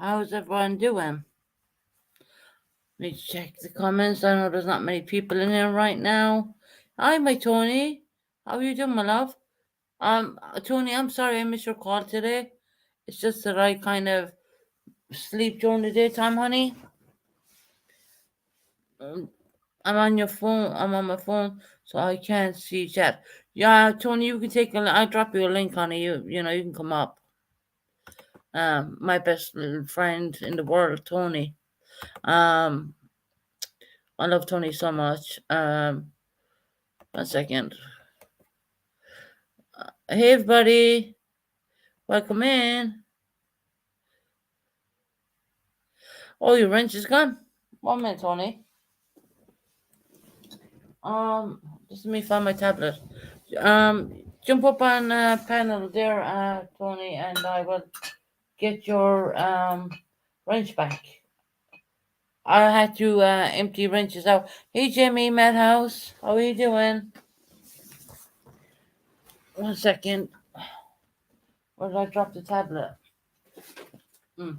How's everyone doing? Let me check the comments. I know there's not many people in here right now. Hi, my Tony. How are you doing, my love? Tony, I'm sorry I missed your call today. It's just that I kind of sleep during the daytime, honey. Um, I'm on your phone. I'm on my phone, so I can't see chat. Yeah, Tony, you can take a. I'll drop you a link, honey. You can come up. My best little friend in the world, Tony. Um, I love Tony so much. 1 second. Hey, everybody. Welcome in. Oh, your wrench is gone. 1 minute, Tony. Just let me find my tablet. Jump up on panel there, Tony, and I will get your wrench back. I had to empty wrenches out. Hey, Jimmy, Madhouse. How are you doing? 1 second. Where did I drop the tablet? Mm.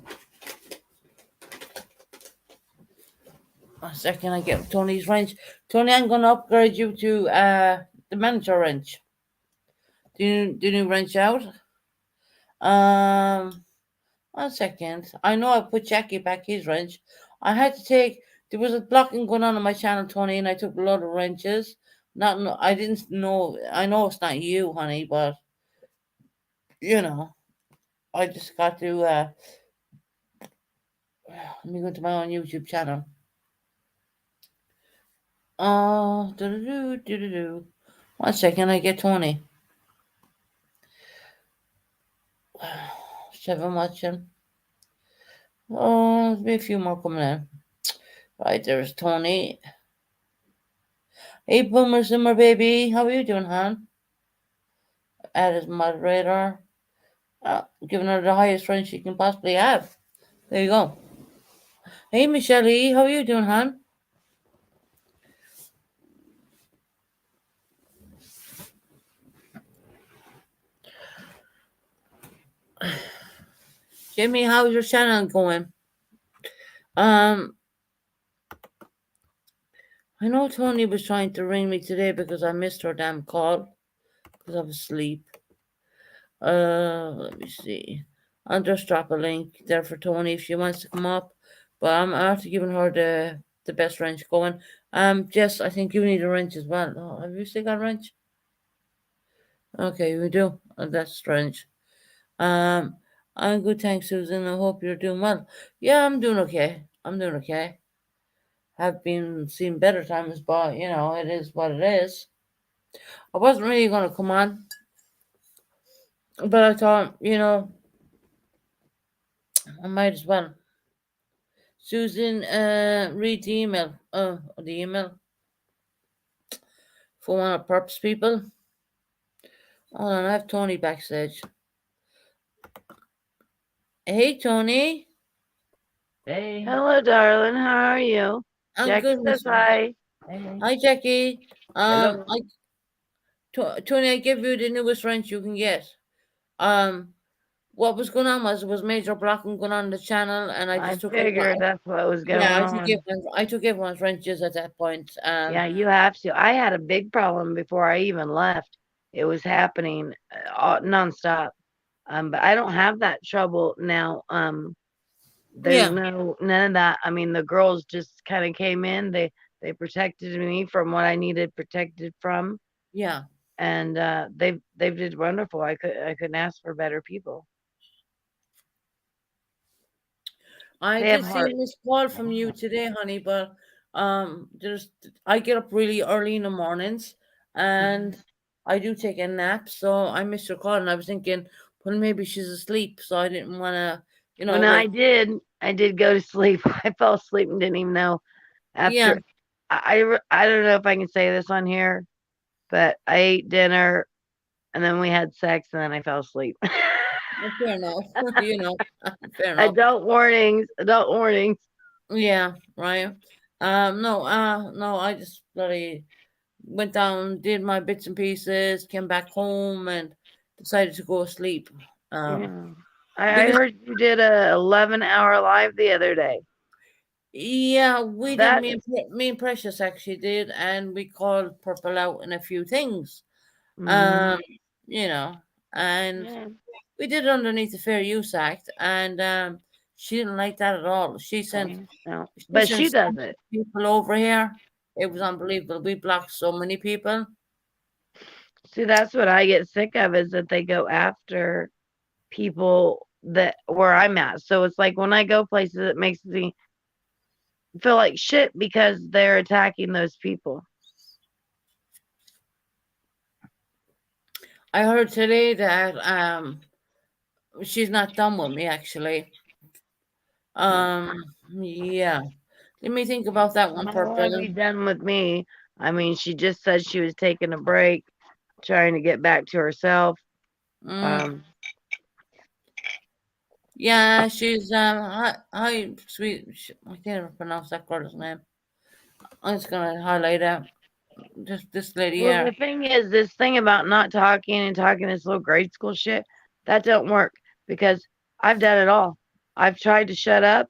1 second, I get Tony's wrench. Tony, I'm gonna upgrade you to the manager wrench. Do you new wrench out? Um 1 second. I know I put Jackie back his wrench. I had to take there was a blocking going on my channel, Tony, and I took a lot of wrenches. Not no, I didn't know. I know it's not you, honey, but you know, I just got to let me go to my own YouTube channel. Do. 1 second, I get Tony. 7 watching. Oh, there'll be a few more coming in. Right, there's Tony. Hey, Boomer Zimmer, baby. How are you doing, hon? Add as moderator. Giving her the highest rank she can possibly have. There you go. Hey, Michelle E. How are you doing, hon? Jimmy, how's your channel going? I know Tony was trying to ring me today because I missed her damn call because I was asleep. Let me see. I'll just drop a link there for Tony if she wants to come up. But I'm after giving her the best wrench going. Jess, I think you need a wrench as well. Oh, have you still got a wrench? Okay, we do. That's strange. Um, I'm good, thanks, Susan. I hope you're doing well. Yeah, I'm doing okay. I'm doing okay. Have been seeing better times, but it is what it is. I wasn't really gonna come on, but I thought, I might as well. Susan, read the email. The email for one of purpose people. Hold on, I have Tony backstage. Hey, Tony. Hey. Hello, darling. How are you? I'm Jackie good, says Miss. hi. Hi, Jackie. Hello. Tony, I give you the newest wrench you can get. Um, what was going on was major blocking going on the channel, and I I just took figured that's what was going yeah, on. I took everyone's wrenches at that point. Yeah, you have to. I had a big problem before I even left. It was happening nonstop. But I don't have that trouble now. There's Yeah, none of that. I mean, the girls just kind of came in. They protected me from what I needed protected from, yeah. and they did wonderful. I couldn't ask for better people. I They have did see heart. this call from you today, honey, but there's I get up really early in the mornings, and I do take a nap, so I missed your call, and I was thinking, well, maybe she's asleep, so I didn't want to, When wake. I did go to sleep. I fell asleep and didn't even know Yeah, after. I don't know if I can say this on here, but I ate dinner and then we had sex and then I fell asleep. fair enough. Fair enough. Adult warnings. Adult warnings. Yeah, right. No, I just bloody went down, did my bits and pieces, came back home, and decided to go to sleep. Um, Yeah. I because heard you did a 11-hour live the other day. yeah, we did. That Me and Precious actually did, and we called Purple out in a few things. mm-hmm. Um, you know, and Yeah, we did it underneath the Fair Use Act, and she didn't like that at all. okay. No, She but sent she so does many it. people over here. It was unbelievable. We blocked so many people. See, that's what I get sick of is that they go after people that where I'm at. So it's like when I go places, it makes me feel like shit because they're attacking those people. I heard today that she's not done with me actually. No, Yeah. Let me think about that she one, might want to Purple. be done with me. I mean, she just said she was taking a break, trying to get back to herself. Mm, Um, yeah, she's hi sweet. I can't even pronounce that girl's name. I'm just gonna highlight it. Just this lady well, here. the thing is, this thing about not talking and talking this little grade school shit, that don't work because I've done it all. I've tried to shut up.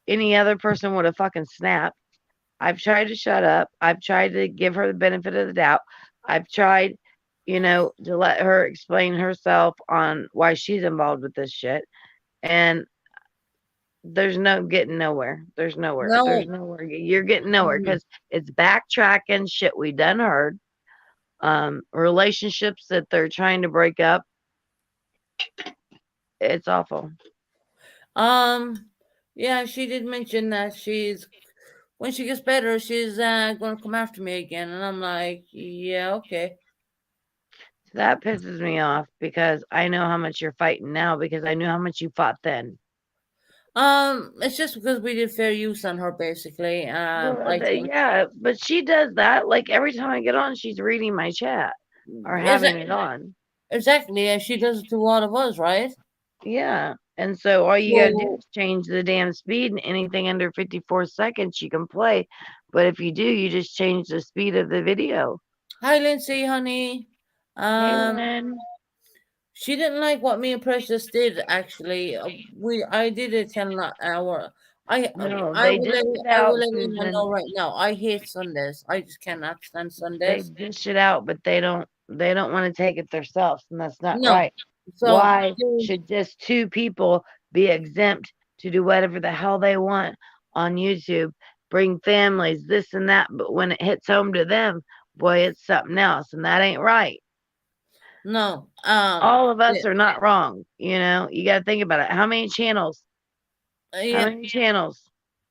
Any other person would have fucking snapped. I've tried to shut up. I've tried to give her the benefit of the doubt. I've tried, to let her explain herself on why she's involved with this shit. And there's no getting nowhere. There's nowhere. There's No. nowhere. You're getting nowhere Mm. because it's backtracking shit we done heard. Relationships that they're trying to break up. It's awful. Um, yeah, she did mention that she's when she gets better, she's gonna come after me again, and I'm like, yeah, okay. So that pisses me off because I know how much you're fighting now because I knew how much you fought then. It's just because we did fair use on her, basically. Well, I think yeah, but she does that. Like every time I get on, she's reading my chat or is it having it on. exactly as she does it to all of us, right? Yeah. And so all you got to do So is change the damn speed, and anything under 54 seconds you can play. But if you do, you just change the speed of the video. hi, Lindsay, honey. Hey, Um, Lynn. she didn't like what me and Precious did. Actually, I did it 10 hour. No, they dished it I will out, let you Susan. know right now. I hate Sundays. I just cannot stand They Sundays. dish it out, but they don't want to take it themselves, and that's not No. right. So Why should just two people be exempt to do whatever the hell they want on YouTube? Bring families, this and that, but when it hits home to them, boy, it's something else, and that ain't right. no. All of Yeah, us are not wrong. You got to think about it. How many channels? How yeah, many channels?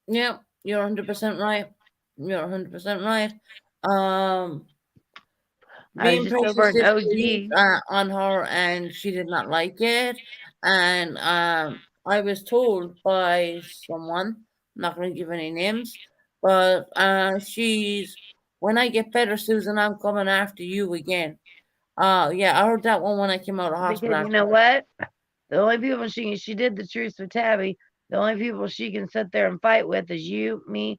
yeah. You're 100% right. You're 100% right. Um, I was being just over Precious an did use OG. on her, and she did not like it. And I was told by someone, I'm not going to give any names, but she's when I get better, Susan, I'm coming after you again. Yeah, I heard that one when I came out of hospital Because you after know that. what? The only people she did the truth with Tabby. The only people she can sit there and fight with is you, me,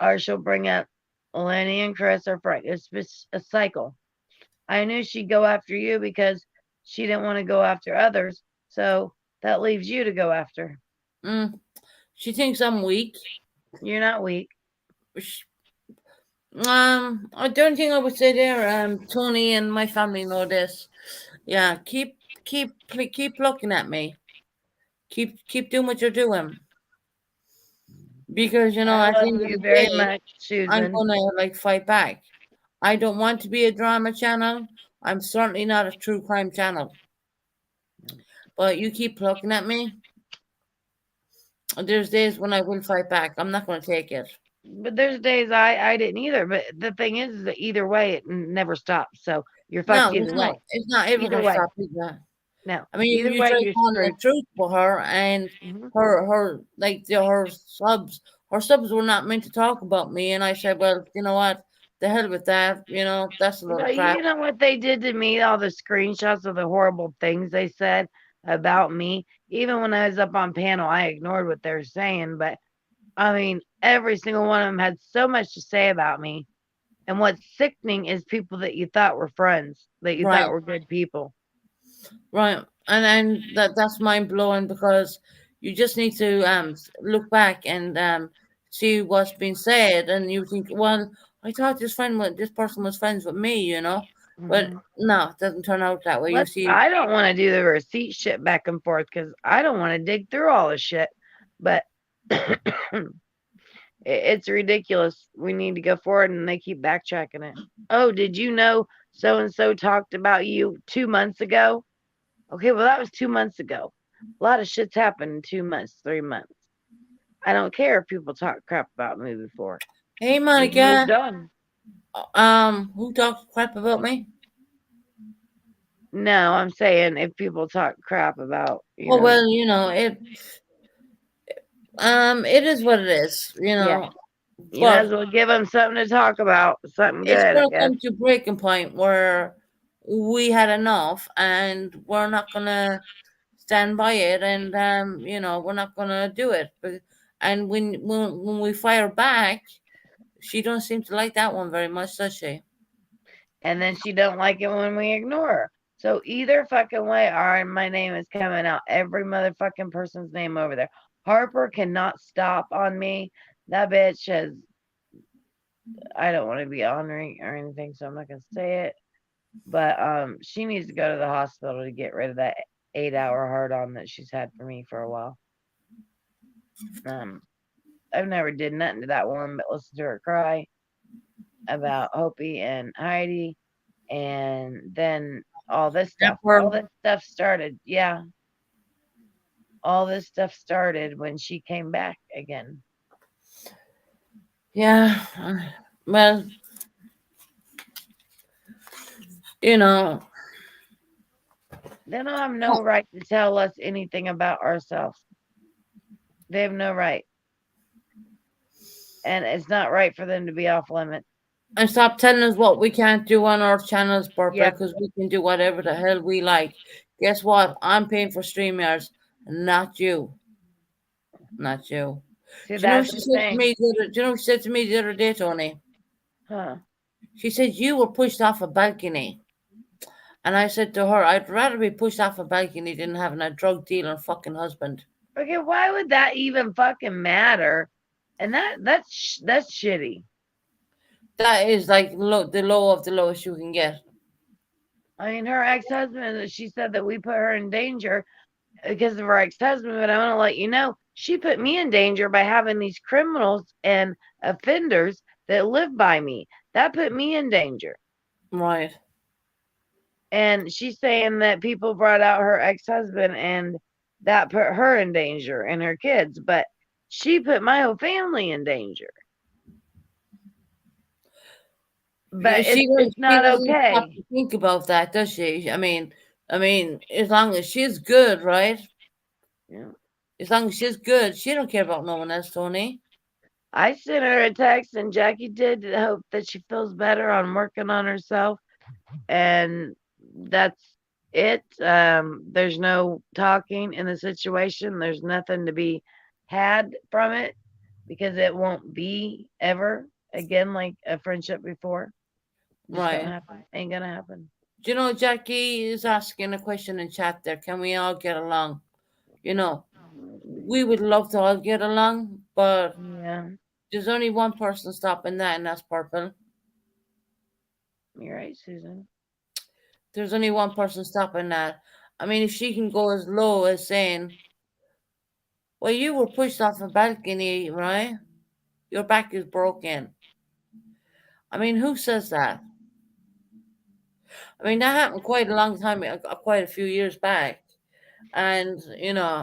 or she'll bring up Lenny and Chris or Frank. It's just a cycle. I knew she'd go after you because she didn't want to go after others. So that leaves you to go after. Mm, she thinks I'm weak. You're not weak. Sh- I don't think I would say there. Tony and my family know this. Yeah, keep looking at me. Keep doing what you're doing because I at the love end of you the very day, much, I'm Susan. gonna like fight back. I don't want to be a drama channel. I'm certainly not a true crime channel. But you keep looking at me. There's days when I will fight back. I'm not gonna take it. But there's days I didn't either. But the thing is that either way, it never stops. So you're fucked No, either way. it's not ever Either gonna way. stop me. No. I mean, Either you way, try you're telling the screwed. truth for her, and Mhm. her subs were not meant to talk about me, and I said, well, you know what, the hell with that, that's a load of Well, crap. you know what they did to me? All the screenshots of the horrible things they said about me. Even when I was up on panel, I ignored what they were saying. But I mean, every single one of them had so much to say about me. And what's sickening is people that you thought were friends, that you thought Right, were good people. right. and that's mind blowing because you just need to look back and see what's been said, and you think, well, I thought this person was friends with me, but Mhm. no, it doesn't turn out that way. You see, I don't want to do the receipt shit back and forth because I don't want to dig through all the shit. But it's ridiculous. We need to go forward, and they keep backtracking it. Oh, did you know so and so talked about you 2 months ago? Okay, well that was 2 months ago. A lot of shit's happened in 2 months, 3 months. I don't care if people talk crap about me before. hey We've Monica, moved on. who talks crap about me? No, I'm saying if people talk crap about, Oh well, it is what it is, yeah, you might but as well give them something to talk about, something it's good, I gonna guess. come to a breaking point where we had enough, and we're not gonna stand by it, and we're not gonna do it. And when we fire back, she don't seem to like that one very much, does she? And then she don't like it when we ignore her. So either fucking way, all right, my name is coming out. Every motherfucking person's name over there. Harper cannot stop on me. That bitch has. I don't want to be honoring or anything, so I'm not gonna say it. But she needs to go to the hospital to get rid of that 8 hour hard on that she's had for me for a while. Um, I've never did nothing to that woman but listen to her cry about Hopi and Heidi, and then all Never. this stuff started. Yeah, all this stuff started when she came back again. Yeah. Well, you know. They don't have no right to tell us anything about ourselves. They have no right, and it's not right for them to be off limits. And stop telling us what we can't do on our channels, Purple, Yeah, because we can do whatever the hell we like. Guess what? I'm paying for StreamYards, not you. Not you. see, Do you know what that's she the said to thing, me? Do you know what she said to me the other day, Tony? huh? She said you were pushed off a balcony, and I said to her, I'd rather be pushed off a balcony than having a drug dealer fucking husband. Okay, why would that even fucking matter? And that's shitty. That is like the low of the lowest you can get. I mean, her ex husband, she said that we put her in danger because of her ex husband, but I want to let you know she put me in danger by having these criminals and offenders that live by me. That put me in danger. Right. And she's saying that people brought out her ex husband and that put her in danger and her kids, but she put my whole family in danger. But it's She not doesn't stop okay. to think about that, does she? I mean, as long as she's good, right? Yeah. As long as she's good, she don't care about no one else, Tony. I sent her a text and Jackie did to hope that she feels better on working on herself. And that's it. There's no talking in the situation. There's nothing to be had from it because it won't be ever again like a friendship before. Just don't Right. happen. Ain't gonna happen. Do you know Jackie is asking a question in chat there? Can we all get along? You know, we would love to all get along, but Yeah, there's only one person stopping that, and that's Purple. you're right, Susan. There's only one person stopping that. I mean, if she can go as low as saying, well, you were pushed off a balcony, right? Your back is broken. I mean, who says that? I mean, that happened quite a long time, quite a few years back. And,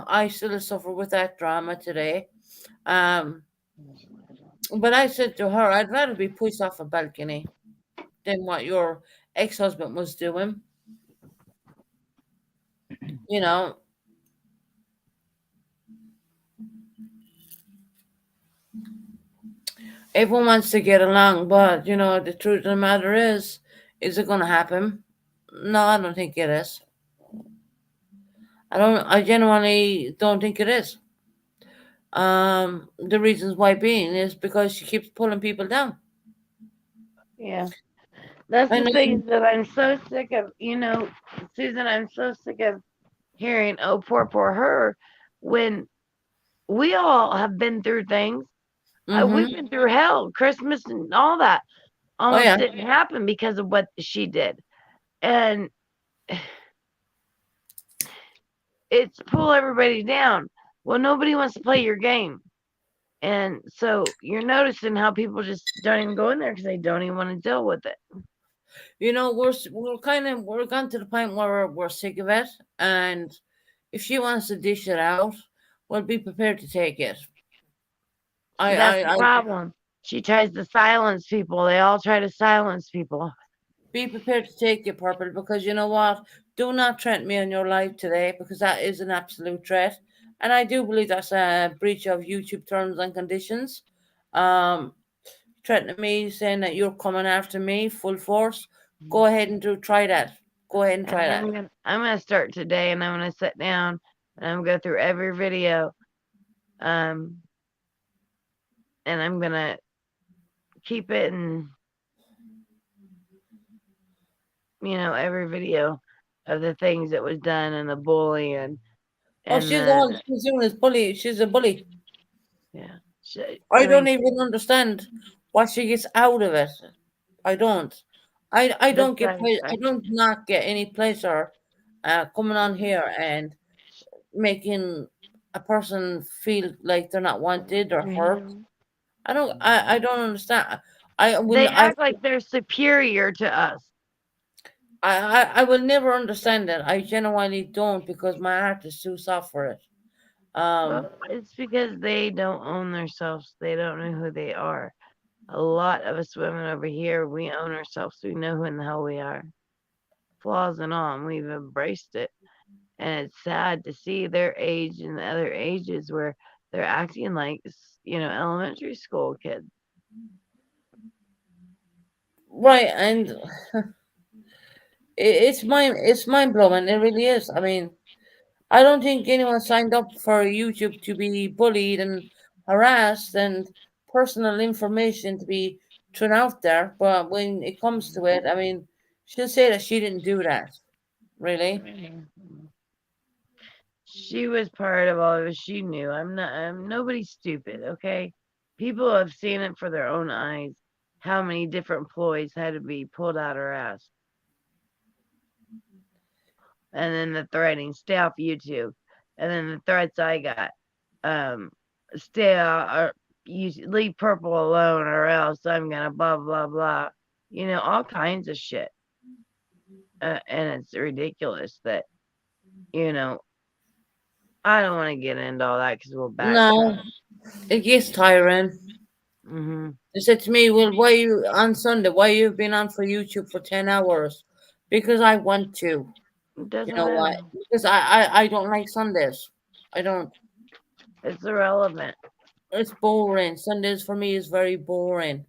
I still suffer with that drama today. Um, but I said to her, I'd rather be pushed off a balcony than what your ex husband was doing. You know, everyone wants to get along, but, the truth of the matter is it going to happen? No, I don't think it is. I genuinely don't think it is. The reasons why being is because she keeps pulling people down. Yeah. That's I the know thing that I'm so sick of, Susan, I'm so sick of hearing, oh, poor her, when we all have been through things. We've Mm-hmm. been through hell, Christmas and all that Oh almost yeah. didn't happen because of what she did. And it's pull everybody down. Well, nobody wants to play your game. And so you're noticing how people just don't even go in there because they don't even want to deal with it. You know, we're gone to the point where we're sick of it, and if she wants to dish it out, we'll be prepared to take it. See, that's the I problem. She tries to silence people. They all try to silence people. be prepared to take it, Purple, because you know what? Do not threaten me on your live today because that is an absolute threat, and I do believe that's a breach of YouTube terms and conditions. Um, threatening me, saying that you're coming after me full force. Go ahead and try that. Go ahead and And try that. I'm gonna start today, and I'm gonna sit down and I'm gonna go through every video, um, and I'm gonna keep it and every video of the things that was done and the bullying Oh, and she's all she's doing is bully. She's a bully. yeah. I I don't mean, even understand what she gets out of it. I don't. I the don't get I satisfaction. don't not get any pleasure coming on here and making a person feel like they're not wanted or hurt. Mhm. I don't understand. I They will act like they're superior to us. I will never understand it. I genuinely don't because my heart is too soft for it. Well, it's because they don't own themselves. They don't know who they are. A lot of us women over here, we own ourselves. We know who in the hell we are, flaws and all, and we've embraced it. And it's sad to see their age and the other ages where they're acting like elementary school kids. Right, and it's mind blowing. It really is. I mean, I don't think anyone signed up for YouTube to be bullied and harassed and personal information to be thrown out there. But when it comes to it, I mean, she'll say that she didn't do that. Really? Mhm. She was part of all of it. She knew. I'm nobody's stupid, okay? People have seen it for their own eyes. How many different employees had to be pulled out her ass. And then the threatening, stay off YouTube. And then the threats I got, um, stay out or you leave purple alone or else I'm gonna blah blah blah. All kinds of shit. And it's ridiculous that, you know, I don't want to get into all that because we'll backtrack. No, it gets tiring. Hmm. They said to me, "Well, why you on Sunday? Why you been on for YouTube for 10 hours?" Because I want to. It You doesn't know matter. what? Because I don't like Sundays. I don't. It's irrelevant. It's boring. Sundays for me is very boring.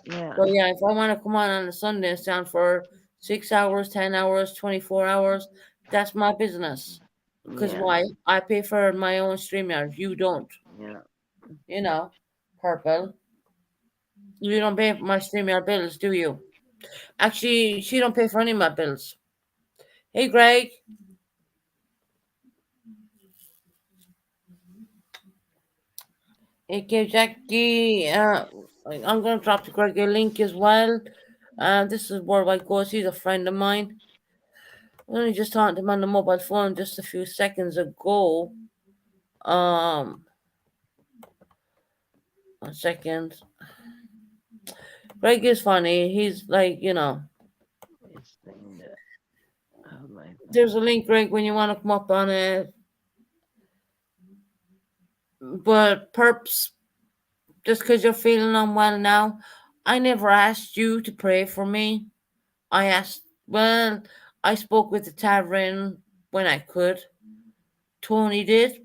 Yeah. So yeah, if I want to come on a Sunday and stand for 6 hours, 10 hours, 24 hours, that's my business. Because Yeah. why? I pay for my own StreamYard. You don't. Yeah. You know, Purple. You don't pay for my StreamYard bills, do you? Actually, she don't pay for any of my bills. Hey, Greg. Okay, Jackie. I'm gonna drop the Greg a link as well. This is Worldwide Ghost. He's a friend of mine. I only just talked to him on the mobile phone just a few seconds ago. Um, 1 second. Greg is funny. He's like, This thing that oh my there's a link, Greg, when you want to come up on it. But perps, just because you're feeling unwell now, I never asked you to pray for me. Well, I spoke with the tavern when I could. Tony did.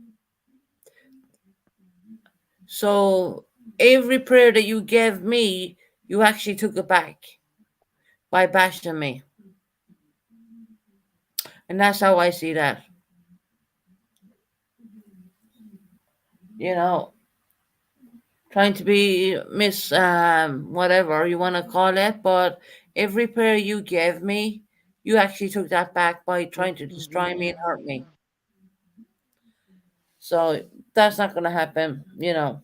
So every prayer that you gave me, you actually took it back by bashing me. And that's how I see that. You know, trying to be Miss whatever you want to call it, but every prayer you gave me, you actually took that back by trying to destroy me and hurt me. So that's not going to happen, you know.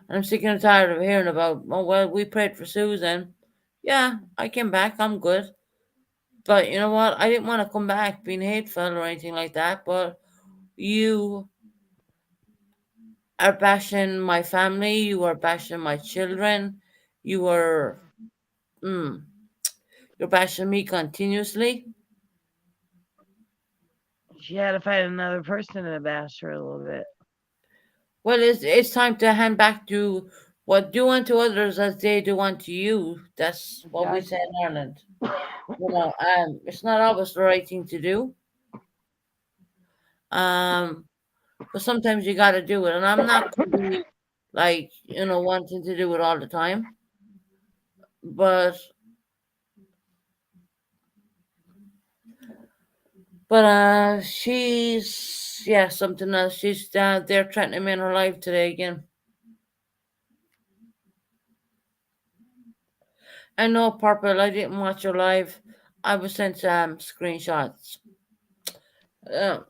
I'm sick and tired of hearing about, oh, well, we prayed for Susan. Yeah, I came back. I'm good. But you know what? I didn't want to come back being hateful or anything like that. But you are bashing my family. You are bashing my children. You are, mm, you're bashing me continuously. She had to find another person to bash her a little bit. Well, it's time to hand back to what do unto others as they do unto you. That's what we say Exactly. in Ireland. You know, it's not always the right thing to do. Um, but sometimes you got to do it, and I'm not going to be like wanting to do it all the time. But she's something else. She's they're threatening me in her life today again. I know, Purple. I didn't watch her live. I was sent screenshots. Uh,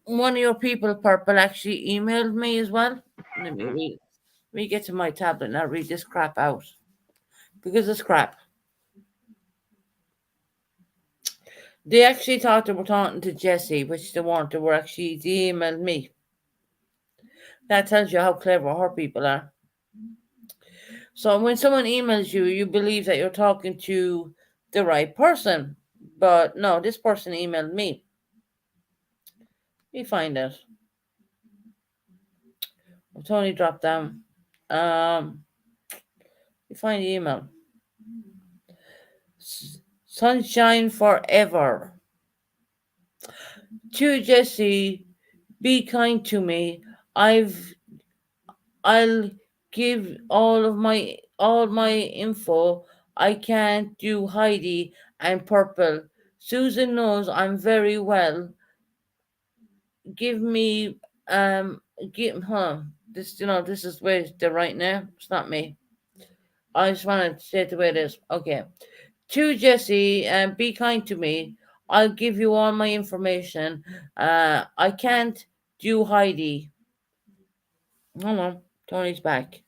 One of your people, Purple, actually emailed me as well. Let me read. Let me get to my tablet and I'll read this crap out because it's crap. They actually thought they were talking to Jesse, which they weren't. They were actually they emailed me. That tells you how clever her people are. So when someone emails you, you believe that you're talking to the right person, but no, this person emailed me. Let me find it. Tony dropped down. You find the email. Sunshine forever. To Jesse, be kind to me. I'll give all my info. I can't do Heidi and Purple. Susan knows I'm very well. Give me give huh. This is the way they're right now. It's not me. I just want to say it the way it is. Okay. To Jesse, be kind to me. I'll give you all my information. I can't do Heidi. Hold on. Tony's back.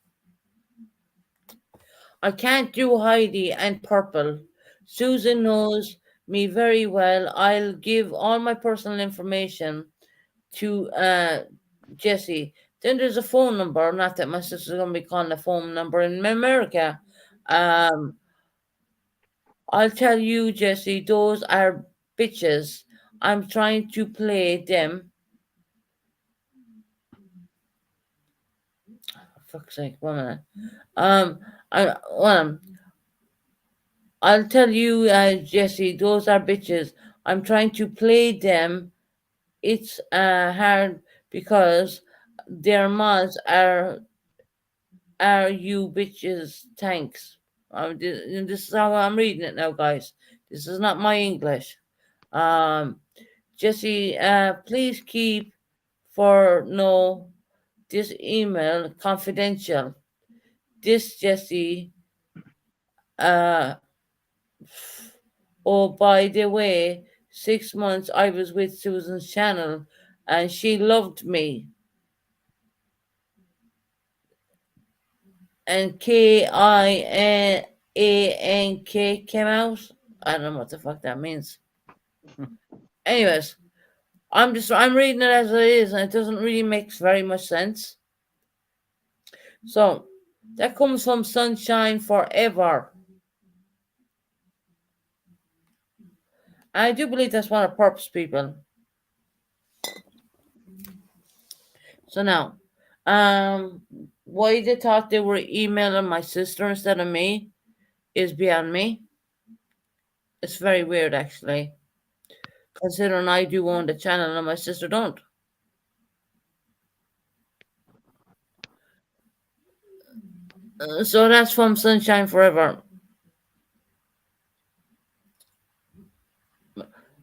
I can't do Heidi and Purple. Susan knows me very well. I'll give all my personal information to Jesse. Then there's a phone number. Not that my sister's going to be calling a phone number in America. Um, I'll tell you, Jesse, those are bitches. I'm trying to play them. For fuck's sake, 1 minute. Um, I'll tell you, Jesse, those are bitches. I'm trying to play them. It's hard because their mods are you bitches tanks. This is how I'm reading it now, guys. This is not my English. Um, Jesse, please keep for no this email confidential. This Jesse. Uh, oh, by the way, 6 months I was with Susan's channel, and she loved me. And KIANK came out. I don't know what the fuck that means. Anyways, I'm reading it as it is, and it doesn't really make very much sense. So that comes from Sunshine Forever. I do believe that's one of Purpose people. So now, um, why they thought they were emailing my sister instead of me is beyond me. It's very weird, actually, considering I do own the channel and my sister don't. So that's from Sunshine Forever.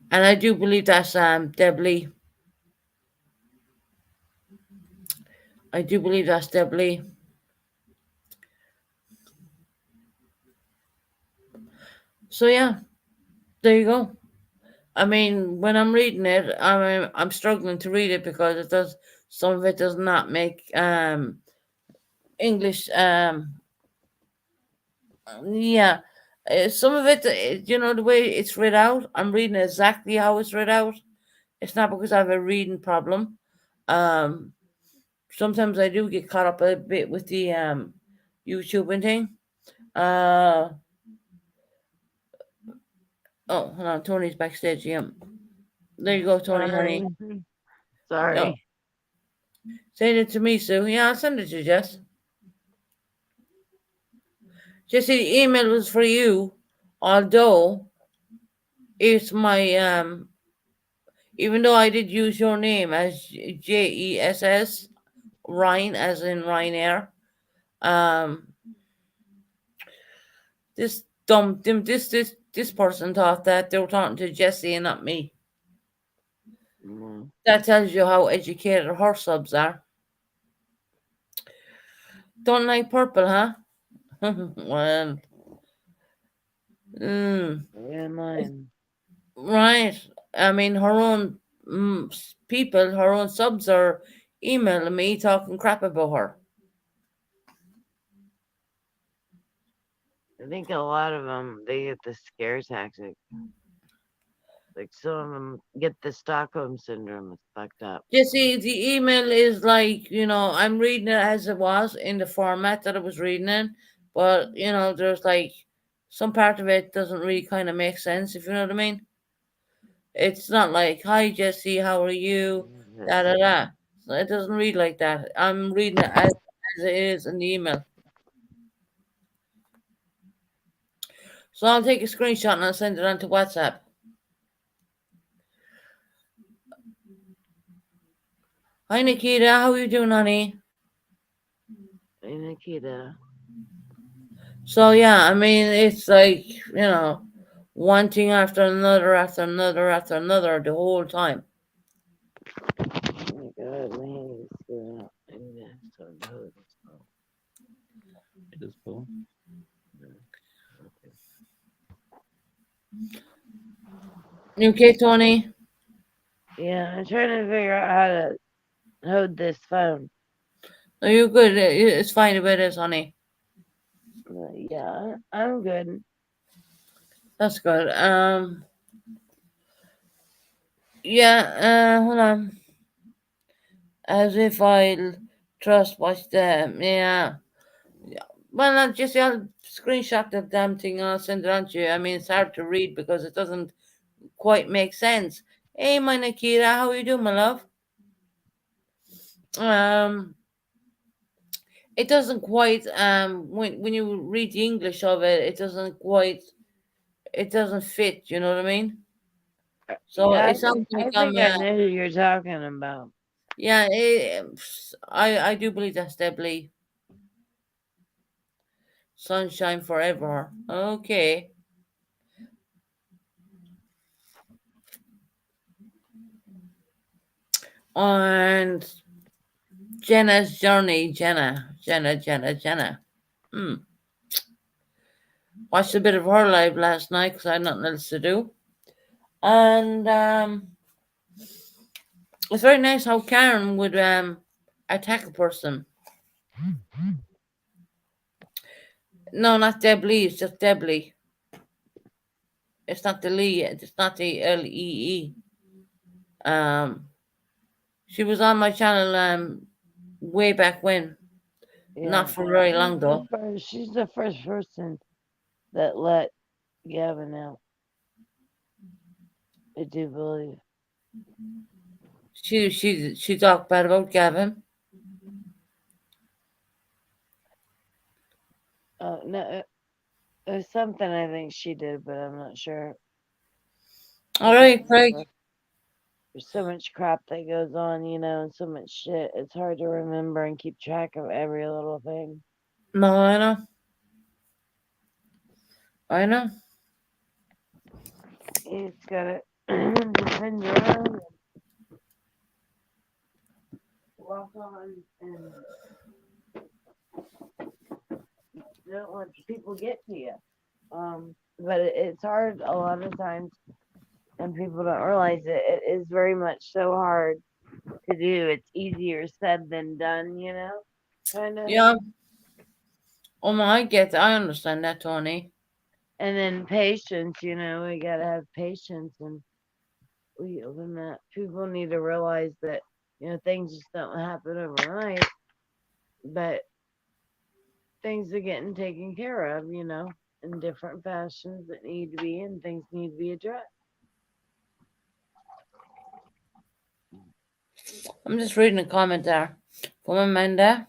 And I do believe that's Deb Lee. I do believe that's Deb Lee. So yeah, there you go. I mean, when I'm reading it, I'm struggling to read it because it does some of it does not make English. Yeah, some of it, the way it's read out. I'm reading exactly how it's read out. It's not because I have a reading problem. Um, Sometimes I do get caught up a bit with the YouTube and thing. Uh, oh, hold on, Tony's backstage. Yeah, there you go, Tony, honey. Sorry. Oh, Sorry. send it to me, Sue. Yeah, I'll send it to you, Jess. Jesse, the email was for you, although it's my even though I did use your name as Jess Ryan, as in Ryanair. Um, this person thought that they were talking to Jesse and not me. Mm. That tells you how educated her subs are. Don't like purple, huh? Well, Yeah, mine. right. I mean, her own people, her own subs are emailing me talking crap about her. I think a lot of them they get the scare tactic. Like some of them get the Stockholm syndrome. It's fucked up. You see, the email is like, I'm reading it as it was in the format that I was reading in, but, there's like some part of it doesn't really kind of make sense, if you know what I mean. It's not like, hi, Jesse, how are you? Da da da. So it doesn't read like that. I'm reading it as it is in the email. So I'll take a screenshot and I'll send it onto WhatsApp. Hi, Nikita, how are you doing, honey? Hey, Nikita. So yeah, I mean, it's like, one thing after another, after another, after another, the whole time. Oh my god, my hand is screwing up. I need to start the hose. Oh, It is cool. no. Okay. You okay, Tony? Yeah, I'm trying to figure out how to hold this phone. Are you good? It's fine the way it is, honey. Yeah, I'm good. That's good. Yeah. Hold on. As if I'll trust watch them. Yeah. Well, not just I'll screenshot the damn thing and I'll send it on to you. I mean, it's hard to read because it doesn't quite make sense. Hey, my Nikita, how you doing, my love? Um, it doesn't quite when you read the English of it, it doesn't fit. You know what I mean? So Yeah, it sounds like I think I know who you're talking about. yeah. I do believe that's Debbie. Sunshine forever. Okay. And Jenna's journey, Jenna. Hmm. Watched a bit of her live last night because I had nothing else to do. And it's very nice how Karen would attack a person. No, not Deb Lee, it's just Deb Lee. It's not the Lee, it's not the Lee. Um she was on my channel way back when. Not Yeah, for very long though. she's the first person that let Gavin out. I do believe. She talked bad about Gavin. No, it was something I think she did, but I'm not sure. I All can't right, Craig. remember. There's so much crap that goes on, and so much shit. It's hard to remember and keep track of every little thing. No, I know. I know. You just gotta defend your own and walk on and don't let people get to you. But it's hard a lot of times and people don't realize it. It is very much so hard to do. It's easier said than done, you know, kind of. Yeah. Oh my, I get that. I understand that, Tony. And then patience, you know, we gotta have patience, and when that people need to realize that you know things just don't happen overnight, but things are getting taken care of, you know, in different fashions that need to be, and things need to be addressed. I'm just reading a comment there from Amanda.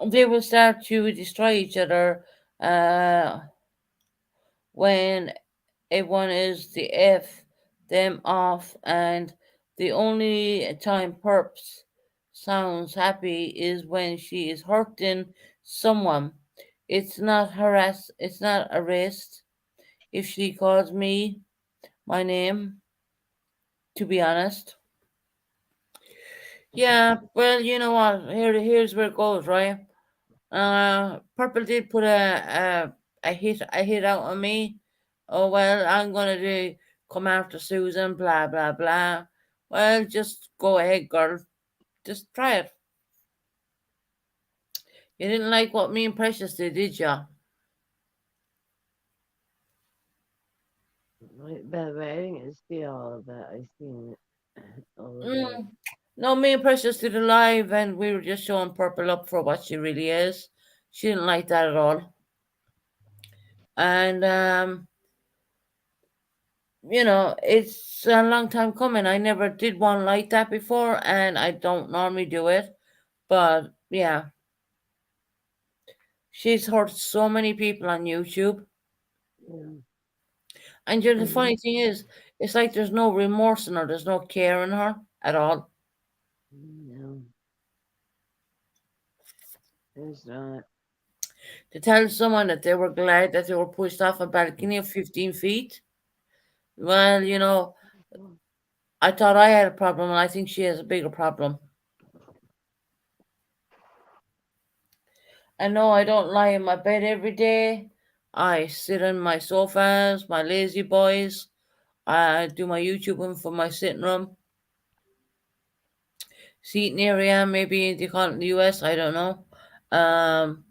They will start to destroy each other uh, when everyone is the F them off, and the only time Perps sounds happy is when she is hurting someone. It's not arrest if she calls me my name, to be honest. Yeah, well, you know what? Here's where it goes, right? Purple did put a hit out on me. Oh well, I'm gonna come after Susan, blah blah blah. Well, just go ahead, girl. Just try it. You didn't like what me and Precious did ya? By the way, I didn't see all of that. I seen all of it. Mm. No, me and Precious did a live, and we were just showing Purple up for what she really is. She didn't like that at all, and it's a long time coming. I never did one like that before, and I don't normally do it. But yeah, she's hurt so many people on YouTube. Yeah. And you know, the Mhm. funny thing is, it's like there's no remorse in her, there's no care in her at all. No, there's not. To tell someone that they were glad that they were pushed off a balcony of 15 feet, well, I thought I had a problem, and I think she has a bigger problem. I know I don't lie in my bed every day. I sit on my sofas, my lazy boys. I do my YouTubing from my sitting room, seating area, maybe they call it in the US, I don't know. Um,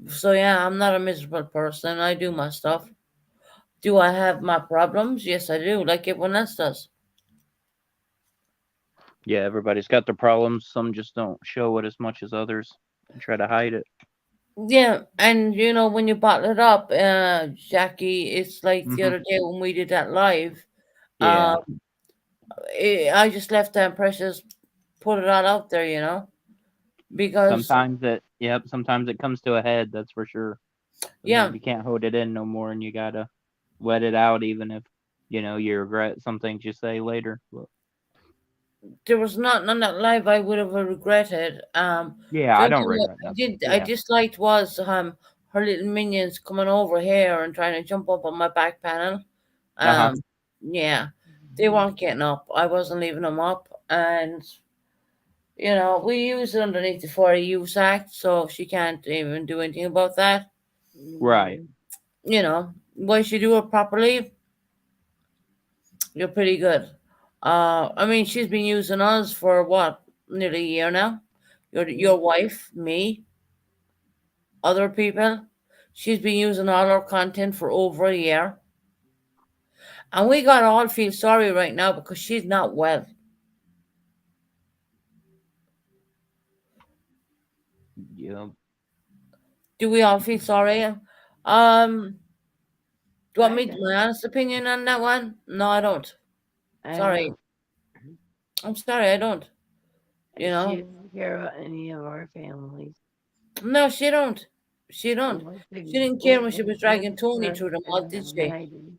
so yeah, I'm not a miserable person. I do my stuff. Do I have my problems? Yes, I do, like everyone else does. Yeah, everybody's got their problems. Some just don't show it as much as others and try to hide it. Yeah, and when you bottle it up, Jackie, it's like the Hmm. other day when we did that live. Yeah. Um, I just left that Precious put it all out there, because Sometimes it comes to a head, that's for sure. Sometimes yeah, you can't hold it in no more and you gotta let it out even if, you regret some things you say later. But there was nothing on that live I would have regretted. yeah, The I only don't thing regret nothing. I Yeah. disliked was her little minions coming over here and trying to jump up on my back panel. Uh-huh. Um, yeah, they Mhm. weren't getting up. I wasn't leaving them up, and we use it underneath the 40 Use Act, so she can't even do anything about that. Right. Mhm. Once you do it properly, you're pretty good. I mean, she's been using us for what, nearly a year now. Your wife, me, other people. She's been using all our content for over a year, and we got all feel sorry right now because she's not well. Yeah. Do we all feel sorry? Um, do you want I me don't. my honest opinion on that one? No, I don't. I Sorry, don't. I'm sorry, I don't. You She know, doesn't care about any of our families. no, she don't. She don't. What, She didn't care what when she was dragging exempts Tony her through the mud, did from she? hiding?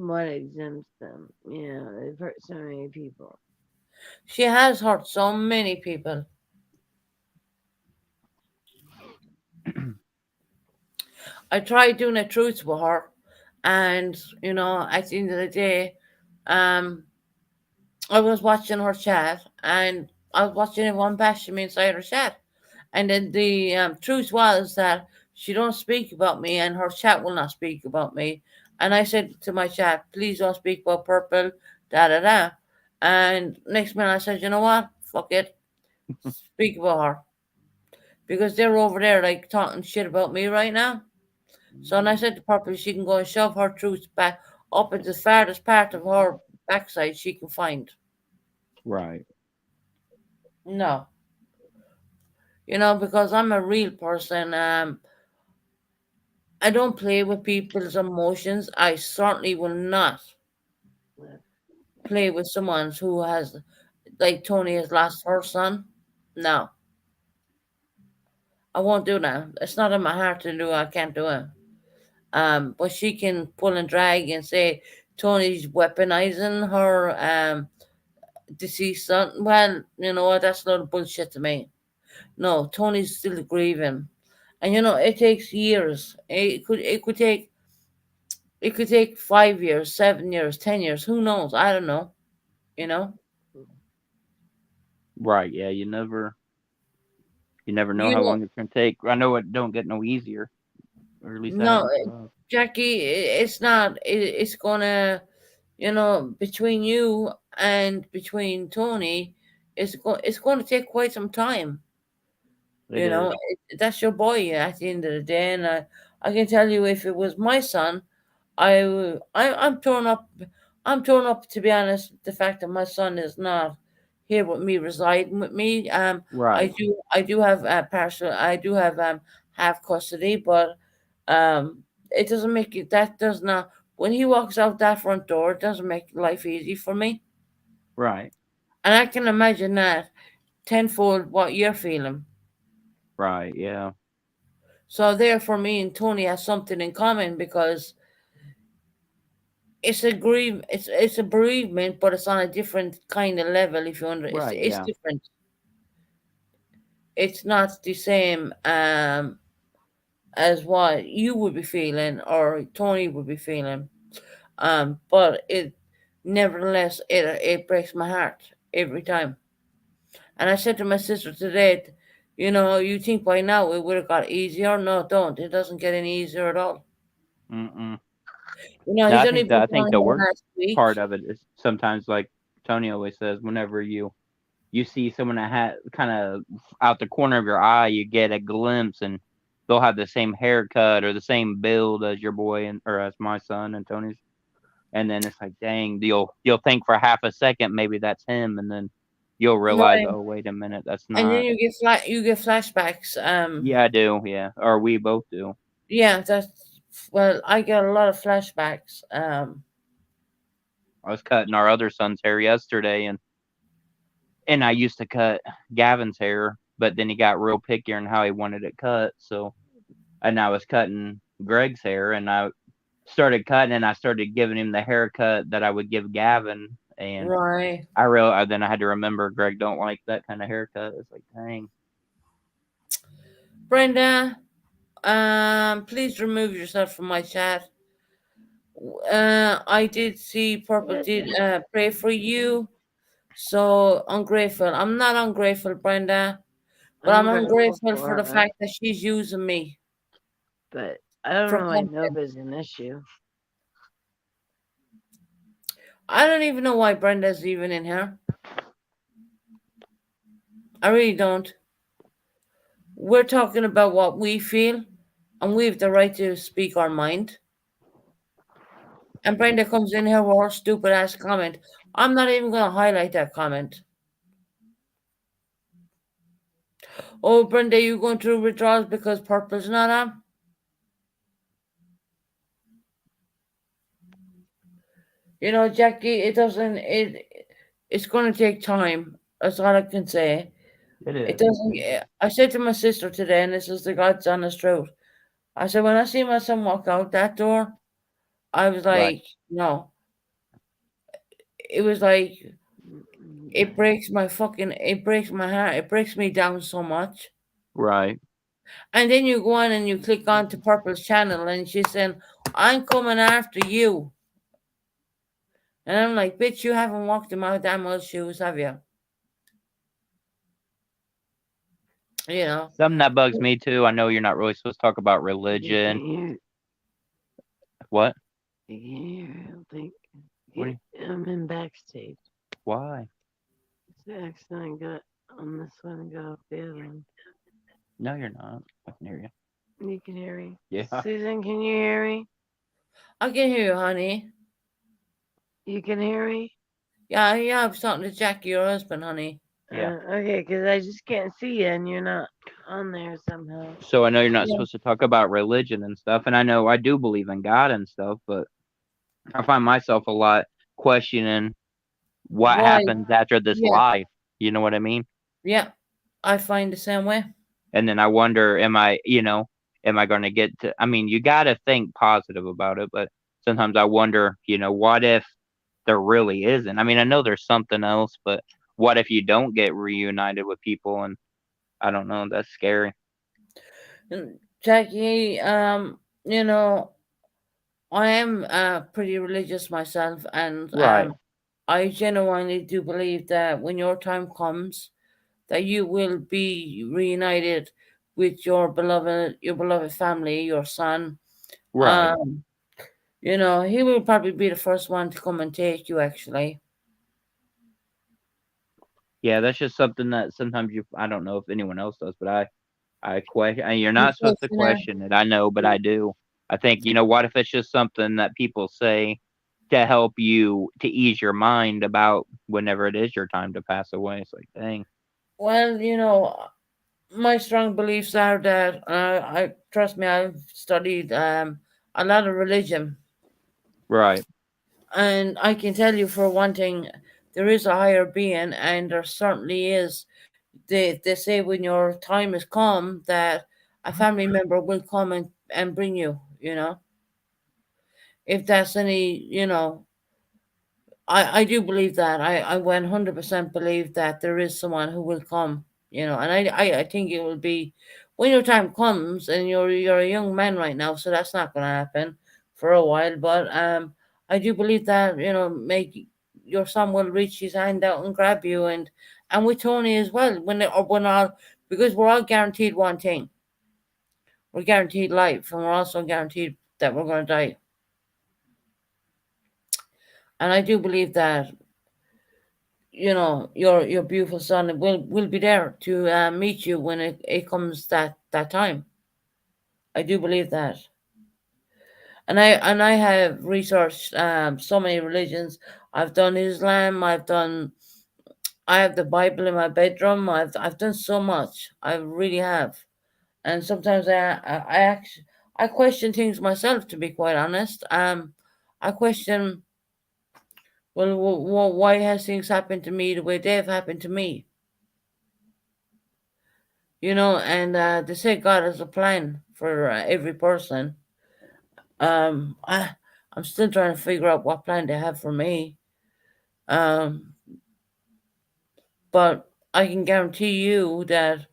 What exempts them? You know, they've hurt so many people. She has hurt so many people. I tried doing a truth with her, and at the end of the day, um, I was watching her chat, and I was watching everyone bashing me inside her chat, and then the truth was that She don't speak about me, and her chat will not speak about me. And I said to my chat, please don't speak about Purple, da da da. And next minute I said, you know what? Fuck it. Speak about her. Because they're over there like talking shit about me right now. So and I said to Purple she can go and shove her truth back up into the farthest part of her backside she can find. Right. No. Because I'm a real person. I don't play with people's emotions. I certainly will not play with someone who has, like Tony has lost her son. No, I won't do that. It's not in my heart to do. I can't do it. But she can pull and drag and say Tony's weaponizing her deceased son. Well, you know what? That's a lot of bullshit to me. No, Tony's still grieving, and it takes years. It could take 5 years, 7 years, 10 years. Who knows? I don't know. You know. Right. Yeah. You never know You how know. long it's gonna take. I know it don't get no easier, or at least that No, ain't for us. Jackie. It's not. It's gonna. Between you and between Tony, It's going to take quite some time. It is. That's your boy at the end of the day, and I can tell you, if it was my son, I'm torn up. I'm torn up, to be honest. The fact that my son is not here with me, residing with me. I Right. do have partial. I do have half custody, but it doesn't make it. That does not. When he walks out that front door, it doesn't make life easy for me, Right. and I can imagine that tenfold what you're feeling. Right. Yeah. So therefore, me and Tony have something in common because it's a bereavement, but it's on a different kind of level. If you under, Right. it's Yeah. different. It's not the same as what you would be feeling or Tony would be feeling. But nevertheless, it breaks my heart every time. And I said to my sister today, you think by now it would have got easier? No, it don't. It doesn't get any easier at all. Mm-mm. No, He's I only think that been I down think the here worst last week. part of it is sometimes, like Tony always says, whenever you see someone that kind of out the corner of your eye, you get a glimpse, and they'll have the same haircut or the same build as your boy and or as my son and Tony's, and then it's like, dang, you'll think for half a second maybe that's him, and then you'll realize, Right. oh wait a minute, that's And then not. you get flashbacks. Yeah, I do. Yeah, or we both do. Yeah, well, I get a lot of flashbacks. I was cutting our other son's hair yesterday, and I used to cut Gavin's hair, but then he got real picky on how he wanted it cut. So, and I was cutting Greg's hair, and I started cutting, and I started giving him the haircut that I would give Gavin, and Right. then I had to remember Greg don't like that kind of haircut. It's like, dang. Brenda, please remove yourself from my chat. I did see Purple did pray for you. So ungrateful. I'm not ungrateful, Brenda, but I'm I'm grateful ungrateful for for the her, fact that she's using me but I don't for really know if content. it's an issue. I don't even know why Brenda's even in here. I really don't. We're talking about what we feel, and we have the right to speak our mind. And Brenda comes in here with her stupid ass comment. I'm not even going to highlight that comment. Oh, Brenda, you going through withdrawals because Purple's not on? Jackie, it doesn't. It's going to take time. That's all I can say. It It is. doesn't. I said to my sister today, and this is the God's honest truth. I said, when I see my son walk out that door, I was Right. like, no. It was like, it breaks my heart. It breaks me down so much. Right. And then you go on and you click on to Purple's channel, and she's saying, I'm coming after you. And I'm like, bitch, you haven't walked in my damn old shoes, have you? You know, Something that bugs me too. I know you're not really supposed to talk about You religion. can't hear. What? You can't hear. I don't think. What? Do I'm in backstage. why? I accidentally got on this one and got off the other one. No, you're not. I can hear you. You can hear me. Yeah. Susan, can you hear me? I can hear you, honey. You can hear me? Yeah, I was talking to Jackie, your husband, honey. Yeah. Okay, because I just can't see you and you're not on there somehow. So I know you're not Yeah. supposed to talk about religion and stuff, and I know I do believe in God and stuff, but I find myself a lot questioning what Why? happens after this Yeah, life. You know what I mean? yeah. I find the same way. And then I wonder, am I going to get to? I mean, you got to think positive about it, but sometimes I wonder, what if there really isn't? I mean, I know there's something else, but what if you don't get reunited with people? And I don't know. That's scary. And Jackie, you know, I am pretty religious myself, and Right. I genuinely do believe that when your time comes, that you will be reunited with your beloved family, your son. Right. Um, he will probably be the first one to come and take you. Actually, Yeah, that's just something that sometimes I don't know if anyone else does, but I question. You're you not supposed to question it. question it. I know, but I do. I think, what if it's just something that people say to help you to ease your mind about whenever it is your time to pass away? It's like, dang. Well, my strong beliefs are that I trust me. I've studied a lot of religion, Right. and I can tell you for one thing, there is a higher being, and there certainly is. They say when your time is come that a family member will come and bring you. If that's any, I do believe that. I 100% believe that there is someone who will come. And I think it will be when your time comes, and you're a young man right now, so that's not going to happen for a while. But I do believe that make your son will reach his hand out and grab you, and with Tony as well, when all, because we're all guaranteed one thing: we're guaranteed life, and we're also guaranteed that we're going to die. And I do believe that your beautiful son will be there to meet you when it comes that time. I do believe that. And I have researched so many religions. I've done Islam. I have the Bible in my bedroom. I've done so much. I really have. And sometimes I actually I question things myself, to be quite honest. I question, well, why has things happened to me the way they've happened to me? And they say God has a plan for every person. I'm still trying to figure out what plan they have for me. Um, but I can guarantee you that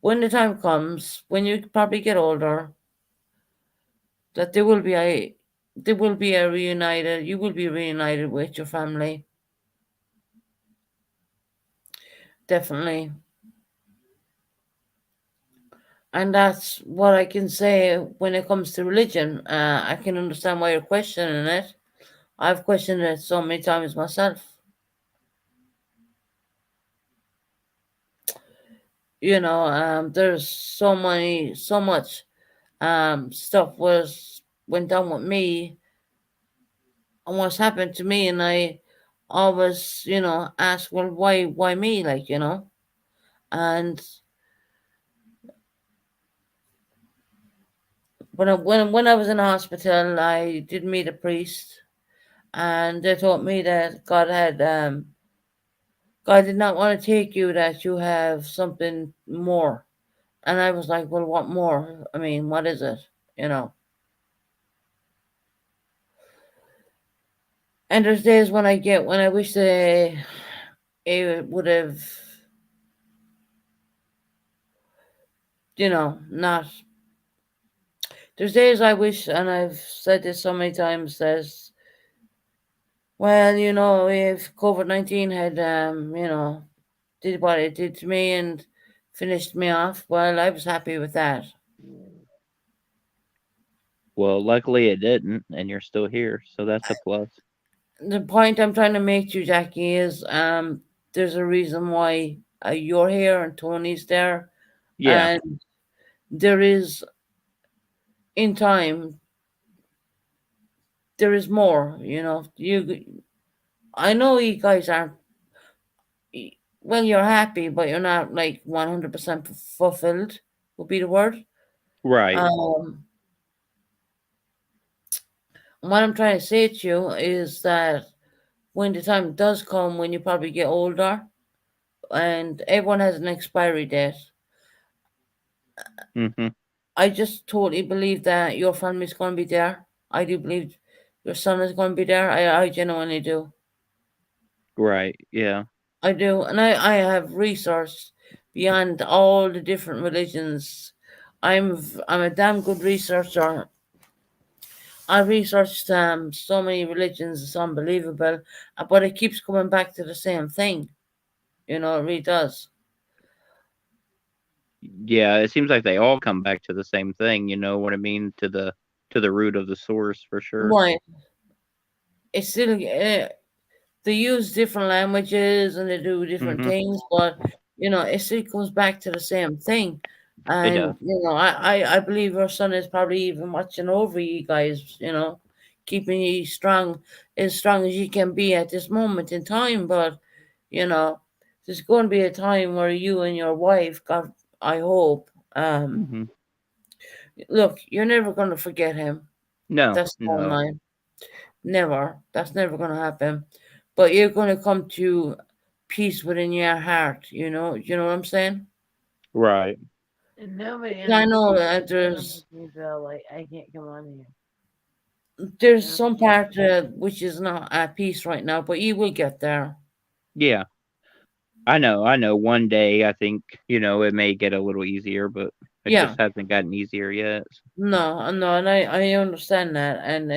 when the time comes, when you probably get older, that there will be a reunited. You will be reunited with your family, definitely. And that's what I can say when it comes to religion. I can understand why you're questioning it. I've questioned it so many times myself. There's so much stuff went down with me and what's happened to me, and I always, ask, well, why me, like, and when I was in the hospital, I did meet a priest, and they told me that God did not want to take you, that you have something more. And I was like, well, what more? I mean, what is it? You know. And there's days when I wish that it would have, not. There's days I wish, and I've said this so many times, that, well, if COVID-19 had, did what it did to me, and finished me off. Well, I was happy with that. Well, luckily it didn't, and you're still here, so that's a plus. The point I'm trying to make to you, Jackie, is there's a reason why you're here and Tony's there, Yeah, and there is in time there is more. I know you guys aren't. Well, you're happy, but you're not like 100% fulfilled. Would be the word. right. Um, what I'm trying to say to you is that when the time does come, when you probably get older, and everyone has an expiry date, Hmm. I just totally believe that your family's going to be there. I do believe your son is going to be there. I genuinely do. Right. Yeah. I do. And I have researched beyond all the different religions. I'm a damn good researcher. I researched so many religions, it's unbelievable. But it keeps coming back to the same thing. It really does. Yeah. It seems like they all come back to the same thing. You know what I mean? To the root of the source for sure. Right. It's still they use different languages and they do different Hmm. things, but it still comes back to the same thing. It And does. I believe your son is probably even watching over you guys, keeping you as strong as you can be at this moment in time. But you know, there's going to be a time where you and your wife, God, I hope, Hmm. look, you're never going to forget him. No. That's no No. lie. Never. That's never going to happen. But you're going to come to peace within your heart. You know what I'm saying? Right. And nobody 'Cause I know understands that me. That makes me feel like I can't come on here. there's And some part which is not at peace right now, but you will get there. Yeah. I know. I know. One day, I think it may get a little easier, but it Yeah. just hasn't gotten easier yet. No, no, and I understand that. And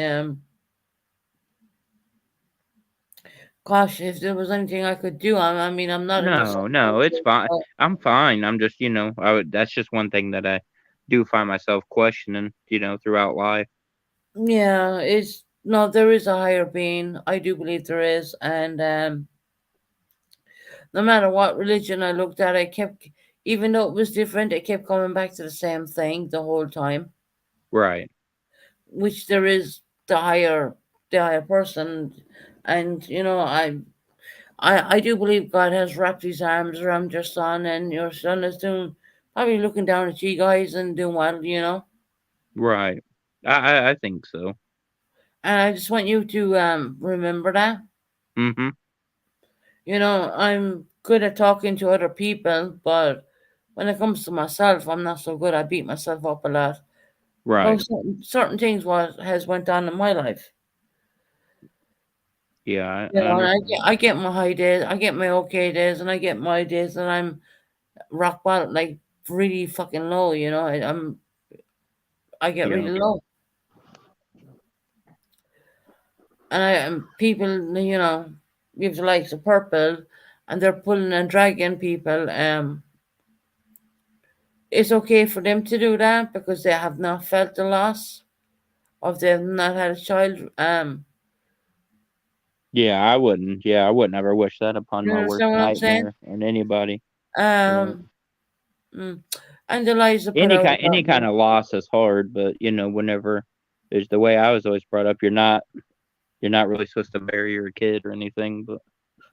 gosh, if there was anything I could do, I mean, I'm not in the No, no, it's situation, fine. but I'm fine. I'm just, I would. That's just one thing that I do find myself questioning, throughout life. yeah, it's no, there is a higher being. I do believe there is, and no matter what religion I looked at, even though it was different, it kept coming back to the same thing the whole time, Right. which there is the higher person, and I do believe God has wrapped His arms around your son, and your son is doing probably looking down at you guys and doing well. Right. I think so. And I just want you to remember that. Mm-hmm. I'm good at talking to other people, but when it comes to myself, I'm not so good. I beat myself up a lot. Right. About certain things what has went on in my life. Yeah, I And understand. I get my high days, I get my okay days, and I get my days that I'm rock bottom, like really fucking low. I get Yeah. really low, and people, give the likes of purple, and they're pulling and dragging people. It's okay for them to do that because they have not felt the loss of they have not had a child. Yeah, I wouldn't. Yeah, I wouldn't ever wish that upon You my worst understand what I'm saying? nightmare on anybody. Yeah. Um, and the lies they put Any out kind about any kind me. of loss is hard, but whenever there's the way I was always brought up, you're not really supposed to bury your kid or anything, but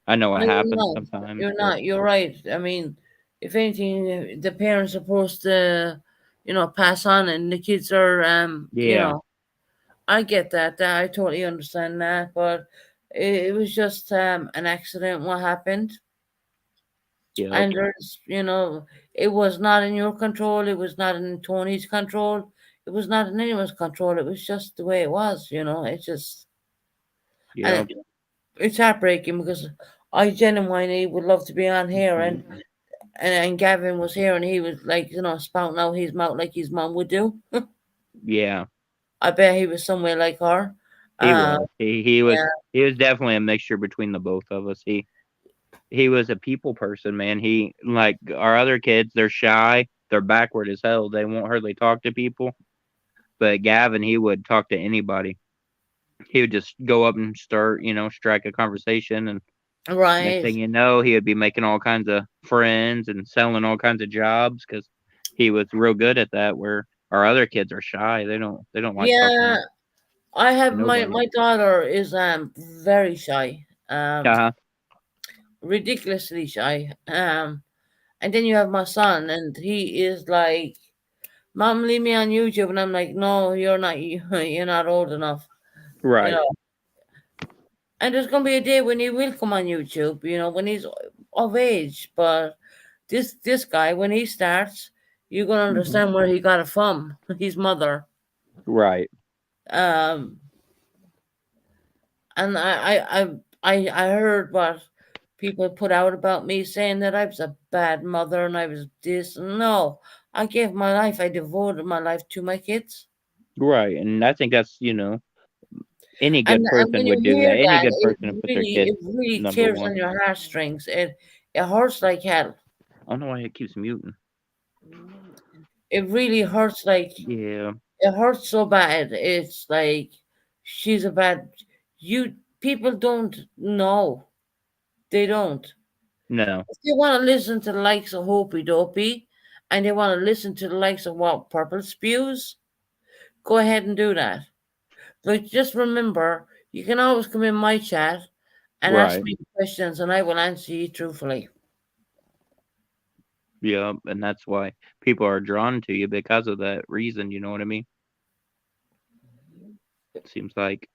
I know No, it you're happens not. sometimes, You're but not. You're right. I mean, if anything, the parents are supposed to, pass on, and the kids are, yeah. I get that. I totally understand that, but it was just an accident. What happened? Yep. And it was not in your control. It was not in Tony's control. It was not in anyone's control. It was just the way it was. It's just, and Yep. it's heartbreaking because I genuinely would love to be on here, Mhm. and Gavin was here, and he was like, spouting out his mouth like his mom would do. Yeah. I bet he was somewhere like her. He Uh, was. He was yeah, he was definitely a mixture between the both of us. he was a people person, man. He like our other kids, they're shy, they're backward as hell. They won't hardly talk to people. But Gavin, he would talk to anybody. He would just go up and start, strike a conversation, and next Right. thing you know, he would be making all kinds of friends and selling all kinds of jobs because he was real good at that. Where our other kids are shy, they don't like talking Yeah, I to have nobody. my daughter is very shy, Uh-huh. ridiculously shy. And then you have my son, and he is like, "Mom, leave me on YouTube," and I'm like, "No, you're not. You're not old enough, you Right. know." And there's gonna be a day when he will come on YouTube, when he's of age. But this guy, when he starts, you're gonna Hmm. understand where he got it from. His mother. Right. Um, and I heard what people put out about me saying that I was a bad mother and I was this. No, I gave my life. I devoted my life to my kids. Right. And I think that's, any And good and when person you would do hear that. Any that, good person would put their kids it really number tears one. on your heartstrings. It hurts like hell. I don't know why it keeps muting. It really hurts like Yeah. it hurts so bad. It's like she's a bad. You people don't know. They don't. No. If they want to listen to the likes of Hopey Dopey, and they want to listen to the likes of what Purple spews, go ahead and do that. But just remember, you can always come in my chat and ask Right. me questions, and I will answer you truthfully. Yeah. And that's why people are drawn to you because of that reason. You know what I mean? Seems like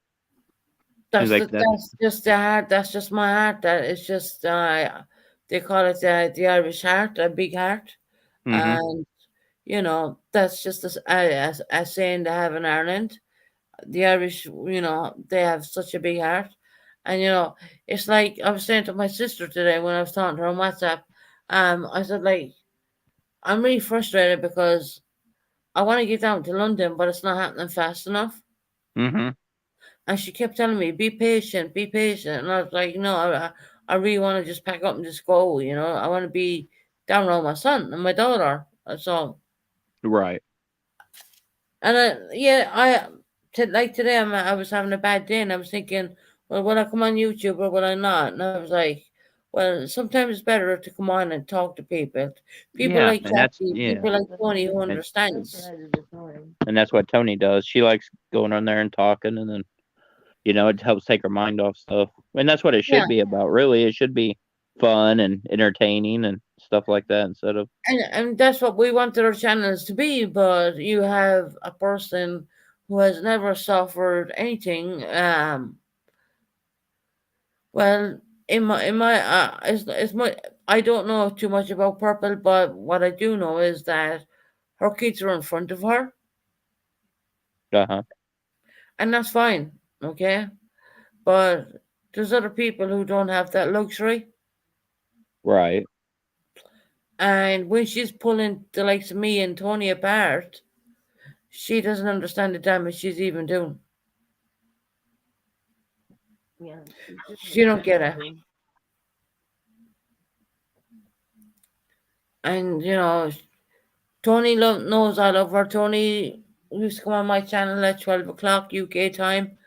seems like that's That's just the heart. That's just my heart. That is just they call it the Irish heart, a big heart, mm-hmm. and that's just a saying they have in Ireland. The Irish, they have such a big heart, and it's like I was saying to my sister today when I was talking to her on WhatsApp. I said like I'm really frustrated because I want to get down to London, but it's not happening fast enough. Mm-hmm. And she kept telling me, be patient, be patient. And I was like, no, I really want to just pack up and just go, I want to be down around my son and my daughter. That's all. Right. And yeah, like today, I was having a bad day and I was thinking, well, will I come on YouTube or will I not? And I was like, well, sometimes it's better to come on and talk to people. People Yeah. like And that's Jackie, yeah. people like Tony who And, understands. and that's what Tony does. She likes going on there and talking, and then it helps take her mind off stuff. And that's what it Yeah. should be about. Really, it should be fun and entertaining and stuff like that instead of And that's what we wanted our channels to be, but you have a person who has never suffered anything. Well, in my it's my I don't know too much about Purple, but what I do know is that her kids are in front of her, uh-huh. and that's fine, okay. But there's other people who don't have that luxury, Right. and when she's pulling the likes of me and Tony apart, she doesn't understand the damage she's even doing. She don't get it. And Tony knows I love her. Tony used to come on my channel at 12 o'clock UK time.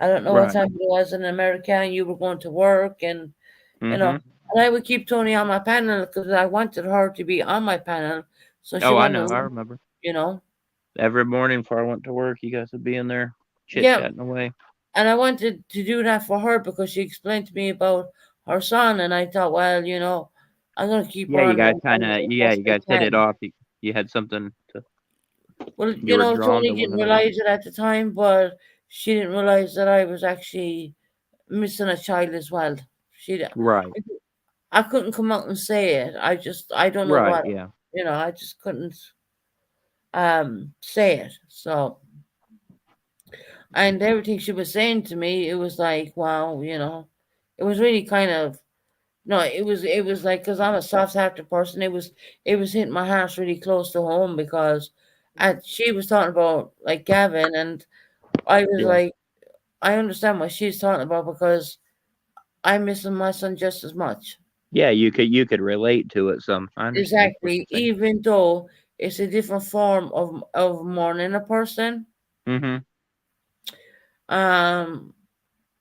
I don't know what Right. time it was in America, and you were going to work, and you know, Mm-hmm. and I would keep Tony on my panel because I wanted her to be on my panel, so she Oh, I wouldn't, know. I remember. you know, Every morning before I went to work, you guys would be in there chit yeah. chatting away. And I wanted to do that for her because she explained to me about her son, and I thought, well, I'm gonna keep Yeah, her you under guys my kind wing of as yeah, best you I guys hit it can. off. You had something to Well, you were drawn Tony to one didn't another. realize it at the time, but she didn't realize that I was actually missing a child as well. She, Right. I couldn't come out and say it. I don't know Right. what, Yeah. I just couldn't say it. So, and everything she was saying to me, it was like, wow, it was really kind of no, it was like because I'm a soft-hearted person. It was hitting my heart really close to home because, she was talking about like Gavin, and I was Yeah. like, I understand what she's talking about because I'm missing my son just as much. Yeah, you could relate to it some. I understand what Exactly. you're saying. Even though it's a different form of mourning a person. Mm-hmm. Um,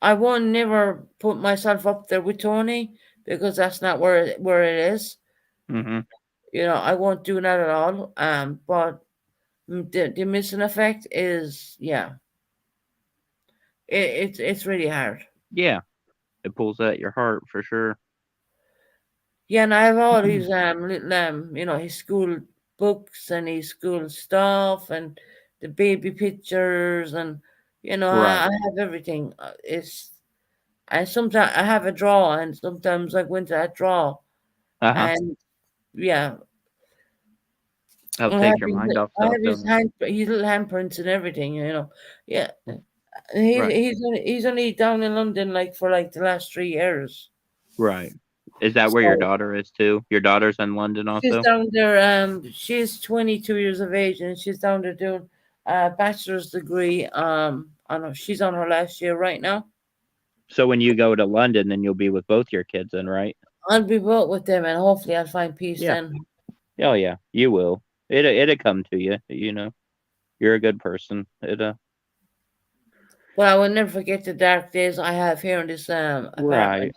I won't never put myself up there with Tony because that's not where it is. Mm-hmm. I won't do that at all. But the missing effect is, yeah, it's really hard. Yeah. It pulls at your heart for sure. Yeah, and I have all his little his school books and his school stuff and the baby pictures and I Right. have everything. It's and sometimes I have a drawer and sometimes I go into that drawer Uh-huh. and yeah, Help I take have your mind off I stuff, have don't his little handprints and everything. Yeah, it? he, Right. he's only down in London like for like the last 3 years. Right. Is that where your So daughter is too? Your daughter's in London she's also? down there. She's 22 years of age, and she's down there doing a bachelor's degree. I know she's on her last year right now. So when you go to London, then you'll be with both your kids then, right? I'll be both with them, and hopefully I'll find peace Yeah. then. Oh yeah, you will. It'll come to you, you know. You're a good person. But I will never forget the dark days I have here in this Right. apartment.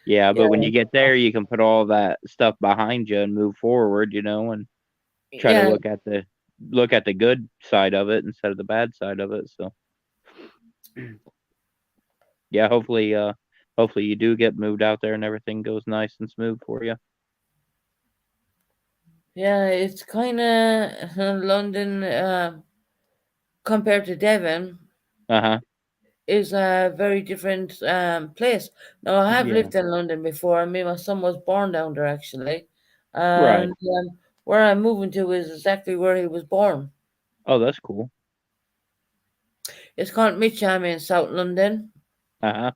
Yeah, Yeah, but when you get there, you can put all that stuff behind you and move forward, and try to yeah, look at the good side of it instead of the bad side of it. So yeah, hopefully you do get moved out there and everything goes nice and smooth for you. yeah. It's kind of London compared to Devon Uh-huh. is a very different place. Now I have Yeah. lived in London before. I mean, my son was born down there actually, Right. and where I'm moving to is exactly where he was born. Oh, that's cool. It's called Mitcham in South London. Uh-huh.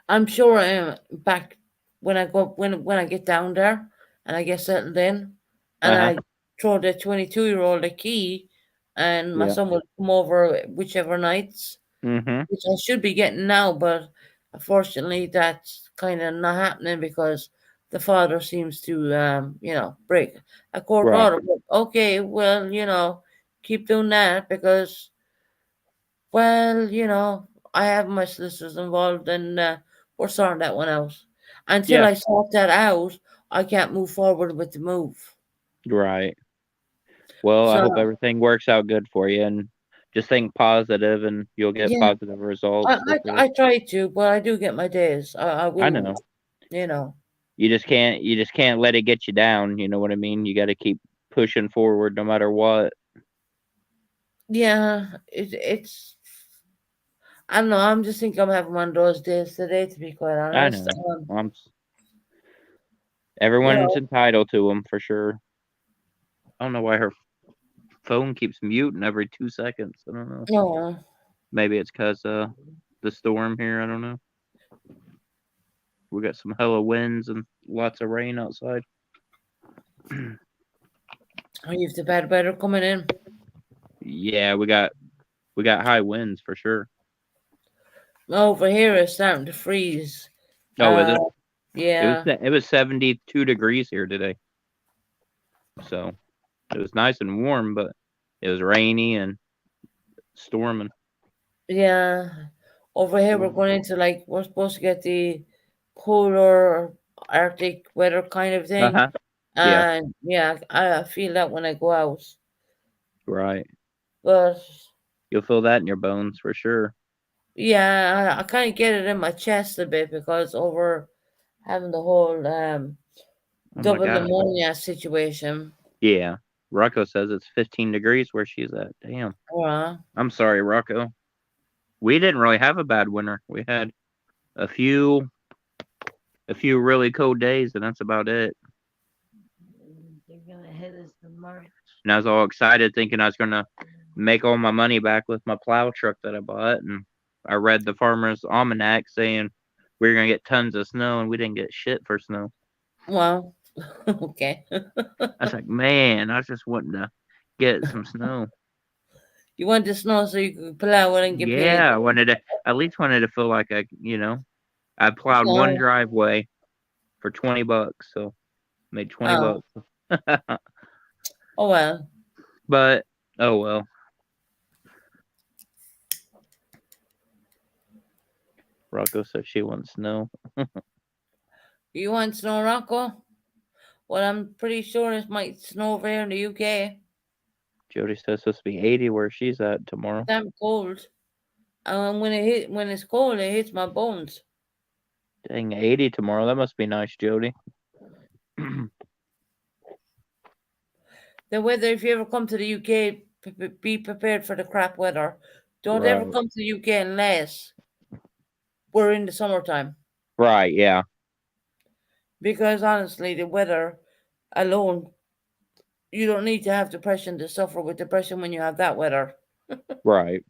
I'm sure I am back when I get down there and I get settled in, and Uh-huh. I throw the 22-year-old a key, and my Yeah. son will come over whichever nights, Mm-hmm. which I should be getting now, but unfortunately that's kind of not happening because the father seems to break a court Right. order. But okay, well, keep doing that because, well, I have my solicitors involved and we're sorting that one out. Until Yeah. I sort that out, I can't move forward with the move. Right. Well, I So hope everything works out good for you and just think positive and you'll get yeah, positive I, results for I sure. I try to, but I do get my days. I I will, know. you know. You just can't let it get you down, you know what I mean? You got to keep pushing forward no matter what. Yeah, it's. I don't know. I'm just think I'm having one of those days today, to be quite I honest. know. I'm s- You Everyone's know, entitled to them for sure. I don't know why her phone keeps muting every 2 seconds. I don't know. no, Maybe it's cuz the storm here, I don't know. We got some hella winds and lots of rain outside. you've the bad weather coming in. Yeah, we got high winds for sure. Over here, it's starting to freeze. Oh, is Uh, it? yeah, It was 72 degrees here today. So, it was nice and warm, but it was rainy and storming. yeah. Over here, we're going into like we're supposed to get the polar Arctic weather kind of thing, Uh-huh. Yeah, and yeah, I feel that when I go out. right. But You'll feel that in your bones for sure. yeah, I kind of get it in my chest a bit because over having the whole Oh my double god. pneumonia situation. Yeah. Rocco says it's 15 degrees where she's at. Damn. Uh, I'm sorry, Rocco. We didn't really have a bad winter. We had a few really cold days, and that's about it. They're gonna hit us tomorrow. And I was all excited, thinking I was gonna make all my money back with my plow truck that I bought. And I read the Farmer's Almanac saying we were gonna get tons of snow, and we didn't get shit for snow. well, okay. I was like, man, I just wanting to get some snow. You want the snow so you can plow it and get paid. Yeah, I wanted to at least wanted to feel like I. I plowed one No. driveway for $20, so made 20 Oh, bucks. oh well. But oh well. Rocco says she wants snow. You want snow, Rocco? Well, I'm pretty sure it might snow over here in the UK. Jody says it's supposed to be 80 where she's at tomorrow. Damn cold. And when it's cold, it hits my bones. Dang, 80 tomorrow. That must be nice, Jody. The weather, if you ever come to the UK, be prepared for the crap weather. Don't ever Right. come to the UK unless we're in the summertime. Right, yeah. Because honestly, the weather alone, you don't need to have depression to suffer with depression when you have that weather. Right.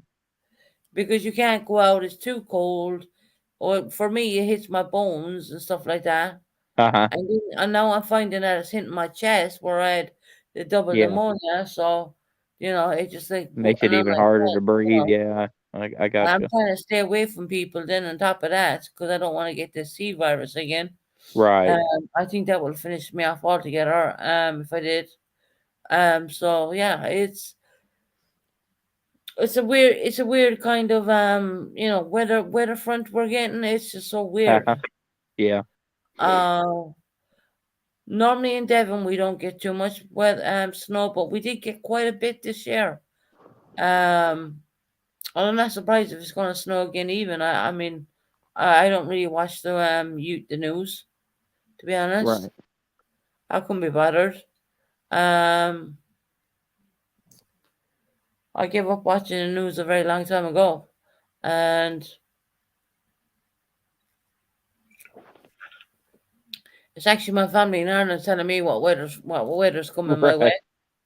Because you can't go out, it's too cold. Or for me, it hits my bones and stuff like that. Uh-huh. And now I'm finding that it's hitting my chest where I had the double Yeah. pneumonia. So, it just like, Makes it and I'm even like, harder well, to breathe. Yeah, I and got I'm you. trying to stay away from people then on top of that because I don't want to get this C virus again. Right. I think that will finish me off altogether if I did. So yeah, it's a weird kind of weather front we're getting. It's just so weird. Uh-huh. Yeah. Normally in Devon we don't get too much snow, but we did get quite a bit this year. I'm not surprised if it's going to snow again. Even I mean, I don't really watch the news, to be honest. Right. I couldn't be bothered. Um, I gave up watching the news a very long time ago, and it's actually my family in Ireland telling me what weather's coming my way, Right.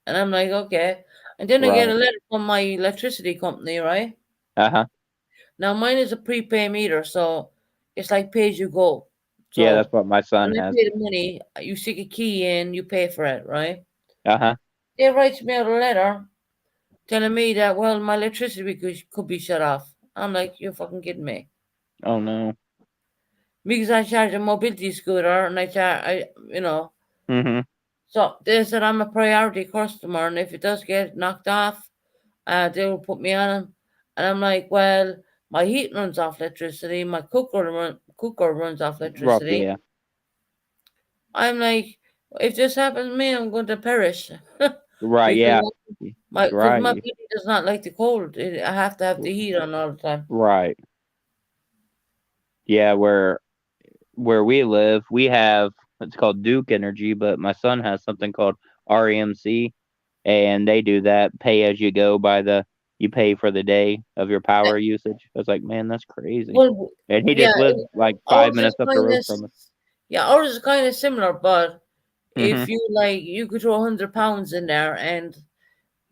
and I'm like, okay. And then I get a Right. letter from my electricity company, right? Uh-huh. Now mine is a prepay meter, so it's like pay as you go. Yeah, that's So what my son when I has. pay the money, you stick a key in, you pay for it, right? Uh-huh. They write me out a letter telling me that, well, my electricity could be shut off. I'm like, you're fucking kidding me. Oh no. Because I charge a mobility scooter and Mm-hmm. so they said I'm a priority customer, and if it does get knocked off, they will put me on 'em. And I'm like, well, my heat runs off electricity, my cooker runs off Rough, electricity. yeah. I'm like, if this happens to me, I'm going to perish. Right, because yeah. my Right. body does not like the cold. I have to have the heat on all the time. Right. Yeah, where we live, we have it's called Duke Energy, but my son has something called REMC, and they do that pay as you go you pay for the day of your power usage. I was like, man, that's crazy. Well, And he yeah, just lives like 5 ours is minutes up the road kind of from us. yeah, ours is kind of similar, but Mm-hmm. if you could throw £100 in there, and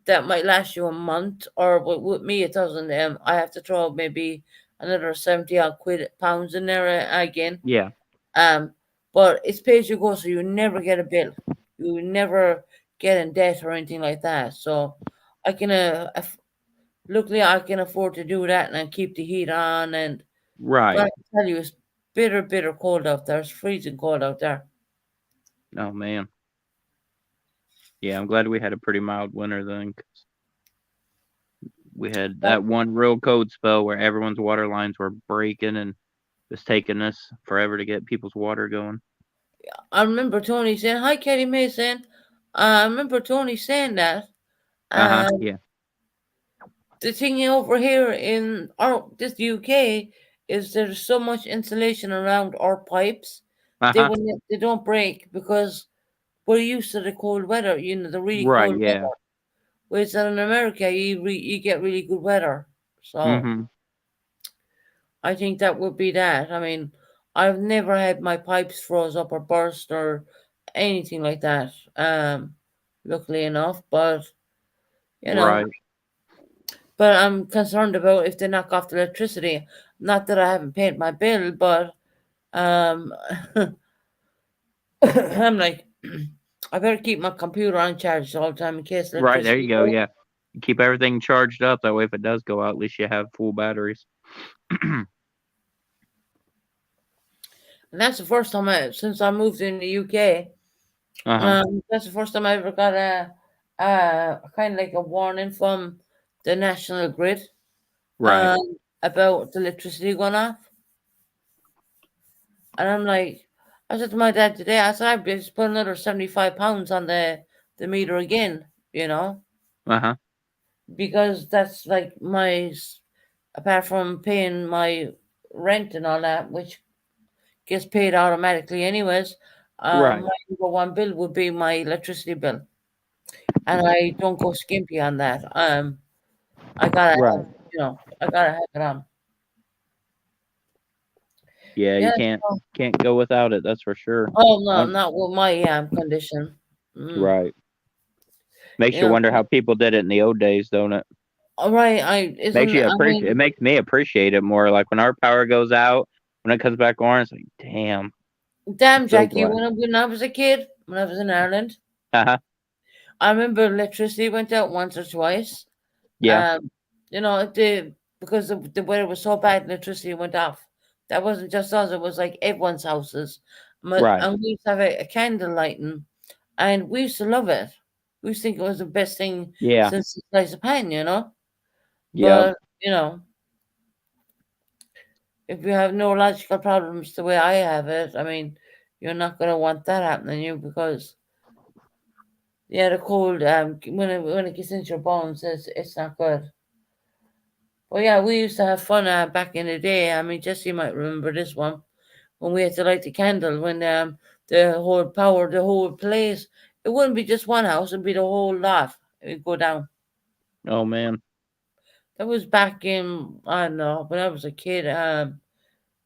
that might last you a month, or with me it doesn't. I have to throw maybe another 70 odd pounds in there again. Yeah. But it's pay as you go, so you never get a bill. You never get in debt or anything like that. So I can luckily I can afford to do that and keep the heat on. And Right. but I can tell you, it's bitter cold out there. It's freezing cold out there. Oh man. Yeah, I'm glad we had a pretty mild winter then, 'cause we had that one real cold spell where everyone's water lines were breaking and it's taking us forever to get people's water going. I remember Tony saying, "Hi, Katie Mason." I remember Tony saying that. Uh-huh. Yeah. The thing over here in this UK is there's so much insulation around our pipes. Uh-huh. They don't break because we're used to the cold weather. The really Right, cold yeah. weather. Whereas in America, you get really good weather. So Mm-hmm. I think that would be that. I mean, I've never had my pipes froze up or burst or anything like that. Luckily enough, but Right. but I'm concerned about if they knock off the electricity. Not that I haven't paid my bill, but I'm like, I better keep my computer on charge all the time in case Right, there you electricity go, goes. yeah. Keep everything charged up. That way if it does go out, at least you have full batteries. And that's the first time since I moved in the UK. Uh-huh. That's the first time I ever got a kind of like a warning from the national grid Right. about the electricity going off. And I'm like, I said to my dad today, I said, I've just put another £75 on the meter again, Uh-huh. because that's like apart from paying my rent and all that, which gets paid automatically anyways, Right. my number one bill would be my electricity bill. And I don't go skimpy on that. I gotta Right. have, I gotta have it on. Yeah, you Yeah. can't go without it, that's for sure. Oh no, Um, not with my condition. right. Makes You you know, wonder how people did it in the old days, don't it? all right. I It mean, makes me appreciate it more. Like when our power goes out, when it comes back on, it's like, damn, I'm damn, so Jackie. glad. When I was a kid, when I was in Ireland, Uh-huh. I remember electricity went out once or twice. Yeah. Um, because the weather was so bad, electricity went off. That wasn't just us; it was like everyone's houses. Right. And we used to have a candle lighting, and we used to love it. We used to think it was the best thing Yeah. since sliced of pan. Yep. But if you have neurological problems the way I have it, I mean, you're not going to want that happening to you because the cold when it gets into your bones, it's not good. But yeah, we used to have fun back in the day. I mean, Jesse might remember this one when we had to light the candle when the whole place. It wouldn't be just one house; it'd be the whole lot. It'd go down. Oh man. That was back in I don't know when I was a kid. That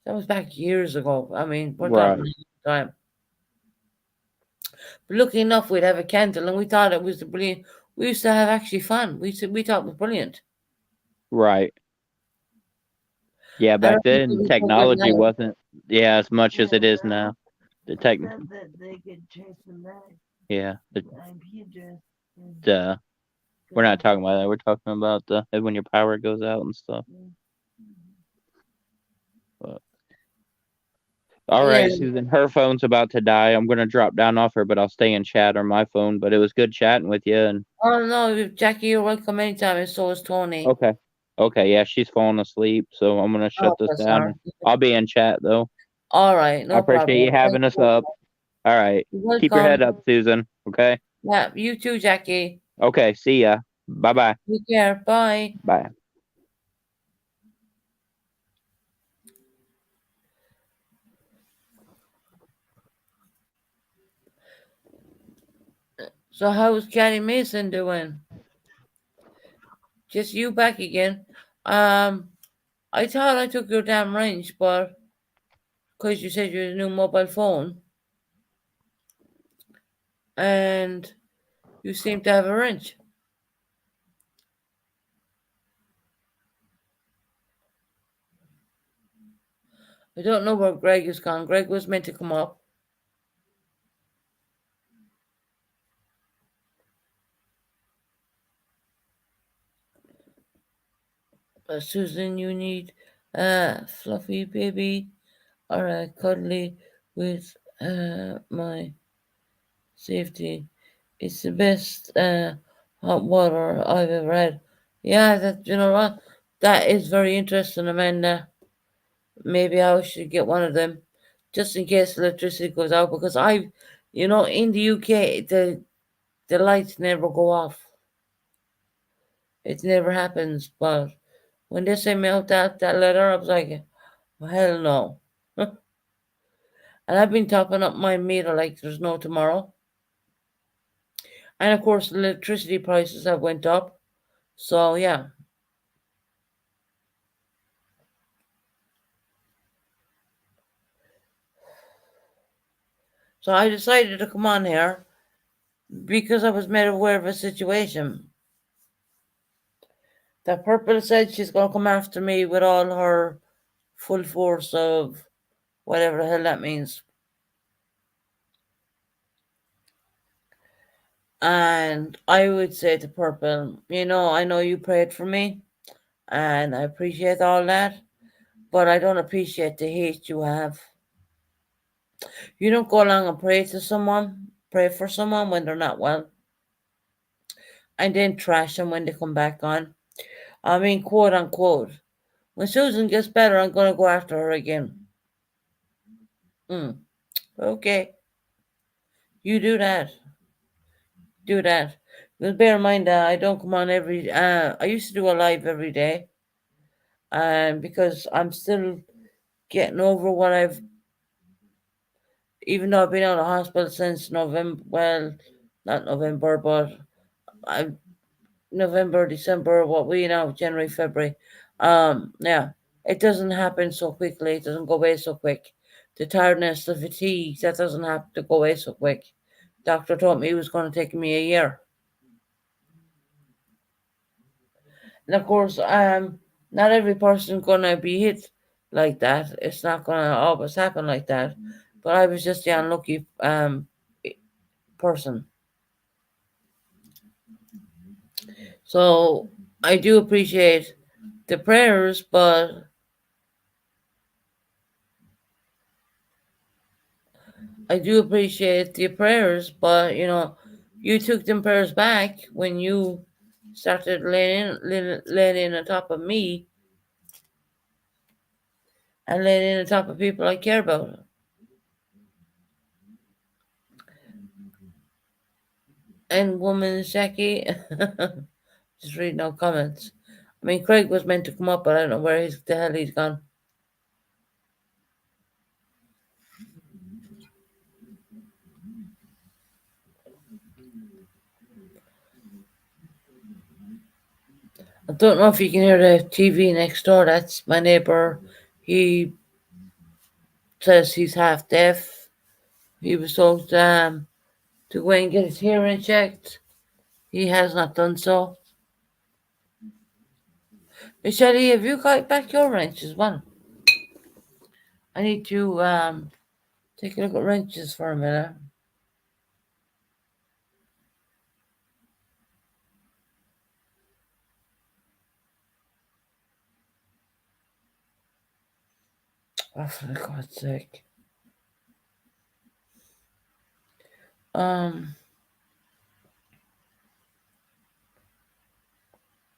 was back years ago. I mean, we're talking Right. a long time. But lucky enough, we'd have a candle, and we thought it was brilliant. We used to have actually fun. We thought it was brilliant. Right. Yeah, I back don't think then we do it technology now. wasn't as much as Yeah, it is well, now. The they tech said that they could trace them back. yeah. The IP address. and The we're go not back. talking about that. We're talking about the when your power goes out and stuff. But, all Yeah. right, Susan. Her phone's about to die. I'm gonna drop down off her, but I'll stay in chat on my phone. But it was good chatting with you. And Oh no, Jackie, you're welcome anytime, and so is Tony. okay, okay, yeah, she's falling asleep, so I'm gonna shut Oh, this bless down. her. And I'll be in chat though. All right, I no appreciate problem. you Thank having us you. up. All right, You're keep your head welcome. up, Susan. Okay. Yeah, you too, Jackie. Okay. See ya. Bye bye. Take care. Bye. Bye. So how's Caddy Mason doing? Just you back again? I thought I took your damn range, but because you said you had a new mobile phone, and you seem to have a wrench. I don't know where Greg is gone. Greg was meant to come up. But Susan, you need a fluffy baby or a cuddly with my safety. It's the best hot water I've ever had. Yeah, that you know what? That is very interesting, Amanda. Maybe I should get one of them just in case electricity goes out because in the UK the lights never go off. It never happens. But when they sent me out that letter, I was like, well, hell no. And I've been topping up my meter like there's no tomorrow. And of course, electricity prices have went up. So yeah. So I decided to come on here because I was made aware of a situation. That Purple said she's going to come after me with all her full force of whatever the hell that means. And I would say to Purple, I know you prayed for me and I appreciate all that, but I don't appreciate the hate you have. You don't go along and pray for someone when they're not well, and then trash them when they come back on. I mean, quote unquote. When Susan gets better, I'm going to go after her again. Okay, you do that. Do that. But bear in mind that I don't come on every. I used to do a live every day, because I'm still getting over what I've. Even though I've been out of hospital since November. Well, not November, but I November, December. What we now January, February. Yeah, it doesn't happen so quickly. It doesn't go away so quick. The tiredness, the fatigue, that doesn't have to go away so quick. Doctor told me it was going to take me a year. And of course, not every person's gonna be hit like that. It's not gonna always happen like that. But I was just the unlucky person. So I do appreciate the prayers, but you took them prayers back when you started laying on top of me and laying on top of people I care about. And woman Jackie, just read no comments. I mean, Craig was meant to come up, but I don't know where the hell he's gone. I don't know if you can hear the TV next door. That's my neighbor. He says he's half deaf. He was told to go and get his hearing checked. He has not done so. Michelle, have you got back your wrenches? One. I need to take a look at wrenches for a minute. Oh, for God's sake.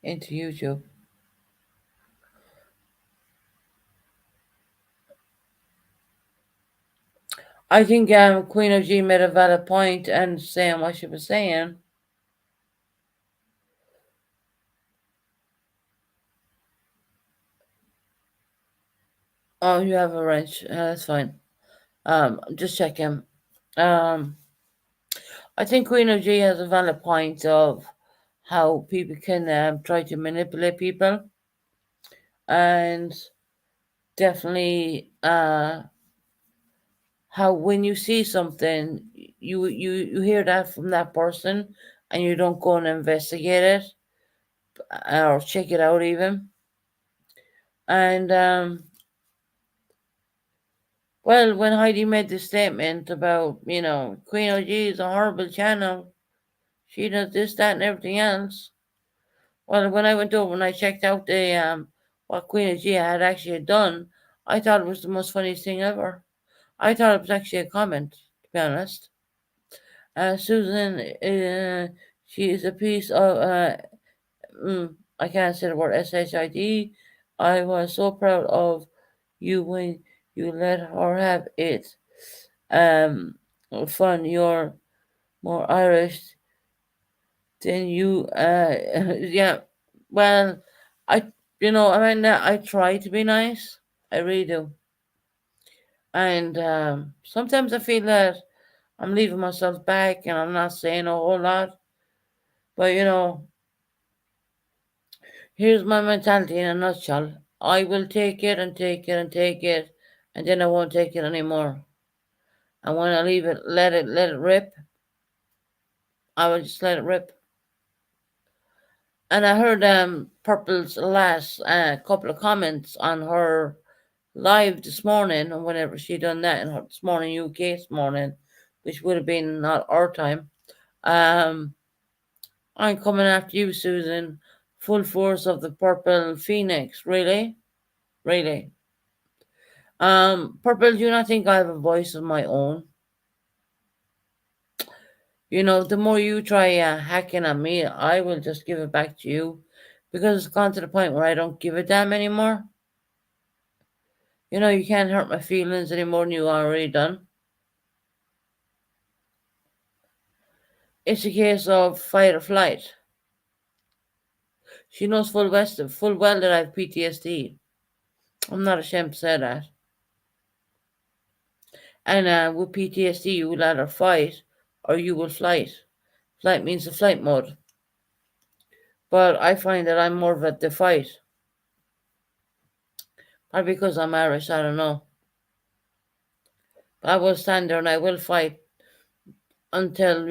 Into YouTube. I think Queen of G made a valid point and saying what she was saying. Oh, you have a wrench. That's fine. Just checking. I think Queen of G has a valid point of how people can try to manipulate people, and definitely how when you see something, you hear that from that person, and you don't go and investigate it or check it out even. And well, when Heidi made the statement about Queen OG is a horrible channel, she does this, that, and everything else. Well, when I went over and I checked out the what Queen OG had actually done, I thought it was the most funniest thing ever. I thought it was actually a comment, to be honest. Susan, she is a piece of I can't say the word SHID. I was so proud of you when you let her have it. Fun. You're more Irish than you. Yeah. Well, I try to be nice. I really do. And sometimes I feel that I'm leaving myself back and I'm not saying a whole lot. But here's my mentality in a nutshell. I will take it and take it and take it, and then I won't take it anymore. And when I leave it, let it rip. I will just let it rip. And I heard Purple's last couple of comments on her live this morning, or whenever she done that in her this morning UK this morning, which would have been not our time. I'm coming after you, Susan. Full force of the Purple Phoenix. Really? Really? Purple, do you not think I have a voice of my own? The more you try hacking at me, I will just give it back to you because it's gone to the point where I don't give a damn anymore. You can't hurt my feelings any more than you already done. It's a case of fight or flight. She knows full well that I have PTSD. I'm not ashamed to say that. And with PTSD, you will either fight or you will flight. Flight means the flight mode. But I find that I'm more of the fight. Probably because I'm Irish, I don't know. But I will stand there and I will fight until,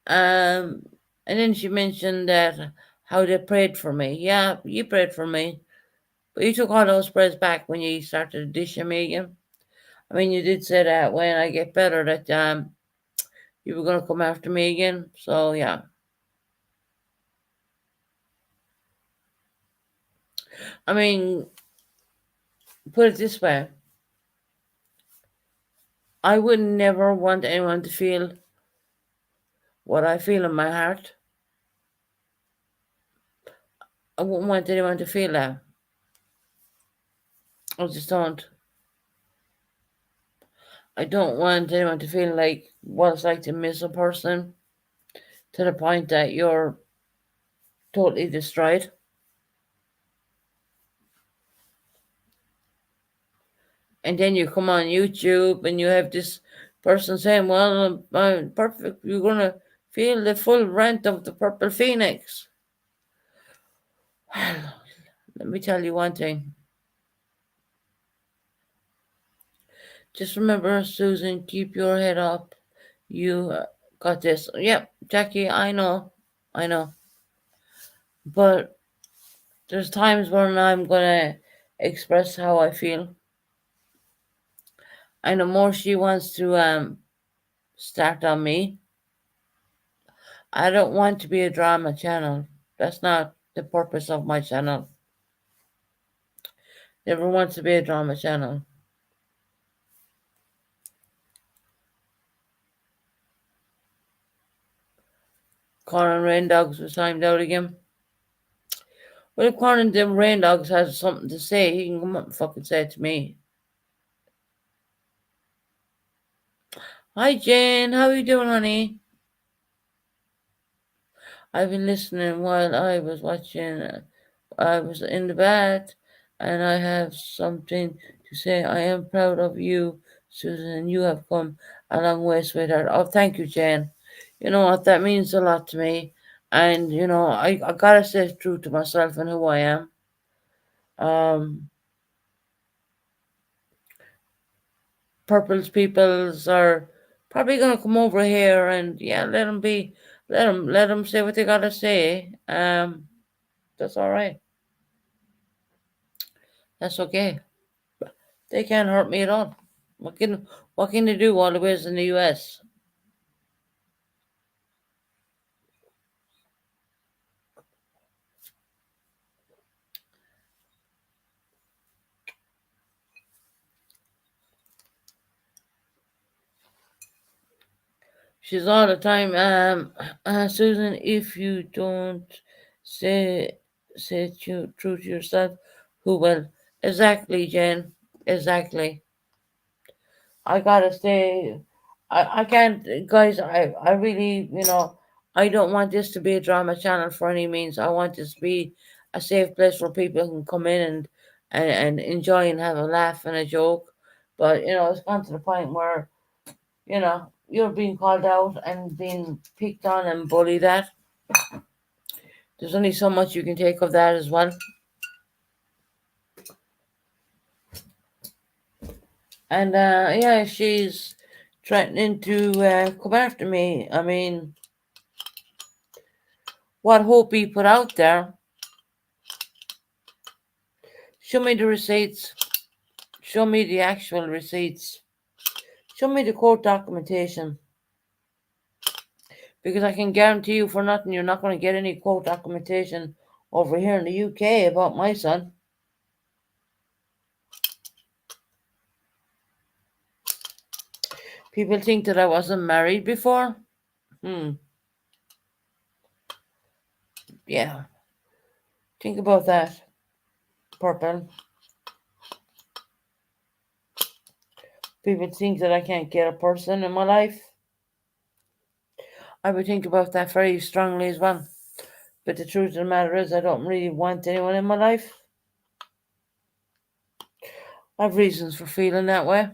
And then she mentioned that how they prayed for me. Yeah, you prayed for me. But you took all those prayers back when you started dishing me again. I mean, you did say that when I get better that you were going to come after me again. So, yeah. I mean, put it this way. I would never want anyone to feel what I feel in my heart. I wouldn't want anyone to feel that. I just don't. I don't want anyone to feel like what it's like to miss a person to the point that you're totally destroyed. And then you come on YouTube and you have this person saying, well, I'm perfect. You're going to feel the full rent of the Purple Phoenix. Let me tell you one thing. Just remember, Susan, keep your head up. You got this. Yep, Jackie, I know. But there's times when I'm going to express how I feel. And the more she wants to start on me, I don't want to be a drama channel. That's not the purpose of my channel. Never wants to be a drama channel. Conan Rain Dogs was timed out again. Well, if Conan them Rain Dogs has something to say, he can come up and fucking say it to me. Hi Jane, how you doing, honey? I've been listening while I was watching. I was in the bath, and I have something to say. I am proud of you, Susan. You have come a long way, sweetheart. Oh, thank you, Jane. You know what? That means a lot to me. And, I gotta stay true to myself and who I am. Um, Purple's peoples are probably gonna come over here and yeah, let them be, let them say what they gotta say. That's all right. That's okay. They can't hurt me at all. What can they do while they're in the U.S.? She's all the time, Susan. If you don't say true to yourself, who will? Exactly, Jen. Exactly. I gotta stay. I can't, guys. I really, I don't want this to be a drama channel for any means. I want this to be a safe place where people can come in and enjoy and have a laugh and a joke. But it's gone to the point where you're being called out and being picked on and bullied at. There's only so much you can take of that as well. And yeah, she's threatening to come after me. I mean, what hope he put out there? Show me the receipts. Show me the actual receipts. Show me the court documentation. Because I can guarantee you for nothing, you're not going to get any court documentation over here in the UK about my son. People think that I wasn't married before. Yeah. Think about that, Purple. People think that I can't get a person in my life. I would think about that very strongly as well. But the truth of the matter is, I don't really want anyone in my life. I have reasons for feeling that way.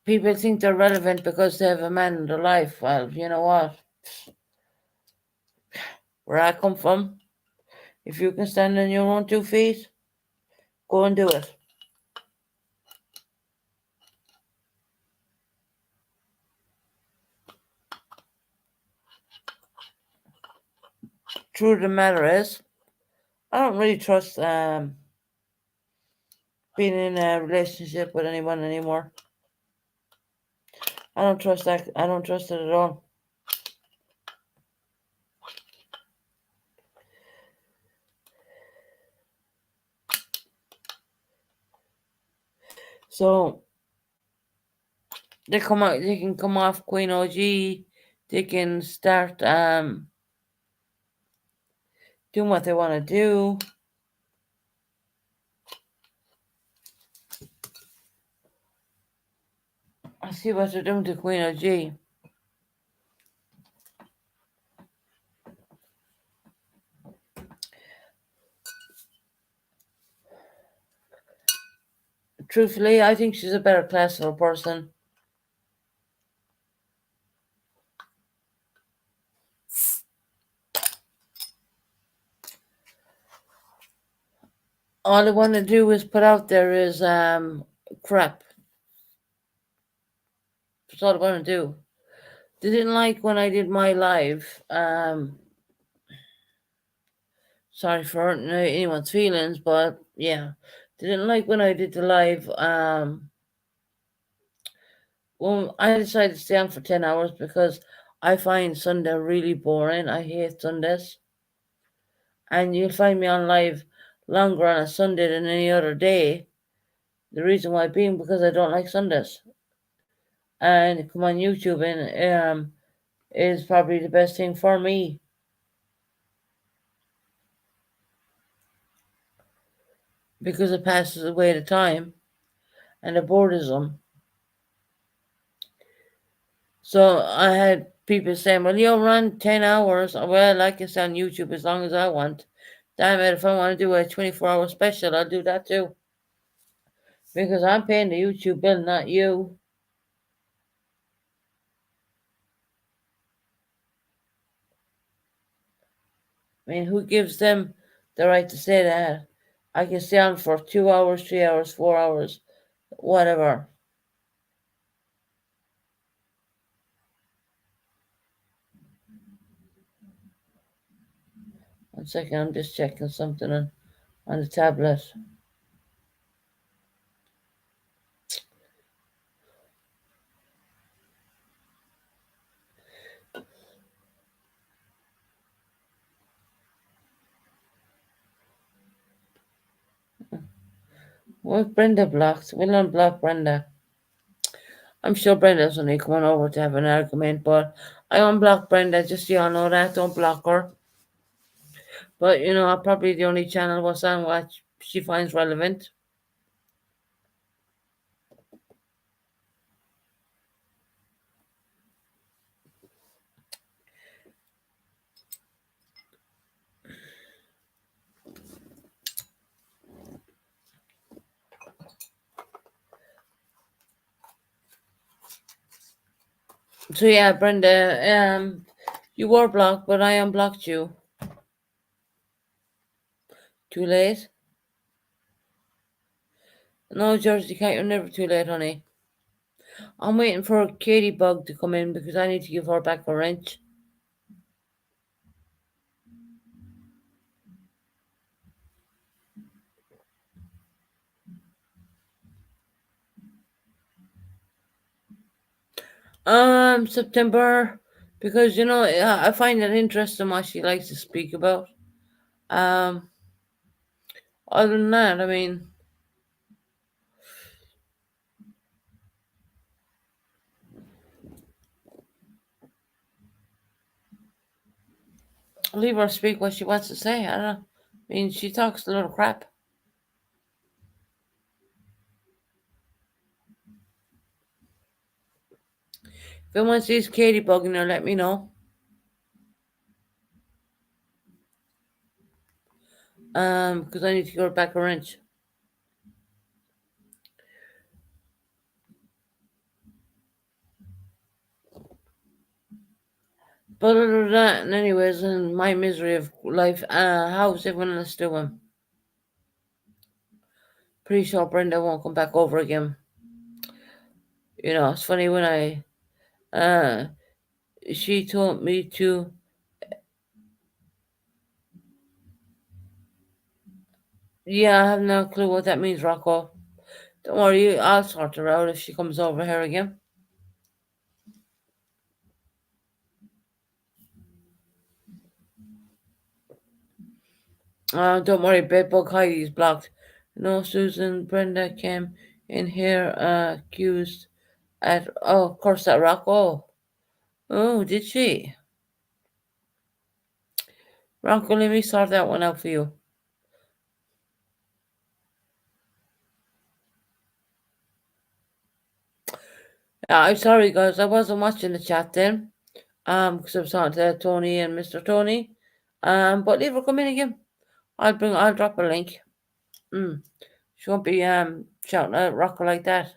People think they're relevant because they have a man in their life. Well, you know what? Where I come from, if you can stand on your own 2 feet, go and do it. Truth of the matter is, I don't really trust being in a relationship with anyone anymore. I don't trust that. I don't trust it at all. So they come out. They can come off Queen OG. They can start doing what they want to do. I see what they're doing to Queen OG. Truthfully, I think she's a better class of a person. All they want to do is put out there is crap. That's all they want to do. They didn't like when I did my live. Sorry for hurting anyone's feelings, but yeah, they didn't like when I did the live. Well, I decided to stay on for 10 hours because I find Sunday really boring. I hate Sundays, and you'll find me on live longer on a Sunday than any other day. The reason why being because I don't like Sundays. And come on YouTube and is probably the best thing for me because it passes away the time and the boredom. So I had people saying, "Well, you'll run 10 hours." Well, I can stay on YouTube as long as I want. Damn it, if I want to do a 24-hour special, I'll do that too. Because I'm paying the YouTube bill, not you. I mean, who gives them the right to say that? I can stay on for 2 hours, 3 hours, 4 hours, whatever. One second, I'm just checking something on the tablet. Well, Brenda blocked. We'll unblock Brenda. I'm sure Brenda's only coming over to have an argument, but I unblocked Brenda just so y'all know that. Don't block her. But I'm probably the only channel what's on what she finds relevant. So yeah, Brenda, you were blocked, but I unblocked you. Too late? No, George, you're never too late, honey. I'm waiting for Katie Bug to come in because I need to give her back a wrench. September, because I find it interesting what she likes to speak about. Um, Other than that, I mean, leave her speak what she wants to say. I don't know. I mean, she talks a lot of crap. If anyone sees Katie bugging her, let me know. Because I need to go back a wrench. But other than that, and anyways, in my misery of life, how's everyone else doing? Pretty sure Brenda won't come back over again. It's funny when she told me to. Yeah, I have no clue what that means, Rocco. Don't worry, I'll sort her out if she comes over here again. Don't worry, Bedbug Heidi's blocked. No, Susan, Brenda came in here accused of course, that Rocco. Oh, did she? Rocco, let me sort that one out for you. I'm sorry, guys, I wasn't watching the chat then. Because I was talking to Tony and Mr. Tony. But leave her come in again. I'll drop a link. She won't be shouting at Rocco like that.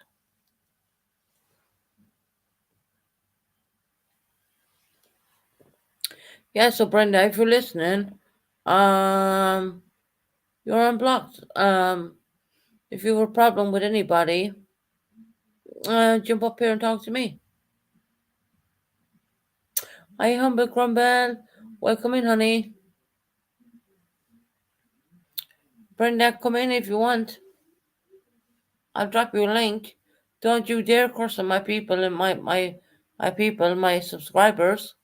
Yeah, so Brenda, if you're listening, you're unblocked. If you have a problem with anybody, jump up here and talk to me. Hi, Humble Crumble. Welcome in, honey. Brenda, come in if you want. I'll drop you a link. Don't you dare curse on my people and my people, my subscribers.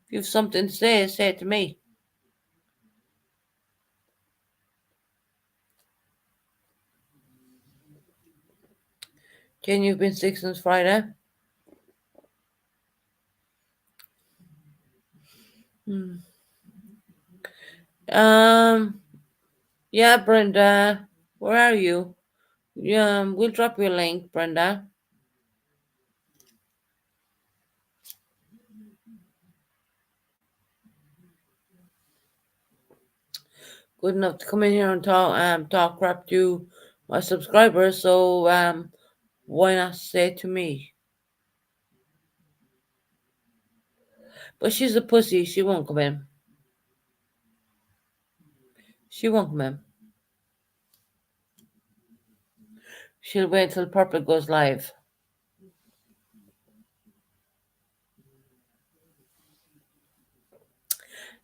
If you have something to say it to me. Jen, you've been sick since Friday. Yeah, Brenda. Where are you? We'll drop you a link, Brenda. Good enough to come in here and talk crap to my subscribers, so why not say it to me? But she's a pussy, she won't come in. She won't come in. She'll wait till Purple goes live.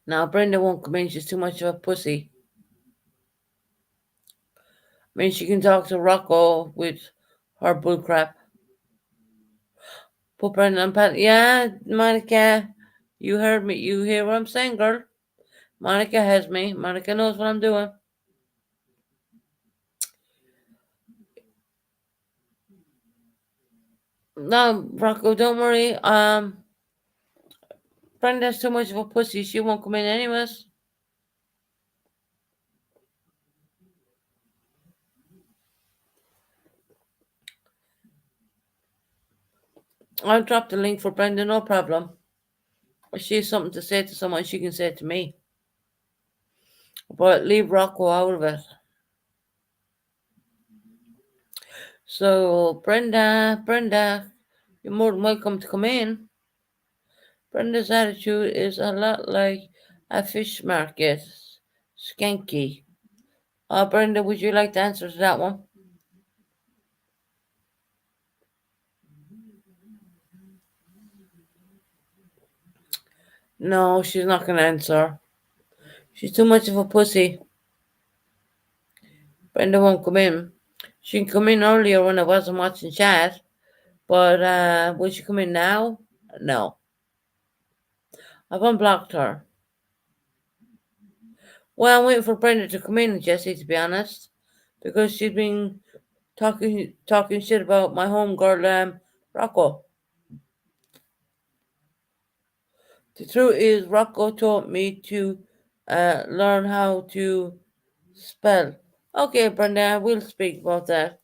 Now Brenda won't come in, she's too much of a pussy. I mean, she can talk to Rocco with her bullcrap. Put Brenda on pat. Yeah, Monica, you heard me. You hear what I'm saying, girl? Monica has me. Monica knows what I'm doing. No, Rocco, don't worry. Brenda's too much of a pussy. She won't come in anyways. I'll drop the link for Brenda, no problem. If she has something to say to someone, she can say it to me. But leave Rocco out of it. So, Brenda, you're more than welcome to come in. Brenda's attitude is a lot like a fish market. Skanky. Brenda, would you like to answer to that one? No, she's not going to answer. She's too much of a pussy. Brenda won't come in. She can come in earlier when I wasn't watching chat, But will she come in now? No. I've unblocked her. Well, I'm waiting for Brenda to come in, Jesse, to be honest, because she's been talking shit about my homegirl, Rocco. The truth is, Rocco taught me to learn how to spell. Okay, Brenda, we'll speak about that.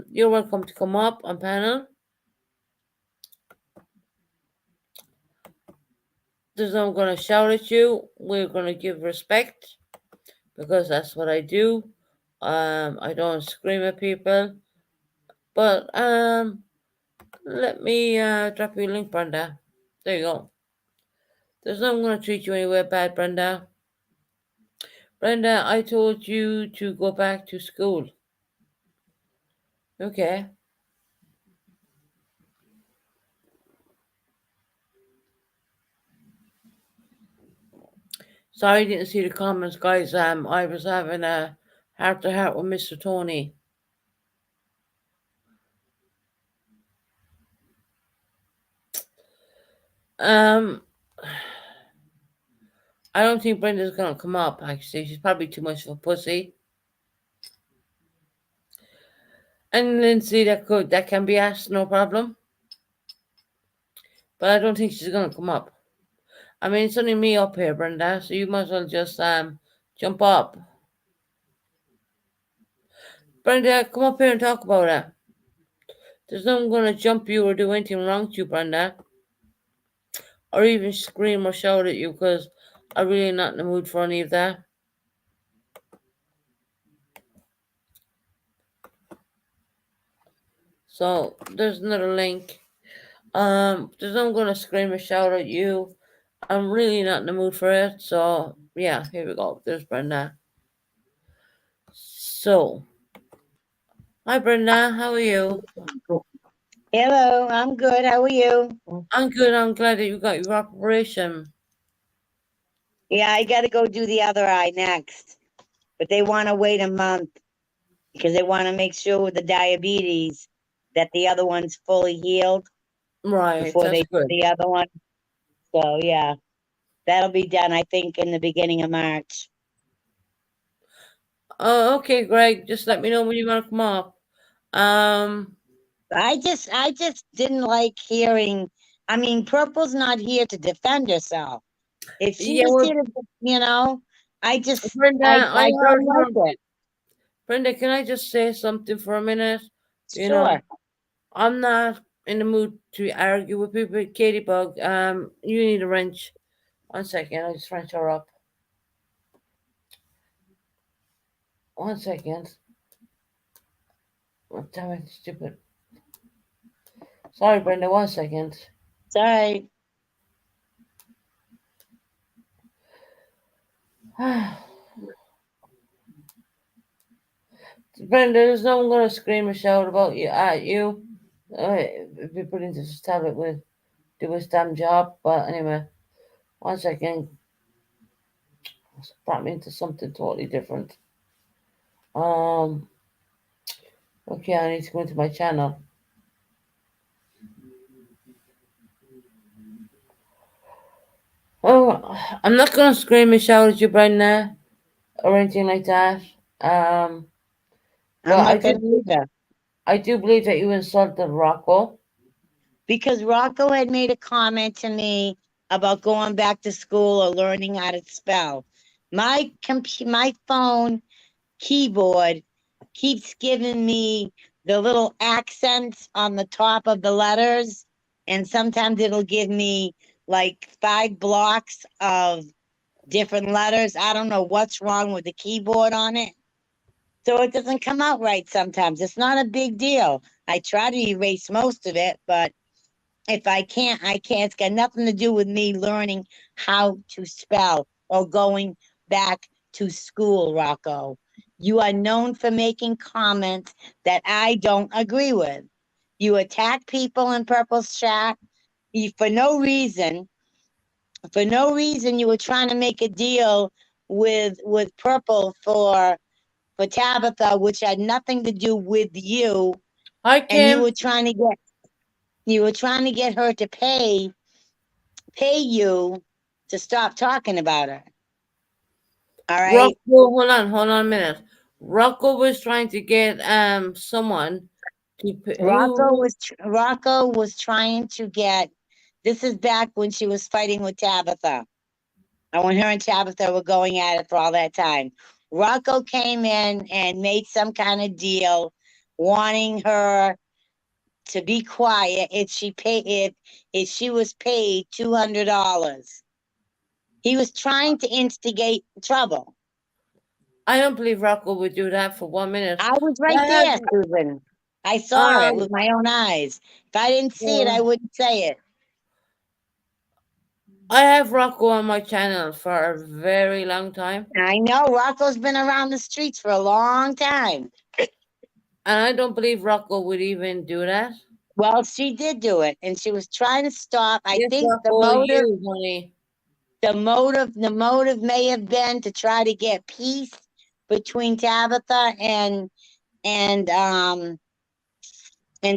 You're welcome to come up on panel. There's no going to shout at you. We're going to give respect because that's what I do. I don't scream at people. But let me drop you a link, Brenda. There you go. There's no going to treat you anywhere bad, Brenda. Brenda, I told you to go back to school. Okay. Sorry, I didn't see the comments, guys. I was having a heart-to-heart with Mr. Tony. I don't think Brenda's gonna come up. Actually, she's probably too much of a pussy. And Lindsay, that can be asked, no problem. But I don't think she's gonna come up. I mean, it's only me up here, Brenda, so you might as well just jump up. Brenda, come up here and talk about it. There's no one gonna jump you or do anything wrong to you, Brenda. Or even scream or shout at you, because I'm really not in the mood for any of that. So there's another link. There's no one gonna scream or shout at you. I'm really not in the mood for it. So yeah, here we go. There's Brenda. So, hi Brenda, how are you? Hello, I'm good. How are you? I'm good. I'm glad that you got your operation. Yeah, I got to go do the other eye next, but they want to wait a month because they want to make sure with the diabetes that the other one's fully healed Right, before they that's do good. the other one. So yeah, that'll be done, I think, in the beginning of March. Oh, okay, Greg. Just let me know when you want to come up. I just didn't like hearing. I mean, Purple's not here to defend herself. If she Yeah, was well, here to, Brenda, I heard don't her. like it. Brenda, can I just say something for a minute? You know, Sure. I'm not in the mood to argue with people. Katie Bug, you need a wrench. 1 second, I'll just wrench her up. 1 second. Oh, damn it, stupid. Sorry, Brenda, 1 second. It's all right. Brenda, there's no one gonna scream or shout about you at you. Be put into this tablet with do his damn job. But anyway, 1 second. It's brought me into something totally different. Okay, I need to go into my channel. Oh, I'm not gonna scream and shout at you, Brenda, or anything like that. I'm Well, not gonna either. I do believe that you insulted Rocco. Because Rocco had made a comment to me about going back to school or learning how to spell. My phone keyboard keeps giving me the little accents on the top of the letters, and sometimes it'll give me like 5 blocks of different letters. I don't know what's wrong with the keyboard on it. So it doesn't come out right sometimes. It's not a big deal. I try to erase most of it, but if I can't, I can't. It's got nothing to do with me learning how to spell or going back to school, Rocco. You are known for making comments that I don't agree with. You attack people in Purple's chat for no reason. For no reason, you were trying to make a deal with Purple for Tabitha, which had nothing to do with you. Hi, And you Kim. were trying to get You were trying to get her to pay you to stop talking about her. All right. Rocco, hold on a minute. Rocco was trying to get someone to Rocco was trying to get. This is back when she was fighting with Tabitha, and when her and Tabitha were going at it for all that time. Rocco came in and made some kind of deal, wanting her to be quiet if she was paid $200. He was trying to instigate trouble. I don't believe Rocco would do that for 1 minute. I was right I there, have- Susan. I saw it with my own eyes. If I didn't see it, Yeah. I wouldn't say it. I have Rocco on my channel for a very long time, I know Rocco's been around the streets for a long time. and I don't believe Rocco would even do that. Well, she did do it, and she was trying to stop. I Yes, think the Rocco, motive, you, honey. the motive may have been to try to get peace between Tabitha and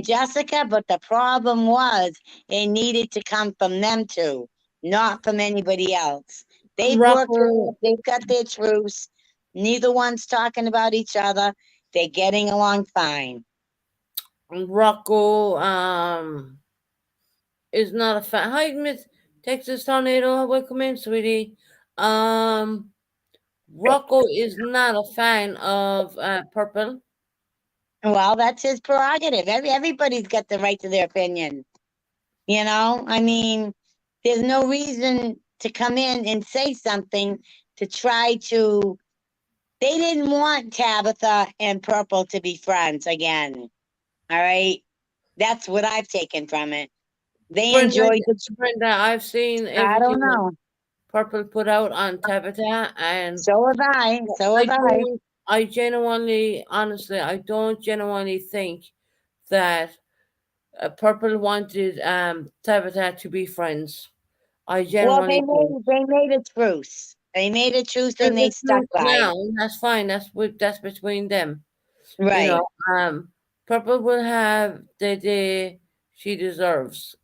Jessica, but the problem was it needed to come from them two, not from anybody else. They've worked it Rocco, out, they've got their truths. Neither one's talking about each other. They're getting along fine. Rocco, is not a fan. Hi, Miss Texas Tornado. Welcome in, sweetie. Rocco is not a fan of Purple. Well, that's his prerogative. Everybody's got the right to their opinion. You know, I mean, there's no reason to come in and say something to try to. They didn't want Tabitha and Purple to be friends again. All right. That's what I've taken from it. They enjoyed the. Brenda, I've seen I everything don't know. Purple put out on Tabitha, and So have I. So have I. I genuinely, honestly, I don't genuinely think that Purple wanted Tabitha to be friends. I Well, genuinely don't. they made a truce. They made a truce and they That's stuck by it. now, that's fine. That's between them. Right. You know, Purple will have the day she deserves.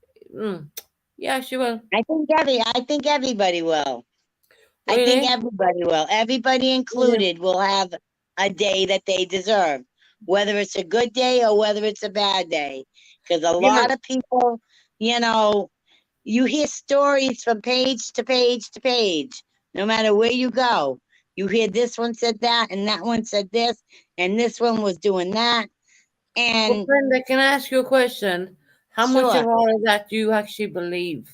Yeah, she will. I think everybody will. I think Really? everybody will. Everybody included will have a day that they deserve, whether it's a good day or whether it's a bad day. Because a lot of people, you know, you hear stories from page to page to page, no matter where you go. You hear this one said that, and that one said this, and this one was doing that. Well, And Brenda, can I ask you a question? How much of Sure. all of that do you actually believe?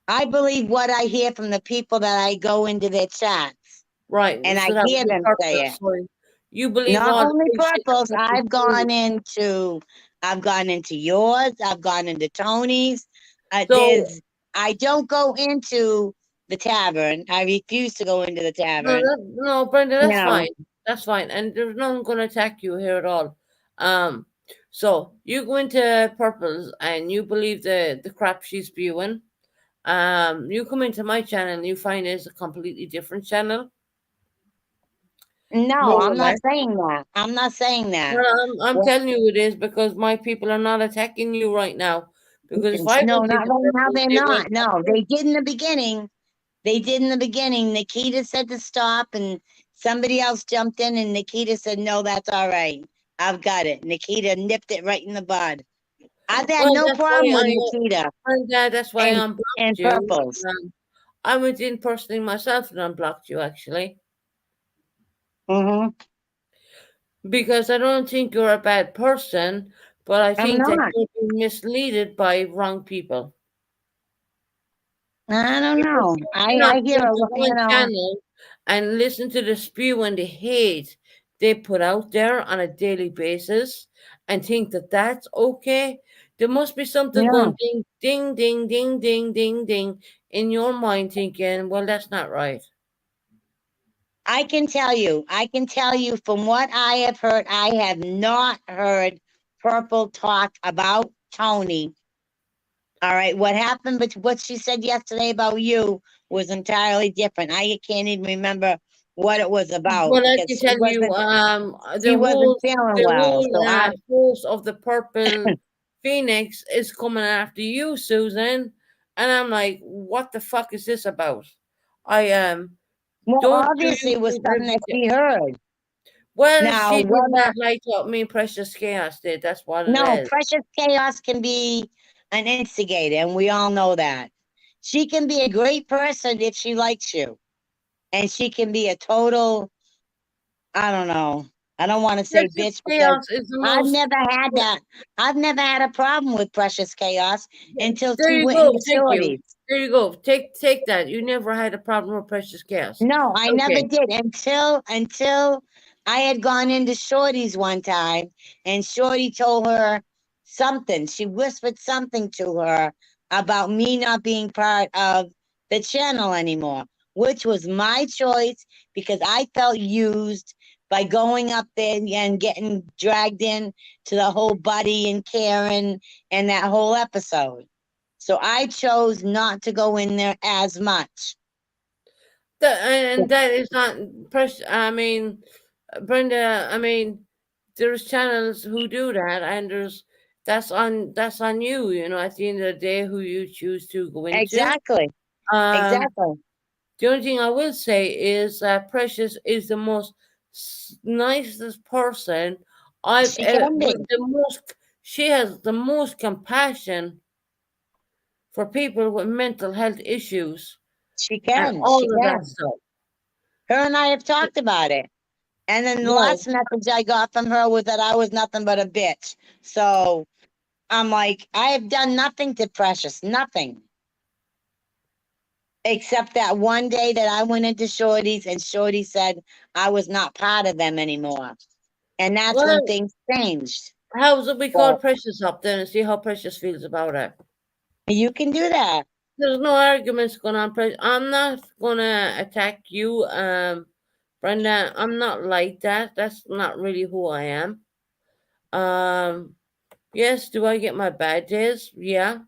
I believe what I hear from the people that I go into their chats. Right. And I so that hear would be them say Purple, it. so you believe Not all the only bullshit Purple's, that I've gone people into yours, I've gone into Tony's. So I don't go into the tavern. I refuse to go into the no, tavern. no, Brenda, that's No. fine. That's fine, and there's no one going to attack you here at all. So you go into Purple's and you believe the crap she's spewing. You come into my channel and you find it's a completely different channel. No, More or I'm not less. saying that. I'm not saying that. Well, I'm Well- telling you it is because my people are not attacking you right now. Because if I No, went not into right now. Purple's, They're they not. wouldn't No, attack they did in the beginning. They did in the beginning. Nikita said to stop, and somebody else jumped in, and Nikita said, "No, that's all right. I've got it." Nikita nipped it right in the bud. I've had Well, no that's problem why with Nikita that's why I and unblocked you. Purples. I went in personally myself and unblocked you actually. Mm-hmm. Because I don't think you're a bad person, but I think that not. you're being misled by wrong people. I don't know. You're not I hear going a to lot, one channel and listen to the spew and the hate they put out there on a daily basis and think that that's okay. There must be something Yeah. going ding, ding, ding, ding, ding, ding, ding in your mind thinking, well, that's not right. I can tell you from what I have not heard Purple talk about Tony. All right, what happened, but what she said yesterday about you was entirely different. I can't even remember what it was about. Well, I because can she tell you, wasn't- the she wasn't feeling well. So host of the Purple Phoenix is coming after you, Susan. And I'm like, what the fuck is this about? I Well, don't do obviously it was YouTube something every that day. she heard. Well, Now, she did whether not like what me and Precious Chaos did. That's what it no, is. Precious Chaos can be an instigator, and we all know that. She can be a great person if she likes you. And she can be a total, I don't know. I don't want to say Precious bitch because Chaos is the I've most. never had that. I've never had a problem with Precious Chaos until There she you went go. into Thank you. shorties. There you go. Take that. You never had a problem with Precious Chaos. No, I never Okay. did until I had gone into Shorty's one time and Shorty told her something. She whispered something to her about me not being part of the channel anymore, which was my choice because I felt used by going up there and getting dragged in to the whole Buddy and Karen and that whole episode. So I chose not to go in there as much. And that is not press. I mean, Brenda. I mean, there's channels who do that, and that's on you. You know, at the end of the day, who you choose to go into. Exactly. Um, Exactly. the only thing I will say is that Precious is the most nicest person I've She ever. can be. The most. She has the most compassion for people with mental health issues She and can. all She of that can. stuff. Her and I have talked about it. And then the Right. last message I got from her was that I was nothing but a bitch. So I'm like, I have done nothing to Precious, nothing. Except that one day that I went into Shorty's and Shorty said I was not part of them anymore. And that's when Well, things changed. how's it we call So Precious up then and see how Precious feels about it? you can do that. There's no arguments going on, Precious. I'm not gonna attack you, Brenda. I'm not like that. That's not really who I am. Um, yes, do I get my bad days? Yeah.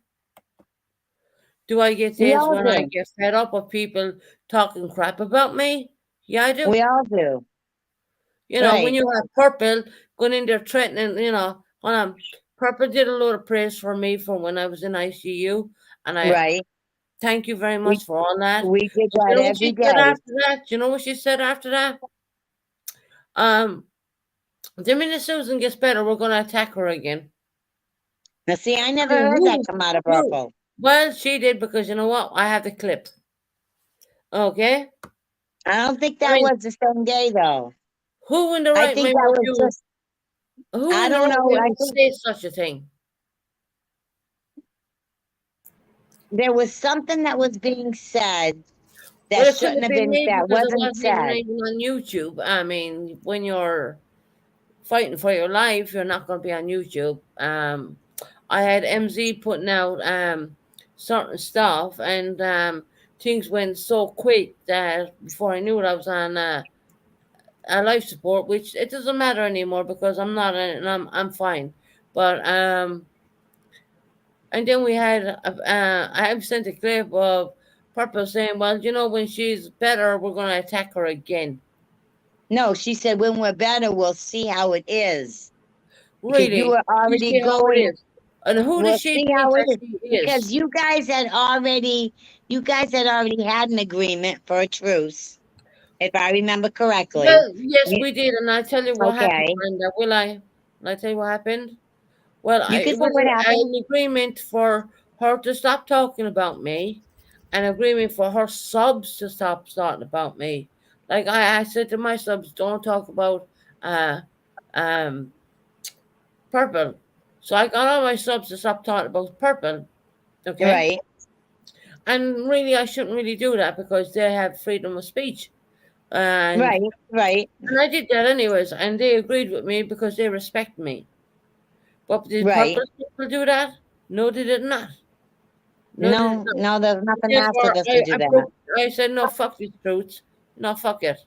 Do I get We days all when I do. get fed up of people talking crap about me? Yeah, I do. We all do. You know, when Right. you have Purple going in there threatening, Purple did a lot of praise for me for when I was in ICU, and I Right. thank you very We much for all that. we did But you that know what she every said day. after that? You know what she said after that? The minute Susan gets better, we're going to attack her again. Now see, I never I mean, heard that come out of who? Purple. Well, she did because you know what? I have the clip. Okay? I don't think I that mean, was the same day though. who in the I right think mind that would was you? just, Who I in the don't right know. mind I would think say such a thing? there was something that was being said Well, that it couldn't shouldn't have have been been me said, because it wasn't wasn't even said. on YouTube. I mean, when you're fighting for your life, you're not going to be on YouTube. I had MZ putting out certain stuff, and things went so quick that before I knew it, I was on life support, which it doesn't matter anymore because I'm not, and I'm fine. But and then we had I have sent a clip of Purple saying, "Well, you know, when she's better, we're going to attack her again." No, she said, when we're better, we'll see how it is. Because you Really? were You already see how it going, is. And who we'll does she see think how it that is. she Because is? you guys had already had an agreement for a truce, if I remember correctly. Well, yes, You- we did, and I tell you what happened, Okay. Brenda. Will I? Will I tell you what happened? Well, You can it say was what happened. an agreement for her to stop talking about me, an agreement for her subs to stop talking about me. Like I said to my subs, don't talk about uh um Purple. So I got all my subs to stop talking about Purple. Okay. Right. And really, I shouldn't really do that because they have freedom of speech. And Right. Right. and I did that anyways, and they agreed with me because they respect me. But did Right. purple people do that? No, they did not. No, they did No, not. no, there's nothing asking Therefore, us to do that. I said, no, fuck these truths. No, fuck it.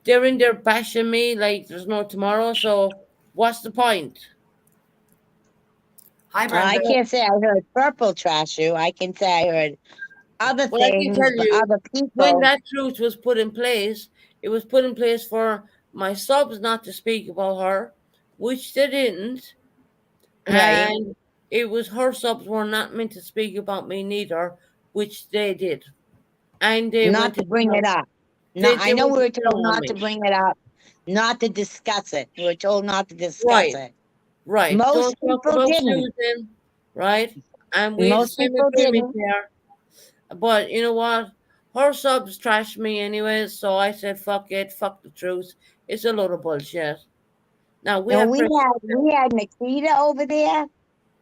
They're in there bashing me like there's no tomorrow, so what's the point? Hi, I Brenda. can't say I heard purple trash you. I can say I heard other Well, I can things, tell but you, other when people. that truth was put in place, it was put in place for my subs not to speak about her, which they didn't. Right. And it was her subs were not meant to speak about me neither, which they did. And they Not went to to bring it town. up. No, I They know went we were to town told on not to me. bring it up, not to discuss it. We were told not to discuss Right. it. Right. Most Don't talk people about didn't. Susan. Right. And we had the Most same people agreement didn't. there. But you know what? Her subs trashed me anyways, so I said, fuck it, fuck the truth. It's a load of bullshit. Now we No, have we Precious. had Nikita over there.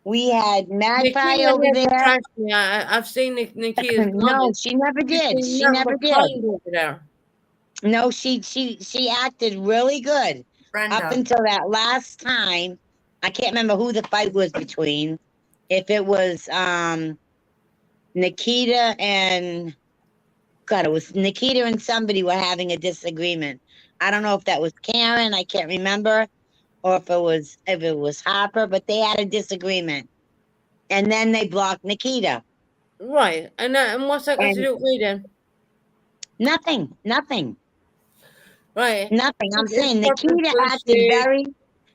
We had Magpie Nikita over never there. trashed me. I've seen Nikita's No, comments. she never She's did. been She nothing never but did. kind over there. No, she acted really good up Brenda, until that last time. I can't remember who the fight was between. If it was Nikita and God, it was Nikita and somebody were having a disagreement. I don't know if that was Karen, I can't remember, or if it was Harper, but they had a disagreement. And then they blocked Nikita. Right. And what's that got to And do with me then? nothing. Right. I'm It's saying purpose Nikita acted bullshit. very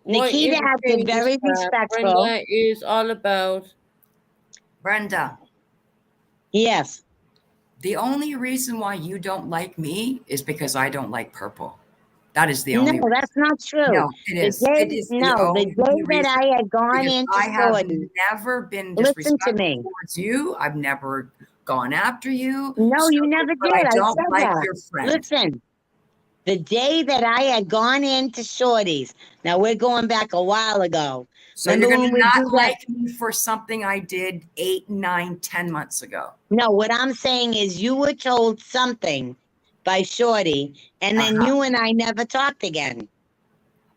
What you Nikita acted think is very that respectful. Brenda is all about. Brenda, Yes. the only reason why you don't like me is because I don't like purple. That is the No, only reason. that's not true. No, it is. It is the The only day that reason. I had gone Because into I have Shorty, never been listen to disrespectful me. towards you. I've never gone after you. No, you So- never but did. I I don't said like that. your friend. Listen, the day that I had gone into Shorty's, now we're going back a while ago. So Remember you're when going to we not do that? like me for something I did 8, 9, 10 months ago. No, what I'm saying is you were told something by Shorty, and then Uh-huh. you and I never talked again.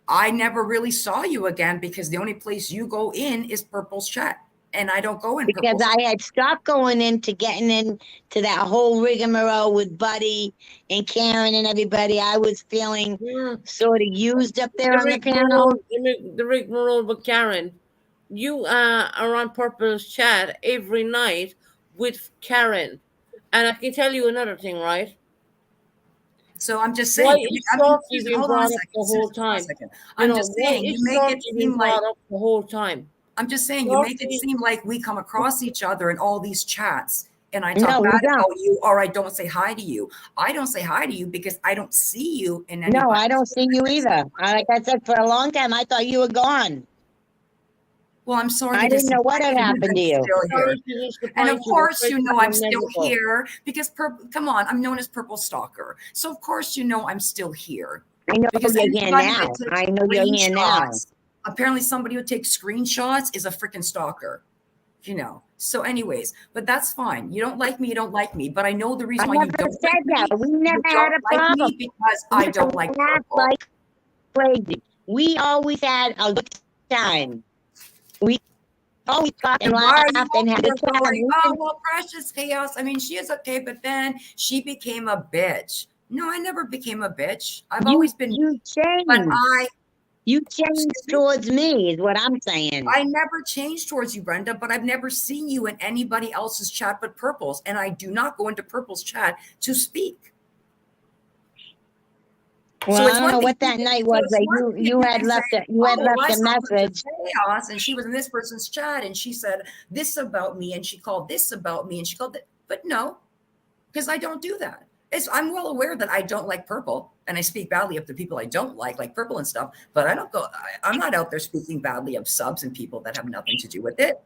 I never really saw you again because the only place you go in is Purple's chat. And I don't go in Because Purple's I had stopped going into getting into that whole rigmarole with Buddy and Karen and everybody. I was feeling sort of used up there on the panel. The rigmarole with Karen. You are on Purple's chat every night with Karen. And I can tell you another thing, right? So I'm just Why saying. is I mean, Shorty Susan, being hold on a brought up second. the whole Susan, hold on a time? second. You I'm know, just why saying, you is make Shorty it being seem like brought up the whole time? I'm just saying, you make it Shorty- seem like we come across each other in all these chats and I No, talk we bad don't. about you or I don't say hi to you. I don't say hi to you because I don't see you in any. No, I don't see you either. Like I said, for a long time, I thought you were gone. Well, I'm sorry. I to didn't know what had disappoint happened to you. I'm still here. Sorry to disappoint And of you, but course, you know I'm Christopher still never will. here because come on, I'm known as Purple Stalker. So of course, you know I'm still here. I know Because you're here anybody now. that takes I know you're here now. screenshots, apparently somebody who takes screenshots is a freaking stalker. You know. So, anyways, but that's fine. You don't like me, you don't like me. But I know the reason I why you never don't said like that. me. We never You had don't a like problem. me because I don't like We act Purple. like crazy. We always had a good time. We always talked and And why are you laughed and had a over good here time. going, oh, well, Precious Chaos. I mean, she is okay, but then she became a bitch. No, I never became a bitch. I've always been, You but changed. You changed towards me, is what I'm saying. I never changed towards you, Brenda, but I've never seen you in anybody else's chat but Purple's. And I do not go into Purple's chat to speak. Well, I don't know what that night was that you had left a message. Chaos, and she was in this person's chat, and she said this about me, and she called this about me, and she called it. But no, because I don't do that. I'm well aware that I don't like Purple, and I speak badly of the people I don't like Purple and stuff. But I don't go. I'm not out there speaking badly of subs and people that have nothing to do with it.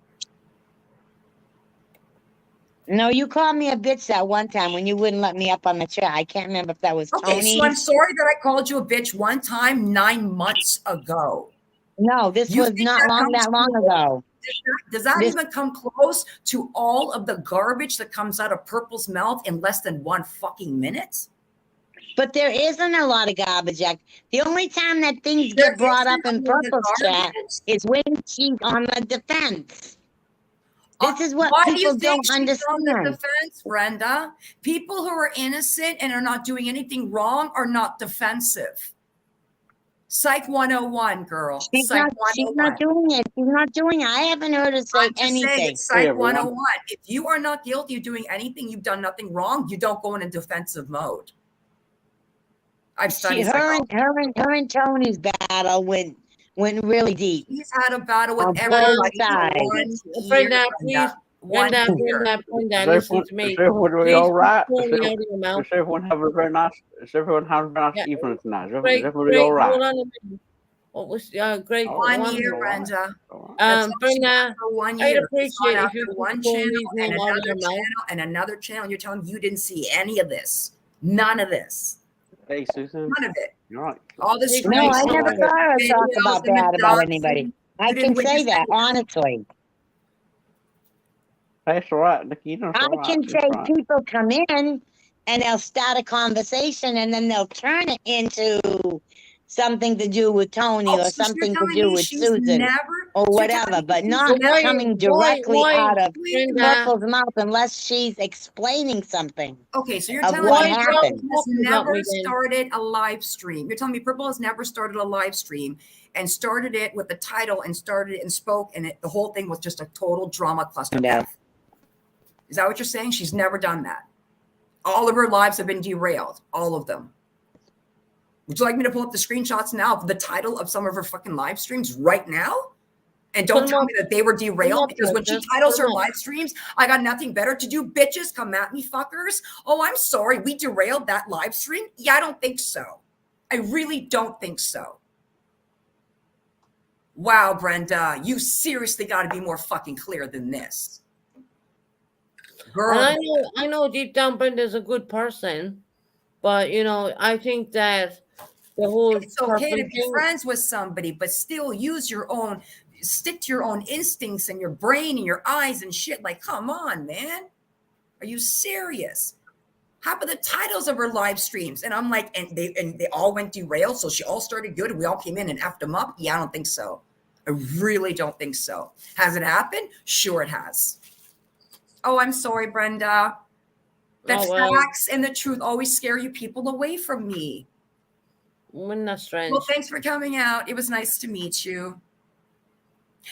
No, you called me a bitch that one time when you wouldn't let me up on the chat. I can't remember if that was Okay, Tony. so I'm sorry that I called you a bitch one time 9 months ago. No, this was not that long ago. Does that even come close to all of the garbage that comes out of Purple's mouth in less than 1 fucking minute? But there isn't a lot of garbage. The only time that things get brought up in Purple's chat is when she's on the defense. This is what people don't understand. On the defense, Brenda? People who are innocent and are not doing anything wrong are not defensive. Psych 101, girl. She's Psych not doing it. She's not doing it. I haven't heard her say anything. Saying it's Psych 101. If you are not guilty of doing anything, you've done nothing wrong, you don't go in a defensive mode. I've studied her and Tony's battle went really deep. He's had a battle with On both everybody for sides. 1 year. Brenda, please. One Brenda, year. Brenda, Is listen to me. everyone doing Please all right? keep Tony out of your mouth. Is everyone having a very nice? Is everyone having a very nice Yeah. evening tonight? Is Great, everybody all right? hold on a minute. What was great? Oh, 1 one year, all right. Brenda. All right. That's all she Brenda, got for 1 I'd year. It's gone appreciate if you after keep one channel Tony's and name out of another your mouth. channel and another channel. You're telling me you didn't see any of this. None of this. Hey, Susan. None of it. You're right. All the No, No, I screenshots, never Fine. saw her talk videos, about and the bad about dogs, anybody. and I you can didn't say witness that, any of it. honestly. Hey, it's all right, Nikki. You know it's I all right. can It's say all right. people come in and they'll start a conversation and then they'll turn it into something to do with Tony Oh, or so you're something to telling do me with she's Susan never or so you're telling whatever, me but she's not So never coming directly out of Brenda, Purple's mouth unless she's explaining something okay, so you're of telling what me why Purple happened. don't has talk about never me then? started a live stream. You're telling me Purple has never started a live stream and started it with the title and started it and spoke and the whole thing was just a total drama cluster. No. Is that what you're saying? She's never done that. All of her lives have been derailed. All of them. Would you like me to pull up the screenshots now of the title of some of her fucking live streams right now? And don't Put 'em tell up. me that they were Put 'em derailed up, because when she Brenda. titles Put her 'em up. live streams, I got nothing better to do. Bitches, come at me, fuckers. Oh, I'm sorry. We derailed that live stream. Yeah, I don't think so. I really don't think so. Wow, Brenda, you seriously got to be more fucking clear than this. Girl, And I know deep down Brenda's a good person, but I think that the whole it's okay to purple be thing, friends with somebody, but still use your own, stick to your own instincts and your brain and your eyes and shit. Like, come on, man. Are you serious? How about the titles of her live streams? And I'm like, and they all went derailed. So she all started good and we all came in and effed them up. Yeah, I don't think so. I really don't think so. Has it happened? Sure it has. Oh, I'm sorry, Brenda. The Oh, well. facts and the truth always scare you people away from me. Isn't that strange? Well, thanks for coming out. It was nice to meet you.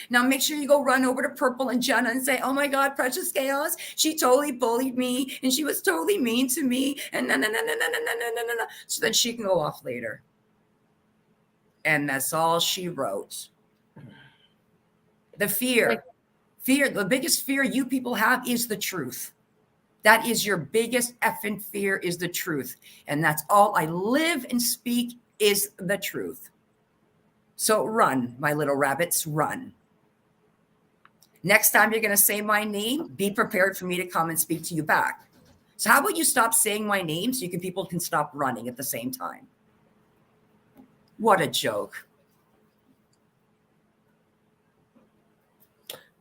Now make sure you go run over to Purple and Jenna and say, oh my God, Precious Chaos, she totally bullied me and she was totally mean to me and no. So then she can go off later. And that's all she wrote. The fear, the biggest fear you people have is the truth. That is your biggest effing fear, is the truth. And that's all I live and speak is the truth. So run, my little rabbits, run. Next time you're going to say my name, be prepared for me to come and speak to you back. So how about you stop saying my name so people can stop running at the same time? What a joke.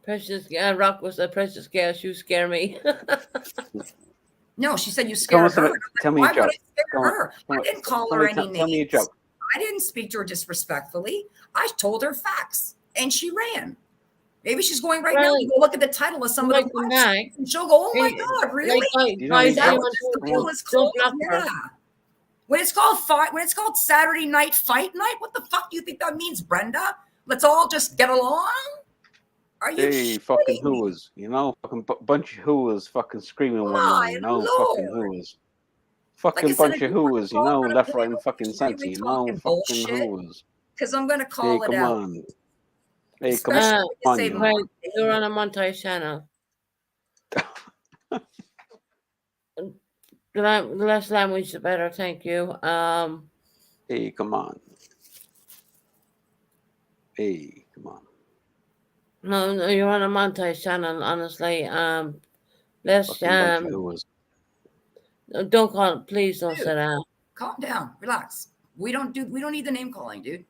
Precious Rock was a precious girl. She scare me. No, she said you Come on, scared her. tell me Why a joke. would I scare her? I didn't call her any names. Tell me a joke. I didn't speak to her disrespectfully. I told her facts, and she ran. Maybe she's going right now to go look at the title of some of the lives, and she'll go, "Oh my God, really? Guys, That was just the deal is closed." Yeah. When it's called Saturday Night Fight Night, what the fuck do you think that means, Brenda? Let's all just get along. Are you? Hey, fucking hooers, fucking bunch of hooers, fucking screaming one My another, Lord. fucking hooers. Like I Fucking said, bunch if of you wanna hooers, call it a left, right, and video, fucking just center, really talking fucking bullshit. hooers. Because I'm gonna Hey, call it come out. on. Hey, come Especially on. when you say on, my Right, you're name. on a montage channel. The less language, the better. Thank you. Hey, come on. Hey, come on. No, you're on a montage channel. Honestly, let's Fucking bunch of hooers. don't call. Please don't Dude. say that. Calm down, relax. We don't need the name calling, dude.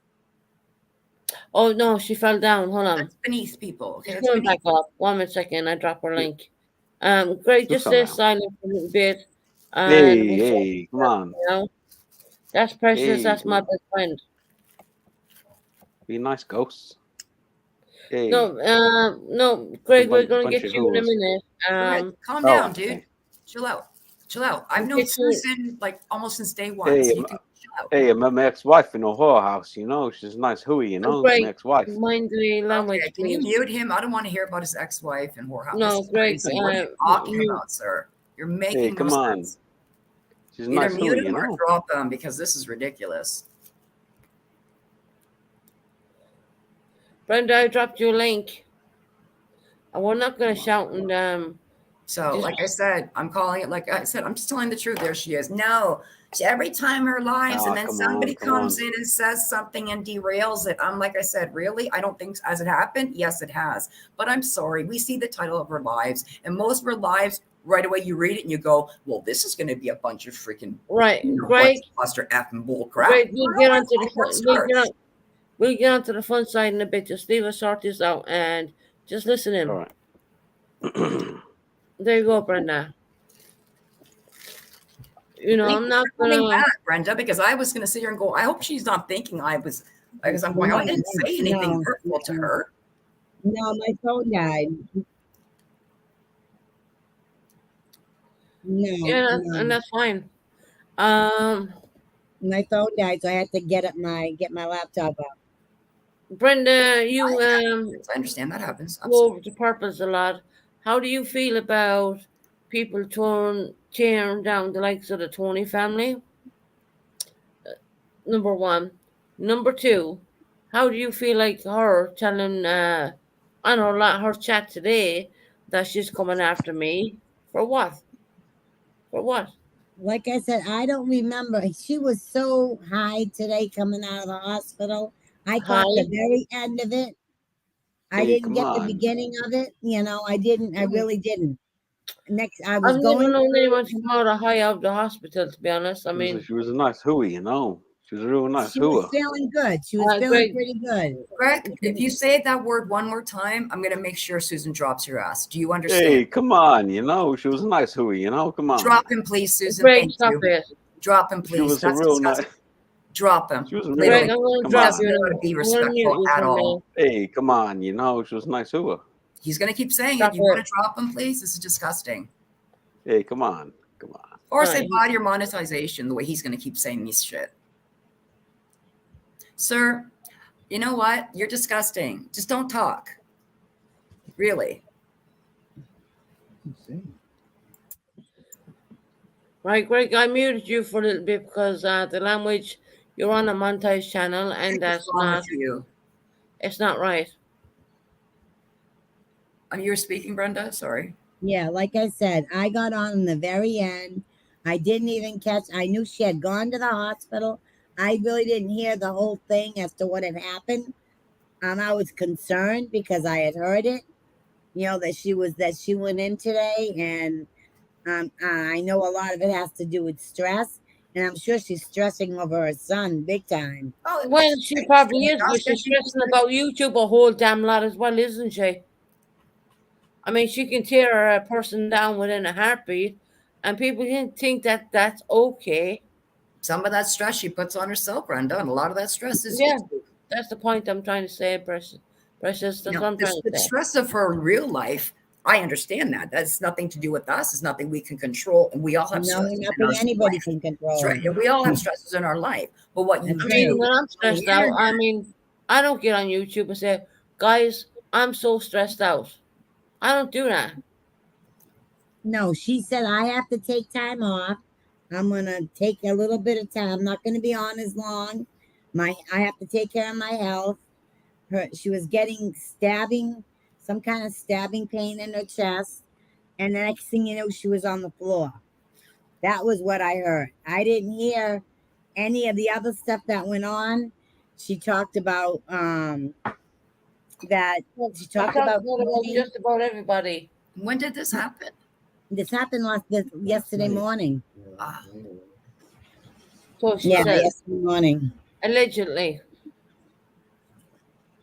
Oh no, she fell down. Hold on. That's beneath people. Okay, She's that's coming beneath. back up. 1 minute second. I drop her link. Great. Who Just fell stay down? silent for a little bit. Hey, come on. That's Precious. Hey, That's come my on. best friend. Be nice, ghosts. Hey. No, Greg, we're gonna bunch get of you in a hooers. minute. Fred, calm down, okay. dude. Chill out. I've Okay, known so- Susan like almost since day one. Hey, so you can chill out. Hey, I met my ex-wife in a whorehouse, She's a nice hooey, Greg, My ex-wife. mind the language, Okay, can you please. mute him? I don't want to hear about his ex-wife and whorehouse. No, This is Greg, crazy. What are you talking mute. about, sir? You're making Hey, no come on. sense. She's a Either nice mute hooey, him or drop him because this is ridiculous. Brenda, I dropped you a link. And we're not going to shout and So, Just- like I said, I'm calling it. Like I said, I'm just telling the truth. There she is. No, every time her lives, Ah, and then come somebody on, come comes on. in and says something and derails it. I'm like I said, really? I don't think has it happened. Yes, it has. But I'm sorry. We see the title of her lives, and most of her lives, right away, you read it and you go, "Well, this is going to be a bunch of freaking right, you know, Greg. cluster f and bull crap." Greg, we'll get onto the That's fun, her. we'll get onto the fun side in a bit. Just leave us sort this out and just listen in. All right. There you go, Brenda. You know, Thank I'm you not for coming gonna. back, Brenda, because I was going to sit here and go, I hope she's not thinking I was, because I'm going, I didn't say anything No, hurtful to her. No, my phone died. No, Yeah, no. and that's fine. My phone died, so I had to get my laptop out. Brenda, you I understand that happens. go over to purpose a lot. How do you feel about people tearing down the likes of the Tony family? Number one. Number two, how do you feel like her telling I know a lot her chat today that she's coming after me? For what? For what? Like I said, I don't remember. She was so high today coming out of the hospital. I caught the High? very end of it. I Hey, didn't come get the on. beginning of it. I didn't. I really didn't. Next, I was I've never going. known anyone to come out of high out of the hospital, to be honest. I mean, She was a nice hooey, you know. She was a real nice She was hooer. feeling good. She was feeling Greg, pretty good. Greg, if you say that word one more time, I'm going to make sure Susan drops your ass. Do you Hey, understand? come on, you know. She was a nice hooey, you know. Come on. Drop him, please, Susan. Greg, Thank stop you. it. Drop him, She please. was a That's real disgusting. nice. Drop him. She was a real. Greg, Literally. I'm going to Come drop on. He you. doesn't know how to be I'm gonna mute respectful you at for a all. minute. Hey, come on, you know. She was a nice hooer. He's going to keep saying Stop it. You want it. to drop him, please? This is disgusting. Hey, come on. Come on. Or Right. say body or monetization, the way he's going to keep saying this shit. Sir, you know what? You're disgusting. Just don't talk. Really. Right, Greg, I muted you for a little bit because the language, you're on a montage channel and What's that's wrong not, with you? it's not right. You were speaking, Brenda? Sorry. Yeah, like I said, I got on in the very end. I didn't even catch. I knew she had gone to the hospital. I really didn't hear the whole thing as to what had happened. I was concerned because I had heard it. That she went in today, and I know a lot of it has to do with stress, and I'm sure she's stressing over her son big time. Oh, Well, she probably is, but she's stressing about YouTube a whole damn lot as well, isn't she? I mean, she can tear a person down within a heartbeat, and people can think that that's okay. some of that stress she puts on herself, Brenda, and a lot of that stress is Yeah. YouTube. That's the point I'm trying to say, Precious. Precious, that's what I'm trying to The say. stress of her real life, I understand that. That's nothing to do with us. It's nothing we can control. And we all have No, stresses in nothing our anybody life. can control. That's right. We all have stresses in our life. But what you That's I right. mean, do, when I'm stressed out, I mean, I don't get on YouTube and say, guys, I'm so stressed out. I don't do that. No, she said I have to take time off. I'm gonna take a little bit of time. I'm not gonna be on as long. I have to take care of my health. She was getting some kind of stabbing pain in her chest, and the next thing you know, she was on the floor. That was what I heard. I didn't hear any of the other stuff that went on. She talked about that. She I talked talk about about just about everybody. when did this happen? this happened yesterday morning. Ah, So she Yeah, said, yesterday morning. allegedly.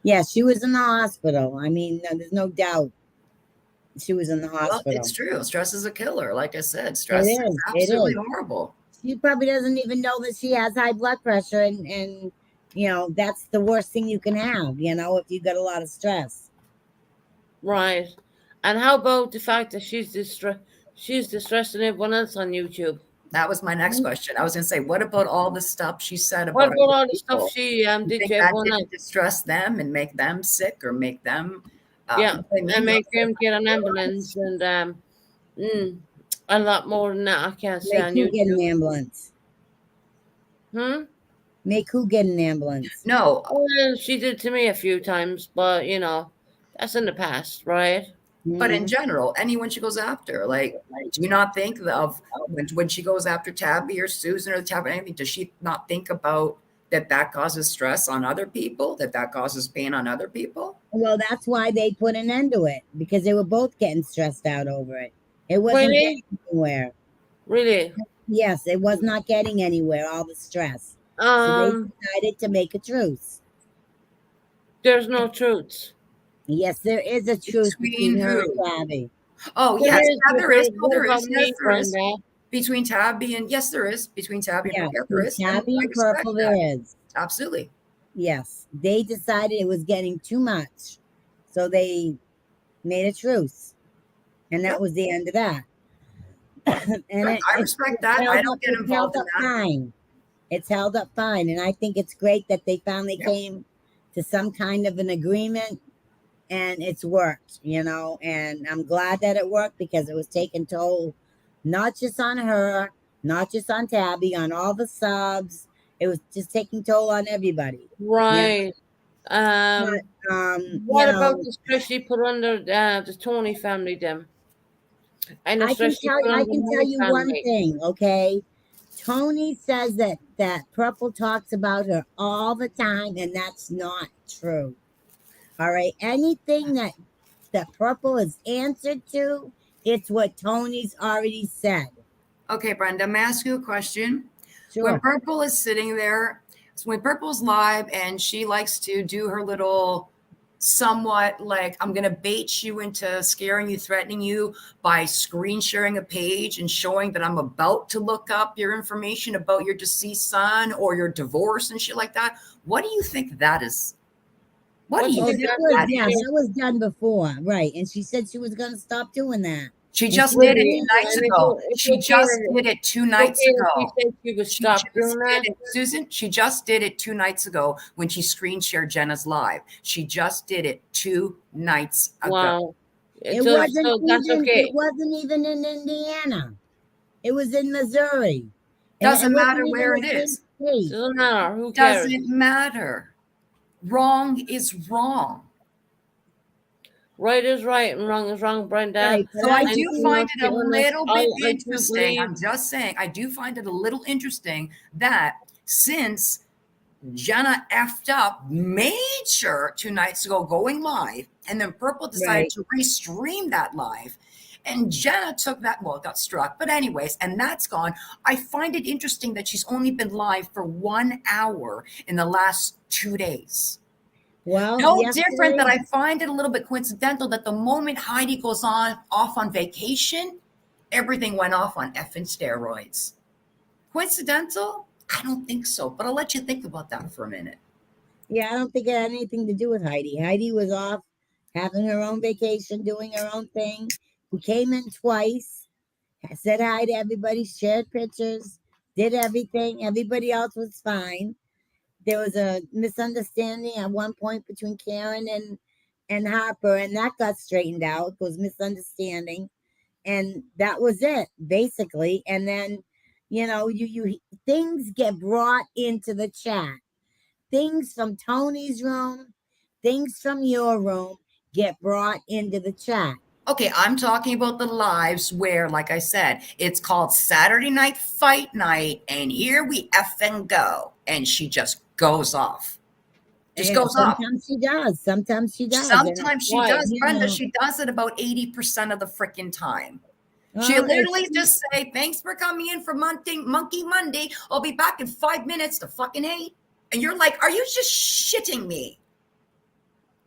Yeah, she was in the hospital. I mean, there's no doubt she was in the well, hospital. it's true. Stress is a killer. Like I said, stress It is is. absolutely It is. horrible. She probably doesn't even know that she has high blood pressure, and that's the worst thing you can have. If you got a lot of stress. Right. And how about the fact that she's distressing everyone else on YouTube? That was my next question. I was going to say, what about all the stuff she said What about about other all the stuff people? she You did think to that everyone else? didn't distress them and make them sick or make them Yeah, I mean, and make them get an ambulance and a lot more than that. I can't say They on do get an YouTube. ambulance. Hmm? Make who get an ambulance? No, Well, she did to me a few times, but that's in the past, right? but in Mhm. general, anyone she goes after, like, do you not think of when she goes after Tabby or Susan or Tabby, anything? Does she not think about that causes stress on other people, that causes pain on other people? Well, that's why they put an end to it, because they were both getting stressed out over it. It wasn't Really? getting anywhere. Really? Yes, it was not getting anywhere, all the stress. So they Um, decided to make a truce. there's no truth. Yes, there is a truce Between between her and who? Tabby. Oh, There yes, is, yeah, there is. Oh, what there about is. Yes, me, there is. Brenda? Between Tabby and yes, there is. Between Tabby and Yeah, Purple, yeah, there between is. And Tabby I and respect Purple, that. there is. Absolutely. Yes, they decided it was getting too much. So they made a truce. And that Yep. was the end of that. And Right, I respect that. I held don't up, get it's held involved in up that. fine. It's held up fine. And I think it's great that they finally Yep. came to some kind of an agreement, and it's worked, and I'm glad that it worked because it was taking toll, not just on her, not just on Tabby, on all the subs. It was just taking toll on everybody. Right. But, What about the stress she put under the Tony family, then? And the I can stress she put I under can my tell you one family. thing, okay? Tony says that Purple talks about her all the time, and that's not true. All right, anything that Purple is answered to, it's what Tony's already said. Okay, Brenda, may I ask you a question? Sure. When Purple is sitting there, when Purple's live and she likes to do her little somewhat like, I'm going to bait you into scaring you, threatening you by screen sharing a page and showing that I'm about to look up your information about your deceased son or your divorce and shit like that. What do you think that is? What do you Oh, think that that was is? done before, right? And she said she was going to stop doing that. She And just she did it Really? 2 nights And ago. it's She just okay. did it 2 It's nights okay if ago. she said she would She stop just doing that. did it, Susan. She just did it 2 nights ago when she screen shared Jenna's live. She just did it 2 nights ago. Wow. It So that's wasn't okay. even in Indiana. It was in Missouri. And Doesn't it wasn't matter even where the it same is. state. Doesn't matter. Who cares? Doesn't matter. Wrong is wrong. Right is right and wrong is wrong, Brenda. Right, but So I And do to find be it a honest, little bit I do interesting. believe I'm just saying, I do find it a little interesting that since Jenna effed up major 2 nights ago going live, and then Purple decided Right. to restream that live. And Jenna took that, well, it got struck, but anyways, and that's gone. I find it interesting that she's only been live for 1 hour in the last 2 days. Well, No yesterday, different that I find it a little bit coincidental that the moment Heidi goes off on vacation, everything went off on effing steroids. Coincidental? I don't think so, but I'll let you think about that for a minute. yeah, I don't think it had anything to do with Heidi. Heidi was off having her own vacation, doing her own thing. She came in twice, said hi to everybody, shared pictures, did everything. Everybody else was fine. There was a misunderstanding at one point between Karen and Harper, and that got straightened out. It was misunderstanding, and that was it basically. And then, you things get brought into the chat. Things from Tony's room, things from your room get brought into the chat. Okay, I'm talking about the lives where, like I said, it's called Saturday Night Fight Night, and here we effing go. And she just goes off. Just And goes off. sometimes she does. Sometimes she does. Sometimes she Why? does, You Brenda. know. She does it about 80% of the freaking time. She Well, literally just say, thanks for coming in for Monkey Monday. I'll be back in 5 minutes to fucking hate. And you're like, are you just shitting me?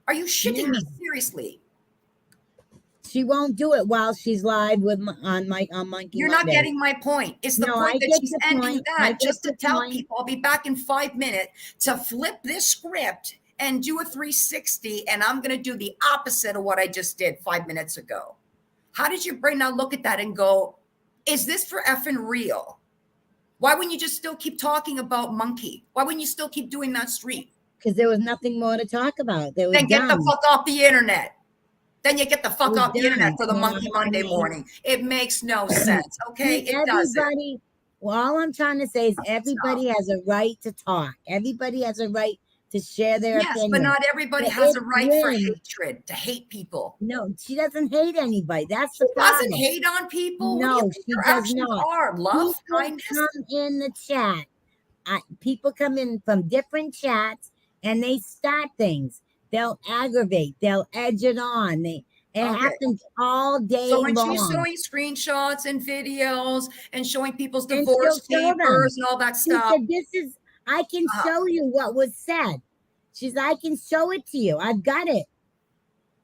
Are you shitting me seriously? she won't do it while she's live on Monkey You're not Monday. getting my point. It's the No, I point that get she's the ending point. I that get just to the tell point. people I'll be back in 5 minutes to flip this script and do a 360, and I'm going to do the opposite of what I just did 5 minutes ago. How does your brain now look at that and go, is this for effing real? Why wouldn't you just still keep talking about Monkey? Why wouldn't you still keep doing that stream? Because there was nothing more to talk about. They were Then get the done. fuck off the internet. Then you get the fuck It was off the internet done. for the You know Monkey what I Monday mean? morning. It makes no sense, okay? See, It doesn't. Well, all I'm trying to say is everybody has a right to talk. Everybody has a right to share their Yes, opinion. but not everybody But has a it's right for when- hatred, to hate people. No, she doesn't hate anybody. That's She the problem. doesn't hate on people. What do you No, think she her does actions not. are? Love, People kindness. come in the chat. People come in from different chats and they start things. They'll aggravate. They'll edge it on. It Okay. happens all day So when long. she's showing screenshots and videos and showing people's And divorce she'll show them. papers and all that She stuff, said, I can show you what was said. She's, I can show it to you. I've got it.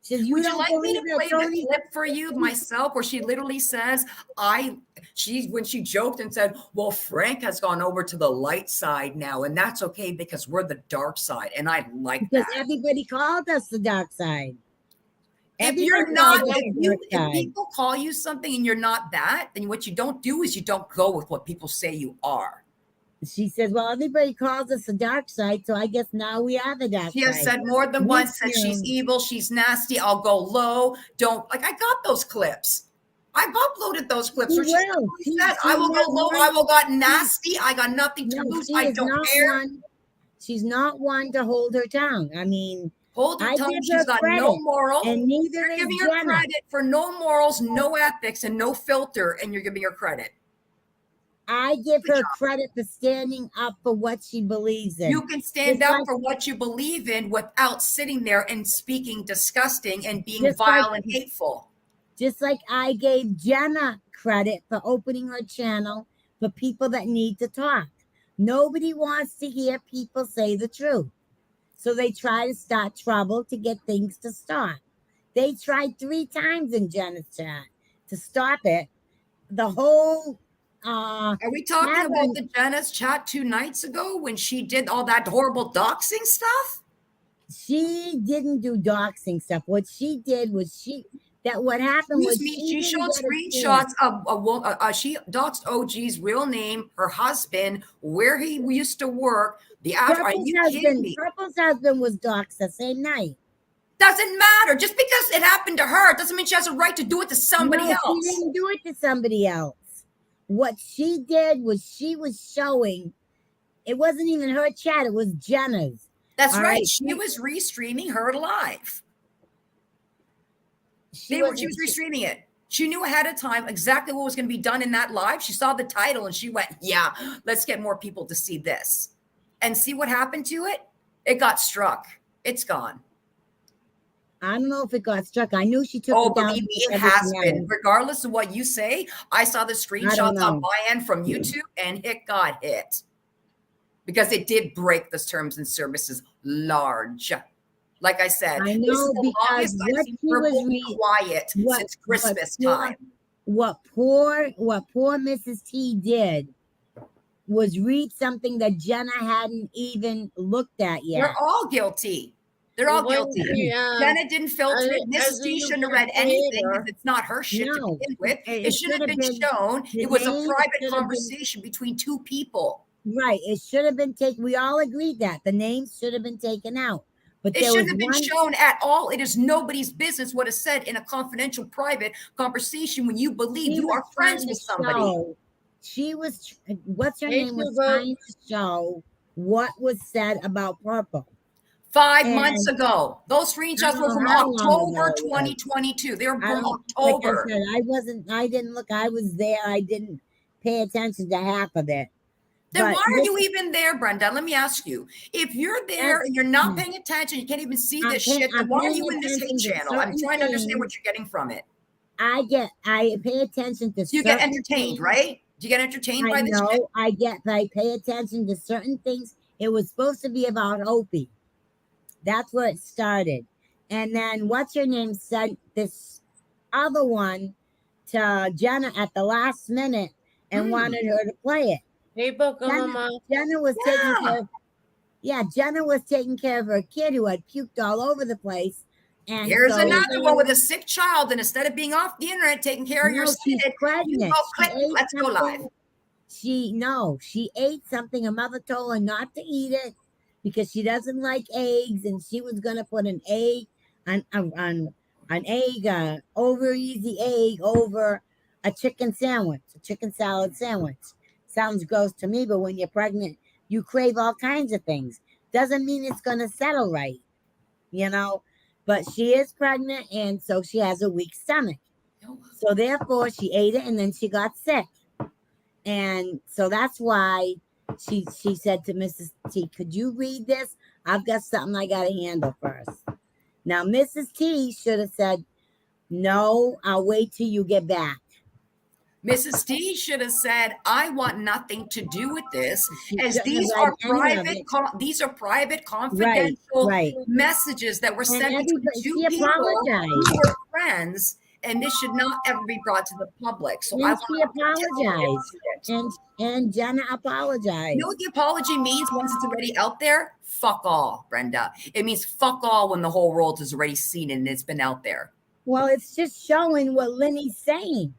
She says, would you don't like me believe to it, play Tony? the clip for you myself, where she literally says, when she joked and said, well, Frank has gone over to the light side now, and that's okay because we're the dark side. And I like Because that. everybody called us the dark side. If Everybody you're called not, us the dark if side. people call you something and you're not that, then what you don't do is you don't go with what people say you are. She says, well, everybody calls us the dark side, so I guess now we are the dark She side. has said more than Me once that she's too. evil, she's nasty, I'll go low. Don't, like, I got those clips. I've uploaded those clips She where she will. said, I will go not low, one- I will got nasty, I got nothing to No, lose, she I is don't not care. one. She's not one to hold her tongue. I mean, Hold her I tongue, give she's her got credit, no morals. and neither You're is giving her Jenna. credit for no morals, no ethics, and no filter, and you're giving her credit. I give Good her job. credit for standing up for what she believes in. You can stand Just up like- for what you believe in without sitting there and speaking disgusting and being Just vile like- and hateful. Just like I gave Jenna credit for opening her channel for people that need to talk. Nobody wants to hear people say the truth. So they try to start trouble to get things to stop. They tried 3 times in Jenna's chat to stop it. The whole Are we talking Kevin- about the Jenna's chat 2 nights ago when she did all that horrible doxing stuff? she didn't do doxing stuff. What she did was what happened was Excuse me, she didn't showed get a screenshots chance. of she doxed OG's real name, her husband, where he used to work. The address. Are you kidding me? Purple's husband was doxed the same night. Doesn't matter. Just because it happened to her doesn't mean she has a right to do it to somebody No, else. she didn't do it to somebody else. What she did was she was showing. It wasn't even her chat. It was Jenna's. That's All right. right. She was restreaming her live. She She was restreaming it. She knew ahead of time exactly what was going to be done in that live. She saw the title and she went, yeah, let's get more people to see this. And see what happened to it? It got struck. It's gone. I don't know if it got struck. I knew she took Oh, it down. believe me, it everything has been. else. Regardless of what you say, I saw the screenshots know. on my end from YouTube and it got hit. Because it did break the terms and services large. Like I said, I this is know, the because longest I've what seen she was Purple be quiet what- since Christmas what poor- time. What poor Mrs. T did was read something that Jenna hadn't even looked at yet. They're all guilty. They're all guilty. Jenna didn't filter it. Mrs. T shouldn't have read anything because it's not her shit to No, begin with. it It should have been shown. the It was a name should private have been- conversation between 2 people. Right. It should have been taken. We all agreed that the names should have been taken out. But It there shouldn't was have been one shown at all. It is nobody's business what is said in a confidential, private conversation when you believe she you was are friends trying with to somebody. show- She was, what's her Hey, name, was Turbo. trying to show what was said about Purple. 5 And- months ago. Those screenshots I were don't from know how long October ago it was. 2022. They were I from don't, October. like I said, I didn't look. I was there. I didn't pay attention to half of it. Then But why are this- you even there, Brenda? Let me ask you. If you're there and you're not paying attention, you can't even see I'm this paying- shit, then I'm why are paying you in this hate attention to channel? I'm certain trying to understand what things. you're getting from it. I pay attention to. You get certain entertained, things. right? Do you get entertained by I this shit? know. I pay attention to certain things. It was supposed to be about Opie. That's where it started. And then what's her name sent this other one to Jenna at the last minute and Hmm. wanted her to play it. Hey, Boko Jenna- Mama. Jenna was Yeah. taking care of, Jenna was taking care of her kid who had puked all over the place. And Here's so, another one with a sick child, and instead of being off the internet taking care of your No, she's kid, pregnant. you go She click, ate let's go something- live. She ate something. Her mother told her not to eat it because she doesn't like eggs, and she was gonna put an egg over easy egg over a chicken sandwich, a chicken salad sandwich. sounds gross to me, but when you're pregnant, you crave all kinds of things. Doesn't mean it's going to settle right, you know? But she is pregnant, and so she has a weak stomach. So therefore, she ate it, and then she got sick. And so that's why she said to Mrs. T, could you read this? I've got something I got to handle first. Now, Mrs. T should have said, no, I'll wait till you get back. Mrs. T should have said, I want nothing to do with this, She as shouldn't these have are read any of private, it. these are private, confidential right. messages that were And sent between everybody, two she people apologized. who were friends, and this should not ever be brought to the public. So I And she apologized. want And Jenna apologized. You know what the apology means once it's already out there? Fuck all, Brenda. It means fuck all when the whole world has already seen it and it's been out there. Well, it's just showing what Lenny's saying.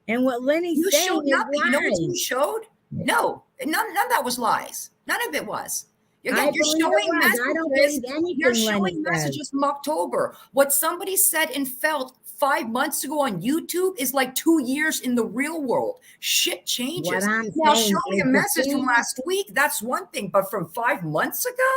And what Lenny's You saying showed is nothing. You know what you lies. showed? No, none of that was lies. None of it was. I Again, you're believe it showing was. I don't messages. believe anything You're Lenny showing says. messages from October. What somebody said and felt 5 months ago on YouTube is like 2 years in the real world. Shit changes. What I'm Now, saying showing is a the message from thing- last week, that's one thing. But from 5 months ago?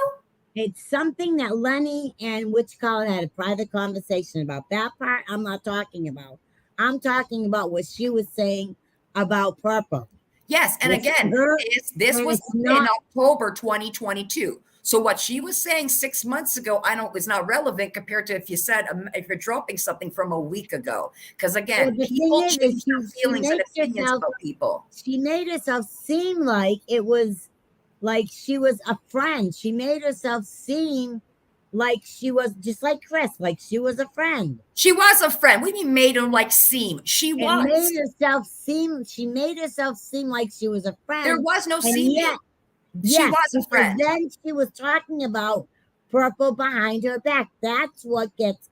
It's something that Lenny and Witchcall had a private conversation about. That part I'm not talking about. I'm talking about what she was saying about Purple. Yes, and It's again, her- this and was it's in not- October 2022. So what she was saying 6 months ago, it's not relevant compared to if you said if you're dropping something from a week ago. Because again, Well, the people thing is, change their she feelings and makes opinions herself- about people. She made herself seem like it was like she was a friend. She made herself seem like she was just like Chris, like she was a friend. She was a friend. We made her like seem. She And was. made herself seem. She made herself seem like she was a friend. There was no and seeming. yet, She yes, was a because friend. then she was talking about Purple behind her back. That's what gets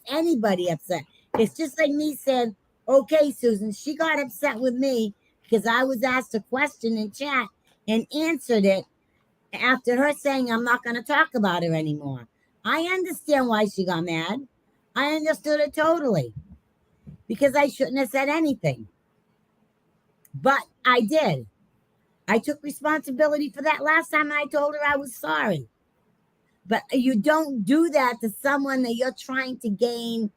anybody upset. It's just like me saying, "Okay, Susan." She got upset with me because I was asked a question in chat and answered it after her saying I'm not going to talk about her anymore. I understand why she got mad. I understood it totally because I shouldn't have said anything. But I did. I took responsibility for that last time, and I told her I was sorry. But you don't do that to someone that you're trying to gain,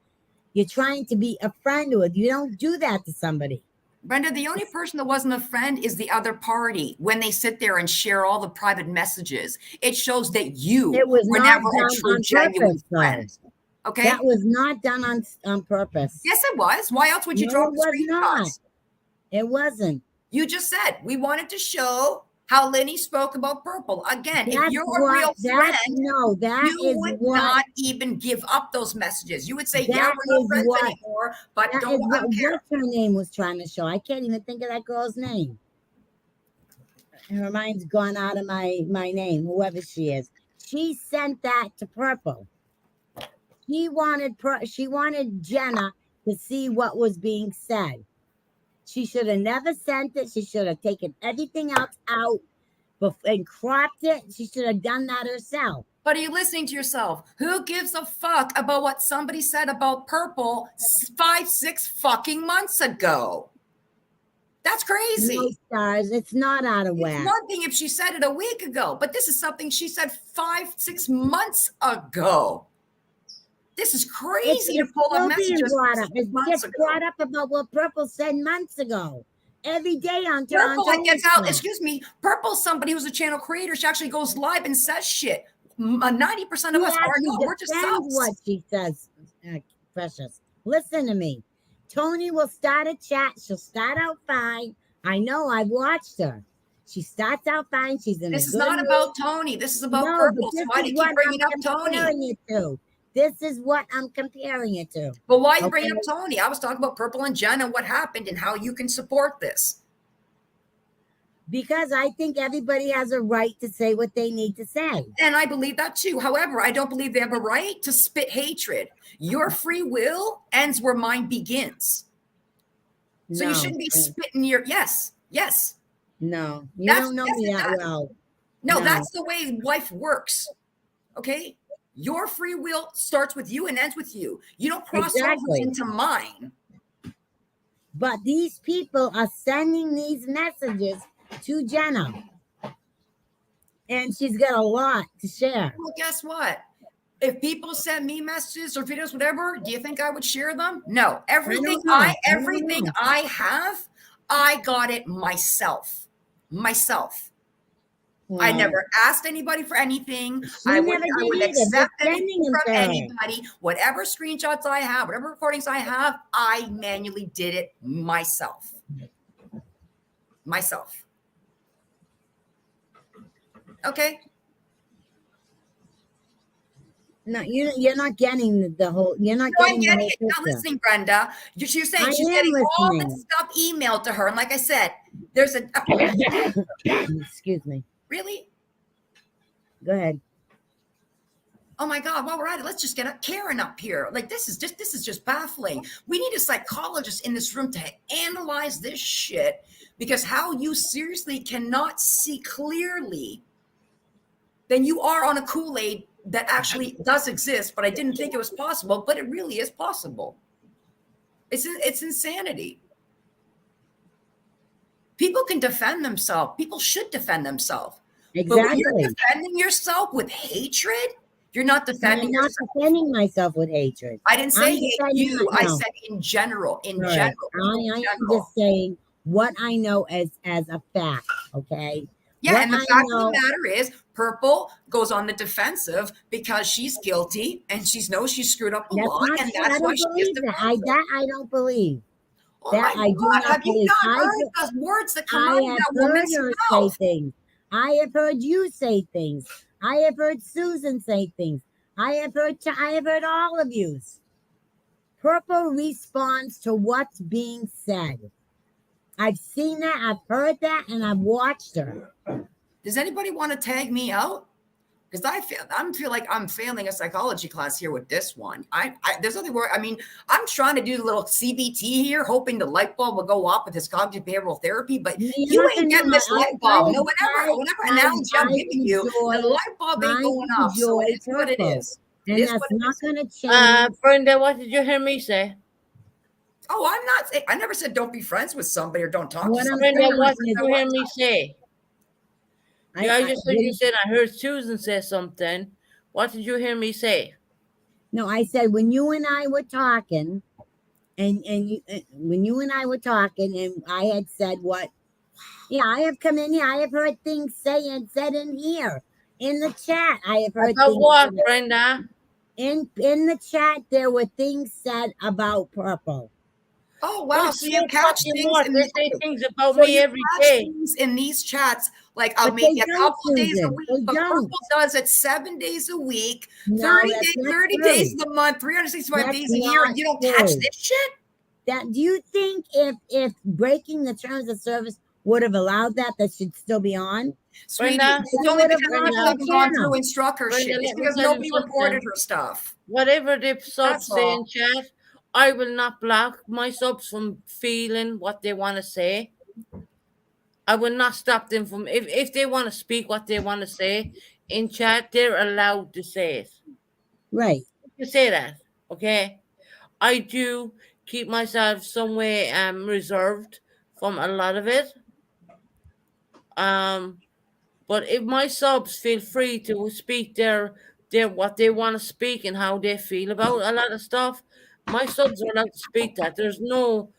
you're trying to be a friend with. You don't do that to somebody. Brenda, the only person that wasn't a friend is the other party when they sit there and share all the private messages. It shows that you It was were not never a done true, on genuine purpose, though. friend. Okay? That was not done on purpose. Yes, it was. Why else would you No, drop it the was not. screenshots? It wasn't. You just said we wanted to show how Lenny spoke about Purple. Again, if That's you're a what- real that's- friend, no, that you is would what not even give up those messages. You would say, yeah, That we're not is friends what- anymore, but that is don't what I don't care. what's her name was trying to show. I can't even think of that girl's name. Her mind's gone out of my name, whoever she is. She sent that to Purple. She wanted Jenna to see what was being said. She should have never sent it. She should have taken everything else out and cropped it. She should have done that herself. But are you listening to yourself? Who gives a fuck about what somebody said about Purple 5-6 fucking months ago? That's crazy. No stars. It's not out of It's whack. one thing if she said it a week ago, but this is something she said 5-6 months ago. This is crazy to pull still a being message brought up. It months gets ago. brought up about what Purple said months ago. Every day on Purple Tony's gets out, show. excuse me, Purple's somebody who's a channel creator. She actually goes live and says shit. 90% of She us are actually no, we're just defends subs. what she says, Precious. Listen to me. Tony will start a chat. She'll start out fine. I know. I've watched her. She starts out fine. She's in This a is good not mood. about Tony. This is about No, Purple. but So this why do is you what keep bringing I'm up Tony? comparing it to. This is what I'm comparing it to. But why are you bringing Okay. up Tony? I was talking about Purple and Jen and what happened and how you can support this. Because I think everybody has a right to say what they need to say. And I believe that too. However, I don't believe they have a right to spit hatred. Your free will ends where mine begins. So you No, shouldn't be spitting your yes. No, you That's- don't know that's me it. that well. No, No. that's the way life works. Okay? Your free will starts with you and ends with you. You don't cross Exactly. over into mine. But these people are sending these messages to Jenna. And she's got a lot to share. Well, guess what? If people send me messages or videos, whatever, do you think I would share them? No. Everything know. I have, I got it myself. I Well, never asked anybody for anything. We I would never did either. accept We're anything sending them from to her. anybody. Whatever screenshots I have, whatever recordings I have, I manually did it myself. Okay. no, you're not getting the whole. You're not No, I'm getting the getting whole it. Now picture. listening, Brenda. You're saying I she's am getting all listening. this stuff emailed to her. And like I said, there's a Excuse me. really? Go ahead. Oh my God, while we're at it, let's just get Karen up here. Like this is just baffling. We need a psychologist in this room to analyze this shit, because how you seriously cannot see clearly, then you are on a Kool-Aid that actually does exist, but I didn't think it was possible, but it really is possible. It's insanity. People can defend themselves. People should defend themselves. But when you're Exactly. defending yourself with hatred, you're not I'm defending not yourself. defending myself with hatred. I didn't say I'm hate defending you. my- I no. said in general. In Right. general. In I am general. just saying what I know as a fact. Okay. Yeah, what and the I fact know- of the matter is, Purple goes on the defensive because she's guilty and she knows she screwed up a That's lot, not and true. I that's why don't she is believe that. defensive. I don't believe. Oh that my I do God, not have you believe. not I heard those words that come out I of have that heard woman's her mouth? say things. I have heard you say things. I have heard Susan say things. I have heard all of you. Purple responds to what's being said. I've seen that, I've heard that, and I've watched her. Does anybody want to tag me out? Because I feel like I'm failing a psychology class here with this one. There's nothing where, I mean, I'm trying to do the little CBT here, hoping the light bulb will go off with this cognitive behavioral therapy, but You're you not ain't gonna getting know. this light bulb. No, I whatever analogy I'm giving you, the enjoy- light bulb ain't I going off. So it enjoy is what it Purple. is. And is that's what it not is. going to change. Brenda, what did you hear me say? Oh, I'm not. I never said don't be friends with somebody or don't talk What to I'm somebody. Brenda, saying what is- did you hear me say? Yeah, I just heard you didn't- said I heard Susan say something. What did you hear me say? No, I said when you and I were talking, and when you and I were talking, and I had said what? Yeah, I have come in here. I have heard things said in here in the chat. I have heard About things what, said- Brenda? in the chat. There were things said about Purple. Oh wow! Well, So you see, catch fucking things what? in They these, say things about so me you every catch day. things in these chats, like But maybe they a don't, couple days a Susan. week. They But don't. Purple does it 7 days a week, No, 30 that's days, not 30 true. days of the month, 365 That's days a year, not and you don't catch true. this shit. That do you think if breaking the terms of service would have allowed that should still be on? Sweetie, Brenda, it's only because Brenda, people haven't gone Brenda. through and struck her Brenda, shit. It's let me because tell you nobody reported something. her stuff. Whatever the subs That's say all. in chat, I will not block my subs from feeling what they want to say. I will not stop them from if they want to speak what they want to say in chat, they're allowed to say it. Right. You say that, okay? I do keep myself some way reserved from a lot of it. But if my subs feel free to speak their what they want to speak and how they feel about a lot of stuff, my subs are allowed to speak that. There's no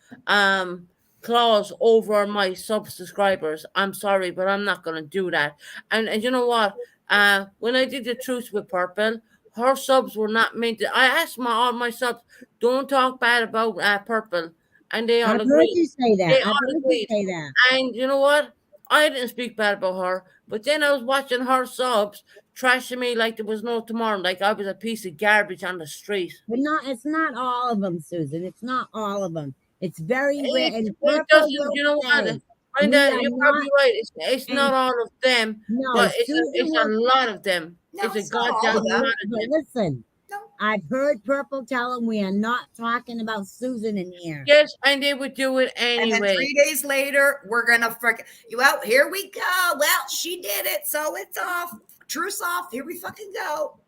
clause over my subscribers. I'm sorry, but I'm not gonna do that. And you know what? When I did the truth with Purple, her subs were not meant to. I asked all my subs, don't talk bad about Purple, and they all I've heard agreed. you say that. They I've all heard you agreed. say that. And you know what? I didn't speak bad about her, but then I was watching her subs trashing me like there was no tomorrow, like I was a piece of garbage on the street. But it's not all of them, Susan. It's not all of them. It's very rare. And It Purple doesn't, will you know what? say, Brenda, we are you're probably not- right. It's not all of them, no, but Susan it's a will- lot of them. No, it's a it's not all goddamn of them. lot of But them. listen, No. I've heard Purple tell them we are not talking about Susan in here. Yes, and they would do it And then anyway. 3 days later, we're gonna freaking well, here we go. Well, she did it, so it's off. Truce off. Here we fucking go.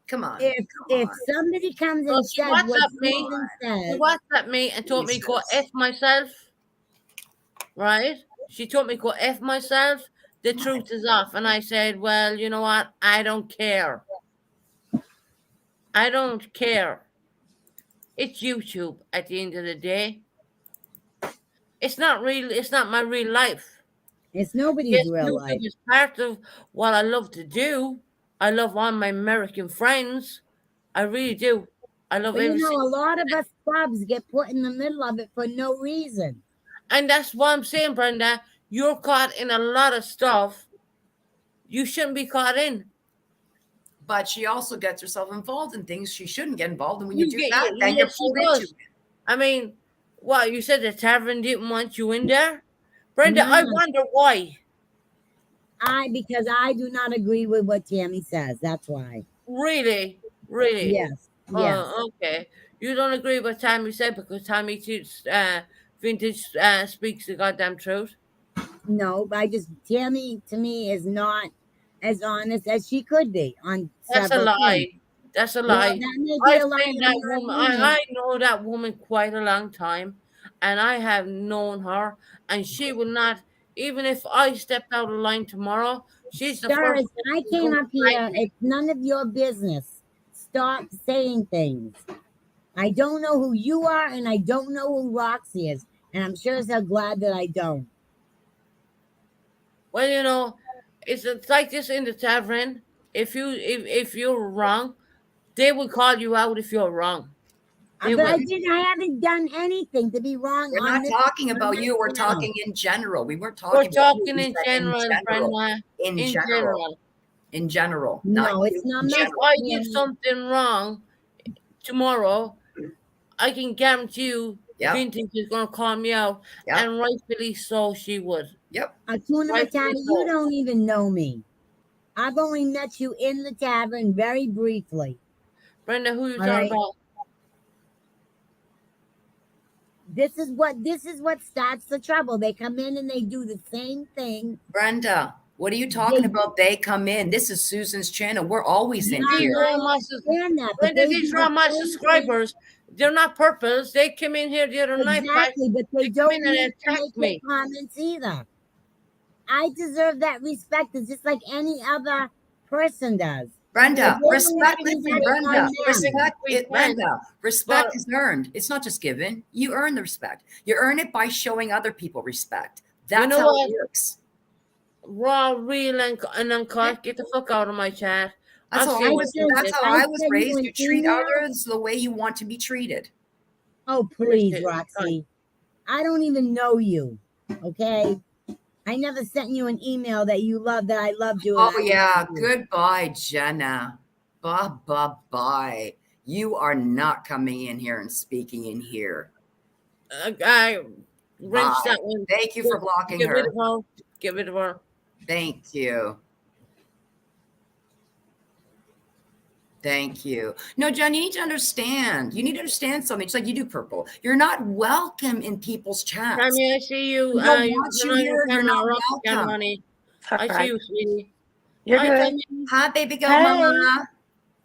Come on. If come if on. somebody comes Well, and she says what WhatsApped me. Susan She says, WhatsApped me and told me to go Jesus. F myself. Right? She told me to go F myself. The truth is off. And I said, well, you know what? I don't care. I don't care. It's YouTube at the end of the day. It's not real. It's not my real life. it's nobody's Yes, real YouTube life. is part of what I love to do. I love all my American friends. I really do. I love But you every know, single, a lot of us clubs get put in the middle of it for no reason. and that's what I'm saying, Brenda. You're caught in a lot of stuff you shouldn't be caught in. But she also gets herself involved in things she shouldn't get involved in. When you do get, that, then you're yes, she pulled into does. it. I mean, what you said the tavern didn't want you in there, Brenda. I No, wonder why. because I do not agree with what Tammy says. That's why. Really, really. Yes, yes. Okay. You don't agree with what Tammy said because Tammy Vintage speaks the goddamn truth. No, but Tammy to me is not as honest as she could be on That's a several lie. things. That's a Well, lie. that may be I've a lie seen in that your woman. opinion. I know that woman quite a long time, and I have known her, and she will not. Even if I stepped out of line tomorrow, she's the Doris, first I person came who up will here. fight me. It's none of your business. Stop saying things. I don't know who you are, and I don't know who Roxy is. And I'm sure as hell glad that I don't. Well, you know, it's like this in the tavern. If you're wrong, they will call you out if you're wrong. They But will. I haven't done anything to be wrong We're on not this. talking on about this you. We're channel. talking in general. We weren't We're talking about you. talking We in said general, Brenda. In In general. general. In general. Not No, you. it's not. In I'm not If general. I saying did something wrong tomorrow, I can guarantee you Yep. Vintage is gonna call me out, Yep. and rightfully so she would. Yep. Akuna Rightfully Matata, so. you don't even know me. I've only met you in the tavern very briefly. Brenda, who you All talking right. about? This is what starts the trouble. They come in and they do the same thing. Brenda, what are you talking about? They come in. This is Susan's channel. We're always in Yeah, here. These are all my understand that, but Brenda, they these do are all the my same thing. subscribers. They're not purples. They came in here the other night. Exactly, but they They come don't in and need to attack make me. their comments either. I deserve that respect. It's just like any other person does. Brenda, They respect. don't Listen, have to Brenda, on them. respect it. Brenda, respect but- is earned. It's not just given. You earn the respect. You earn it by showing other people respect. That's know how what? it works. Raw, real, and uncut. Get the fuck out of my chat. That's I've how seen I was. this That's shit. how I I was sent you raised. an You treat email. others the way you want to be treated. Oh, please, Bullshit. Roxy. I don't even know you. Okay. I never sent you an email that you love that I loved you. and Oh I yeah. loved you. Goodbye, Jenna. Bye. You are not coming in here and speaking in here. I wrenched Bye. that one. Thank you for blocking Get her. rid of her. Get rid of her. Thank you. Thank you. No, John, you need to understand. You need to understand something. It's like you do, Purple. You're not welcome in people's chats. Tammy, I see you. We don't You want you turn on your here. You're camera not off again, welcome. honey. It's all I see right. you, sweetie. You're Hi, good. Tammy. Hi, baby goat Hey. mama.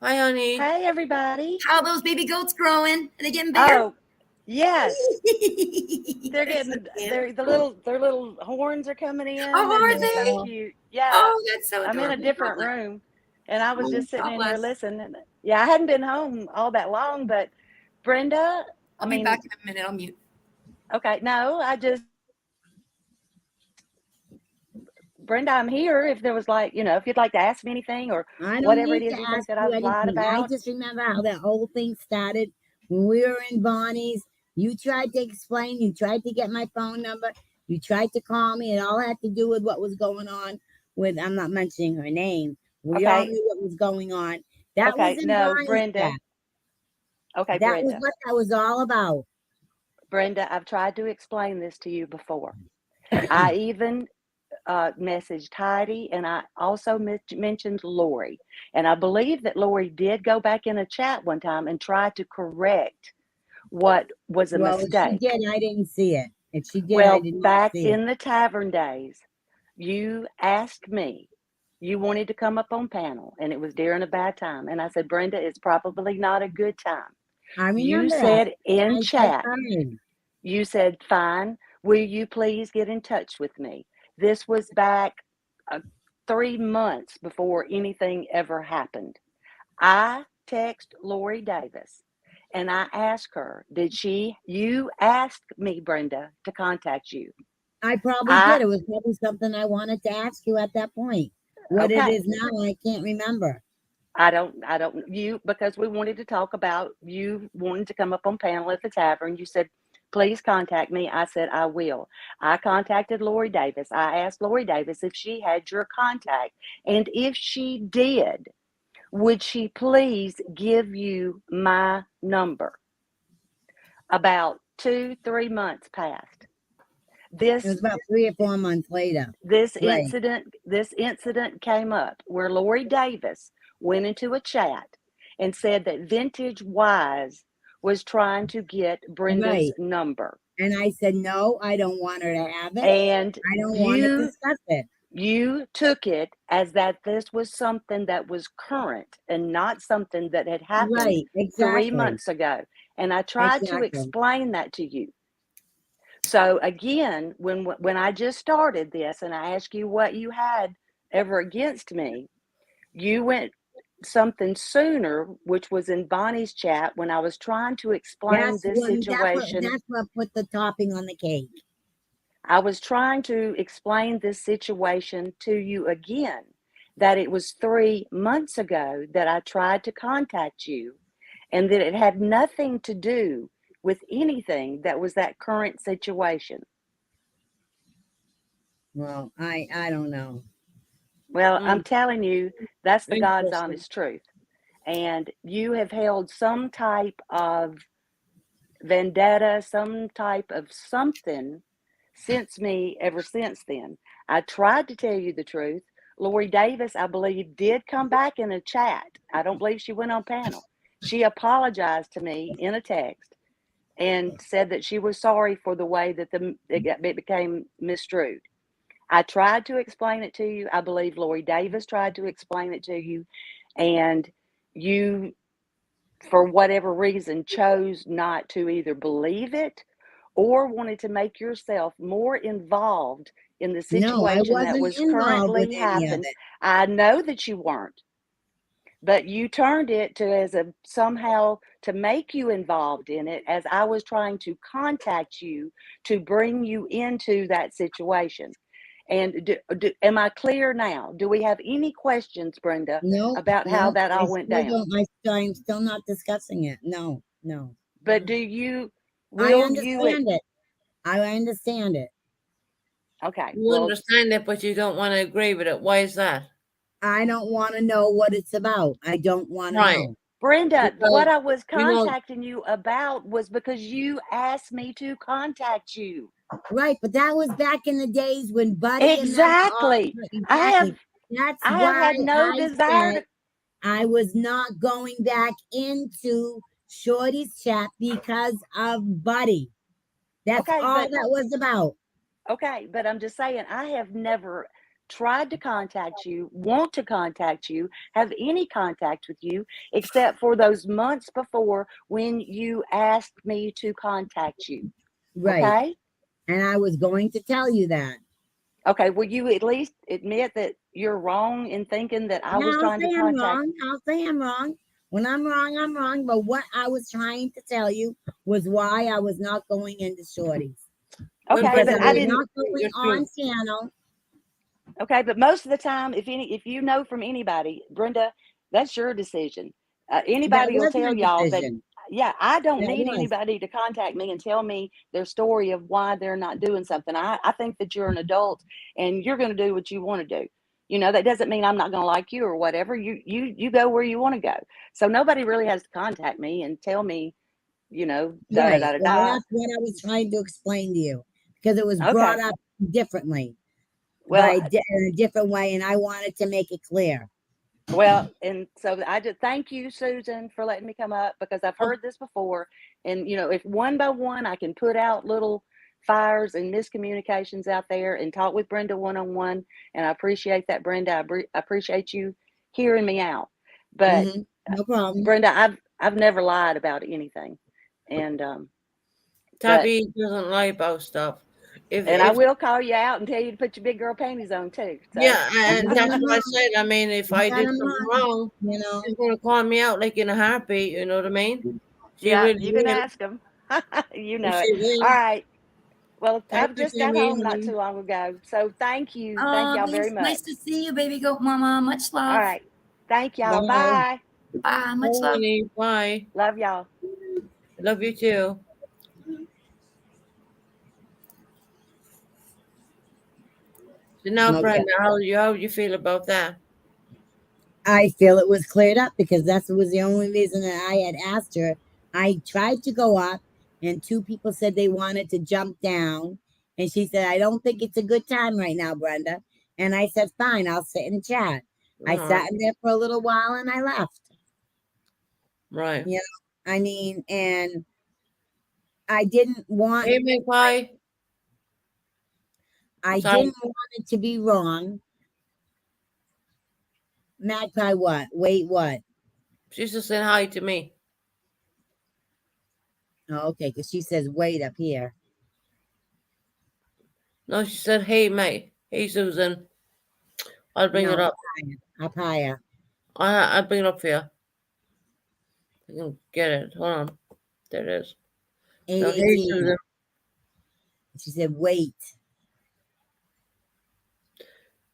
Hi, honey. Hey, everybody. How are those baby goats growing? Are they getting bigger? Oh, yes. They're That's getting so cute. their little horns are coming in. Oh, are and they're they? so cute. Yeah. Oh, that's so I'm adorable. in a different room, and I was Oh, just sitting God in here bless. listening. Yeah, I hadn't been home all that long, but Brenda, I'll be back in a minute. I'll mute. okay, no, Brenda, I'm here. If there was if you'd like to ask me anything or I don't whatever it need is to you think ask that you I've lied anything. I about. just remember how that whole thing started when we were in Bonnie's. You tried to explain. You tried to get my phone number. You tried to call me. It all had to do with what was going on with, I'm not mentioning her name. We all Okay. knew what was going on. That Okay, was in no, Bonnie's Brenda. chat. Okay, That Brenda. was what that was all about. Brenda, I've tried to explain this to you before. I even messaged Heidi, and I also mentioned Lori. And I believe that Lori did go back in a chat one time and try to correct what was a Well, if mistake. she did, I didn't see it. If she did, I Well, did not back see it. in the tavern days, you asked me You wanted to come up on panel, and it was during a bad time. And I said, Brenda, it's probably not a good time. I remember You that. said in I said chat, fine. you said, fine, will you please get in touch with me? This was back 3 months before anything ever happened. I text Lori Davis and I asked her, you asked me, Brenda, to contact you. I probably did. It was probably something I wanted to ask you at that point. What it Okay. is now, I can't remember. Because we wanted to talk about you wanting to come up on panel at the tavern. You said, please contact me. I said, I will. I contacted Lori Davis. I asked Lori Davis if she had your contact. And if she did, would she please give you my number? About 2-3 months passed. It was about 3 or 4 months later. This Right. incident came up where Lori Davis went into a chat and said that Vintage Wise was trying to get Brenda's Right. number. And I said, no, I don't want her to have it. And I don't want to discuss it. you took it as that this was something that was current and not something that had happened Right, exactly. 3 months ago. And I tried to Exactly. explain that to you. So again, when I just started this and I asked you what you had ever against me, you went something sooner, which was in Bonnie's chat when I was trying to explain this situation. That's what put the topping on the cake. I was trying to explain this situation to you again, that it was 3 months ago that I tried to contact you and that it had nothing to do with anything that was that current situation. Well, I don't know. Well, I'm telling you, that's the God's Interesting. honest truth. And you have held some type of vendetta, some type of something ever since then. I tried to tell you the truth. Lori Davis, I believe, did come back in a chat. I don't believe she went on panel. She apologized to me in a text and said that she was sorry for the way that it became misstrued. I tried to explain it to you. I believe Lori Davis tried to explain it to you. And you, for whatever reason, chose not to either believe it or wanted to make yourself more involved in the No, I situation that wasn't was involved currently with any of happening. it. I know that you weren't, but you turned it to somehow to make you involved in it, as I was trying to contact you to bring you into that situation. And am I clear now? Do we have any questions, Brenda, No, about how no, that all went down? I'm still not discussing it. No. But I you understand it. I understand it. Okay. You understand it, but you don't want to agree with it. Why is that? I don't want to know what it's about. I don't want to Right. know. Brenda, Because, what I was you know- contacting you about was because you asked me to contact you. Right, but that was back in the days when Buddy Exactly. and That's I why have had no desire said I was not going back into Shorty's chat because of Buddy. That's Okay, all but- that was about. Okay, but I'm just saying, I have never tried to contact you, want to contact you, have any contact with you, except for those months before when you asked me to contact you. Right. Okay? And I was going to tell you that. Okay, will you at least admit that you're wrong in thinking that I was trying to I'm contact? wrong. I'll say I'm wrong. When I'm wrong, I'm wrong. But what I was trying to tell you was why I was not going into Shorty's. Okay, Brenda, but I I was didn't. not going on channel. Okay, but most of the time, if you know from anybody, Brenda, that's your decision. Anybody will was tell my y'all that. decision. Yeah, I don't That need was. anybody to contact me and tell me their story of why they're not doing something. I think that you're an adult and you're going to do what you want to do. You know, that doesn't mean I'm not going to like you or whatever. You go where you want to go. So nobody really has to contact me and tell me, you know, da da Right. da da Well, da. that's what I was trying to explain to you because it was Okay. brought up differently. Well, In a different way, and I wanted to make it clear. Well, and so I just thank you, Susan, for letting me come up because I've heard this before. And, you know, if one by one I can put out little fires and miscommunications out there and talk with Brenda one-on-one. And I appreciate that, Brenda. I appreciate you hearing me out. But Mhm. No problem. Brenda, I've never lied about anything. And Tabby doesn't lie about stuff. and I will call you out and tell you to put your big girl panties on too. So. Yeah, and You that's got 'em what I on. said. I mean, if You I got did 'em something on, wrong, you know. she's gonna call me out like in a heartbeat. You know what I mean? She Yeah, really you can will. ask them. You know it. She will. All right. Well, Thank I've you, just got Tammy, home not honey. too long ago. So thank you. Thank y'all very Thanks. much. Nice to see you, baby goat mama. Much love. All right. Thank y'all. Bye. Bye. Bye. Much Bye, love. honey. Bye. Love y'all. Love you too. So now, Okay. Brenda, how you feel about that? I feel it was cleared up because that was the only reason that I had asked her. I tried to go up, and two people said they wanted to jump down. And she said, I don't think it's a good time right now, Brenda. And I said, fine, I'll sit and chat. I All sat in there for a little while and I left. right. Yeah. I mean, and I didn't want Hey, McPie. I Sorry. didn't want it to be wrong. Magpie what? Wait, what? She's just saying hi to me. Oh, okay, because she says wait up here. No, she said, hey, mate. Hey, Susan. I'll bring No, it up. up higher. I'll bring it up for you. I can get it. Hold on. There it is. No, hey, 818. Susan. She said wait.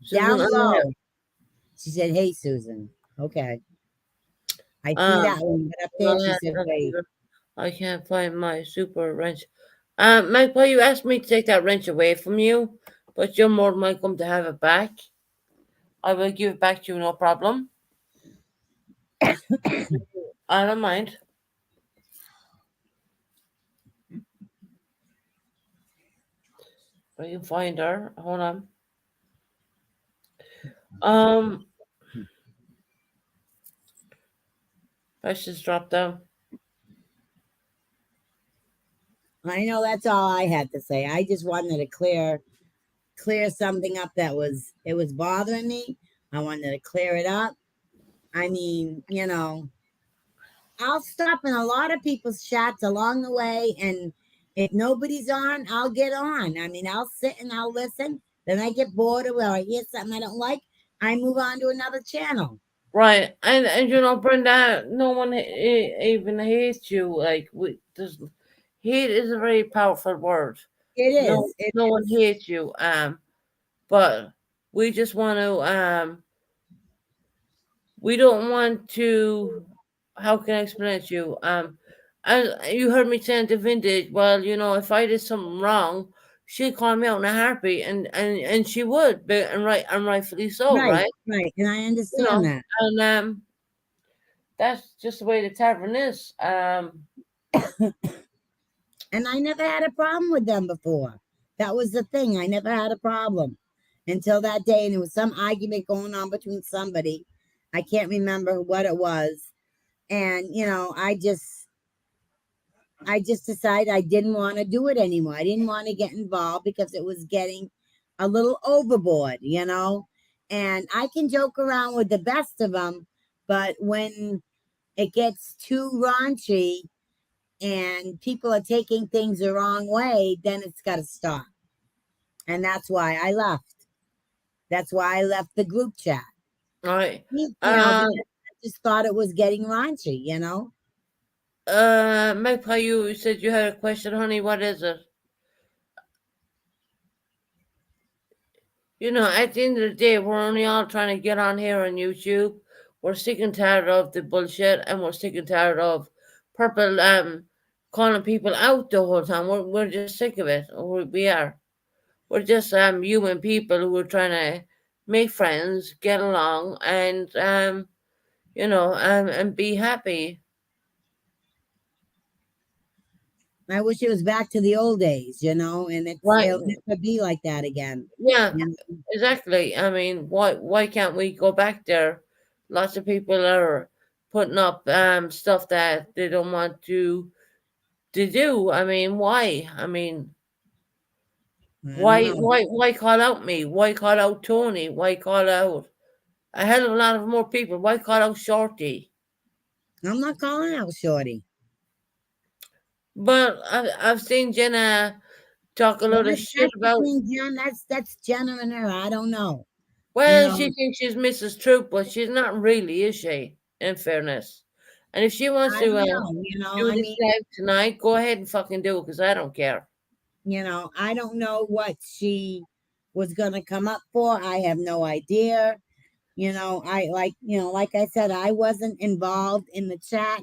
Susan, Down I'm low. here. She said, hey, Susan. Okay. I see that one, but up no, there she yeah, said that's wait. good. I can't find my super wrench. Magpie, you asked me to take that wrench away from you, but you're more than welcome to have it back. I will give it back to you, no problem. I don't mind. I can find her. Hold on. Let's just drop down. I know that's all I had to say. I just wanted to clear something up that was bothering me. I wanted to clear it up. I mean, I'll stop in a lot of people's chats along the way, and if nobody's on, I'll get on. I mean, I'll sit and I'll listen. Then I get bored or I hear something I don't like, I move on to another channel. Right, and Brenda, no one even hates you. Like hate is a very powerful word. It is. No one hates you. But we just want to. We don't want to. How can I explain it to you? And you heard me saying to Vintage. Well, if I did something wrong, she'd call me out in a heartbeat, and she would, but and rightfully so, right? Right, and I understand that. And that's just the way the tavern is. And I never had a problem with them before. That was the thing. I never had a problem until that day. And there was some argument going on between somebody. I can't remember what it was. And, I just decided I didn't want to do it anymore. I didn't want to get involved because it was getting a little overboard, And I can joke around with the best of them, but when it gets too raunchy and people are taking things the wrong way, then it's got to stop. And that's why I left. That's why I left the group chat. All right. Because I just thought it was getting raunchy, Magpie, you said you had a question, honey. What is it? At the end of the day, we're only all trying to get on here on YouTube. We're sick and tired of the bullshit, and we're sick and tired of Purple calling people out the whole time. We're just sick of it. We are. We're just human people who are trying to make friends, get along, and and be happy. I wish it was back to the old days, and Right. it'll never be like that again. Yeah, exactly. I mean, why can't we go back there? Lots of people are putting up stuff that they don't want to do. I mean, why? I mean, I don't know. Why call out me? Why call out Tony? Why call out a hell of a lot of more people? Why call out Shorty? I'm not calling out Shorty. But I've seen Jenna talk a Well, lot of shit about. between Jen. That's Jenna and her. I don't know. Well, know. she thinks she's Mrs. Troop, but she's not really, is she? In fairness, and if she wants I to don't know. do I this mean, live tonight, go ahead and fucking do it, because I don't care. I don't know what she was gonna come up for. I have no idea. Like I said, I wasn't involved in the chat.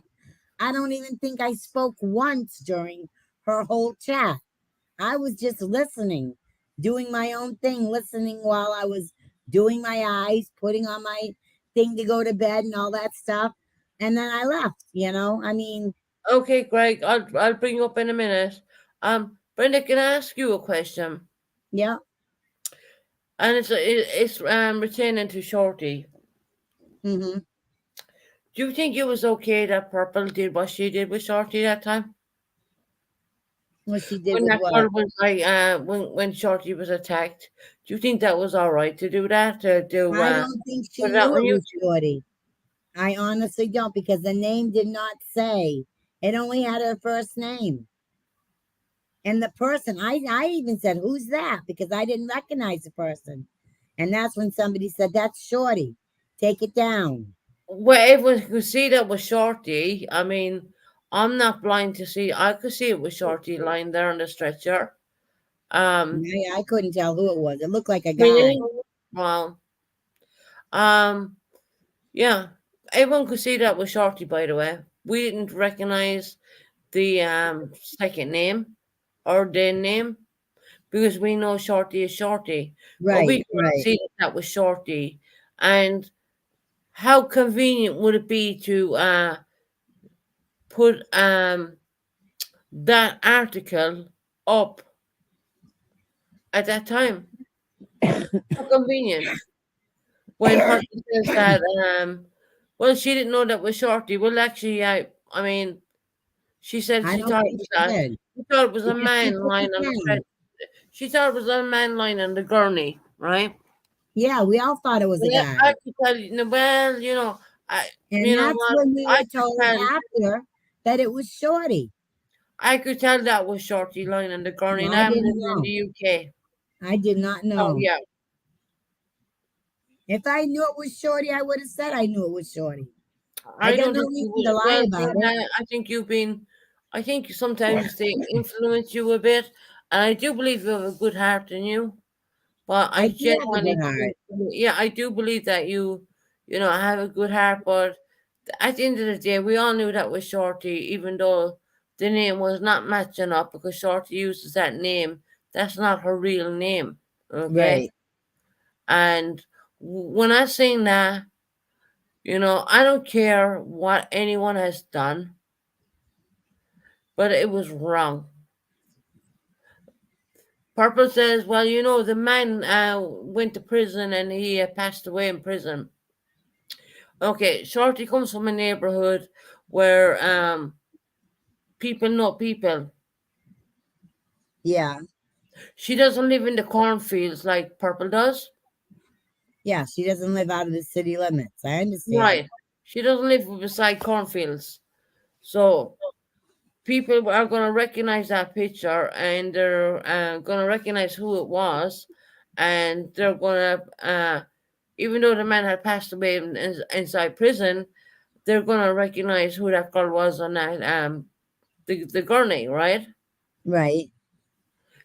I don't even think I spoke once during her whole chat. I was just listening, doing my own thing, listening while I was doing my eyes, putting on my thing to go to bed and all that stuff. And then I left, I mean, Okay, Greg, I'll bring you up in a minute. Brenda, can I ask you a question? yeah. And it's retaining to Shorty. Mm-hmm. Do you think it was okay that Purple did what she did with Shorty that time? What she did When with that what? girl was like, when Shorty was attacked, do you think that was all right to do that? To do I don't think she put it out knew on it was YouTube? Shorty. I honestly don't, because the name did not say. It only had her first name. And the person, I even said, who's that? Because I didn't recognize the person. And that's when somebody said, that's Shorty. Take it down. Well, everyone could see that was Shorty. I mean, I'm not blind to see. I could see it was Shorty lying there on the stretcher. I couldn't tell who it was. It looked like a guy. Really? Well, yeah, everyone could see that was Shorty. By the way, we didn't recognize the second name or the name because we know Shorty is Shorty, but we Right, could right. see that was Shorty. And how convenient would it be to put that article up at that time? How convenient. When Parker says that, well, she didn't know that was Shorty. Well, actually, I mean, she said I she don't thought it think was she that. did. She thought it was a Because she man took lying it on the down. stretcher. She thought it was a man lying on the gurney, right? Yeah, we all thought it was a Yeah, guy. I could tell you. Well, I. And You know that's what? when we I were could told tell. after that it was Shorty. I could tell that was Shorty lying on the gurney, and I I'm didn't living in know. the UK. I did not Oh know. yeah. If I knew it was Shorty, I would have said I knew it was Shorty. I I got don't no think you reason to would. lie Well, about it. Brenda, I think you've been. I think sometimes they influence you a bit, and I do believe you have a good heart in you. But I I do have a genuinely, good heart. yeah, I do believe that you have a good heart. But at the end of the day, we all knew that was Shorty, even though the name was not matching up because Shorty uses that name. That's not her real name, okay? Right. And when I sing that, I don't care what anyone has done, but it was wrong. Purple says, well, the man went to prison and he passed away in prison. Okay, Shorty comes from a neighborhood where people know people. Yeah. She doesn't live in the cornfields like Purple does. Yeah, she doesn't live out of the city limits. I understand. Right. She doesn't live beside cornfields. So people are going to recognize that picture and they're going to recognize who it was. And they're going to, even though the man had passed away inside prison, they're going to recognize who that girl was on that, the gurney, right? Right.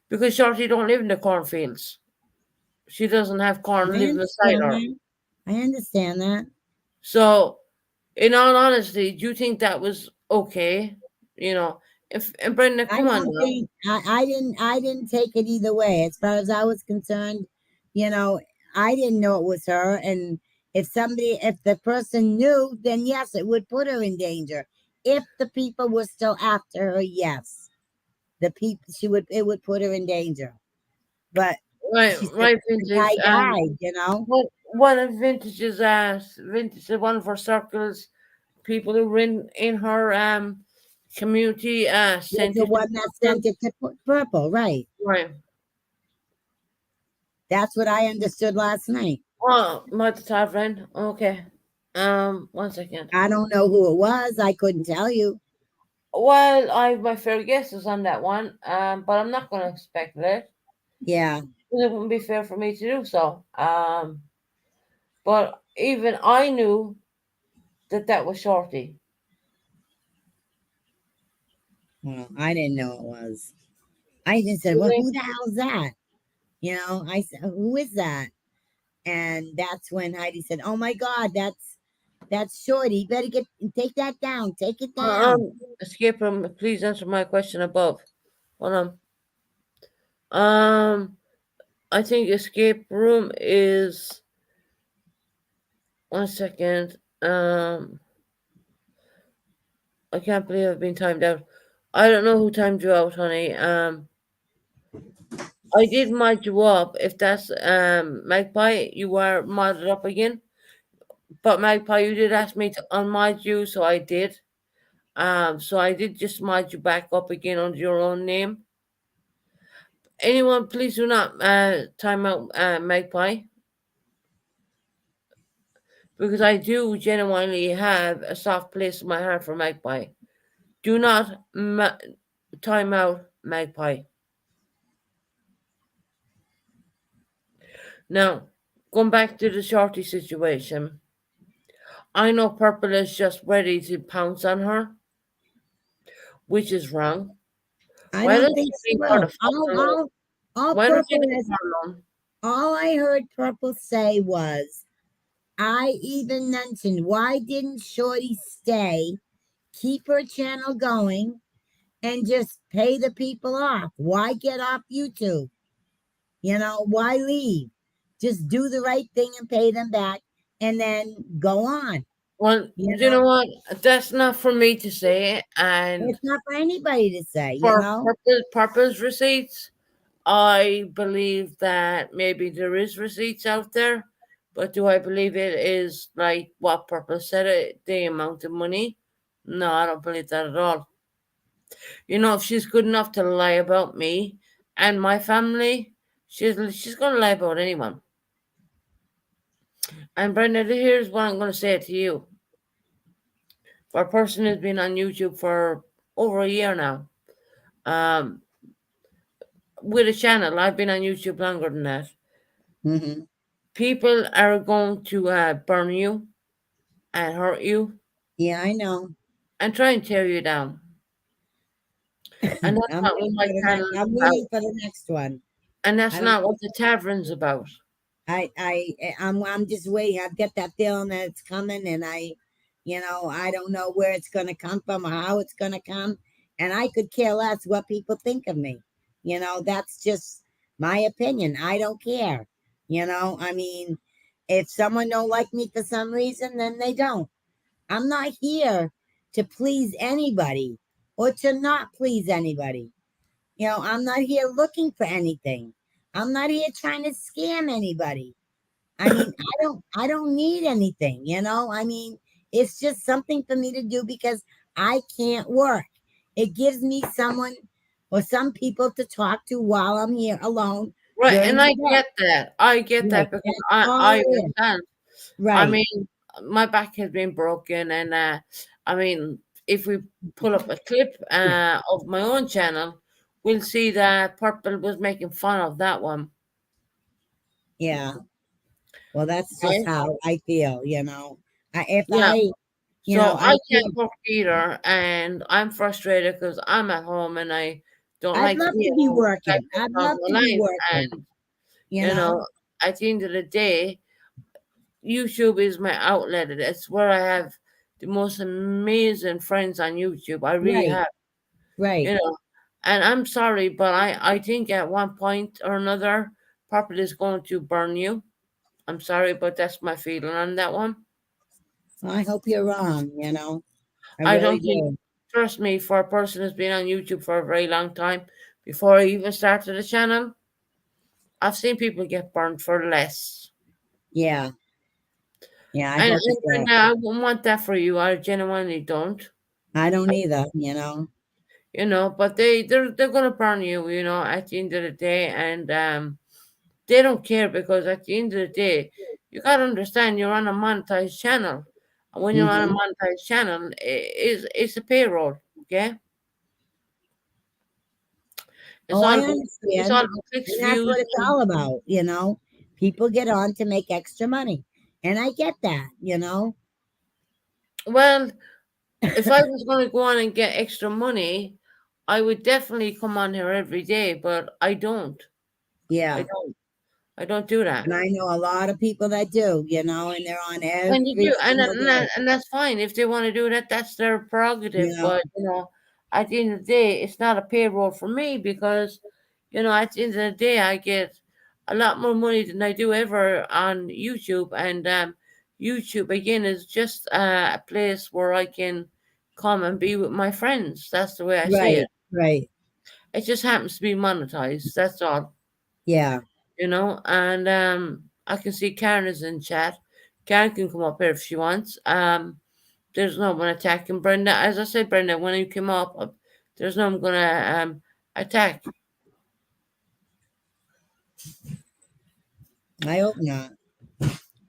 Because Shorty don't live in the cornfields. She doesn't have corn I living beside understand her. that. I understand that. So, in all honesty, do you think that was okay? And Brenda, I come on don't now. think I didn't take it either way. As far as I was concerned, I didn't know it was her. And if the person knew, then yes, it would put her in danger. If the people were still after her, yes. It would put her in danger. But Right, she said right, the vintage. guy died, One of vintage's one of her circles, people who were in her community was sent the it to one that Purple. sent it to Purple, right? Right. That's what I understood last night. Oh, Martha Tavern. Okay. 1 second. I don't know who it was. I couldn't tell you. Well, I have my fair guesses on that one. But I'm not going to speculate. Yeah. It wouldn't be fair for me to do so. But even I knew that was Shorty. Well, I didn't know it was. I just said, well, who the hell's that? You know, I said, who is that? And that's when Heidi said, oh my God, that's Shorty. You better take that down. Take it down. Escape room, please answer my question above. Hold on. I think escape room is 1 second. I can't believe I've been timed out. I don't know who timed you out, honey. I did mod you up. If that's Magpie, you are modded up again. But Magpie, you did ask me to unmod you, so I did. So I did just mod you back up again under your own name. Anyone, please do not time out Magpie. Because I do genuinely have a soft place in my heart for Magpie. Do not time out Magpie. Now, going back to the Shorty situation, I know Purple is just ready to pounce on her, which is wrong. I Why don't don't think you leave so. her the fuck alone? Why don't you leave her alone? All I heard Purple say was, I even mentioned, why didn't Shorty stay, keep her channel going, and just pay the people off? Why get off YouTube? You know, why leave? Just do the right thing and pay them back and then go on. Well, you know what? That's not for me to say. And it's not for anybody to say, you for know? Purple's receipts, I believe that maybe there is receipts out there. But do I believe it is like what Purple said, the amount of money? No, I don't believe that at all. You know, if she's good enough to lie about me and my family, she's going to lie about anyone. And Brenda, here's what I'm going to say to you. For a person who's been on YouTube for over a year now, with a channel, I've been on YouTube longer than that. Mm-hmm. People are going to burn you and hurt you. Yeah, I know. And try and tear you down. And that's I'm not what my channel is I'm about. waiting for the next one. And that's not what the tavern's about. I'm just waiting. I've got that feeling that it's coming, and I don't know where it's going to come from or how it's going to come. And I could care less what people think of me. You know, that's just my opinion. I don't care. You know, I mean, if someone don't like me for some reason, then they don't. I'm not here to please anybody or to not please anybody. You know, I'm not here looking for anything. I'm not here trying to scam anybody. I mean, I don't need anything, you know? I mean, it's just something for me to do because I can't work. It gives me someone or some people to talk to while I'm here alone. Right, and I get that. I get that because I understand. Right. I mean, my back has been broken, and I mean, if we pull up a clip of my own channel, we'll see that Purple was making fun of that one. Yeah. Well, that's just how I feel, you know. I can't work either, and I'm frustrated because I'm at home and I don't I'd love to be working. I'd love to be working. And you know, at the end of the day, YouTube is my outlet. It's where I have the most amazing friends on YouTube. I really have. Right. You know, and I'm sorry, but I think at one point or another, Purple is going to burn you. I'm sorry, but that's my feeling on that one. Well, I hope you're wrong, you know. I don't think, trust me, for a person who's been on YouTube for a very long time, before I even started the channel, I've seen people get burned for less. Yeah. Yeah, I wouldn't want that for you. I genuinely don't. I don't either, you know. You know, but they're gonna burn you, you know, at the end of the day. And they don't care, because at the end of the day, you gotta understand you're on a monetized channel. And when you're on a monetized channel, it's a payroll, okay? It's Oh, I all about, it's all understand. about clicks, And that's views. what it's all about, you know. People get on to make extra money. And I get that, you know. Well, if I was going to go on and get extra money, I would definitely come on here every day, but I don't. I Yeah. don't. I don't do that. And I know a lot of people that do, you know, and they're on And you every do, single day. and that's fine if they want to do that. That's their prerogative. You know, But at the end of the day, it's not a payroll for me, because at the end of the day, I get a lot more money than I do ever on YouTube. And YouTube again is just a place where I can come and be with my friends. That's the way I see it. right. It just happens to be monetized. That's all. Yeah. And I can see Karen is in chat. Karen can come up here if she wants. There's no one attacking Brenda. As I said, Brenda, when you came up, there's no one gonna attack. I hope not.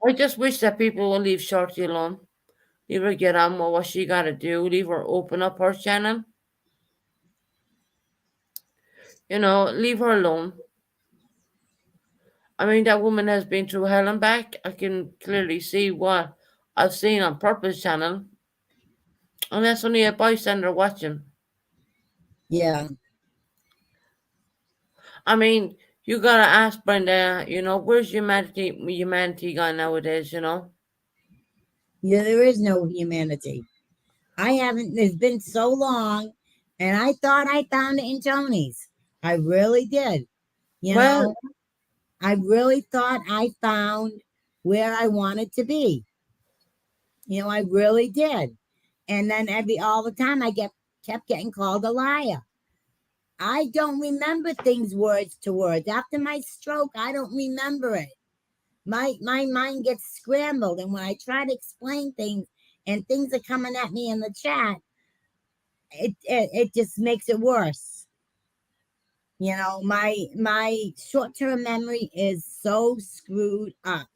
I just wish that people will leave Shorty alone. Leave her get on with what she gotta do. Leave her open up her channel. Leave her alone. I mean, that woman has been through hell and back. I can clearly see what I've seen on Purpose channel. And that's only a bystander watching. Yeah. I mean, you gotta ask Brenda, where's humanity gone nowadays, Yeah, there is no humanity. It's been so long, and I thought I found it in Tony's. I really did. Well, I really thought I found where I wanted to be. I really did. And then all the time I kept getting called a liar. I don't remember things words to words. After my stroke, I don't remember it. My mind gets scrambled, and when I try to explain things and things are coming at me in the chat, it just makes it worse. My short-term memory is so screwed up.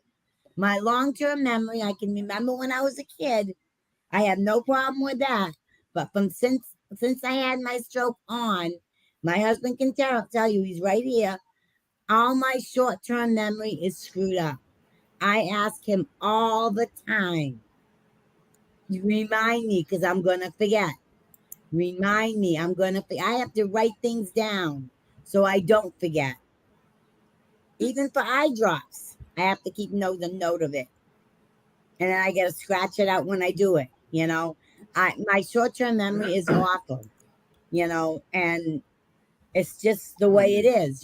My long-term memory, I can remember when I was a kid. I have no problem with that. But since I had my stroke on, my husband can tell you, he's right here. All my short-term memory is screwed up. I ask him all the time, you remind me, because I'm gonna forget. Remind me, I have to write things down so I don't forget. Even for eye drops, I have to keep a note of it. And then I gotta scratch it out when I do it. My short-term memory is awful, and it's just the way it is.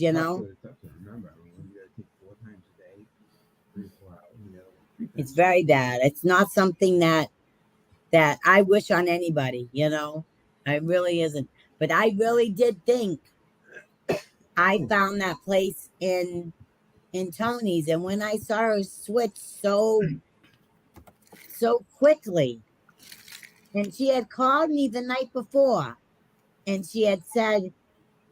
It's very bad. It's not something that I wish on anybody. It really isn't. But I really did think I found that place in Tony's, and when I saw her switch so quickly, and she had called me the night before, and she had said,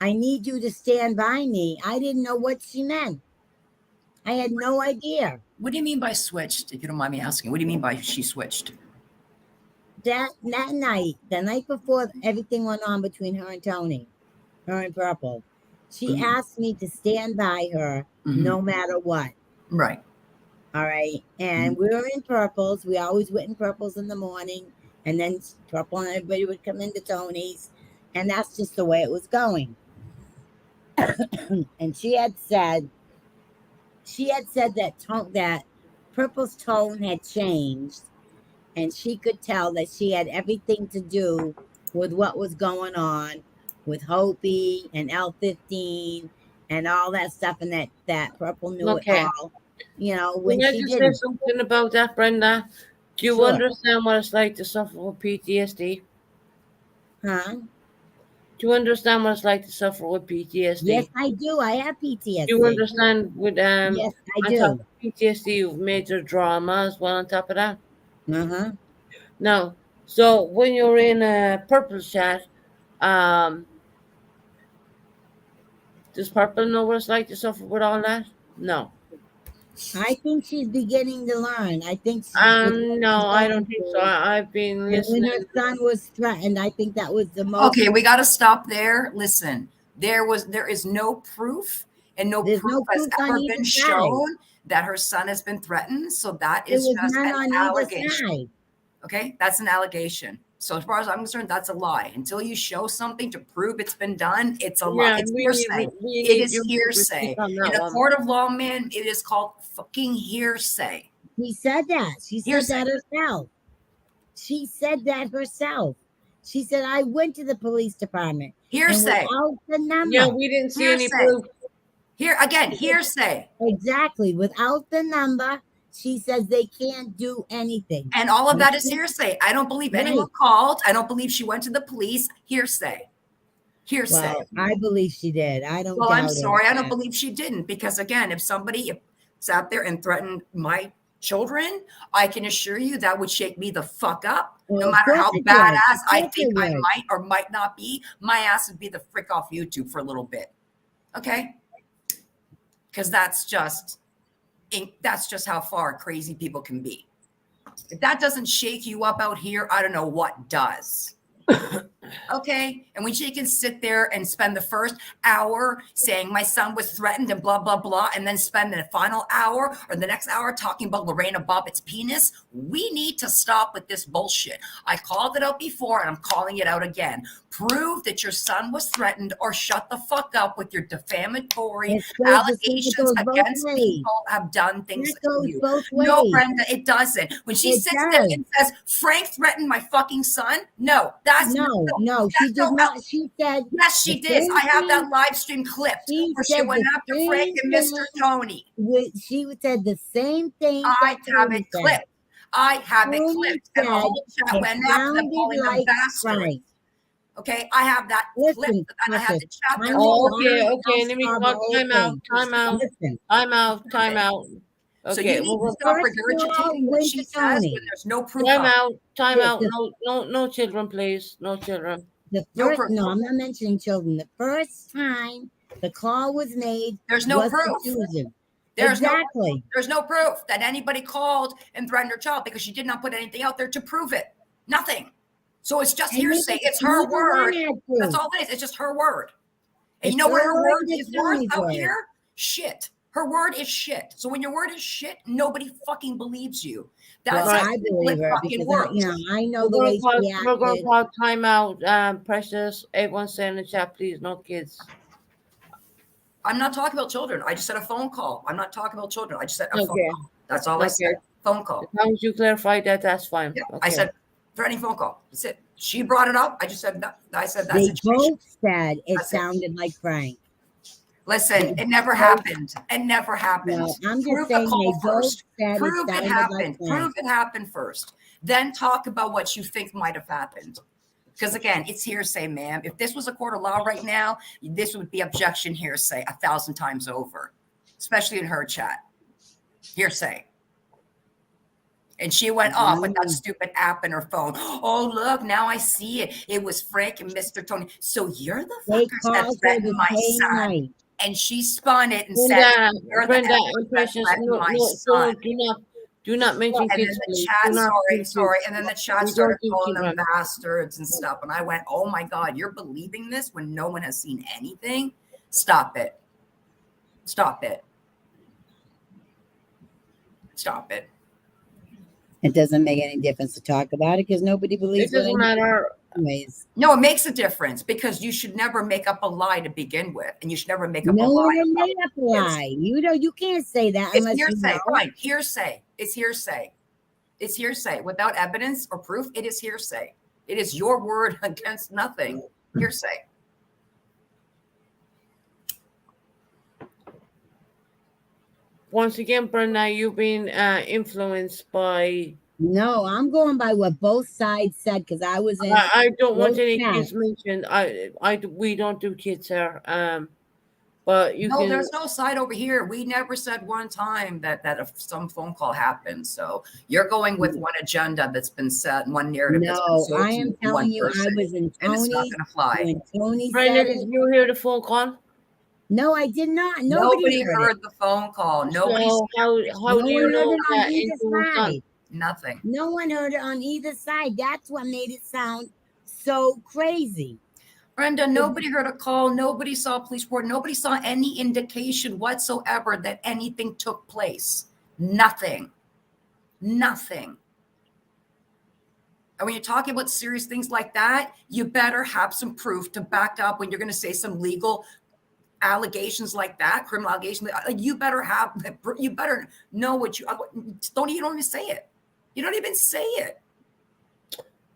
I need you to stand by me. I didn't know what she meant. I had no idea. What do you mean by switched, if you don't mind me asking? What do you mean by she switched? That night, the night before everything went on between her and Tony, her and Purple, she asked me to stand by her no matter what. Right. All right. And we were in Purple's. We always went in Purple's in the morning. And then Purple and everybody would come into Tony's. And that's just the way it was going. And she had said that Purple's tone had changed. And she could tell that she had everything to do with what was going on with Hopi and L15 and all that stuff, and that Purple knew it all. When can I she just say didn't. something about that, Brenda? Do you Sure. understand what it's like to suffer with PTSD? Huh? Do you understand what it's like to suffer with PTSD? Yes, I do. I have PTSD. Do you understand with Yes, I on do. top of PTSD with major trauma as well on top of that? Uh-huh. Now, so when you're in a Purple chat, does Purple know what it's like to suffer with all that? No. I think she's beginning to learn. I think No, I don't think so. I've been when listening. her son was threatened, I think that was the most. Okay, we got to stop there. Listen, there is no proof, and no There's proof no has proof on ever either been side. shown that her son has been threatened. So that There is was just none an on either allegation. side. Okay, that's an allegation. So as far as I'm concerned, that's a lie. Until you show something to prove it's been done, it's a lie. Yeah, It's we hearsay. need It is you to hearsay. speak on In that a one. court of law, man, it is called fucking hearsay. She said that. She said Hearsay. that herself. She said that herself. She said, I went to the police department. And Hearsay. without the number. Yeah, we didn't see any Hearsay. proof. Here again, hearsay. Exactly. Without the number, she says they can't do anything. And all of that is hearsay. I don't believe anyone Right. called. I don't believe she went to the police. Hearsay. Hearsay. Well, I believe she did. I don't Well, doubt I'm it. sorry. I don't believe she didn't, because again, if somebody sat there and threatened my children, I can assure you that would shake me the fuck up. Well, No of matter course how it would. badass Of I course think it I would. might or might not be, my ass would be the frick off YouTube for a little bit. Okay? Because that's just how far crazy people can be. If that doesn't shake you up out here, I don't know what does. Okay. And when she can sit there and spend the first hour saying my son was threatened and blah, blah, blah, and then spend the final hour or the next hour talking about Lorena Bobbitt's penis, we need to stop with this bullshit. I called it out before and I'm calling it out again. Prove that your son was threatened or shut the fuck up with your defamatory It goes allegations both against ways. people who have done things That goes to you. both ways. No, Brenda, it doesn't. When she It sits there does. and says, Frank threatened my fucking son, no, that's No, she that's did no not. She said yes, she the did. same I have that thing. live stream clipped She where she said went the after same Frank and Mr. thing. Tony. She said the same thing. I that have Tony it said. clipped. I have it Tony clipped. And the whole chat it went after them, sounded calling them like bastards. Frank. Okay, I have that Listen, clipped, and I have the listen, chat there. I Oh, know okay, I okay. Let me saw the talk. whole Time out. thing. Time out. Listen, Time out. Time out. So Okay. you need Well, to stop first regurgitating law what went she to says Tony. when there's no proof. time of it. out. Time The- out. the- No children, please. No children. The No first, proof. no, I'm not mentioning children. The first time the call was made There's no was to proof. Susan. There's Exactly. no proof that anybody called and threatened her child because she did not put anything out there to prove it. Nothing. So it's just And hearsay. neither- It's her neither one word. had That's proof. all it is. It's just her word. And It's you know what her her word word and is it's worth Tony's out word. here? Shit. Her word is shit. So when your word is shit, nobody fucking believes you. That's Well, how I believe her fucking because works. I know We're the gonna way call. she We're gonna acted. call time out. Precious. Everyone say in the chat, please. No kids. I'm not talking about children. I just said a phone call. I'm not talking about children. I just said a phone Okay. call. That's all I Okay. said. Phone call. As long as you clarify that, that's fine. Yeah, Okay. I said threatening phone call. That's it. She brought it up. I just said that. I said that They situation. both said it That's it. sounded like Frank. Listen, it never happened. It never happened. No, I'm just Prove the saying they call both first. said Prove it it sounded happened. like Frank. Prove it happened first. Then talk about what you think might have happened. Because again, it's hearsay, ma'am. If this was a court of law right now, this would be objection hearsay 1,000 times over, especially in her chat. Hearsay. And she went off with that stupid app in her phone. Oh, look, now I see it. It was Frank and Mr. Tony. So you're the They fuckers that called her threatened the my same son. night. And she spun it and said, you're the Brenda, effort and that Precious. threatened my No, son. do not mention And then kids. the please. chat, Do not mention sorry. kids. And then the chat We started don't do calling them children. bastards and stuff. And I went, oh my God, you're believing this when no one has seen anything? Stop it. Stop it. Stop it. It doesn't make any difference to talk about it because nobody It believes doesn't matter. anyways. No, it makes a difference because you should never make up a lie to begin with. And you should never make up No a lie. one made up a lie. You can't say that It's unless you hearsay. know. Fine. Hearsay. It's hearsay. It's hearsay. Without evidence or proof, it is hearsay. It is your word against nothing. Hearsay. Once again, Brenda, you've been influenced by. No, I'm going by what both sides said because I was in. I don't want both any chats. kids mentioned. We don't do kids here. But you No, can. there's no side over here. We never said one time that some phone call happened. So you're going with one agenda that's been set, one narrative that's been No, sold I to am one telling you, I person, was in and it's not Tony. going to fly. When Tony Brenda, said did it, you hear the phone call? No, I did not. Nobody heard it. heard the phone call. Nobody So how No do you one heard know it on that either it was done? side. nothing. No one heard it on either side. That's what made it sound so crazy. Brenda, nobody heard a call. Nobody saw a police report. Nobody saw any indication whatsoever that anything took place. Nothing. Nothing. And when you're talking about serious things like that, you better have some proof to back up when you're going to say some legal allegations like that, criminal allegations. You better have, you better know what you don't even say it. You don't even say it.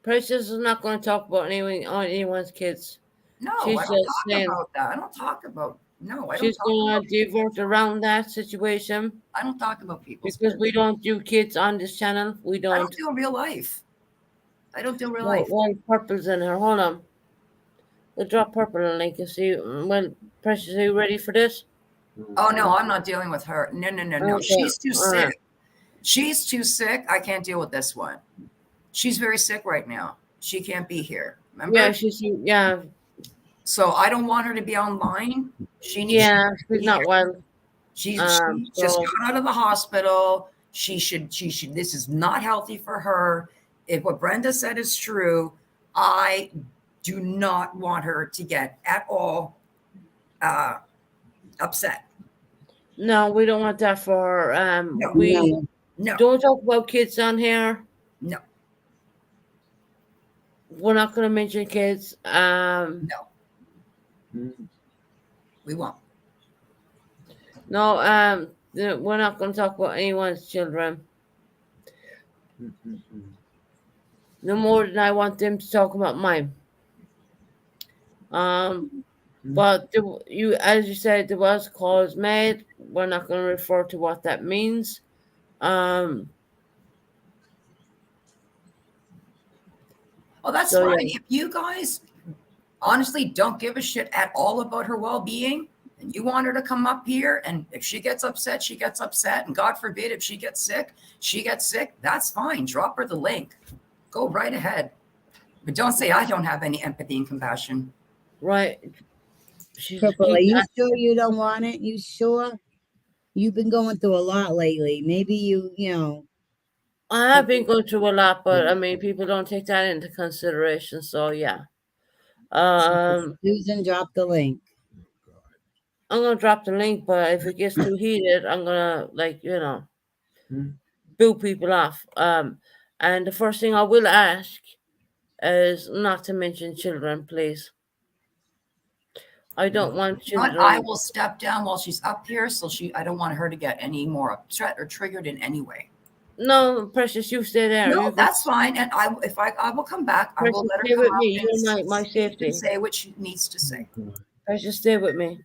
Precious is not going to talk about anyone's kids. No, She's I don't just talk saying about that. I don't talk about, no, I don't she's talk going about, to divert around that situation I don't talk about people. because we don't do kids on this channel. We I don't. don't do real life. I don't do real Well, life. well, purple's in her. Hold on. We'll drop purple and link and see. Well, Precious, are you ready for this? Oh no, I'm not dealing with her. No. Okay, She's too all right. sick. She's too sick. I can't deal with this one. She's very sick right now. She can't be here. Remember? Yeah, So I don't want her to be online. She needs. yeah, she's not well. She Um, just so- got out of the hospital. She should. This is not healthy for her. If what Brenda said is true, I do not want her to get at all upset. No, we don't want that for her. No. We No, don't talk about kids on here. no, We're not going to mention kids. no. We won't. No, we're not going to talk about anyone's children. No more than I want them to talk about mine. But as you said, there was calls made. We're not going to refer to what that means. Oh, that's So, fine. If you guys honestly don't give a shit at all about her well-being, and you want her to come up here, and if she gets upset, she gets upset, and God forbid if she gets sick, that's fine. Drop her the link. Go right ahead. But don't say I don't have any empathy and compassion. right. Purple, are you sure you don't want it? You sure? You've been going through a lot lately. Maybe you know. I have been going through a lot, but I mean, people don't take that into consideration. So yeah. Susan dropped the link. I'm gonna drop the link, but if it gets too heated, I'm gonna boo people off. And the first thing I will ask is not to mention children, please. I don't want children. I will step down while she's up here, so I don't want her to get any more upset or triggered in any way. No, Precious, you stay there. No, that's fine. And I will come back. I will let her stay come with up me. and You're my safety. say what she needs to say. Precious, stay with me.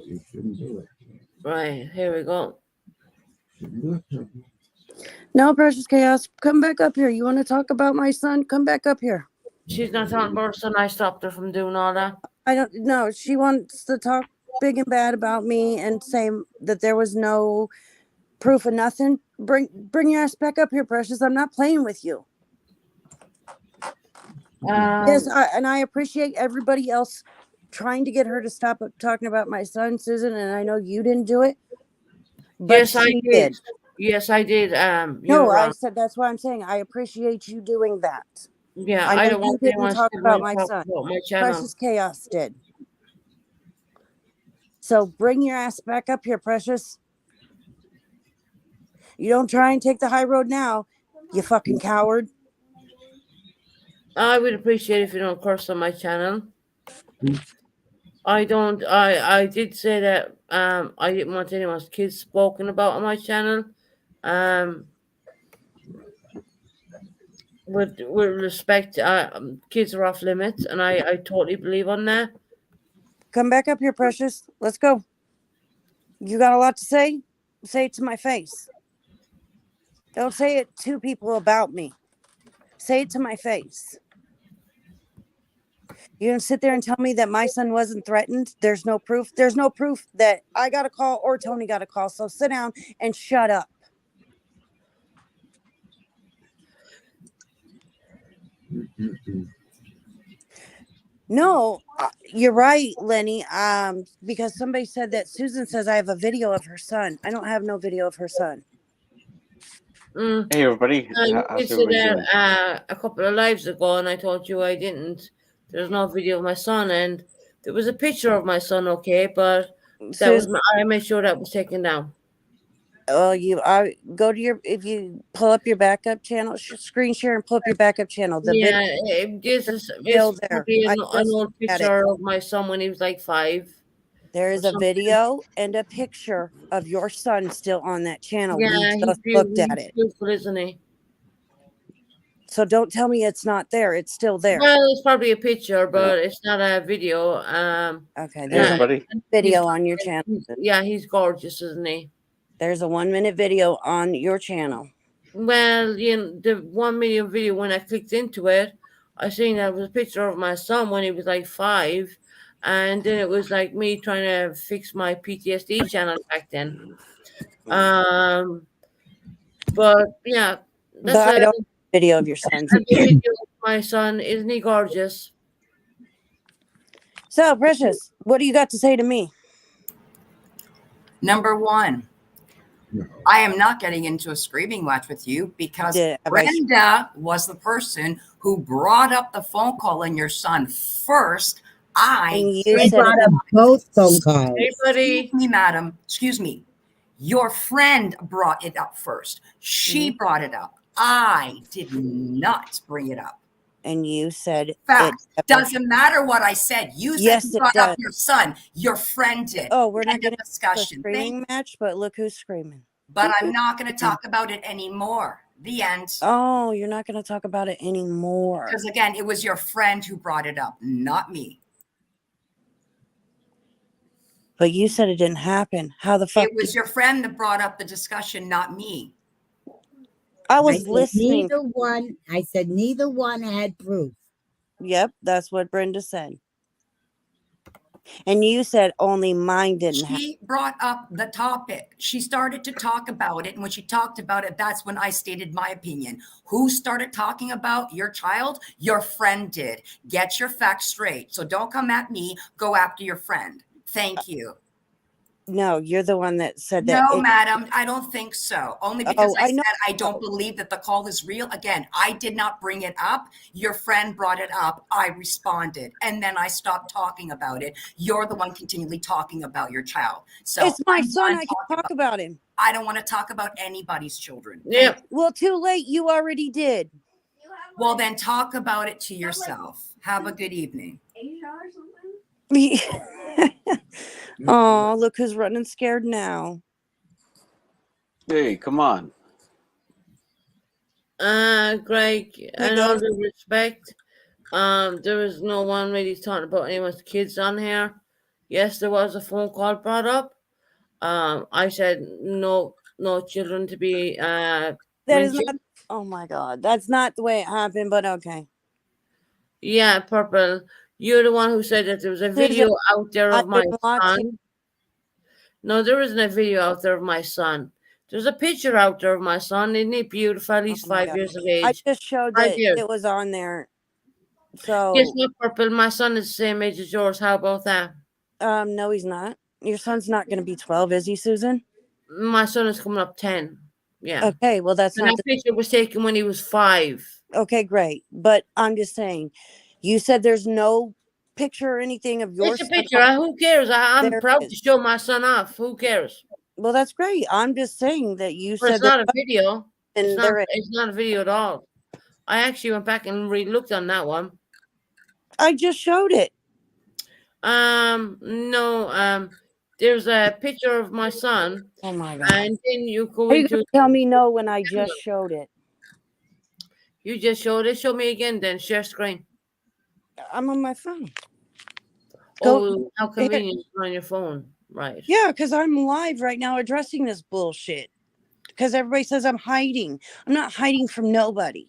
You shouldn't do it. Right, here we go. No, Precious Chaos, come back up here. You want to talk about my son? Come back up here. She's not talking about her son. I stopped her from doing all that. I don't know. She wants to talk big and bad about me and say that there was no proof of nothing. Bring your ass back up here, Precious. I'm not playing with you. Yes, I appreciate everybody else trying to get her to stop talking about my son, Susan, and I know you didn't do it. But Yes, I did. Yes, I did. No, I said that's why I'm saying I appreciate you doing that. Yeah, I I know don't you want didn't anyone talk to about my talk son. about my channel. Precious Chaos did. So bring your ass back up here, Precious. You don't try and take the high road now, you fucking coward. I would appreciate if you don't curse on my channel. I did say that I didn't want anyone's kids spoken about on my channel. With respect, kids are off limits, and I totally believe on that. Come back up here, Precious. Let's go. You got a lot to say? Say it to my face. Don't say it to people about me. Say it to my face. You're gonna sit there and tell me that my son wasn't threatened? There's no proof. There's no proof that I got a call or Tony got a call. So sit down and shut up. No, you're right, Lenny. Because somebody said that Susan says I have a video of her son. I don't have no video of her son. Mm. Hey, everybody. You How's did say everybody that doing? a couple of lives ago, and I told you I didn't. There's no video of my son, and there was a picture of my son, okay, but that was I made sure that was taken down. Oh, I go to your, if you pull up your backup channel, screen share and pull up your backup channel. The Yeah, video this is still it's there. probably I an just old looked at it. picture of my son when he was like 5. There or is a something. video and a picture of your son still on that channel. Yeah, We he's just looked at he's it. beautiful, isn't he? So don't tell me it's not there. It's still there. Well, it's probably a picture, but it's not a video. Okay, Hey, there's a everybody. video on your channel. Yeah, he's gorgeous, isn't he? There's a 1-minute video on your channel. Well, you know, the 1 million video, when I clicked into it, I seen that was a picture of my son when he was like 5, and then it was like me trying to fix my PTSD channel back then. But yeah, But I don't have a video of your son. a video of my son. Isn't he gorgeous? So, Precious, what do you got to say to me? Number one, I am not getting into a screaming match with you because Brenda was the person who brought up the phone call and your son first. I brought up both phone calls. Excuse me, madam. Excuse me. Your friend brought it up first. She brought it up. I did not bring it up. And you said fact. Doesn't matter what I said. You said Yes, you it brought up does. your son. Your friend did. Oh, we're not End of getting a discussion. screaming match, but look who's screaming. But I'm not going to talk about it anymore. The end. Oh, you're not going to talk about it anymore. Because again, it was your friend who brought it up, not me. But you said it didn't happen. How the fuck? It was your friend that brought up the discussion, not me. I was listening. I said neither one had proof. Yep, that's what Brenda said. And you said only mine didn't happen. She brought up the topic. She started to talk about it. And when she talked about it, that's when I stated my opinion. Who started talking about your child? Your friend did. Get your facts straight. So don't come at me. Go after your friend. Thank you. No, you're the one that said that. No, madam, I don't think so. Only because I said know. I don't believe that the call is real. Again, I did not bring it up. Your friend brought it up. I responded. And then I stopped talking about it. You're the one continually talking about your child. So It's my I'm son. done I can talking talk about him. I don't want to talk about anybody's children. Yep. Well, too late. You already did. Well, then talk about it to yourself. Have a good evening. Oh, look who's running scared now. Hey, come on. Greg, in all due respect, there is no one really talking about anyone's kids on here. Yes, there was a phone call brought up. I said no children to be That is mentioned. not. Oh my God, that's not the way it happened. But okay. Yeah, Purple. You're the one who said that there was a video out there of my son. No, there isn't a video out there of my son. There's a picture out there of my son. Isn't he beautiful? He's 5 years of age. I just showed 5 that years. it was on there. So Guess what, Purple? My son is the same age as yours. How about that? no, he's not. Your son's not going to be 12, is he, Susan? My son is coming up 10. Yeah. Okay, well that's And not. that picture was taken when he was 5. Okay, great. But I'm just saying, you said there's no picture or anything of your It's a picture. Who cares? I'm There proud is. to show my son off. Who cares? Well, that's great. I'm just saying that you But said it's not a video. and It's there not, is. it's not a video at all. I actually went back and re-looked on that one. I just showed it. No, there's a picture of my son. Oh my God. And then you go Are you into gonna tell me no when I just showed it? You just showed it. Show me again then. Share screen. I'm on my phone. Oh, how convenient on your phone. Right. Yeah, because I'm live right now addressing this bullshit. Because everybody says I'm hiding. I'm not hiding from nobody.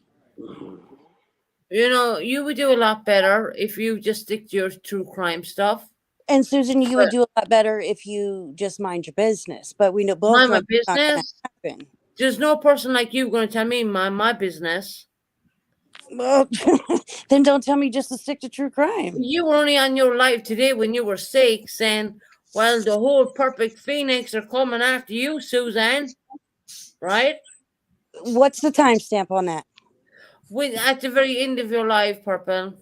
You know, you would do a lot better if you just stick to your true crime stuff. And Susan, you would But do a lot better if you just mind your business. But we know both mind know my that's not going to business. happen. There's no person like you going to tell me mind my business. Well, then don't tell me just to stick to true crime. You were only on your live today when you were sick saying, well, the whole Perfect Phoenix are coming after you, Suzanne. Right? What's the timestamp on that? At the very end of your live, Purple.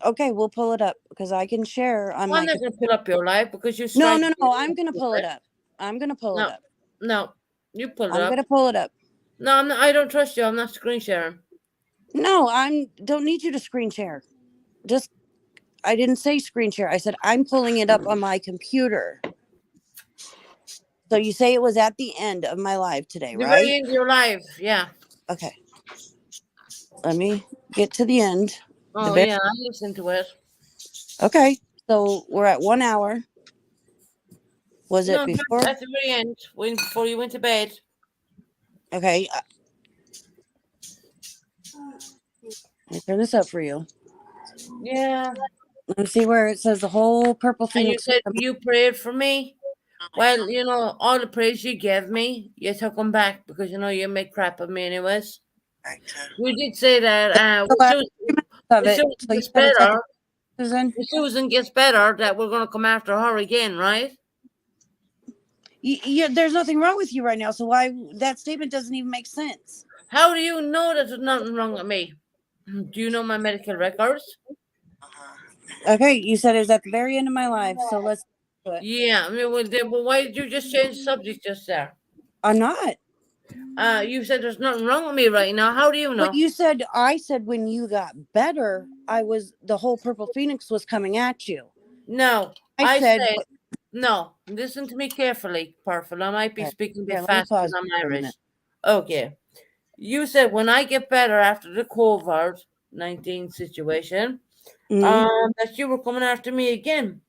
Okay, we'll pull it up because I can share on I'm my. not going to pull up your live because you're No, striking no, me I'm off gonna the pull it list. up. I'm gonna pull it No, up. no, you pull it I'm up. gonna pull it up. No, I'm not, I don't trust you. I'm not screen sharing. No, don't need you to screen share. Just I didn't say screen share. I said I'm pulling it up on my computer. So you say it was at the end of my live today, The very right? end of your live, yeah. Okay. Let me get to the end. Oh, very- yeah, I listened to it. Okay. So we're at 1 hour. Was it No, before? at the very end, before you went to bed. Okay. Let me turn this up for you. Yeah. Let me see where it says the whole purple And you phoenix. said you prayed for me. Well, you know, all the praise you gave me, you took them back because, you know, you make crap of me anyways. You did say that Of it. Susan So you gets said it's at better. the, Susan? When Susan gets better, that we're going to come after her again, right? Yeah, there's nothing wrong with you right now. So why that statement doesn't even make sense? How do you know that there's nothing wrong with me? Do you know my medical records? Okay, you said it was at the very end of my life. So let's do it. Yeah. I mean, well, why did you just change the subject just there? I'm not. You said there's nothing wrong with me right now. How do you know? But I said when you got better, the whole purple phoenix was coming at you. No, I said no. Listen to me carefully, Purple. I might be Okay. speaking a Yeah, bit let me fast because pause I'm for a Irish. minute. Okay. You said when I get better after the COVID-19 situation, Mhm. that you were coming after me again.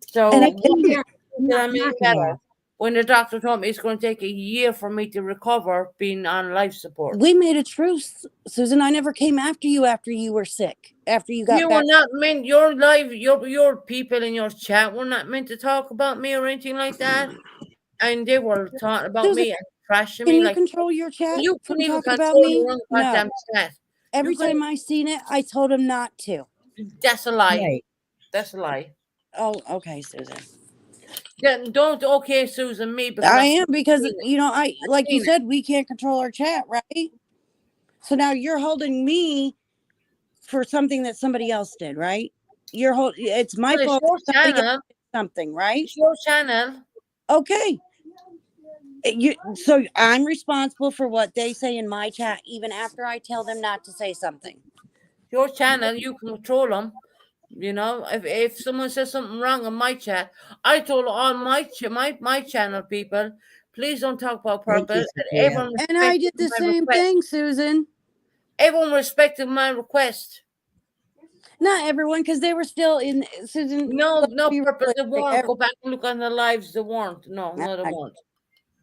So And I what didn't. year did I make better? When the doctor told me it's going to take a year for me to recover being on life support. We made a truce, Susan. I never came after you after you were sick. After you got You back. were not meant. Your live, your people in your chat were not meant to talk about me or anything like that, and they were talking about Susan, me and trashing Can me you like control your chat you from couldn't even talking about control me? your own No. goddamn chat. Every couldn't- time I seen it, I told him not to. That's a lie. Right. That's a lie. Oh, okay, Susan. Then don't okay, Susan, me because I am because seen it. you know like you seen it. said, we can't control our chat, right? So now you're holding me for something that somebody else did, right? It's my Well, fault. it's your that somebody channel. else did something, right? It's your channel. Okay. So I'm responsible for what they say in my chat, even after I tell them not to say something. Your channel, you can control them. You know, if someone says something wrong on my chat, I told all my channel people, please don't talk about purpose. And I did the same thing, Susan. Everyone respected my request. Not everyone, because they were still in Susan. No purpose. They realistic. weren't. Go back and look on the lives. They weren't. No, they weren't.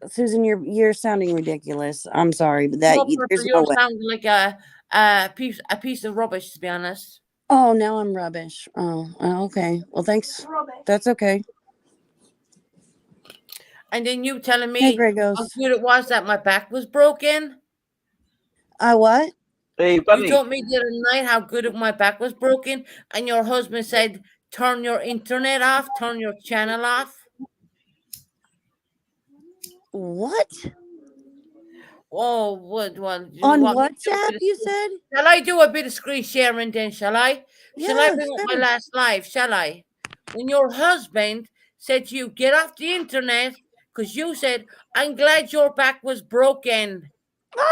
Susan, you're sounding ridiculous. I'm sorry, but No, there's purpose. no You're way. sounding like a piece of rubbish, to be honest. Oh, now I'm rubbish. Oh, okay. Well, thanks. That's okay. And then you telling me Hey, Gregos. how good it was that my back was broken. What? Hey, You buddy. told me the other night how good my back was broken, and your husband said, turn your internet off, turn your channel off. What? Oh, what? On WhatsApp, you said? Shall I do a bit of screen sharing then? Shall I? Shall I Yeah, bring up my sure. last live? Shall I? When your husband said to you, get off the internet, because you said, I'm glad your back was broken.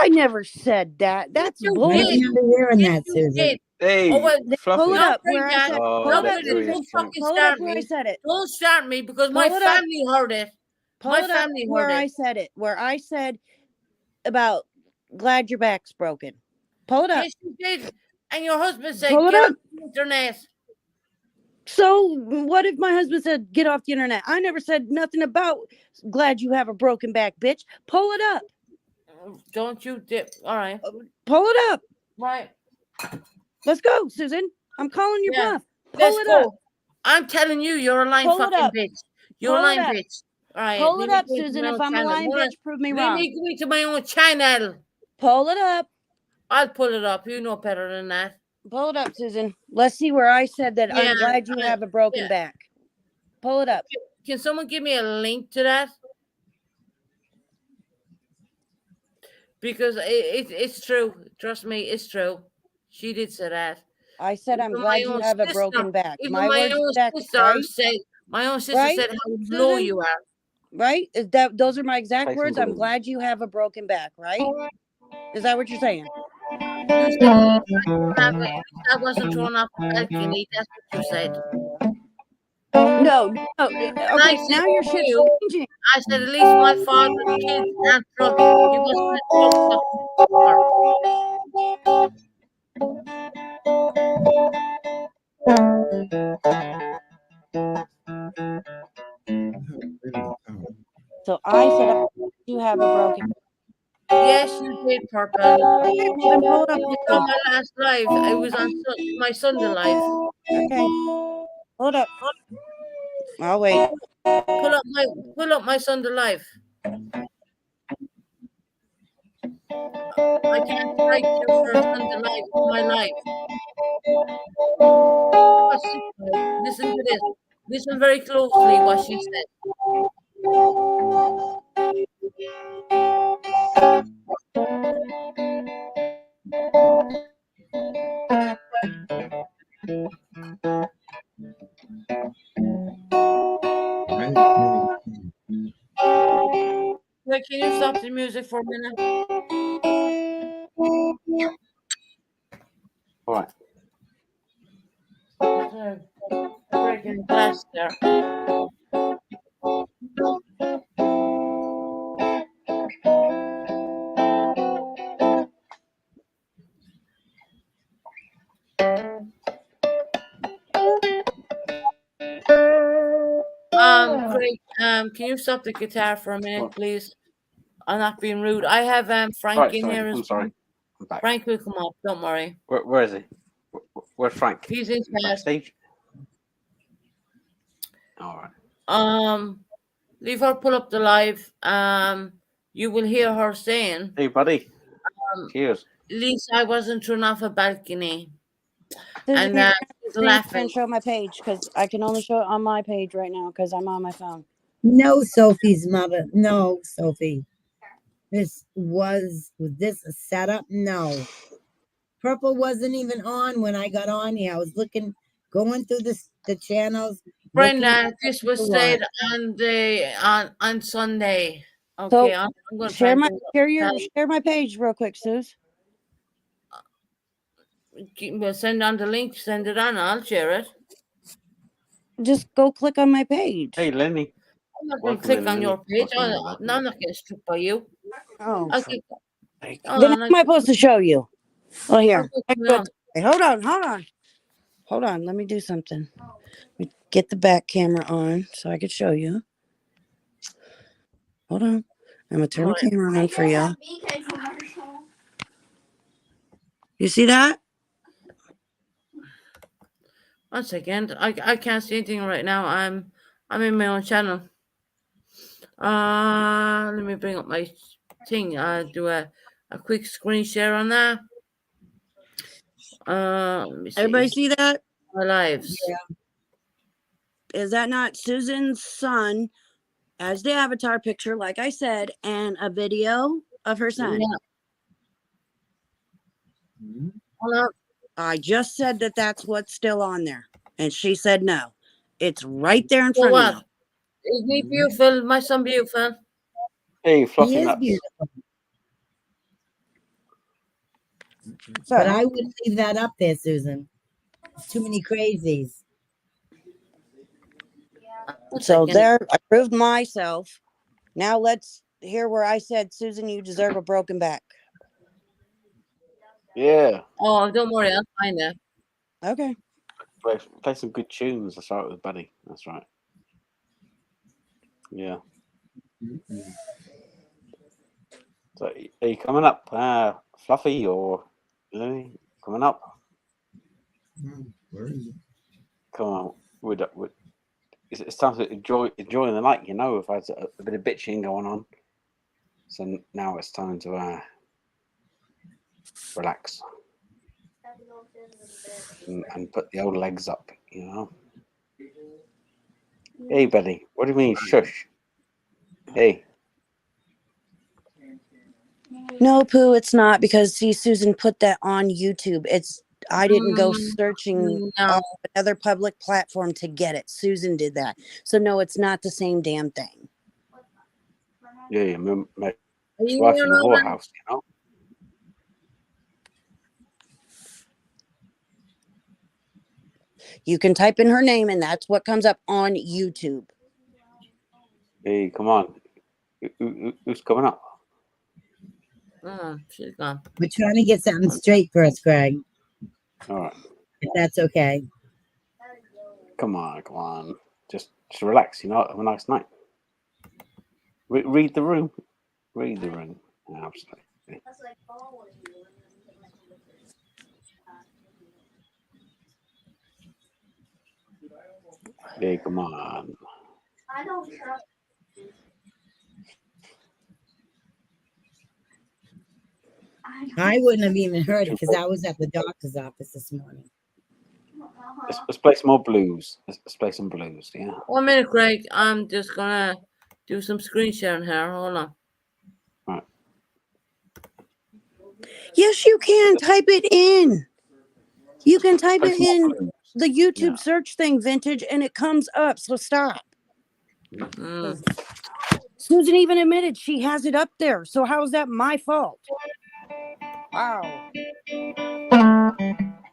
I never said that. That's You bullshit. did. Yes, you did. Hey, Oh, well, Fluffy. Pull it not up where bring I that. said. Oh, Pull it that's up, the way Susan. it's Fucking Pull it up start where I me. said it. Don't start me because my Pull it up. family heard it. Pull My it up family where heard I it. said it. Where I said about glad your back's broken. Pull it up. Yes, you did. And your husband said, Pull it get up. off the internet. So what if my husband said get off the internet? I never said nothing about glad you have a broken back, bitch. Pull it up. Don't you dip. All right. Pull it up. Right. Let's go, Susan. I'm calling your Yeah. bluff. Let's Pull it go. up. I'm telling you, you're a lying Pull it fucking up. bitch. You're a Pull it lying up. bitch. All right, Pull let it me up, go into Susan. my If own I'm a channel. lying Hold on. bitch, prove me Let wrong. me go into my own channel. Pull it up. I'll pull it up. You know better than that. Pull it up, Susan. Let's see where I said that Yeah, I'm glad you have a broken yeah. back. Pull it up. Can someone give me a link to that? Because it's true. Trust me, it's true. She did say that. I said I'm Even glad my you own have a sister, broken back. even My my words own to that, sister right? said, my own sister Right, said how low Susan? you are. Right? Is that those are my exact Play some words? I'm blues. glad you have a broken back, right? Is that what you're saying? You said I wasn't thrown off the balcony. That's what you said. No. I Okay, said now your to shit's you, changing. I said at least my father's kids can't throw. He wasn't a drug fucker. So I said you have a broken. Yes, you did, Purple. Okay, well then pull it up. It's Please. on my last live. I was on my Sunday live. Okay, pull it up. I'll wait. Pull up my Sunday live. I can't write you for a Sunday live. My life. Listen to this. Listen very closely what she said. Wait, can you stop the music for a minute? All right. Breaking glass there. Craig, can you stop the guitar for a minute, What? please? I'm not being rude. I have Frank Right, in sorry. here as I'm sorry. I'm back. Frank will come up. Don't worry. Where is he? Where's Frank? He's in chat. Backstage? All right. Leave her pull up the live. You will hear her saying, Hey, buddy. Cheers. at least I wasn't thrown off a balcony. Susan, And you're she's gonna laughing. show my page because I can only show it on my page right now because I'm on my phone. No, Sophie's mother. No, Sophie. Was this a setup? No. Purple wasn't even on when I got on here. I was going through the channels. Brenda, this was to said watch. on Sunday. Okay, So I'm going to try and share my page real quick, Suze. we'll send on the link. Send it on. I'll share it. Just go click on my page. Hey, Lenny. I'm not going to Welcome click in, on Lenny. your page. Welcome I'm in, not getting stripped by you. Oh, I'll click. Hey, then how am I supposed to show you? Oh, here. No. Hey, hold on. Let me do something. Let me get the back camera on so I could show you. Hold on. I'm gonna turn the camera on for you. You see that? 1 second. I can't see anything right now. I'm in my own channel. Let me bring up my thing. Do a quick screen share on that. Let me see. Everybody see that? My lives. Yeah. Is that not Susan's son as the avatar picture, like I said, and a video of her son? Yeah. Hold on. I just said that that's what's still on there. And she said no. It's right there in So front what? of Is he beautiful? My son beautiful? Hey, Fluffy He is Nuts. beautiful. you. But I wouldn't leave that up there, Susan. It's too many crazies. So there, I proved myself. Now let's hear where I said, Susan, you deserve a broken back. Yeah. Oh, don't worry. I'll find it. Okay. Play some good tunes. That's right with Buddy. That's right. Yeah. So, are you coming up, Fluffy or Lenny? Coming up? Where is it? Come on, it's time to enjoy the night. You know, we've had a bit of bitching going on, so now it's time to relax and put the old legs up. You know. Hey, buddy. What do you mean, shush? Hey. No, Pooh, it's not because see, Susan put that on YouTube. I didn't go searching No. on another public platform to get it. Susan did that. So no, it's not the same damn thing. Yeah, my Are you wife's in a alone? whorehouse, you know. You can type in her name and that's what comes up on YouTube. Hey, come on. Who's coming up? Oh, she's gone. We're trying to get something straight first, Greg. All right. If that's okay. Come on. Just relax, you know. Have a nice night. Read the room. Read the room. Absolutely. Hey, come on. I wouldn't have even heard it because I was at the doctor's office this morning. Let's play some more blues. Let's play some blues. Yeah. 1 minute, Craig. I'm just gonna do some screen sharing here. Hold on. Right. Yes, you can type it in. You can type Play it some more in blues. the YouTube Yeah. search thing, vintage, and it comes up. So stop. Mm. Susan even admitted she has it up there. So how is that my fault? Wow.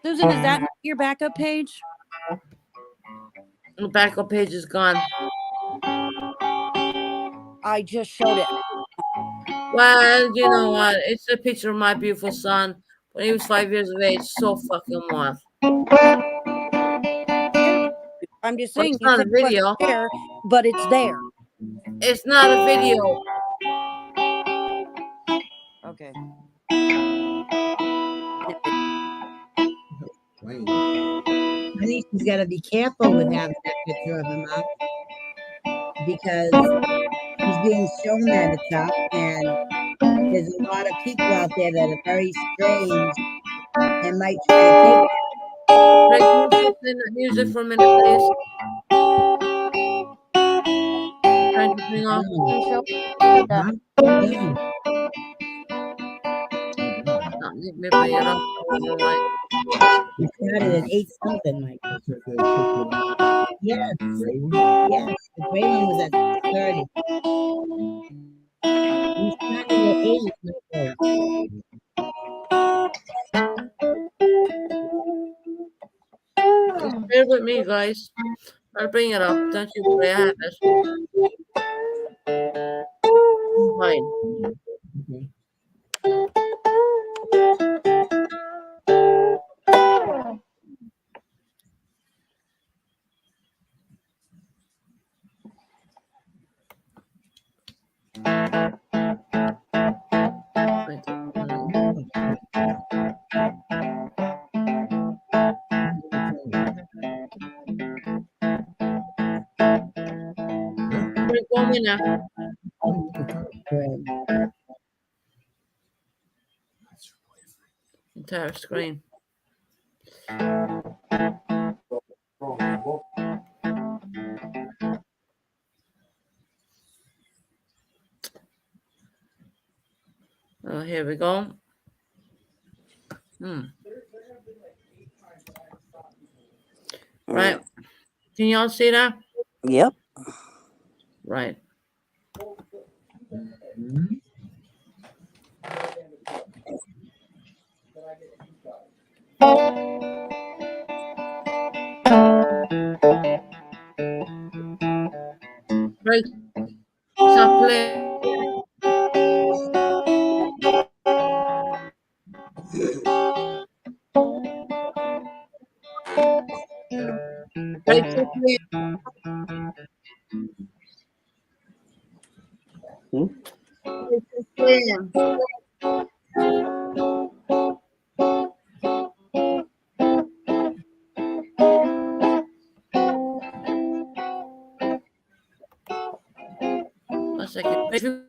Susan, is that your backup page? The backup page is gone. I just showed it. Well, you know what? It's a picture of my beautiful son when he was 5 years of age. So fucking wild. I'm just But saying it's you not said a it wasn't video. there, but it's there. It's not a video. Okay. I think she's got to be careful with having that picture of him up because he's being shown at the top, and there's a lot of people out there that are very strange and might try to take it. Craig, can you just play that music for a minute, please? Trying to bring off. Huh? Yeah. Not make me play it off. Right. We started at 8 something, Mike. Yes. Yes. The Braylon was at 6:30. We started at 8. Michael. Just bear with me, guys. I'll bring it up. Don't you worry, I have it. Fine. Craig, 1 minute. Entire screen. Oh, here we go. Right. Can y'all see that? Yep. Right. Right. Stop playing. Right. Stop playing. Right, stop playing. second. If you-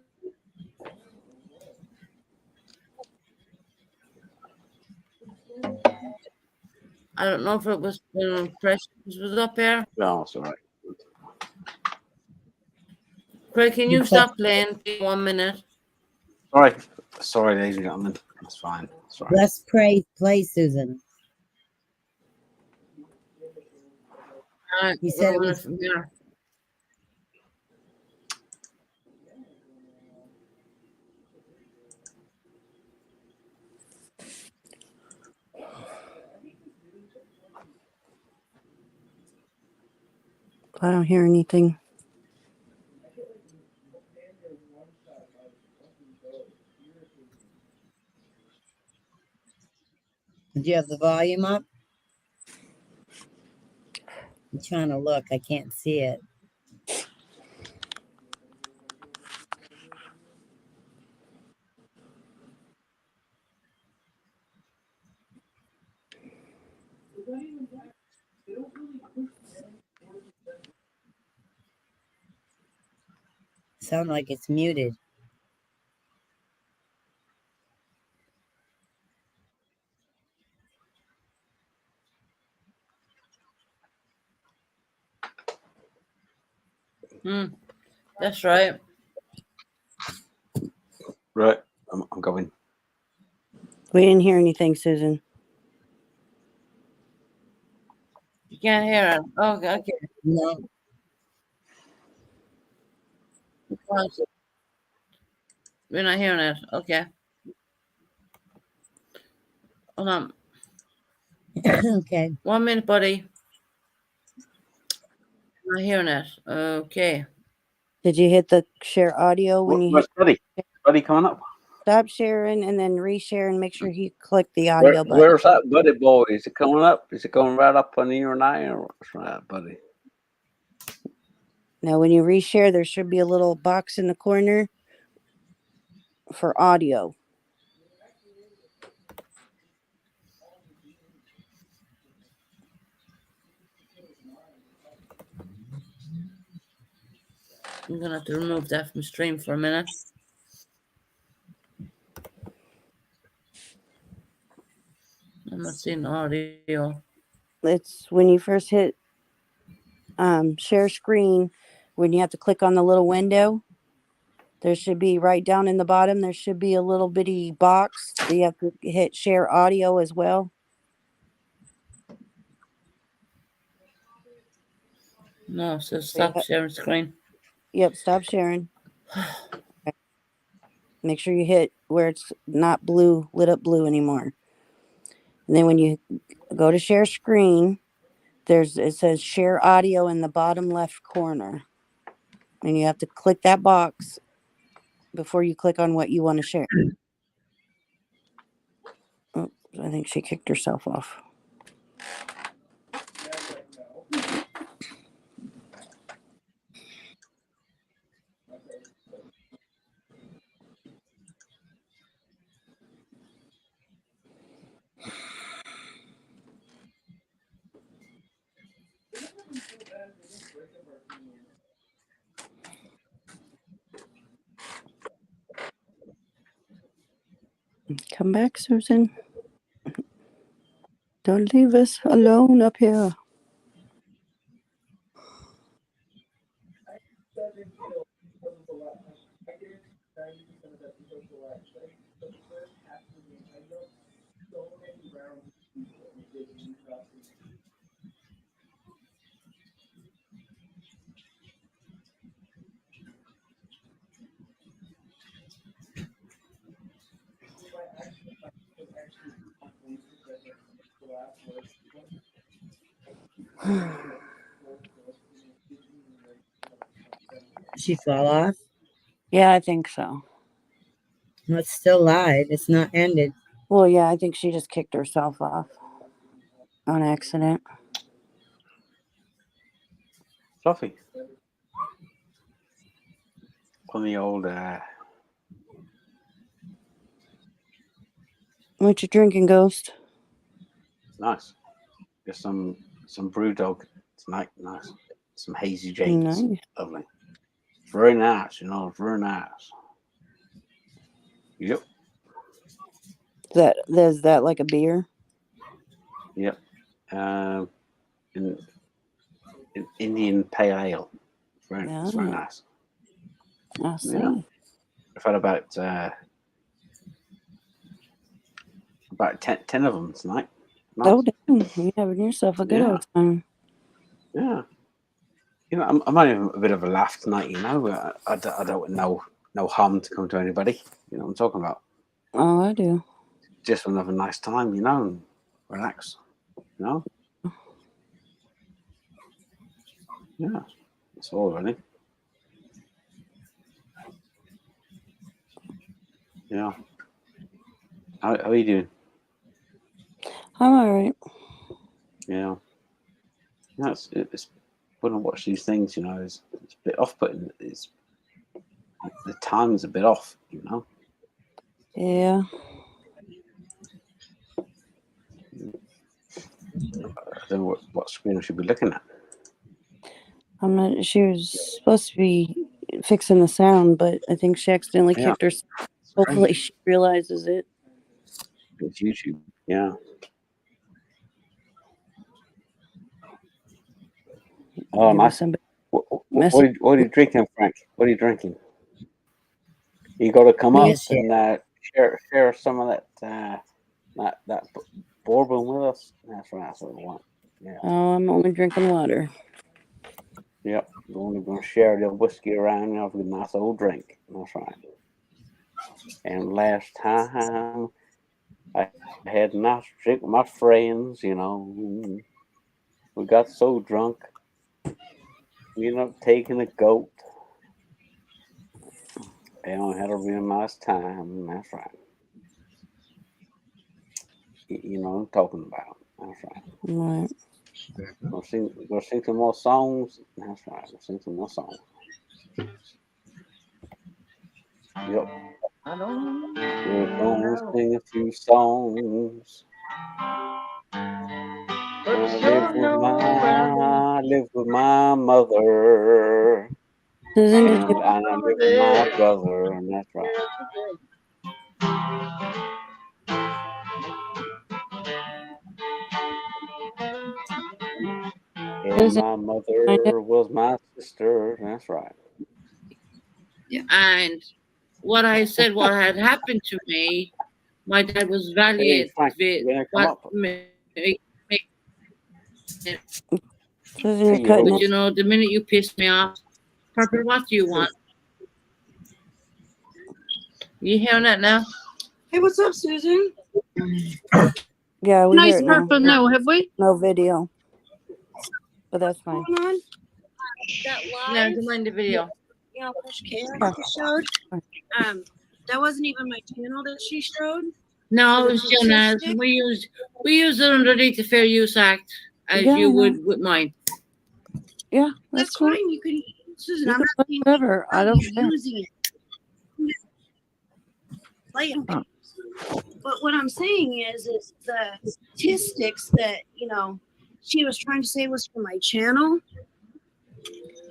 I don't know if it was when Precious was up there. No, it's all right. Craig, can you Okay. stop playing for 1 minute? Sorry, ladies and gentlemen. That's fine. That's all right. Let's play, Susan. All right, You we're said it doing was- from here. I don't hear anything. Do you have the volume up? I'm trying to look. I can't see it. Sound like it's muted. That's right. Right. I'm going. We didn't hear anything, Susan. You can't hear it. Oh, okay. No. We're not hearing it. Okay. Hold on. Okay. 1 minute, buddy. Not hearing it. Okay. Did you hit the share audio when you Where's Buddy? Buddy coming up? stop sharing and then reshare and make sure you click the audio button? Where's that Buddy boy? Is it coming up? Is it going right up on you and I? Or what's that, Buddy? Now, when you reshare, there should be a little box in the corner for audio. I'm gonna have to remove that from stream for a minute. I'm not seeing audio. It's when you first hit share screen, when you have to click on the little window, there should be right down in the bottom, there should be a little bitty box. You have to hit share audio as well. No, so stop sharing screen. Yep, stop sharing. Make sure you hit where it's not blue, lit up blue anymore. And then when you go to share screen, it says share audio in the bottom left corner. And you have to click that box before you click on what you want to share. Oh, I think she kicked herself off. Come back, Susan. Don't leave us alone up here. She fall off? Yeah, I think so. No, it's still live. It's not ended. Well, yeah, I think she just kicked herself off on accident. Fluffy. On the old What you drinking, Ghost? nice. Just some brew dog tonight. Nice. Some hazy James. Nice. Lovely. Very nice, you know, very nice. Yep, Is that like a beer? yep. In Indian Pale Ale. It's very Yeah, nice. I see. Yeah. I've had about 10 of them tonight. Nice. Oh, damn. You're having yourself a good Yeah. old time. Yeah. You know, I'm having a bit of a laugh tonight, you know. I don't want no harm to come to anybody. You know what I'm talking about. Oh, I do. Just want to have a nice time, you know, and relax. You know? Yeah. That's all, really. Yeah. How are you doing? I'm all right. Yeah. Yeah, it's when I watch these things, you know, it's a bit off-putting. It's the time's a bit off, you know. Yeah. I don't know what screen I should be looking at. I'm not. She was supposed to be fixing the sound, but I think she accidentally Yeah. kicked her. Hopefully, she realizes it. It's YouTube. Yeah. Oh, Maybe nice. somebody What messaged. are you drinking, Frank? What are you drinking? You got to come up Yes, and share some of that bourbon with us. That's what we want. Yeah. Oh, I'm only drinking water. Yep. We're only going to share the whiskey around, you know, for a nice old drink. That's right. And last time I had a nice drink with my friends, you know. We got so drunk, we ended up taking a goat. And we had a real nice time. That's right. You know what I'm talking about. That's right. Right. We'll sing some more songs. That's right. We'll sing some more songs. Yep. We're gonna sing a few songs. I live with my mother. Susan, And I live with my brother, and that's right. And Susan, my mother was my sister. That's right. and what I said, what had happened to me, my dad was Hey, valiant Frank, with you gonna come what up? Susan, you're Hey, cutting but it. you know, the minute you piss me off, Purple, what do you want? You hearing that now? Hey, what's up, Susan? Yeah, we hear Nice it now. purple. No, have we? No video, but that's fine. Going on? Yeah, don't mind the video. You know, Push Care Yeah. she showed. That wasn't even my channel that she showed. No, For it the was Jonas. statistics? We use it underneath the Fair Use Act, as Yeah, I you know. would with mine. Yeah, That's cool. fine. You can, Susan. You I'm can not put saying whatever. I how don't you're care. using it. Play it. But what I'm saying is the statistics that she was trying to say was for my channel.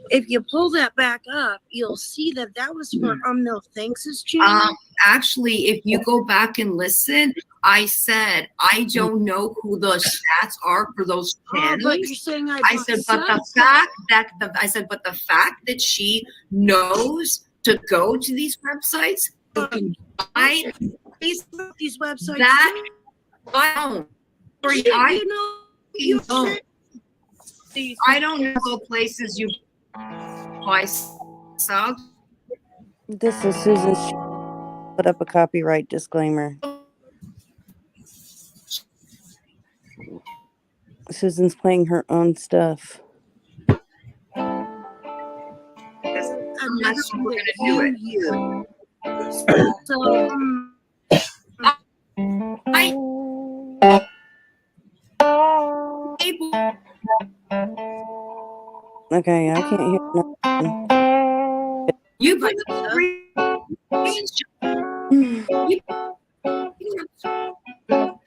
If you pull that back up, you'll see that was for Mill Thanks' channel. Actually, if you go back and listen, I said I don't know who the stats are for those channels. But you're saying I said, but the fact that she knows to go to these websites, you can buy these websites. that. I don't. I don't know places you buy stuff. This is Susan's. Put up a copyright disclaimer. Susan's playing her own stuff. Unless we're gonna do it. So Okay, I can't hear nothing. You put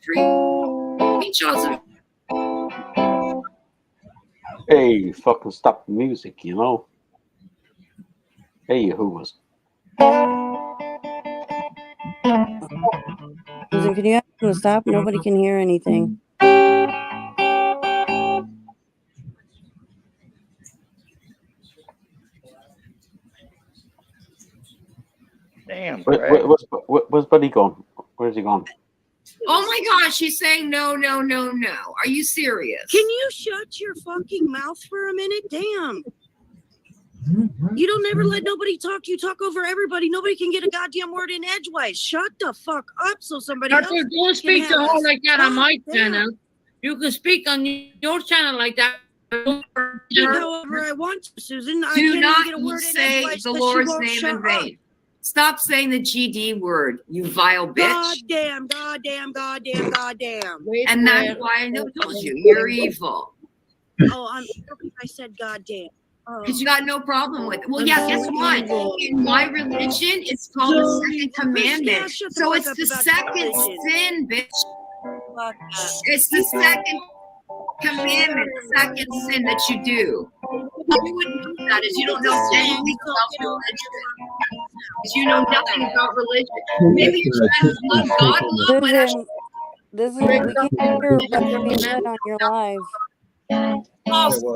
screenshots of Hey, fucking stop the music, you know. Hey, who was? Susan, can you ask him to stop? Nobody can hear anything. Damn, Where's Buddy gone? Where's he gone? Oh my gosh, she's saying no, no, no, no. Are you serious? Can you shut your fucking mouth for a minute? Damn. You don't ever let nobody talk. You talk over everybody. Nobody can get a goddamn word in edgewise. Shut the fuck up so somebody else. Doctor, don't can speak to have her a like that on my stop. channel. You can speak on your channel like that. Speak however I want to, Susan. I Do can't not even get a word in say edgewise the 'cause she Lord's won't name shut in up. vain. Stop saying the GD word, you vile bitch. Goddamn, goddamn, goddamn, goddamn. And that's why I told you, you're evil. Oh, I said goddamn. Oh. Because you got no problem with it. Well, I'm yeah, so guess what? evil. In my religion, it's called the second commandment. shut the So fuck it's up the about second religion. sin, bitch. Fuck up. It's the second commandment, second sin that you do. You wouldn't know that is you don't know anything about religion. Because you know nothing about religion. Maybe you're trying to love God. Love might actually This is we can't hear what's being said on your live. also.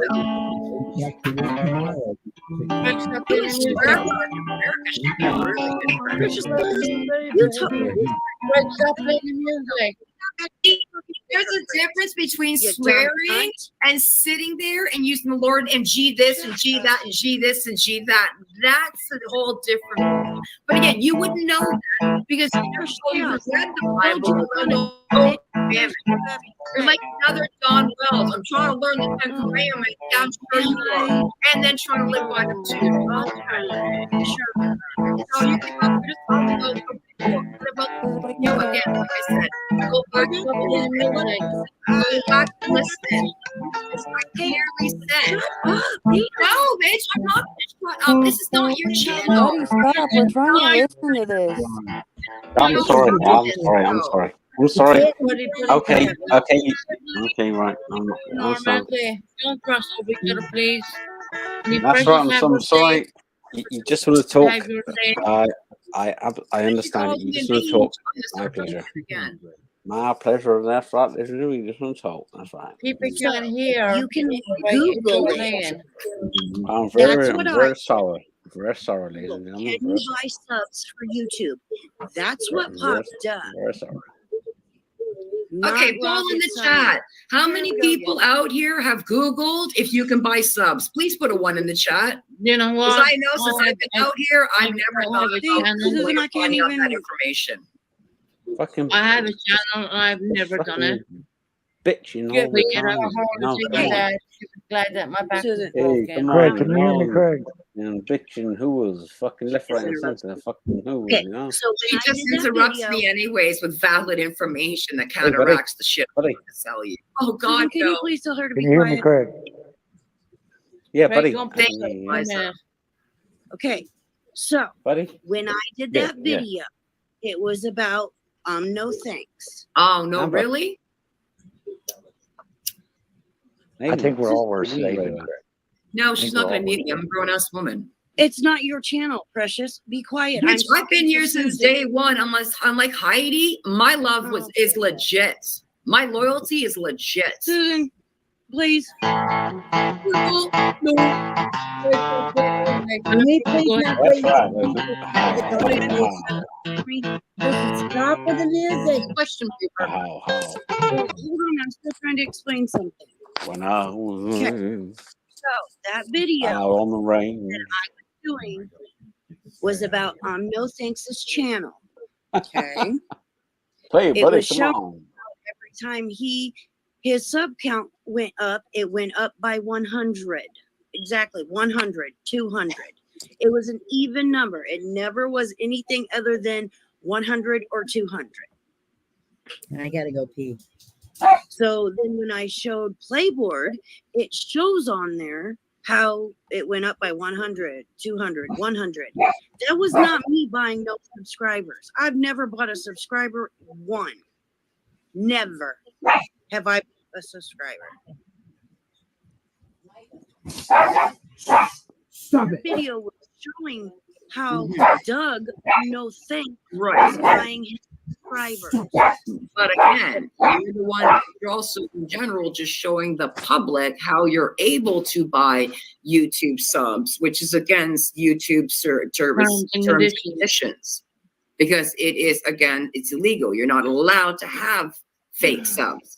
There's a difference between swearing and sitting there and using the Lord and G this and G that and G this and G that. That's a whole different. But again, you wouldn't know that because you read the Bible. You're like another Don Wells. I'm trying to learn the 10 commandments. Yeah, I'm sure you are. And then trying to live by them too. So you can just talk about you again, like I said. Go back to listen. I clearly said. No, bitch, I'm not shut up. This is not your channel. Buddy, stop. We're trying to listen to this. I'm sorry. I'm sorry. Okay, right. I understand. Don't cross over each other, please. That's right. I'm sorry. You just want to talk. I understand. You just want to talk. My pleasure. My pleasure. That's right. You just want to talk. That's right. People can't hear. You can Google Google it. I'm That's what very sorry. Very sorry, ladies and gentlemen. Can you buy subs for YouTube? That's what Pop does. Very sorry. Okay, poll in the chat. How many people out here have Googled if you can buy subs? Please put a 1 in the chat. You know what? Because I know since I've been out here, I've never thought about Susan, I can't finding out even that information. Fucking I have a channel and I've never done it. bitching all Give me the it time. up. No, She come on. was glad that my back was Hey, broken. come Craig, on. can you hear me, No. Craig? And bitching who was fucking left, right, and center. Fucking who was, Okay, you know? so She when I just did that interrupts video, me anyways with valid information that Hey, buddy. counteracts the shit I'm Buddy. trying to sell you. Oh Susan, God, can you no. please tell her to Can be you hear me, quiet? Craig? Yeah, Craig, buddy. don't I play can hear you. with me. Okay, so Buddy? when I did Yeah, that yeah. video, it was about no thanks. Oh no, Amber. really? I think we're all worse Hey, saving. buddy. No, she's think not we're going all to mute me. I'm a grown ass woman. It's not your channel, Precious. Be quiet. Bitch, I'm I've been talking here to since Susan. day one. Unlike Heidi, my love was Oh. is legit. My loyalty is legit. Susan, please. People, That's right. Stop with the music. question paper. How? Hold on, I'm still trying to explain something. When I So that video out on the rain. doing was about No Thanks' channel. Okay. Hey, It buddy, was come shown on. every time his sub count went up, it went up by 100. Exactly 100, 200. It was an even number. It never was anything other than 100 or 200. I gotta go pee. So then when I showed Playboard, it shows on there how it went up by 100, 200, 100. That was not me buying no subscribers. I've never bought a subscriber. One. Never have I bought a subscriber. Stop The it. video was showing how Doug, no thanks, is Right. buying his subscribers. But again, you're the one, you're also in general just showing the public how you're able to buy YouTube subs, which is against YouTube terms and conditions. Because it is, again, it's illegal. You're not allowed to have fake subs.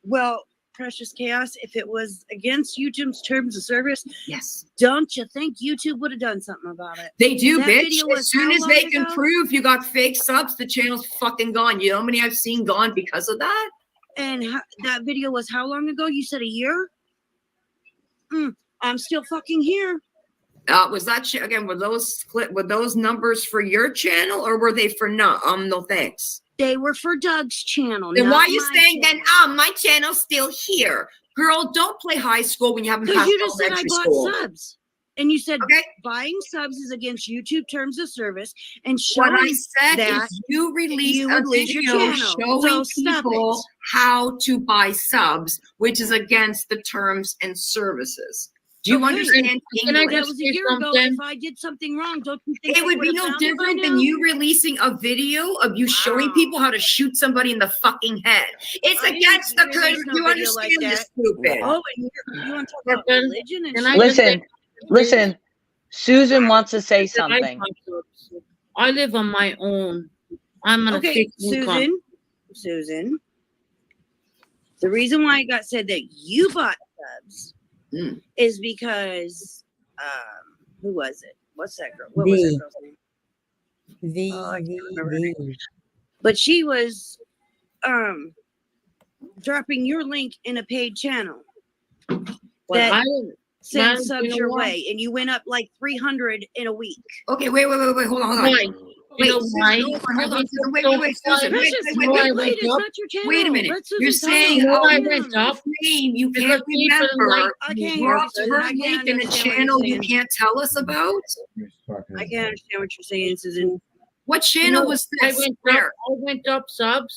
Well, Precious Chaos, if it was against YouTube's terms of service, yes, don't you think YouTube would have done something about it? They do, That bitch. video was As soon how as long they can ago? prove you got fake subs, the channel's fucking gone. You know how many I've seen gone because of that? And that video was how long ago? You said a year? I'm still fucking here. Was that again? Were those numbers for your channel or were they for no thanks? They were for Doug's channel. Then not why are you my saying channel. then? My channel's still here, girl. Don't play high school when you haven't Because passed you just said I elementary bought school. subs. And you said Okay. buying subs is against YouTube terms of service. And What I showing said that is you release you a would lose your video channel. showing So stop people it. how to buy subs, which is against the terms and services. Do you Okay. understand Can I That English? just was a say year ago. something? If I did something wrong, don't you think It they would be would've no found it by different than now? you releasing a video of you showing Wow. people how to shoot somebody in the fucking head. It's I didn't against the release code. no You video understand like this, that. stupid. Oh, and you want to talk about Purple, religion and can shit? I just say Listen, Susan wants to say that I something. buy subs. I live on my own. I'm on a Okay, fixed income. Susan. The reason why I got said that you bought subs is because who was it? What's that girl? What was that girl's name? I can't remember her name. But she was dropping your link in a paid channel Well, that I sent man, subs you know your what? way, and you went up like 300 in a week. Okay, wait, hold on. Why? Wait, You know Susan, why? hold on, I Susan, went wait, so Susan, far. wait, Precious, wait, You know wait, I wait, went it's up not your channel. wait a minute. Let Susan You're talk. saying, You know oh, I you went up claim you because can't people remember like I me. can't dropped understand. her I link can't in a understand what channel you're you saying. can't tell us about? I can't understand what you're saying, Susan. What You channel know, was I this? went up. Where? I went up subs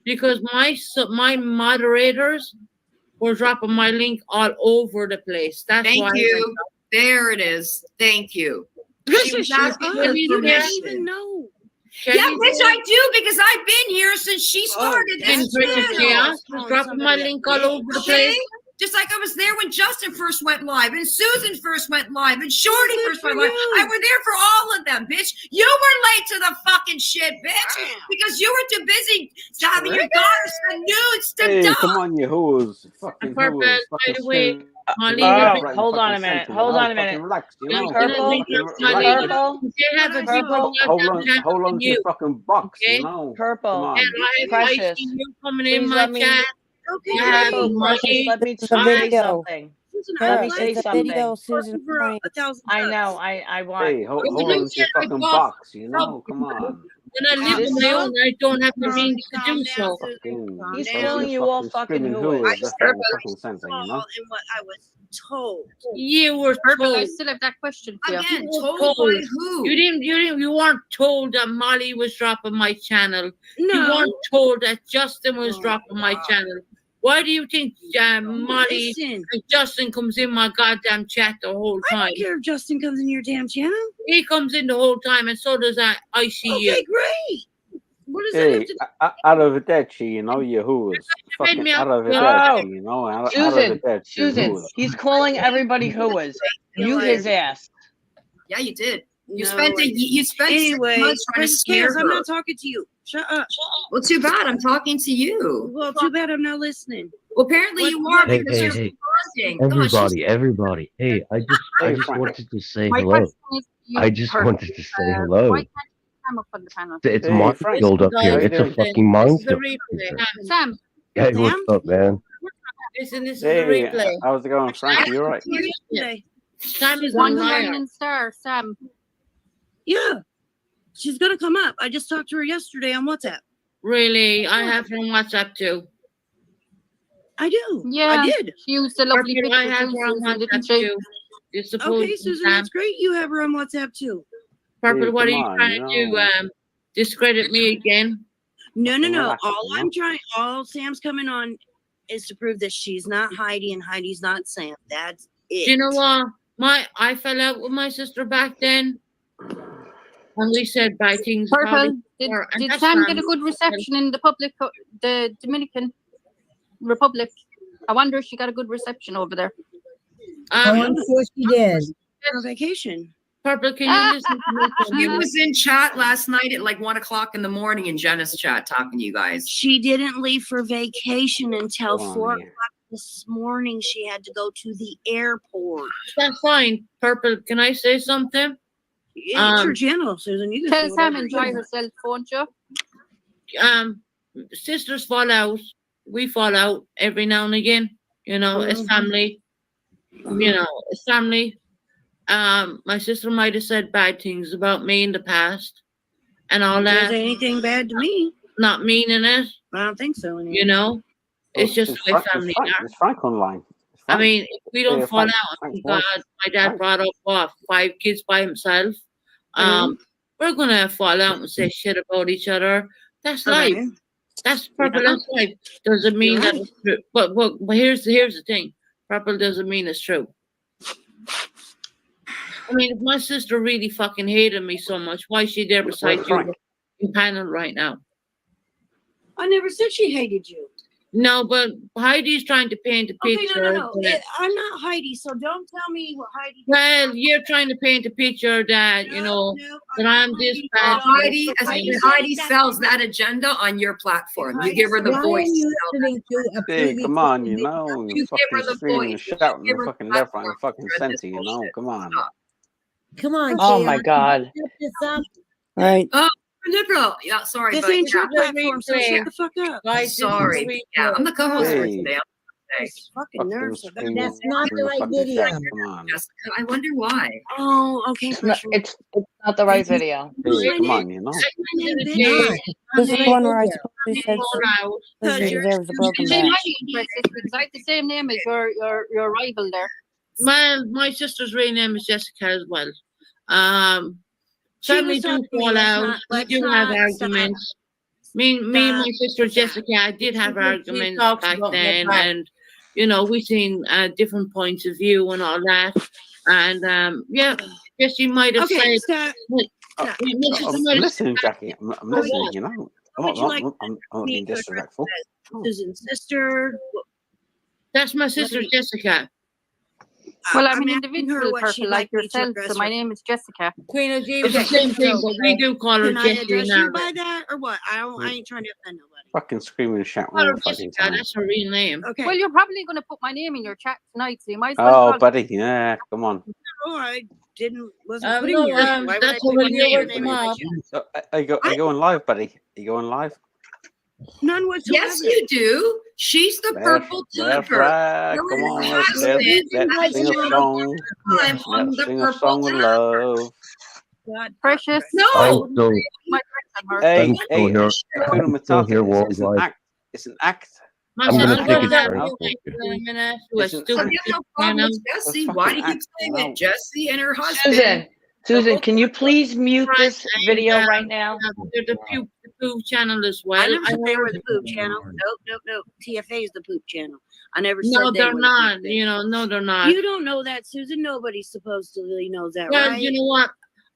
because my moderators were dropping my link all over the place. That's why Thank I went you. up. There it is. Thank you. She Precious, was shut asking up. for Kelly, You there. don't even permission. know. Yeah, Kelly, bitch, there. I do because I've been here since she started And this Precious channel. Chaos was Calling dropping my somebody a link all bitch. over the Okay? place. Just like I was there when Justin first went live, and Susan first went live, and Shorty Good first for went live. I you. were there for all of them, bitch. You were late to the fucking shit, bitch, because you were too busy having your daughter send nudes to Hey, Doug. come on, you whoos. And Fucking Purple, whoos. by Fucking the way, spin Molly, your Oh, left, right, and hold on fucking a minute. center, you Hold know? on a Fucking minute. relax, you I'm know? gonna Purple, link Fucking up Molly. relax. Purple, They have a What I bigger Purple, Hold goddamn on, channel hold on than to your you. fucking box, you Okay? know? Come Purple, on. And I Precious. see you coming in Please my let me. chat. Okay, I have Purple, great. Precious. Molly. Let me It's a I say video. something. Susan, Let I've me Tara, say it's a something. video, for Susan over Prime. 1,000 I know. subs. I want. Hey, if hold you on don't to your get my fucking boss box, you sub, know? Come on. when I live This on my own, I don't have the Calm means to down, do so. Fucking, He's those calling are you all fucking fucking screaming whoos. hooers left, right, and fucking center, you know? and what I was told. You were Purple, I told. still have that question for you. Again, You were told told. by who? You weren't told that Molly was dropping my channel. You No. weren't told that Justin was Oh, dropping my wow. channel. Why do you think Molly Listen, and Justin comes in my goddamn chat the whole I time? don't care if Justin comes in your damn channel. He comes in the whole time, and so does ICU. Okay, great. What does that have Hey, to arrivederci, you know, you hooers. made Fucking me up. arrivederci, Oh, you know? Susan, Arrivederci, Susan. hooers. He's calling everybody whoas. Mute his ass. Yeah, you did. You No, spent I you spent 6 Anyway, months trying to Precious smear Chaos, I'm her. not talking to you. Shut up. Well, too bad. I'm talking to you. Well, too bad I'm not listening. Well, apparently What- you are Hey, because hey, you're hey. responding. Gosh, Everybody. Hey, I Hey, just Frank. wanted to say My hello. question is to you, I just Purple. wanted to say Why hello. can't you come up on the panel? It's Hey, my Frank. field up here. How you It's a doing? fucking This is the minefield. replay. Sam, Hey, what's Sam? up, man? Listen, this is the Hey, replay. how's it going, Frank? You alright? Today. Sam is a one liar. shining star, Sam. Yeah. She's gonna come up. I just talked to her yesterday on WhatsApp. Really, I have her on WhatsApp too. I do. Yeah, I did. she used a lovely Purple, I picture have too, her on Susan, didn't WhatsApp she? too. You're supposed Okay, to, Susan, Sam. that's great. You have her on WhatsApp too. Purple, Hey, what are come you on, trying you to do? know. Discredit me again? No, Fucking no. relax, All you know? I'm trying, all Sam's coming on is to prove that she's not Heidi and Heidi's not Sam. That's it. Do you know what? I fell out with my sister back then. And we said bad things about Purple, each other, and did that's Sam get a family. good reception in the public, the Dominican Republic? I wonder if she got a good reception over there. Oh, I'm sure she did. On vacation. Purple, can you listen to me? for a She minute? was in chat last night at like 1:00 in the morning in Jenna's chat talking to you guys. She didn't leave for vacation until Come on, 4 man. o'clock this morning. She had to go to the airport. That's fine. Purple, can I say something? Yeah, it's your channel, Susan. You can Tell say Sam whatever you enjoy want. herself, won't you? Sisters fall out. We fall out every now and again. You know, as family. You know, as family. My sister might have said bad things about me in the past, and all Didn't that. say anything bad to me. Not meaning it. I don't think so. Anyway. You know, it's just Is the way Frank, family are. is Frank online? Is I Frank- mean, if we don't Yeah, fall Frank- out, Frank thank was- God, my dad Frank- brought up what, 5 kids by himself. We're gonna fall out and say shit about each other. That's life. Okay. That's purple. That's life. Doesn't mean You're that right. it's true. But here's the thing. Purple doesn't mean it's true. I mean, if my sister really fucking hated me so much, why is she there beside you Frank? in panel right now? I never said she hated you. No, but Heidi's trying to paint a Okay, picture. no. that- I'm not Heidi, so don't tell me what Heidi. Well, you're trying to paint a picture that, you know, that I'm this bad. Heidi sells that agenda on your platform. You give her the Why are voice. you listening to a Hey, previous come on, you video? know, You you give her fucking the screaming and voice. shouting Give her and fucking the left, right, and platform fucking to spread this center, you know, bullshit. come on. Come on, Oh Jay, my God. Shut this up. Right. Oh, liberal. Yeah, sorry. This but ain't your yeah. platform, so shut the fuck up. Guys, this is Sorry. the Yeah, I'm the co-host for Hey. today. This fucking Fucking nerves. screaming, That's not the screaming right fucking video. shout, come on. Jessica, I wonder why. Oh, okay. It's not, it's not the right video. Hey, come on, you know. This is the one where I supposedly said Susan you're- deserves a broken She back. might be interested because I have the same name as your rival there. my sister's real name is Jessica as well. She Family was do talking to me, fall let's out. not- We let's do have not stop. arguments. Me and my sister Jessica, I did have arguments talks back about then, that. and you know we seen different points of view and all that. And yeah, yes, you might have Okay, said. stop. My sister I'm might have listening, said- Jackie. I'm listening, you know. Would you like I'm not me being to address disrespectful. Susan's sister. That's my sister me- Jessica. Well, I'm an asking her individual what she'd person like me to yourself, address so my her. name is Jessica. Queen of It's the same thing, but we do call her Can I Jessie address now. you by that or what? I ain't trying to offend nobody. Fucking screaming and shouting Call all her the fucking Jessica. time. That's her real name. Okay. Well, you're probably going to put my name in your chat tonight, so you might as well. Oh, buddy, yeah, come on. Oh, I wasn't no, putting yours. Why would I that's put already your over name in tomorrow. my chat? Are you going live, buddy? Are you going live? None whatsoever. Yes, you do. She's the purple That's tuber. right. You're Come on, right. let's Let's sing a do it. song. I'm on Let's the sing a purple song of love. God, Precious. No, I'm still, My friend on her. Hey, I'm still here. Hakuna I'm still here Matata. It's an worldwide. act. It's an act. my I'm gonna sister take was it that straight. real Okay. name. Listen, So I- you have no problem with Jesse. Why do you keep saying it? Jesse and her husband. Susan, can you please mute this video right now? The Pooh channel as well. I never said they know- were the poop channel. Nope. TFA is the poop channel. I never said No, they they're were not. The poop You know, no, they're not. channel. You don't know that, Susan. Nobody supposedly knows that, Well, right? you know what?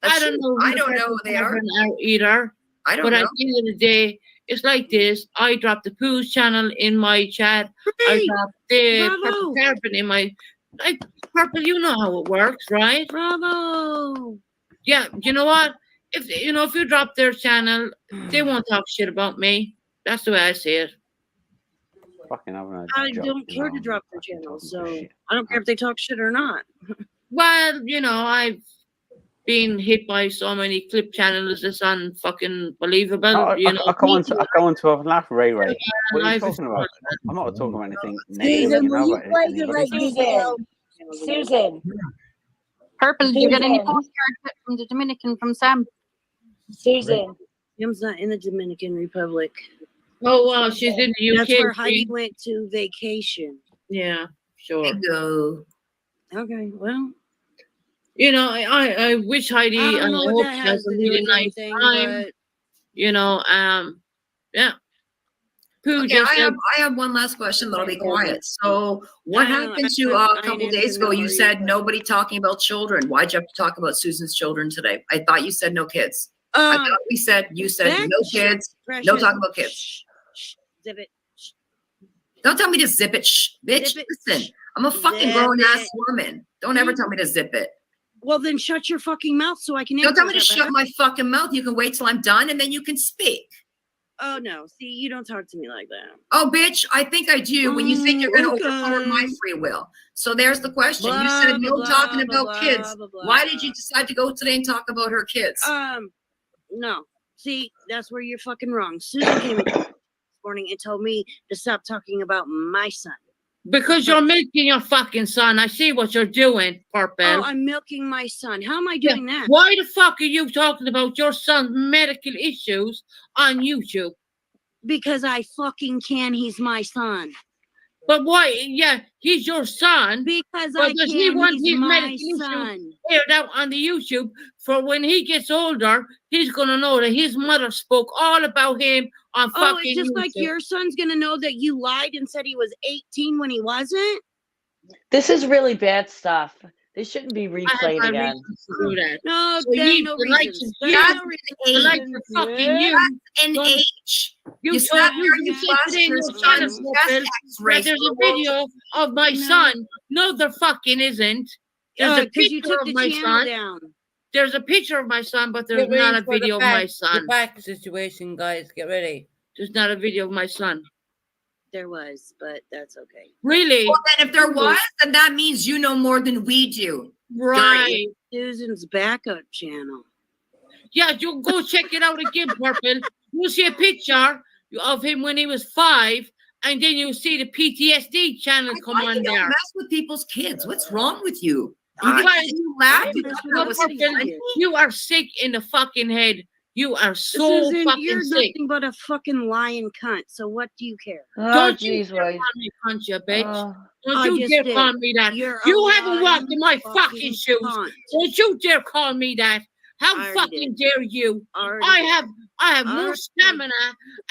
I don't know. I who don't the know who they are. person out either. I don't But know. at the end of the day, it's like this. I dropped the Pooh's channel in my chat. I Right. dropped the Bravo. Purple Carbon in my. Like, Purple, you know how it works, right? Bravo. Yeah, you know what? If you drop their channel, they won't talk shit about me. That's the way I see it. Fucking having a I joke, don't you care know, to drop their fucking channel, talking so shit. I don't care if they talk shit or not. Well, I've been hit by so many clip channels. It's unbelievable. No, I go into a laugh, Ray. What are you Life is talking about? I'm not talking about anything Susan, negative, you will know. you about play any the other right thing. video? Susan, Purple, did you get any Susan. postcards yet from the Dominican from Sam? Susan, Tim's not in the Dominican Republic. Oh, well, she's in the UK. That's where Heidi see? went to vacation. Yeah, sure. Go. Okay, well, I wish Heidi. I I don't know hope what that she has has a to do really with nice anything, time. but Yeah. Pooh Okay, just I said, have one last question, but I'll be quiet. So, what I don't know, happened to you a I couple didn't days ago? know You you, said but- nobody talking about children. Why'd you have to talk about Susan's children today? I thought you said no kids. I thought you said no Precious, kids, no Precious. talking about kids. Shh, shh, zip it. Don't tell me to zip it, shh, bitch. Zip it. Listen, I'm a fucking Zip grown ass it. woman. Don't ever tell me to zip it. Well, then shut your fucking mouth so I can Don't tell me answer to that shut my fucking mouth. You can wait till I'm done and then you can speak. Oh no, see, you don't talk to me like that. Oh, bitch, I think I do when you think you're going to overpower my Okay. free will. So there's the question. You Blah, said no blah, talking blah, about kids. blah, blah, Why did you decide to go today and talk about her kids? No. See, that's where you're fucking wrong. Susan came in this morning and told me to stop talking about my son. because you're milking your fucking son. I see what you're doing, Purple. Oh, I'm milking my son. How am I doing that? Why the fuck are you talking about your son's medical issues on YouTube? Because I fucking can. He's my son. But why? Yeah, he's your son. Because But I does he can. want He's his my medical issues son. aired out on the YouTube for when he gets older? He's gonna know that his mother spoke all about him on Oh, fucking it's just YouTube. like your son's gonna know that you lied and said he was 18 when he wasn't. This is really bad stuff. They shouldn't be I have replayed my again. reasons to do that. No, So there ain't you, no the likes reasons. of There you, ain't no the likes reasons. of fucking you, An don't- age. you You told sat you, there and you you said today in your busted channel, son's Purple, chest X-ray that there's for a the world. video of my No. son. No, there fucking isn't. There's a Because you picture took of the my channel son. down. There's a picture of my son, but there's Get ready not a for the video of my back- son. The back situation, guys. Get ready. There's not a video of my son. There was, but that's okay. Really? Well, then if there was, then that means you know more than we do. Right. Susan's backup channel. Yeah, you go check it out again, Purple. You'll see a picture of him when he was 5, and then you'll see the PTSD channel come Why on you don't there. mess with people's kids? What's wrong with you? Because You laughed. You That's thought what that No, was I'm Purple, funny. you are sick in the fucking head. You are so Susan, fucking you're sick. nothing but a fucking lying cunt. So what do you care? Oh, Don't you jeez, dare Wade. call me cunt, you bitch. Oh. Don't I you just dare did. call me that. You're a You haven't walked in my lying fucking shoes. cunt. Don't you dare call me that. How Already fucking dare you? Already I did. have more Already. stamina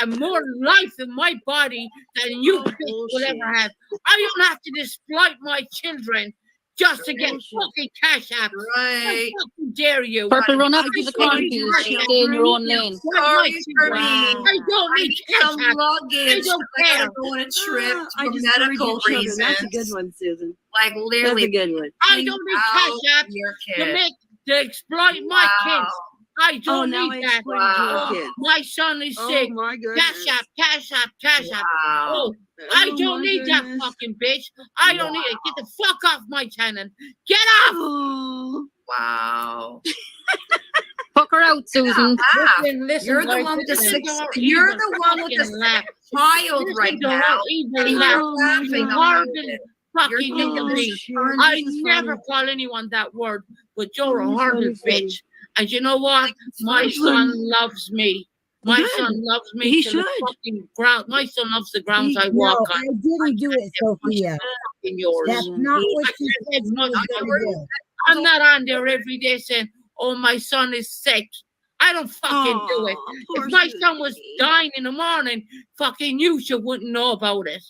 and more life in my body than you Oh, bitch will ever bullshit. have. I don't have to exploit my children just to get Bullshit. fucking cash apps. How Right. fucking dare you? Purple, run I out to the just car, wanted please. your Stay in your own lane. Sorry for me. Wow. I don't I need need cash some apps. luggage. don't I gotta care. go on a trip I for just buried medical your children. That's a good reasons. one, Susan. Like That's a literally, good one. I don't need cash out apps your to kid. make to exploit my Wow. kids. I Oh, don't now I need that. exploited Wow. your kid. My son is Oh sick. my goodness. Cash app, cash app, cash app. Wow. Oh, I Oh, don't my need that goodness. fucking bitch. I don't need it. Get the fuck off my channel. Get off! Oh. Wow. Fuck her out, Susan. Laugh. Listen, You're the guys, one with the listen six. to her You're evil the one with the fucking laugh. sick child Listen right to her now. evil And laugh. you're laughing You about horrible it. fucking You're human thinking Oh, being. this shit. turns I This is never funny. call anyone that word, but you're a Oh, horrible funny. bitch. And you know what? My funny. son loves me. My Good. son loves me He to the should. fucking ground. My son loves the grounds I No, walk on. I didn't do it, Sophia. Fucking yours. That's not what I she can't said say she much was more. gonna do. I'm not on there every day saying, "Oh, my son is sick." I don't fucking do it. Aw, If poor my son was Susie. dying in the morning, fucking you wouldn't know about it.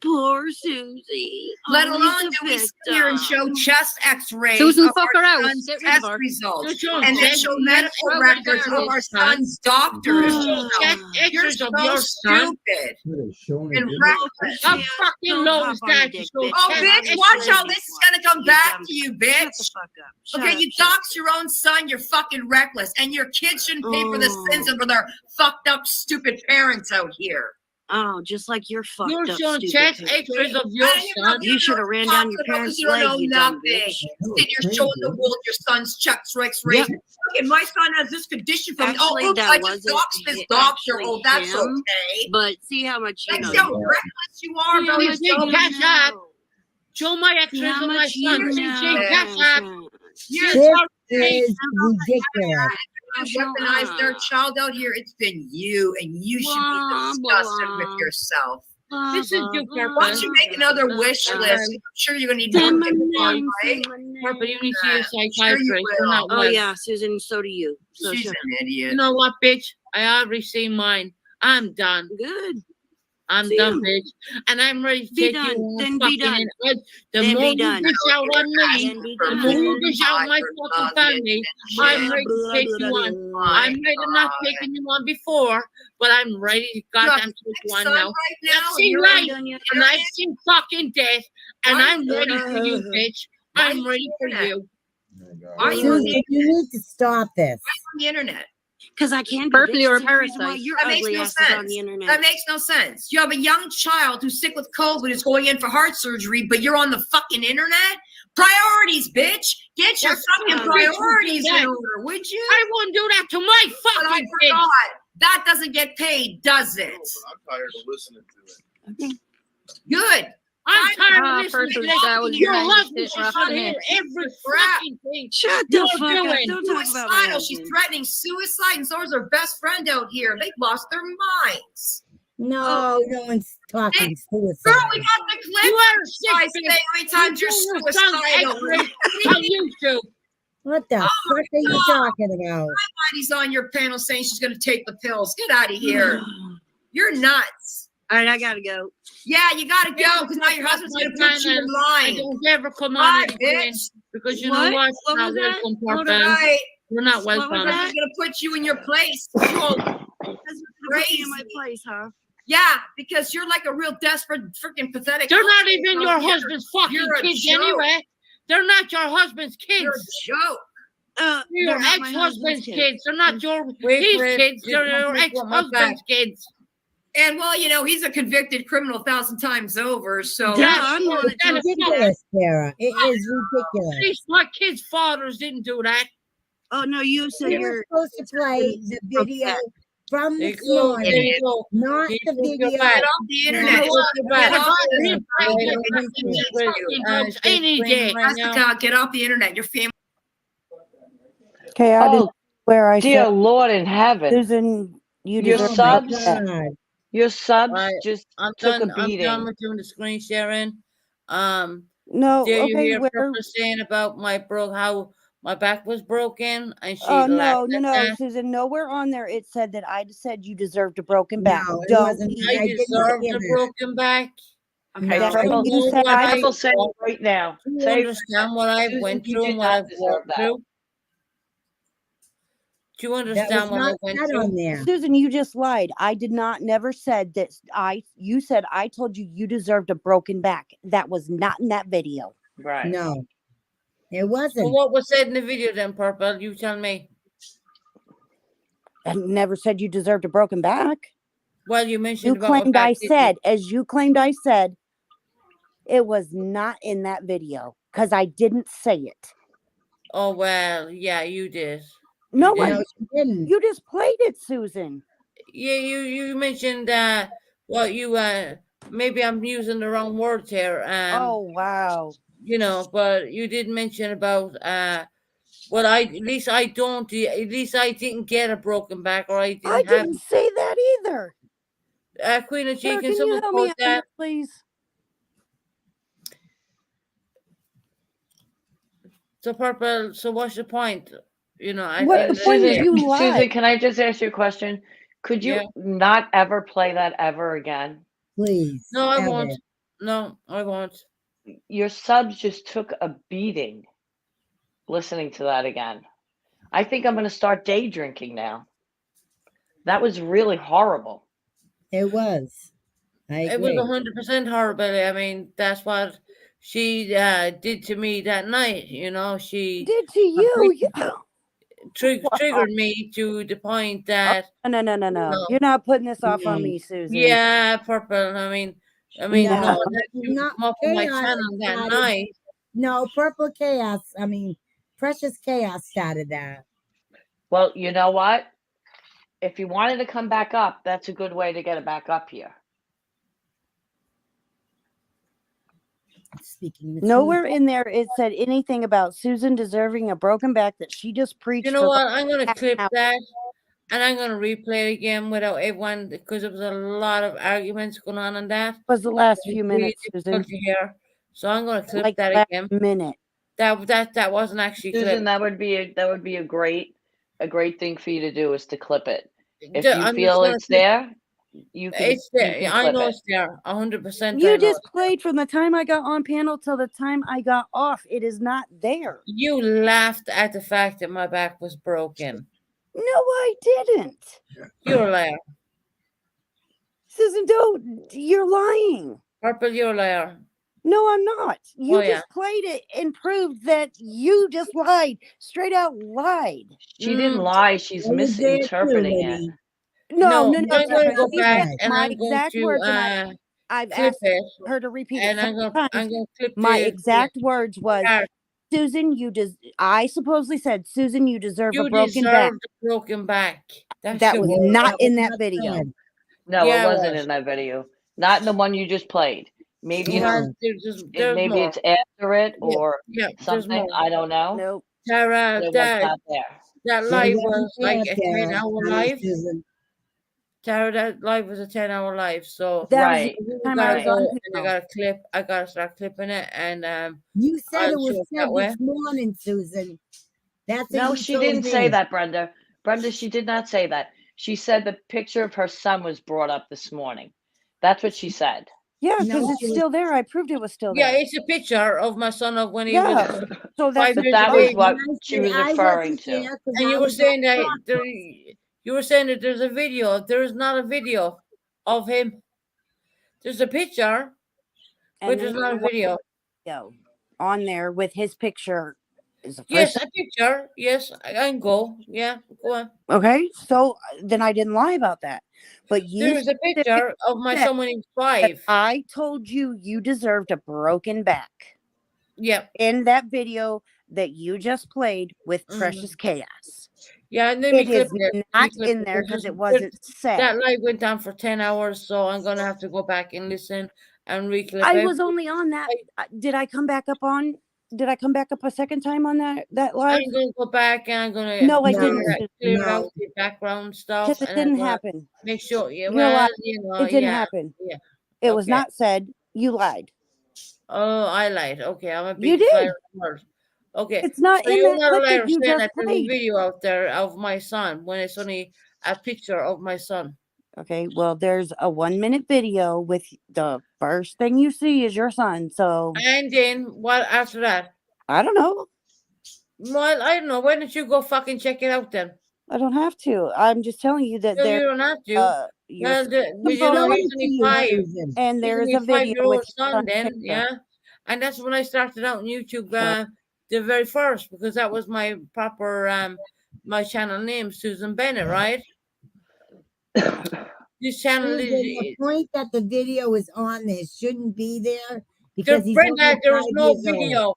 Poor Susie. Let Always alone a do we sit here and show victim. chest x-rays Susan, of fuck our her out. son's Get rid of test her. results You show and then chest show medical x-rays records of of your our son. son's doctors. You show chest You're x-rays of so your son. stupid Showing and it. reckless. How Yeah, fucking don't low hop is on a that? dick, To show bitch. Oh, chest bitch, watch x-rays? how this is gonna come You back dumb to you, shit. Shut the bitch. fuck up. Shut Okay, up, you shut up. dox your own son, you're fucking reckless. And your kids shouldn't pay for the sins of their fucked up, stupid parents out here. Oh, just like your fucked You're up showing stupid chest parents. x-rays of your son. You should have ran down your parents' You don't know leg, you dumb nothing. bitch. Then you're showing the world your son's checks, x-rays. Yep. Look, and my son has this condition from Actually, oops, that I just wasn't doxed his doctor. actually Oh, that's him, okay. But see how much you That's know. how reckless you are See how about much Saying you cash app. know. Show my See x-rays how of my much you son. She's saying know. cash app. You're This sorry. is ridiculous. You weaponize their child out here. It's been you, and you should be disgusted with yourself. This is your Why don't you make another wish list? I'm sure you're gonna need more Bitcoin, right? Purple, you need to see a Sure you psychiatrist. You're will. not Oh well. yeah, Susan. So do you. So She's sure. an idiot. You know what, bitch? I already seen mine. I'm done. Good. I'm See done, you. bitch. And I'm ready to Be take done. you on Then be fucking done. in. The Then more be you done. dish out on me, Then be the done. more you dish out my fucking family, I'm ready to take you on. I'm ready to not taking you on before, but I'm ready to goddamn take you on Son now. right now, I've seen you're life done yet. and I've seen fucking death, and Why- I'm ready for you, bitch. Why I'm you ready for internet? you. Why are you on Susan, the, you need to stop this. on the internet? Because I can be. Purple, bitch. you're a It's the reason why parasite. your That makes ugly no ass is on sense. the internet. That makes no sense. You have a young child who's sick with COVID, is going in for heart surgery, but you're on the fucking internet? Priorities, bitch. Get your That's fucking not bitch, priorities you do in that. order, would you? I wouldn't do that to my But I fucking kids. forgot. That doesn't get paid, does it? I'm tired of listening to it. Good. I'm tired Ah, of listening to purple, this. that was Your nice. husband Shit, should rough hear neck. every Crap. fucking thing Shut the you're fuck up. doing. Don't talk about my Suicidal. She's husband. threatening suicide, and so is her best friend out here. They've lost their minds. No, no one's talking suicide. Girl, we got the clip. You are a sick I bitch. say how many times you're You do sound suicidal. X-ray on YouTube. What the fuck are you talking about? Somebody's on your panel saying she's going to take the pills. Get out of here. You're nuts. All right, I gotta go. Yeah, you got to go because now your husband's going to put you in I line. don't ever come on Bye, it again bitch. because you What? know what? What Not was that? welcome, What poor was fam. Right. You're not What was welcome. that? She's going to put you in your place. You're That's put me in my crazy. place, huh? Yeah, because you're like a real desperate, freaking pathetic. They're not husband. even So your you're- husband's fucking you're a kids joke. anyway. They're not your husband's kids. You're a joke. They're your They're not my ex-husband's husband's kids. They're not your Wait his for it. kids. Just They're your one quick one more ex-husband's kids. And well, you know, he's a convicted criminal 1,000 times over. So Yeah, That's I'm on it. that is Ridiculous, Sarah. It is ridiculous. These my kids' fathers didn't do that. Oh no, you said We were you're. supposed to play the video from There this you go. There morning, you go. not You the took your video. back. get off the You internet. took your Get back. off the Him, internet. I Wait, get I'm back into in these it with fucking you. drugs She's any screaming day. right now. Jessica, get off the internet. Your family. Okay, I didn't Oh, where I dear said, Lord in heaven. Susan, you Your deserve Oh my subs, God. your subs Right. just I'm took done. a I'm done beating. with doing the screen sharing. No, Did you okay, hear where? Purple saying about how my back was broken and she Oh laughed no, at no, that? Susan. Nowhere on there it said that I said you deserved a broken back. No, it Don't wasn't. even. I I didn't deserved say a that. broken back. Okay, No, That's I what Purple, You you know said. what I Purple, say it right now. you Say it right now. understand what I Susan, went you through did and what not I've deserve walked that. through? Do you That was understand what I not went said through? on there. Susan, you just lied. I did not never said that you said I told you you deserved a broken back. That was not in that video. Right. No, it So wasn't. what was said in the video then, Purple? You tell me. I never said you deserved a broken back. Well, you You mentioned about my claimed back. I didn't you? said, as you claimed I said, it was not in that video because I didn't say it. Oh well, yeah, you did. No You one, did. No, she didn't. you just played it, Susan. Yeah, you mentioned well you maybe I'm using the wrong words here. Oh wow. You know, but you did mention about well at least I didn't get a broken back or I I didn't have didn't say that either. Queen of G, Sarah, can can you someone help me quote out here, that? please? So Purple, so what's the point? You know, at the What end the of the point is day. you Susan, lied. can I just ask you a question? Could you Yeah. not ever play that ever again? Please. No, I ever. won't. No, I won't. Your subs just took a beating listening to that again. I think I'm going to start day drinking now. That was really horrible. It was. I It was agree. 100% horrible. I mean, that's what she did to me that night. You know, she Did to you? Yeah. triggered me to the point that Oh, no. no. You're not putting this off on No. me, Susan. Yeah, Purple. I mean, No. no, that you Not come up on my chaos channel that started. night. No, Purple Chaos. I mean, Precious Chaos started that. Well, you know what? If you wanted to come back up, that's a good way to get it back up here. Speaking. Nowhere in there it said anything about Susan deserving a broken back that she just preached. You know for what? I'm gonna half clip an hour. that and I'm gonna replay it again without everyone because there was a lot of arguments going on that. Was the last It was few really minutes, difficult Susan? to hear. So I'm gonna clip Like that last again. minute. That wasn't actually Susan, clipped. that would be a great thing for you to do is to clip it. If I'm you just feel gonna it's clip. there, You It's there. can I clip know it. it's there. 100%. I You know just it's played from the time I got on panel till the time I got off. It is not there. You laughed at the fact that my back was broken. No, I didn't. You're a liar. Susan, don't. You're lying. Purple, you're a liar. No, I'm not. You Oh, yeah. just played it and proved that you just lied. Straight out lied. She didn't lie. She's I was there too, misinterpreting it. Liddy. No, I'm no, going to go she back said and my I'm going exact to words, and I've clip asked it. her to repeat it And I'm several going times. to clip My the exact words was, part. Susan, I supposedly said, Susan, you deserve a You broken back. deserve a broken back. That's That your was word. not That was in that not video. said. No, Yeah, it it wasn't was. in that video. Not in the one you just played. Maybe You it's have, No. there's maybe more. it's after it Yeah, or yeah, there's something. more. I don't know. Nope. Tara, But it was that not there. that It live wasn't was like there, a Tara. 10-hour Honey, live. Susan. Tara, that live was a 10-hour live. So That Right. was we the time I gotta was on go and I panel. gotta clip. I gotta start clipping it, and You said I'll it was show it said that way. this morning, Susan. That's what No, you she told didn't say me. that, Brenda. Brenda, she did not say that. She said the picture of her son was brought up this morning. That's what she said. Yeah, No, because it's she was. still there. I proved it was still Yeah, there. it's a picture of my son of when he Yeah. was So that's 5 But years that of was age. what And I she said was I referring wasn't to. there because And I you were was saying at that hospital. you were saying that there's a video. There is not a video of him. There's a picture, but and there's then not a video. on there with his picture is the Yes, first. a picture. Yes, I can go. Yeah, go on. Okay, so then I didn't lie about that. But you There is a picture of my said son when he was that 5. I told you deserved a broken back Yep. in that video that you just played with Mhm. Precious Chaos. Yeah, and let me It clip is it. Let me not clip in it there because because it wasn't said. that live went down for 10 hours, so I'm gonna have to go back and listen and reclip I it. was only on that. Did I come back up on? Did I come back up a second time on that live? I'm gonna go back and I'm gonna No, I clear didn't. it, clear it out No. the background stuff, Because it and I'm didn't gonna happen. make sure. Yeah, You're well, lying. you know, It didn't yeah, happen. yeah. It was Okay. not said. You lied. Oh, I lied. Okay, I'm a You big liar did. of the world. Okay, It's not so in you're that not a clip liar that you saying just that there's a played. video out there of my son when it's only a picture of my son. Okay, well, there's a 1-minute video with the first thing you see is your son. So And then what after that? I don't know. Well, I don't know. Why don't you go fucking check it out then? I don't have to. I'm just telling you that No, you there. don't have to. Your Well, son but you know, he's to only you, 5. Susan. and He's there is only a a video 5-year-old with your son son's then, picture. yeah. And that's when I started out on YouTube, the very first, because that was my proper my channel name, Susan Bennett, right? This channel Susan, the is point that the video is on there shouldn't be there because he's Brenda, only there is 5 no years old. video.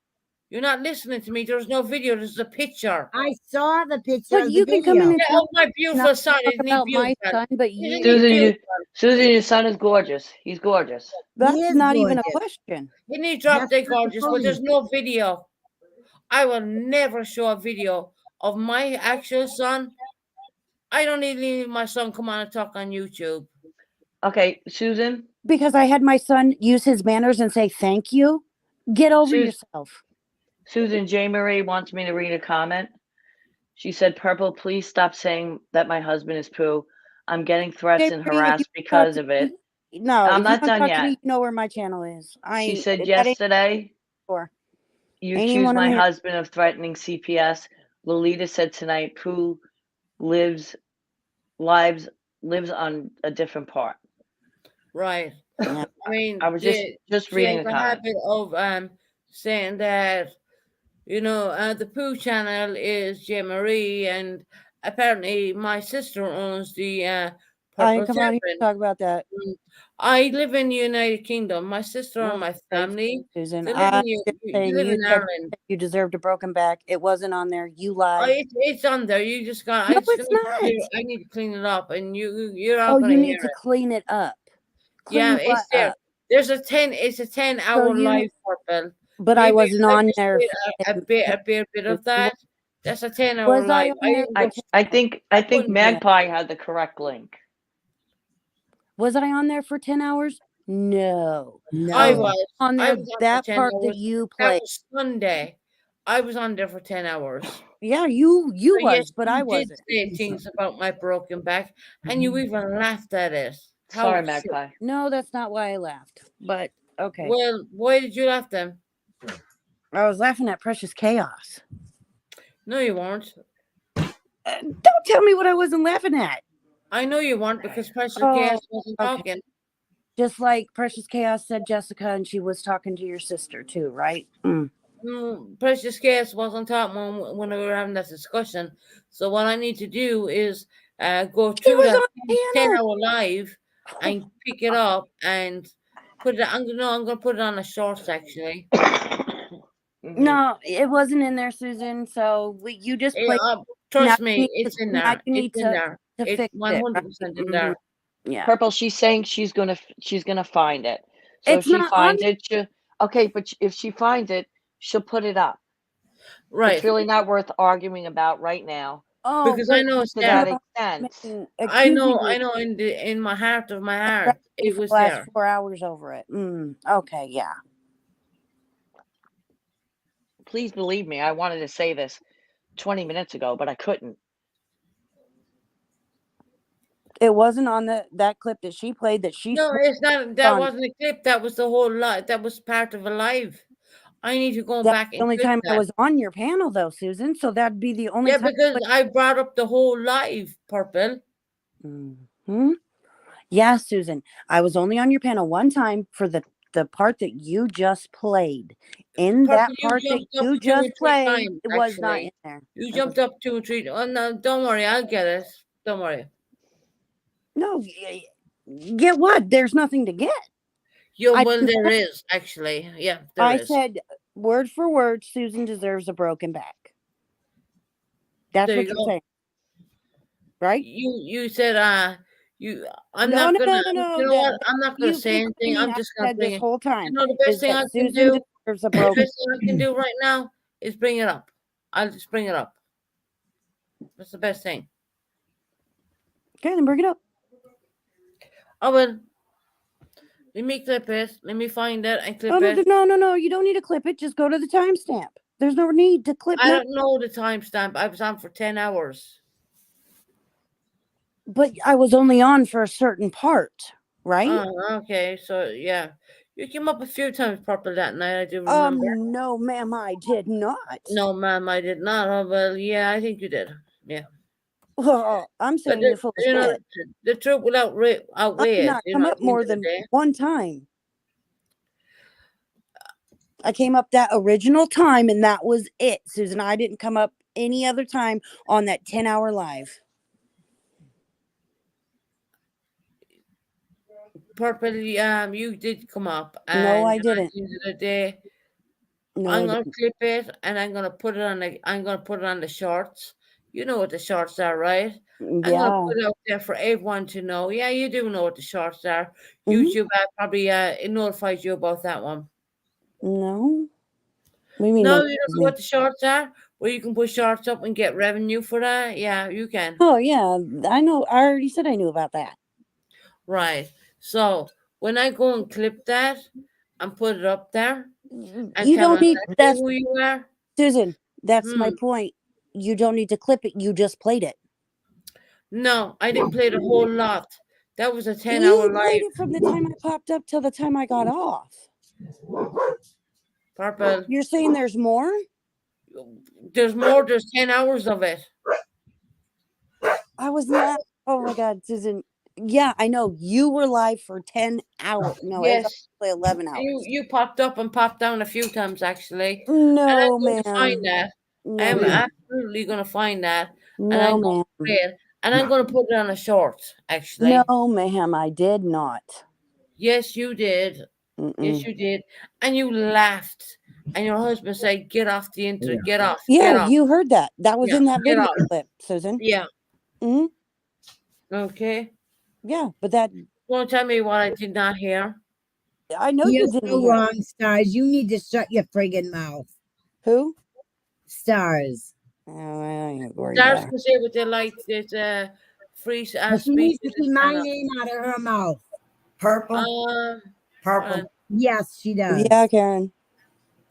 You're not listening to me. There's no video. There's a picture. I saw the picture But of the you can come in video. and Yeah, talk of my beautiful son. talk Isn't he about my beautiful? son, but Isn't you. he Susan, beautiful? Susan, your son is gorgeous. He's gorgeous. He That's is not even a gorgeous. question. Isn't he drop That's dead not the gorgeous? But there's point. no video. I will never show a video of my actual son. I don't even need my son come on and talk on YouTube. Okay, Susan. Because I had my son use his manners and say thank you. Get over yourself. Susan, J. Marie wants me to read a comment. She said, Purple, please stop saying that my husband is poo. I'm getting threats Jay and Marie, if you harassed talk because to of it. me- No, I'm if not you done talk to me, yet. you know where my channel is. She said that ain't yesterday, for. you Ain't accused anyone my I'm here. husband of threatening CPS. Lolita said tonight, Pooh lives on a different part. Right. Yeah. I mean, I was she just reading has the a comment. habit of saying that, you know, the Pooh channel is J. Marie, and apparently my sister owns the Purple Come on here Tavern. to talk about that. I live in the United Kingdom. My sister and my Okay, family, Susan, they live I'm in just you saying live you in said Ireland. you deserved a broken back. It wasn't on there. You Oh, lied. it's on there. You just got. No, I just it's need to not. I need to clean it up, and you're not Oh, gonna you hear need to it. clean it up. Yeah, Clean what it's there. up? There's a 10. It's a 10-hour you- live, Purple. But I Maybe wasn't if I on just there. did a bit of that. That's a 10-hour Was I live. on there? I think wouldn't- Magpie had the correct link. Was I on there for 10 hours? No. I was on I there. was on for That 10 part that hours. you That played. was Sunday. I was on there for 10 hours. Yeah, you So was, yes, but you I did wasn't. say things about my broken back, and you even laughed at it. Sorry, How? Magpie. No, that's not why I laughed. But okay. Well, why did you laugh then? I was laughing at Precious Chaos. No, you weren't. Don't tell me what I wasn't laughing at. I know you weren't because Precious Oh, Chaos wasn't okay. talking. Just like Precious Chaos said Jessica, and she was talking to your sister too, right? Mm. Precious Chaos wasn't talking when we were having that discussion. So what I need to do is go She through was that on the panel. 10-hour live and pick it up and put it. I'm gonna put it on the shorts actually. No, it wasn't in there, Susan. So you just played. Trust now me, you need it's to, in now there. you need It's in to, there. to It's fix it. 100% in there. Yeah. Purple, she's saying she's gonna find it. So It's if she not finds on- it, okay. But if she finds it, she'll put it up. Right. It's really not worth arguing about right now. Oh, Because I know it's to there. that extent. I know. In my heart of my heart, it for was the last there. 4 hours over it. Okay, yeah. Please believe me, I wanted to say this 20 minutes ago, but I couldn't. It wasn't on that clip that she played that she. No, it's not. That wasn't a clip. That was the whole live. That was part of a live. I need to go That's back and the only clip time that. I was on your panel, though, Susan. So that'd be the only Yeah, time. because I brought up the whole live, Purple. Yeah, Susan. I was only on your panel one time for the part that you just played. In that Purple, part that jumped up you 2 or just 3 played, times, it was not in actually. there. You jumped up 2 or 3. Oh no, don't worry, I'll get it. Don't worry. No, get what? There's nothing to get. Well, there is actually. Yeah, there I is. said word for word, Susan deserves a broken back. That's There what you you're go. saying, right? You said you. I'm No, not no, gonna. no, no, You know that- what? that I'm not gonna you've say been anything. I'm claiming just I gonna said bring this it. whole time You know the best is thing I that can Susan do. deserves a The broken. best thing I can do right now is bring it up. I'll just bring it up. That's the best thing. Okay, then bring it up. I will. Let me clip it. Let me find it and clip Oh, it. no. You don't need to clip it. Just go to the timestamp. There's no need to clip. I don't know the timestamp. I was on for 10 hours. But I was only on for a certain part, right? Oh, okay. So yeah, you came up a few times, Purple, that night. I do remember. No, ma'am, I did not. No, ma'am, I did not. Oh, well, yeah, I think you did. Yeah. Well, I'm But saying you're full of shit. the truth will outweigh I it. did not come up more than one time. I came up that original time, and that was it, Susan. I didn't come up any other time on that 10-hour live. Purple, you did come up. No, I and didn't. At the end of the day, No, I'm I gonna didn't. clip it and I'm gonna put it on the shorts. You know what the shorts are, right? I'm Yeah. gonna put it out there for everyone to know. Yeah, you do know what the shorts are. Mhm. YouTube probably it notifies you about that one. No. What do you mean? No, no, you don't know what the shorts are? Where you can put shorts up and get revenue for that? Yeah, you can. Oh, yeah. I know. I already said I knew about that. Right. So when I go and clip that and put it up there and You tell don't need exactly that's who you are. Susan. That's my point. You don't need to clip it. You just played it. No, I didn't play the whole lot. That was a 10-hour You live. played it from the time I popped up till the time I got off. Purple. You're saying there's more? There's more. There's 10 hours of it. I was not. Oh my God, Susan. Yeah, I know. You were live for 10 hours. No, it was Yes. actually 11 hours. You popped up and popped down a few times, actually. No, and I'm going ma'am. to find that. No, I am ma'am. absolutely going to find that. and No, I'm going ma'am. to play it. And I'm going to put it on a short, actually. No, ma'am, I did not. Yes, you did. Yes, you did. And you laughed. And your husband said, get off the internet. Get off. Yeah, Get off. you heard that. That was Yeah, in that get video off. clip, Susan. Yeah. hmm Okay. Yeah, but that Won't tell me what I did not hear. I know You're you didn't so hear. wrong, Stars. You need to shut your friggin' mouth. Who? Stars. Oh, I ain't worried Stars about her. can say what they like. There's free But she speech. needs to in keep this my channel. name out of her mouth. Purple. Purple. Yes, she does. Yeah, Karen.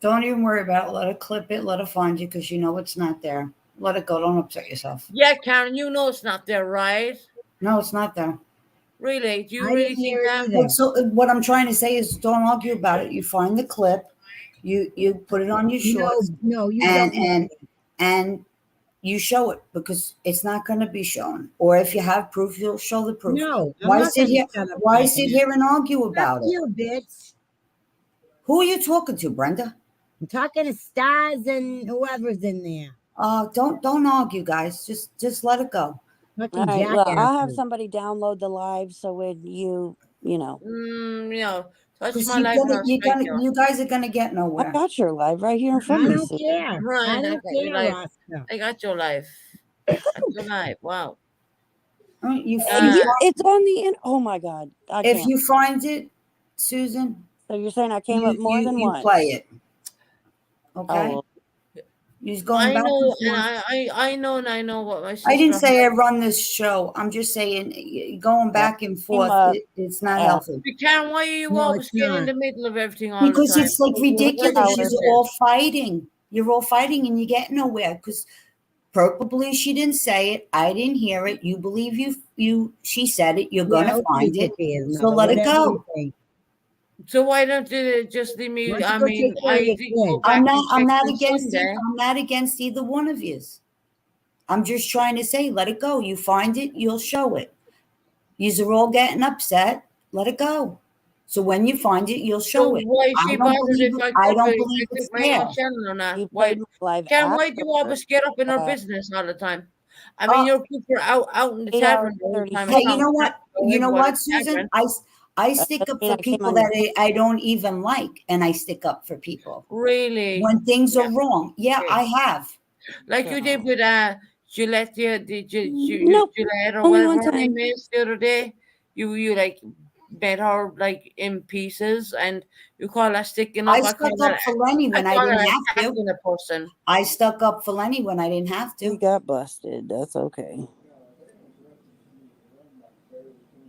Don't even worry about it. Let it clip it. Let it find you because you know it's not there. Let it go. Don't upset yourself. Yeah, Karen, you know it's not there, right? No, it's not there. Really? Do you I really didn't think hear it that? either. But so what I'm trying to say is, don't argue about it. You find the clip, you put it on your shorts, No, you and don't. and you show it, because it's not going to be shown. Or if you have proof, you'll show the proof. No, I'm Why not sit gonna here? shut up Why about sit it. here and argue Fuck about it? you, bitch. Who are you talking to, Brenda? I'm talking to Stars and whoever's in there. Don't argue, guys. Just let it go. Fucking All right. Well, I'll have jackasses. somebody download the live so when you know. Touch Because my life now, straight there. you guys are gonna get I nowhere. got your live right here in front I of me. don't Susan. care. Right, I don't got your care, life. Roscoe. I got your life. Got your life. Wow. I mean, It's on the end. Oh my God. I if can't. you find it, Susan, So you're saying I came up more than you once? play it. Okay. Oh, He's going I back know, and and forth. I know what my sister I didn't say I had. run this show. I'm just saying going back and forth. It's not healthy. You can't. Why are you No, always it's getting in not. the middle of everything all Because the time? it's like What is ridiculous. this You're shit? all fighting. You're all fighting, and you get nowhere. Because Purple believes she didn't say it. I didn't hear it. You believe she said it. You're gonna Yeah, find okay, it. okay, So mother, let it whatever go. you think. So why don't you just leave me? Why don't I you go mean, take care of your think go kid? back I'm and not check on against Sunday. I'm not against either one of yous. I'm just trying to say, let it go. You find it, you'll show it. Yous are all getting upset. Let it go. So when you find it, you'll show So it. why is I she don't bothered believe if I I took don't it? believe I took it's my there. own channel or not? you Why? played my live Why do you after. always get up in our business all the time? I Uh, mean, you're good for out in the 8 hours tavern all and the time. 36 Hey, It's you not know what? practical, You know everybody what, Susan? tavern. I stick doesn't up mean for I came people on that your I don't even like, and I stick up for people Really? when things Yeah. are wrong. Yeah, Okay. I have. Like you did with Gillette, Nope. Gillette or Only whatever one her name time. is the other day. You like made her like in pieces, and you call her sticking I up. I stuck call up her. for Lenny I when I call her didn't have to. attacking a person. I stuck up for Lenny when I didn't have We to. got busted. That's okay.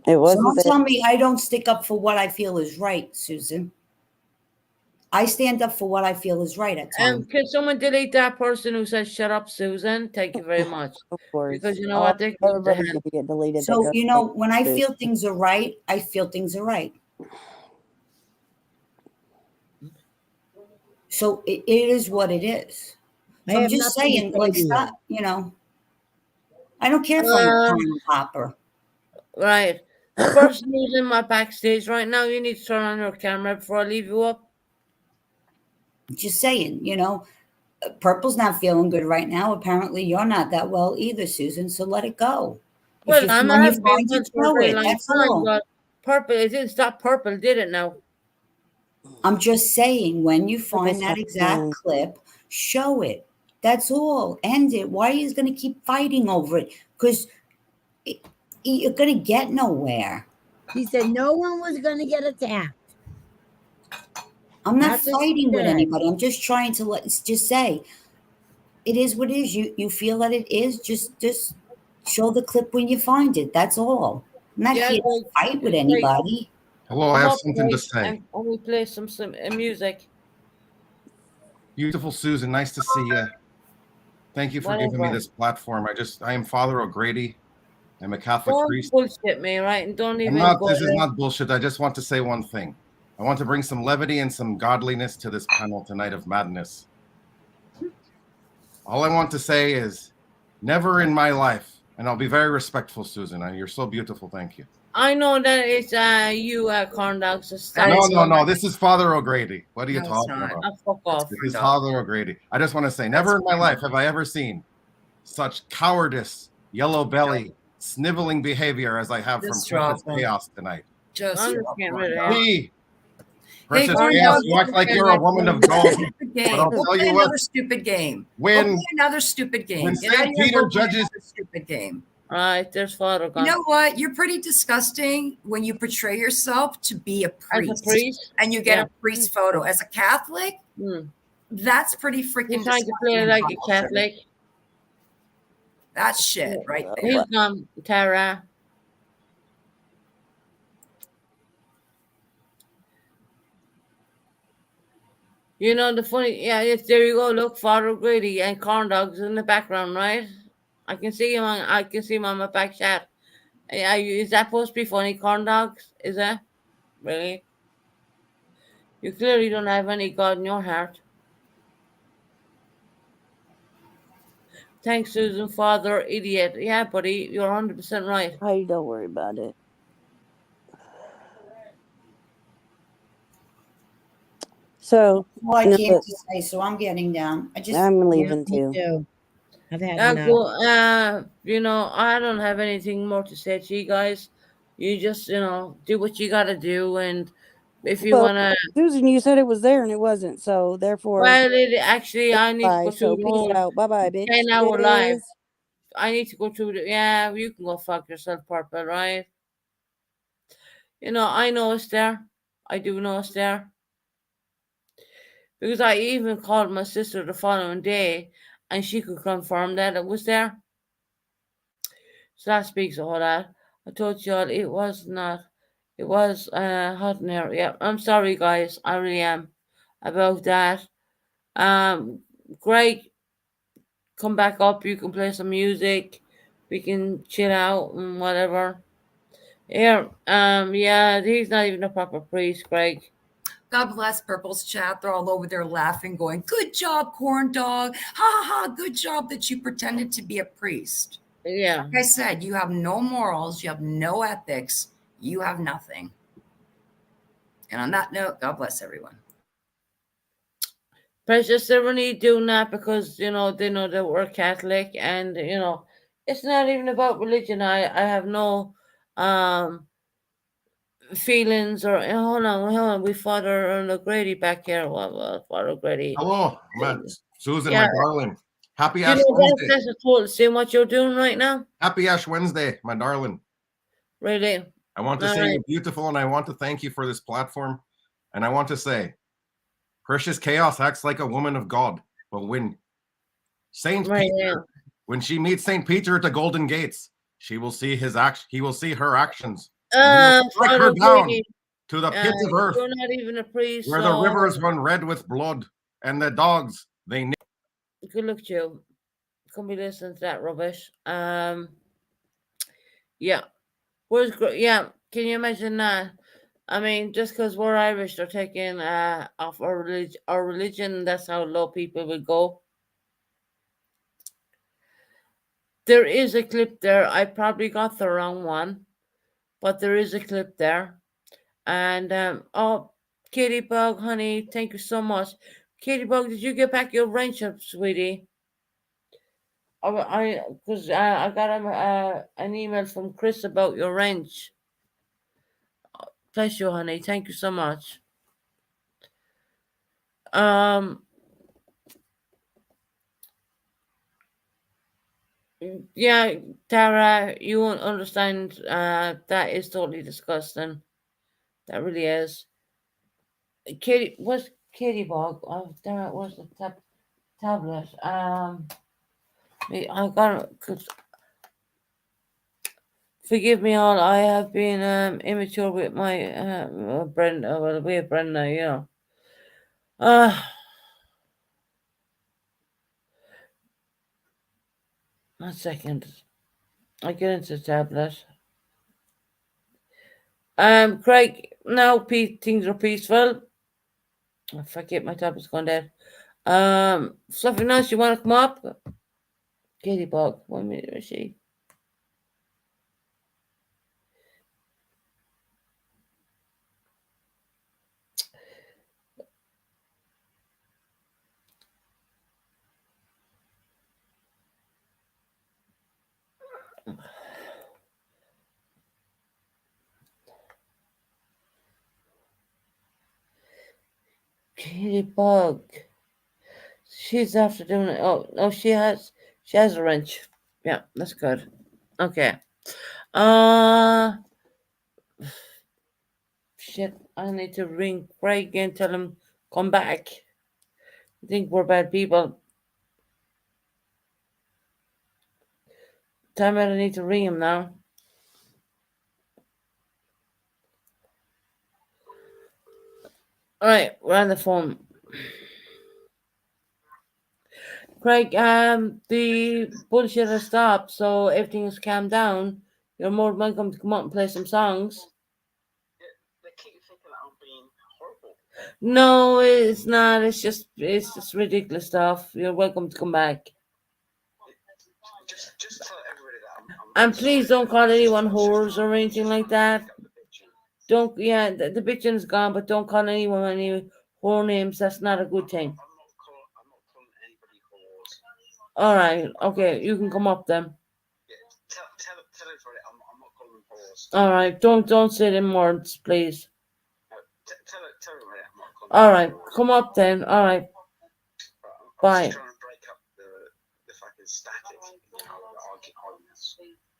It So wasn't don't that. tell me I don't stick up for what I feel is right, Susan. I stand up for what I feel is right at times. Can someone delete that person who says "Shut up, Susan"? Thank you very much. Of course. Because you know what, they can go to Everybody's hell. gonna get deleted. So, that you goes know, like when I this. feel things are right, I feel things are right. So it is what it is. I So I'm have just nothing to saying, say like, to you. stop, I don't care if I'm a Colonel Hopper. Right. The person who's in my backstage right now, you need to turn on your camera before I leave you up. Just saying, Purple's not feeling good right now. Apparently, you're not that well either, Susan. So let it go. Well, I'm When you not been find one it, for a show very it. long That's time, all. but Purple, it didn't stop Purple, did it now? I'm just saying, when you find it's that not exact fine. clip, show it. That's all. End it. Why are you going to keep fighting over it? Because you're going to get nowhere. She said no one was going to get attacked. I'm not That's what she fighting with said. anybody. I'm just trying to just say it is what it is. You feel that it is. Just show the clip when you find it. That's all. I'm not Yeah, here to Greg, fight with Greg, anybody. Hello, I come have up, something to Greg, say. and we play some music. Beautiful Susan, nice to see you. Thank you for giving me Whatever. this platform. I am Father O'Grady. I'm a Catholic Don't priest. bullshit me, right? And don't I'm even not, go this is there. not bullshit. I just want to say one thing. I want to bring some levity and some godliness to this panel tonight of madness. All I want to say is never in my life, and I'll be very respectful, Susan. You're so beautiful. Thank you. I know that it's you, corn dogs. No. This is Father O'Grady. What are you No, it's talking not. about? Oh, fuck off. This is Father O'Grady. I just want to say, never in my life have I ever seen such cowardice, yellow belly, sniveling behavior as I have Just from Precious drop 'em. Chaos tonight. Just I'm drop just getting 'em. rid of him. Hey, Precious corn Chaos, dog, you act like you're a woman of We'll gold. play a stupid But game. I'll We'll tell play you what, another stupid game. when- We'll play another stupid game. when Get out of St. here, Peter go play judges- another stupid game. All right, there's Father You gone. know what? You're pretty disgusting when you portray yourself to be a As priest. a priest? And you get Yeah. a priest photo. As a Catholic, that's pretty freaking He's trying to disgusting. play like a and Catholic. That's shit right there. He's gone, Tara. You know the funny, there you go. Look, Father Grady and corn dogs in the background, right? I can see him on my back chat. Yeah, is that supposed to be funny? Corn dogs? Is that really? You clearly don't have any God in your heart. Thanks, Susan. Father, idiot. Yeah, buddy, you're 100% right. Hey, don't worry about it. So, Well, I now can't that say, so I'm getting down. I just I'm Yeah, leaving me too. too. I've had Yeah, enough. cool. You know, I don't have anything more to say to you guys. You just, do what you gotta do, and if you Well, wanna, Susan, you said it was there and it wasn't, so therefore, well, actually, I need to bye. go So through the peace whole out. Bye bye, 10-hour live. bitches. I need to go through yeah, you can go fuck yourself, Purple, right? I know it's there. I do know it's there. Because I even called my sister the following day, and she could confirm that it was there. So that speaks of all that. I told you all it was not. It was hot in there. Yeah, I'm sorry, guys. I really am about that. Greg, come back up. You can play some music. We can chill out and whatever. Yeah, yeah, he's not even a proper priest, Greg. God bless Purple's chat. They're all over there laughing, going, "Good job, corn dog. Ha ha ha. Good job that you pretended to be a priest." Yeah. Like I said, you have no morals, you have no ethics, you have nothing. And on that note, God bless everyone. Precious, they're only doing that because, they know that we're Catholic, and, it's not even about religion. I have no feelings or hold on, we Father O'Grady back here. Well, Father O'Grady. Hello, Susan, Yeah. my darling. Happy Do you Ash know Wednesday. that's a total seeing what you're doing right now? Happy Ash Wednesday, my darling. Really? I want to All say right. you're beautiful, and I want to thank you for this platform. And I want to say, Precious Chaos acts like a woman of God. But when Saint Right, Peter, when she meets Saint Peter at the Golden Gates, she will see his act. He will see her actions. And he will strike Father her down O'Grady, to the pit of earth, you're not even a priest, where the rivers run red with blood, and the dogs they. Good luck to you. Can be listening to that rubbish. Yeah. Yeah, can you imagine that? I mean, just because we're Irish, they're taking off our religion. That's how low people will go. There is a clip there. I probably got the wrong one, but there is a clip there. And oh, Katie Bug, honey, thank you so much. Katie Bug, did you get back your wrench up, sweetie? Because I got an email from Chris about your wrench. Bless you, honey. Thank you so much. Yeah, Tara, you won't understand. That is totally disgusting. That really is. Katie, what's Katie Bog? Oh, there it was, the tablet. I got. Forgive me all. I have been immature with my Brenda. Well, we have Brenda, One second. I get into the tablet. Craig, now things are peaceful. I forget my tablet's gone dead. Fluffy Nose, you want to come up? Katie Bog, 1 minute, where is she? Katie Bug. She's after doing it. Oh no, she has a wrench. Yeah, that's good. Okay. Shit. I need to ring Craig and tell him come back. I think we're bad people. Time I need to ring him now. All right, we're on the phone. Craig, the bullshit has stopped, so everything has calmed down. You're more than welcome to come up and play some songs. No, it's not. It's just ridiculous stuff. You're welcome to come back. And please don't call anyone whores or anything like that. Don't, yeah, the bitching's gone, but don't call anyone any whore names. That's not a good thing. All right, okay, you can come up then. All right, don't say them words, please. All right, come up then. All right, bye.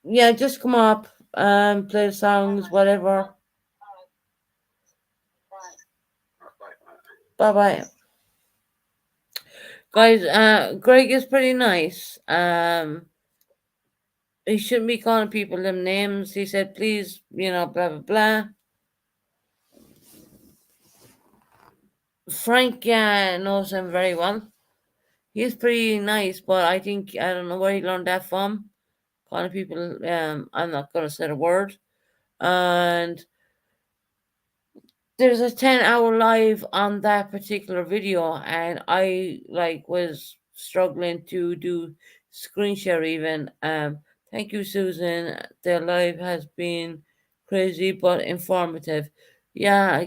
Yeah, just come up and play the songs, whatever. Bye bye. Guys, Greg is pretty nice. He shouldn't be calling people them names. He said, please, blah, blah, blah. Frank knows him very well. He's pretty nice, but I don't know where he learned that from. Calling people, I'm not going to say a word. And there's a 10-hour live on that particular video, and I was struggling to do screen share even. Thank you, Susan. The live has been crazy but informative. Yeah,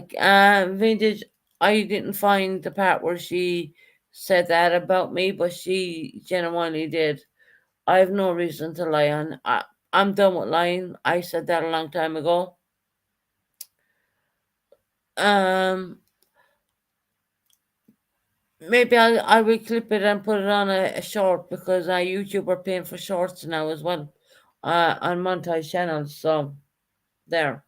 Vintage, I didn't find the part where she said that about me, but she genuinely did. I have no reason to lie on. I'm done with lying. I said that a long time ago. Maybe I will clip it and put it on a short, because YouTube are paying for shorts now as well on montage channels. So there.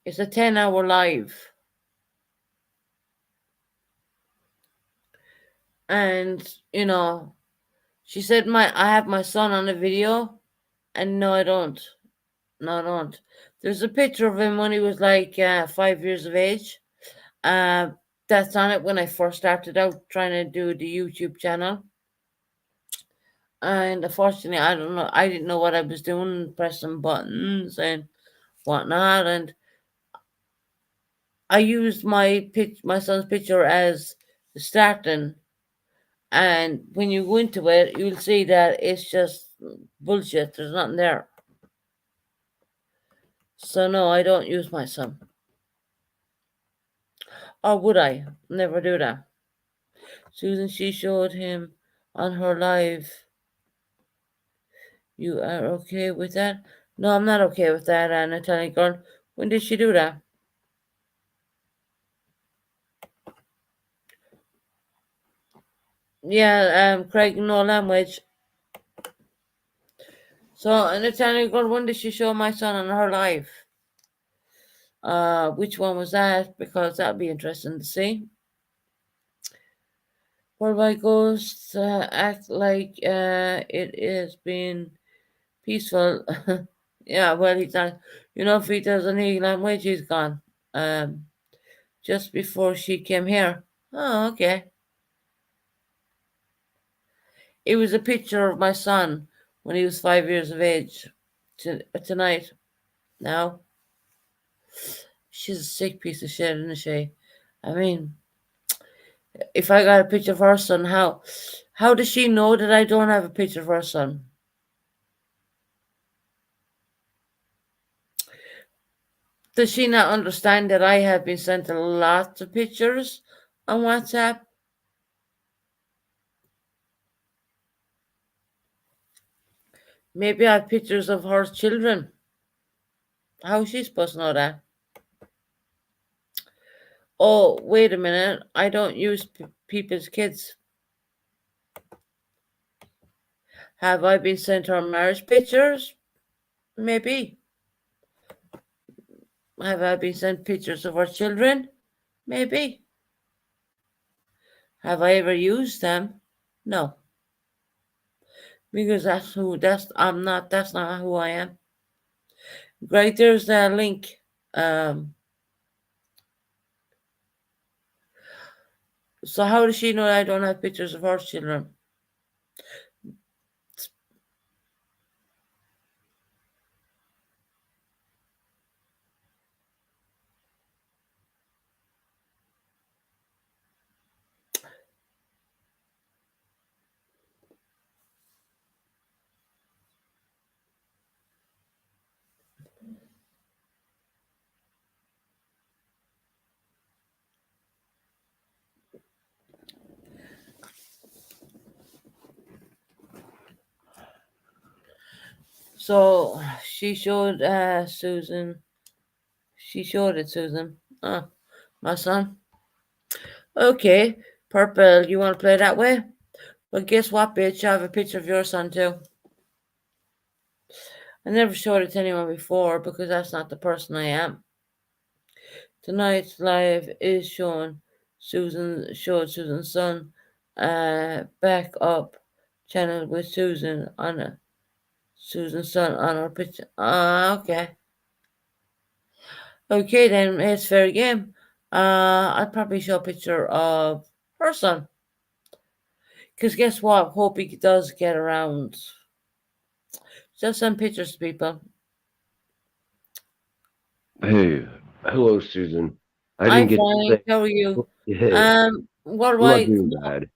It's a 10-hour live. And she said I have my son on the video, and no, I don't. No, I don't. There's a picture of him when he was 5 years of age. That's on it when I first started out trying to do the YouTube channel. And unfortunately, I don't know. I didn't know what I was doing, pressing buttons and whatnot. And I used my son's picture as the starting. And when you go into it, you'll see that it's just bullshit. There's nothing there. So no, I don't use my son. Or would I? Never do that. Susan, she showed him on her live. You are okay with that? No, I'm not okay with that, Natalie girl. When did she do that? Yeah, Craig, no language. So, Natalie girl, when did she show my son on her live? Which one was that? Because that'd be interesting to see. Whereby ghosts act like it is being peaceful. Yeah, well, he's not. If he doesn't need language, he's gone. Just before she came here. Oh, okay. It was a picture of my son when he was 5 years of age. Tonight. Now. She's a sick piece of shit, isn't she? I mean, if I got a picture of her son, how does she know that I don't have a picture of her son? Does she not understand that I have been sent a lot of pictures on WhatsApp? Maybe I have pictures of her children. How is she supposed to know that? Oh, wait a minute. I don't use people's kids. Have I been sent her marriage pictures? Maybe. Have I been sent pictures of her children? Maybe. Have I ever used them? No. Because that's not who I am. Great, there's a link. So how does she know I don't have pictures of her children? So she showed Susan. She showed it, Susan. Oh, my son. Okay, Purple, you want to play that way? Well, guess what, bitch? I have a picture of your son, too. I never showed it to anyone before because that's not the person I am. Tonight's live is showed Susan's son back up channel with Susan on Susan's son on our picture. Okay. Okay, then it's fair game. I'd probably show a picture of her son. Because guess what? Hope he does get around. Just send pictures to people. Hey, hello, Susan. I I'm didn't get to fine. say. How are you? Hey, What do I'm not I? doing bad.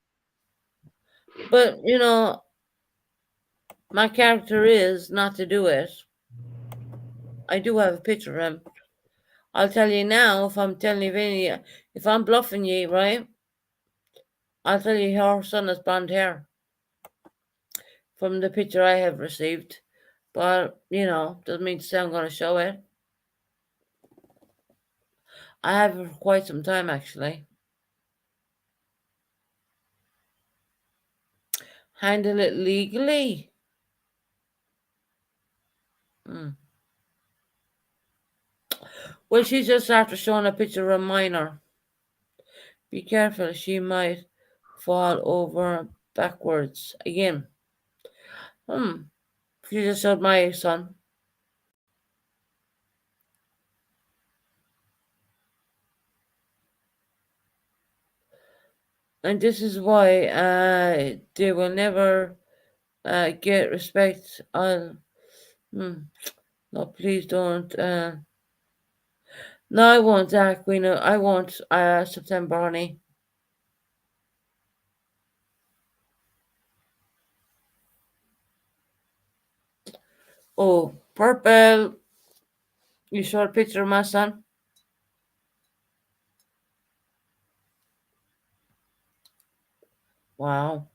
But you know, my character is not to do it. I do have a picture of him. I'll tell you now if I'm telling you, if I'm bluffing you, right? I'll tell you her son has blonde hair from the picture I have received. But, you know, doesn't mean to say I'm going to show it. I have it for quite some time, actually. Handle it legally. Well, she's just after showing a picture of a minor. Be careful, she might fall over backwards again. She just showed my son. And this is why they will never get respect. No, please don't. No, I won't, Queen. I won't. September, honey. Oh, Purple. You saw a picture of my son? Wow.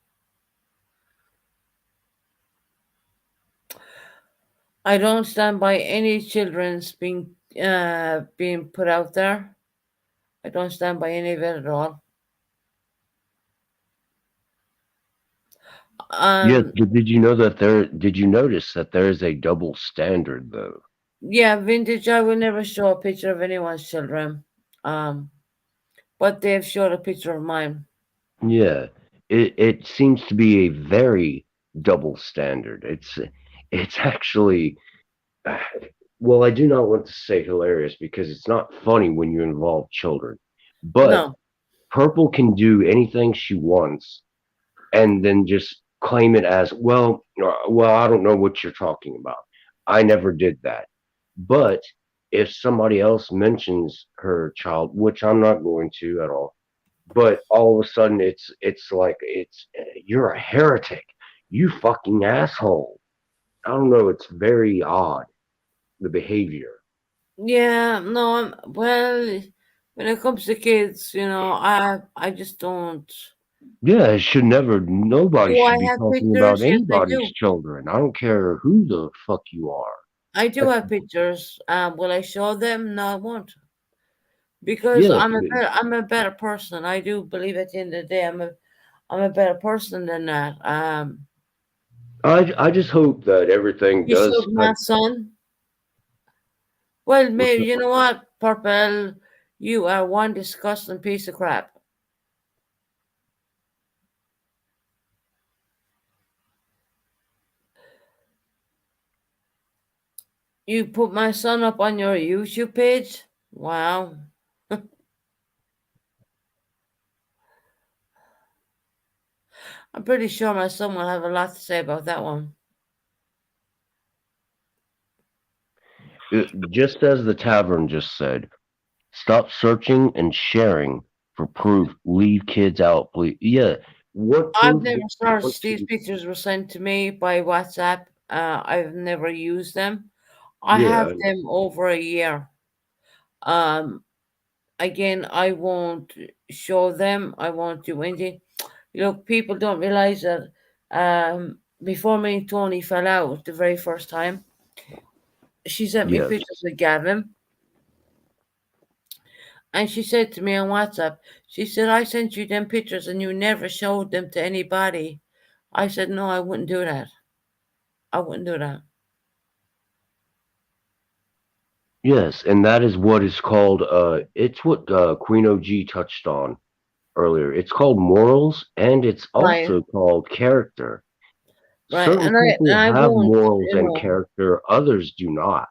I don't stand by any children's being put out there. I don't stand by any of it at all. Yes, but did you know that did you notice that there is a double standard though? Yeah, vintage. I will never show a picture of anyone's children. But they've showed a picture of mine. Yeah, it seems to be a very double standard. It's actually, well, I do not want to say hilarious because it's not funny when you involve children. But No. Purple can do anything she wants, and then just claim it as well. I don't know what you're talking about. I never did that. But if somebody else mentions her child, which I'm not going to at all, but all of a sudden it's like you're a heretic, you fucking asshole. I don't know. It's very odd, the behavior. Yeah, no, well, when it comes to kids, you know, I just don't. Yeah, it should never. Nobody Do I should be have talking about pictures? Yes, I anybody's do. children. I don't care who the fuck you are. I do That's- have pictures. Will I show them? No, I won't. Because Yes, I'm a better person. I do believe at the end of the day I'm a better person than that. I just hope that everything You does. showed my son. Well, maybe up? you know what, Purple, you are one disgusting piece of crap. You put my son up on your YouTube page? Wow. I'm pretty sure my son will have a lot to say about that one. Just as the tavern just said, stop searching and sharing for proof. Leave kids out, please. Yeah. What I've proof? never do you want searched. These to- pictures were sent to me by WhatsApp. I've never used them. I have Yeah. them over a year. Again, I won't show them. I won't do anything. Look, people don't realize that before me and Tony fell out the very first time, she sent me Yes. pictures of Gavin. And she said to me on WhatsApp, she said, I sent you them pictures and you never showed them to anybody. I said, no, I wouldn't do that. I wouldn't do that. Yes, and that is what is called. It's what Queen OG touched on earlier. It's called morals, and it's Right. also called character. Right. Certain And I people have won't, morals you and know. character, others do not.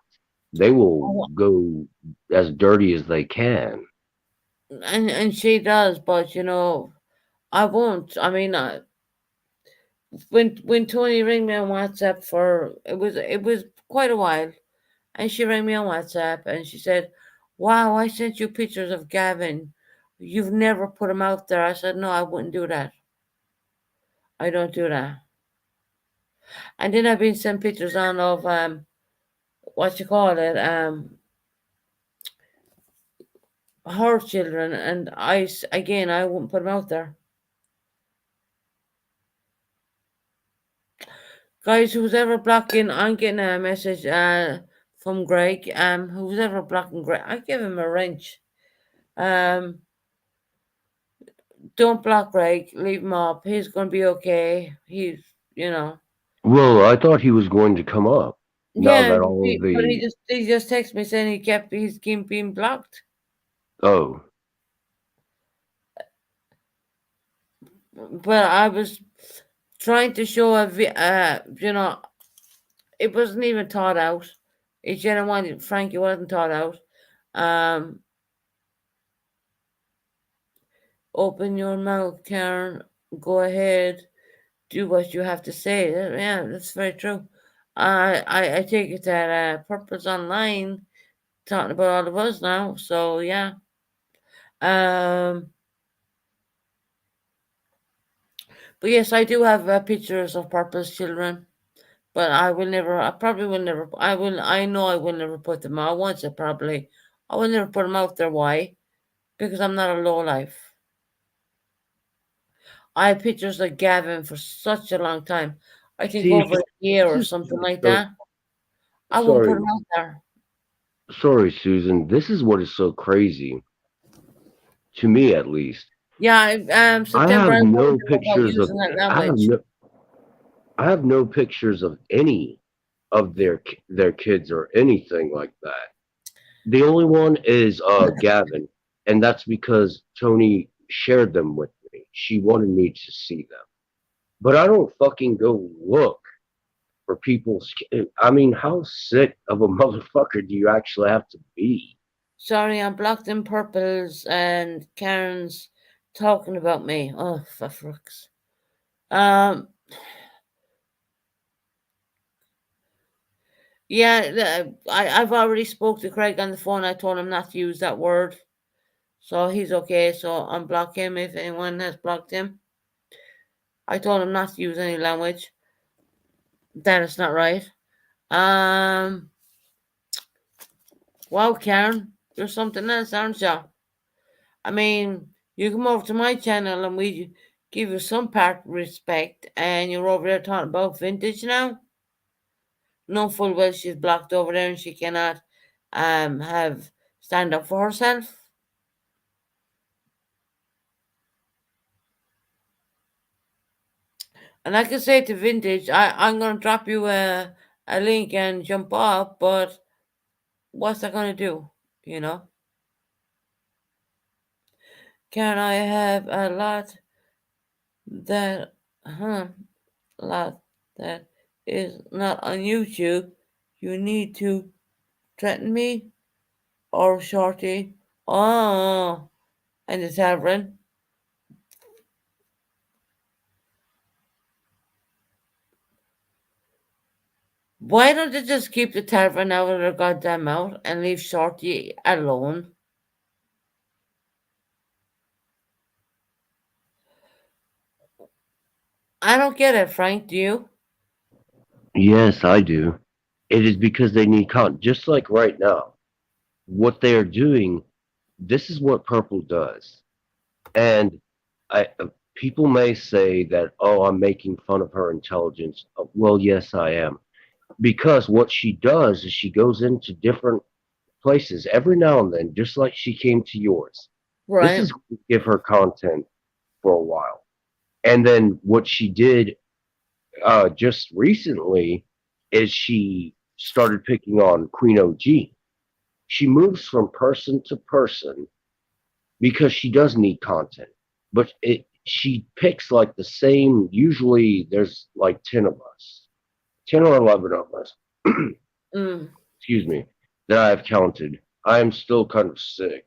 They will go as dirty as they can. And she does, but you know, I won't. I mean, when Tony rang me on WhatsApp for it was quite a while, and she rang me on WhatsApp and she said, "Wow, I sent you pictures of Gavin. You've never put him out there." I said, "No, I wouldn't do that. I don't do that." And then I've been sent pictures on of what you call it, her children, and again I wouldn't put them out there. Guys, who's ever blocking, I'm getting a message from Greg. Who's ever blocking Greg, I give him a wrench. Don't block Greg, leave him up. He's gonna be okay. He's, you know. Well, I thought he was going to come up. Now Yeah, that all of but the he just texted me saying he's being blocked. oh, But I was trying to show you know, it wasn't even thought out. It's genuine, Frank, it wasn't thought out. Open your mouth, Karen. Go ahead. Do what you have to say. Yeah, that's very true. I take it that Purpose Online talking about all of us now. So yeah. But yes, I do have pictures of Purpose children. But I will never. I probably will never. I will. I know I will never put them out. Once I probably. I will never put them out there. Why? Because I'm not a low life. I had pictures of Gavin for such a long time. I think see, over a year or this is something like so, that. I won't put sorry, them out there. sorry, Susan. This is what is so crazy to me, at least. Yeah, I September. have I no warned them about pictures of. using that I have language. I have no pictures of any of their kids or anything like that. The only one is Gavin, and that's because Tony shared them with me. She wanted me to see them, but I don't fucking go look for people's. I mean, how sick of a motherfucker do you actually have to be? Sorry, I'm blocked in purples and Karen's talking about me. Oh, for fucks. Yeah, I've already spoke to Craig on the phone. I told him not to use that word. So he's okay. So unblock him if anyone has blocked him. I told him not to use any language. That is not right. Wow, Karen, you're something else, aren't you? I mean, you come over to my channel and we give you some part of respect, and you're over there talking about vintage now. No full well she's blocked over there and she cannot have stand up for herself. And like I say to Vintage, I'm gonna drop you a link and jump off, but what's that gonna do? You know? Can I have a lot that lot that is not on YouTube? You need to threaten me or Shorty. Oh, and the tavern. Why don't they just keep the tavern out of their goddamn mouth and leave Shorty alone? I don't get it, Frank. Do you? Yes, I do. It is because they need content. Just like right now, what they are doing, this is what Purple does. And people may say that, oh, I'm making fun of her intelligence. Well, yes, I am. Because what she does is she goes into different places every now and then, just like she came to yours. Right. This is going to give her content for a while. And then what she did just recently is she started picking on Queen OG. She moves from person to person because she does need content. But she picks like the same, usually there's like 10 of us, 10 or 11 of us, excuse me, that I've counted. I am still kind of sick.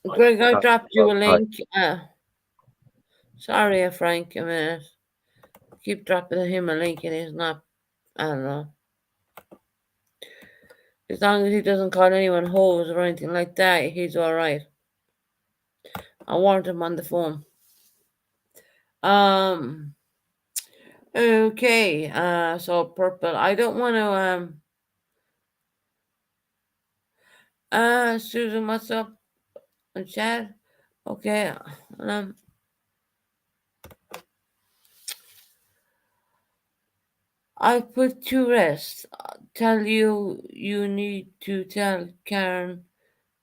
Greg, I dropped you a link. Sorry, Frank, a minute. Keep dropping him a link and he's not, I don't know. As long as he doesn't call anyone hoes or anything like that, he's all right. I warned him on the phone. Okay, so Purple, I don't want to, Susan, what's up? Chad? Okay, I put to rest. Tell you need to tell Karen,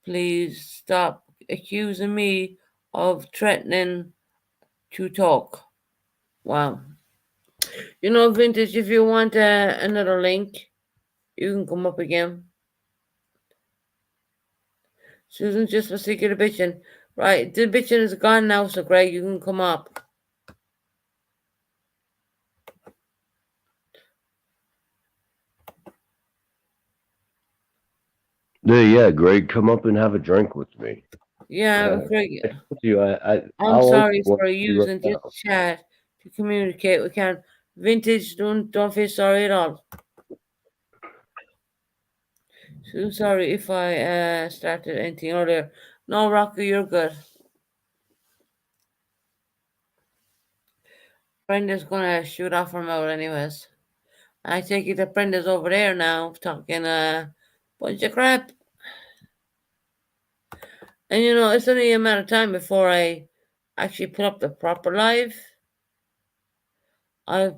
please stop accusing me of threatening to talk. Wow. You know, Vintage, if you want another link, you can come up again. Susan's just for secret bitching. Right, the bitching is gone now, so Greg, you can come up. Yeah, Greg, come up and have a drink with me. Yeah, Greg. I told you, I'm I'll sorry open one for for you using right this now. chat to communicate. We can't. Vintage, don't feel sorry at all. So sorry if I started anything earlier. No, Rocky, you're good. Brenda's gonna shoot off her mouth anyways. I take it that Brenda's over there now talking a bunch of crap. And you know, it's only a matter of time before I actually put up the proper live. I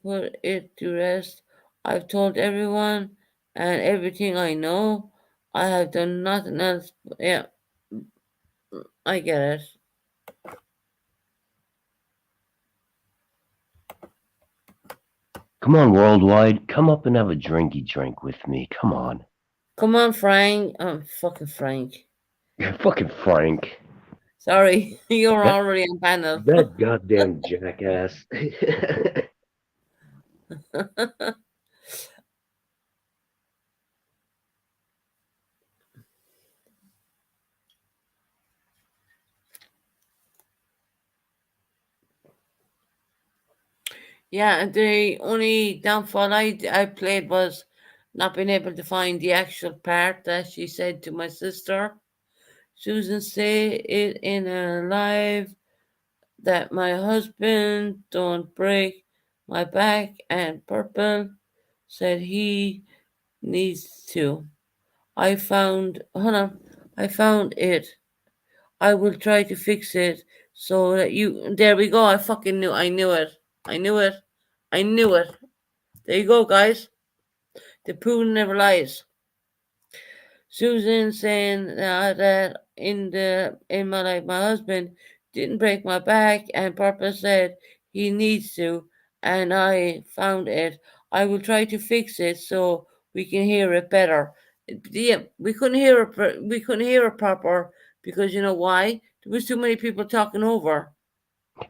put it to rest. I've told everyone and everything I know. I have done nothing else. Yeah, I get it. Come on, Worldwide. Come up and have a drinky drink with me. Come on. Come on, Frank. Fucking Frank. Fucking Frank. Sorry, you're That- already on panel. That goddamn jackass. Yeah, the only downfall I played was not being able to find the actual part that she said to my sister. Susan said it in a live that my husband don't break my back, and Purple said he needs to. I found it. I will try to fix it so that you. There we go. I fucking knew. I knew it. There you go, guys. The poo never lies. Susan saying that in my life, my husband didn't break my back, and Papa said he needs to, and I found it. I will try to fix it so we can hear it better. Yeah, we couldn't hear it. We couldn't hear it proper because you know why? There was too many people talking over.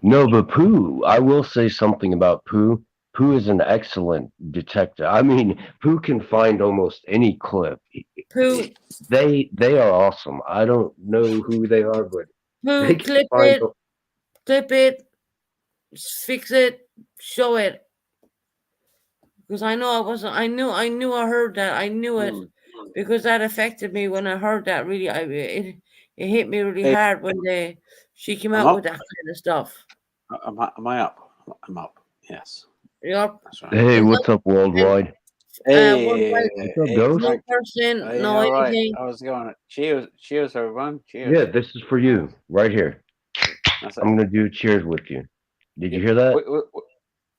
No, but Pooh, I will say something about Pooh. Pooh is an excellent detective. I mean, Pooh can find almost any clip. Pooh, They are awesome. I don't know who they are, but they Pooh, can find clip it, fix it, show it. because I know I wasn't. I knew I heard that. I knew it because that affected me when I heard that. Really, it hit me really Hey. hard when she came I'm out up. with that kind of stuff. Am I up? I'm up. Yes. Yep. That's right. Hey, There's what's up, Worldwide? Hey, What's up, hey, Ghost? no Frank. person, Are you no all right? anything. How's it going? Cheers, everyone. Cheers. Yeah, this is for you, right here. That's it. I'm gonna do cheers with you. Did you hear that?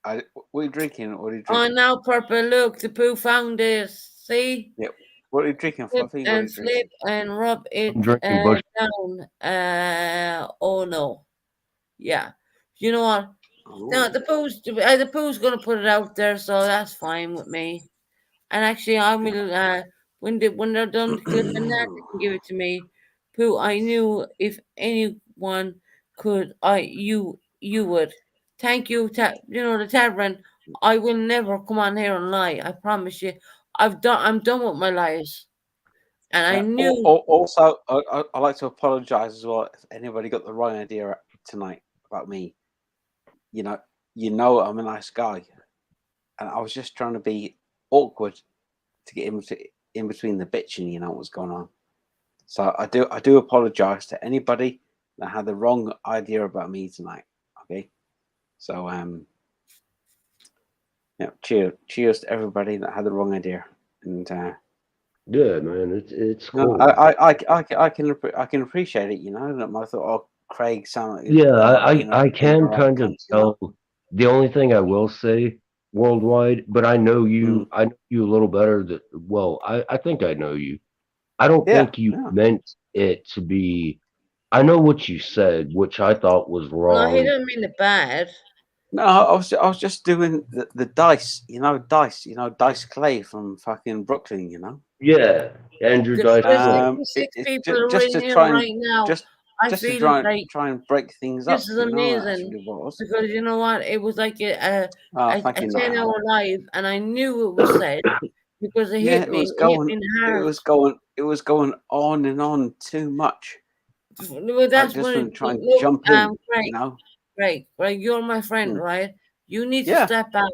What are you drinking? What are you Oh, drinking? now purple. Look, the poo found this. See? Yep. What are you drinking, Slip Fluffy? What are you and drinking? slip and rub it I'm drinking Bush. down. Oh no. Yeah. You know what? No, the poo's gonna put it out there, so that's fine with me. And actually, I will. When they're done clipping that, they can give it to me. Pooh, I knew if anyone could, you would. Thank you, the tavern. I will never come on here and lie. I promise you. I'm done with my lies. And I knew. Also, I'd like to apologise as well if anybody got the wrong idea tonight about me. You know, I'm a nice guy, and I was just trying to be awkward to get in between the bitching. You know what's going on. So I do apologise to anybody that had the wrong idea about me tonight. Okay, so yeah, cheers to everybody that had the wrong idea. And yeah, man, it's no, cool. I can appreciate it. You know, and I thought, oh, Craig sounded. Yeah, being I can around kind of cunts, you know? tell. The only thing I will say, Worldwide, but I know you. I know you a little better. I think I know you. I don't think you meant it to be. I know what you said, which I thought was No, wrong. he didn't mean it bad. No, I was just doing the dice, Dice Clay from fucking Brooklyn, you know. Yeah, Andrew Dice Clay. Six people are just in to here try and right now. just I to feel try like and break things up. this is You know, that's amazing really what it was. because you know what? It was like a Thank you, 10-hour live, and I knew it was said because it Yeah, hit it me. was It hit going. me in the It heart. was going on and on too much. Well, that's I just when want to try and look, jump in. Craig, You know. Craig, you're my friend, right? You need to Yeah. step back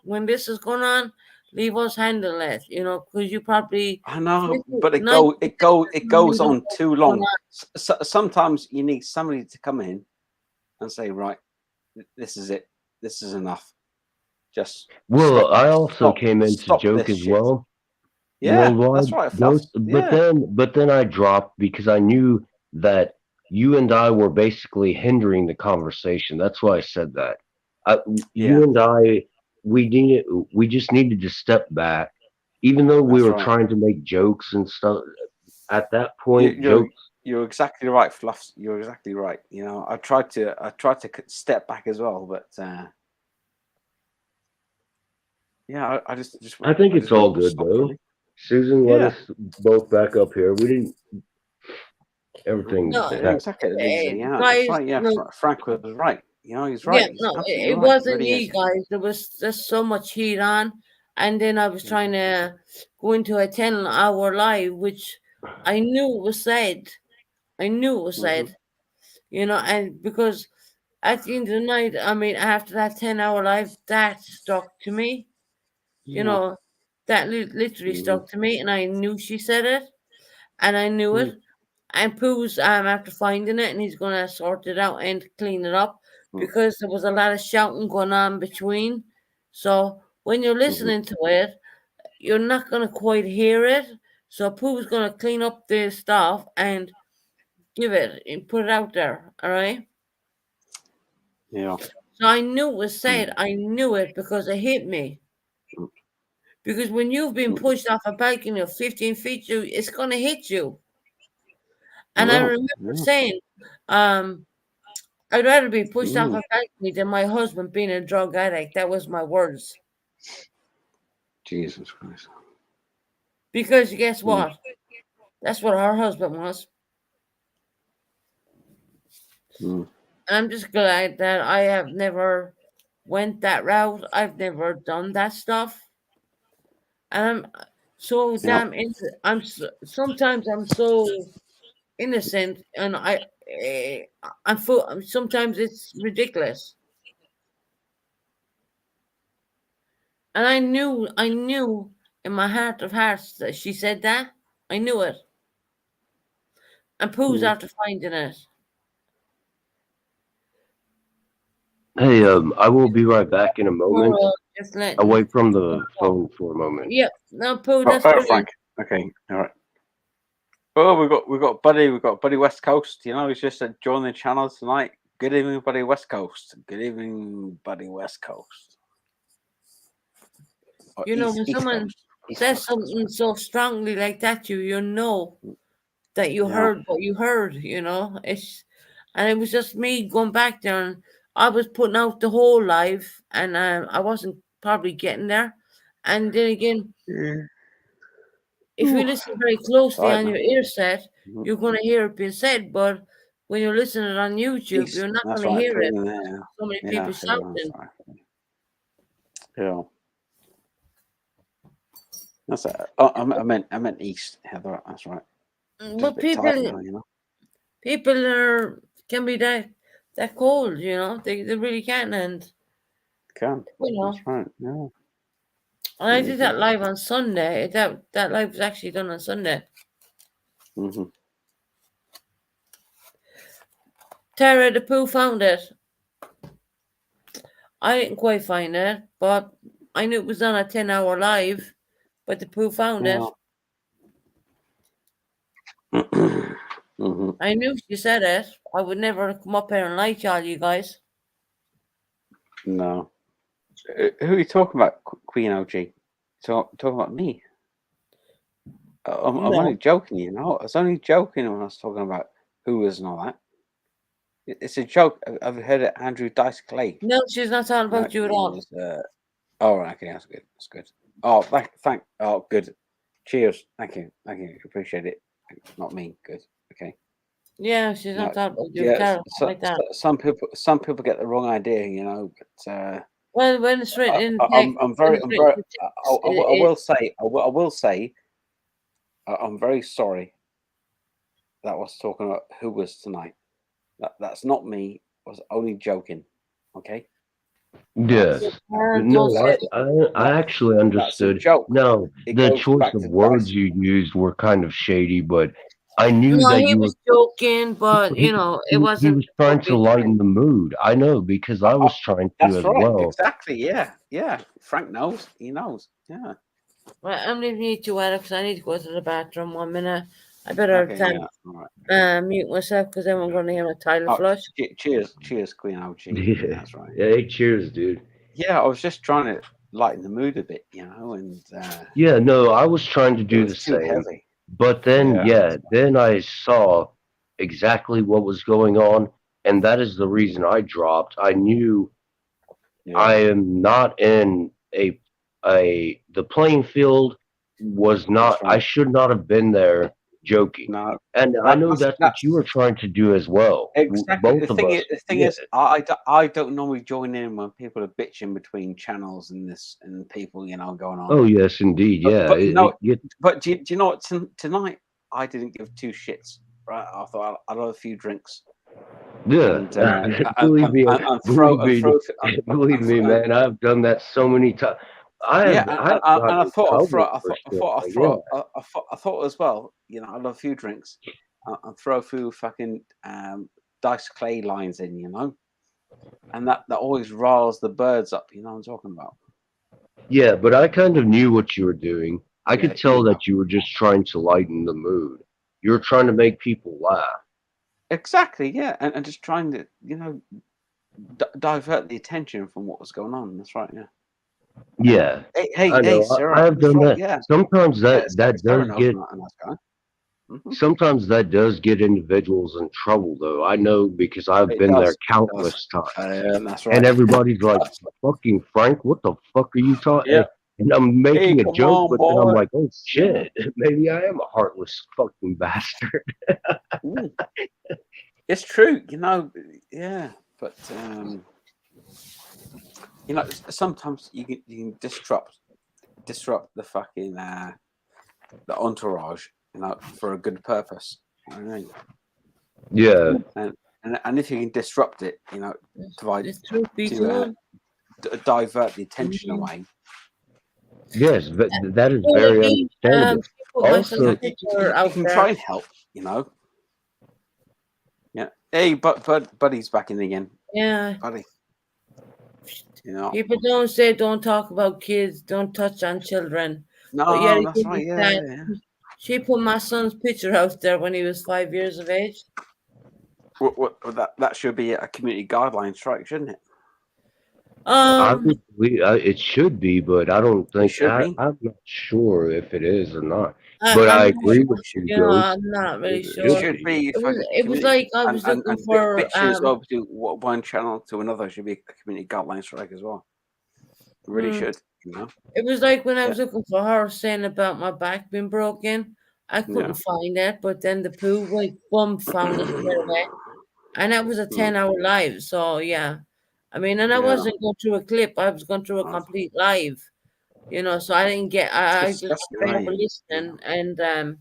when this is going on. Leave us handle it, because you probably. I know, but it goes on too long. Sometimes you need somebody to come in and say, right, this is it. This is enough. Just I also came in to joke as well. Yeah, Worldwide, that's right. Ghost, Yeah. but then I dropped because I knew that you and I were basically hindering the conversation. That's why I said that. You and I, we just needed to step back, even though we That's were right. trying to make jokes and stuff. At that point, You're exactly right, Fluffs. You're exactly right. You know, I tried to step back as well, but yeah, I just. I think it's all good though. Susan let us both back up here. We didn't. Everything. No, exactly. Yeah, that's right. Yeah, Frank was right. You know, he's right. Yeah, He's no, absolutely it right. wasn't Really me, is. guys. There was just so much heat on, and then I was trying to go into a 10-hour live, which I knew it was said. I knew it was said, and because at the end of the night, I mean, after that 10-hour live, that stuck to me. That literally stuck to me, and I knew she said it, and I knew it. And Pooh's after finding it, and he's gonna sort it out and clean it up because there was a lot of shouting going on between. So when you're listening to it, you're not gonna quite hear it. So Pooh's gonna clean up the stuff and give it and put it out there. All right. Yeah. So I knew it was said. I knew it because it hit me. Because when you've been pushed off a balcony of 15 feet, it's gonna hit you. And I remember saying, I'd rather be pushed off a balcony than my husband being a drug addict. That was my words. Jesus Christ. Because guess what? That's what her husband was. And I'm just glad that I have never went that route. I've never done that stuff. And I'm so damn sometimes I'm so innocent, and sometimes it's ridiculous. And I knew in my heart of hearts that she said that. I knew it. And Pooh's after finding it. Hey, I will be right back in a moment. Just let Away from the phone for a moment. Yep. No, Pooh, Oh, that's oh, brilliant. Frank. Okay, all right. Oh, we've got Buddy West Coast. You know, he's just joined the channel tonight. Good evening, Buddy West Coast. Good evening, Buddy West Coast. Or You know, East- when East someone Coast. East says Coast. something so strongly like that, you know that you Yeah. heard what you heard, you know. And it was just me going back there, and I was putting out the whole live, and I wasn't probably getting there. And then again, if you listen very closely Right, on your man. ear set, you're going to hear it being said. But when you're listening on YouTube, East. you're not That's going to right. hear Put it. it in there. So many Yeah, people that's shouting. right. Yeah. That's it. Oh, I meant East, Heather. That's right. Just a But bit tight now, people, you know. people can be that cold, you know. They really can, and Can. you know. That's right. Yeah. And I did that live on Sunday. That live was actually done on Sunday. Mm-hmm. Tara the Pooh found it. I didn't quite find it, but I knew it was on a 10-hour live. But the Pooh found it. Mm-hmm. I knew she said it. I would never come up here and lie to all you guys. No. Who are you talking about, Queen OG? Talking about me? I'm only joking, you know. I was only joking when I was talking about who was and all that. It's a joke. I've heard it, Andrew Dice Clay. No, she's not talking about you at all. Oh, right, okay, that's good. That's good. Oh, thank. Oh, good. Cheers. Thank you. Appreciate it. Not me. Good. Okay. Yeah, she's not talking about you. Yeah, Tara, like that. some people get the wrong idea, you know. But Well, when it's written in I'm very. I will say. I'm very sorry. That was talking about who was tonight. That's not me. I was only joking. Okay. Yes. No, I actually understood. No, the choice of words you used were kind of shady, but I knew No, that he you was were. joking, but you know, He it wasn't. was trying to lighten the mood. I know because I was trying to That's as right. well. Exactly. Yeah. Frank knows. He knows. Yeah. Well, I'm leaving you to Alex. I need to go to the bathroom 1 minute. I better Okay. Yeah. All right. mute myself because then I'm going to hear my toilet flush. Cheers, Queen OG. Yeah. That's right. Yeah, hey, cheers, dude. Yeah, I was just trying to lighten the mood a bit, you know, and Yeah, no, I was trying to do the was too same. heavy. But then, then I saw exactly what was going on, and that is the reason I dropped. I knew I am not in the playing field was not. I should not have been there joking. No, and I know that's what you were trying to do as well. Exactly. Both The of thing us. is, I don't normally join in when people are bitching between channels and people, you know, going on. Oh yes, indeed. Yeah. But, it- but do you know what? Tonight I didn't give two shits. Right, I thought I'd have a few drinks. Yeah, And, believe me, and believe me, man. I've done that so many times. I thought as well, you know, I'd have a few drinks and throw a few fucking Dice Clay lines in, you know, and that always riles the birds up. You know what I'm talking about? Yeah, but I kind of knew what you were doing. I Yeah, could tell that you were just trying to lighten the mood. You were trying to make people laugh. Exactly, yeah, and just trying to, you know, divert the attention from what was going on. That's right, yeah. Yeah, Hey, I know. Sarah, I have done right, that. yeah. Sometimes that Sarah does knows get. I'm a nice guy. Sometimes that does get individuals in trouble, though. I know because I've It been there does, countless times. That's right. And everybody's like, "Fucking Frank, what the fuck are you talking?" Yeah. And I'm making a come joke, on, but then I'm boy. like, "Oh shit, maybe I am a heartless fucking bastard." It's true, you know. Yeah, but you know, sometimes you can disrupt the fucking the entourage, you know, for a good purpose. You know what I mean? Yeah. And if you can disrupt it, you know, divert the attention away, Yes, but that is Well, very he, understandable. she put my son's Also, picture out can there. try and help, you know. Yeah. Hey, Buddy's back in again. Yeah. Buddy. You know. People don't say don't talk about kids, don't touch on children. No, But yet that's right. Yeah, yeah. she put my son's picture out there when he was 5 years of age. That should be a community guideline strike, shouldn't it? obviously, it should be, but I don't think should be. I'm not sure if it is or not. I- But I'm I not agree sure, with you, you know, Ghost. I'm not really It sure. It should be. It was like I was looking for pictures of one channel to another should be a community guideline strike as well. It really Hmm. should, you know. It was like when I was looking for her saying about my back being broken. I couldn't Yeah. find it, but then the poo like bum found it straight away. And that was a 10-hour live. So yeah. I mean, and I Yeah. wasn't going through a clip, I was going through a complete live. You know, so I didn't get I It's just disgusting, straight up right? listening and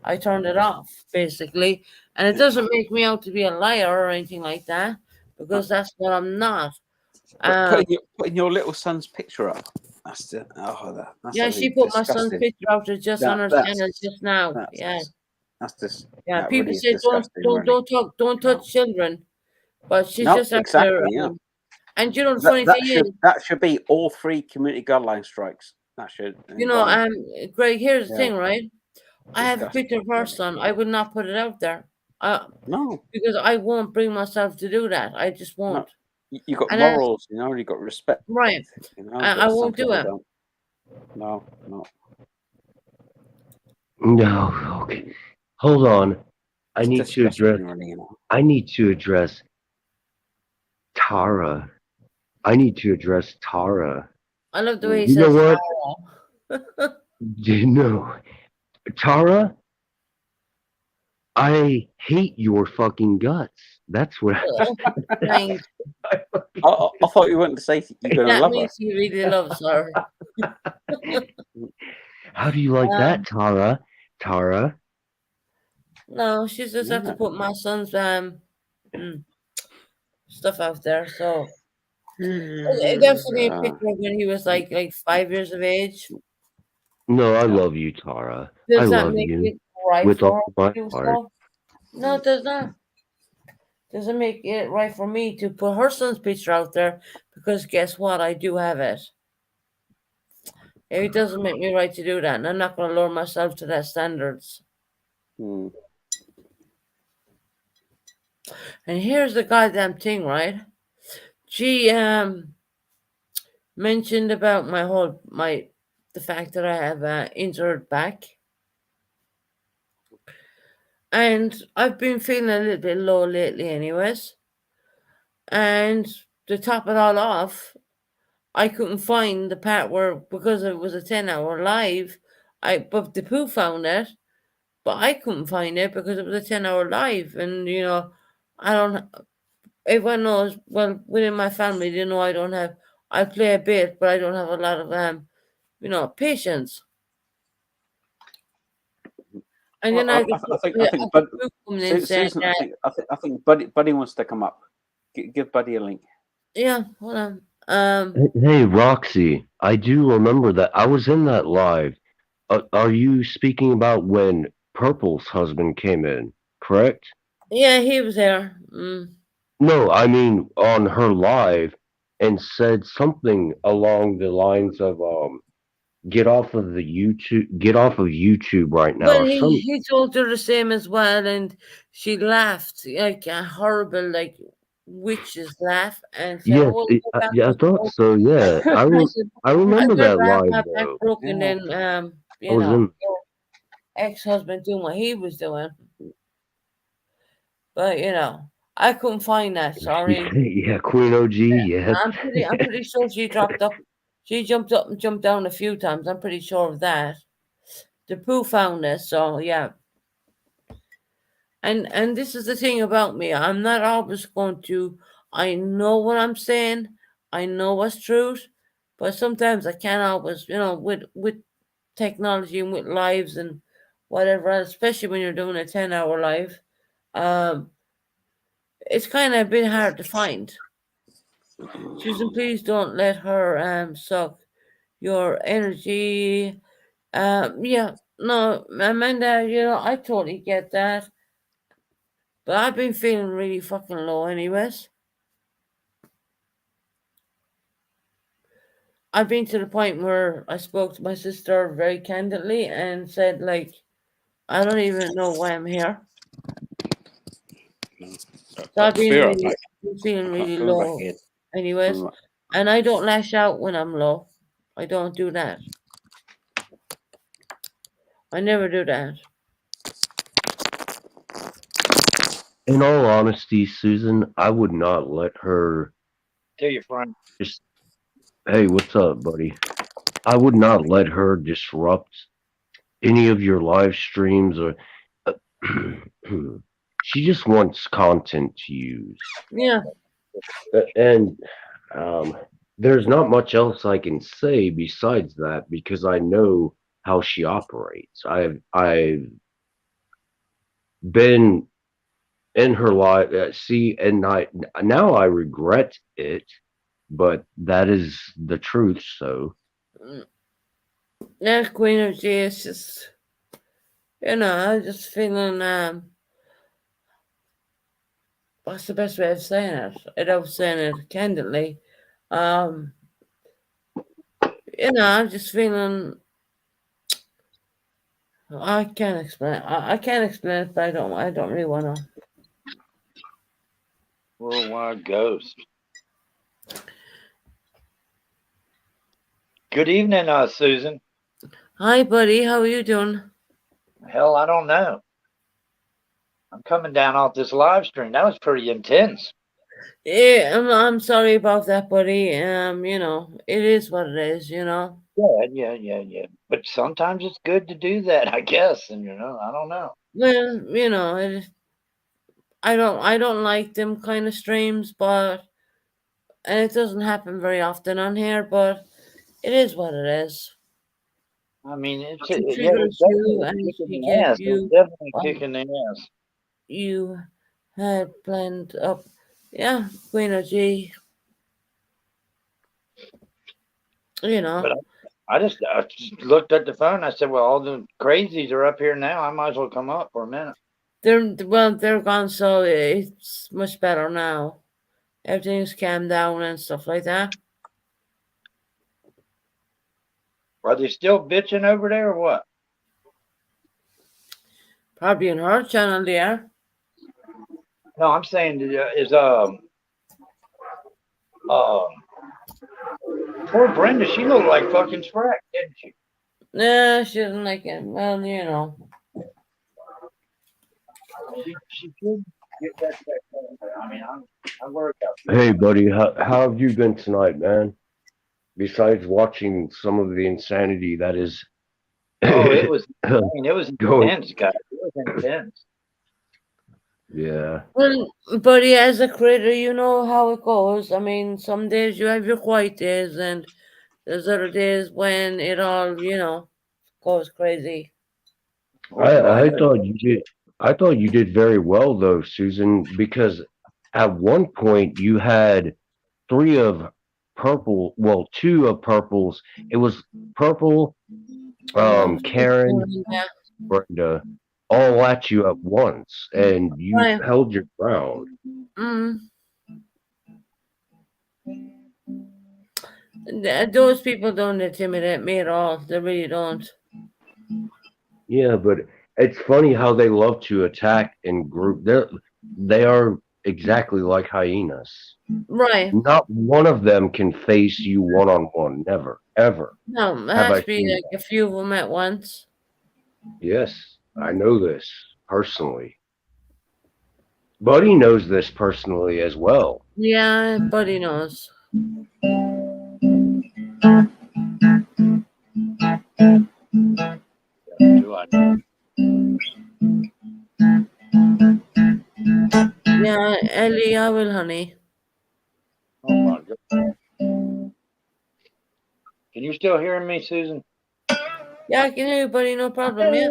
I turned it off basically. And it doesn't make me out to be a liar or anything like that, because that's what I'm not. But putting your little son's picture up. That's the that's Yeah, she put my son's disgusting. picture out there just on her That's- channel just now. that's- Yeah. That's just Yeah, that people really is say disgusting, really. don't touch children, but she's No, just out exactly, there. yeah. And you know the funny thing is, that should be all 3 community guideline strikes. That should. you know, Greg, here's the Yeah. thing, right? I have a Disgusting, picture of her son. I would not put it out there. No, because I won't bring myself to do that. I just won't. You got And I- morals, you know. You got respect, Right. You know, I but some won't do people it. don't. No. No, okay. Hold on. I It's need to disgusting, address. really, you know. I need to address Tara. I need to address Tara. I love the way he You says know what? Tara. You know, Tara, I hate your fucking guts. That's what. Thanks. I thought you wanted to say you're gonna That love her. means he really loves her. How do you like that, Tara? Tara? No, she just have to put my son's stuff out there. So it definitely a picture of when he was like 5 years of age. No, I love you, Tara. I Does that love make you it right with for all her my to do heart. so? No, it does not. Doesn't make it right for me to put her son's picture out there, because guess what? I do have it. It doesn't make me right to do that, and I'm not going to lower myself to that standards. Hmm. And here's the goddamn thing, right? She mentioned about the fact that I have injured back. And I've been feeling a little bit low lately anyways. And to top it all off, I couldn't find the part where, because it was a 10-hour live, but the poo found it, but I couldn't find it because it was a 10-hour live. And, you know, everyone knows, well, within my family, you know, I play a bit, but I don't have a lot of, patience. And then Well, I think Bud, Susan, I think Buddy wants to come up. Give Buddy a link. Yeah, hold on. Hey, Roxy, I do remember that. I was in that live. Are you speaking about when Purple's husband came in, correct? Yeah, he was there. No, I mean on her live and said something along the lines of get off of YouTube right now. Well, or some- he told her the same as well, and she laughed like a horrible, like witch's laugh, and said, Yes, "Oh, go back yeah, I to thought school." so. Yeah, I remember I'd that rather have live my back though. broken than I you was know, in- your ex-husband doing what he was doing. But you know, I couldn't find that. Sorry. Yeah, Queen OG. Yes. I'm pretty sure she dropped up. She jumped up and jumped down a few times. I'm pretty sure of that. The poo found us, so yeah. And this is the thing about me. I'm not always going to. I know what I'm saying. I know what's truth, but sometimes I can't always. You know, with technology and with lives and whatever, especially when you're doing a 10-hour live, it's kind of a bit hard to find. Susan, please don't let her suck. your energy. Yeah, no, Amanda, I totally get that. But I've been feeling really fucking low, anyways. I've been to the point where I spoke to my sister very candidly and said, like, I don't even know why I'm here. So I've been Fear, really, feeling really come back low, here. anyways. And I don't lash out when I'm low. I don't do that. I never do that. In all honesty, Susan, I would not let her Tell your friend. just, hey, what's up, buddy? I would not let her disrupt any of your live streams or she just wants content to use. Yeah. And there's not much else I can say besides that because I know how she operates. I've been in her life. See, and now I regret it, but that is the truth. So Yeah, Queen of G is just, I'm just feeling, what's the best way of saying it? Without saying it candidly. I'm just feeling, I can't explain. I can't explain it, but I don't really want to. Worldwide Ghost. Good evening, Susan. Hi, buddy. How are you doing? Hell, I don't know. I'm coming down off this live stream. That was pretty intense. Yeah, I'm sorry about that, buddy. It is what it is, Yeah. But sometimes it's good to do that, I guess. And I don't know. Well, I don't like them kind of streams, and it doesn't happen very often on here, but it is what it is. I mean, it's She yeah, triggers it's you, definitely and kicking she the gave ass. It's you definitely what kicking the ass. you had planned up. Yeah, Queen of G. But I just looked at the phone. I said, "Well, all the crazies are up here now. I might as well come up for a minute." They're gone, so it's much better now. Everything's calmed down and stuff like that. Are they still bitching over there or what? Probably in her channel there. No, I'm saying is poor Brenda. She looked like fucking Shrek, didn't she? Nah, she doesn't like it. Well, She should get that checked. I mean, I work out. hey, buddy, how have you been tonight, man? Besides watching some of the insanity that is. Oh, it was. I mean, it was Going. intense, guys. It was intense. Yeah. Well, buddy, as a creator, you know how it goes. I mean, some days you have your quiet days, and there's other days when it all, goes crazy. I thought you did. I thought you did very well, though, Susan, because at one point you had two of Purple's. It was Purple, Karen, Yeah. Brenda, all at you at once, and you Right. held your ground. Those people don't intimidate me at all. They really don't. Yeah, but it's funny how they love to attack in group. They are exactly like hyenas. Right. Not one of them can face you one on one. Never, ever. No, it Have has I to be seen like a few of them at once. Yes, I know this personally. Buddy knows this personally as well. Yeah, buddy knows. Do I know? Yeah, Ellie, I will, honey. Oh my God. Can you still hear me, Susan? Yeah, I can hear you, buddy. No problem. Yeah.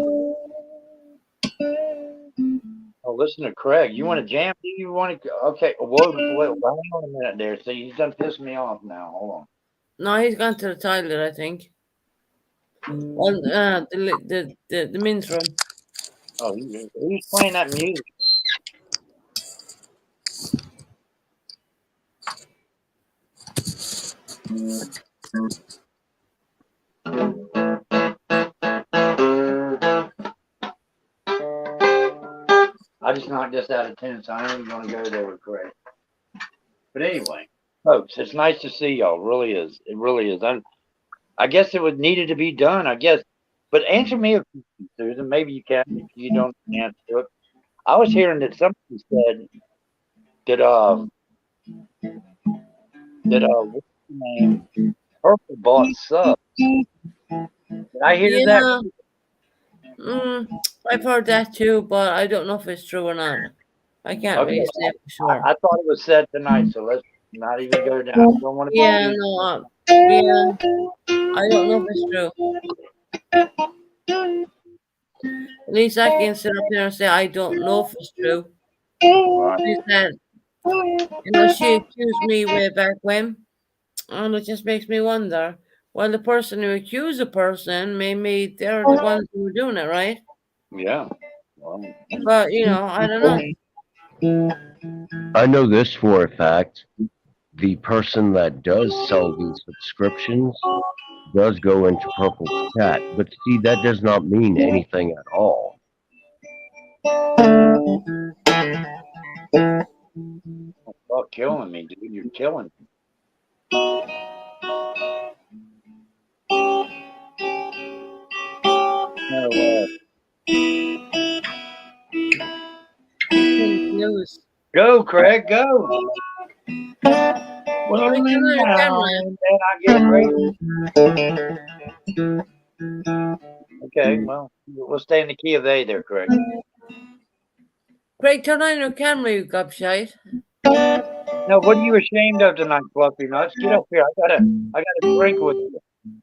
Oh, listen to Craig. You want to jam? Do you want to? Okay. Wait, hang on a minute there. See, he's done pissed me off now. Hold on. No, he's gone to the toilet, I think. Well, the men's room. Oh, he's playing that music. I just knocked this out of 10, so I ain't even gonna go there with Craig. But anyway, folks, it's nice to see y'all. Really is. It really is. I guess it would needed to be done. I guess. But answer me a question, Susan. Maybe you can. If you don't answer it. I was hearing that somebody said that what's the name? Purple bought subs. Did I hear that? I've heard that too, but I don't know if it's true or not. I can't Okay. really say for sure. I thought it was said tonight, so let's not even go down. I don't want to. Yeah, no, yeah, I don't know if it's true. At least I can sit up here and say I don't know if it's true. She said, she accused me way back when, and it just makes me wonder. Well, the person who accused the person, maybe they're the ones who were doing it, right? Yeah. Well, but I don't know. I know this for a fact. The person that does sell these subscriptions does go into Purple's chat, but see, that does not mean anything at all. Oh, killing me, dude. You're killing me. No way. News. Go, Craig, go. Well, Craig, then turn on your I get a Okay, well, we'll stay in the key of A there, Craig. Craig, turn on your camera, you gobshite. Now, what are you ashamed of tonight, Fluffy Nuts? Get up here. I got a drink with you.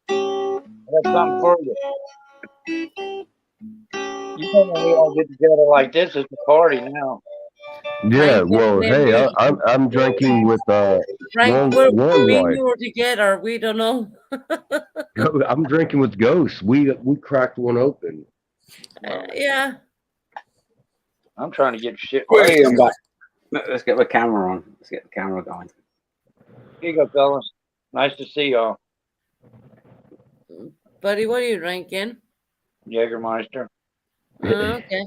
I got something for you. You know when we all get together like this, it's a party now. Yeah, well, hey, I'm drinking with Frank, one we wife. were together. We don't know. I'm drinking with Ghost. We cracked one open. Yeah. I'm trying to get shit. Hey, I'm back. Let's get the camera on. Let's get the camera going. Here you go, fellas. Nice to see y'all. Buddy, what are you drinking? Jägermeister. Okay.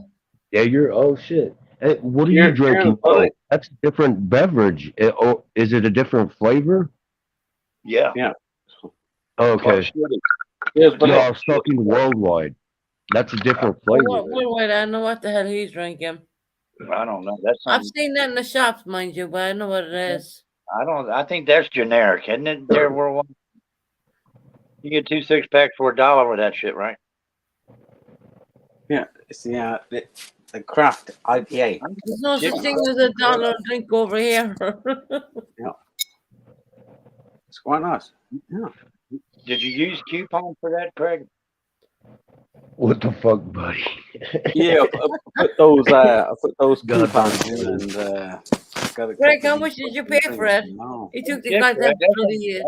Yeah, oh shit. Hey, what are you drinking? Oh, that's a different beverage. Is it a different flavor? Yeah. Yeah. Okay. Yes, but No, I was talking worldwide. That's a different flavor. Wait, I don't know what the hell he's drinking. I don't know. That's I've seen that in the shops, mind you, but I don't know what it is. I think that's generic, isn't it? There were one. You get 2 6-packs for $1 with that shit, right? Yeah, it's the craft IPA. There's no such thing as a dollar drink over here. Yeah. It's quite nice. Yeah. Did you use coupon for that, Craig? What the fuck, buddy? Yeah, I put those coupons in and got a Greg, couple how of much did you pay for it? No. He took the Yeah, goddamn Greg, bloody.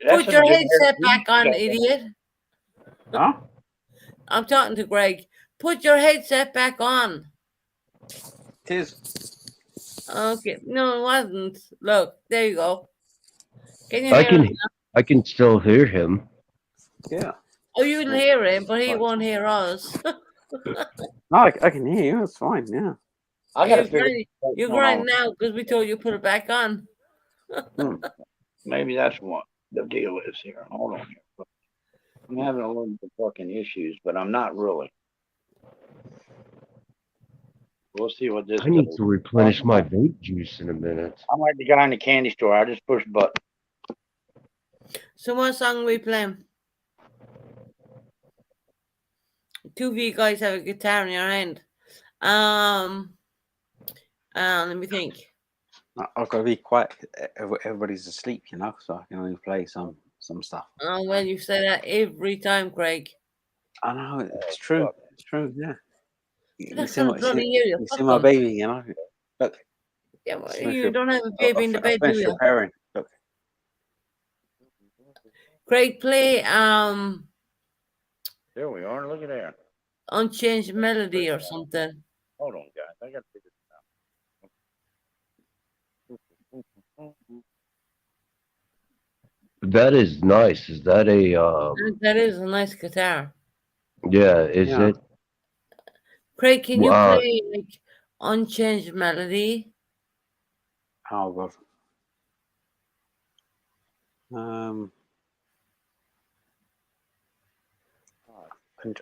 that's Put a your generic headset back on, drink. idiot. Huh? I'm talking to Greg. Put your headset back on. Tis. Okay. No, it wasn't. Look, there you go. Can you hear him? I can still hear him. Yeah. Oh, you can hear him, but he won't hear us. No, I can hear you. It's fine. Yeah. I got to figure. You're grinding now because we told you to put it back on. Maybe that's what the deal is here. Hold on here. I'm having a little bit of fucking issues, but I'm not really. We'll see what this I need does. to replenish my vape juice in a minute. I'm like the guy in the candy store. I just push button. So what song are we playing? Two of you guys have a guitar in your hand. Let me think. I've got to be quiet. Everybody's asleep, so I can only play some stuff. Oh, well, you say that every time, Craig. I know, it's true. It's true, yeah. You see my fuck baby, Look. Yeah, well, you don't have a baby in the bed, do you? Repairing. Look. Craig, play There we are. Look at that. Unchanged Melody or something. Hold on, guys. I got to figure this out. That is nice. Is that a That is a nice guitar. yeah, is Yeah. it? Craig, can you Wow. play like Unchanged Melody? Oh god.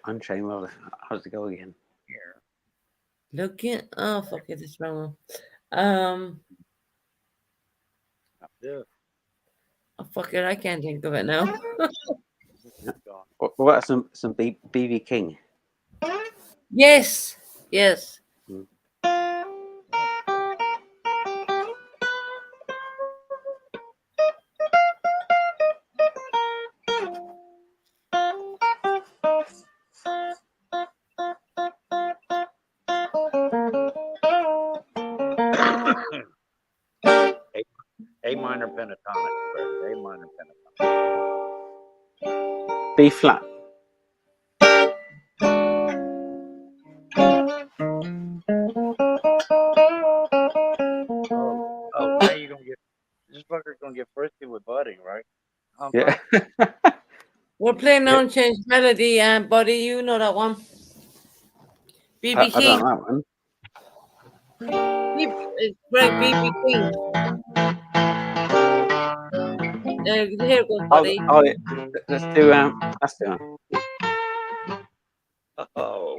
Unchained Melody. How's it go again? Here. Looking. Oh fuck it, it's wrong one. Yeah. Oh, fuck it, I can't think of it now. What about some BB King? Yes, yes. A minor pentatonic. Fred. A minor pentatonic. B flat. Oh, now you're gonna get this fucker's gonna get frisky with Buddy, right? Yeah. We're playing Unchanged Melody, and Buddy, you know that one. BB I King. don't know that one. Greg, BB King. Here goes Buddy. Yeah. Let's do one. Oh.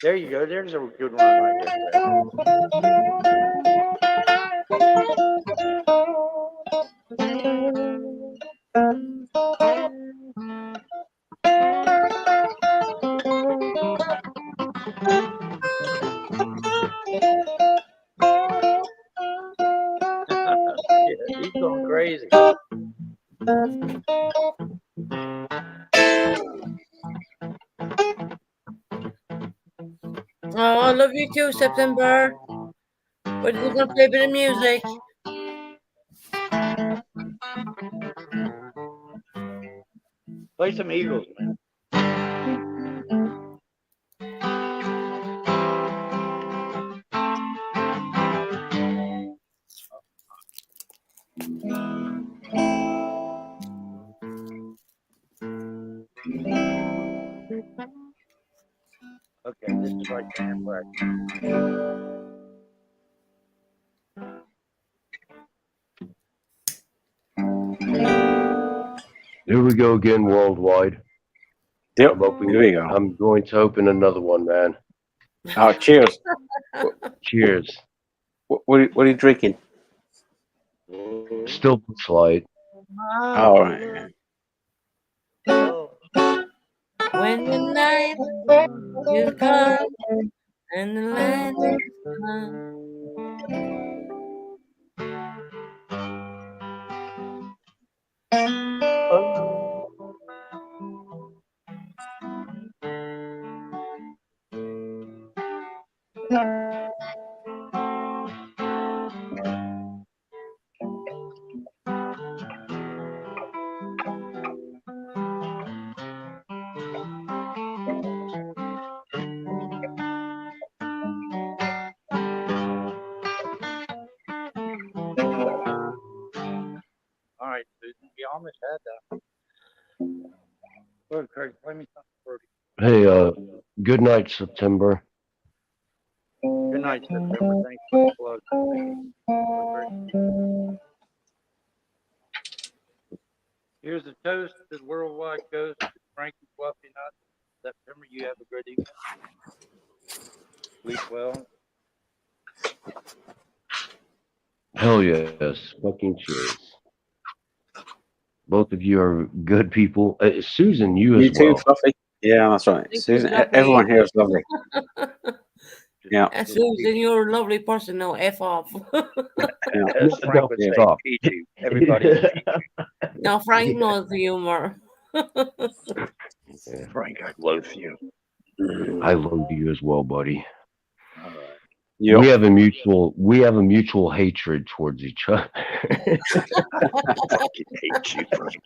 There you go. There's a good one right there. He's going crazy. Oh, I love you too, September. But we're gonna play a bit of music. Play some Eagles, man. Okay, this is right there in practice. Here we go again, worldwide. Yep. Here we go. I'm going to open another one, man. Oh, cheers. Cheers. What are you drinking? Still Light. All right. When the night is gone and the land is gone. All right, Susan, you almost had that. Look, Craig, play me something pretty. Hey, good night, September. Good night, September. Thanks for the plug. Here's a toast to the worldwide coast, Frankie Fluffy Nuts. September, you have a good evening. Sleep well. Hell yes. Fucking cheers. Both of you are good people. Susan, you You as too, well. Fluffy. Yeah, that's right. Thank you, Susan, Fluffy. everyone here is lovely. Yeah. Susan, you're a lovely person. No, F off. As Frank would say, Stop. PG. Everybody's PG. Now, Frank knows the humor. Frank, I loathe you. I love you as well, buddy. All right. Yep. We have a mutual hatred towards each other. I fucking hate you, Frank.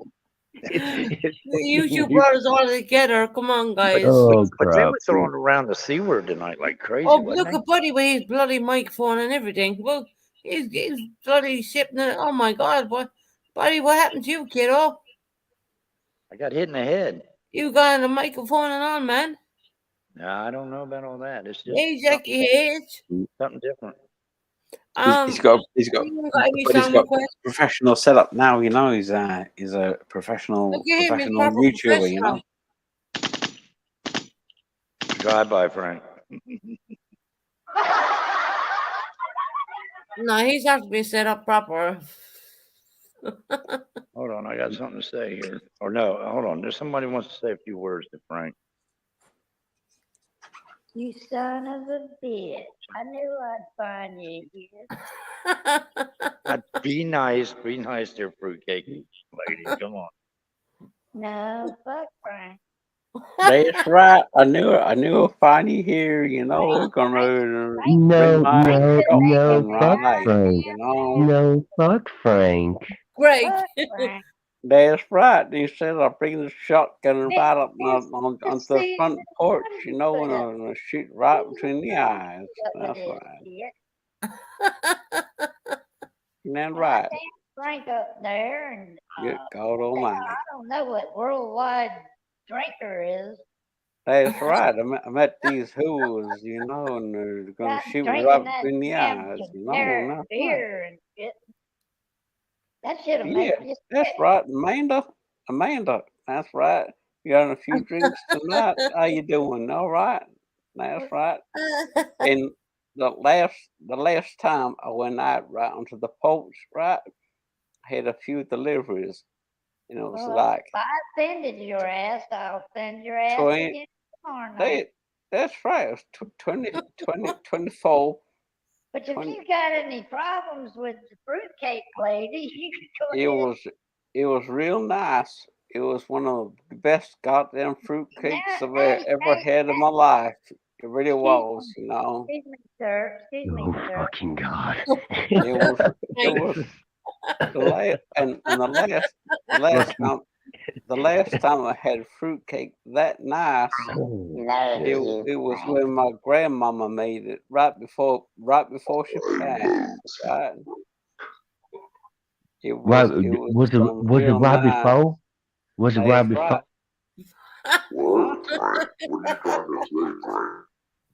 You two brothers all together. Come on, guys. Oh But they crap! were throwing around the C word tonight like crazy. Oh, wasn't look at Buddy with his bloody microphone and everything. Well, he's bloody shipping it. Oh my God, Buddy, what happened to you, kiddo? I got hit in the head. You got a microphone and on, man. No, I don't know about all that. It's just Hey, Jackie Hayes. something different. He's got you got any but he's song got requests? professional setup now. You know, he's a professional Look at him, he's proper YouTuber. You know. Drive by, Frank. No, he's have to be set up proper. Hold on, I got something to say here. Or no, hold on. There's somebody who wants to say a few words to Frank. You son of a bitch. I knew I'd find you here. Be nice to your fruitcake lady. Come on. No, fuck Frank. That's right. I knew I'd find you here. You know, we're gonna No, fuck right. Frank. You know. No, fuck Frank. Great. That's right. He said I'll bring the shotgun right up onto the front porch, you know, and I'll shoot right between the eyes. That's right. Isn't that right? Frank up there, and Good God Almighty. I don't know what worldwide drinker is. That's right. I met these hools, you know, and they're gonna shoot me right between the eyes, you know. And that's right. Beer and shit. That should have made Yeah, you that's sick. right, Amanda. That's right. You having a few drinks tonight? How you doing? All right. That's right. And the last time I went out right onto the porch, right, I had a few deliveries. You know, it's Well, like if I offended your ass, I'll send your ass 20. again tomorrow night. That's right. It was 24. But if you got any problems with the fruitcake lady, you can go It was real nice. It was one of the best goddamn fruitcakes I've ever had in my life. It really was, you know. Excuse me, sir. Excuse me, Oh sir. fucking God! It was the last time I had fruitcake that nice. It was when my grandmama made it right before she passed. Right? Was it right before? Was it right before?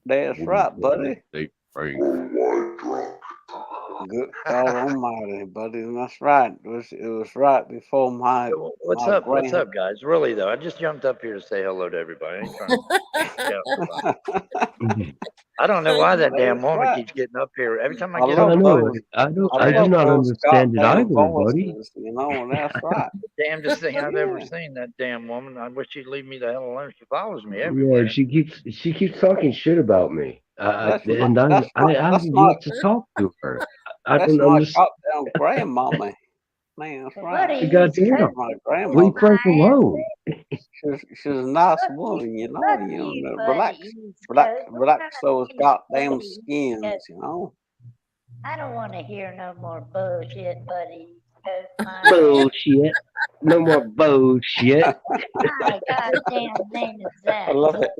That's right, buddy. Good God Almighty, buddy. That's right. It was right before my. What's my up? What's grand- up, guys? Really though, I just jumped up here to say hello to everybody. I ain't trying to I don't know why that damn woman right. keeps getting up here. Every time I I get love up, those. I do love not those understand it goddamn either, buddy. voices, you know, and that's right. damnedest thing I've ever Yeah. seen. That damn woman. I wish she'd leave me the hell alone. She follows me Yeah, everywhere. she keeps talking shit about me, That's and my- I that's my- have that's yet my- to talk to her. I That's don't my understand. goddamn grandmama. Man, that's right. You goddamn. That's my Leave grandmother. Frank alone. She's a nice woman, you know. Relax those goddamn skins, you know. I don't want to hear no more bullshit, buddy. 'Cause my Bullshit. No more bullshit. my goddamn name is that. I love it.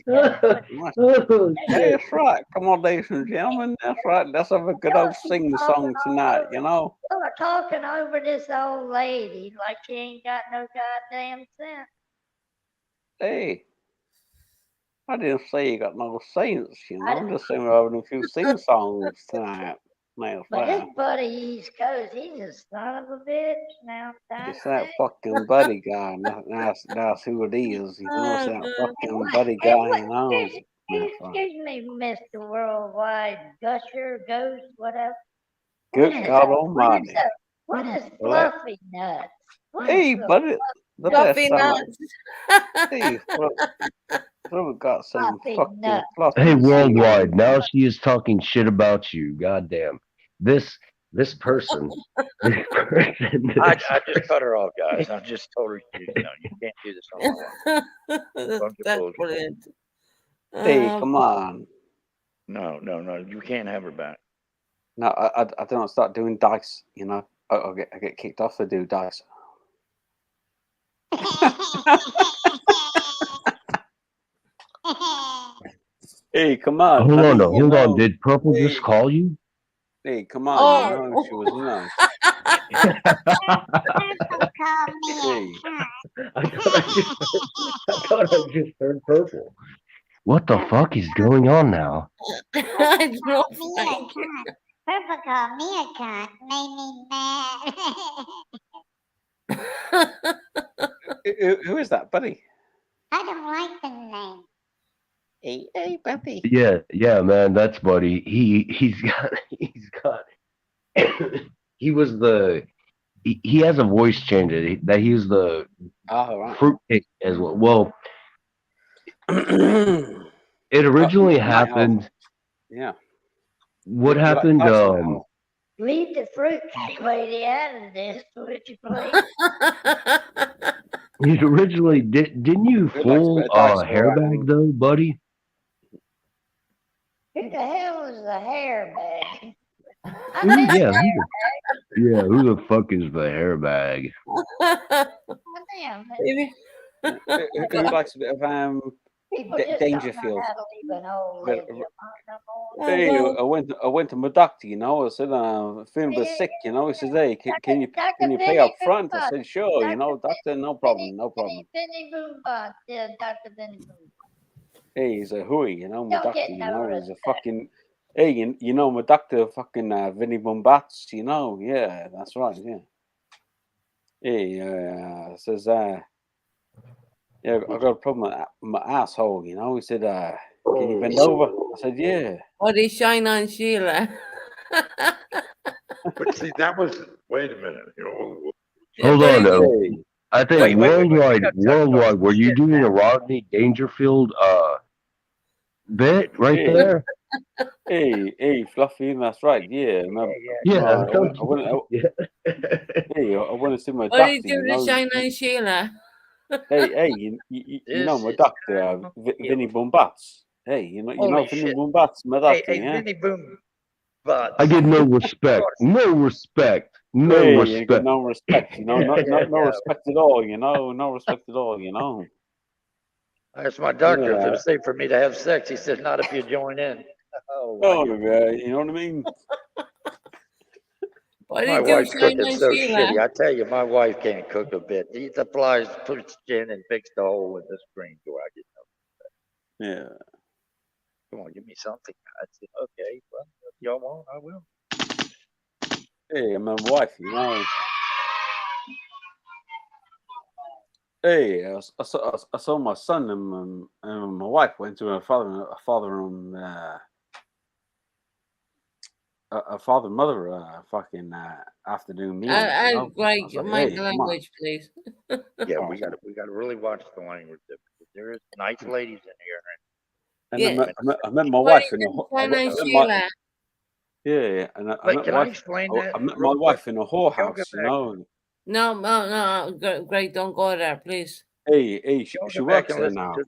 Oh, shit. That's right. Come on, ladies and gentlemen. That's right. Let's have a good old sing song tonight, you know. You're talking over this old lady like she ain't got no goddamn sense. Hey, I didn't say you got no sense, you know. I'm just saying we're having a few sing songs tonight. That's But this right. buddy East Coast, he's a son of a bitch now. It's that fucking buddy guy. That's who it is, you know. It's that fucking buddy guy, you know. That's right. Excuse me, Mr. Worldwide Gusher, Ghost, whatever. Good God Almighty. What is Well, Fluffy Nuts? What Hey, is the buddy, the best Fluffy summer. nuts. Hey, we've got some Fluffy fucking nuts. fluffy Hey, nuts. worldwide. Now she is talking shit about you. Goddamn. This person. This person. I just cut her off, guys. I just told her, you can't do this on my watch. Bunch of That's bullshit. brilliant. Hey, come on. No, you can't have her back. No, I don't start doing dice. You know, I get kicked off to do dice. Hey, come on. Hold honey, on, though. you Hold on. know. Did Purple Hey, just call you? hey, come on. Oh. You know, she was nice. Hey, I thought I just heard Purple. What the fuck is going on now? I don't Me like a cunt. Purple called me a cunt. Made me mad. who is that, buddy? I don't like the name. Hey, buddy. Yeah, man. That's Buddy. He's got. He was the. He has a voice change. He was the Oh, right. fruitcake as well. Well, it originally happened. Yeah. What You like happened? dice now? Leave the fruitcake lady out of this, would you please? It originally didn't you Who likes a fool bit of dice Hairbag though, Buddy? Who the hell is the hair bag? I Who, met yeah, the who who the fuck is the Hairbag? damn. Maybe. Who likes a bit of People just don't know Dangerfield? how to leave an old Bit lady of- alone no more. Hey, I went to my doctor, you know. I said, feeling a bit sick, you know. He says, hey, can you pay up front? I said, sure, you know, doctor, no problem. Benny Boombot, yeah, Dr. Benny Boombot. Hey, he's a hooey, you know, my Don't doctor, get you no know. He's a respect. fucking, hey, you know, my doctor, fucking Vinny Bombats, you know. Yeah, that's right, yeah. Hey, says, yeah, I got a problem with my asshole, you know. He said, can you bend over? I said, yeah. What is shine on Sheila? But see, that was. Wait a minute. Hold on, though. Hey, I think worldwide, were you doing a Rodney Dangerfield bit right Hey. there? hey, Fluffy, that's right, yeah. Yeah. I want to see my What doctor, did you you do know. to shine on Sheila? Hey, you know my doctor, Vinny Bombats. Hey, you know Holy Vinny shit. Bombats, my doctor, Hey, yeah. Vinny Boom. But I get no respect. No respect. No Hey, you respect. got no respect, you know, no Yeah. respect at all, you know, no respect at all, you know. that's my doctor. If it Yeah. was safe for me to have sex, he said, not if you join in. Oh, Oh, my you know what I mean? What My did you wife's shine cooking on so Sheila? shitty. I tell you, my wife can't cook a bit. He applies, puts it in, and fixed the hole in the screen door. I get no. Yeah. Come on, give me something. I said, okay, well, if y'all want, I will. Hey, my wife, you know. Hey, I saw my son and my wife went to a father and mother fucking afternoon meal. you know? I Greg, was like, mind hey, the come on. language, please. Yeah, we gotta really watch the language. There is nice ladies in here. And Yeah. I met my What wife did in a you shine on Sheila? and I Wait, met can my I wife. explain I that met real my quick? wife in a Y'all go whorehouse, you back. know. No, Greg, don't go there, please. Hey, Y'all she go back works and there listen now. to.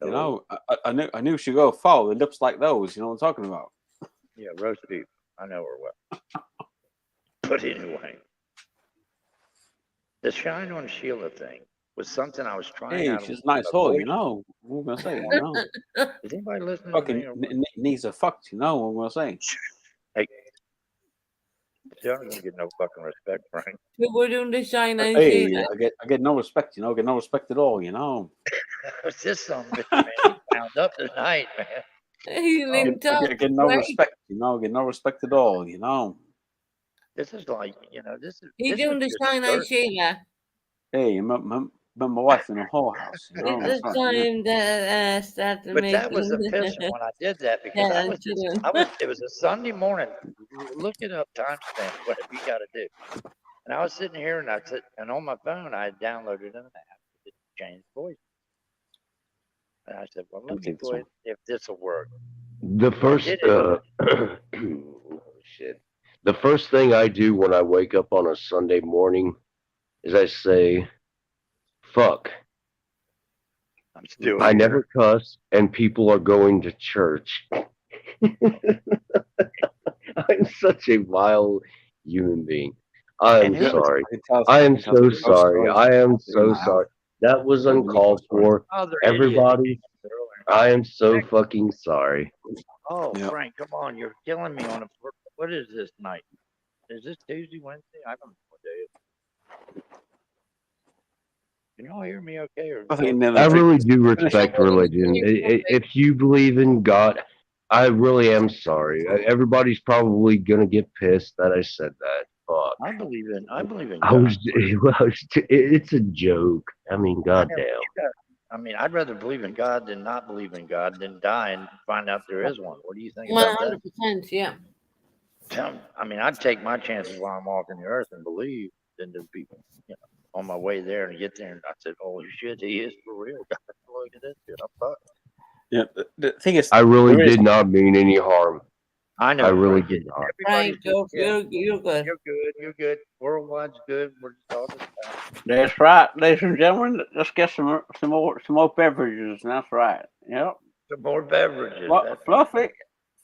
You know, I knew she'd go foul with lips like those. You know what I'm talking about? Yeah, roast beef. I know her well. But anyway, the shine on Sheila thing was something I was trying Hey, out. she's a nice hole, you know. What am I gonna say? You know, Is anybody listening to fucking me? Or what? knees are fucked. You know what I'm gonna say? Hey, y'all don't get no fucking respect, Frank. We were doing the shine on Hey, Sheila. I get no respect. You know, I get no respect at all. You know. It's just some bitch, man. He wound up tonight, man. He didn't talk, I get no Greg. respect. You know, get no respect at all. You know. This is like, this is. He This doing would the be a shine on skirt. Sheila. Hey, met my wife in a whorehouse. You know. It's the That's right, yeah. time that started But that was making. efficient when I did that because Yeah, I was just, it was a Sunday morning. Look it up, timestamp, whatever you got to do. And I was sitting here and on my phone I had downloaded an app to change voice. And I said, well, let me go ahead if this will work. The first shit. The first thing I do when I wake up on a Sunday morning is I say, fuck. I'm still I here. never cuss and people are going to church. I'm such a vile human being. I'm And sorry. it tells I am it tells so me ghost sorry. stories I am in so my house. sorry. That was So many uncalled ghost stories. for. Oh, they're idiots. Everybody, I am so fucking sorry. Oh, Yep. Frank, come on. You're killing me on a. What is this night? Is this Tuesday, Wednesday? I don't know what day it is. Can y'all hear me okay? Or I think you nearly I drink- really do finish respect it. religion. If you believe in God, I really am sorry. Everybody's probably gonna get pissed that I said that. Fuck. I believe in I God. was, well, it's a joke. I mean, I know, goddamn. I mean, I'd rather believe in God than not believe in God than die and find out there is one. What do you think about that? 100%, yeah. I mean, I'd take my chances while I'm walking the earth and believe than to be, on my way there and get there and I said, holy shit, he is for real. Look at this shit. I'm fucked. Yeah, the thing is, I really there is- did not mean any harm. I know. I really Frank. did not. Frank, Everybody's you're good. You're good. You're good. Worldwide's good. We're just all this time. That's right, ladies and gentlemen. Let's get some more beverages. And that's right. Yep. Some more beverages. What, That's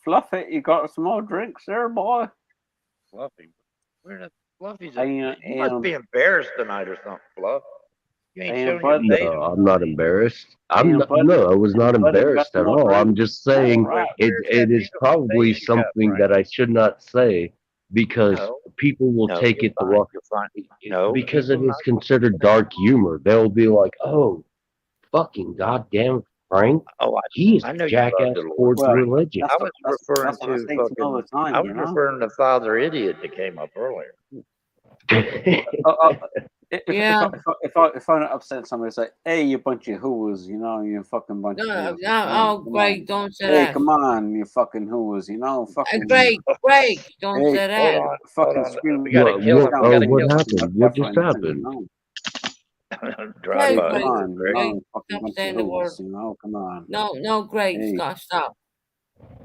Fluffy, you got some more drinks there, boy? Fluffy. Where the Fluffy's? And- You must be embarrassed tonight or something, Fluff. You ain't and showing your face. No, I'm not embarrassed. And buddy- No, I was not and buddy got embarrassed some at more all. I'm drinks. just saying Right. it is probably something that I should not say because No. people will No, take you're it the fine. wrong. You're fine. No, Because it people is considered dark humor. They'll be like, "Oh, fucking goddamn Frank, Oh, he is I know you jackass love the Lord. towards Well, religion." I was referring that's what I to say to them all the time, I was you know? referring to Father Idiot that came up earlier. Yeah. If I don't upset somebody, say, "Hey, you bunch of hooers," you fucking bunch No, of hooers. oh, Come Greg, on. don't say Hey, that. come on, you fucking hooers, fucking. Greg, don't Hey, say that. Hold fucking on. screaming. We gotta kill him. We gotta what kill him. happened? What just happened? Drive by. Greg, Come on, Greg, fucking stop bunch of saying the word. hooers, come on. No, Greg, Hey. stop.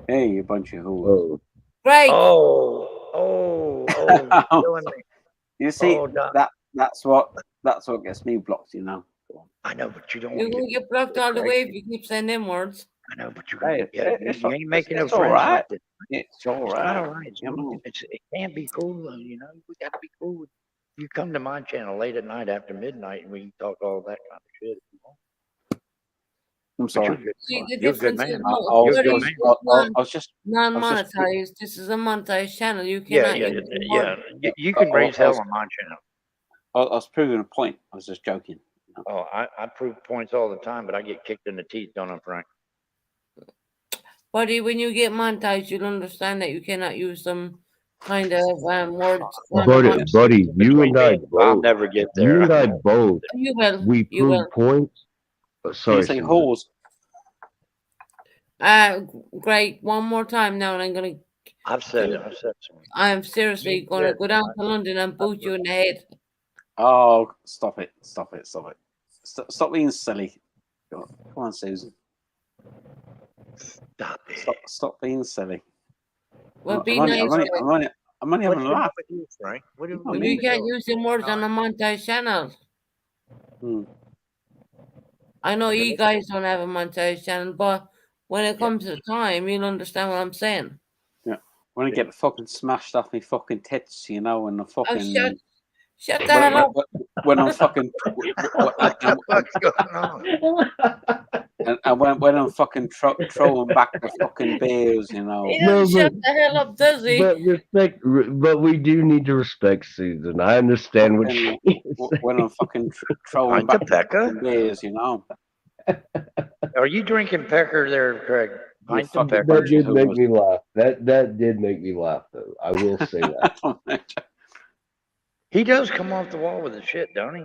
Hey, you bunch of hooers. Oh, Greg, You're killing me. You see, Oh, Doc. that's what gets me blocked, I know, but you don't you're want going to get blocked all the way if you keep saying them words. I know, but you Hey, you ain't making no it's all friends right. like that. It's all It's right. not all right. It can't be cool, though, We got to be cool. You come to my channel late at night after midnight, and we can talk all that kind of shit if you want. I'm But sorry. See, the You're a good difference man. is You're a good man. I was just non-monetized. This is a monetized channel. You Yeah, cannot use the yeah. word. You can raise hell on my channel. I was proving a point. I was just joking. Oh, I prove points all the time, but I get kicked in the teeth, don't I, Frank? Buddy, when you get monetized, you'll understand that you cannot use some kind of words. Buddy, you and I both. I'll never get You there. and I both. You will. We You prove will. points. Sorry, say Susan. holes. Great. One more time now, and I'm gonna. I've said it. I'm seriously gonna go down to London and boot you in the head. Oh, stop it. Stop Stop being silly. Come on, Susan. Stop it. Stop being silly. Well, be I'm nice. only having a laugh. with you, Frank? What do But you can't use them words on a montage channel. I know you guys don't have a montage channel, but when it comes to the time, you'll understand what I'm saying. Yeah. When I get fucking smashed off my fucking tits, and the fucking. Oh, shut the hell up. When I'm fucking. What the fuck's going on? And when I'm fucking throwing back the fucking beers, He doesn't shut the hell up, does he? But we do need to respect Susan. I understand what she when I'm fucking throwing back the fucking beers, Are you drinking Pecker there, Craig? Pint of Pecker. That did make me laugh. That did make me laugh, though. I will say that. He does come off the wall with the shit, don't he?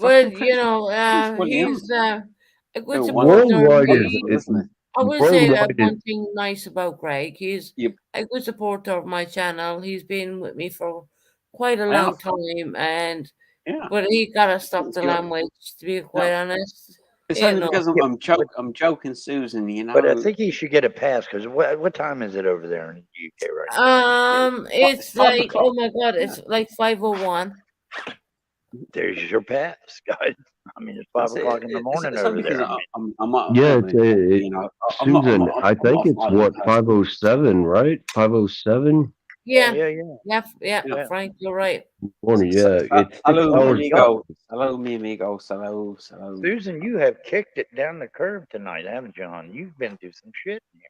Well, he's a good supporter. Worldwide is I will say that worldwide is- one thing nice about Greg. He's a good supporter of my channel. He's been with me for quite a Yeah. long time, and Yeah. but he gotta stop the Yeah. language. To be quite No. honest, It's you only know. because I'm joking, Susan. You But I know. think he should get a pass because what time is it over there in the UK right now? It's 5 like, o'clock. oh my god, it's like 5:01. There's your pass, guys. I mean, it's 5 That's it. o'clock in the morning It's over only because there. I mean, I'm at Yeah, home, it's and you know, I'm not. Susan. I I'm think off it's Island what Coast. 5:07, right? 5:07 Yeah, yeah. yeah, Frank, you're right. morning. Yeah, it's 6 Hello, hours. mi amigo. Hello, mi amigos. Hello, hello. Susan, you have kicked it down the curve tonight, haven't you, hon? You've been through some shit in here.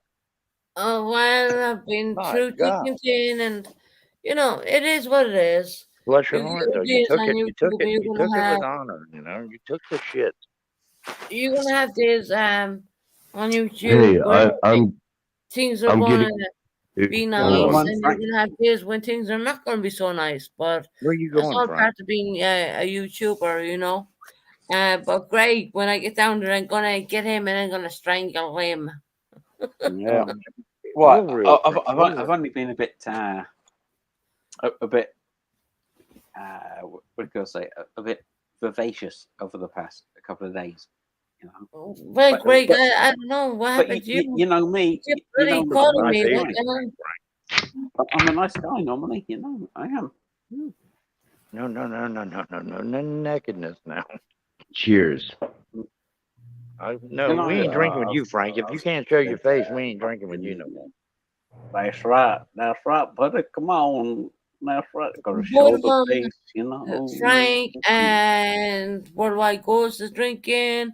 Oh well, I've been My through thick God. and thin, and you know, it is what it is. Bless your You heart, get though. You days took on it. You took YouTube, it. you're You gonna took it have with honor. You know, you took the shit. you're gonna have days on Hey, YouTube where I'm things are I'm gonna getting. be Hold nice, on. and you're gonna have days when things are not gonna be so nice. But Where are you that's going, all Frank? part of being a YouTuber, you know. But Greg, when I get down there, I'm gonna get him and I'm gonna strangle him. Yeah. Real Well, real, Frank. Real I've real. only been a bit a bit what do I say? A bit vivacious over the past couple of days. You know. Well, Greg, I don't know what but happened. you know me. You're You bloody know me. calling I'm me. nice What guy. the hell? I'm a nice guy normally. You know, I am. No, nakedness now. Cheers. No, You know, we ain't drinking with you, Frank. If you can't show your face, we ain't drinking with you no more. That's right. That's right, buddy. Come on. That's right. Got to Both show of the them, face. You know. Frank and Worldwide Ghost is drinking.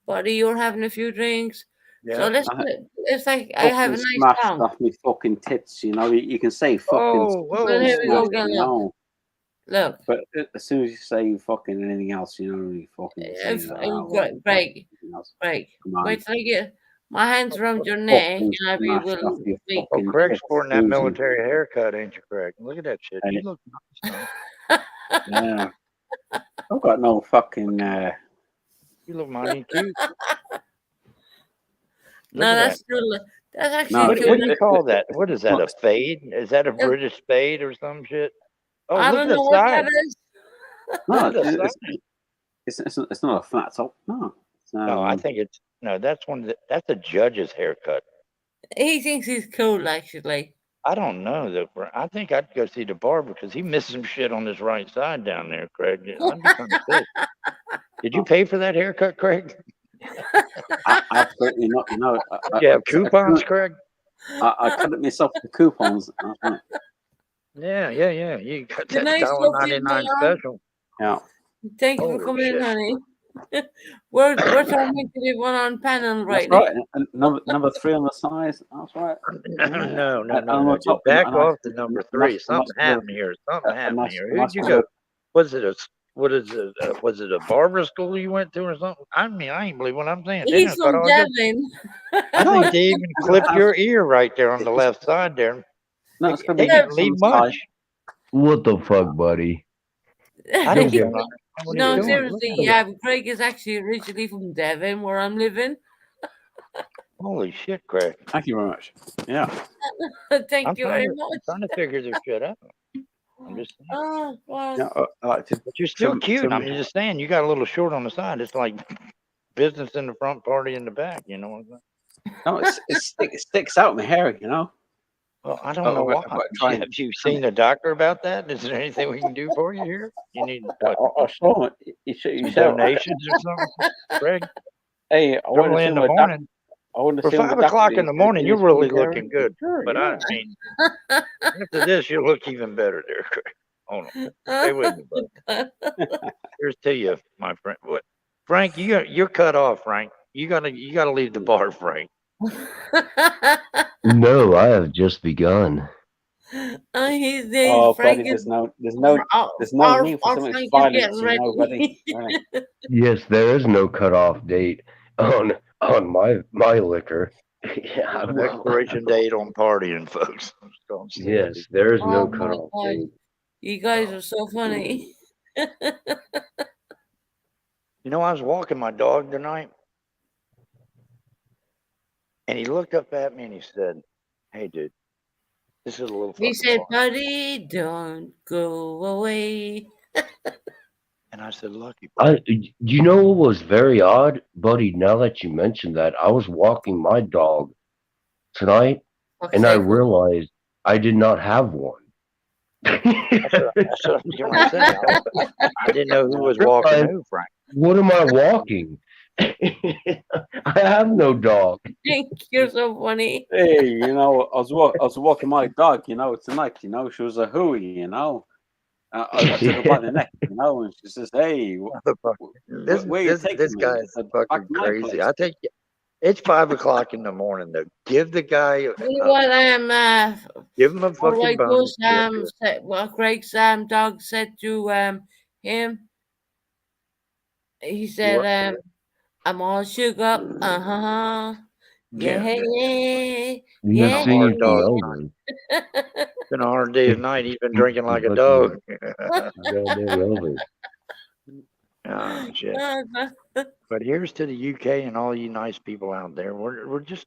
Buddy, you're having a few drinks. So Yeah. it's like I have a Fucking nice smashed song. off me fucking tits. You know. You can say fucking. Oh, Well, here we go smashed, again. you know. Look. But as soon as you say fucking anything else, you know, you fucking say, Greg, come on. wait till I get my hands around your neck Fucking and I smashed off will your make. Oh, fucking Craig's tits, sporting that Susan. military haircut, ain't you, Craig? Look at that shit. You Hey. look nice, though. Yeah. I've got no fucking. You look mighty cute. No, at that's that. too. That's actually No, too. What do you call that? What is that? Look. A fade? Is that a British fade or some shit? Oh, I look don't at know the what side. that is. No, Look at the side. it's not a flat top. No. No, I think it's no. That's that's a judge's haircut. He thinks he's cool, actually. I don't know though. I think I'd go see the barber because he missed some shit on his right side down there, Craig. I'd be kind of pissed. Did you pay for that haircut, Craig? Absolutely not. You know, Did you have coupons, Craig? I cut it myself with coupons. That's right. Yeah. You got The that nice looking $1.99 man. special. Yeah. Thank you for Holy coming in, shit. honey. we're trying to do one on panel right That's right. now. And number 3 on the size. That's right. No. And on the Just top, back a nice- off to number a 3. nice- Something a nice happened here. Something a happened nice- here. a nice Who'd you little- go? Was it a barber school you went to or something? I mean, I ain't believe what I'm saying. They He's done cut from all your- Devon. I think they even clipped your ear right there on the left side there. No, it's gonna They be didn't leave much. What the fuck, buddy? I don't get what he's No, doing. seriously, Look at yeah. Greg is actually originally from Devon, where I'm living. Holy shit, Craig. Thank you very much. Yeah. Thank you very much. I'm trying to figure this shit out. I'm just saying. Oh, well. Yeah, I like to. But you're still some- cute. some- I'm just saying, you got a little short on the side. It's like business in the front, party in the back. You know what I'm saying? No, it sticks out in my hair, you know. Well, I don't know why. Have you seen a doctor about that? Is there anything we can do for you here? You need what, I saw it. You some should donations or something, Greg? Hey, I went to Early see in the my doc- morning. I went to For see my 5 o'clock doctor in the morning, you're this really weekend. looking good. Sure, But yeah. I mean, after this, you look even better there, Craig. Hold on. Stay with me, buddy. Here's to you, my friend. What, Frank? You're cut off, Frank. You gotta leave the bar, Frank. No, I have just begun. He's Oh, Frank buddy, is, there's no need for our so much Frank is violence, getting you know, buddy. ready. Right. Yes, there is no cutoff date on my liquor. Yeah, An expiration date on partying, folks. yes, there is no Oh my cutoff God. date. You guys are so funny. You know, I was walking my dog tonight, and he looked up at me and he said, "Hey, dude, This is a little He fucking said, bar. buddy, don't go away. And I said, lucky. You know what was very odd, buddy? Now that you mentioned that, I was walking my dog tonight, and I realized I did not have one. That's what I'm saying. I didn't know who was walking who, Frank. What am I walking? I have no dog. You're so funny. Hey, you know, I was walking my dog, you know, tonight, you know, she was a hooey, you know. I took her by the neck, you know, and she says, "Hey, where you taking This me?" guy I is said, "Back fucking to my crazy. place." I think it's 5 o'clock in the morning though. Give the guy You know what? give him a All fucking right, bonus. said, what Greg's dog said to him. He said, What? I'm all shook up. Yeah, Yeah. yeah, Been yeah. a hard dog night. Been a hard day of night. He's been drinking like a dog. Oh shit. But here's to the UK and all you nice people out there. We're just,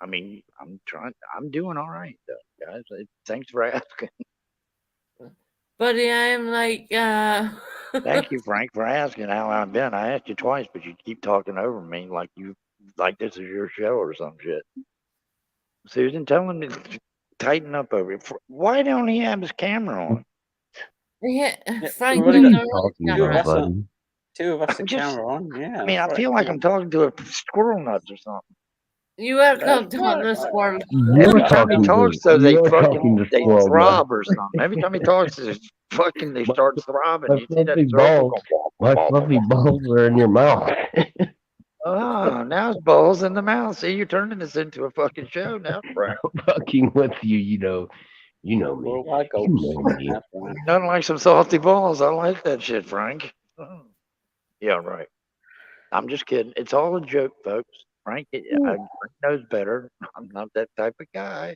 I mean, I'm doing all right though, guys. Thanks for asking. Buddy, I am like, Thank you, Frank, for asking how I've been. I asked you twice, but you keep talking over me like this is your show or some shit. Susan, tell him to tighten up over it. Why don't he have his camera on? yeah, Frank, What are don't you know talking camera. about, buddy? Two of us, the camera on. Yeah. I mean, that's I feel right, like yeah. I'm talking to a squirrel nuts or something. You are That's talking to the squirrel. Every time he talks, though, they talking to they squirrel throb nuts. or something. Every time he talks, they start throbbing. My You see that fluffy circle balls. go My fluffy balls are in your mouth. Oh, now it's balls in the mouth. See, you're turning this into a fucking show now, Frank. Fucking with you, you know me. Like You know me. Nothing like some salty balls. I like that shit, Frank. Yeah, right. I'm just kidding. It's all a joke, folks. Frank knows better. I'm not that type of guy.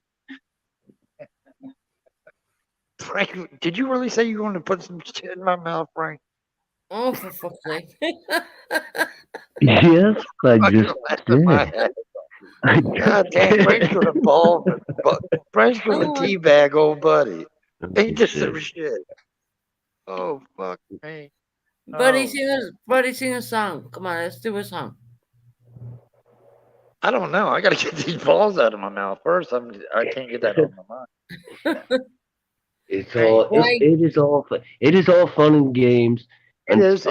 Frank, did you really say you wanted to put some shit in my mouth, Frank? Oh, for fuck's sake. Yes, I just did. God damn, Frank's gonna ball. Frank's gonna teabag old buddy. Ain't this some shit? Oh, fuck me. Buddy, Oh. sing a song. Come on, let's do a song. I don't know. I gotta get these balls out of my mouth first. I can't get that out of my mind. It's all it is all fun. It is all fun and games. And It is,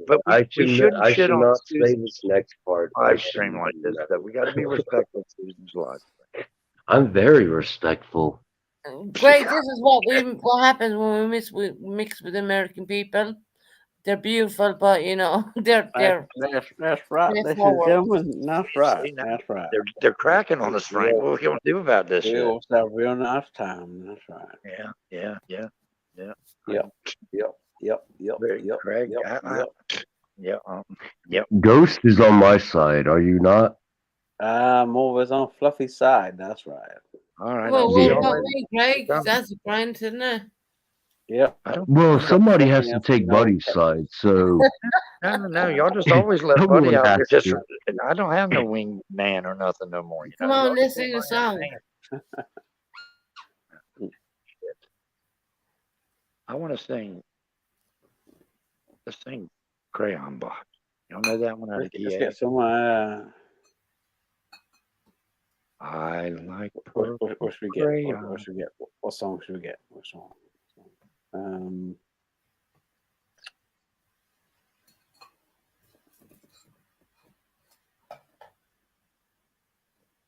but I should not say Susan. this next part. Live stream like this, though. We got to be respectful of Susan's life. I'm very respectful. Great, this is what happens when we mix with American people. They're beautiful, but you know they're That's right, ladies and forward. gentlemen. That's right. That's right. They're cracking on us, Frank. What are we gonna do about this We shit? always have a real nice time. That's right. Yeah. Yep. Craig, yep. Ghost is on my side. Are you not? I'm always on Fluffy's side. That's right. All right. Well, Yeah. what about me, Greg? That's a grind, isn't it? Yep. Well, somebody has to take Buddy's side, so No. Y'all just always let Someone Buddy out there. has Just, to. I don't have no wing man or nothing no more. You Come know? on, Y'all let's just sing a song. I want to sing. Let's sing Crayon Box. Y'all know that one out of Let's PA? get some. I like What should we get? crayon. What should we get? What song should we get? What song?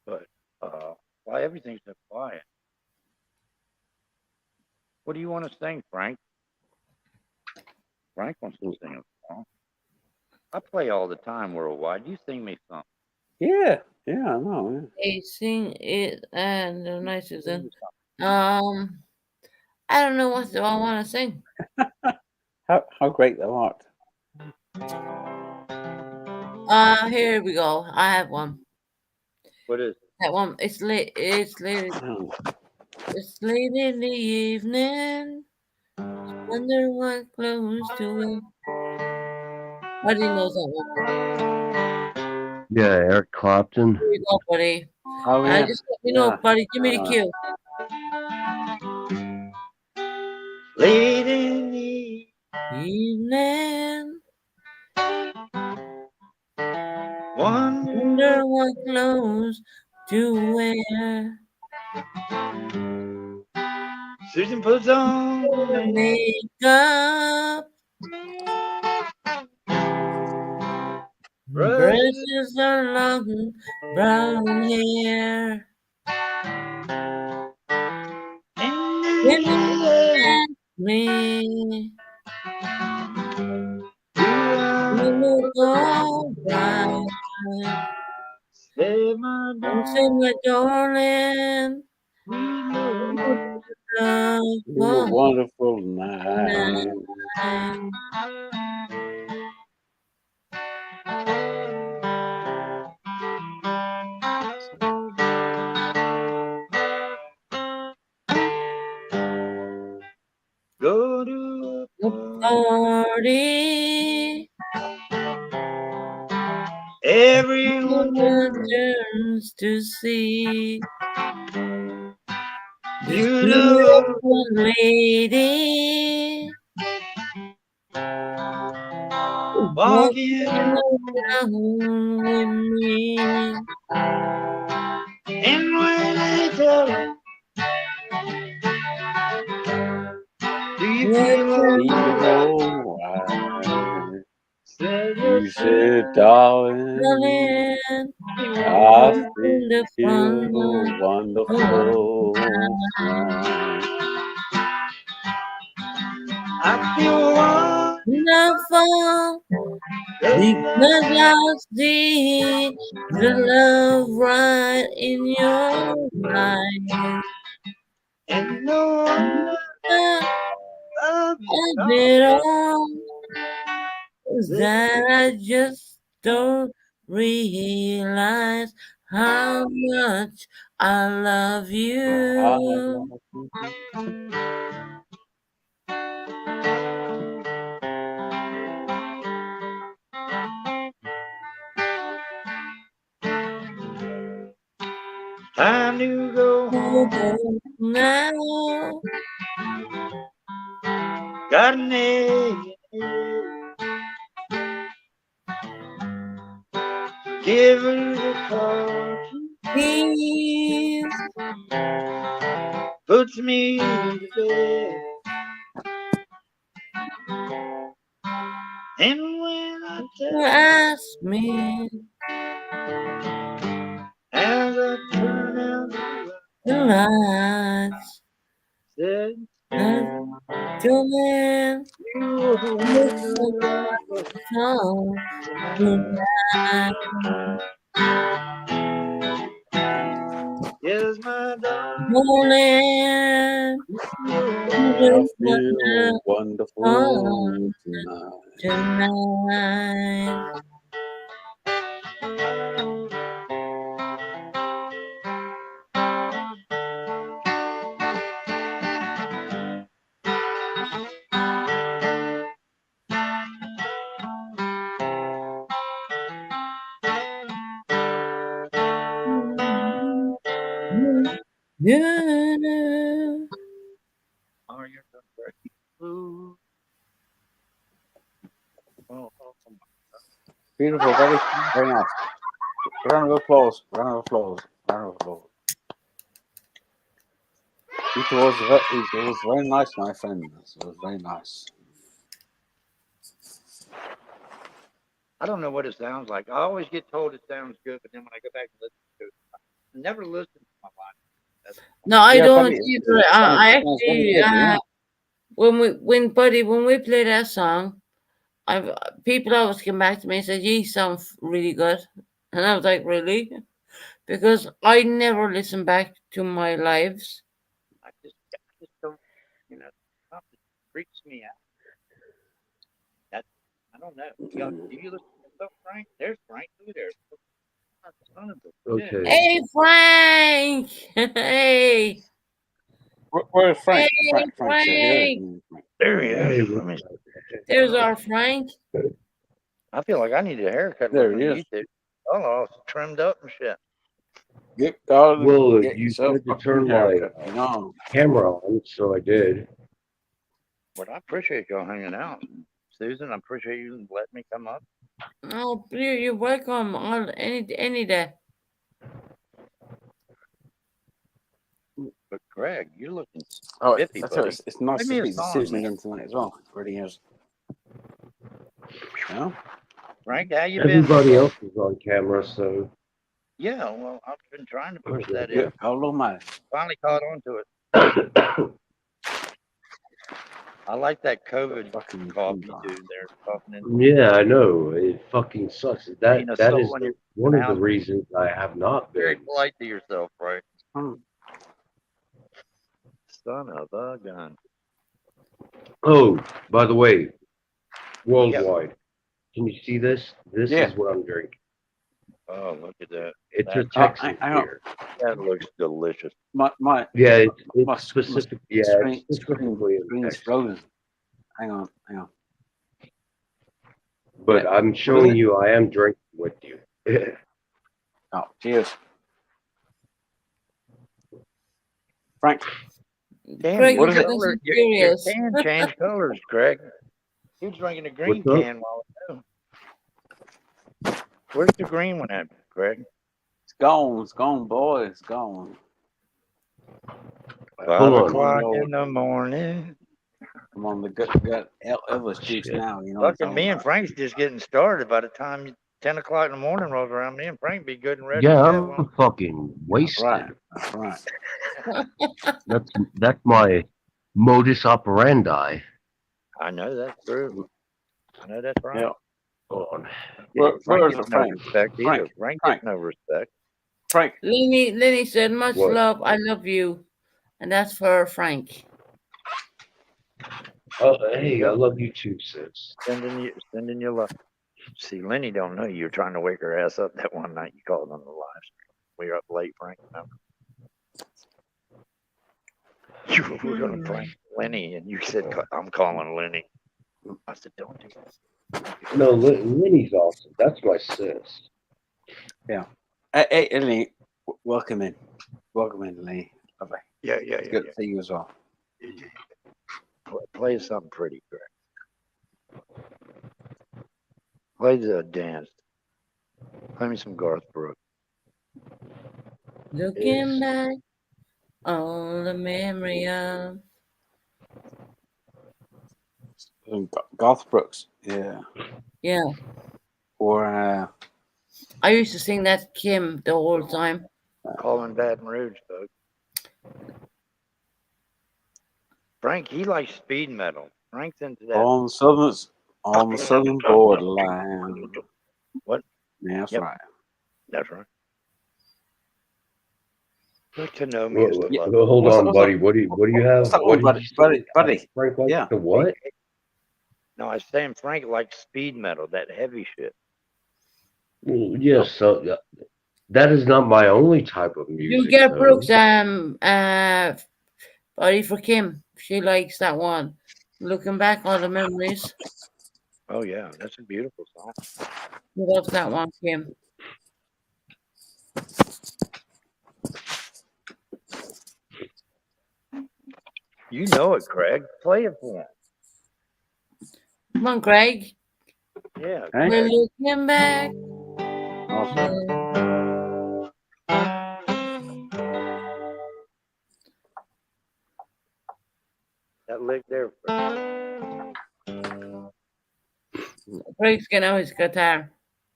But why everything's so quiet? What do you want to sing, Frank? Frank wants to sing a song. I play all the time worldwide. You sing me something. Yeah, I know. Hey, sing it and the nice Susan. I don't know what do I want to sing. How great thou art. Here we go. I have one. What is? That one. It's late. It's late. It's late in the evening. Wonder what close to it. How do you know that one? yeah, Eric Clapton. Here we go, buddy. Oh, yeah. Just let me know, Yeah. buddy. Give me the cue. late in the evening. wonder Wonder what clothes to wear. Susan puts on Makeup. Brushes her long brown hair. When you ask me, you look alright. Say my Don't say my darling. It was a wonderful night. Go to a party. Everyone turns to see this beautiful beautiful lady walking around with me. And when I tell her, do you feel alright? You said, darling, I feel wonderful tonight. I feel wonderful because I see the love right in your eyes. And no wonder of it all is that I just don't realize how much I love you. time to go home now. Got an egg. Give her the call. Please. Puts me to bed. And when I tell ask me as I turn out the lights, said, Julian, looks so tonight. yes, my darling. Morning, I feel wonderful tonight. Yeah. Oh, you're so great. Ooh. Oh, Beautiful, buddy. Very nice. Round of applause. Round of applause. Round of applause. It was very nice, my friend. It was very nice. I don't know what it sounds like. I always get told it sounds good, but then when I go back and listen to it, I never listen to my life. No, I Yeah, don't buddy, either. it I sounds very actually, good, yeah. when we play that song, people always come back to me and say, "You sound really good," and I was like, "Really?" Because I never listen back to my lives. I just don't, you know, something freaks me out. That I don't know. Do you listen to stuff, Frank? There's Frank over there. Son of a bitch. Okay. Hey, Frank! Hey! Where's Frank? Hey, Frank's here. Frank! There he Hey, is. Let me see. There's our Frank. I feel like I need a haircut. There Looking he at is. YouTube. Oh, all trimmed up and shit. Well, Get you yourself said to a turn my haircut, you know. camera on, so I did. But I appreciate y'all hanging out. Susan, I appreciate you letting me come up. Oh, you're welcome. Any day. But Greg, you're looking Oh, spiffy, that's buddy. it's nice Play me to a speak to song, Susan man. again tonight as well. It really is. Yeah. Frank, how you been? Everybody else is on camera, so Yeah, well, I've been trying to push that Good. in. Hello, man. Finally caught on to it. I like that COVID coffee dude there talking in. yeah, I know it fucking sucks. That Being a that soul is in your one of the house. reasons I have not Very been. polite to yourself, right? Son of a gun. Oh, by the way, worldwide, can you see this? This Yeah. is what I'm drinking. Oh, look at that. It's a That- Texas hang on. beer. That looks delicious. My Yeah, my it's specific. Yeah, screen, it's specifically in screen's Texas. frozen. Hang on. But Yeah. I'm What is showing it? you I am drinking with you. Oh, cheers. Frank. Damn, Greg, your what is it? color, your curious. can changed colors, Greg. He was drinking a green What's up? can while ago. Where's the green one at, Greg? It's gone, boy. It's gone. 5 Hold on. o'clock in the morning. Come on, the got Elvis juice Shit. now. You know what I'm Fucking talking me and about. Frank's just getting started. By the time 10 o'clock in the morning rolls around, me and Frank be good and ready Yeah, to I'm go. fucking wasted. Right. That's right. That's my modus operandi. I know that's true. I know that's right. Yeah. Hold on. Where Frank is gets it, no Frank? respect either. Frank. Frank Frank. gets no respect. Frank. Lenny said, much What? love. I love you. And that's for Frank. Oh, hey, I love you too, sis. Sending you love. See, Lenny don't know you're trying to wake her ass up that one night you called on the live stream. We were up late, Frank. Remember? You were going to prank Lenny, and you said, "I'm calling Lenny." I said, "Don't do that." No, Lenny's awesome. That's my sis. Yeah. Hey, Lenny, welcome in. Welcome in, Lenny. Bye-bye. Yeah. It's good to see you as well. Play something pretty, Greg. Play the dance. Play me some Garth Brooks. Looking back on the memory of. Garth Brooks. Yeah. Yeah. Or I used to sing that to Kim the whole time. Calling Baton Rouge, folks. Frank, he likes speed metal. Frank's into that. on the southern borderline. What? Yeah, that's Yep. right. That's right. Get to know me is to love. Well, hold What's on, that- buddy. What do you have? what's that What one, did you buddy? say? Buddy. Frank likes Yeah. the what? No, I was saying Frank likes speed metal, that heavy shit. Well, yes, so that is not my only type of music. You get though. Brooks Body for Kim. She likes that one. Looking back on the memories. Oh yeah, that's a beautiful song. She loves that one, Kim. You know it, Craig. Play it for him. Come on, Greg. Yeah. We're looking back. That lick there. Greg's getting out his guitar.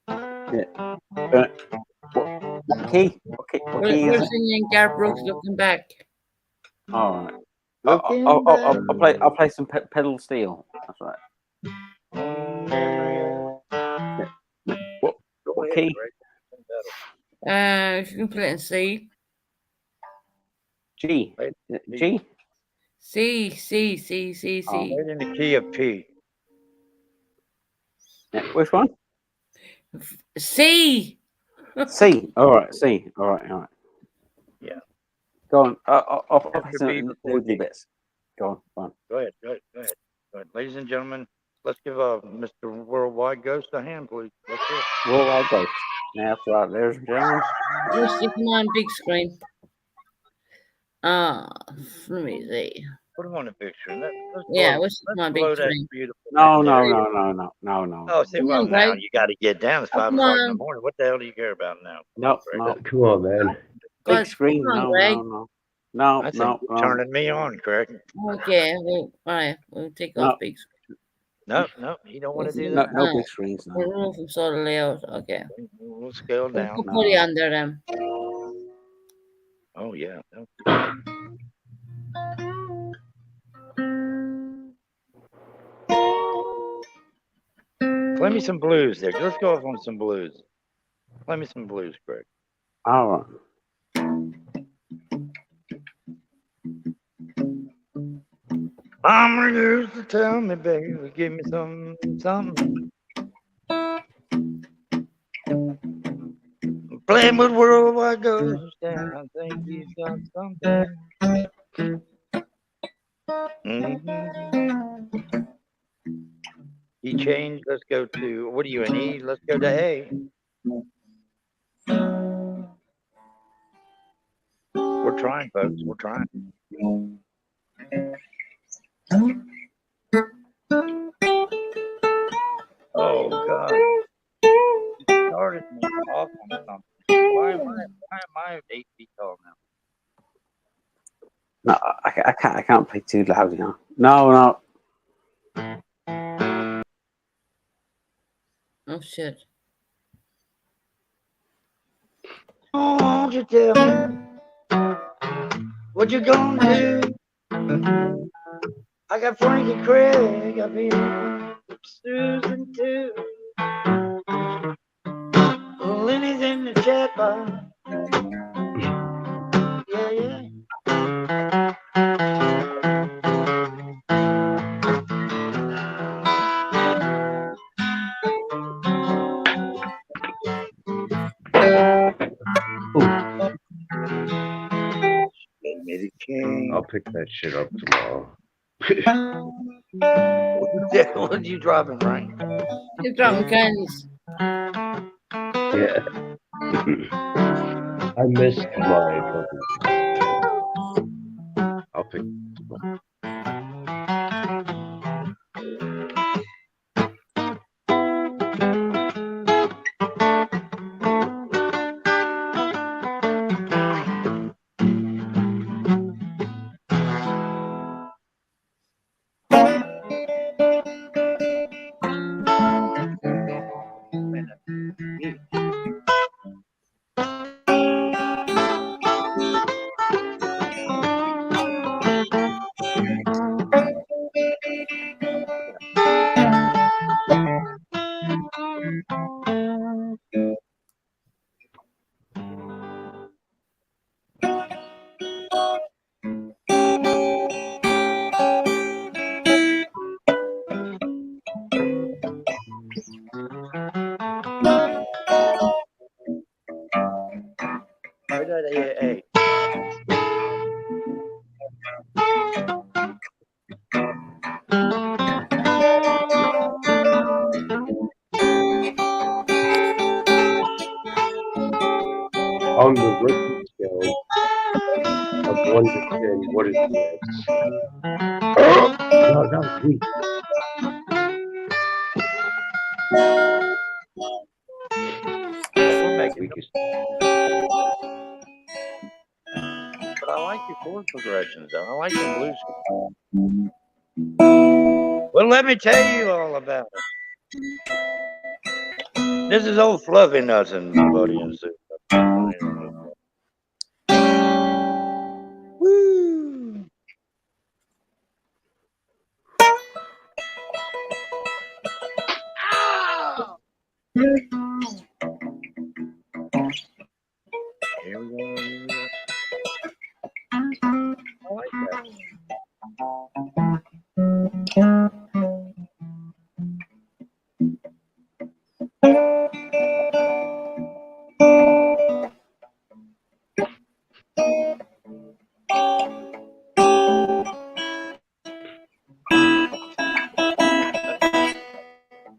Yeah. What key? What key We're is it? singing Garth Brooks Looking Back. All right. I'll play some pedal steel. That's right. Yeah. What key? If you can play it in C. G. G. C, C, C, C, Oh, C. right in the key of P. Yeah, which one? C. C. All right. C. All right. Yeah. Go on. I'll play After some B before audio D. bits. Go on. Go ahead. Ladies and gentlemen, let's give Mr. Worldwide Ghost a hand, please. That's it. Worldwide Ghost. Now, that's right, ladies and gentlemen. Let's stick them on big screen. Let me see. Put him on the picture. Let's Yeah, blow, what's let's my big blow that screen? beautiful No, thing no, there. no, no, no, no, no. Oh, see, Come well, on, now Greg. you got to get down. It's Oh, 5 come o'clock in the on. morning. What the hell do you care about now? No, Greg? no. Come on, man. Big God, screen. come on, No, Greg. no, no. No, I think no, you're no, turning me on, Craig. Okay, all right, we'll take no, off big screen. No, no, you don't want to do no, that. no big screens. We'll No, remove from sort of layout. Okay. We'll scale We'll down. put Putty under them. Oh, yeah. Play me some blues there. Let's go off on some blues. Play me some blues, Greg. all right. Mama used to tell me, baby, give me something. Playing with worldwide goes down. I think he's got something. He changed. Let's go to, what are you in E? Let's go to A. We're trying, folks. We're trying. Oh, God. You started me off on something. Why am I 8 feet tall now? No, I can't play too loud, you know. No, no. Oh shit. Oh, won't you tell me what you gonna do? I got Frankie Craig, I mean Susan too. Lenny's in the chat box. Yeah, yeah. I'll pick that shit up tomorrow. What are you dropping, Frank? You're dropping candies. Yeah. I missed my fucking. I'll pick. Where did A? On the Richter scale of 1 to 10, what is next? No, that was weak. We'll make it. Weakest. But I like your chord progressions, though. I like the blues. Well, let me tell you all about it. This is old Fluffy Nuts and Buddy and Sue. Woo! Here we go. I like that.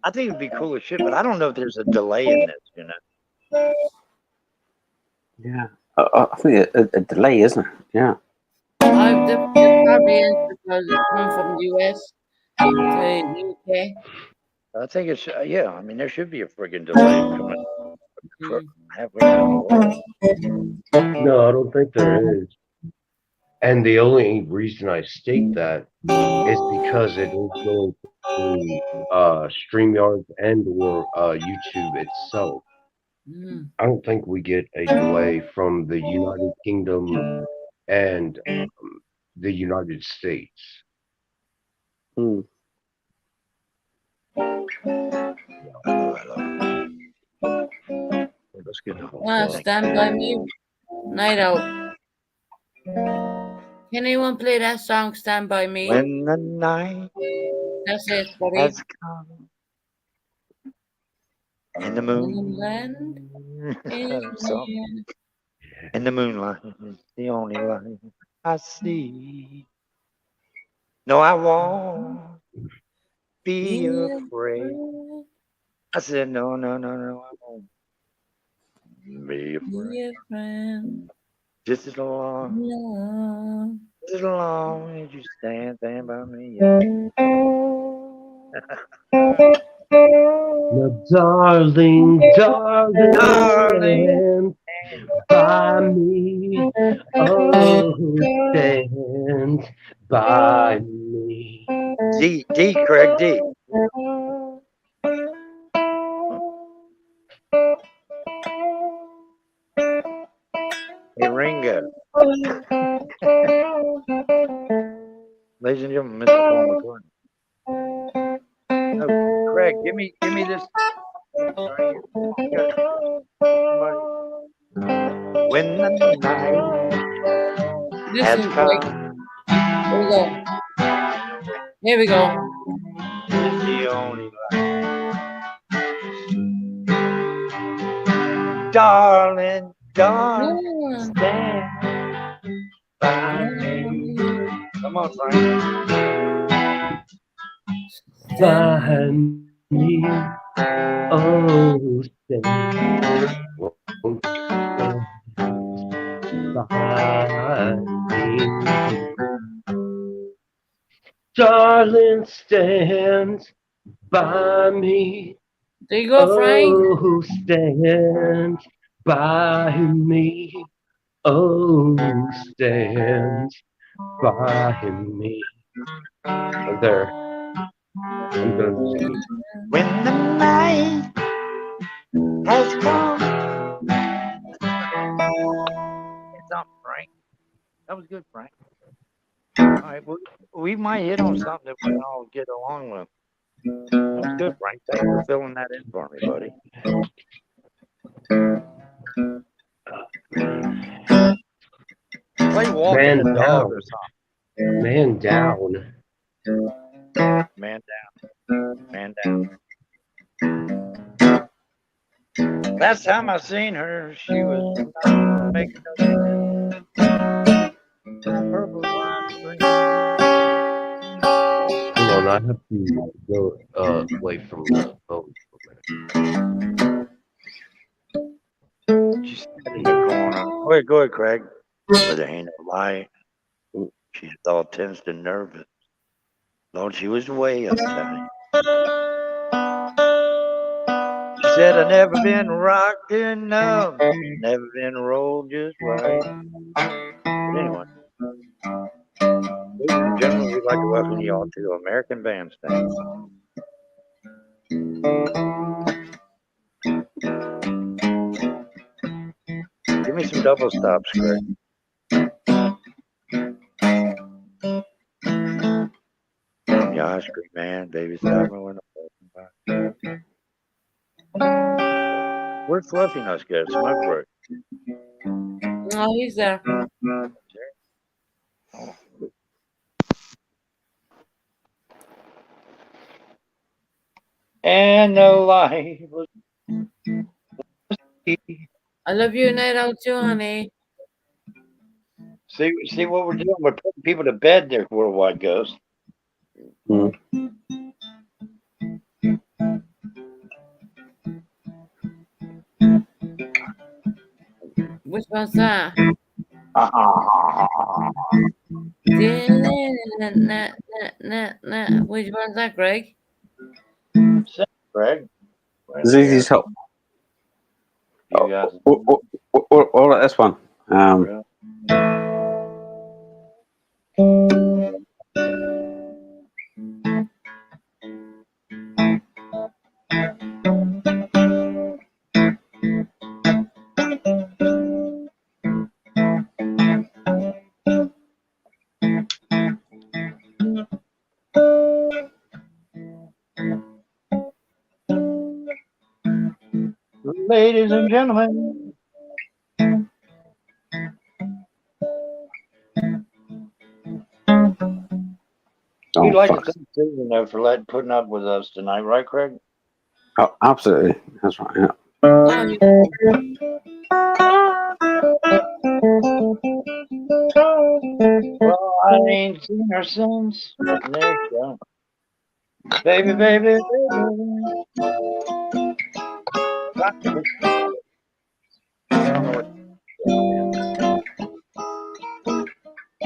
I think it'd be cool as shit, but I don't know if there's a delay in this, you know. Yeah, I think a delay, isn't it? Yeah. The probably is because it's coming from the US to UK. I think it's yeah. I mean, there should be a friggin' delay coming halfway down the road. No, I don't think there is. And the only reason I state that is because it is going through StreamYard and or YouTube itself. Mm. I don't think we get a delay from the United Kingdom and the United States. Let's get the whole Ah, thing. Stand By Me, Night Out. Can anyone play that song, Stand By Me? When the night That's it, buddy. has come and the moon Land is so, near. and the moonlight is the only light I see. No, I won't be afraid. I said, no, no, no, no, I won't be afraid. Be a friend. Just as long, Love. just as long as you stand by me. Now, darling, darling, by me, oh, stand by me. D, Craig, D. Hey, Ringo. Ladies and gentlemen, Mr. Paul McCartney. Oh, Craig, give me this. When the night has Listen, Craig. come, Here we go. Here we go. it's the only light. Darling, darling, stand by me. Come on, Frank. By me, oh, stand by me. Darling, stand by me. There you go, Frank. Oh, stand by me. Oh, stand by me. Oh, there. I'm gonna sing. When the night has come. It's up, Frank. That was good, Frank. All right, well, we might hit on something that we can all get along with. That was good, Frank. Thanks for filling that in for me, buddy. Play walking Man the dog down. or something. Man down. Man down. Man down. Last time I seen her, she was making purple wine. Hold on, I have to go away from the phone for a minute. She's in the corner. Go ahead, Craig. But there ain't no light. She's all tense and nervous. Lord, she was way uptight. She said, I've never been rocked enough, never been rolled just right. But anyway, ladies and gentlemen, we'd like to welcome you all to American Bandstand. Give me some double stops, Greg. I'm your ice cream man, baby. Stop me when I'm walking by. Where'd Fluffy Nuts go? Smoke break. Oh, he's there. And the light was. I love you, Night Out too, honey. See what we're doing? We're putting people to bed there, Worldwide Ghost. Which one's that? Which one's that, Greg? Greg. ZZ Top. You guys. All this one. Ladies and gentlemen. We'd like to thank Susan though for putting up with us tonight, right, Craig? Oh, absolutely. That's right. Yeah. Well, I ain't seen her since. There you go. Baby, baby, baby. I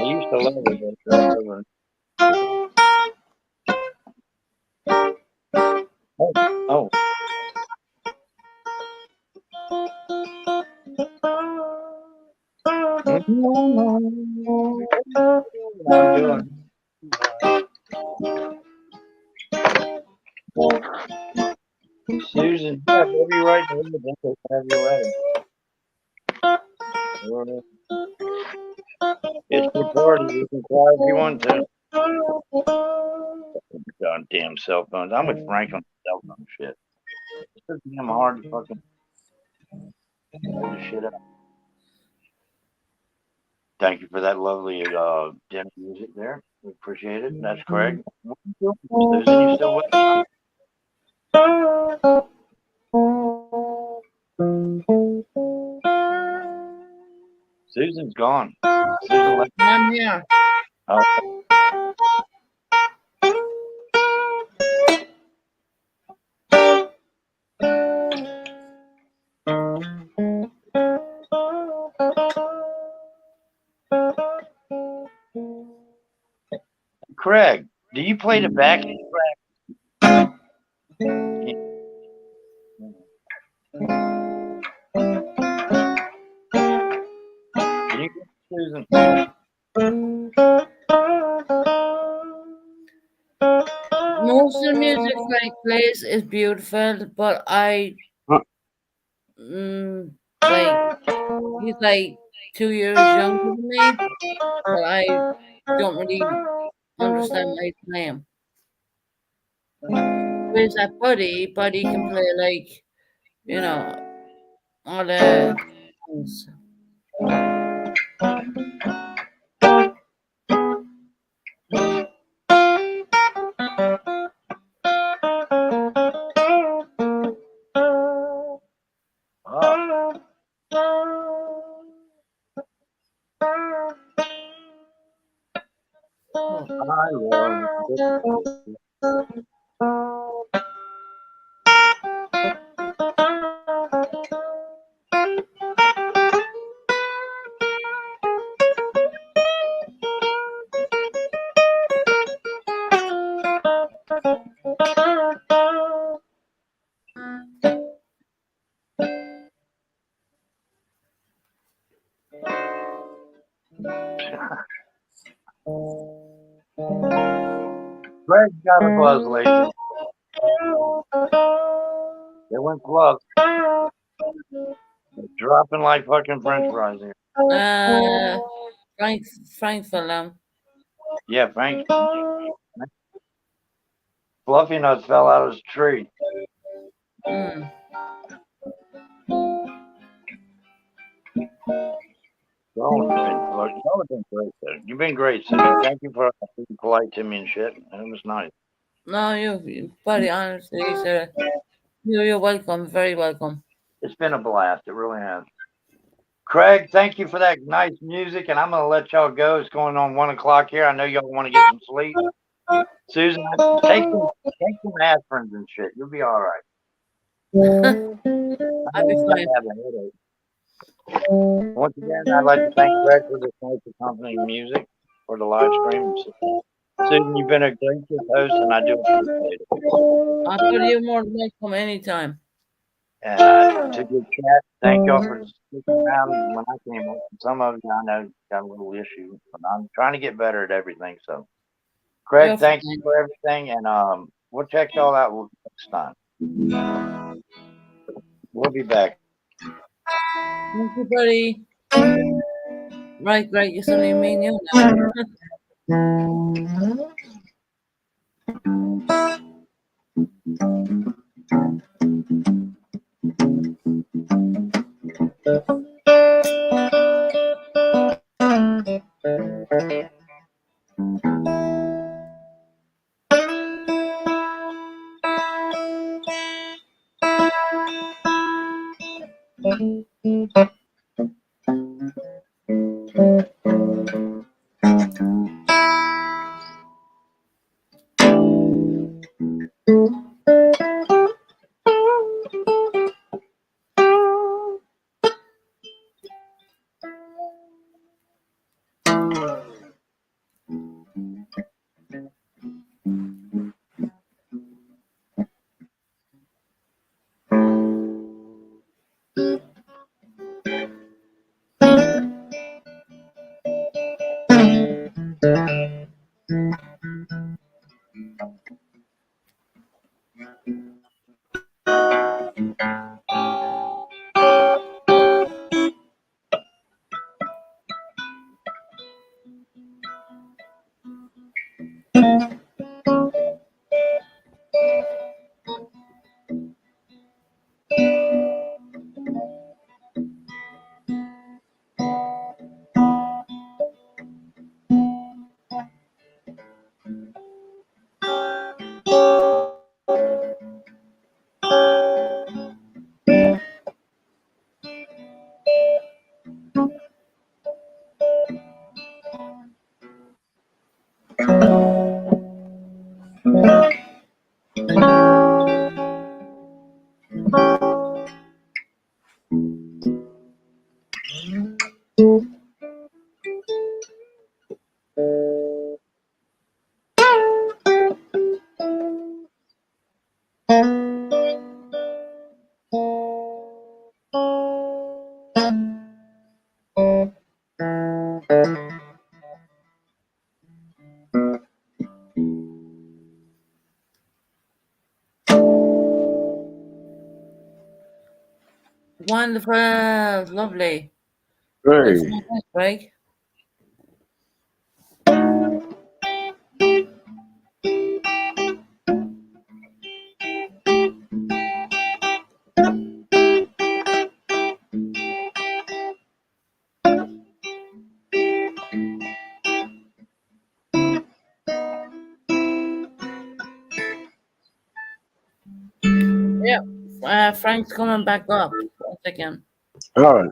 used to love it. But oh. Susan, yeah, baby, right now. Have you ready? It's your party. You can cry if you want to. Goddamn cell phones. I'm with Frank on cell phone shit. It's so damn hard to fucking figure this shit out. Thank you for that lovely dinner music there. We appreciate it. That's Craig. Susan, you still with us? Susan's gone. Susan left. I'm here. Oh. Craig, do you play the backing track? Can you get Susan? Most of the music Frank plays is beautiful, but like he's like 2 years younger than me, but I don't really understand why he's playing. Where's that Buddy? Buddy can play like, you know, all the things. I love Greg got a buzz, ladies. It went close. It's dropping like fucking French fries here. Frank fell down. Yeah, Frank. Fluffy Nuts fell out of his tree. You've been great, sir. You've been great, sir. Thank you for being polite to me and shit. It was nice. No, buddy, honestly, sir. You're welcome. Very welcome. It's been a blast. It really has. Craig, thank you for that nice music, and I'm going to let y'all go. It's going on 1 o'clock here. I know y'all want to get some sleep. Susan, take some aspirins and shit. You'll be all right. I'll be fine. Have a headache. Once again, I'd like to thank Greg for this nice accompanying music for the live stream. Susan, you've been a gracious host, and I do appreciate it. I'll put you more than welcome anytime. And to the chat, thank y'all for sticking around when I came up. Some of you I know got a little issue, but I'm trying to get better at everything. So, Craig, You're thank fine. you for everything, and we'll check y'all out next time. We'll be back. Thank you, buddy. Right, Greg, you suddenly mean you now. Wonderful, lovely. That's Hey, nice, Greg. Yep. Frank's coming back up. 1 second. all right.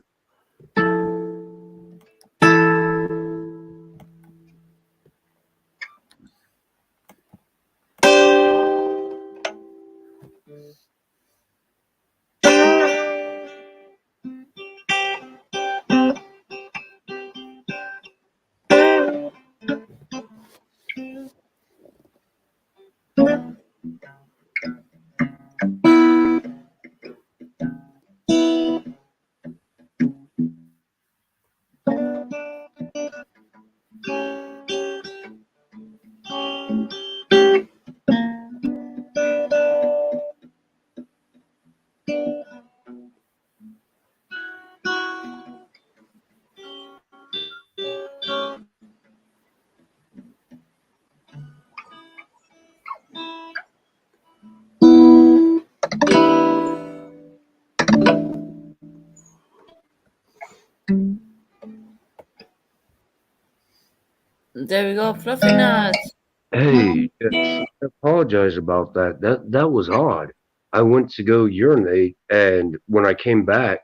There we go, Fluffy Nuts. Hey, I apologize about that. That was odd. I went to go urinate, and when I came back,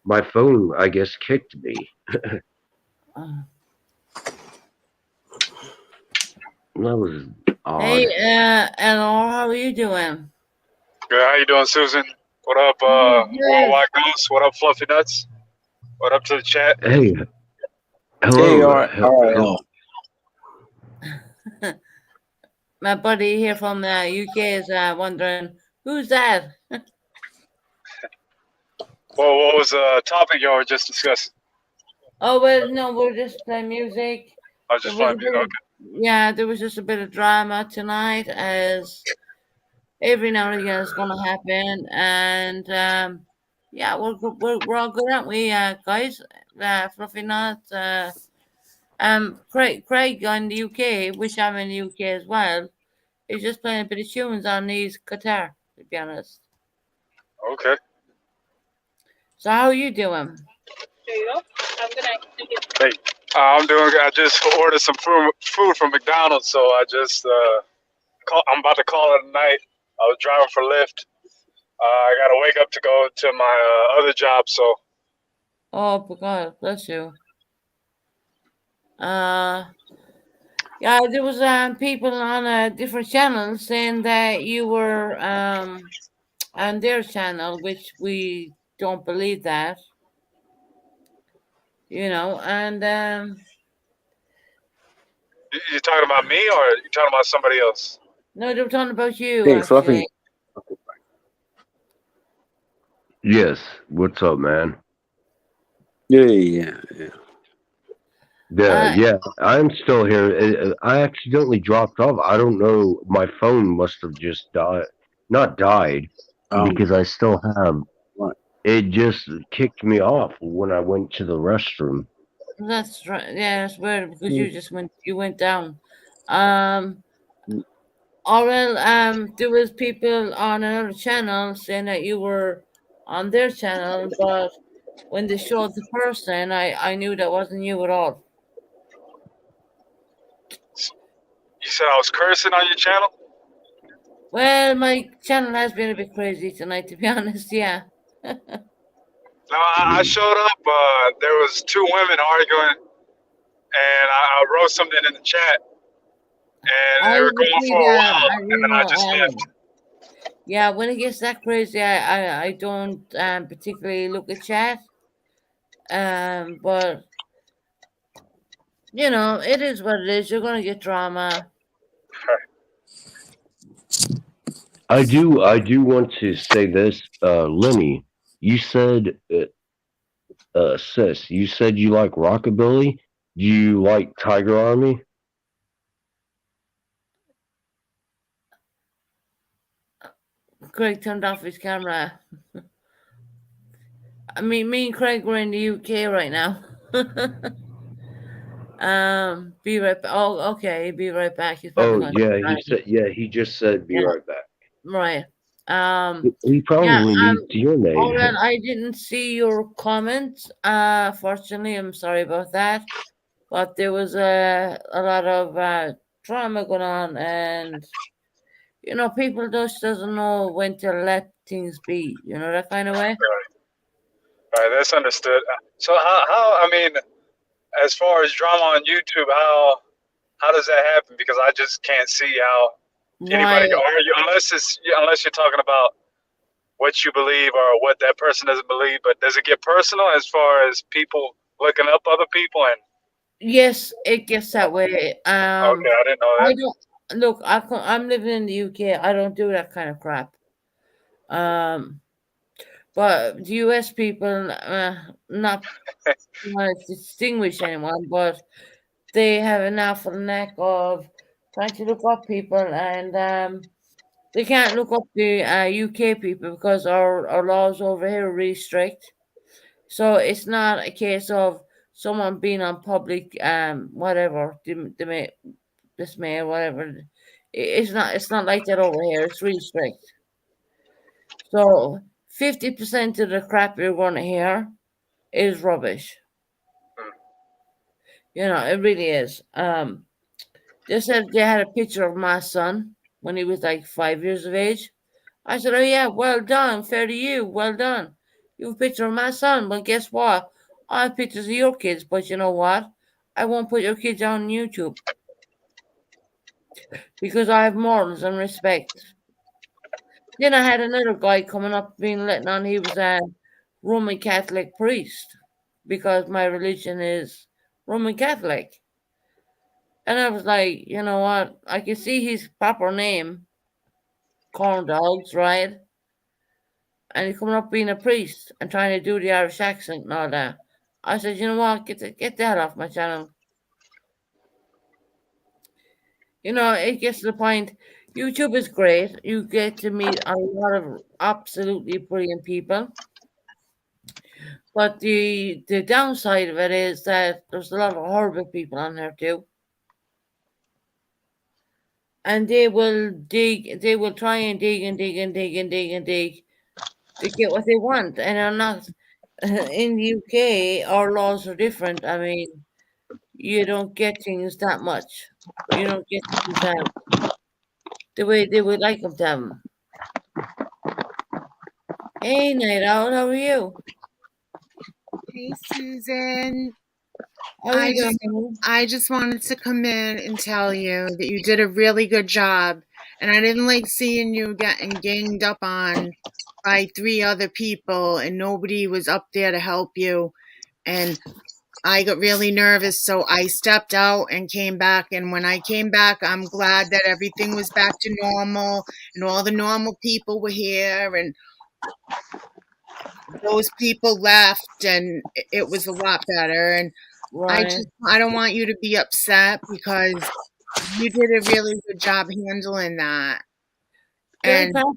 my phone, I guess, kicked me. Uh, That was odd. Hey, Eleanor, how are you doing? Good. How you doing, Susan? What up, Good. Worldwide Ghost? What up, Fluffy Nuts? What up to the chat? Hey, Hey, hello. all right, Hello. my buddy here from the UK is wondering who's that. Well, what was the topic y'all were just discussing? Oh well, no, we're just playing music. I was just There was a playing music. bit of- Okay. Yeah, there was just a bit of drama tonight, as every now and again it's going to happen, and yeah, we're all good, aren't we, guys? Fluffy Nuts, Craig in the UK, which I'm in the UK as well, is just playing a bit of tunes on his guitar, to be honest. Okay. So how are you doing? There you go. I'm gonna take it. Hey, I'm doing good. I just ordered some food from McDonald's, so I just I'm about to call it a night. I was driving for Lyft. I gotta wake up to go to my other job, so Oh, God bless you. Yeah, there was people on different channels saying that you were on their channel, which we don't believe that. And you talking about me or you talking about somebody else? no, they were talking about you, Hey, Fluffy. actually. Yes. What's up, man? Yeah. Yeah, I'm still here. I accidentally dropped off. I don't know. My phone must have just died. Not died, because I still have. It just kicked me off when I went to the restroom. That's right. Yeah, that's weird because you just went down. Oral, there was people on another channel saying that you were on their channel, but when they showed the person, I knew that wasn't you at all. You said I was cursing on your channel? Well, my channel has been a bit crazy tonight, to be honest. Yeah. No, I showed up. There was two women arguing, and I wrote something in the chat, and they were going for a while, and then I just left. Yeah, when it gets that crazy, I don't particularly look at chat. But it is what it is. You're gonna get drama. I do want to say this, Lenny. You said, sis, you said you like rockabilly. Do you like Tiger Army? Craig turned off his camera. I mean, me and Craig were in the UK right now. Be right back. Oh, okay. Be right back. He's probably Oh, going yeah, he said, he just said be Yeah. right back. Right. He probably used your name. Oren, I didn't see your comments. Fortunately, I'm sorry about that. But there was a lot of drama going on, and people just doesn't know when to let things be. That kind of way. Right, that's understood. So how I mean, as far as drama on YouTube, how does that happen? Because I just can't see how anybody can argue unless you're talking about what you believe or what that person doesn't believe. But does it get personal as far as people looking up other people? And Yes, it gets that way. okay, I didn't know that. I don't look. I'm living in the UK. I don't do that kind of crap. But the US people, not want to distinguish anyone, but they have an awful knack of trying to look up people, and they can't look up the UK people because our laws over here are really strict. So it's not a case of someone being on public, whatever, dismay or whatever. It's not like that over here. It's really strict. So 50% of the crap you're going to hear is rubbish. It really is. They said they had a picture of my son when he was like 5 years of age. I said, oh yeah, well done, fair to you, well done. You have a picture of my son. Well, guess what? I have pictures of your kids, but you know what? I won't put your kids on YouTube because I have morals and respect. Then I had another guy coming up being letting on he was a Roman Catholic priest because my religion is Roman Catholic. And I was like, you know what? I can see his proper name, Corn Dogs, right? And he's coming up being a priest and trying to do the Irish accent and all that. I said, you know what? Get that off my channel. You know, it gets to the point. YouTube is great. You get to meet a lot of absolutely brilliant people. But the downside of it is that there's a lot of horrible people on there too. And they will try and dig and dig and dig and dig and dig to get what they want. And I'm not in the UK, our laws are different. I mean, you don't get things that much. You don't get things the way they would like them to have 'em. Hey, Night Owl, how are you? Hey, Susan. How are I you just, doing? I just wanted to come in and tell you that you did a really good job. And I didn't like seeing you getting ganged up on by 3 other people and nobody was up there to help you. And I got really nervous, so I stepped out and came back. And when I came back, I'm glad that everything was back to normal and all the normal people were here and those people left and it was a lot better. And Right. I don't want you to be upset because you did a really good job handling that. The And fact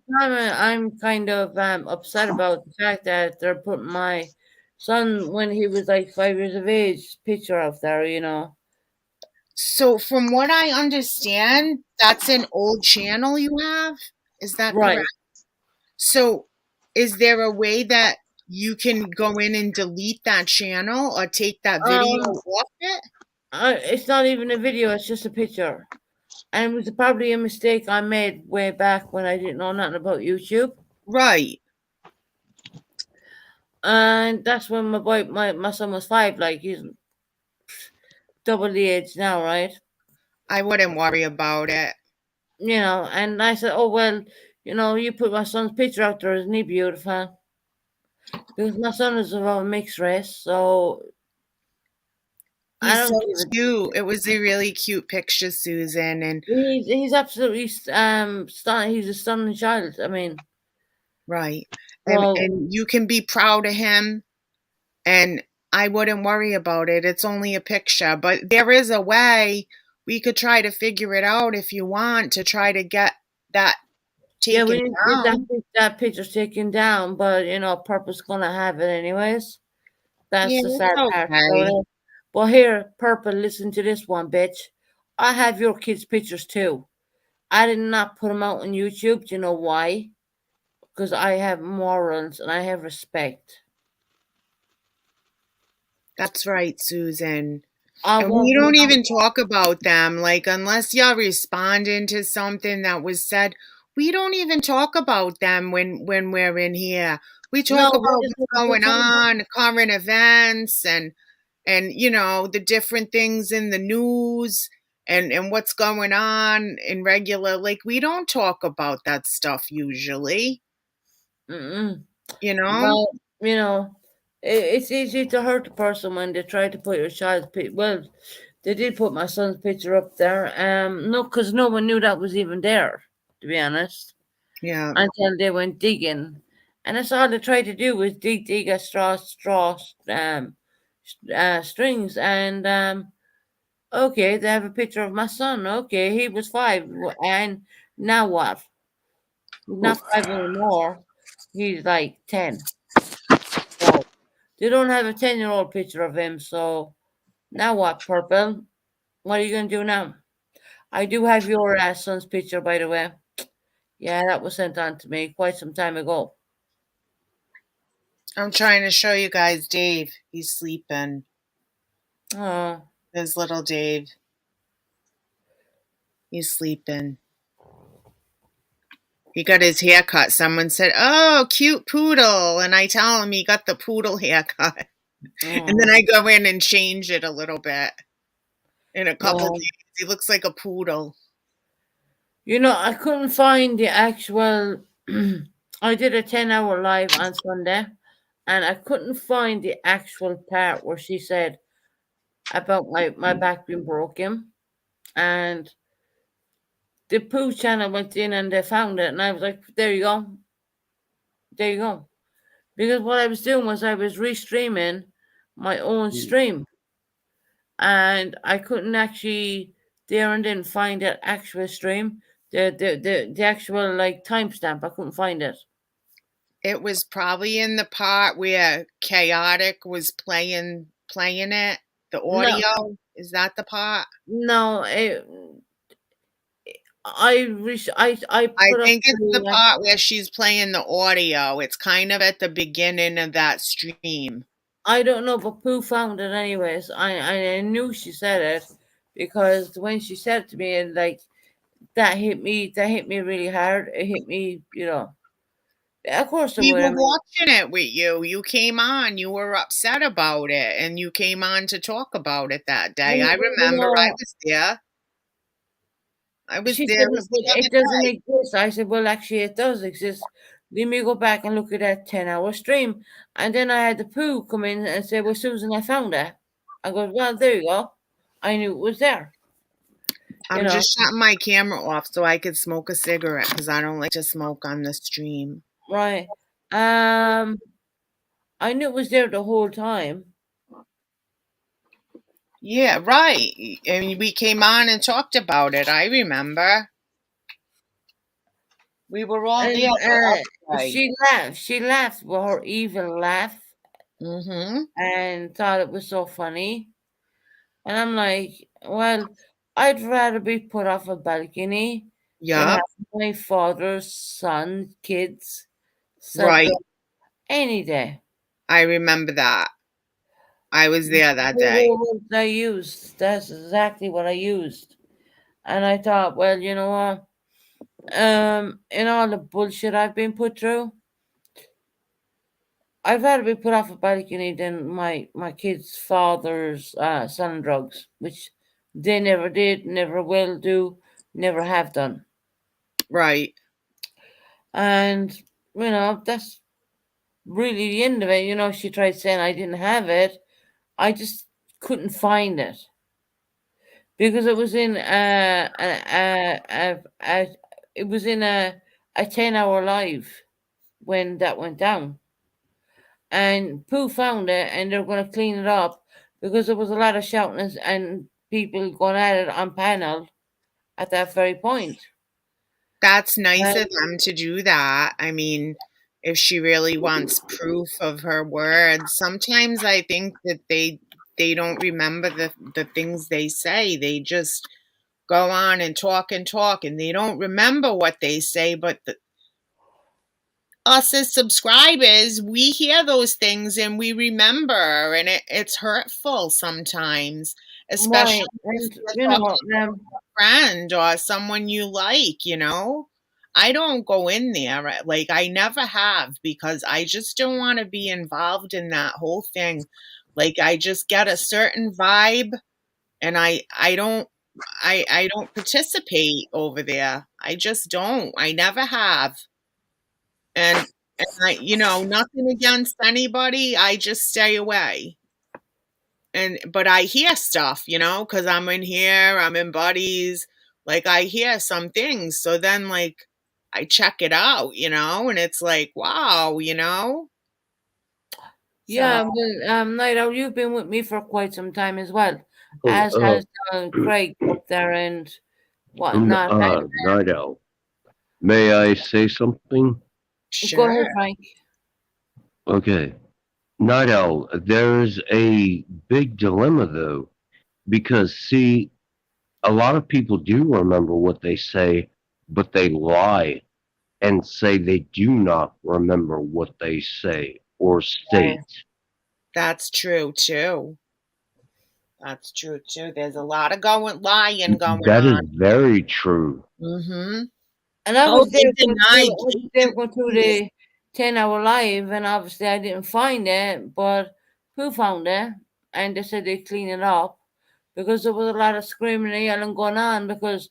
I'm kind of upset about the fact that they're putting my son when he was like 5 years of age picture out there, you know. so from what I understand, that's an old channel you have. Is that Right. correct? So is there a way that you can go in and delete that channel or take that video off it? It's not even a video, it's just a picture. And it was probably a mistake I made way back when I didn't know nothing about YouTube. Right. And that's when my son was 5, like he's double the age now, right? I wouldn't worry about it. You know, and I said, oh, well, you know, you put my son's picture out there, isn't he beautiful? Because my son is of a mixed race, so I He's don't so give a cute. It was a really cute picture, Susan. And he's absolutely stunning. He's a stunning child. I mean, right. well, And you can be proud of him. And I wouldn't worry about it. It's only a picture. But there is a way we could try to figure it out if you want to try to get that yeah, taken we need to get down. that picture taken down, but you know, Purple's gonna have it anyways. That's Yeah, the it's sad part about okay. it. Well, here, Purple, listen to this one, bitch. I have your kids' pictures too. I did not put them out on YouTube. Do you know why? Because I have morals and I have respect. That's right, Susan. I And won't we put don't 'em out. even talk about them. Like, unless you're responding to something that was said, we don't even talk about them when we're in here. We No, talk we about just what's want to going put something. on, current events, and you know the different things in the news and what's going on in regular. Like, we don't talk about that stuff usually. Mm-mm. You know. Well, you know, it's easy to hurt a person when they try to put your child's picture. Well, they did put my son's picture up there. No, because no one knew that was even there, to be honest, Yeah. until they went digging, and that's all they tried to do was dig a strings, and okay, they have a picture of my son. Okay, he was 5, and now what? He's not 5 anymore. He's like 10. So they don't have a 10-year-old picture of him. So now what, Purple? What are you gonna do now? I do have your son's picture, by the way. Yeah, that was sent on to me quite some time ago. I'm trying to show you guys Dave. He's sleeping. Oh, There's little Dave. He's sleeping. He got his hair cut. Someone said, "Oh, cute poodle," and I tell him he got the poodle haircut. And then I go in and change it a little bit. In a couple well, days, he looks like a poodle. you know, I couldn't find the actual. I did a 10-hour live on Sunday, and I couldn't find the actual part where she said about my back being broken. and the Pooh channel went in and they found it, and I was like, there you go. There you go. Because what I was doing was I was restreaming my own stream, and I couldn't actually there and then find that actual stream, the actual like timestamp. I couldn't find it. It was probably in the part where Chaotic was playing it. The audio, is that the part? No, I put up think it's the the, part where she's playing the audio. It's kind of at the beginning of that stream. I don't know, but Pooh found it anyways. I knew she said it because when she said it to me, and like that hit me really hard. It hit me, you know. Of course, We it would. were I mean, watching it with you. You came on. You were upset about it, and you came on to talk about it that day. I remember. I was there. I was she there. said, It was the "But it other doesn't day. exist." I said, well, actually, it does exist. Let me go back and look at that 10-hour stream. And then I had the Pooh come in and say, well, Susan, I found it. I go, well, there you go. I knew it was there. I'm just shutting my camera off so I could smoke a cigarette because I don't like to smoke on the stream. Right. I knew it was there the whole time. Yeah, right. I mean, we came on and talked about it. I remember. We were all And, there. she laughed with her evil laugh, and thought it was so funny. And I'm like, well, I'd rather be put off a balcony than Yeah. have my father's son, kids, Right. any day. I remember that. I was there that day. I used. That's exactly what I used. And I thought, well, you know what? In all the bullshit I've been put through, I'd rather be put off a balcony than my kid's father's selling drugs, which they never did, never will do, never have done. Right. And, you know, that's really the end of it. You know, she tried saying I didn't have it. I just couldn't find it. Because it was in it was in a 10-hour live when that went down. And Pooh found it, and they're going to clean it up because there was a lot of shouting and people going at it on panel at that very point. That's nice of them to do that. I mean, if she really wants proof of her words, sometimes I think that they don't remember the things they say. They just go on and talk, and they don't remember what they say. But us as subscribers, we hear those things and we remember, and it's hurtful sometimes, especially if you're talking to a friend or someone you like, you know. I don't go in there, like I never have, because I just don't want to be involved in that whole thing. Like I just get a certain vibe, and I don't participate over there. I just don't. I never have. And I, you know, nothing against anybody. I just stay away. But I hear stuff, you know, because I'm in here, I'm in Buddies. Like I hear some things. So then like I check it out, you know, and it's like, wow, you know. Yeah, well, Nido, you've been with me for quite some time as well, Oh, as has Craig up there and whatnot. Nido, may I say something? Go ahead, Frank. Okay. Night Owl, there's a big dilemma though, because see, a lot of people do remember what they say, but they lie and say they do not remember what they say or state. That's true too. That's true too. There's a lot of lying going That is on. very true. Mm-hmm. And I was there denied going through the 10-hour live, and obviously I didn't find it, but who found it? And they said they clean it up because there was a lot of screaming and yelling going on because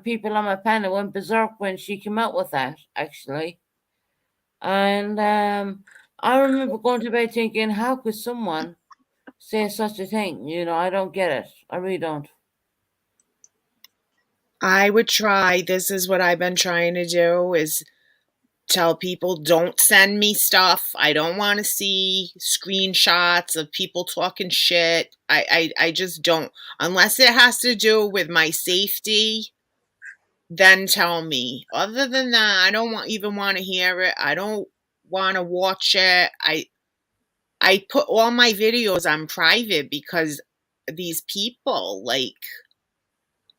people on my panel went berserk when she came out with that, actually. And I remember going to bed thinking, how could someone say such a thing? You know, I don't get it. I really don't. I would try. This is what I've been trying to do is tell people don't send me stuff. I don't want to see screenshots of people talking shit. I just don't. Unless it has to do with my safety, then tell me. Other than that, I don't even want to hear it. I don't want to watch it. I put all my videos on private because these people, like,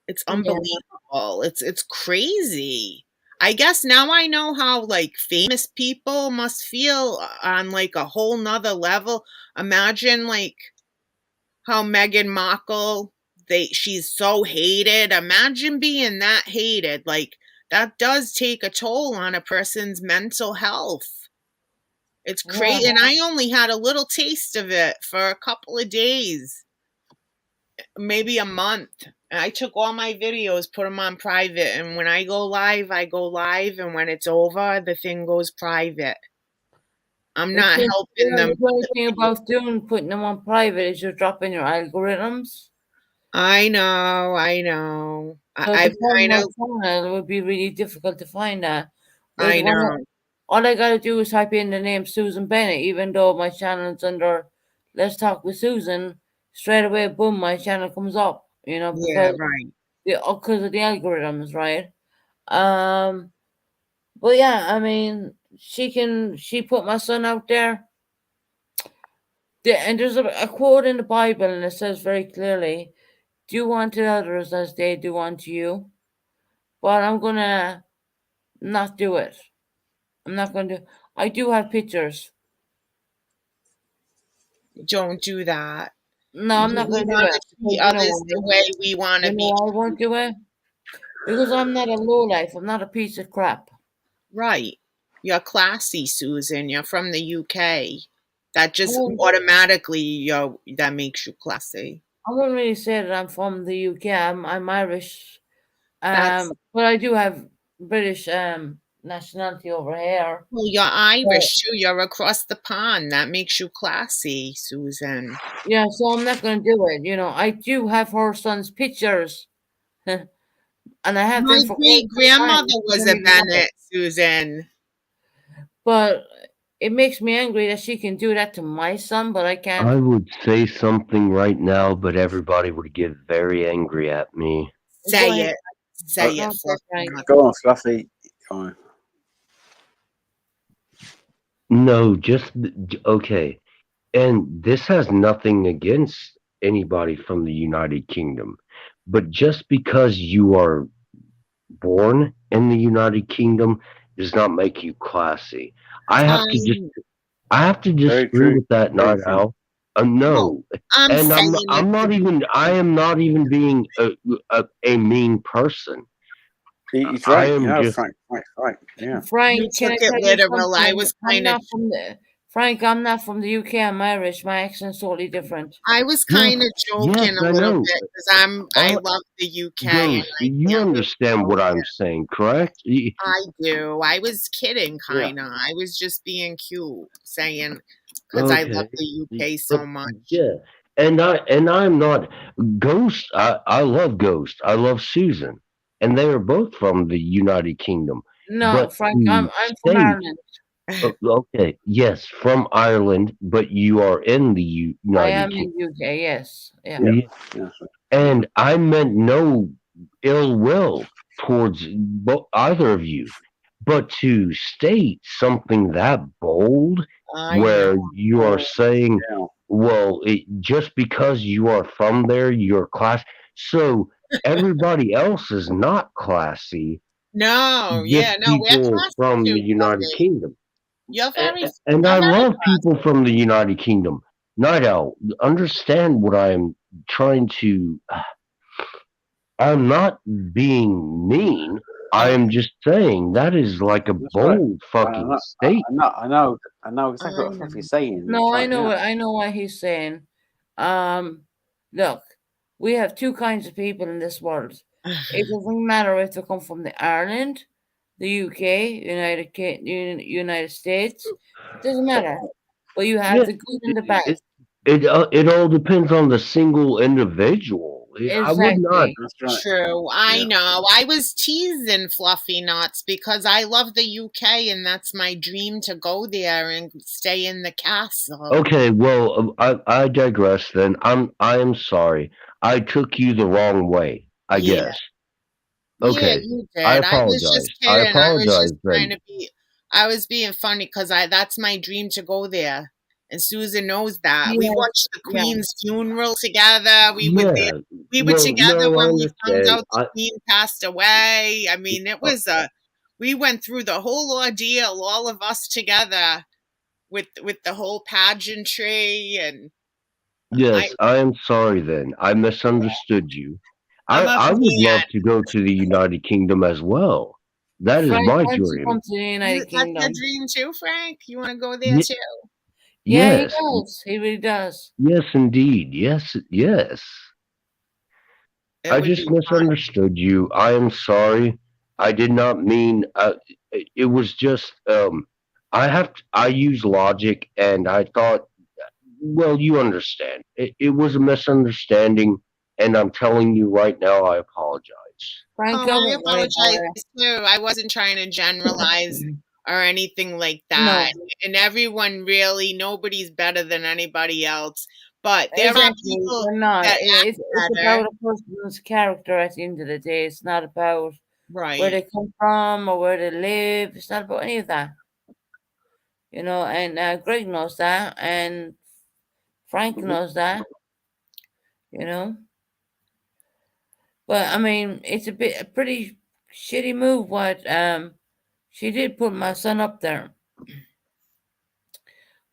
it's Yeah. unbelievable. It's crazy. I guess now I know how like famous people must feel on like a whole nother level. Imagine like how Meghan Markle, she's so hated. Imagine being that hated. Like that does take a toll on a person's mental health. It's crazy. Yeah. And I only had a little taste of it for a couple of days, maybe a month. And I took all my videos, put them on private. And when I go live, I go live. And when it's over, the thing goes private. I'm It's not just, helping them. the only thing about putting them on private is you're dropping your algorithms. I know. So I've to find kind my of, channel, it would be really difficult to find that. I Like, when know. all I gotta do is type in the name Susan Bennett, even though my channel's under Let's Talk with Susan. Straight away, boom, my channel comes up. You know, Yeah, because right. because of the algorithms, right? But yeah, I mean, she put my son out there. And there's a quote in the Bible, and it says very clearly, "Do unto others as they do unto you." But I'm gonna not do it. I'm not gonna do. I do have pictures. Don't do that. No, I'm not We gonna do want it. to see Because you know others the why? way we want to You know be. why I won't do it? Because I'm not a lowlife. I'm not a piece of crap. Right. You're classy, Susan. You're from the UK. That just Well, automatically, that makes you classy. I wouldn't really say that I'm from the UK. I'm Irish. That's But I do have British nationality over here. Well, you're But Irish too. You're across the pond. That makes you classy, Susan. yeah, so I'm not gonna do it. You know, I do have her son's pictures, and I have My them for quite great some time. grandmother She was don't a even know it. Bennett, Susan. But it makes me angry that she can do that to my son, but I I can't. would say something right now, but everybody would get very angry at me. Go Say ahead. it. Say Go it, on, Fluffy. Frank. Go on, Fluffy. Go on. No, just okay. And this has nothing against anybody from the United Kingdom, but just because you are born in the United Kingdom does not make you classy. I have to Very disagree true. with that, Very Night true. Owl. Well, No, I'm and saying I'm not even. I am not even being a mean person. He's I right. am No, just. Frank's right. Yeah. Frank, you can I took it tell you literal. I something? was I'm kind of, not from the Frank. I'm not from the UK. I'm Irish. My accent's totally different. Yes, kind of joking yes, a I little know. bit because I Uh, love the UK and Ghost, I you can't wait to understand go what there. I'm saying, correct? I do. I was kidding, Yeah. kind of. I was just being cute, saying because I love Okay, the UK but so much. yeah, and I'm not Ghost. I love Ghost. I love Susan, and they are both from the United Kingdom. No, But Frank, to I'm from state, Ireland. okay, yes, from Ireland, but you are in the I United am Kingdom. in UK. Yes. Yeah. Yeah. Yeah, Yes. and I meant no ill will towards either of you, but to state something that bold, I where know. you are saying, Yeah. well, just because you are from there, you're class. So everybody else is not classy. No, Just yeah, no, we're people classy from too, the United Fluffy. Kingdom. You're very, And you're I very love classy. people from the United Kingdom. Night Owl, understand what I'm trying to. I'm not being mean. I am just saying that is like a That's right. bold fucking I statement. know exactly I what know. Fluffy's saying. No, That's right. I know what he's saying. Look, we have two kinds of people in this world. It doesn't matter if they come from the Ireland, the UK, United States. It doesn't matter. But you have Yeah, the good and the bad. it all depends on the single individual. I would not. Exactly. True. I Yeah. know. I was teasing Fluffy Nuts because I love the UK and that's my dream to go there and stay in the castle. Okay, well, I digress. Then I am sorry. I took you the wrong way. I Yeah. guess. Yeah, Okay, you I did. I was apologize. just I kidding. I was apologize just trying then. to be. I was being funny because that's my dream to go there, and Susan knows that. We Yes. watched the Yeah. Queen's funeral together. We were there. Yeah. We were Well, together no, I when we found understand. out the Queen passed away. I mean, it was a. We went through the whole ordeal, all of us together, with the whole pageantry, and Yes, I am sorry then. I misunderstood you. I'm a I would love fan. to go to the United Kingdom as well. That is Frank my wants to dream. come to the United That's your Kingdom. dream too, Frank. You want to go there Ye- too? Yeah, he Yes, does. He really does. yes, indeed. Yes, yes. It I would just be fun. misunderstood you. I am sorry. I did not mean. It was just. I use logic, and I thought. Well, you understand. It was a misunderstanding, and I'm telling you right now. I apologize. Frank, Oh, don't I worry about apologize it. too. I wasn't trying to generalize or anything like No, that. And everyone really, nobody's better than anybody else. But there are exactly. people They're not. that act It's better. about a person's character at the end of the day. It's not about where Right. they come from or where they live. It's not about any of that. You know, and Greg knows that, and Frank knows that. You know, but I mean, it's a pretty shitty move. What she did put my son up there.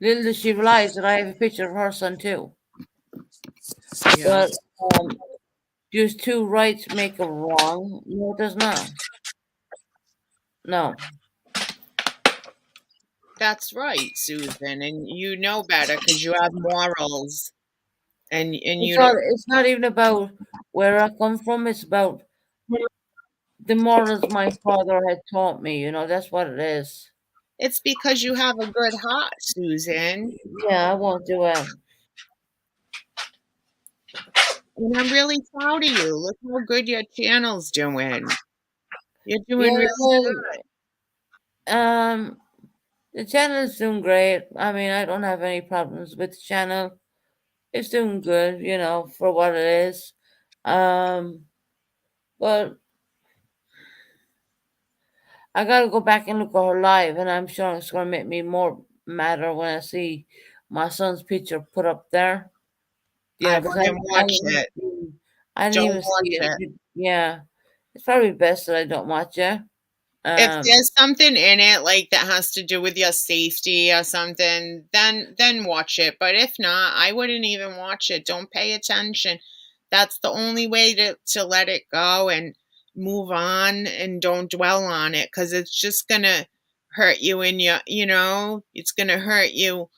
Little did she realize that I have a picture of her son too. Yeah. But does two rights make a wrong? No, it does not. No. That's right, Susan. And you know better because you have morals. And you don't. It's not even about where I come from. It's about the morals my father had taught me. You know, that's what it is. It's because you have a good heart, Susan. Yeah, I won't do it. And I'm really proud of you. Look how good your channel's doing. You're doing Yeah, really good. the channel is doing great. I mean, I don't have any problems with the channel. It's doing good, you know, for what it is. But I gotta go back and look at her live, and I'm sure it's gonna make me more madder when I see my son's picture put up there. Yeah, Because but then watch it. I didn't Don't even watch see it. it. Yeah, it's probably best that I don't watch it. If there's something in it like that has to do with your safety or something, then watch it. But if not, I wouldn't even watch it. Don't pay attention. That's the only way to let it go and move on and don't dwell on it because it's just gonna hurt you in your, it's gonna hurt you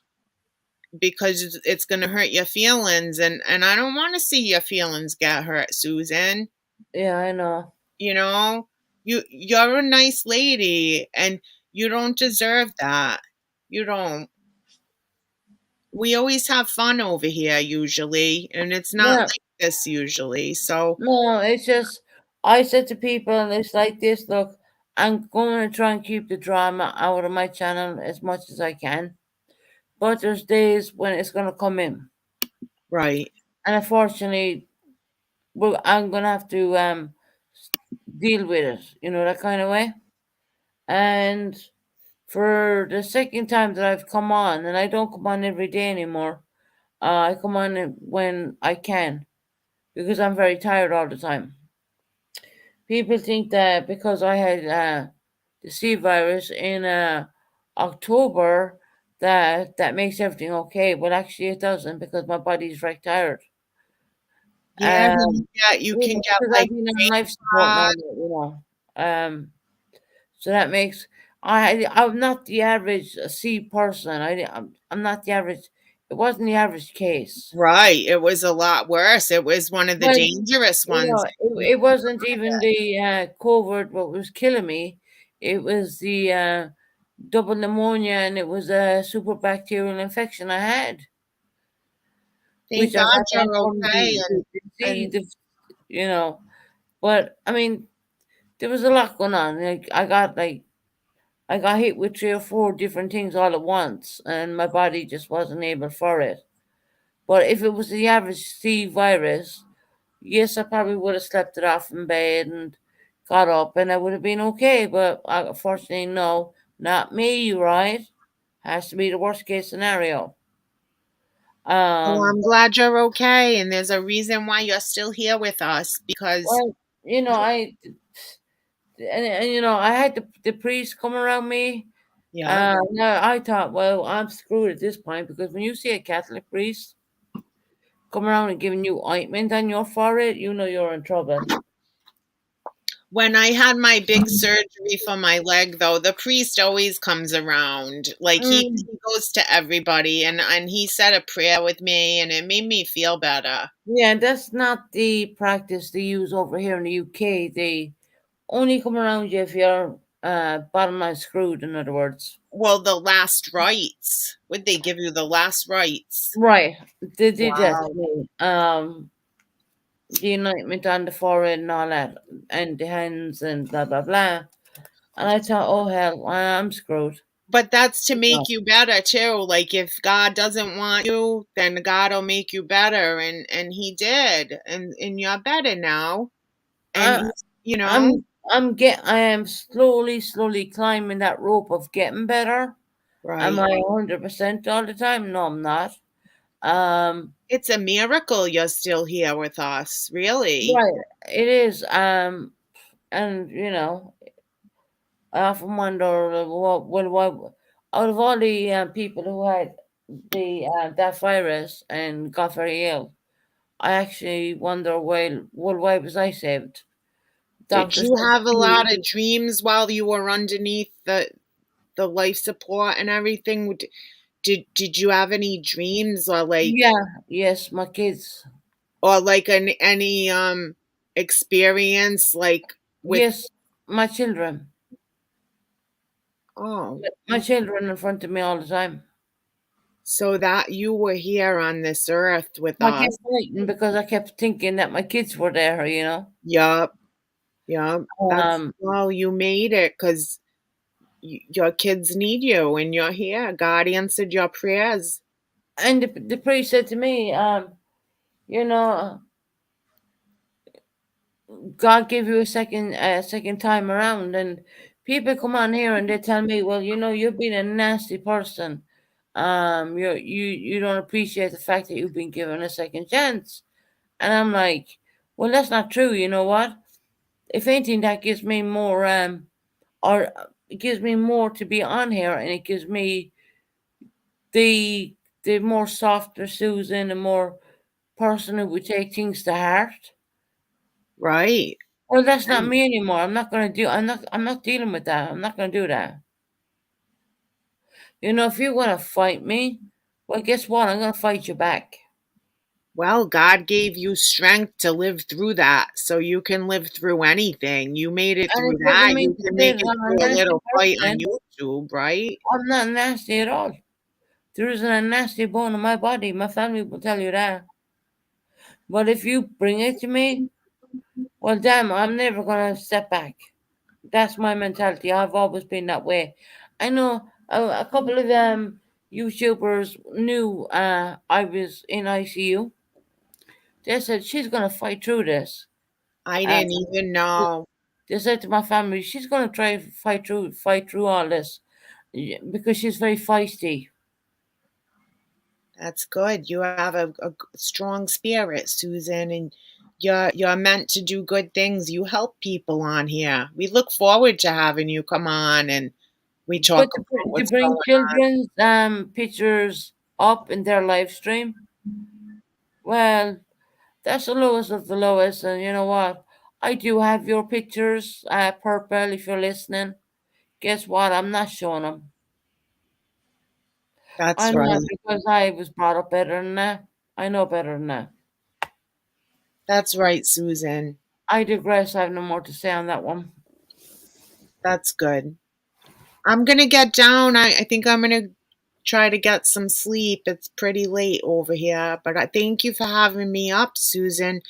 because it's gonna hurt your feelings and I don't want to see your feelings get hurt, Susan. Yeah, I know. You know, you're a nice lady and you don't deserve that. You don't. We always have fun over here usually, and it's not Yeah. like this usually. So No, it's just I said to people, and it's like this. Look, I'm going to try and keep the drama out of my channel as much as I can, but there's days when it's going to come in, right. and unfortunately, I'm going to have to deal with it. You know, that kind of way. And for the second time that I've come on, and I don't come on every day anymore, I come on when I can because I'm very tired all the time. People think that because I had the C virus in October that makes everything okay. Well, actually, it doesn't because my body's very tired. Yeah, you can get because like I've been on life support now, you know. So that makes I'm not the average C person. I'm not the average. It wasn't the average case. right. It was a lot worse. It was one of the But, dangerous you ones. know, it wasn't even the COVID what was killing me. It was the double pneumonia, and it was a super bacterial infection I had. Thank Which I God got that you're from okay. the you know. But I mean, there was a lot going on. I got hit with 3 or 4 different things all at once, and my body just wasn't able for it. But if it was the average C virus, yes, I probably would have slept it off in bed and got up, and I would have been okay. But unfortunately, no, not me. Right? Has to be the worst case scenario. Well, I'm glad you're okay, and there's a reason why you're still here with us because. Well, you know, I had the priest come around me. Yeah. Now I thought, well, I'm screwed at this point because when you see a Catholic priest come around and giving you ointment on your forehead, you know you're in trouble. When I had my big surgery for my leg, though, the priest always comes around. Like he goes to everybody, and he said a prayer with me, and it made me feel better. Yeah, that's not the practice they use over here in the UK. They only come around you if you're bottom line screwed, in other words. Well, the last rites. Would they give you the last rites? Right. They did that Wow. to me. The anointment on the forehead and all that, and the hands and blah blah blah. And I thought, oh hell, I'm screwed. But that's to make you better too. Like if God doesn't want you, then God will make you better, and He did, and you're better now. And you know, I am slowly climbing that rope of getting better. Am right? I 100% all the time? No, I'm not. It's a miracle you're still here with us, really. Right, it is. And you know, I often wonder, what out of all the people who had that virus and got very ill, I actually wonder, why was I saved? Did Doctors you said have a to me, lot of dreams while you were underneath the life support and everything? Did you have any dreams or like yes, my kids. or like any experience like with Yes, my children. oh My children in front of me all the time. so that you were here on this earth with I us? kept waiting because I kept thinking that my kids were there, you know. Yup. That's Um, well, you made it because your kids need you, and you're here. God answered your prayers. and the priest said to me, you know, God gave you a second time around, and people come on here and they tell me, well, you know, you've been a nasty person. You don't appreciate the fact that you've been given a second chance, and I'm like, well, that's not true. You know what? If anything, that gives me more, or it gives me more to be on here, and it gives me the more softer Susan, the more person who would take things to heart. Right. Well, that's not me anymore. I'm not dealing with that. I'm not gonna do that. You know, if you wanna fight me, well, guess what? I'm gonna fight you back. Well, God gave you strength to live through that, so you can live through anything. You made it And through it doesn't that. mean You to can say make that it I'm a through a nasty little fight on person. YouTube, right? I'm not nasty at all. There isn't a nasty bone in my body. My family will tell you that. But if you bring it to me, well, damn, I'm never gonna step back. That's my mentality. I've always been that way. I know a couple of YouTubers knew I was in ICU. They said she's gonna fight through this. I Uh, didn't even know. they said to my family, she's gonna try to fight through all this because she's very feisty. That's good. You have a strong spirit, Susan, and you're meant to do good things. You help people on here. We look forward to having you come on and we talk But about to what's bring going on. children's pictures up in their live stream, well, that's the lowest of the lowest. And you know what? I do have your pictures, Purple, if you're listening. Guess what? I'm not showing them. That's I'm not, right. because I was brought up better than that. I know better than that. That's right, Susan. I digress. I have no more to say on that one. That's good. I'm going to get down. I think I'm going to try to get some sleep. It's pretty late over here, but I thank you for having me up, Susan.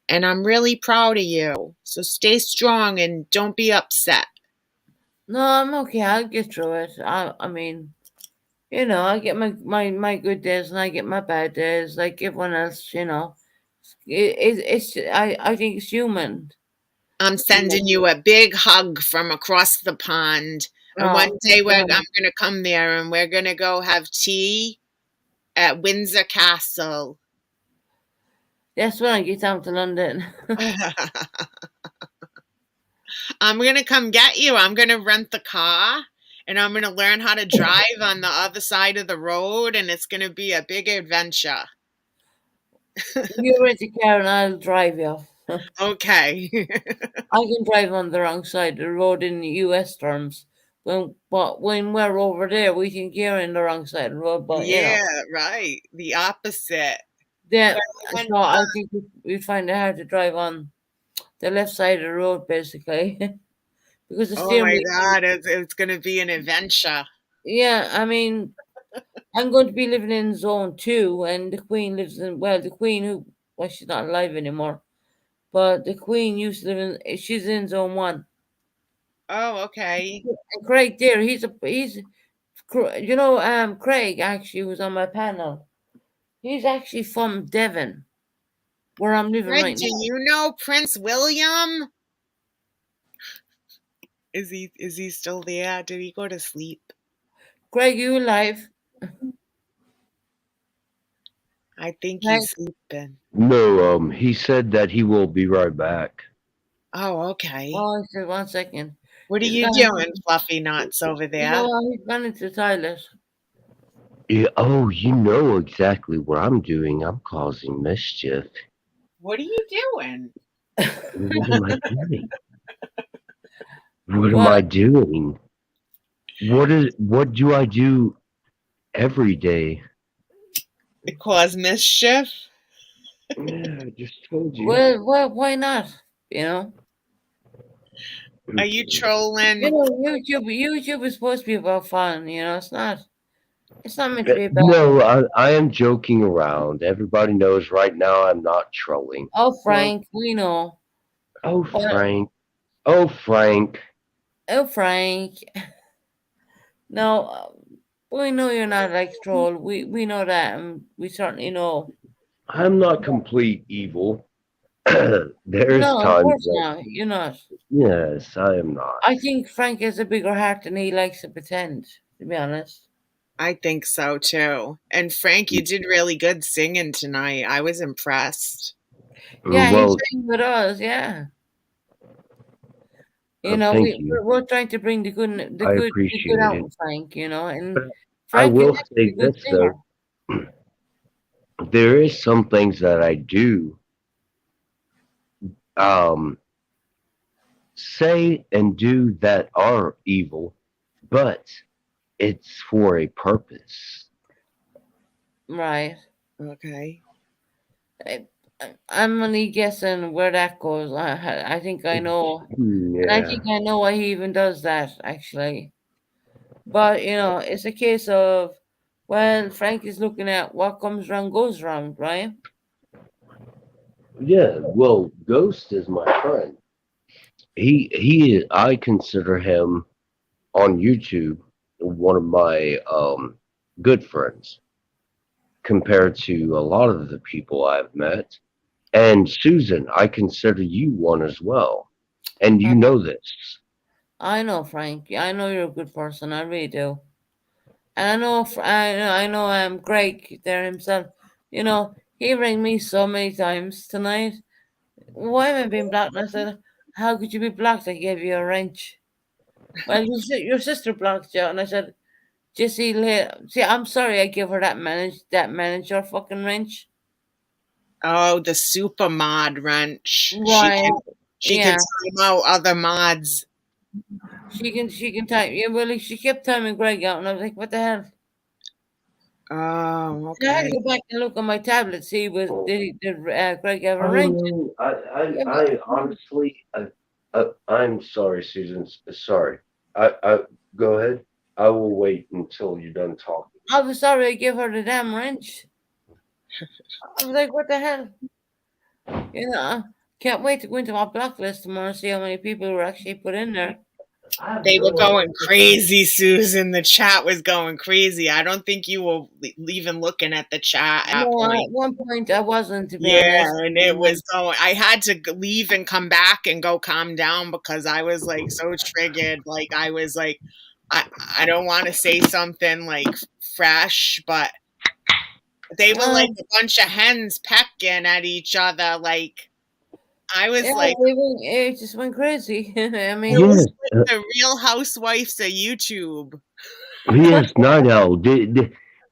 And I'm really proud of you. So stay strong and don't be upset. No, I'm okay. I'll get through it. I mean, you know, I get my good days and I get my bad days like everyone else. You know, I think it's human. I'm sending you a big hug from across the pond. And Oh, one day thank I'm God. going to come there and we're going to go have tea at Windsor Castle. That's when I get down to London. I'm going to come get you. I'm going to rent the car and I'm going to learn how to drive on the other side of the road. And it's going to be a big adventure. You rent a car and I'll drive you. Okay. I can drive on the wrong side of the road in the US terms. But when we're over there, we think you're in the wrong side of the road. But you know, Yeah, right. The opposite. yeah. When, So I think we'd find it hard to drive on the left side of the road, basically, because the oh steering my wheel. God, it's going to be an adventure. Yeah, I mean, I'm going to be living in Zone 2, and the Queen lives in, well, the Queen well, she's not alive anymore, but the Queen used to live in, she's in Zone 1. Oh, okay. And Craig there, you know, Craig actually was on my panel. He's actually from Devon, where I'm living Greg, right do now. you know Prince William? Is he still there? Did he go to sleep? Craig, you alive? I think Craig? he's sleeping. No, he said that he will be right back. Oh, okay. Oh, I said 1 second. What are He's you gone. doing, Fluffy Nuts, over You there? know what? He's gone into the toilet. Yeah, oh, you know exactly what I'm doing. I'm causing mischief. What are you doing? What am I doing? What am Well, I doing? What do I do every day? To cause mischief? Yeah, I just told you. well, why not? You know? Are you trolling? You know, YouTube is supposed to be about fun, you know, it's not meant to be about. No, I am joking around. Everybody knows right now I'm not trolling. Oh, Frank, we know. Oh, But- Frank. Oh, Frank. Oh, Frank. No, we know you're not like troll. We know that, and we certainly know. I'm not complete evil. There's No, of times course that, not. You're not. yes, I am not. I think Frank has a bigger heart than he likes to pretend, to be honest. I think so too. And Frank, you did really good singing tonight. I was impressed. Yeah, Well, he's sang with us, yeah. You know, thank you. we're trying to bring the I good appreciate out it. in Frank, you know, and But I Frank will is actually say a good this singer. though. There is some things that I do say and do that are evil, but it's for a purpose. Right. Okay. I'm only guessing where that goes. I think I know. And I Yeah. think I know why he even does that, actually. But, you know, it's a case of, well, Frank is looking at what comes round goes round, right? Yeah, well, Ghost is my friend. I consider him on YouTube one of my good friends compared to a lot of the people I've met. And Susan, I consider you one as well. And you know this. I know, Frank. I know you're a good person. I really do. And I know Greg there himself. You know, he rang me so many times tonight. Why am I being blocked? And I said, how could you be blocked? I gave you a wrench. Well, your sister blocked you. And I said, Jesse, see, I'm sorry I gave her that manager fucking wrench. Oh, the super mod wrench. Right. She Yeah. can time out other mods. She can time. Yeah, well, she kept timing Greg out, and I was like, what the hell? Oh, So I had to okay. go back and look on my tablet, see did Greg have a I wrench? know. Yeah, I honestly, I'm sorry, Susan. Sorry. I go ahead. I will wait until you're done talking. I was sorry I gave her the damn wrench. I was like, what the hell? You know, can't wait to go into my blacklist tomorrow and see how many people were actually put in there. They were going crazy, Susan. The chat was going crazy. I don't think you were even looking at the chat at No, point. at one point I wasn't, to be Yeah, honest. and it was going. I had to leave and come back and go calm down because I was like so triggered. Like I was like, I don't want to say something like fresh, but they were like a bunch of hens pecking at each other. Like I was Yeah, like, it just went crazy. I mean, it was Yes, like the Real Housewives of YouTube. yes, Night Owl.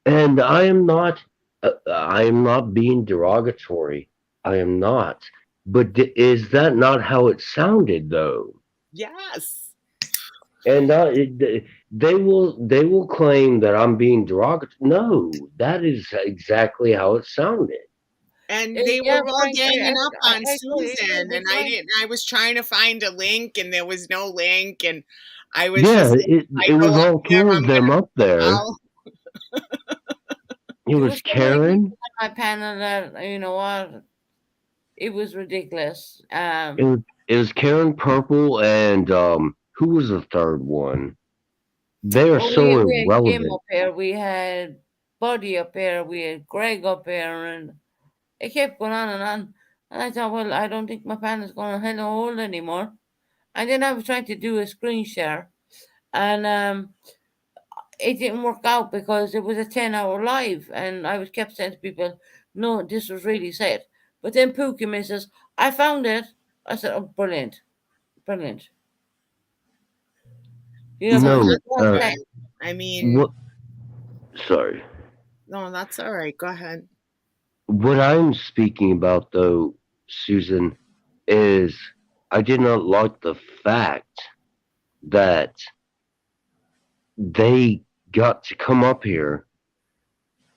And I am not being derogatory. I am not. But is that not how it sounded though? Yes. And they will claim that I'm being derogatory. No, that is exactly how it sounded. And they yeah, were all Frank, ganging up on I totally agree Susan, with and I Frank. didn't. I was trying to find a link, and there was no link, and I was Yeah, just. it I was go up all there. two I'm of them up there. I'll, It There was was so many people Karen. on my panel that, you know what, it was ridiculous. It was Karen Purple and who was the third one? They are Well, so we had Kim irrelevant. up here, we had Buddy up here, we had Greg up here, and it kept going on and on. And I thought, well, I don't think my panel's going to hello hold anymore. And then I was trying to do a screen share, and it didn't work out because it was a 10-hour live, and I was kept saying to people, no, this was really sad. But then Pookie says, I found it. I said, oh, brilliant. Brilliant. You know, No, because one right. time, I mean, what? Sorry. no, that's all right. Go ahead. What I'm speaking about, though, Susan, is I did not like the fact that they got to come up here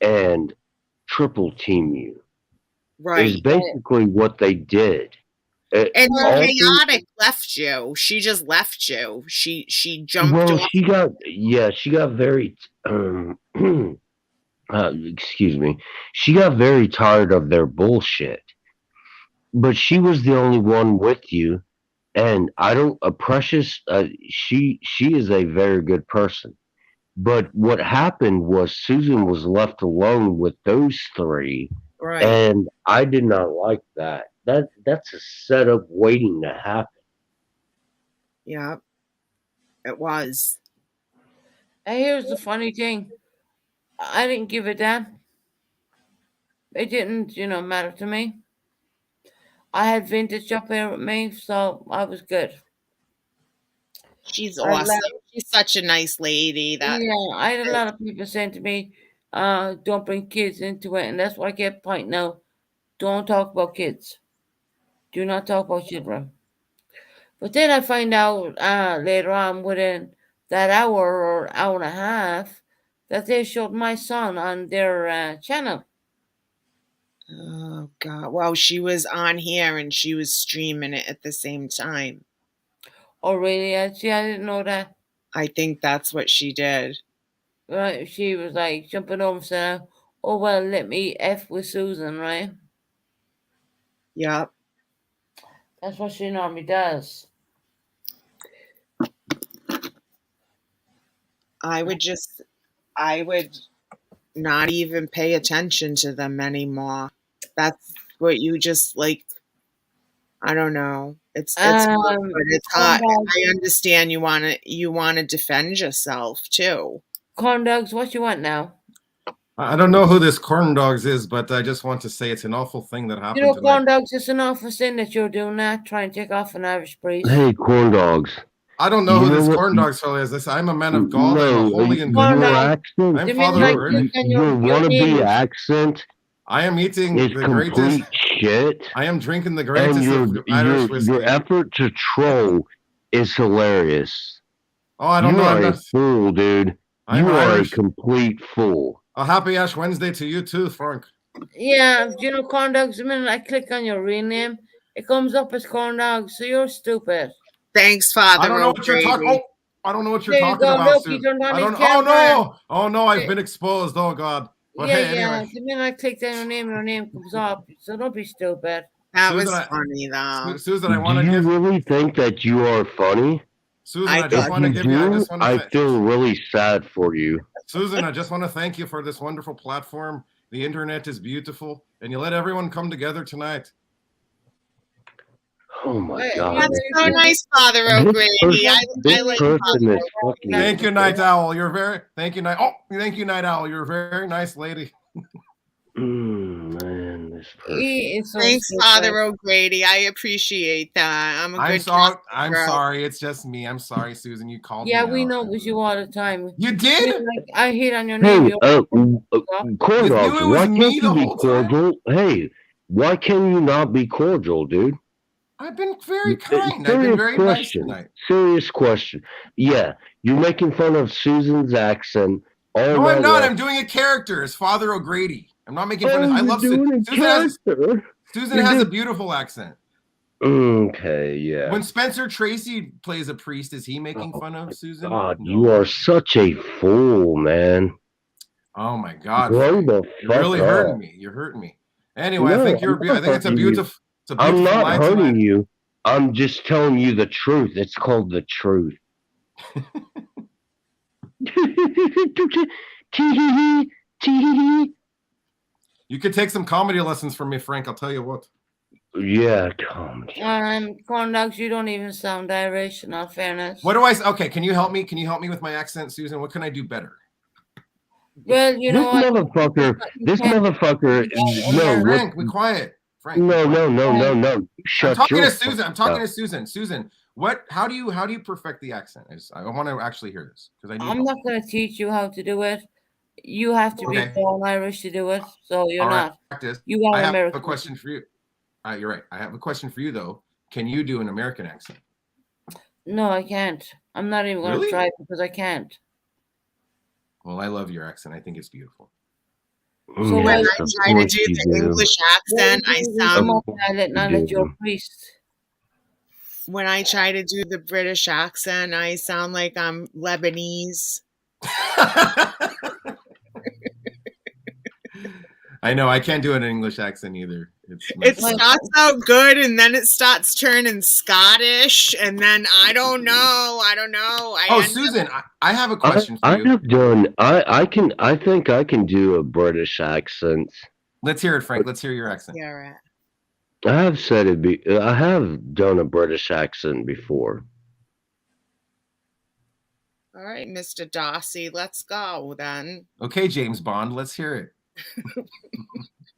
and triple team you. Is Right. basically what they did. And All three- chaotic left you. She just left you. She jumped well, off. she got very excuse me. She got very tired of their bullshit. But she was the only one with you, and I don't. Precious. She is a very good person. But what happened was Susan was left alone with those three, Right. and I did not like that. That's a setup waiting to happen. Yeah, it was. and here's the funny thing. I didn't give a damn. It didn't, matter to me. I had Vintage up here with me, so I was good. She's I awesome. left- She's such a nice lady. That Yeah, I had a lot of people saying to me, don't bring kids into it. And that's why I kept pointing out, don't talk about kids. Do not talk about children. But then I find out later on, within that hour or hour and a half, that they showed my son on their channel. Oh God! Well, she was on here and she was streaming it at the same time. Oh, really? See, I didn't know that. I think that's what she did. Right? She was like jumping over and saying, oh, well, let me F with Susan, right? Yep. That's what she normally does. I would not even pay attention to them anymore. That's what you just like. I don't know. It's hard, but it's hot. I understand you wanna defend yourself too. Corn dogs, what you want now? I don't know who this corn dogs is, but I just want to say it's an awful thing that happened tonight. Corn dogs, it's an awful sin that you're doing that. Try and take off an Irish priest. Hey, corn dogs. I don't know You who know this what? corn dogs fellow is. I'm a man of God. I'm a No, holy and your good man. accent, I'm Father Word. your wannabe accent I am eating is the complete greatest. shit. I am drinking the And greatest of Irish whiskey. your effort to troll is hilarious. Oh, I don't You know. are I'm a not. fool, dude. I'm You are Irish. a complete fool. A happy Ash Wednesday to you too, Frank. Yeah, corn dogs, the minute I click on your real name, it comes up as corn dogs, so you're stupid. Thanks, Father. I don't know what you're talking. O'Grady. I don't know what you're There you talking go. about, Look, Sue. he turned on I his don't. camera. Oh no! I've been exposed. Oh God. But Yeah, hey, yeah. anyway. The minute I click on your name comes up, so don't be stupid. That was Susan, funny though. Susan, I Do want to you give really think that you are funny? Susan. I I just If want to you give you. I do, just want I to. feel really sad for you. Susan, I just want to thank you for this wonderful platform. The internet is beautiful, and you let everyone come together tonight. Oh my God. That's so nice, Father This O'Grady. I like person Father is fucking. Thank you, Night Owl. You're very. Thank you, Night. Oh, thank you, Night Owl. You're a very nice lady. Man, this person. He is so Thanks, stupid. Father O'Grady. I appreciate that. I'm a I'm good sorry. Catholic I'm girl. sorry. It's just me. I'm sorry, Susan. You called Yeah, me we out. know it was you all the time. You did? Like, I hit on your name. Hey, You corn You dogs, knew it was why me can't the you be whole time? cordial? Hey, why can you not be cordial, dude? I've been very kind. I've been Serious very nice question. tonight. Serious question. Yeah, you're making fun of Susan's accent all No, night I'm not. long. I'm doing a character as Father O'Grady. I'm not making fun of. I you're love doing Susan. a Susan character. Susan You're has a doing- beautiful accent. Okay, yeah. When Spencer Tracy plays a priest, is he making fun of Susan? God, you are such a fool, man. Oh my God! Grow Frank. the You're really fuck hurting up. me. You're hurting me. Anyway, I No, think you're. I'm not I think it's a hurting you. beautiful. It's a I'm beautiful not night hurting tonight. you. I'm just telling you the truth. It's called the truth. You could take some comedy lessons from me, Frank. I'll tell you what. Yeah, comedy. corn dogs, you don't even sound Irish, in all fairness. What do I? Okay, can you help me? Can you help me with my accent, Susan? What can I do better? Well, you This know what? motherfucker. No, Frank, be quiet. Frank. no. I'm Shut talking your to Susan. I'm fucking talking to mouth. Susan. Susan, what? How do you perfect the accent? I want to actually hear this because I need. I'm not going to teach you how to do it. You have to be Okay. born Irish to do it, so you're All right, not. practice. You are I have American. a question for you. You're right. I have a question for you though. Can you do an American accent? No, I can't. I'm not even going to Really? try because I can't. Well, I love your accent. I think it's beautiful. So When I Yes, of try to course do you the do. English accent, I sound. Now that you're a priest. When I try to do the British accent, I sound like I'm Lebanese. I know. I can't do an English accent either. It starts out good and then it starts turning Scottish, and then I don't know. Oh, Susan, I have a question for I you. have done. I think I can do a British accent. Let's hear it, Frank. Let's hear your accent. Yeah, right. I have said it. I have done a British accent before. All right, Mr. Darcy, let's go then. Okay, James Bond. Let's hear it.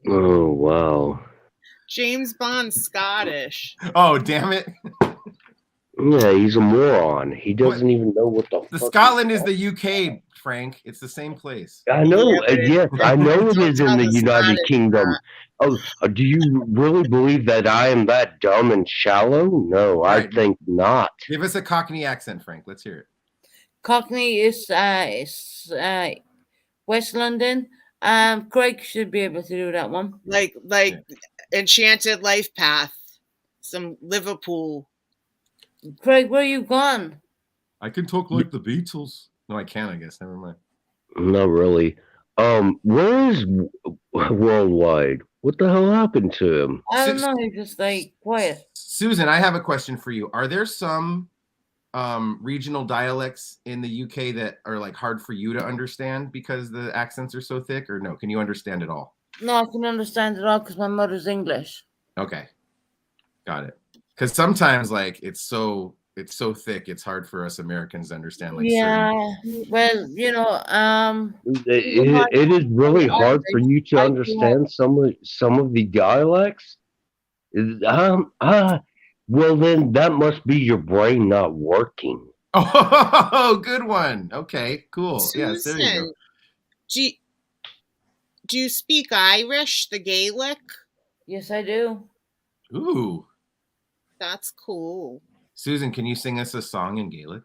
Oh wow. James Bond's Scottish. Oh, damn it. Yeah, he's a moron. He doesn't even know what the The fuck. Scotland is the UK, Frank. It's the same place. I know. Yeah, but Yes, I know it is in tell the the United Scottish Kingdom. Oh, do you really believe that I am that dumb and shallow? No, I Right. think not. Give us a Cockney accent, Frank. Let's hear it. Cockney is West London. Craig should be able to do that one. Like Enchanted Life Path. Some Liverpool. Craig, where you gone? I can talk like the Beatles. No, I can't, I guess. Never mind. Not really. Where is Worldwide? What the hell happened to him? I don't know. He's just like quiet. Susan, I have a question for you. Are there some regional dialects in the UK that are like hard for you to understand because the accents are so thick, or no? Can you understand it all? No, I can understand it all because my mother's English. Okay, got it. Because sometimes like it's so thick, it's hard for us Americans to understand. Like Yeah. Well, It is really hard for you to understand some of the dialects. Well, then that must be your brain not working. Oh, good one. Okay, cool. Yes, there you go. Susan, do you speak Irish, the Gaelic? Yes, I do. Ooh, That's cool. Susan, can you sing us a song in Gaelic?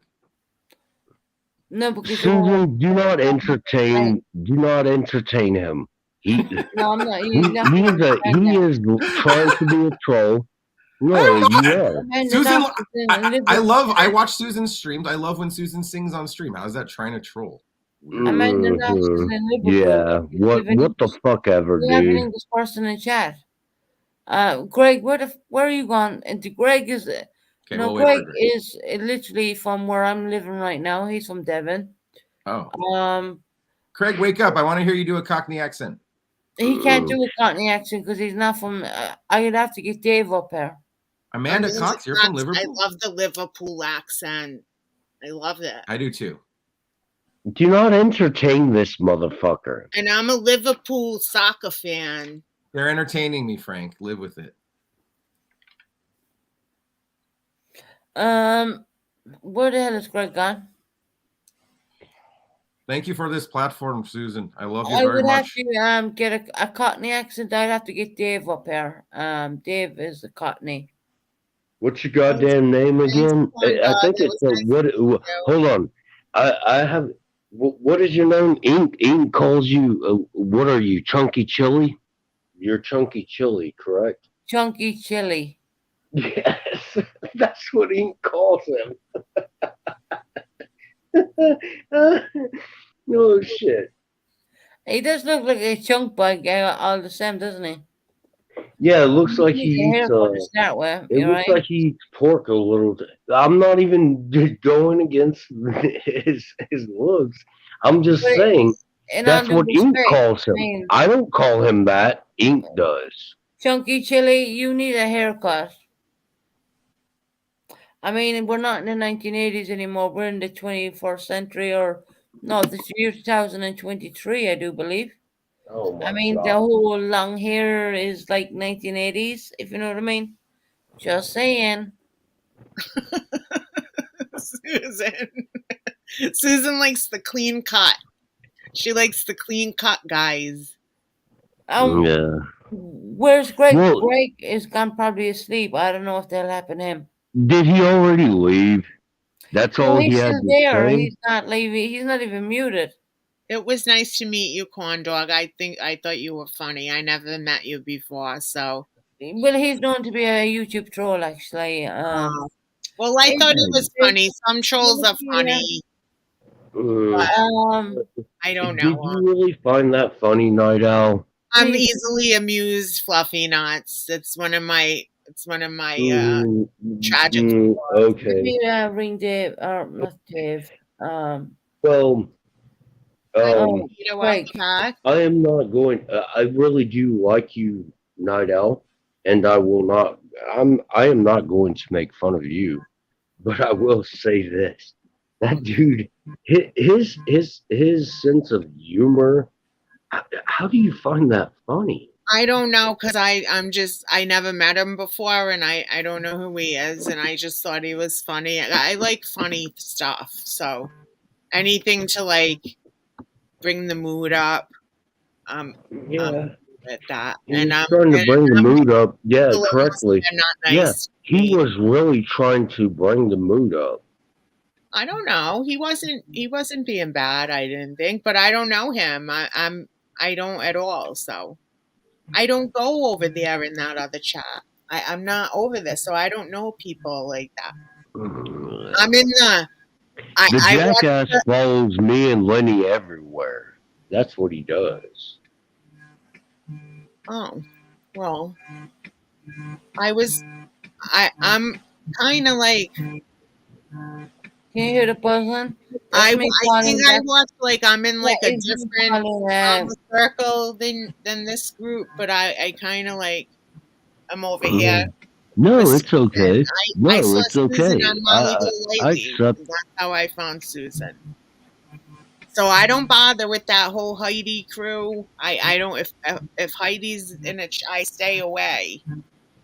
No, because Susan, do not entertain him. He no, I'm not. he is trying to be a troll. No, you are. Susan, I watch Susan's streams. I love when Susan sings on stream. How's that trying to troll? Mhm. Yeah. What the fuck ever, We have an dude? English person in chat. Greg, where are you going? And Greg is Okay, no, we'll wait for Greg Greg. is literally from where I'm living right now. He's from Devon. Oh. Craig, wake up. I want to hear you do a Cockney accent. He can't do a Cockney accent because he's not from. I'd have to get Dave up here. Amanda Amanda Cox, you're from Cox, Liverpool? I love the Liverpool accent. I love it. I do too. Do not entertain this motherfucker. And I'm a Liverpool soccer fan. They're entertaining me, Frank. Live with it. Where the hell is Greg gone? Thank you for this platform, Susan. I love you I very would have much. to get a Cockney accent. I'd have to get Dave up here. Dave is the Cockney. What's your goddamn name again? I think it's hold on. I have. What is your name? Ink calls you. What are you, Chunky Chili? You're Chunky Chili, correct? Chunky Chili. Yes, that's what Ink calls him. Oh shit. He does look like a chunk bag all the same, doesn't he? Yeah, it looks like He he needs a eats. haircut to start with, It you're looks right. like he eats pork a little. I'm not even going against his looks. I'm just But saying in that's all what due Ink respect, calls him. I mean, I don't call him that. Ink does. Chunky Chili, you need a haircut. I mean, we're not in the 1980s anymore. We're in the 21st century, or no, this year 2023, I do believe. Oh my I mean, the god. whole long hair is like 1980s, if you know what I mean. Just saying. Susan. Susan likes the clean cut. She likes the clean cut guys. Yeah. Where's Greg? Well- Greg is gone probably asleep. I don't know if that'll happen to him. Did he already leave? That's No, all he he's had still to there. say. He's not leaving. He's not even muted. It was nice to meet you, Corn Dog. I thought you were funny. I never met you before, so. Well, he's known to be a YouTube troll, actually. Well, I thought he was funny. Some trolls are funny. I don't Did know. you really find that funny, Night Owl? I'm easily amused, Fluffy Nuts. It's one of my tragic. Okay. Maybe ring Dave, or not Dave. Well, You know what, Cat? I am not going. I really do like you, Night Owl, and I will not. I am not going to make fun of you, but I will say this: that dude, his sense of humor. How do you find that funny? I don't know, because I never met him before, and I don't know who he is, and I just thought he was funny. I like funny stuff, so anything to like bring the mood up. Yeah. At that, He's and trying to bring the mood up. Yeah, Hilarious correctly. and not Yeah, nice. he was really trying to bring the mood up. I don't know. He wasn't being bad. I didn't think, but I don't know him. I don't at all. So I don't go over there in that other chat. I'm not over there, so I don't know people like that. I'm in the. The I watch jackass the- follows me and Lenny everywhere. That's what he does. Oh, well, I'm kind of like. Can you hear the buzzing? I me think calling I back. watch like I'm in like That a is me different calling, circle than this group, but I kind of like I'm over here. No, it's okay. No, I saw it's okay. Susan on Molly I Golightly. accept. That's how I found Susan. So I don't bother with that whole Heidi crew. I don't. If Heidi's in it, I stay away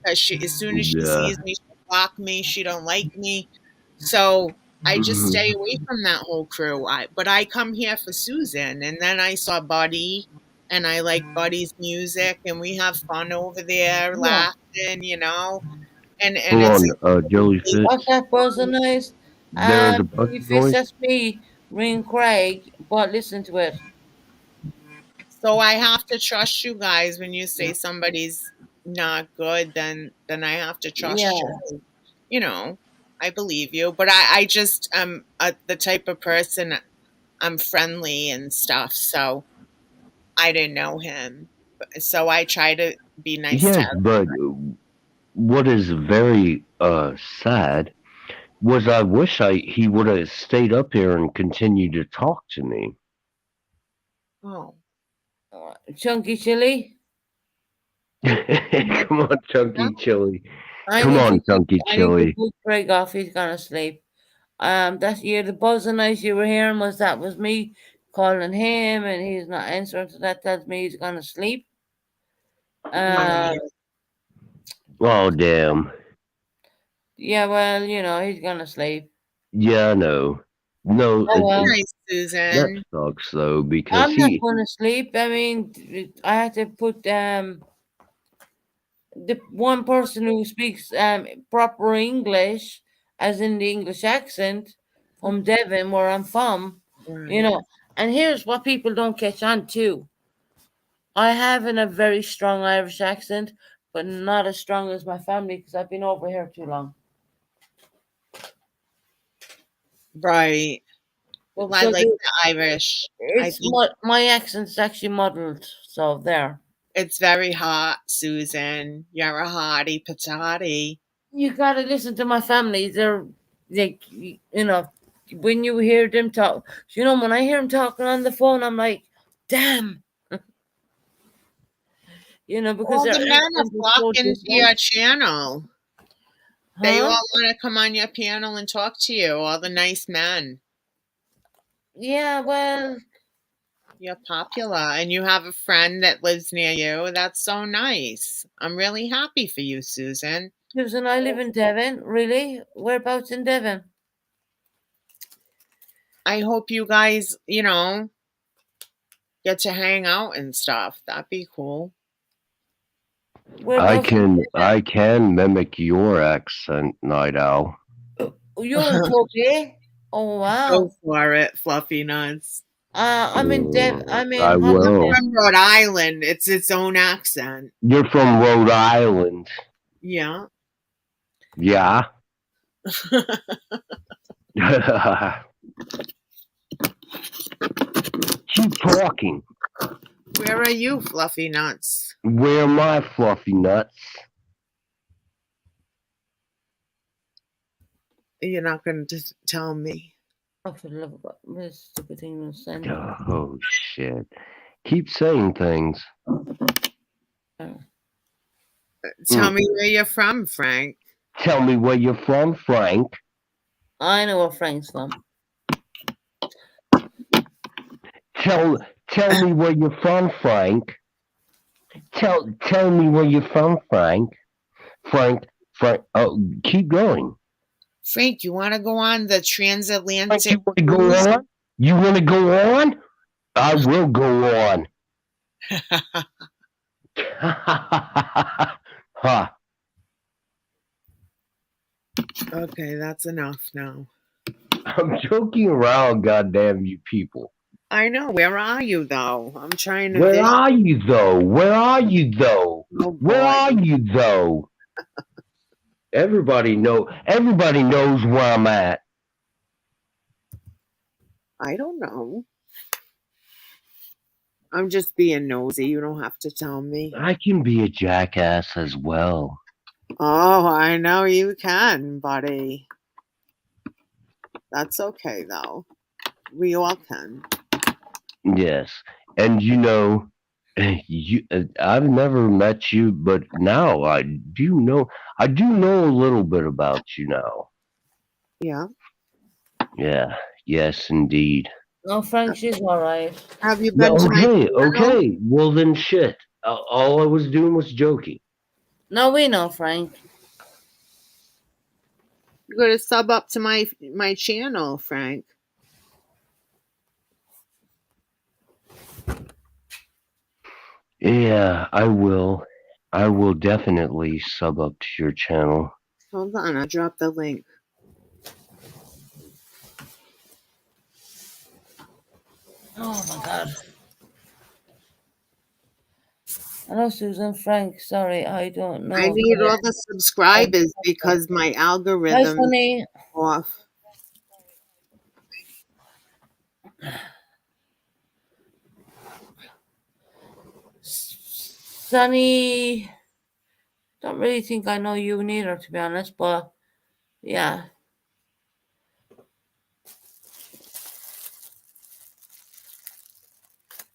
because as soon as she Yeah. sees me, she'll block me. She don't like me. So I just stay away from that whole crew. But I come here for Susan, and then I saw Buddy, and I like Buddy's music, and we have fun over there, laughing, you know. And Hold it's on, jellyfish. What's that buzzing noise? There's a buzzing If noise? it's just me, ring Craig, but listen to it. So I have to trust you guys when you say somebody's not good, then I have to trust Yeah. you. You know, I believe you, but I just am the type of person. I'm friendly and stuff, so I didn't know him. So I try to be nice Yes, to but what is very sad was I wish he would have stayed up here and continued to talk to me. Oh. Chunky Chili. Come on, Chunky Chili. I Come need on, to Chunky I need to Chili. put Craig off. He's gonna sleep. That the buzzing noise you were hearing was me calling him, and he's not answering. So that tells me he's gonna sleep. Oh, damn. Yeah, well, he's gonna sleep. Yeah, I know. No, Oh well. Nice, that Susan. sucks though because I'm not going to sleep. I mean, I had to put the one person who speaks proper English, as in the English accent, from Devon, where I'm from. Right. And here's what people don't catch on to. I have a very strong Irish accent, but not as strong as my family because I've been over here too long. Right. Well, I So like the Irish. I It's think my accent's actually muddled, so there. it's very hot, Susan. You're a hottie patati. You gotta listen to my family. They're like, when you hear them talk, when I hear them talking on the phone, I'm like, damn. Because All the their men are accent is so flocking to your different. channel. They all Huh? want to come on your panel and talk to you. All the nice men. Yeah, well, You're popular, and you have a friend that lives near you. That's so nice. I'm really happy for you, Susan. Susan, I live in Devon. Really? Whereabouts in Devon? I hope you guys, get to hang out and stuff. That'd be cool. Whereabouts in I can mimic your accent, Night Owl. You're in Tokyo? Oh wow. Go for it, Fluffy Nuts. I'm in I'm in I I'm will. from Rhode Island. It's its own accent. You're from Rhode Island. Yeah. Yeah. Keep talking. Where are you, Fluffy Nuts? Where are my fluffy nuts? You're not going to tell me. Oh, for the love of God. This stupid thing was sent. Oh, shit. Keep saying things. Tell me where you're from, Frank. Tell me where you're from, Frank. I know where Frank's from. Tell me where you're from, Frank. Tell me where you're from, Frank. Frank. Oh, keep going. Frank, you want to go on the transatlantic? You want to go on? You want to go on? I will go on. Ha. Okay, that's enough now. I'm joking around, goddamn you people. I know. Where are you, though? I'm trying to. Where are you, though? Where are you, though? Where are you, though? Everybody knows where I'm at. I don't know. I'm just being nosy. You don't have to tell me. I can be a jackass as well. Oh, I know you can, buddy. That's okay, though. We all can. Yes. And I've never met you, but now I do know a little bit about you now. Yeah. Yeah. Yes, indeed. No, Frank, she's all right. Have you been to my Okay. Well, then shit. All I was doing was joking. No, we know, Frank. You got to sub up to my channel, Frank. Yeah, I will. I will definitely sub up to your channel. Hold on, I dropped the link. Oh my God. Hello, Susan. Frank. Sorry, I don't know. I need all the subscribers because my algorithm honey. is off. Sunny, don't really think I know you neither, to be honest, but yeah.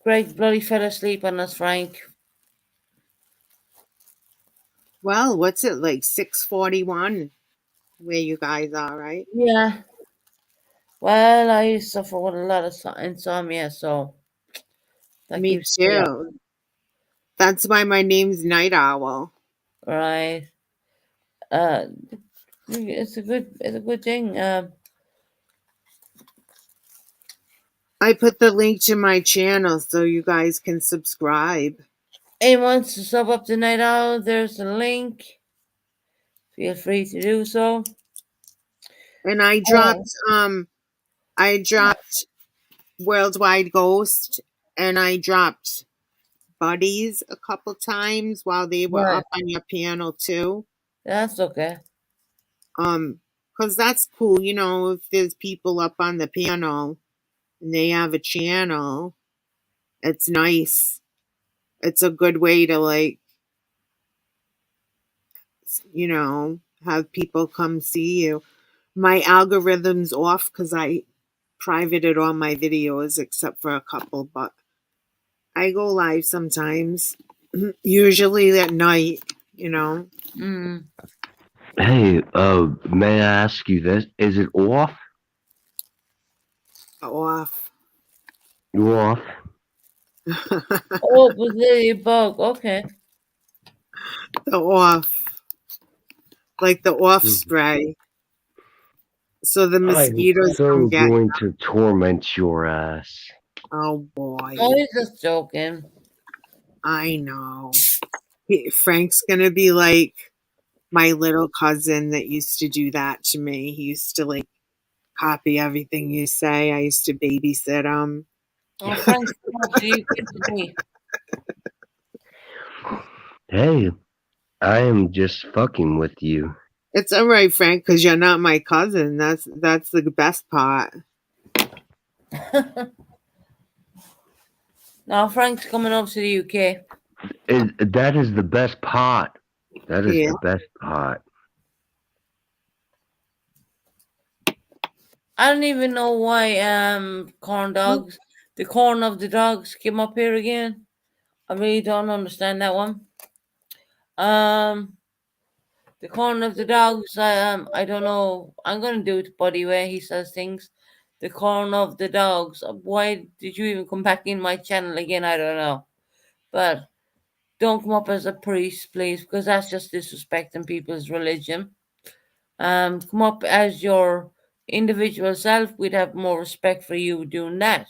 Greg bloody fell asleep on us, Frank. Well, what's it like 6:41 where you guys are, right? Yeah. Well, I suffer with a lot of insomnia, so that Me keeps me up. too. That's why my name's Night Owl. Right. It's a good thing. I put the link to my channel so you guys can subscribe. Anyone wants to sub up to Night Owl, there's a link. Feel free to do so. And I dropped Worldwide Ghost and I dropped Buddies a couple times while they were Right. up on your panel too. That's okay. Because that's cool, you know, if there's people up on the panel and they have a channel, it's nice. It's a good way to, like, you know, have people come see you. My algorithm's off because I privated all my videos except for a couple, but I go live sometimes, usually at night, you know. Mm. Hey, may I ask you this? Is it off? Off. You off? Oh, but the bug. Okay. The off. Like the off spray. So the I'm mosquitoes so don't get. going to torment your ass. Oh boy. Oh, he's just joking. I know. Frank's gonna be like my little cousin that used to do that to me. He used to like copy everything you say. I used to babysit him. Oh, Frank's you good to me. Hey, I am just fucking with you. It's all right, Frank, because you're not my cousin. That's the best part. Now Frank's coming over to the UK. That is the best part. That is Yeah. the best part. I don't even know why corn dogs, the corn of the dogs came up here again. I really don't understand that one. The corn of the dogs, I don't know. I'm gonna do it Buddy way he says things. The corn of the dogs. Why did you even come back in my channel again? I don't know. But don't come up as a priest, please, because that's just disrespecting people's religion. Come up as your individual self. We'd have more respect for you doing that.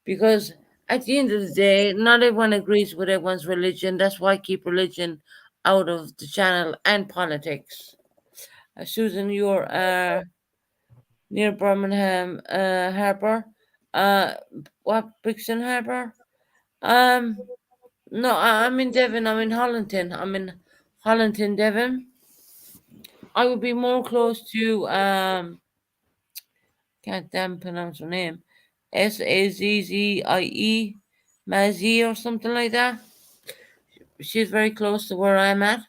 Because at the end of the day, not everyone agrees with everyone's religion. That's why I keep religion out of the channel and politics. Susan, you're near Birmingham Harbour. What, Brixton Harbour? No, I'm in Devon. I'm in Hollington. I'm in Hollington, Devon. I would be more close to can't damn pronounce her name. Sazzie, Mazzie or something like that. She's very close to where I'm at.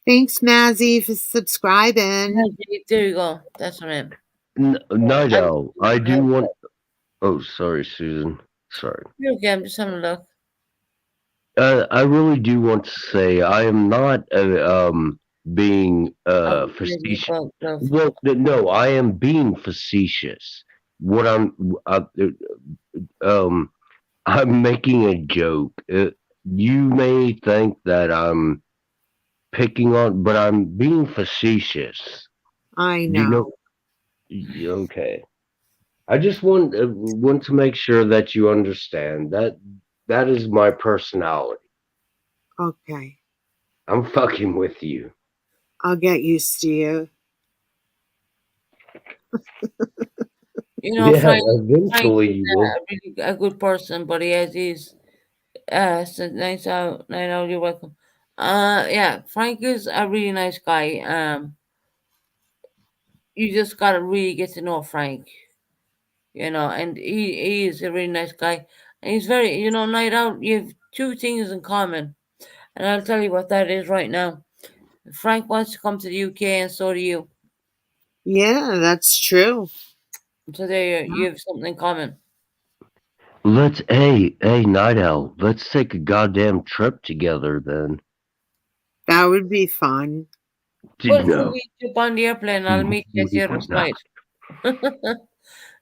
Thanks, Mazzy, for subscribing. Mazzie, there you go. That's her name. Night Owl, I do want. Oh, sorry, Susan. Sorry. You're okay. I'm just having a look. I really do want to say I am not being facetious. Well, no, I am being facetious. What I'm making a joke. You may think that I'm picking on, but I'm being facetious. I know. Okay. I just want to make sure that you understand that is my personality. Okay. I'm fucking with you. I'll get used to you. You know, Yeah, Frank eventually you will. really a good person, but he has his so nice out. I know you're welcome. Yeah, Frank is a really nice guy. You just gotta really get to know Frank. You know, and he is a really nice guy. And he's very, you know, night out. You have two things in common, and I'll tell you what that is right now. Frank wants to come to the UK, and so do you. Yeah, that's true. So there, you have something in common. Hey, Night Owl, let's take a goddamn trip together then. That would be fun. Well, No. we jump on the airplane. I'll meet you at the other Would side.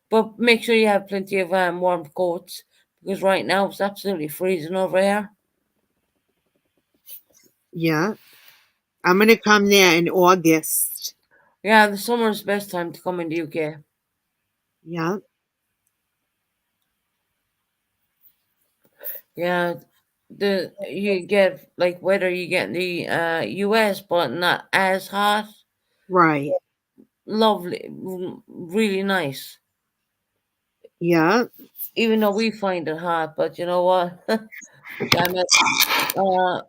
But make sure you have plenty of warm coats, because right now it's absolutely freezing over here. Yeah. I'm going to come there in August. Yeah, the summer's the best time to come in the UK. Yeah. Yeah, you get like weather you get in the US, but not as hot. Right. Lovely, really nice. Yeah. Even though we find it hot, but you know what? Damn it.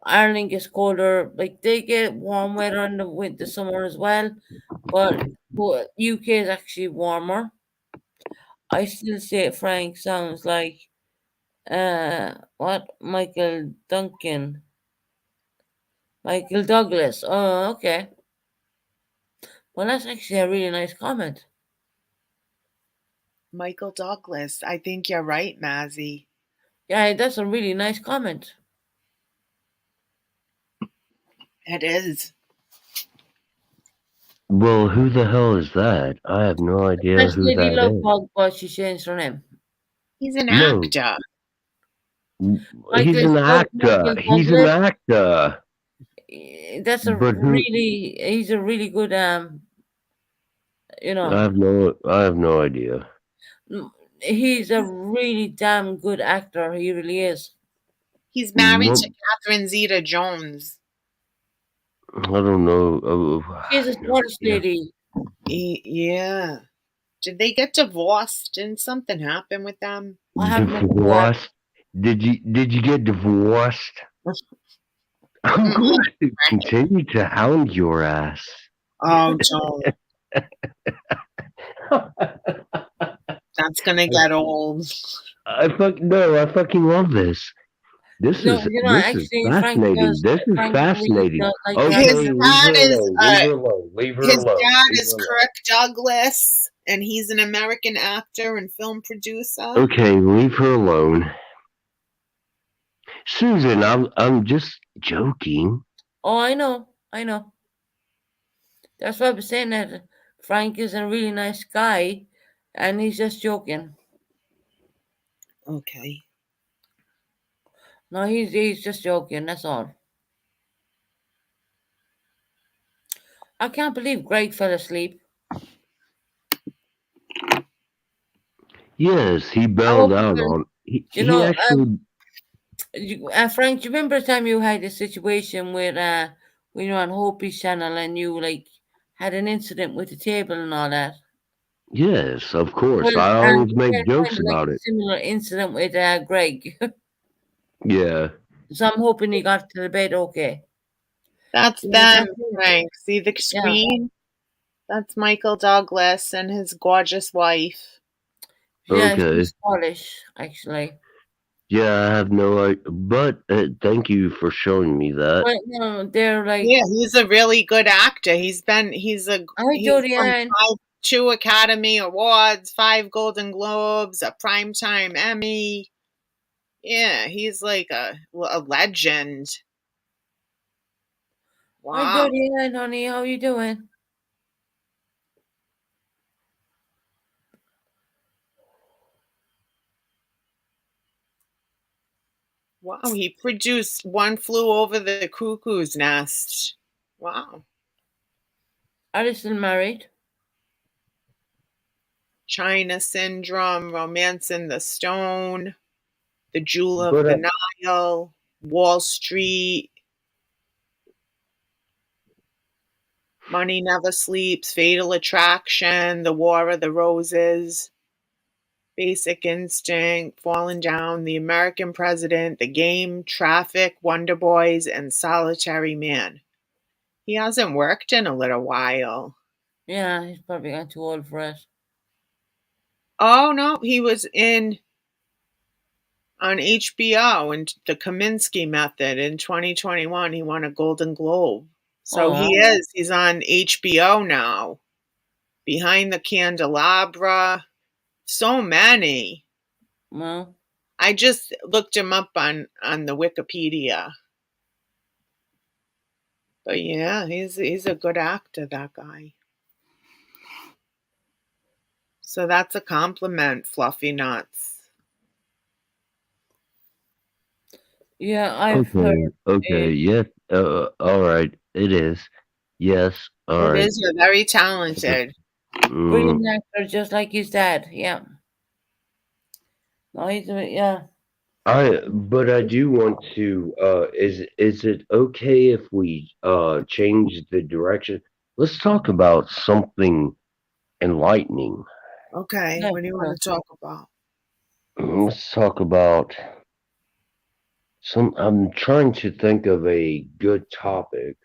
Ireland gets colder. Like they get warm weather in the winter, summer as well, but UK is actually warmer. I still say Frank sounds like what Michael Douglas. Oh, okay. Well, that's actually a really nice comment. Michael Douglas. I think you're right, Mazzy. Yeah, that's a really nice comment. It is. Well, who the hell is that? I have no idea That's who Lady that Love is. Bug, but she changed her name. He's an No. actor. He's an actor. He's an actor. That's a But who- he's a really good you know, I have no idea. he's a really damn good actor. He really is. He's married What- to Catherine Zeta-Jones. I don't know. He's a Scottish lady. Yeah. Did they get divorced? Didn't something happen with them? Divorced? Did you get divorced? I'm going to continue to hound your ass. Oh, don't. That's gonna get old. I fucking love this. This No, is you know, this actually, is Frank fascinating. does- This is Frank really fascinating. does like Okay, His leave dad her is alone. Leave her alone. Leave her his alone. dad Leave is her alone. Kirk Douglas, and he's an American actor and film producer. Okay, leave her alone. Susan, I'm just joking. Oh, I know. That's why I was saying that Frank is a really nice guy, and he's just joking. Okay. No, he's just joking. That's all. I can't believe Greg fell asleep. Yes, he bailed out because, on. He know, actually. Frank, do you remember the time you had a situation where when you were on Hopi's channel and you like had an incident with the table and all that? Yes, of course. Well, I always you make had jokes kind of like about a it. similar incident with Greg. Yeah. So I'm hoping he got to the bed okay. That's them, Frank. See the Yeah. screen? That's Michael Douglas and his gorgeous wife. Yeah, Okay. she's Scottish, actually. Yeah, I have no idea. But thank you for showing me that. But no, they're like Yeah, he's a really good actor. He's Hi, Jodie won Ann. 2 Academy Awards, 5 Golden Globes, a Primetime Emmy. Yeah, he's like a legend. Hi, Wow. Jodie Ann, honey. How you doing? Wow, he produced One Flew Over the Cuckoo's Nest. Wow. Are they still married? China Syndrome, Romancing the Stone, The Jewel of But, the Nile, Wall Street, Money Never Sleeps, Fatal Attraction, The War of the Roses, Basic Instinct, Falling Down, The American President, The Game, Traffic, Wonder Boys, and Solitary Man. He hasn't worked in a little while. Yeah, he's probably got too old for it. Oh, no, he was in on HBO and the Kaminsky Method in 2021. He won a Golden Globe. So Oh, he's on HBO now. Behind the Candelabra. So many. well, I just looked him up on the Wikipedia. But yeah, he's a good actor, that guy. So that's a compliment, Fluffy Nuts. yeah, I've heard Okay. it. Yes. All right. It is. Yes. All It right. is. You're very talented. Brilliant actor, just like his dad. Yeah. No, yeah. But I do want to. Is it okay if we change the direction? Let's talk about something enlightening. Okay, Yeah, what do you want to talk about? Let's talk about some. I'm trying to think of a good topic,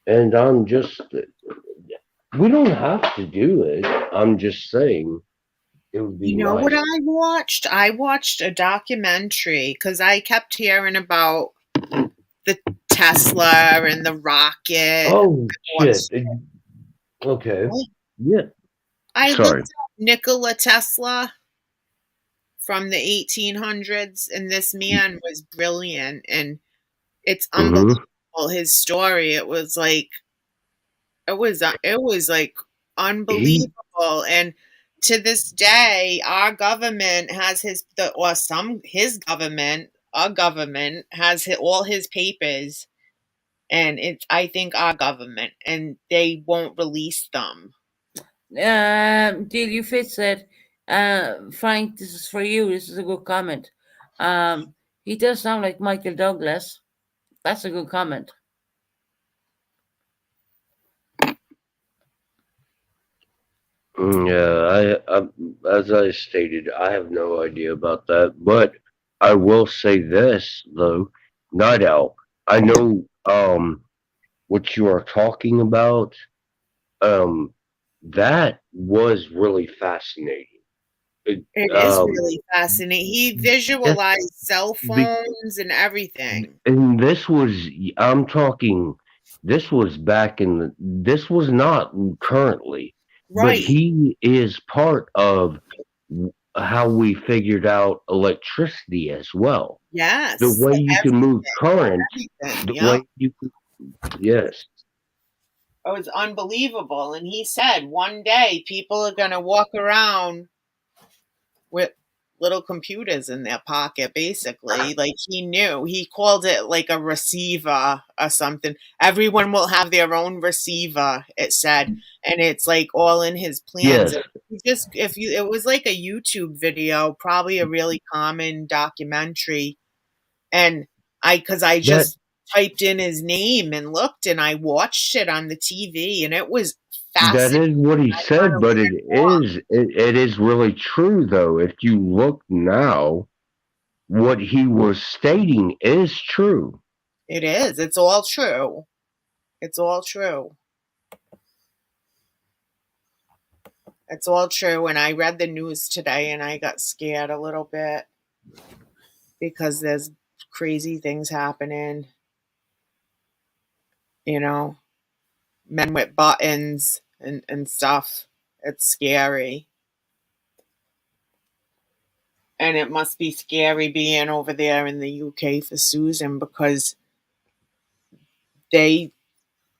and I'm just. We don't have to do it. I'm just saying it would be You know what nice. I watched? I watched a documentary because I kept hearing about the Tesla and the rocket. Oh I shit! watched- Okay. Yeah. I Sorry. looked up Nikola Tesla from the 1800s, and this man was brilliant, and it's unbelievable his story. It was like unbelievable, and to this day, our government has our government has all his papers, and it's I think our government, and they won't release them. Deal, you fits it. Frank, this is for you. This is a good comment. He does sound like Michael Douglas. That's a good comment. Yeah, as I stated, I have no idea about that, but I will say this though, Night Owl. I know what you are talking about. That was really fascinating. It is really fascinating. He visualized cell be- phones and everything. And this was, I'm talking, this was back in the, this was not currently, but Right. he is part of how we figured out electricity as well. Yes. The way you can move current, Everything. the Yeah. way you can, yes. It was unbelievable. And he said one day people are going to walk around with little computers in their pocket, basically. Like he knew. He called it like a receiver or something. Everyone will have their own receiver, it said. And it's like all in his plans. Yes. It was like a YouTube video, probably a really common documentary. And because I just typed in his name and looked, and I watched it on the TV, and it was That fascinating. is what he said, but it is really true though. If you look now, what he was stating is true. It is. It's all true. It's all true. It's all true. And I read the news today, and I got scared a little bit because there's crazy things happening. You know, men with buttons and stuff. It's scary. And it must be scary being over there in the UK for Susan, because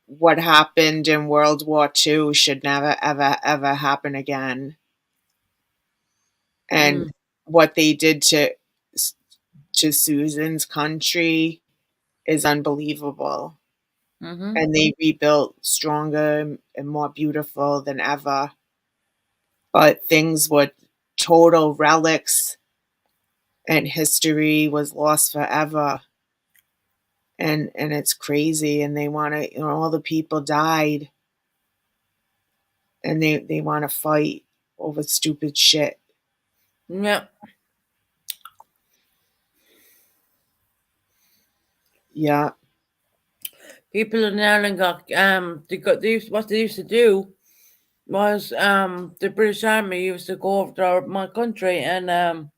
what happened in World War II should never, ever, ever happen again. And what they did to Susan's country is unbelievable. Mm-hmm. And they rebuilt stronger and more beautiful than ever. But things were total relics, and history was lost forever. And it's crazy, and they want to, all the people died, and they want to fight over stupid shit. Yep. Yeah. People in Ireland got what they used to do was the British Army used to go over to my country, and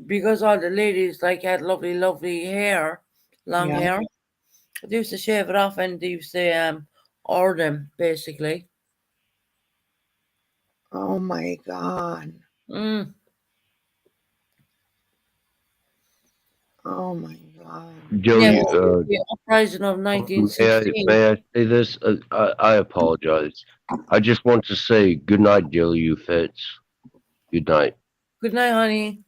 because all the ladies like had lovely hair, long Yeah. hair, they used to shave it off and they used to order them basically. Oh my God. Mm. Oh my God. Yeah, Joey, the uprising of may 1916. may I say this? I apologize. I just want to say good night, Delia Fitz. Good night. Good night, honey.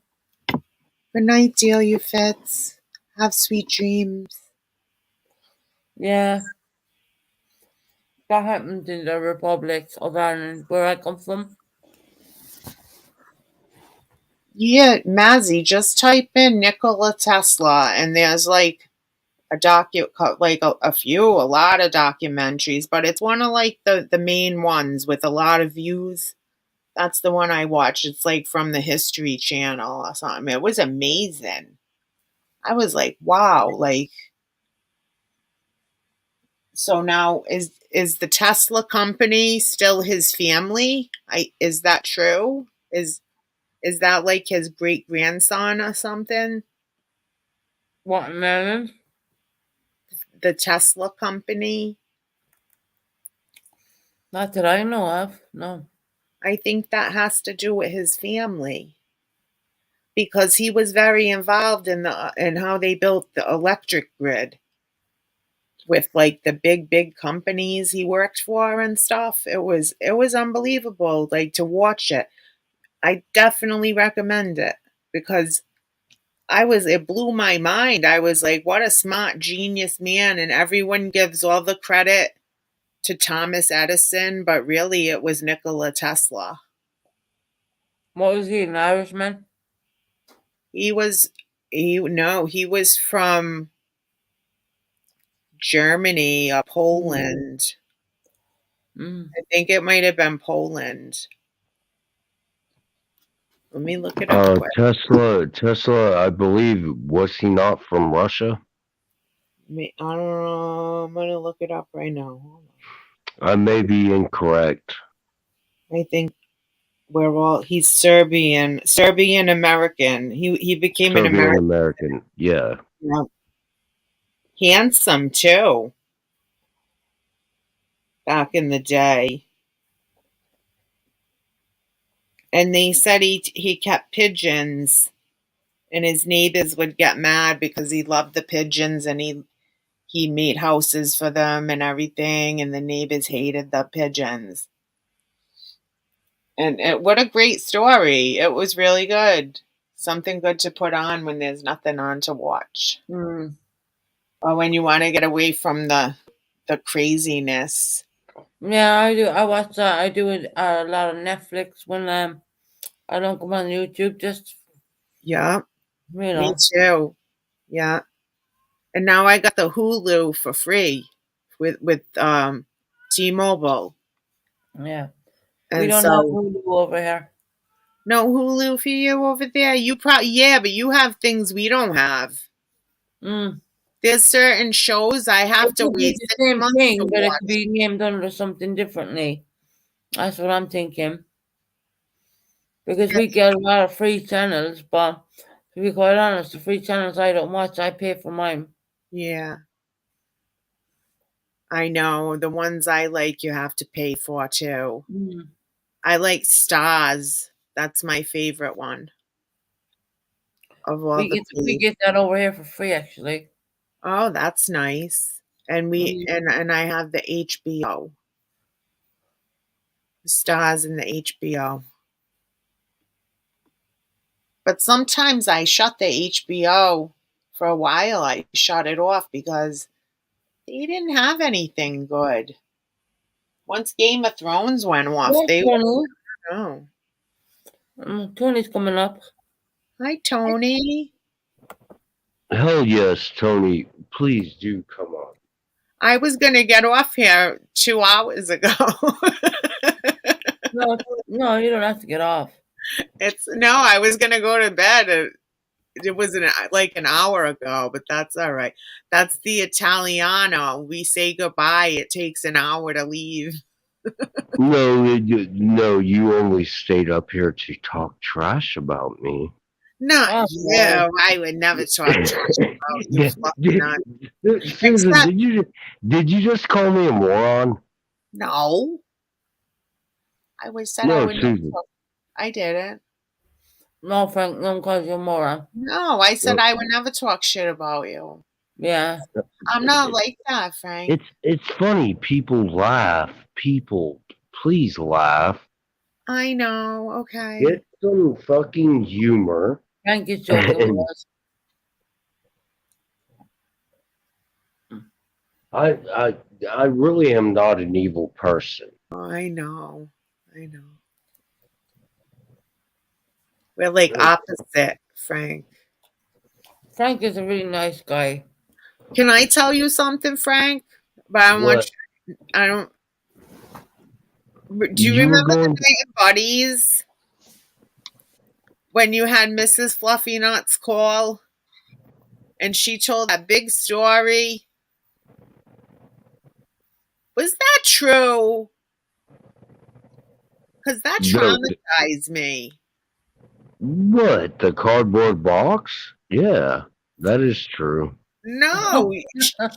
Good night, Delia Fitz. Have sweet dreams. Yeah, that happened in the Republic of Ireland, where I come from. Yeah, Mazzy, just type in Nikola Tesla, and there's like a a lot of documentaries, but it's one of like the main ones with a lot of views. That's the one I watched. It's like from the History Channel or something. It was amazing. I was like, wow, like, so now is the Tesla company still his family? Is that true? Is that like his great grandson or something? What, Maryland? The Tesla company? Not that I know of, no. I think that has to do with his family, because he was very involved in how they built the electric grid with like the big companies he worked for and stuff. It was unbelievable, like, to watch it. I definitely recommend it because it blew my mind. I was like, what a smart genius man, and everyone gives all the credit to Thomas Edison, but really it was Nikola Tesla. What was he, an Irishman? He was from Germany or Poland. Mm. I think it might have been Poland. Let me look it up quick. Tesla, I believe, was he not from Russia? I don't know. I'm gonna look it up right now. I may be incorrect. I think he's Serbian American. He became an Serbian American. American, yeah. Yeah. Handsome too. Back in the day. And they said he kept pigeons, and his neighbors would get mad because he loved the pigeons, and he made houses for them and everything, and the neighbors hated the pigeons. And what a great story. It was really good. Something good to put on when there's nothing on to watch. Mm. Or when you want to get away from the craziness. Yeah, I do. I watch that. I do a lot of Netflix when I don't come on YouTube. Just Yeah. you Me know. too. Yeah. And now I got the Hulu for free with T-Mobile. Yeah. We And don't have so Hulu over here. no Hulu for you over there. But you have things we don't have. Mm. There's certain shows I have It to could be wait the 6 same months thing, to but it watch. could be named under something differently. That's what I'm thinking. Because we get a lot of free channels, but to be quite honest, the free channels I don't watch, I pay for mine. Yeah. I know. The ones I like you have to pay for too. Mm. I like Stars. That's my favorite one. Of all We get that over here for free, actually. Oh, that's nice. And and I have the HBO. The Stars and the HBO. But sometimes I shut the HBO for a while. I shut it off because they didn't have anything good. Once Game of Thrones went off, Yeah, oh. Tony's coming up. Hi, Tony. Hell yes, Tony. Please do come on. I was gonna get off here 2 hours ago. No, you don't have to get off. I was gonna go to bed. It was like an hour ago, but that's all right. That's the Italiano. We say goodbye. It takes an hour to leave. No, no, you only stayed up here to talk trash about me. Not Oh, you. no. I would never talk trash about you, Yeah, fluffy nut. Susan, Except, did you just call me a moron? no. I was said I No, would never Susan. talk. I didn't. No, Frank, don't call you a moron. No, I said No. I would never talk shit about you. Yeah. I'm not like that, Frank. It's funny. People laugh. People, please laugh. I know. Okay. Get some fucking humor. Frank is joking with And us. I really am not an evil person. I know. I know. We're like opposite, Frank. Frank is a really nice guy. Can I tell you something, Frank? But I want What? you, I don't. Do you You were remember the going. night at Buddy's when you had Mrs. Fluffy Nuts call and she told that big story? Was that true? Because that No, traumatized me. what? The cardboard box? Yeah, that is true. No,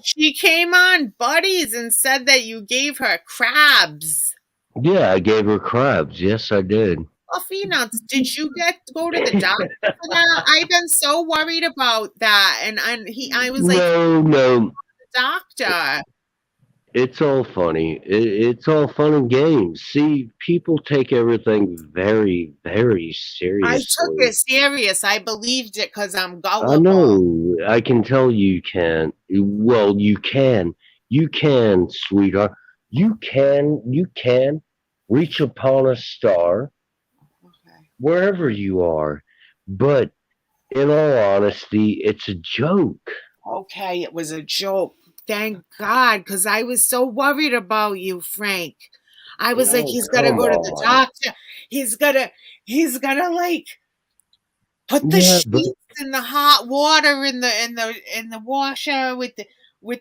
she came on Buddies and said that you gave her crabs. Yeah, I gave her crabs. Yes, I did. Fluffy Nuts, did you go to the doctor for that? I've been so worried about that, and I was like, No, the doctor. it's all funny. It's all fun and games. See, people take everything very, very I seriously. took it serious. I believed it because I'm I gullible. know. I can tell you can't. Well, you can. You can, sweetheart. You can reach upon a star wherever you are. But in all honesty, it's a joke. Okay, it was a joke. Thank God, because I was so worried about you, Frank. I was like, Oh, he's gonna come go to the on. doctor. He's gonna like put the Yeah, but sheets in the hot water in the washer with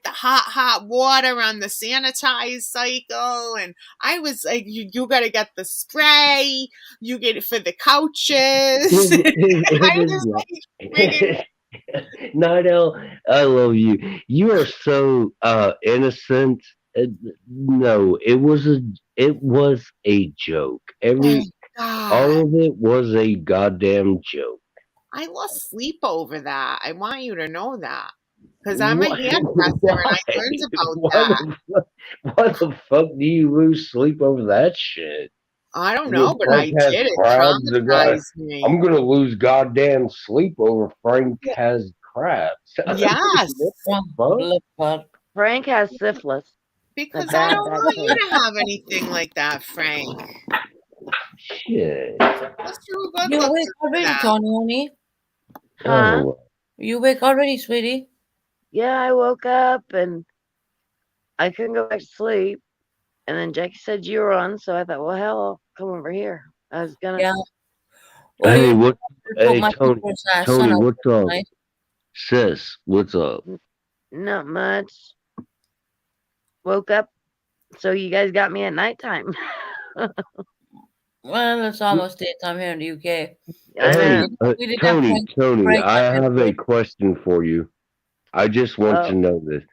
the hot water on the sanitized cycle. And I was like, you gotta get the spray, you get it for the couches. it I is was not. like friggin' Nidel, I love you. You are so innocent. No, it was a joke. oh All God. of it was a goddamn joke. I lost sleep over that. I want you to know that. Because I'm a What? hairdresser Why? and I learned about Why that. why the fuck do you lose sleep over that shit? I don't You know, but I Frank has did. It crabs. The guy, traumatized me. I'm gonna lose goddamn sleep over Frank has crabs. Yes. What the fuck? Frank has syphilis. A Because I bad, don't bad want you case. to have anything like that, Frank. Shit. Plus, you're good You looking awake for already, that. Tony, honey? Huh? Oh, You awake already, sweetie? Yeah, I woke up and I couldn't go back to sleep. And then Jackie said you were on, so I thought, well, hell, I'll come over here. I was gonna. Yeah. Well, hey, you what? took Hey, my Tony. sister's son Tony, out what's up? tonight. Sis, what's up? Not much. Woke up, so you guys got me at nighttime. Well, it's almost daytime here in the UK. I Hey, know. We did have Tony, Tony, Frank I on have this a question for you. I just want to Oh, know this.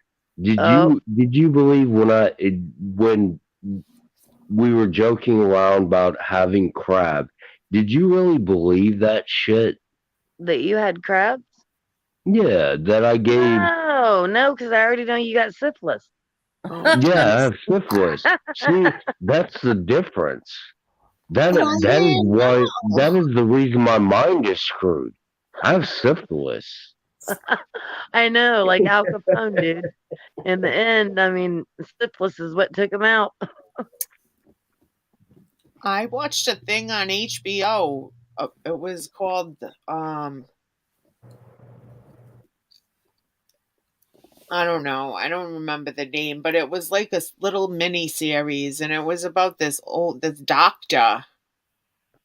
Did oh, you believe when we were joking around about having crab? Did you really believe that shit? that you had crabs? Yeah, that I gave. No, because I already know you got syphilis. Oh, Yeah, I geez. have syphilis. See, that's the difference. That But I is didn't why that know. is the reason my mind is screwed. I have syphilis. I know, like Al Capone, dude. In the end, I mean, syphilis is what took him out. I watched a thing on HBO. It was called I don't know. I don't remember the name, but it was like this little mini series, and it was about this doctor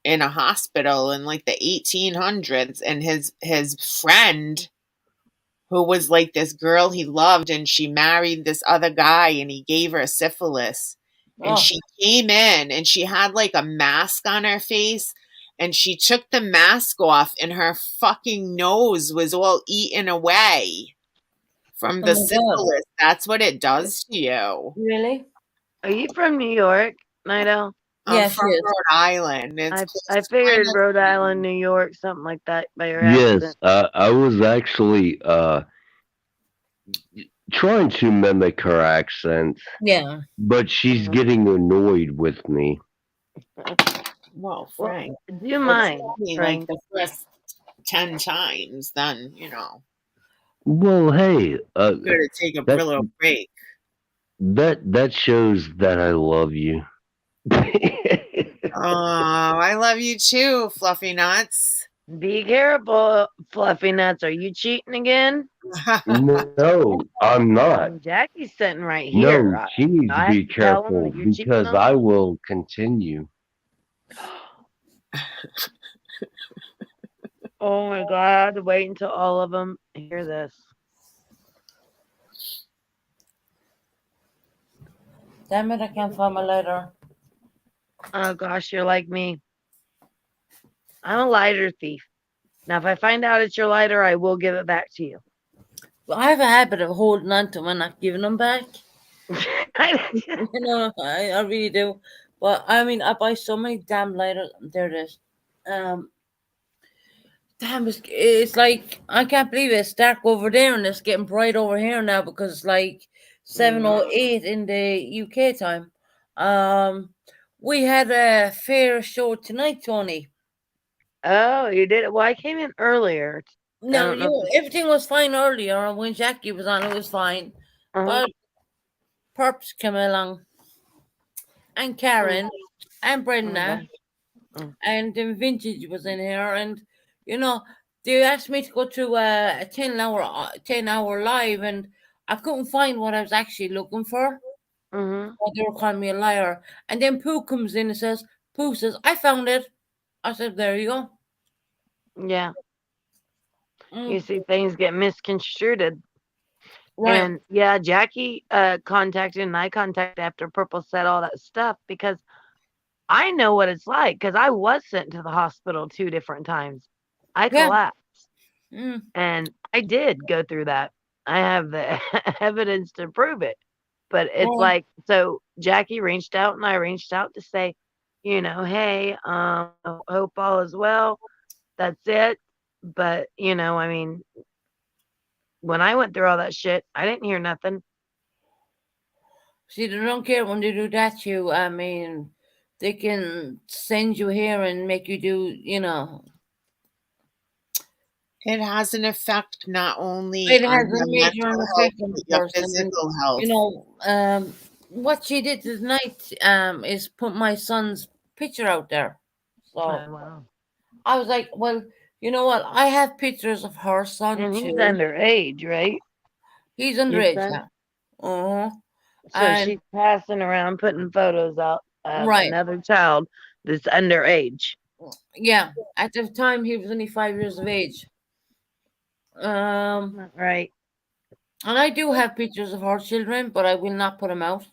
in a hospital in like the 1800s, and his friend, who was like this girl he loved, and she married this other guy, and he gave her syphilis, and Oh, she came in and she had like a mask on her face, and she took the mask off and her fucking nose was all eaten away from oh the my God. syphilis. That's what it does to you. Really? Are you from New York, Nido? I'm Yeah, she from is. Rhode Island. It's I close to figured my Rhode Island, New York, something like that by your Yes, accent. I was actually trying to mimic her accent, Yeah. but she's Uh, getting annoyed with me. Well, well, Frank, do you it's mind, funny like Frank? the first 10 times, then, you know, Well, hey, you gotta take a that little break. that shows that I love you. Oh, I love you too, Fluffy Nuts. Be careful, Fluffy Nuts. Are you cheating again? No, I'm not. Jackie's sitting right here. No, she needs to I have be to tell him careful that you're cheating because on I him. will continue. Oh my God! I had to wait until all of them hear this. Damn it, I can't find my lighter. Oh gosh, you're like me. I'm a lighter thief. Now, if I find out it's your lighter, I will give it back to you. Well, I have a habit of holding on to them and not giving them back. You know, I really do. But I mean, I buy so many damn lighters. There it is. Damn, it's like I can't believe it. It's dark over there and it's getting bright over here now because it's like 7:08 in the UK time. We had a fair show tonight, Tony. Oh, you did it. Well, I came in earlier. I No, don't know. If everything was fine earlier when Jackie was on. It was fine, Uh-huh. but Perps came along, and Karen, and Brenda, and then Vintage was in here, and you know they asked me to go to a 10-hour live, and I couldn't find what I was actually looking for. Mm-hmm. Or they were calling me a liar, and then Pooh comes in and says, "Pooh says I found it." I said, "There you go." Yeah. You see, things get misconstrued. Right. And yeah, Jackie contacted and I contacted after Purple said all that stuff because I know what it's like because I was sent to the hospital 2 different times. I Yeah. collapsed. Mm. And I did go through that. I have the evidence to prove it. But it's Well, like, so Jackie reached out and I reached out to say, you know, hey, hope all is well. That's it. But, you know, I mean, when I went through all that shit, I didn't hear nothing. see, they don't care when they do that to you. I mean, they can send you here and make you do, you know. It has an effect not only It on has a your major mental health, effect on but the your person. And, physical health. you know, what she did tonight is put my son's picture out there. So Oh, wow. I was like, well, you know what? I have pictures of her son And he's too. underage, right? He's Your underage son? now. Uh-huh. So And she's passing around putting photos out of right. another child that's underage. Yeah. At the time he was only 5 years of age. Right. And I do have pictures of her children, but I will not put them out.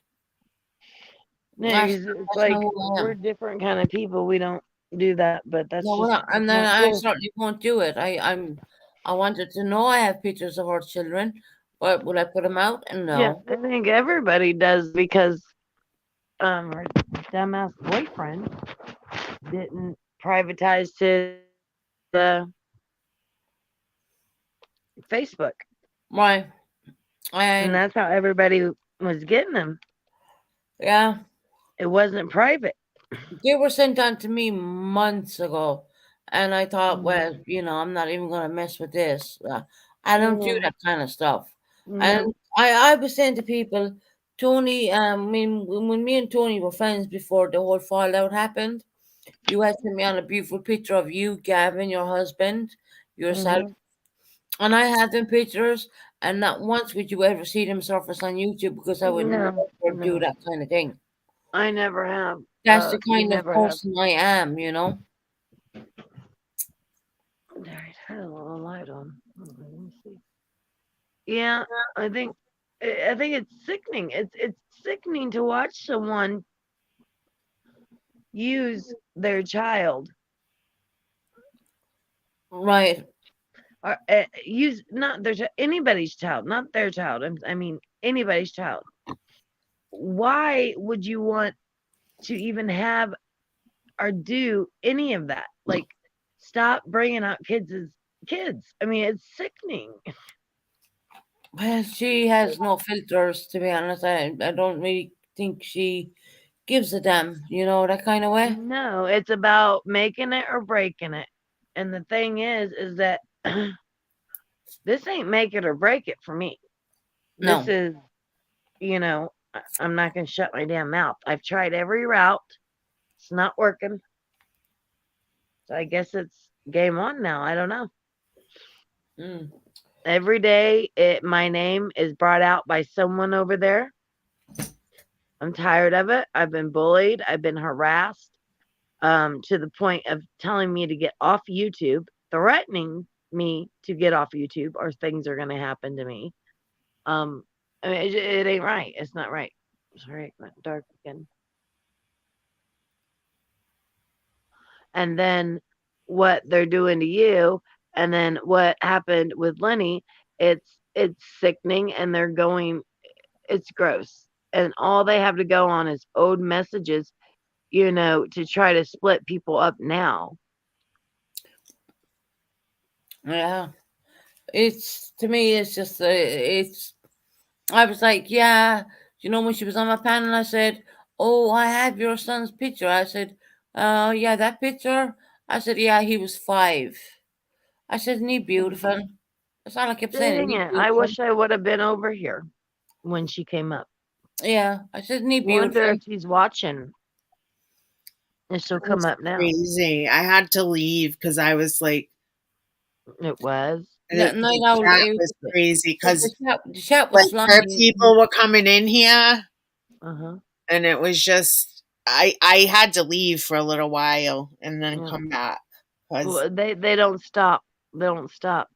No, That's, 'cause it's that's like not who I we're am. different kind of people. We don't do that, but that's No, we're just not. And that's then not I cool. certainly won't do it. I wanted to know I have pictures of her children, but will I put them out? And Yeah, no. I think everybody does because her dumbass boyfriend didn't privatize his Facebook. Right. And And that's how everybody was getting them. yeah, It wasn't private. they were sent on to me months ago. And I thought, well, you know, I'm not even going to mess with this. I don't do that kind of stuff. And No. I was saying to people, Tony, I mean, when me and Tony were friends before the whole fallout happened, you had sent me on a beautiful picture of you, Gavin, your husband, yourself. Mhm. And I have them pictures, and not once would you ever see them surface on YouTube because I would No, never do no. that kind of thing. I never have. That's the We kind of never have. person I am, you know. There, it had a little light on. Let me see. Yeah, I think it's sickening. It's sickening to watch someone use their child Right. or use not their anybody's child, not their child. I mean anybody's child. Why would you want to even have or do any of that? Like, stop bringing out kids as kids. I mean, it's sickening. Well, she has no filters, to be honest. I don't really think she gives a damn, that kind of way. No, it's about making it or breaking it. And the thing is that this ain't make it or break it for me. No. This is, I'm not going to shut my damn mouth. I've tried every route. It's not working. So I guess it's game on now. I don't know. Mm. Every day, my name is brought out by someone over there. I'm tired of it. I've been bullied. I've been harassed to the point of telling me to get off YouTube, threatening me to get off YouTube or things are going to happen to me. I mean, it ain't right. It's not right. Sorry, it went dark again. And then what they're doing to you, and then what happened with Lenny, it's sickening, and they're going, it's gross. And all they have to go on is old messages, to try to split people up now. Yeah. To me, it's just, I was like, yeah, when she was on my panel, I said, oh, I have your son's picture. I said, yeah, that picture. I said, yeah, he was 5. I said, isn't he beautiful? That's all I kept saying. Dang it. I wish I would have been over here when she came up. Yeah, I said, isn't he Wonder beautiful? if she's watching. And she'll come up now. Crazy. I had to leave because I was like, it was. That was crazy because the chat was flying. people were coming in here, Uh-huh. and it was just I had to leave for a little while and then come back because Well, they don't stop. They don't stop.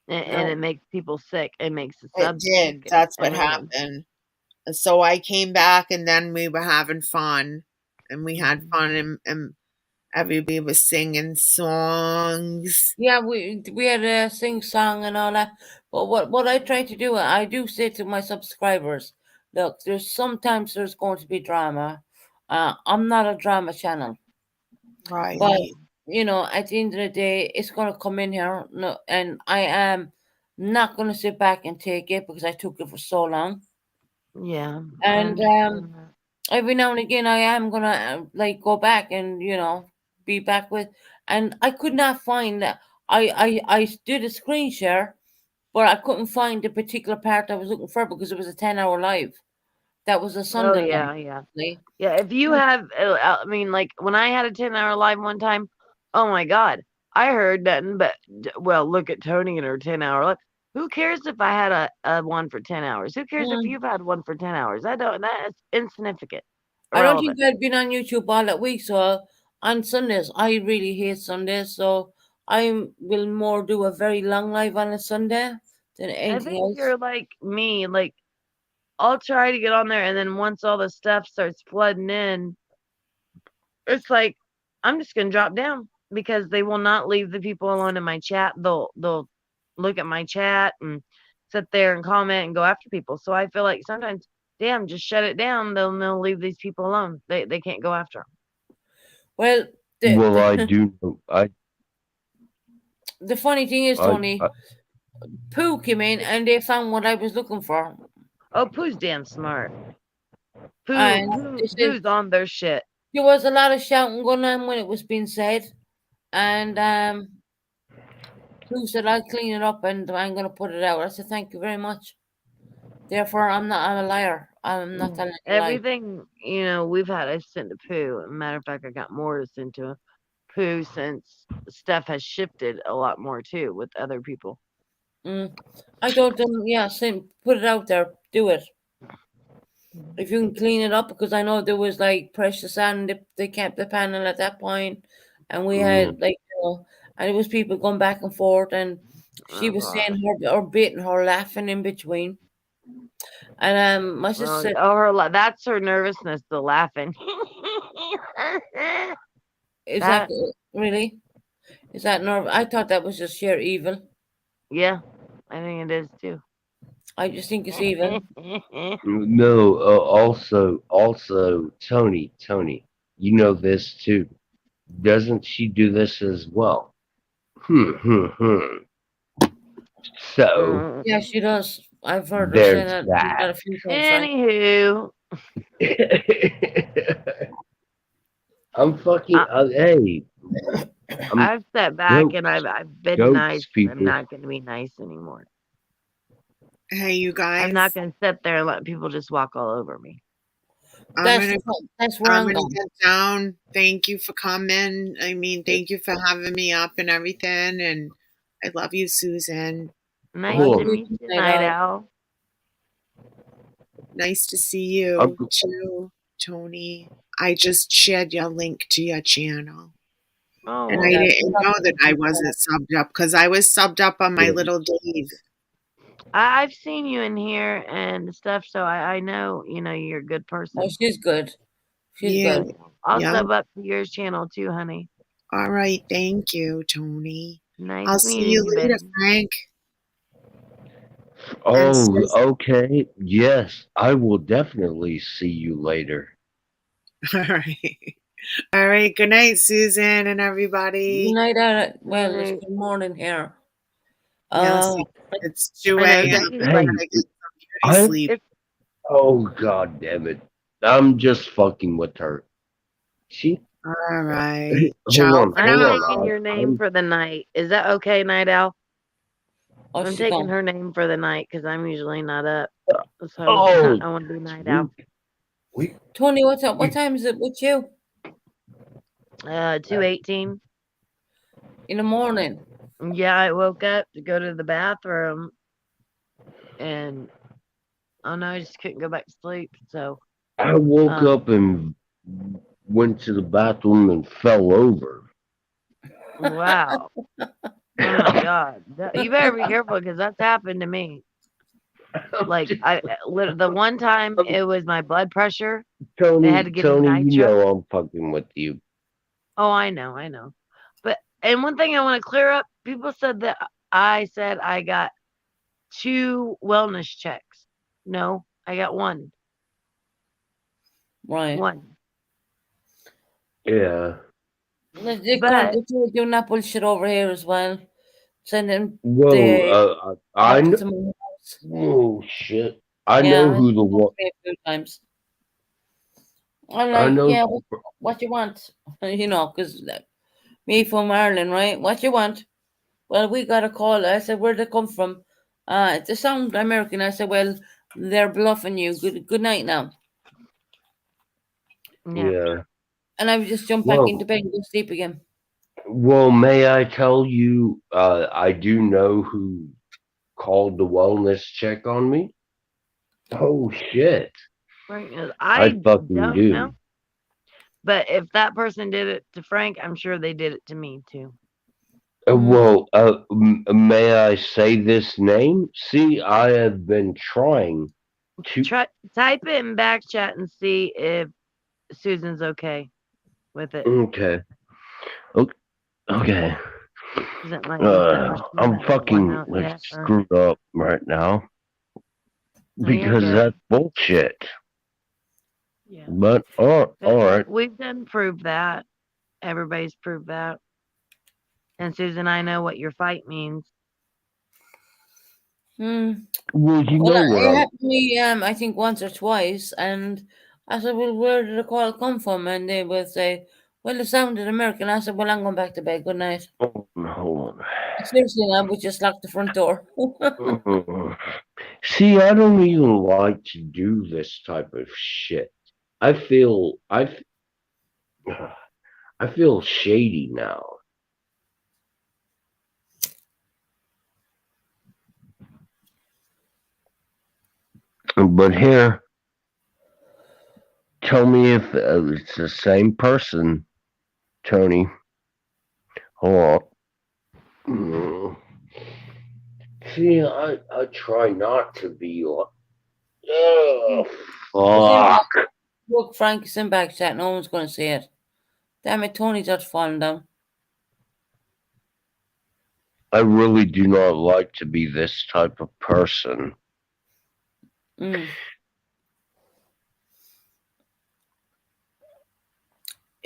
And it makes people sick. It makes the it subs did. sick. That's what Everything. happened. So I came back, and then we were having fun, and we had fun, and everybody was singing songs. Yeah, we had a sing song and all that. But what I try to do, I do say to my subscribers, look, sometimes there's going to be drama. I'm not a drama channel, Right. but at the end of the day, it's going to come in here. No, and I am not going to sit back and take it because I took it for so long. Yeah. And every now and again, I am gonna go back and be back with. And I could not find that. I did a screen share, but I couldn't find the particular part I was looking for because it was a 10-hour live. That was a Sunday. Oh, live. Yeah, if you have, I mean, like when I had a 10-hour live one time, oh my God, I heard nothing but, well, look at Tony and her 10-hour live. Who cares if I had a one for 10 hours? Who cares if you've had one for 10 hours? That's insignificant. I don't think I'd been on YouTube all that week. So on Sundays, I really hate Sundays. So I will more do a very long live on a Sunday than I anything think else. you're like me. Like, I'll try to get on there, and then once all the stuff starts flooding in, it's like I'm just gonna drop down because they will not leave the people alone in my chat. They'll look at my chat and sit there and comment and go after people. So I feel like sometimes, damn, just shut it down. They'll leave these people alone. They can't go after them. Well, I do. The funny thing is, Tony, Pooh came in and they found what I was looking for. Oh, Pooh's damn smart. And Pooh's on their shit. There was a lot of shouting going on when it was being said, and Pooh said, "I'll clean it up and I'm going to put it out." I said, "Thank you very much." Therefore, I'm a liar. I'm not telling a lie. Everything we've had, I sent to Pooh. Matter of fact, I got more to send to Pooh since stuff has shifted a lot more too with other people. I told them, put it out there, do it. If you can clean it up, because I know there was like Precious and they kept the panel at that point, and we had and it was people going back and forth, and she was saying her or baiting her laughing in between. And my sister said, that's her nervousness, the laughing. Is That- that really? Is that nerve? I thought that was just sheer evil. Yeah, I think it is too. I just think it's evil. No, also, Tony, you know this too. Doesn't she do this as well? So Yeah, she does. I've heard her say there's that a few times, right? Anywho, I'm fucking. Hey, I've stepped back goats, and I've been goats, nice. people. I'm not gonna be nice anymore. Hey, you guys. I'm not gonna sit there and let people just walk all over me. That's where I'm gonna going. get down. Thank you for coming. I mean, thank you for having me up and everything. And I love you, Susan. Nice Cool. to meet you, Night Owl. Nice to see you Uncle- too, Tony. I just shared your link to your channel. Oh, And well, I that's didn't know that I wasn't subbed up because I was subbed up on my Yeah. little Dave. I've seen you in here and stuff, so I know you're a good person. Oh, she's good. She's Yeah. good. I'll Yeah. sub up to yours channel too, honey. All right. Thank you, Tony. Nice I'll see meeting you you, later, babe. Frank. Oh, okay. Yes, I will definitely see you later. All right. All right. Good night, Susan and everybody. Good night, Eric. Well, it's good morning here. Yes, it's 2 I know, a.m. Jackie's I like- gotta get some I- beauty sleep. Oh god damn it! I'm just fucking with her. She. All right. Hold Ciao on, for I'm now. taking your name for the night. Is that okay, Night Owl? Oh, I'm she taking gone. her name for the night because I'm usually not up. So Oh, I want to be Night Owl. Tony, what's up? What time is it with you? 2:18. In the morning. Yeah, I woke up to go to the bathroom, and oh no, I just couldn't go back to sleep. So I woke up and went to the bathroom and fell over. wow. Oh my god, you better be careful because that's happened to me. Like the one time it was my blood pressure. Tony, They had to give me Tony, you nitro. know I'm fucking with you. Oh, I know. But and one thing I want to clear up: people said that I said I got 2 wellness checks. No, I got 1. Right. 1. Yeah. They're But- doing that bullshit over here as well. Sending Well, I doctors know. to my house. Oh shit! I Yeah, know who the it's one. happened to me a few times. I'm I like, know. yeah, what you want? Because me from Ireland, right? What you want? Well, we got a call. I said, where'd they come from? They sound American. I said, well, they're bluffing you. Good night now. Yeah. And I would just jump back Well- into bed and go sleep again. Well, may I tell you? I do know who called the wellness check on me. Oh shit! Frank is- I fucking don't do. know. But if that person did it to Frank, I'm sure they did it to me too. Well, may I say this name? See, I have been trying to. Type it in back chat and see if Susan's okay with it. Okay. Okay. Isn't like that much I'm that fucking one out like yet, or- screwed up right now No, you're because good. that's bullshit. Yeah. But all right. We've done proved that. Everybody's proved that. And Susan, I know what your fight means. Well, you know Well, what? it happened to me, I think once or twice, and I said, well, where did the call come from? And they would say, well, it sounded American. I said, well, I'm going back to bed. Good night. Oh, hold Seriously, I would just lock the front door. on. See, I don't even like to do this type of shit. I feel shady now. But here, tell me if it's the same person, Tony. Hold on. See, I try not to be like, oh, fuck. Look, Frank is in back chat. No one's going to see it. Damn it, Tony's just falling down. I really do not like to be this type of person. Mm.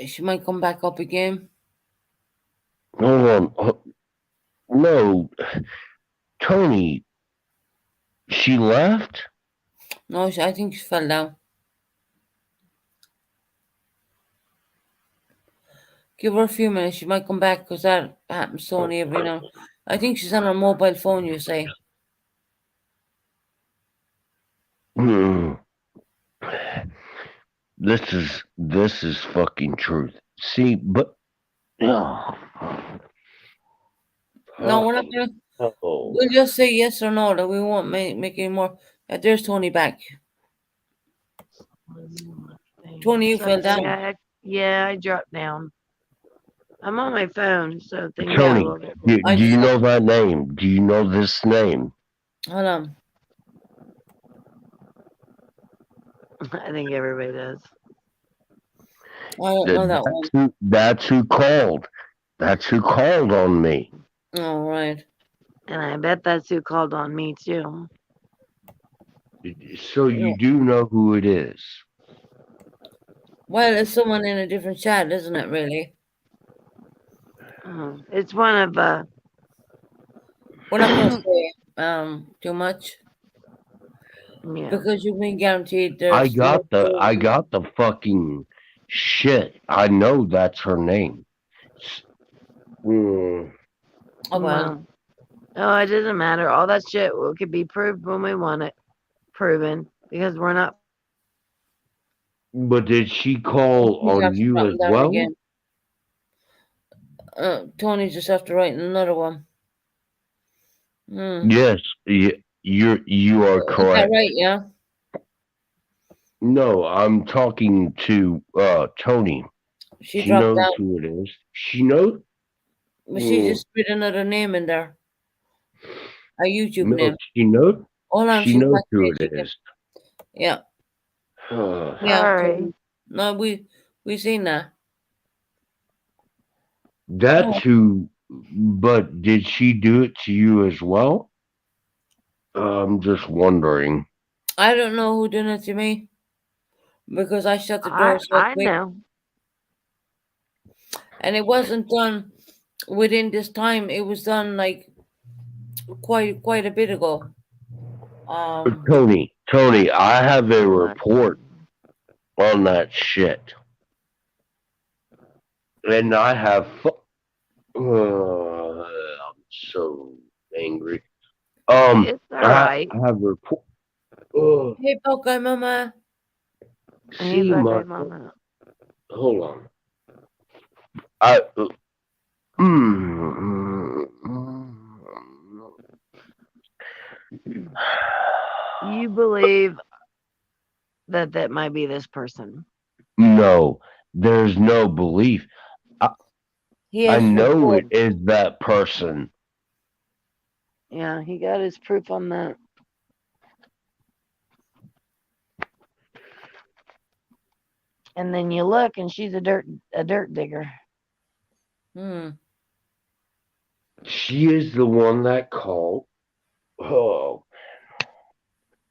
She might come back up again. Hold on. No, Tony, she left? No, I think she fell down. Give her a few minutes. She might come back because that happens to Tony every now. I think she's on her mobile phone, you say. Hmm. This is fucking truth. See, but No, we're not going to. oh. We'll just say yes or no, that we won't make any more. There's Tony back. Tony, you fell down. Yeah, I dropped down. I'm on my phone, so things got a Tony, little bit. do you know that name? Do you know this name? Hold on. I think everybody does. I don't know that one. That's who called. That's who called on me. All right. And I bet that's who called on me too. So you do know who it is. Well, it's someone in a different chat, isn't it, really? It's one of We're not going to say too much. Yeah. Because you've been guaranteed there's I got the fucking shit. I know that's her name. Oh, well. Oh, it doesn't matter. All that shit could be proved when we want it proven because we're not. But did she call on you as well? Again. Tony just have to write another one. Yes, you are correct. Is that right? Yeah. No, I'm talking to Tony. She She dropped knows down. who it is. She knows. But she just put another name in there. A YouTube No, name. she knows. Hold on, She she's knows back who there. it is. Yeah. Uh, Yeah. Sorry. No, we seen that. That's who. But did she do it to you as well? I'm just wondering. I don't know who did it to me because I shut the door so I quick. know. And it wasn't done within this time. It was done like quite a bit ago. Tony, I have a report on that shit. And I have. I'm so angry. It's all right. I have a report. Hey, Poké Mama. See Hey, my. Mama. Hold on. You believe that might be this person? No, there's no belief. I know report. it is that person. Yeah, he got his proof on that. And then you look, and she's a dirt digger. She is the one that called. Oh,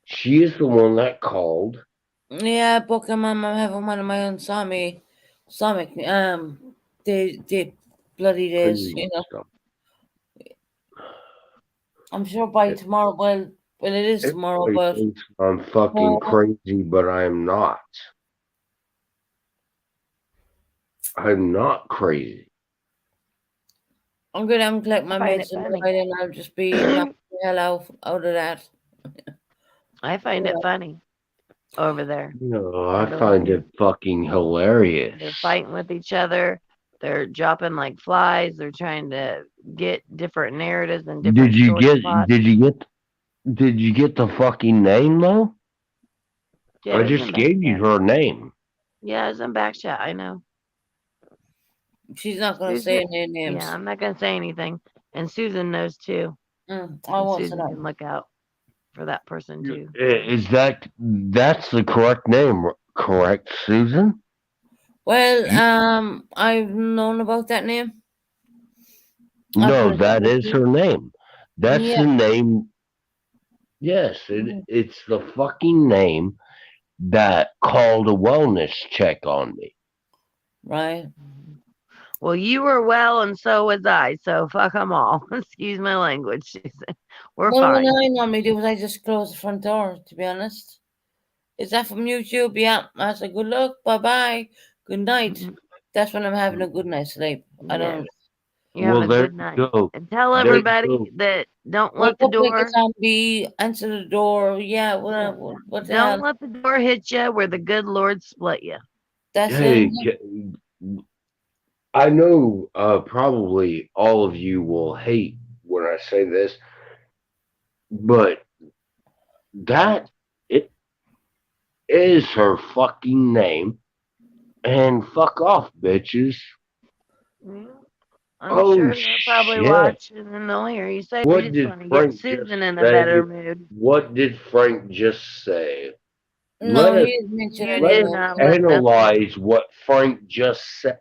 she is the one that called. Yeah, Pokemon. I'm having one of my own Sonic. They bloody days, you know. I'm sure by tomorrow. Well, it is tomorrow, but Everybody thinks I'm fucking crazy, but I'm not. I'm not crazy. I'm gonna collect my find meds it and funny. then I'll just be knocked the hell out of that. I find it funny over there. No, I find it fucking hilarious. They're fighting with each other. They're dropping like flies. They're trying to get different narratives and different. Did you story get? plots. Did you get the fucking name though? Yeah, I it's just in gave you her name. Yeah, it's in back chat. I know. She's not gonna say any names. Yeah, I'm not gonna say anything. And Susan knows too. I And won't say Susan that. can look out for that person too. Is that's the correct name, correct, Susan? Well, I've known about that name. No, that is her name. That's Yeah. the name. Yes, it's the fucking name that called a wellness check on me. Right. Well, you were well, and so was I. So fuck them all. Excuse my language. We're Well, fine. what I normally do is I just close the front door, to be honest. Is that from YouTube? Yeah. I say good luck. Bye bye. Good night. That's when I'm having a good night's sleep. I don't. You have a good night. And tell everybody that don't Well, let the public door. zombie, answer the door. Yeah. What the Don't hell? let the door hit you where the good Lord split you. That's Hey, it. I know probably all of you will hate when I say this, but that it is her fucking name, and fuck off, bitches. I'm Oh, sure they're probably shit. watching and they'll hear you say, What "We did just want to Frank get Susan just in a say? better mood." What did Frank just say? No, Let us, he didn't mention You any did names. not let nothing. analyze what Frank just said.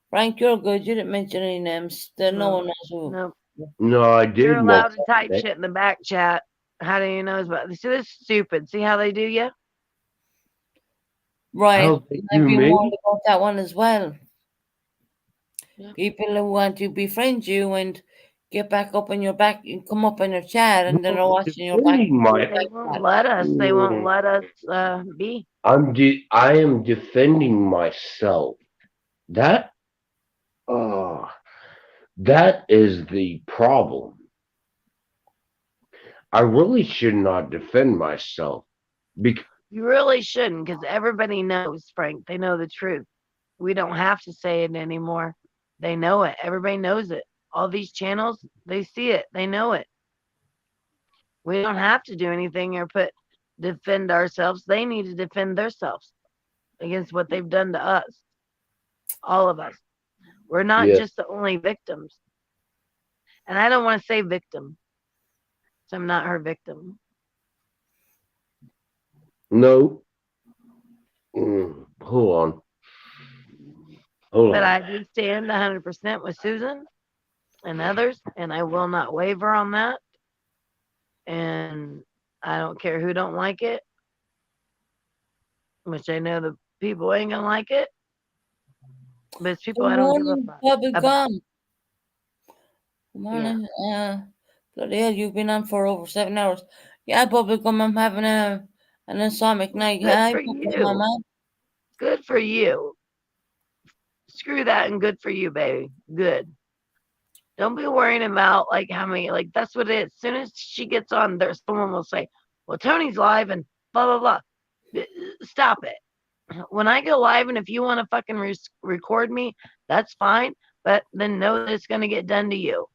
Frank, you're good. You didn't mention any names. Then no one knows who. Nope. No, I You're did allowed to mention type it. shit in the back chat. How do you know about this? See, this is stupid. See how they do you? Right. How they I've do been me? warned about that one as well. People who want to befriend you and get back up on your back and come up on your chat and then are watching your back. defending my- They won't let us. They won't let us be. I am defending myself. That is the problem. I really should not defend myself because You really shouldn't, because everybody knows, Frank. They know the truth. We don't have to say it anymore. They know it. Everybody knows it. All these channels, they see it. They know it. We don't have to do anything or defend ourselves. They need to defend themselves against what they've done to us. All of us. We're not Yes. just the only victims. And I don't want to say victim. So I'm not her victim. no. Hold on. Hold But on. I do stand 100% with Susan and others, and I will not waver on that. And I don't care who don't like it, which I know the people ain't gonna like it. But it's people Good I don't give a morning, fuck Bobby about. Gum. Good morning. Bloody hell, you've been on for over 7 hours. Yeah, Bobby Gum, I'm having an Islamic night. Good Yeah, for Bobby you. Gum, man. Good for you. Screw that and good for you, baby. Good. Don't be worrying about like how many, like that's what it is. As soon as she gets on there, someone will say, well, Tony's live and blah, blah, blah. Stop it. When I go live and if you want to fucking record me, that's fine. But then know that it's going to get done to you.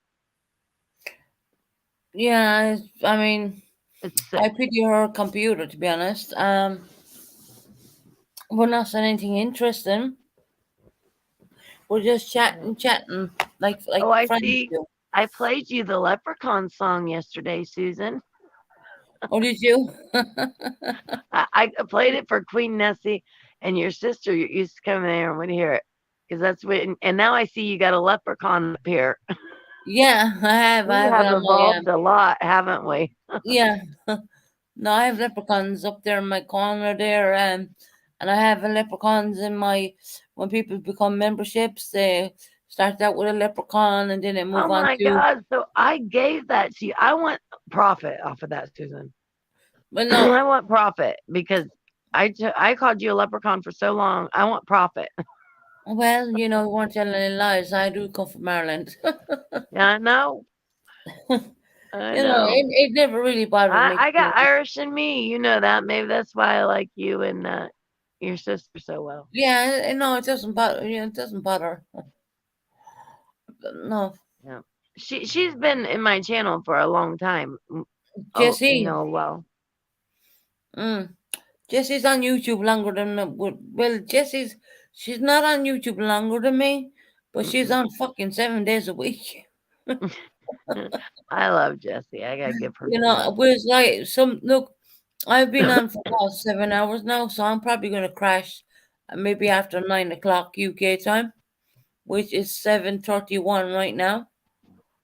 Yeah, I mean, It's sick. I pity her computer, to be honest. We're not saying anything interesting. We're just chatting, like Oh, I friends see. do. I played you the Leprechaun song yesterday, Susan. Oh, did you? I played it for Queen Nessie, and your sister used to come there and would hear it. Because that's what, and now I see you got a leprechaun up here. Yeah, I have. We I have have it on my. evolved a lot, haven't we? Yeah. No, I have leprechauns up there in my corner there, and I have leprechauns in my. When people become memberships, they start out with a leprechaun, and then they move Oh on my to. God. So I gave that to you. I want profit off of that, Susan. But no, I want profit because I called you a leprechaun for so long. I want profit. well, you know, we weren't telling any lies. I do come from Ireland. Yeah, I know. I You know, know. it never really bothered me. I got Irish in me. You know that. Maybe that's why I like you and your sister so well. Yeah, no, it doesn't bother. Yeah, it doesn't bother. No. Yeah. She's been in my channel for a long time. Jessie. Well. Jessie's on YouTube longer than well, she's not on YouTube longer than me, but she's on fucking 7 days a week. I love Jessie. I gotta give her. You know, whereas like I've been on for about 7 hours now, so I'm probably going to crash maybe after 9 o'clock UK time, which is 7:31 right now.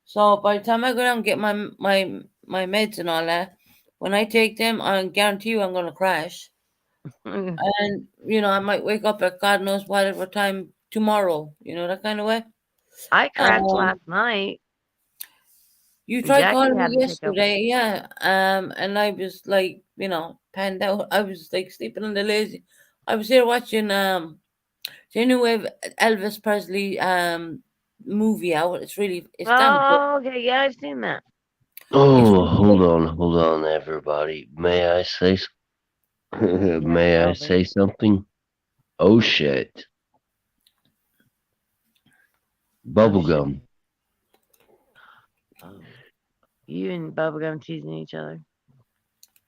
So by the time I go down and get my meds and all that, when I take them, I guarantee you I'm going to crash. And I might wake up at God knows whatever time tomorrow. That kind of way. I crashed Um, last night. You tried Jackie calling had me to take over. yesterday, yeah. And I was like, panned out. I was like sleeping on the lazy. I was here watching the new Elvis Presley movie out. It's damn good. Oh, okay. Yeah, I've seen that. Oh, hold on, everybody. May I say? May I say something? Oh shit! Bubblegum. You and Bubblegum teasing each other.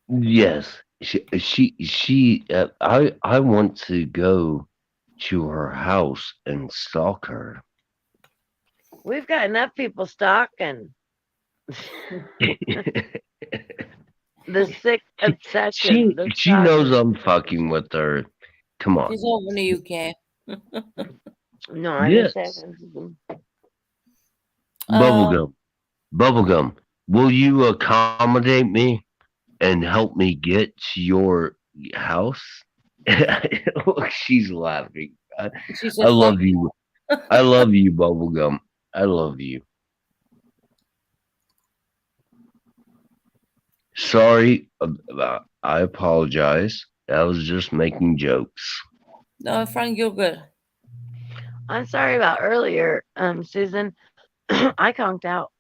Yes, I want to go to her house and stalk her. We've got enough people stalking. The sick obsession. She knows I'm fucking with her. Come on. She's over in the UK. No, I Yes. just said. Bubblegum, will you accommodate me and help me get to your house? Look, she's laughing. I love you. I love you, Bubblegum. I love you. Sorry, I apologize. I was just making jokes. No, Frank, you're good. I'm sorry about earlier, Susan. I conked out,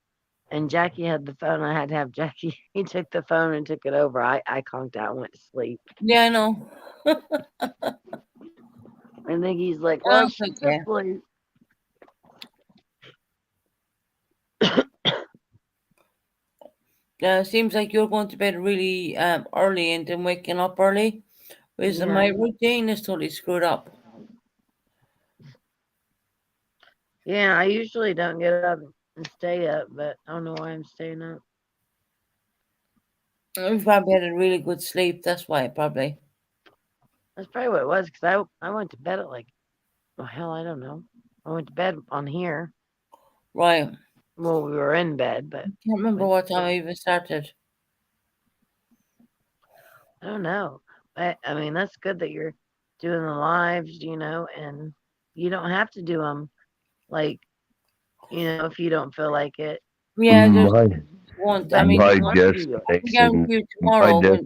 and Jackie had the phone. I had to have Jackie. He took the phone and took it over. I conked out and went to sleep. Yeah, I know. I think he's like, Oh, "Well, it's she's okay. asleep." Seems like you're going to bed really early and then waking up early. Whereas Yeah. my routine is totally screwed up. Yeah, I usually don't get up and stay up, but I don't know why I'm staying up. I probably had a really good sleep. That's why, probably. That's probably what it was, because I went to bed at like, well, hell, I don't know. I went to bed on here. Right. Well, we were in bed, but Can't remember what time I even started. I don't know. But I mean, that's good that you're doing the lives, and you don't have to do them like, if you don't feel like it. Yeah, there's My one. I mean, my we destination. guarantee you tomorrow. My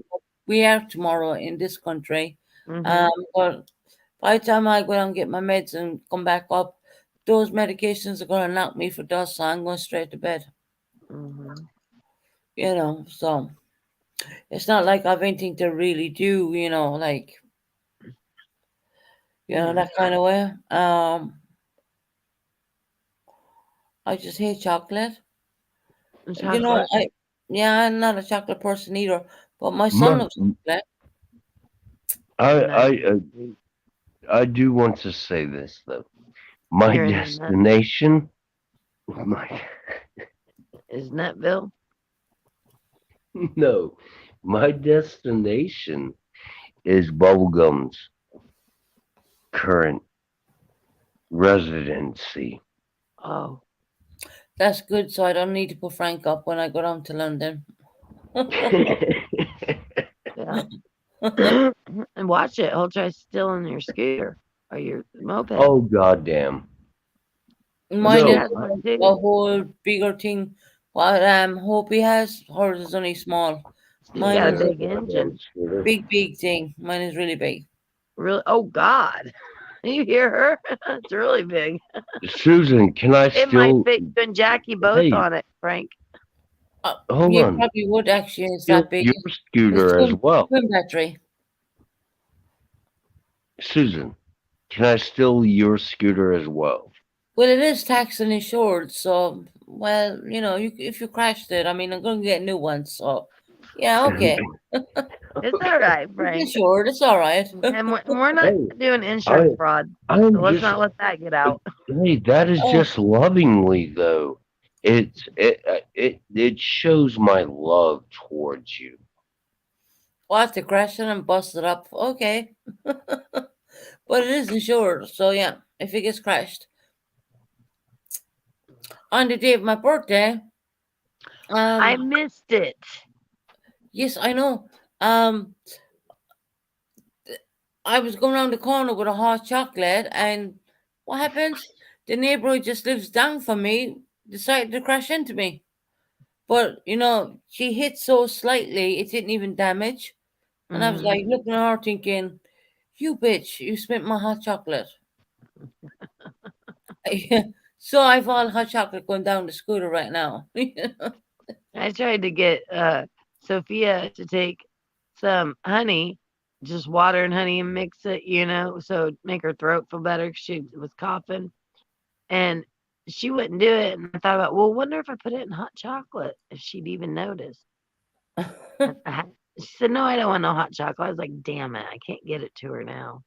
We are tomorrow in this country. Mhm. But by the time I go down and get my meds and come back up, those medications are going to knock me for dust. So I'm going straight to bed. Mhm. So it's not like I've anything to really do. Like that kind of way. I just hate chocolate. Chocolate? I'm not a chocolate person either. But my son loves chocolate. I do want to say this though. My You're in the nut. destination. Is Nutville? No, my destination is Bubblegum's current residency. Oh. That's good. So I don't need to put Frank up when I go down to London. Yeah. And watch it. He'll try stealing your scooter or your moped. Oh goddamn! Mine No. is a whole bigger thing. What Hopi has, hers is only small. She's Mine got a is big engine. big thing. Mine is really big. Really? Oh God! You hear her? It's really big. Susan, can I It still? might fit you and Jackie both Hey. on it, Frank. Hold You on. probably would actually. It's Your, that big. your scooter It's as well, twin battery. Susan. Can I steal your scooter as well? Well, it is taxed and insured, so if you crashed it, I mean, I'm going to get new ones. So, yeah, okay. It's all right, Frank. Insured, it's all right. And we're not Hey, doing insurance I- fraud. I'm So let's just- not let that get out. Hey, that is Oh. just lovingly though. It shows my love towards you. What, the crashing and busted up? Okay. But it is insured, so yeah, if it gets crashed. On the day of my birthday, I missed it. yes, I know. I was going around the corner with a hot chocolate, and what happens? The neighbor who just lives down from me decided to crash into me. But you know, she hit so slightly, it didn't even damage. And I was like looking at her thinking, "You bitch, you spent my hot chocolate." So I've all hot chocolate going down the scooter right now. I tried to get Sophia to take some honey, just water and honey and mix it, you know, so it'd make her throat feel better 'cause she was coughing. And she wouldn't do it. And I thought about, well, wonder if I put it in hot chocolate, if she'd even notice. She said, no, I don't want no hot chocolate. I was like, damn it, I can't get it to her now.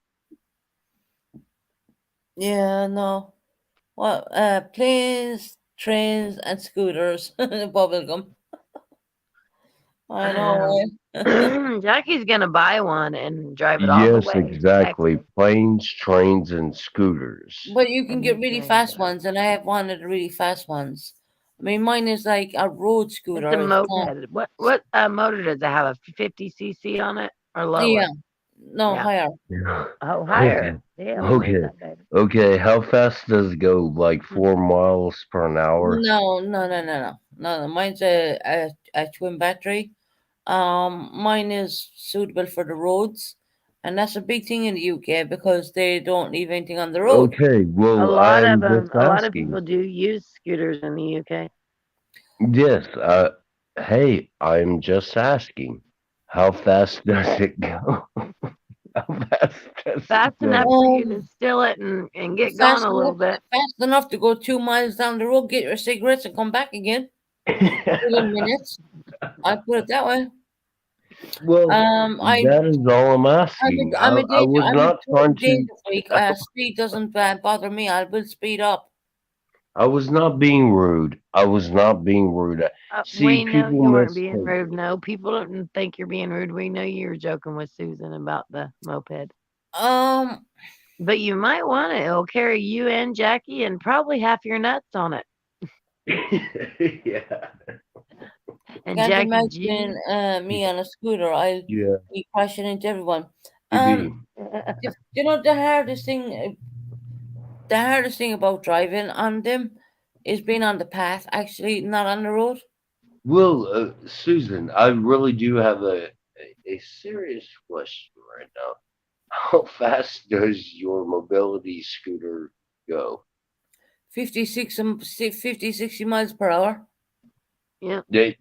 Yeah, no. Well, planes, trains, and scooters. Bubblegum. I know. eh? Jackie's gonna buy one and drive it all the Yes, way. to exactly. Planes, trains, and scooters. But you can get really fast ones, and I have one of the really fast ones. I mean, mine is like a road scooter. It's a It's not- moped. What motor does it have? A 50cc on it or lower? Yeah. No, Yeah. higher. Oh, higher. Damn, Okay. that bad. Okay. How fast does it go? Like 4 miles per hour? No. Mine's a twin battery. Mine is suitable for the roads, and that's a big thing in the UK because they don't leave anything on the road. Okay. Well, A lot I'm of them. just A lot of asking. people do use scooters in the UK. Yes. Hey, I'm just asking. How fast does it go? How fast does Fast it enough go? for you to still it and get going Fast a little enough, bit. fast enough to go 2 miles down the road, get your cigarettes, and come back again within minutes. I put it that way. Well, that is all I'm asking. I was not trying to. Freak. Speed doesn't bother me. I will speed up. I was not being rude. I was not being rude. See, We know people you weren't being mistake. rude. No, people don't think you're being rude. We know you were joking with Susan about the moped. But you might want it. It'll carry you and Jackie and probably half your nuts on it. Yeah. And Can't Jackie imagine G. me on a scooter. I'll Yeah. be crashing into everyone. Maybe. You know the hardest thing. The hardest thing about driving on them is being on the path, actually, not on the road. Well, Susan, I really do have a serious question right now. How fast does your mobility scooter go? 50, 60 miles per hour. Yeah. The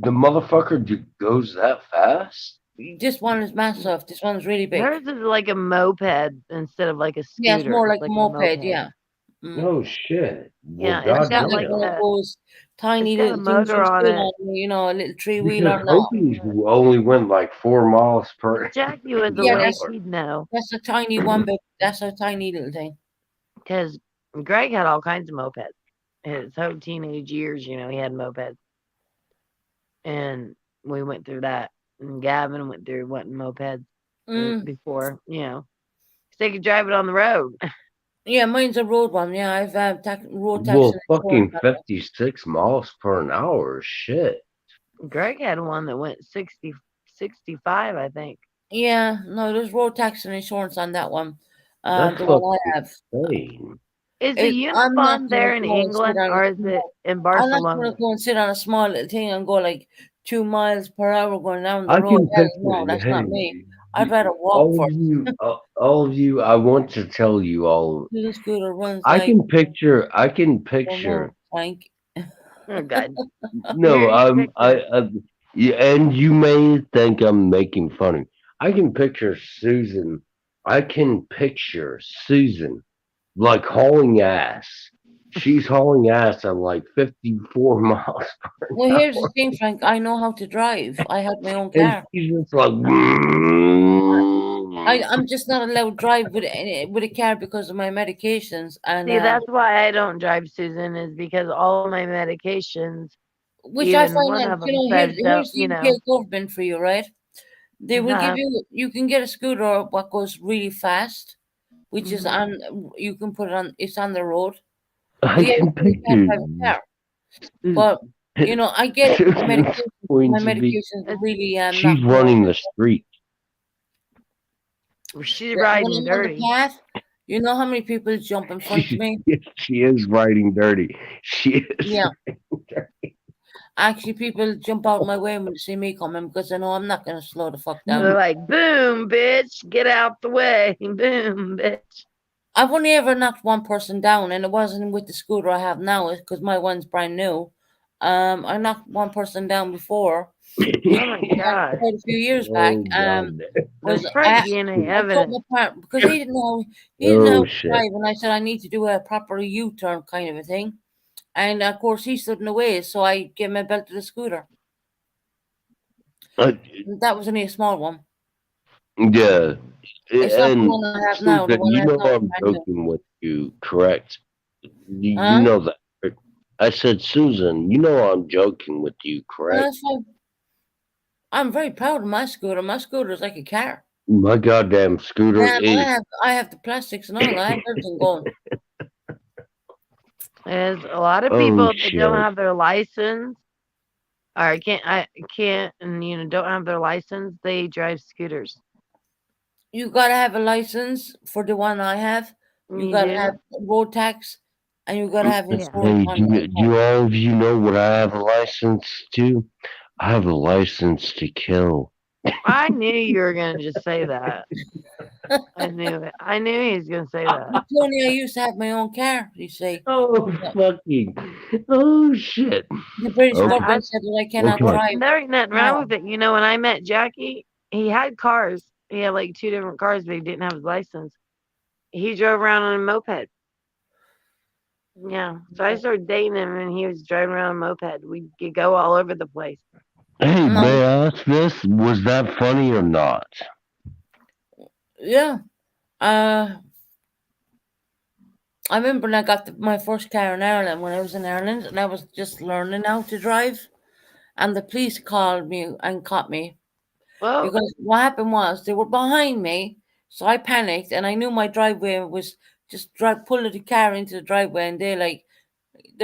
motherfucker goes that fast? This one is massive. This one's really big. Hers is like a moped instead of like a scooter. Yeah, it's more like a a moped. Yeah. Oh shit! Well, Yeah, it's got goddamn. like one of a, those tiny it's got a little things you motor on sit it. on, you know, a little three Because wheeler. No, Hokies only went like 4 miles per. Jackie was Yeah, awake, that's- he'd know. that's a tiny one, but that's a tiny little thing. Because Greg had all kinds of mopeds. His whole teenage years, you know, he had mopeds. And we went through that. And Gavin went through wanting mopeds before, you know. 'Cause they could drive it on the road. Yeah, mine's a road one. Yeah, I've road tax. Well, and fucking insurance. 56 miles per hour. Shit. Greg had one that went 60, 65, I think. Yeah, no, there's road tax and insurance on that one. That's The one I fucking have. insane. Is the I'm not Unifon there gonna in go and sit England on- or is it in I'm not going Barcelona? to go and sit on a small little thing and go like 2 miles per hour going down the I road. can Hell, picture no, it. that's Hey, not me. I'd rather walk all for of you, all of you. I want to tell you all. the scooter runs I like can picture. I can oh, picture. no, Frank. Oh, God. No, yeah, and you may think I'm making fun of you. I can picture Susan. I can picture Susan like hauling ass. She's hauling ass at like 54 miles per Well, hour. here's the thing, Frank. I know how to drive. I have my own And car. she's just like, I'm just not allowed to drive with a car because of my medications. And See, that's why I don't drive, Susan, is because all of my medications, which I even find one that, of them you know, said, don't, here's the you know. UK government for you, right? They will give Uh-huh. you can get a scooter what goes really fast, which is Mhm. on, you can put it on, it's on the road. I But yeah, can you can't picture drive a car. But, you know, I get it. My Susan's medication, going my to be. medication's really She's not running promoted. the street. She's When riding I'm on the dirty. path, you know how many people jump in front of me? She is riding dirty. She is Yeah. riding dirty. Actually, people jump out my way when they see me coming because they know I'm not going to slow the fuck They're down. like, boom, bitch, get out the way. Boom, bitch. I've only ever knocked one person down, and it wasn't with the scooter I have now, because my one's brand new. I knocked one person down before. Oh my God. Quite a few years back. Oh God. Was There's probably DNA I told evidence. my partner because he didn't know how Oh to shit. drive, and I said I need to do a proper U-turn kind of a thing. And of course, he stood in the way, so I gave him a belt to the scooter. That was only a small one. Yeah. It's not the And one I have now. The Susan, one I you have know now is I'm brand new. joking with you, correct? You Huh? know that. right? I said, Susan, you know I'm joking with you, Well, correct? that's fine. I'm very proud of my scooter. My scooter is like a car. My goddamn scooter Yeah, is. I have the plastics and all. I have everything going. There's a lot of Oh people that shit. don't have their license or and don't have their license. They drive scooters. You gotta have a license for the one I have. You You gotta do? have road tax, and you gotta have Yeah. insurance Hey, on it. do all of you know what I have a license to? I have a license to kill. I knew you were gonna just say that. I knew it. I knew he was gonna say that. Tony, I used to have my own car. You say Oh fucking. Oh shit. the British Okay. government said that I cannot Okay. drive. There ain't nothing wrong No. with it. You know, when I met Jackie, he had cars. He had like 2 different cars, but he didn't have his license. He drove around on a moped. Yeah. So I started dating him and he was driving around on a moped. We could go all over the place. Hey, No. may I ask this? Was that funny or not? Yeah. I remember when I got my first car in Ireland when I was in Ireland, and I was just learning how to drive, and the police called me and caught me. Well, Because what happened was they were behind me, so I panicked, and I knew my driveway was just pulling the car into the driveway, and they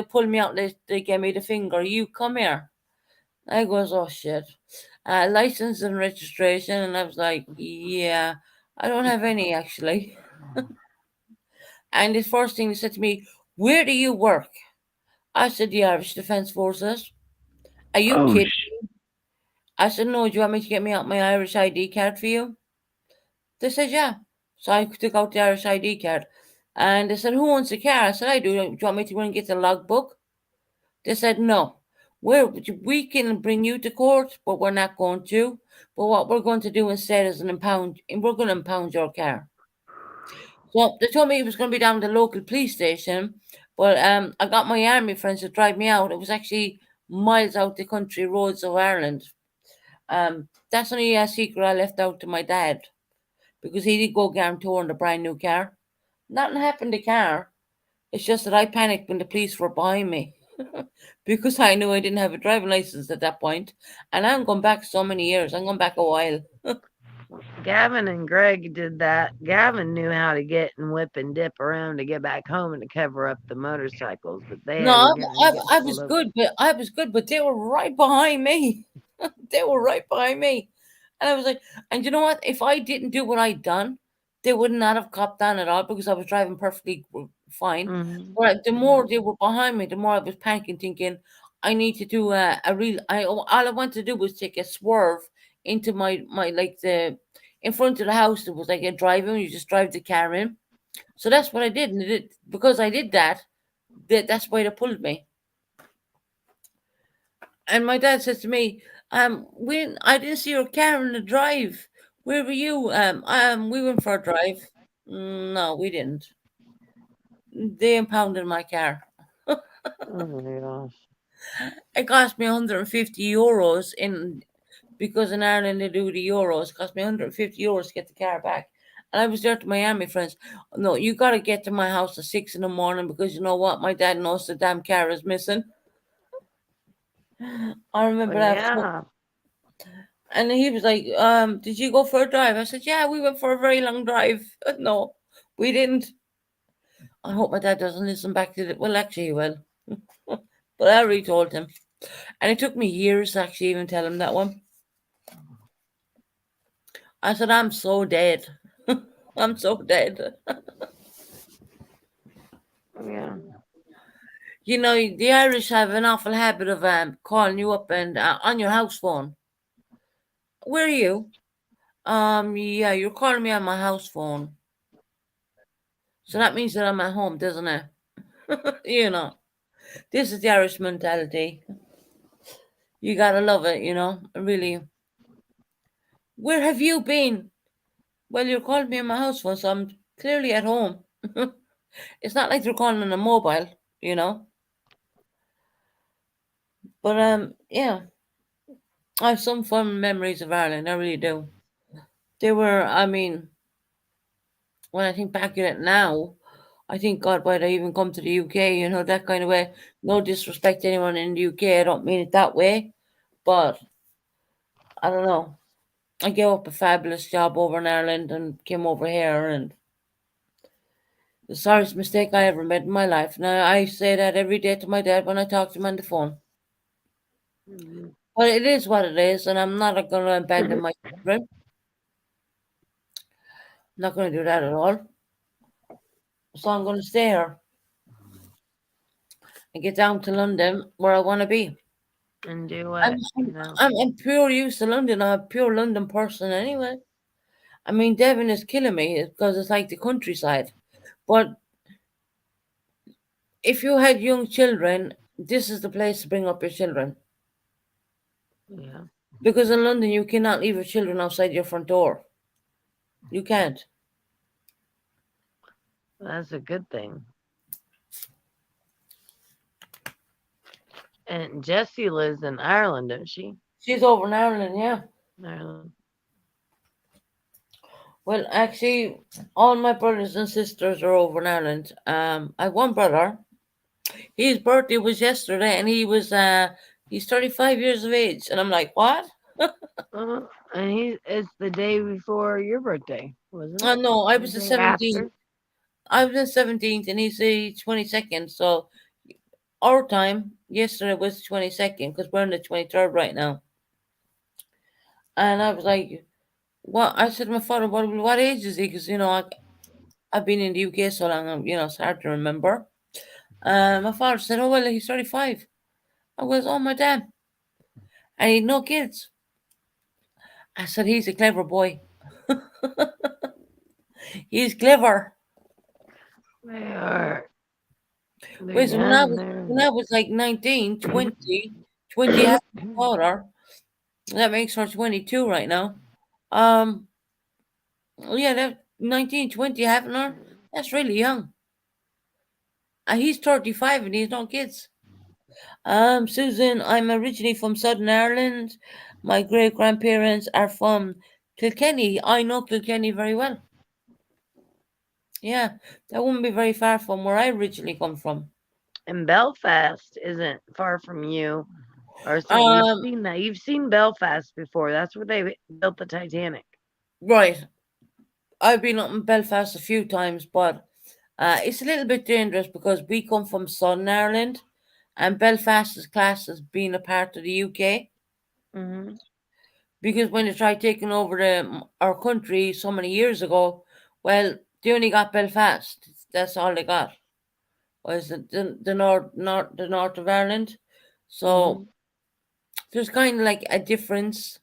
pulled me out. They gave me the finger. You come here. I goes, oh shit, license and registration, and I was like, yeah, I don't have any actually. And the first thing they said to me, where do you work? I said, the Irish Defence Forces. Are you Oh kidding? shit. I said, no, do you want me to get me out my Irish ID card for you? They said, yeah. So I took out the Irish ID card. And they said, who owns the car? I said, I do. Do you want me to go and get the logbook? They said, no. We can bring you to court, but we're not going to. But what we're going to do instead is we're going to impound your car. So they told me it was going to be down to the local police station, but I got my army friends to drive me out. It was actually miles out the country roads of Ireland. That's only a secret I left out to my dad, because he did go guaranteeing the brand new car. Nothing happened to the car. It's just that I panicked when the police were behind me because I knew I didn't have a driving license at that point. And I'm going back so many years. I'm going back a while. Gavin and Greg did that. Gavin knew how to get and whip and dip around to get back home and to cover up the motorcycles, but they No, were gonna get I pulled was over. good, but they were right behind me. They were right behind me. And I was like, and you know what? If I didn't do what I'd done, they would not have copped on at all because I was driving perfectly fine. Mhm. But the more they were behind me, the more I was panicking, thinking, I need to do all I wanted to do was take a swerve into my like in front of the house. There was like a driving, you just drive the car in. So that's what I did. And because I did that, that's why they pulled me. And my dad says to me, when I didn't see your car in the drive. Where were you? We went for a drive. No, we didn't. They impounded my car. Oh my gosh. It cost me 150 euros because in Ireland they do the euros. It cost me 150 euros to get the car back. And I was there to my army friends. No, you got to get to my house at 6 in the morning because you know what? My dad knows the damn car is missing. I remember Well, that. yeah. And he was like, did you go for a drive? I said, yeah, we went for a very long drive. No, we didn't. I hope my dad doesn't listen back to it. Well, actually, he will. But I already told him. And it took me years to actually even tell him that one. I said, I'm so dead. I'm so dead. Yeah. You know, the Irish have an awful habit of calling you up and on your house phone. Where are you? Yeah, you're calling me on my house phone. So that means that I'm at home, doesn't it? You know, this is the Irish mentality. You gotta love it, you know, really. Where have you been? Well, you're calling me on my house phone, so I'm clearly at home. It's not like they're calling on a mobile, you know. But yeah, I have some fond memories of Ireland. I really do. They were, I mean, when I think back at it now, I think, God, why'd I even come to the UK? You know, that kind of way. No disrespect to anyone in the UK. I don't mean it that way. But I don't know. I gave up a fabulous job over in Ireland and came over here, and the sorriest mistake I ever made in my life. Now, I say that every day to my dad when I talk to him on the phone. Mhm. But it is what it is, and I'm not going to abandon my children. I'm not going to do that at all. So I'm going to stay here and get down to London where I want to be. And do I'm, what? You know. I'm pure used to London. I'm a pure London person anyway. I mean, Devon is killing me because it's like the countryside. But if you had young children, this is the place to bring up your children. Yeah. Because in London, you cannot leave your children outside your front door. You can't. That's a good thing. And Jessie lives in Ireland, doesn't she? She's over in Ireland, yeah. Ireland. Well, actually, all my brothers and sisters are over in Ireland. I have one brother. His birthday was yesterday, and he's 35 years of age. And I'm like, what? And it's the day before your birthday, wasn't it? No, I The was the day 17th. after? I was the 17th, and he's the 22nd. So our time yesterday was the 22nd because we're on the 23rd right now. And I was like, what? I said to my father, what age is he? Because, you know, I've been in the UK so long, you know, it's hard to remember. My father said, oh, well, he's 35. I was, oh, my dad. And he had no kids. I said, he's a clever boy. He's clever. They are. They're Whereas down there. when I was like 19, 20 half my daughter, that makes her 22 right now. Yeah, that 19, 20 having her, that's really young. And he's 35 and he's no kids. Susan, I'm originally from Southern Ireland. My great grandparents are from Kilkenny. I know Kilkenny very well. Yeah, that wouldn't be very far from where I originally come from. And Belfast isn't far from you. Or so Um, you've seen that. You've seen Belfast before. That's where they built the Titanic. Right. I've been up in Belfast a few times, but it's a little bit dangerous because we come from Southern Ireland, and Belfast is classed as being a part of the UK. Mm-hmm. Because when they tried taking over our country so many years ago, well, they only got Belfast. That's all they got. Was the north of Ireland. So there's kind of like a difference.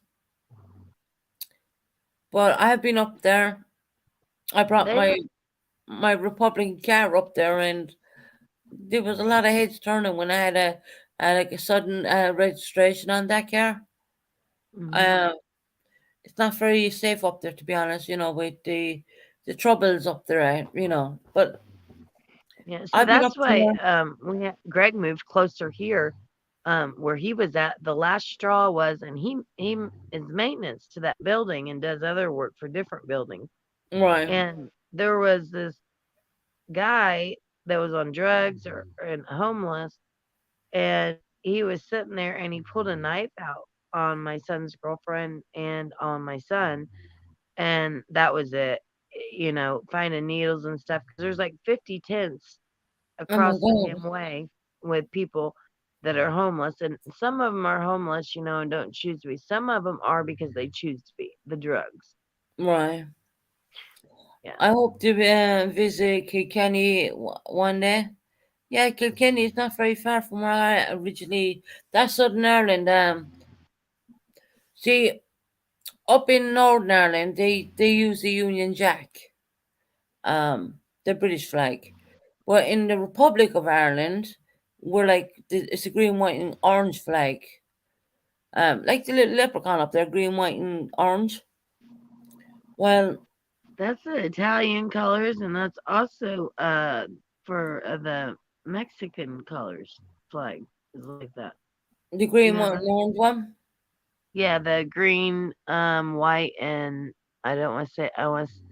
But I've been up there. I brought my Republican car up there, and there was a lot of heads turning when I had like a sudden registration on that car. It's not very safe up there, to be honest. You know, with the troubles up there, you know. But yeah, so I've been up that's why there. Greg moved closer here, where he was at. The last straw was, and he is maintenance to that building and does other work for different buildings. Right. And there was this guy that was on drugs and homeless, and he was sitting there and he pulled a knife out on my son's girlfriend and on my son, and that was it. You know, finding needles and stuff because there's like 50 tents Oh my across the God. damn way with people that are homeless, and some of them are homeless, you know, and don't choose to be. Some of them are because they choose to be the drugs. Right. Yeah. I hope to visit Kilkenny one day. Yeah, Kilkenny is not very far from where I originally. That's Southern Ireland. See, up in Northern Ireland, they use the Union Jack, the British flag. But in the Republic of Ireland, we're like it's a green, white, and orange flag. Like the little leprechaun up there, green, white, and orange. Well, That's the Italian colors, and that's also for the Mexican colors flag is like that. the green, You know white, that? and orange one. Yeah, the green, white, and I don't want to say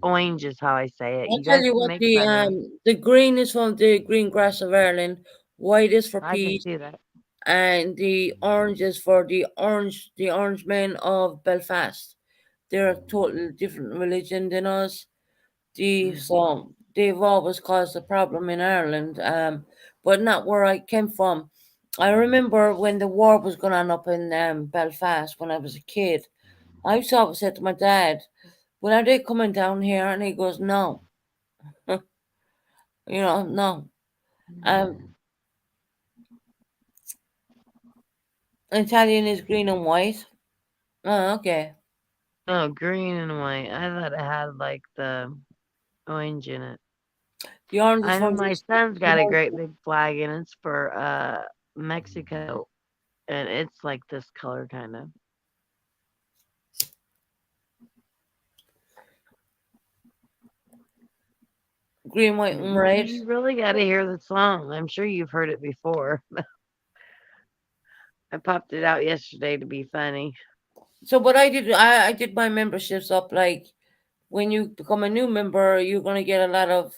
orange is how I say it. I'll You tell guys you can what, make fun of me. the green is from the green grass of Ireland, white is for I can peace, see that. and the orange is for the orange men of Belfast. They're a totally different religion than us. So they've always caused a problem in Ireland, but not where I came from. I remember when the war was going on up in Belfast when I was a kid. I used to always say to my dad, "When are they coming down here?" And he goes, "No." No. Italian is green and white. Oh, okay. Oh, green and white. I thought it had like the orange in it. The orange is I know for my son's got a great big flag, and it's for Mexico, and it's like this color kind of. green, white, and red. You really got to hear the song. I'm sure you've heard it before. I popped it out yesterday to be funny. So what I did, I did my memberships up like when you become a new member, you're gonna get a lot of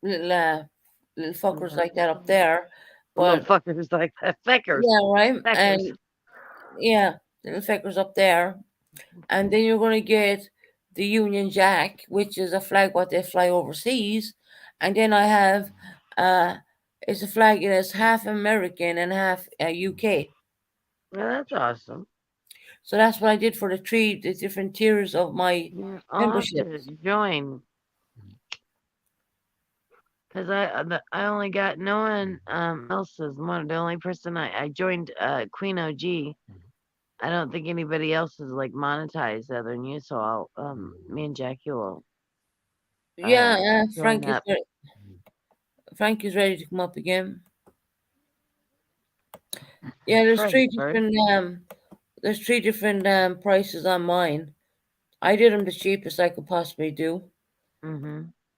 little fuckers like that up there. Little But fuckers like that. Feckers. yeah, right. Feckers. And yeah, little feckers up there. And then you're gonna get the Union Jack, which is a flag what they fly overseas. And then I have it's a flag that is half American and half UK. Well, that's awesome. So that's what I did for the different tiers of my I'll have membership. to join. Because I only got no one else is one. The only person I joined Queen OG. I don't think anybody else is like monetized other than you. So I'll me and Jackie will. Yeah, join up. Frank is ready to come up again. Yeah, there's Frank, three different prices on mine. I did them the cheapest I could possibly do.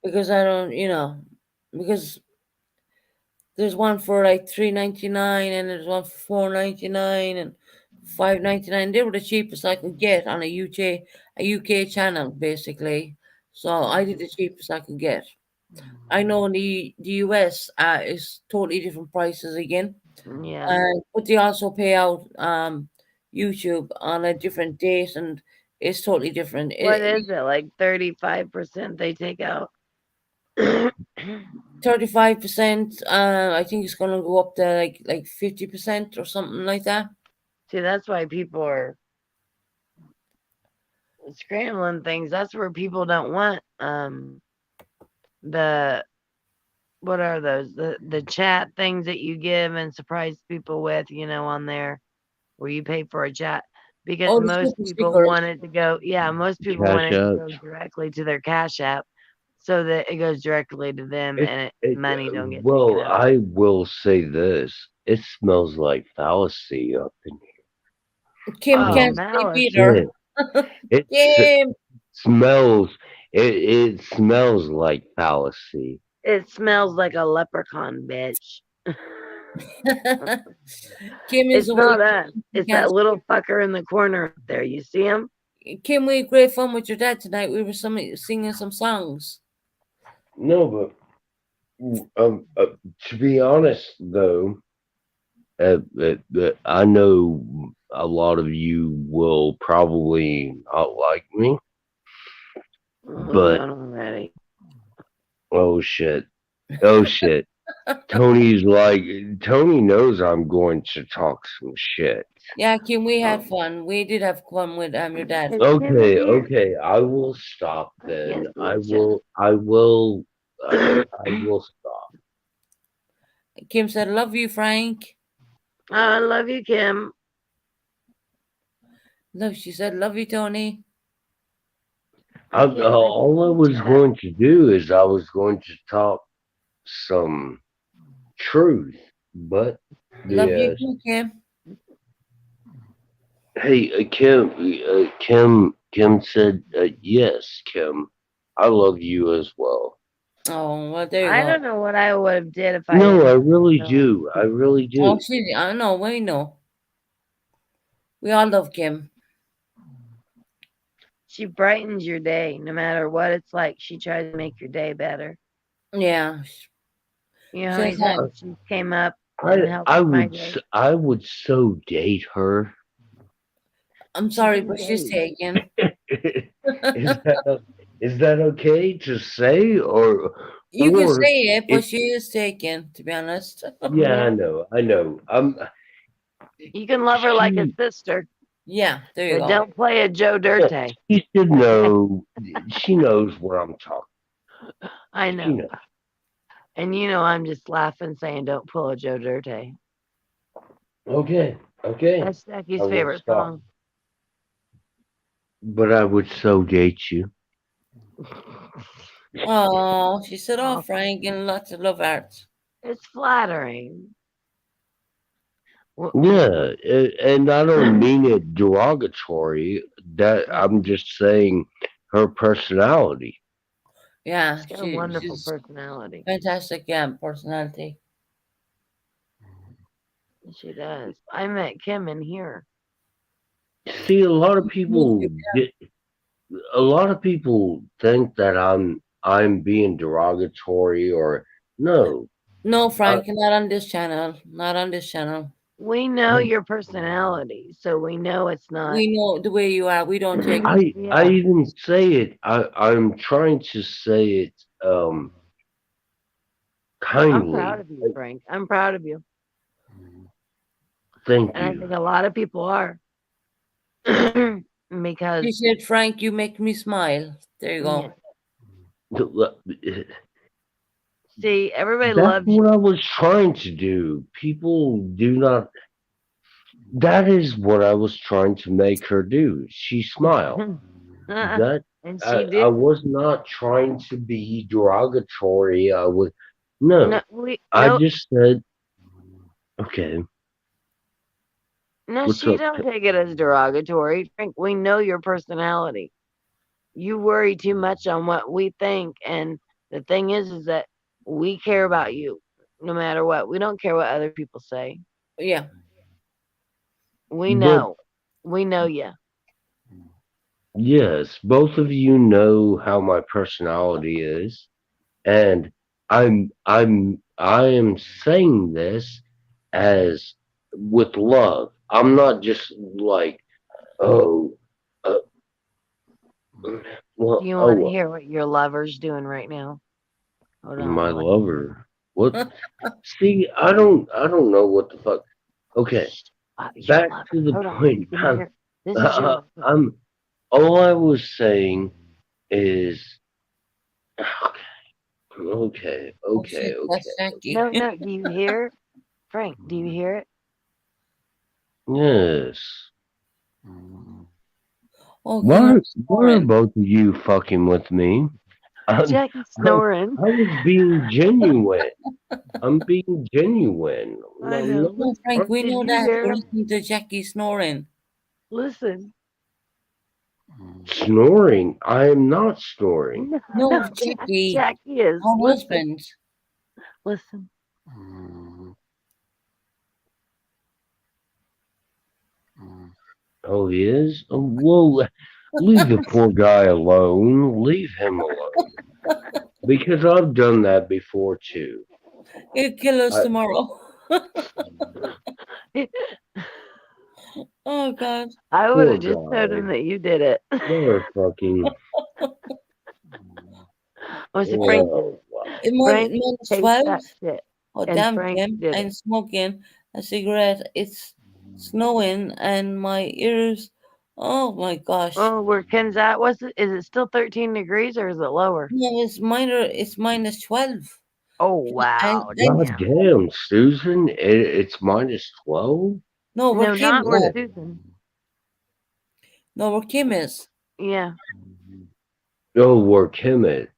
Because I don't, because there's one for like $3.99 and there's one for $4.99 and $5.99. They were the cheapest I could get on a UK channel, basically. So I did the cheapest I could get. I know the US is totally different prices again. Yeah. But they also pay out YouTube on a different date, and it's totally different. What is it like? 35% they take out. 35%. I think it's gonna go up to like 50% or something like that. See, that's why people are scrambling things. That's where people don't want what are those? The chat things that you give and surprise people with, on there where you pay for a chat. Because the most super people stickers. want it to go, most people want Cash it to App. go directly to their Cash App so that it goes directly to them and money don't get Well, taken out. I will say this: it smells like fallacy up in here. Kim Oh, can't sleep malice. either. It Kim. smells. It smells like fallacy. It smells like a leprechaun, bitch. Kim It's is not awake. us. It's that little fucker in the corner up there. You see him? Kim, we had great fun with your dad tonight. We were singing some songs. No, but to be honest, though, I know a lot of you will probably not like me, but already. oh shit, Tony knows I'm going to talk some shit. Yeah, Kim, we had fun. We did have fun with your dad. Okay, I will stop then. I will stop. Kim said, "Love you, Frank." I love you, Kim. She said, "Love you, Tony." All I was going to do is I was going to talk some truth, but Love you yes. too, Kim. Hey, Kim said, yes, Kim, I love you as well. Oh, well, there you I go. don't know what I would have did if I No, didn't I really know. do. I really do. Oh, I know. We know. We all love Kim. She brightens your day, no matter what it's like. She tries to make your day better. Yeah. You know how many times she came up and helped I my would day? I would so date her. I'm sorry, but she's taken. Is that okay to say, or You can or say it, but if- she is taken, to be honest. Yeah, I know. You can love her like a sister. Yeah, there you But go. don't play a Joe Dirte. She should know. She knows what I'm talking. I She know. knows. And you know I'm just laughing saying don't pull a Joe Dirte. Okay. That's Jackie's I will favorite stop. song. But I would so date you. Oh, she said, "Oh, Frank," and lots of love hearts. It's flattering. Yeah, and I don't mean it derogatory. That I'm just saying her personality. Yeah, She's got a wonderful personality. fantastic. Yeah, personality. She does. I met Kim in here. See, a lot of people think that I'm being derogatory or no. No, Frank, not on this channel. Not on this channel. We know your personality, so we know it's not. We know the way you are. We don't take. I even say it. I'm trying to say it kindly. I'm proud of you, Frank. I'm proud of you. Thank And I you. think a lot of people are. Because She said, "Frank, you make me smile." There you go. see, everybody That's loves you. what I was trying to do. People do not. That is what I was trying to make her do. She smiled. That And she I did. was not trying to be derogatory. I was no. I just said, okay. No, What's she up, don't take it as derogatory. Frank, we know your personality. You worry too much on what we think, and the thing is that we care about you no matter what. We don't care what other people say. Yeah. We But- know. We know you. Yes, both of you know how my personality is, and I am saying this as with love. I'm not just like, oh, well, Do you want to oh, hear what your lover's doing right now? Hold on. my lover. What? See, I don't know what the fuck. Okay, back to the Hold on. point. Can you hear- This is your lover. All I was saying is, okay. No, no. Do you hear it? Frank, do you hear it? Yes. Oh, Why are both of you fucking with me? Jackie's snoring. I was being genuine. I'm being genuine. I know. No, Frank, we Did know you that. hear him? Listen to Jackie snoring. Listen. Snoring? I am not snoring. No, Jackie. Jackie is. Our Listen. husband. Listen. Oh, he is? Oh, well, leave the poor guy alone. Leave him alone. Because I've done that before too. He'll kill us I- tomorrow. Oh God. I would Poor have just told him guy. that you did it. They're fucking. Or so Frank did Oh, it. wow. Frank Minus takes 12. that shit. Oh And damn, Frank Kim! did I'm it. smoking a cigarette. It's snowing, and my ears. Oh my gosh! Oh, where Ken's at? What's it? Is it still 13 degrees or is it lower? No, it's minor. It's minus 12. Oh And wow! then God damn, Susan, it's -12. no, where No, Kim not where is. Susan. No, where Kim is. Yeah. Oh, where Kim is.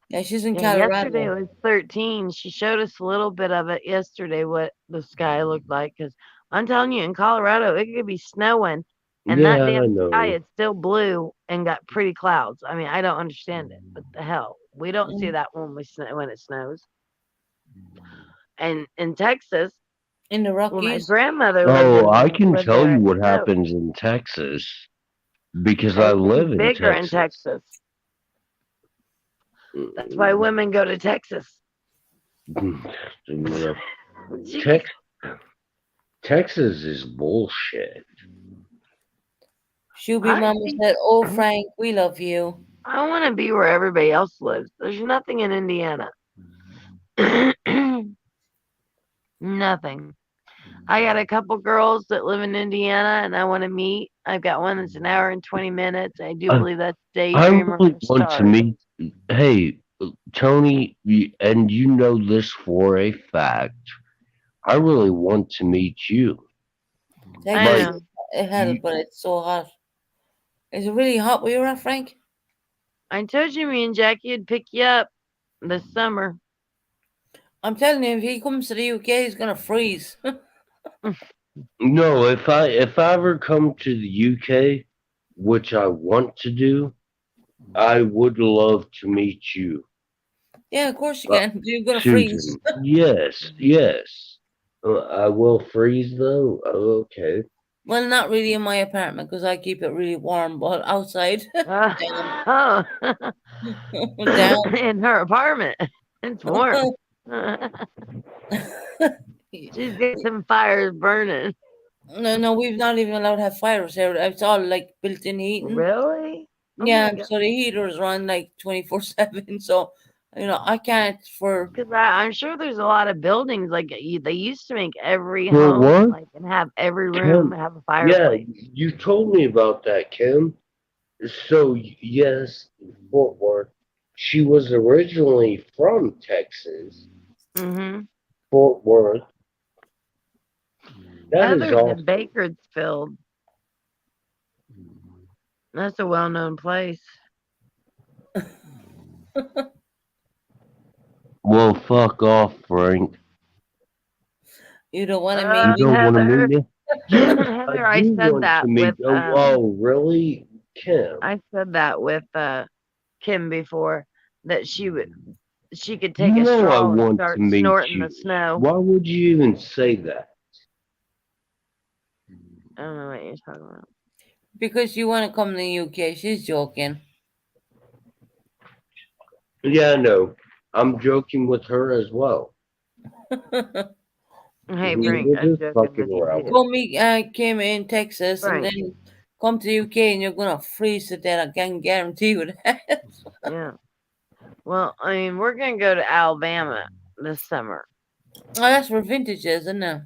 Yeah, she's in Yeah, yesterday Colorado. it was 13. She showed us a little bit of it yesterday, what the sky looked like. Because I'm telling you, in Colorado, it could be snowing, and that Yeah, I damn sky know. is still blue and got pretty clouds. I mean, I don't understand it. What the hell? We don't see that when when it snows. And in Texas, In the well, my Rockies. grandmother Oh, I can lived tell there. you It what snowed. happens in Texas because I It's live in bigger in Texas. Texas. That's why women go to Texas. Yeah. Tex- Texas is bullshit. Shuby I Mama think said, "Oh Frank, we love you." I want to be where everybody else lives. There's nothing in Indiana. Nothing. I got a couple girls that live in Indiana and I want to meet. I've got one that's an hour and 20 minutes. I do I, believe that's I Daydreamer really from want to Stars. meet. Hey, Tony, and you know this for a fact. I really want to meet you. I Texas, know. it has, but it's so hot. Is it really hot where you're at, Frank? I told you me and Jackie would pick you up this summer. I'm telling you, if he comes to the UK, he's gonna freeze. No, if I ever come to the UK, which I want to do, I would love to meet you. Yeah, of course you Uh, can. You're gonna freeze. Susan. Yes, yes. I will freeze though. Okay. Well, not really in my apartment because I keep it really warm, but outside, down. Oh, Down. in her apartment. It's warm. She's got some fires burning. No, we've not even allowed to have fires here. It's all like built-in heating. Really? Oh my Yeah, God. so the heaters run like 24/7. So, I can't for. Because I'm sure there's a lot of buildings like they used to make every For home what? like and have every room Kim. have a Yeah, fireplace. you told me about that, Kim. So yes, Fort Worth. She was originally from Texas, Mm-hmm. Fort Worth. That is Others in awesome. Bakersfield. That's a well-known place. Well, fuck off, Frank. You don't want to You meet don't me. want to meet Heather, me? Yes, Heather, I I do said want that to meet. with Oh, really, Kim? I said that with Kim before that she could take a You know I straw and want start to meet snorting you. the snow. Why would you even say that? I don't know what you're talking about. Because you want to come to the UK. She's joking. Yeah, I know. I'm joking with her as well. Hey, We're Frank, I'm just joking fucking with you around. too. Go meet Kim in Texas and Frank. then come to the UK and you're gonna freeze to death. I can guarantee you that. Yeah. Well, I mean, we're gonna go to Alabama this summer. Oh, that's where vintage is, isn't it?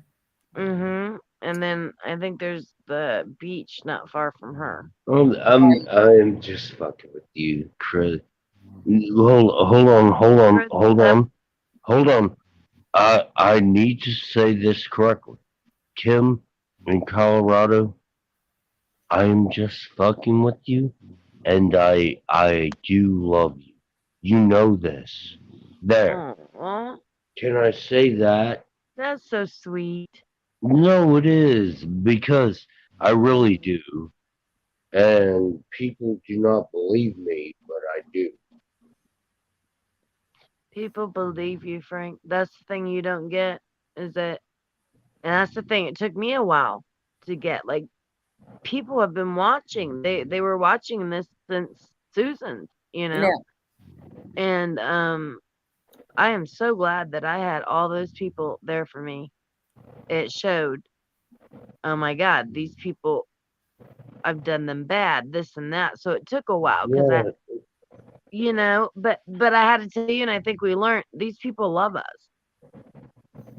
Mm-hmm. And then I think there's the beach not far from her. I'm just fucking with you, Chris. Hold on. I need to say this correctly. Kim in Colorado, I am just fucking with you, and I do love you. You know this. There. Oh, well, Can I say that? that's so sweet. No, it is because I really do. And people do not believe me, but I do. People believe you, Frank. That's the thing you don't get is that, and that's the thing. It took me a while to get. Like, people have been watching. They were watching this since Susan, Yeah. And I am so glad that I had all those people there for me. it showed, oh my God, these people, I've done them bad, this and that. So it took a while because Yeah. but I had to tell you, and I think we learned these people love us.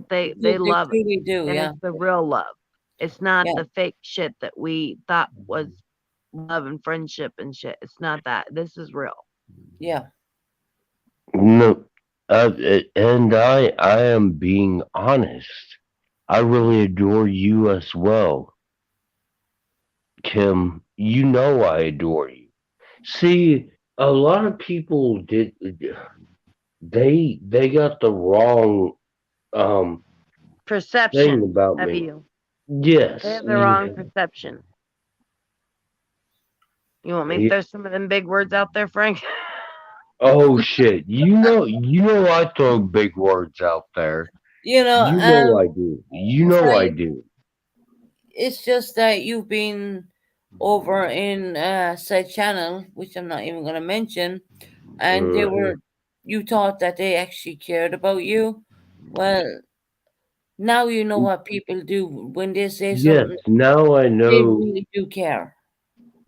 They love us, truly do, and yeah. it's the real love. It's not Yeah. the fake shit that we thought was love and friendship and shit. It's not that. This is real. Yeah. No, and I am being honest. I really adore you as well, Kim. You know I adore you. See, a lot of people they got the wrong thing Perception about of me. you. Yes. They have the wrong perception. You want me to Yeah. throw some of them big words out there, Frank? Oh shit. You know I throw big words out there. You know, You know I do. You know I Frank, do. it's just that you've been over in said channel, which I'm not even going to mention, and you thought that they actually cared about you. Well, now you know what people do when they say Yes, something. now I They know. really do care.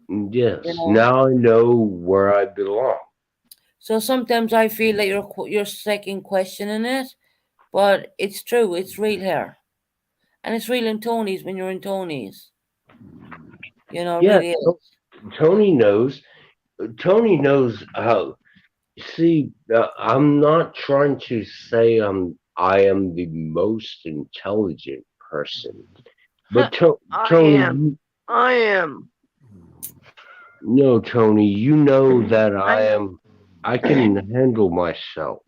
Yes, You know? now I know where I belong. So sometimes I feel like you're second questioning it, but it's true. It's real here, and it's real in Tony's when you're in Tony's. You know, it Yeah, really is. Tony knows. Tony knows how. See, I'm not trying to say I am the most intelligent person, but Tony, I am. No, Tony, you know that I am. I can handle myself.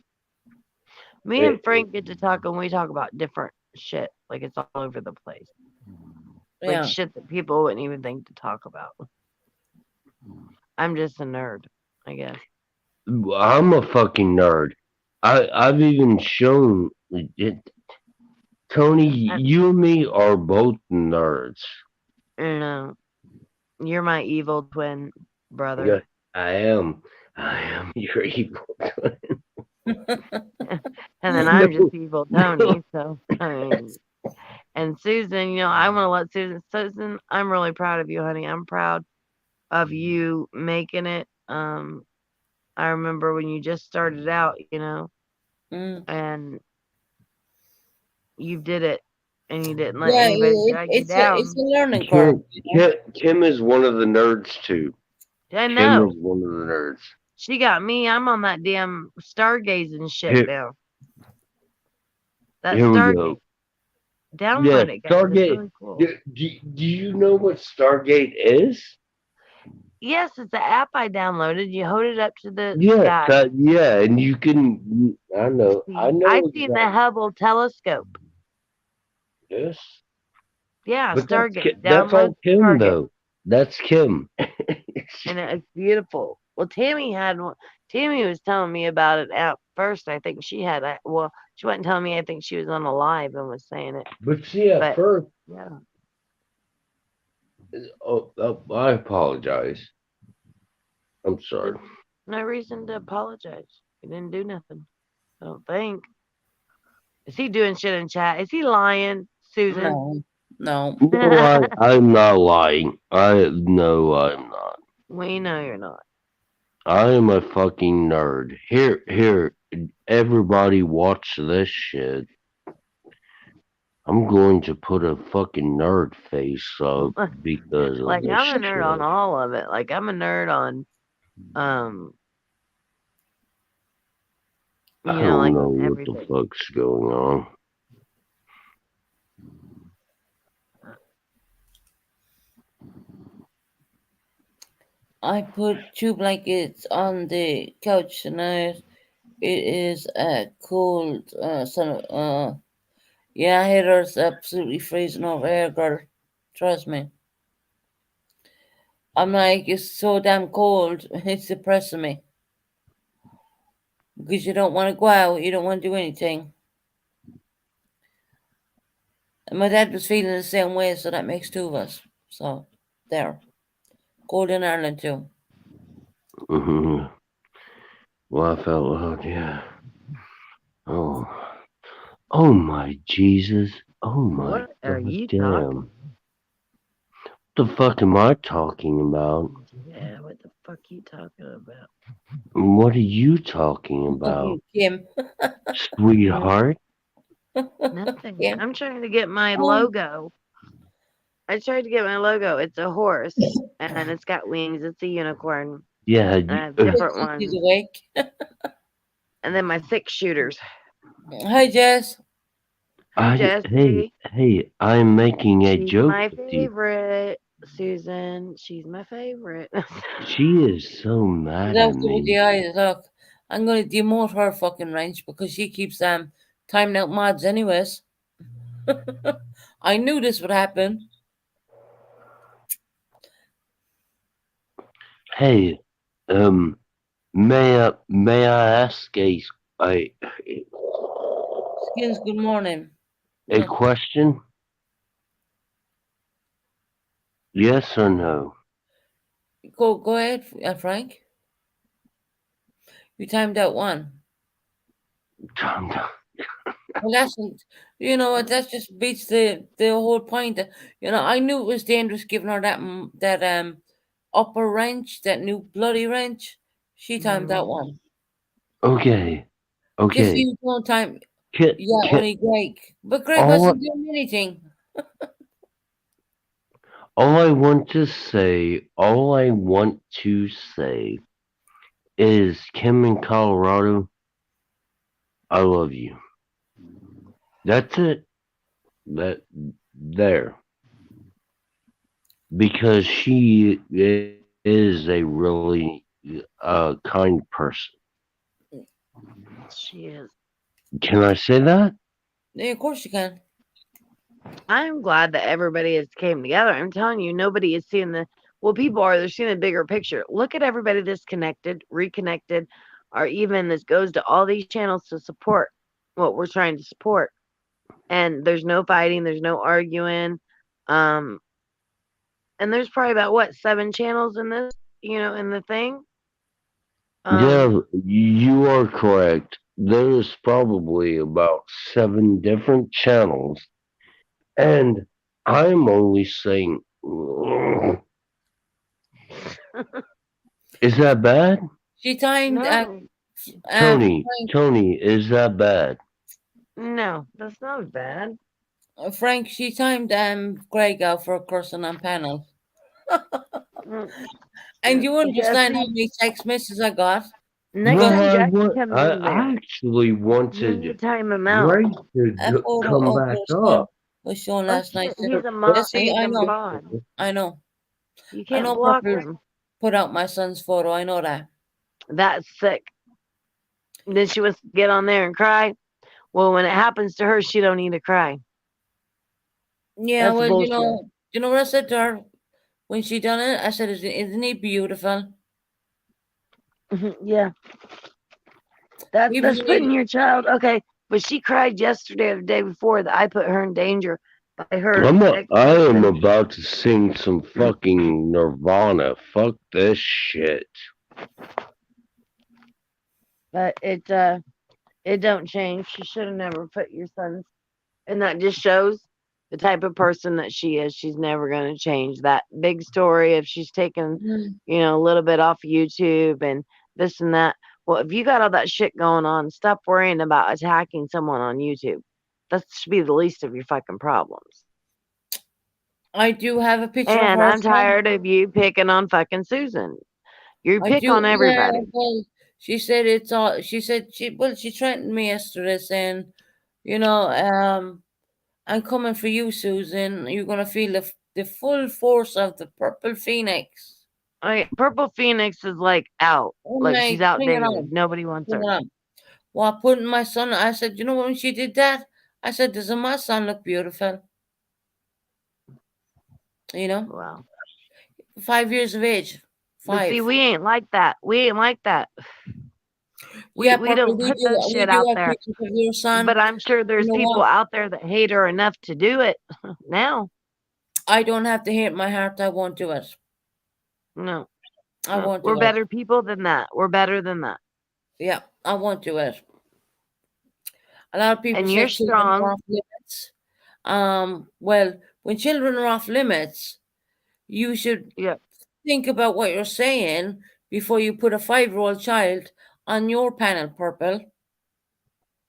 Me and Frank get to talk, and we talk about different shit. Like it's all over the place. Yeah. Like shit that people wouldn't even think to talk about. I'm just a nerd, I guess. I'm a fucking nerd. I've even shown it. Tony, you and me are both nerds. No, you're my evil twin brother. Yeah, I am. I am your evil twin. And then I'm just evil Tony. So I mean, and Susan, I want to let Susan, I'm really proud of you, honey. I'm proud of you making it. I remember when you just started out, and you did it, and you didn't let anybody drag you down. It's a learning curve. Kim is one of the nerds too. I Kim know. is one of the nerds. She got me. I'm on that damn stargazing shit Here- now. That Here we Stargate. go. Download it, guys. It's Stargate. really cool. Do you know what Stargate is? Yes, it's an app I downloaded. You hold it up to the Yeah, sky. yeah, and you can. I know. I know. I've seen the Hubble telescope. Yes. Yeah, But Stargate. that's all Download Kim Stargate. though. That's Kim. And it's beautiful. Well, Tammy had one. Tammy was telling me about it at first. I think she had. Well, she wasn't telling me. I think she was on a live and was saying it. But see, at first, yeah. I apologize. I'm sorry. No reason to apologize. He didn't do nothing. I don't think. Is he doing shit in chat? Is he lying, Susan? No. No, I'm not lying. No, I'm not. We know you're not. I am a fucking nerd. Here, everybody watch this shit. I'm going to put a fucking nerd face up because of Like this I'm a nerd shit. on all of it. Like I'm a nerd on, I don't like know what everything. the fuck's going on. I put 2 blankets on the couch tonight. It is cold. Yeah, Heather's absolutely freezing over here, girl. Trust me. I'm like, it's so damn cold. It's depressing me. Because you don't want to go out. You don't want to do anything. And my dad was feeling the same way, so that makes 2 of us. So, there. Cold in Ireland, too. Mm-hmm. Laugh out loud, yeah. Oh, Oh my Jesus. Oh my What are you damn. talking? What the fuck am I talking about? Yeah, what the fuck you talking about? What are you talking about, Kim. sweetheart? Nothing. Kim. I'm trying to get my Oh, logo. I tried to get my logo. It's a horse and it's got wings. It's a unicorn. Yeah, I have different ones. He's awake. And then my 6 shooters. Hi, Jess. Jessie. Hey, I'm making a She's joke my with you. favorite. Susan. She's my favorite. She is so mad at Look with the me. eyes. Look, I'm gonna demote her fucking ranch because she keeps timing out mods anyways. I knew this would happen. Hey, may I ask Skins, good morning. a question? Yes or no? Go ahead, Frank. You timed out one. Well, that's you know what, that just beats the whole point. You know, I knew it was dangerous giving her that upper wrench, that new bloody wrench. She timed that one. Okay, Just so okay. you don't time. Can, Yeah, can, only Greg, but Greg all, wasn't doing anything. all I want to say is, Kim in Colorado, I love you. That's it. There. Because she is a really kind person. She is. Can I say that? Yeah, of course you can. I'm glad that everybody has came together. I'm telling you, nobody is seeing people are, they're seeing the bigger picture. Look at everybody that's connected, reconnected, or even this goes to all these channels to support what we're trying to support. And there's no fighting, there's no arguing. And there's probably about 7 channels in this, in the thing. Yeah, you are correct. There's probably about 7 different channels, and I'm only saying, is that bad? She timed Tony, is that bad? No, that's not bad. Frank, she timed Greg out for a cursing on panel. And you understand how many text messages I got? I actually wanted time him Greg out. to come back up. Was shown last night. He's a mod. Jesse, I know. God. I know. You I can't know block Purple him. put out my son's photo. I know that. That's sick. Then she wants to get on there and cry. Well, when it happens to her, she don't need to cry. Yeah, That's well, bullshit. you know what I said to her when she done it? I said, "Isn't he beautiful?" Yeah. That's putting your child. Okay, but she cried yesterday or the day before that I put her in danger by her. I am about to sing some fucking Nirvana. Fuck this shit. But it don't change. She should have never put your son's, and that just shows the type of person that she is. She's never going to change that big story. If she's taken, a little bit off YouTube and this and that. Well, if you got all that shit going on, stop worrying about attacking someone on YouTube. That should be the least of your fucking problems. I do have a picture And of her. I'm tired of you picking on fucking Susan. You pick on everybody. Yeah, well, she said it's all. She said she threatened me yesterday, saying, I'm coming for you, Susan. You're gonna feel the full force of the Purple Phoenix. Purple Phoenix is out. She's outdated. Nobody wants her. Well, putting my son, I said, when she did that, I said, doesn't my son look beautiful? Wow. 5 years of age. 5. But see, we ain't like that. We ain't like that. We Purple, don't put that shit out there. Of your son. But I'm sure there's people out there that hate her enough to do it now. I don't have to hate my heart. I won't do it. No. I won't do We're it. better people than that. We're better than that. Yeah, I won't do it. A lot of people And say you're children are strong. off limits. Well, when children are off limits, you should think about what you're saying before you put a 5-year-old child on your panel, Purple.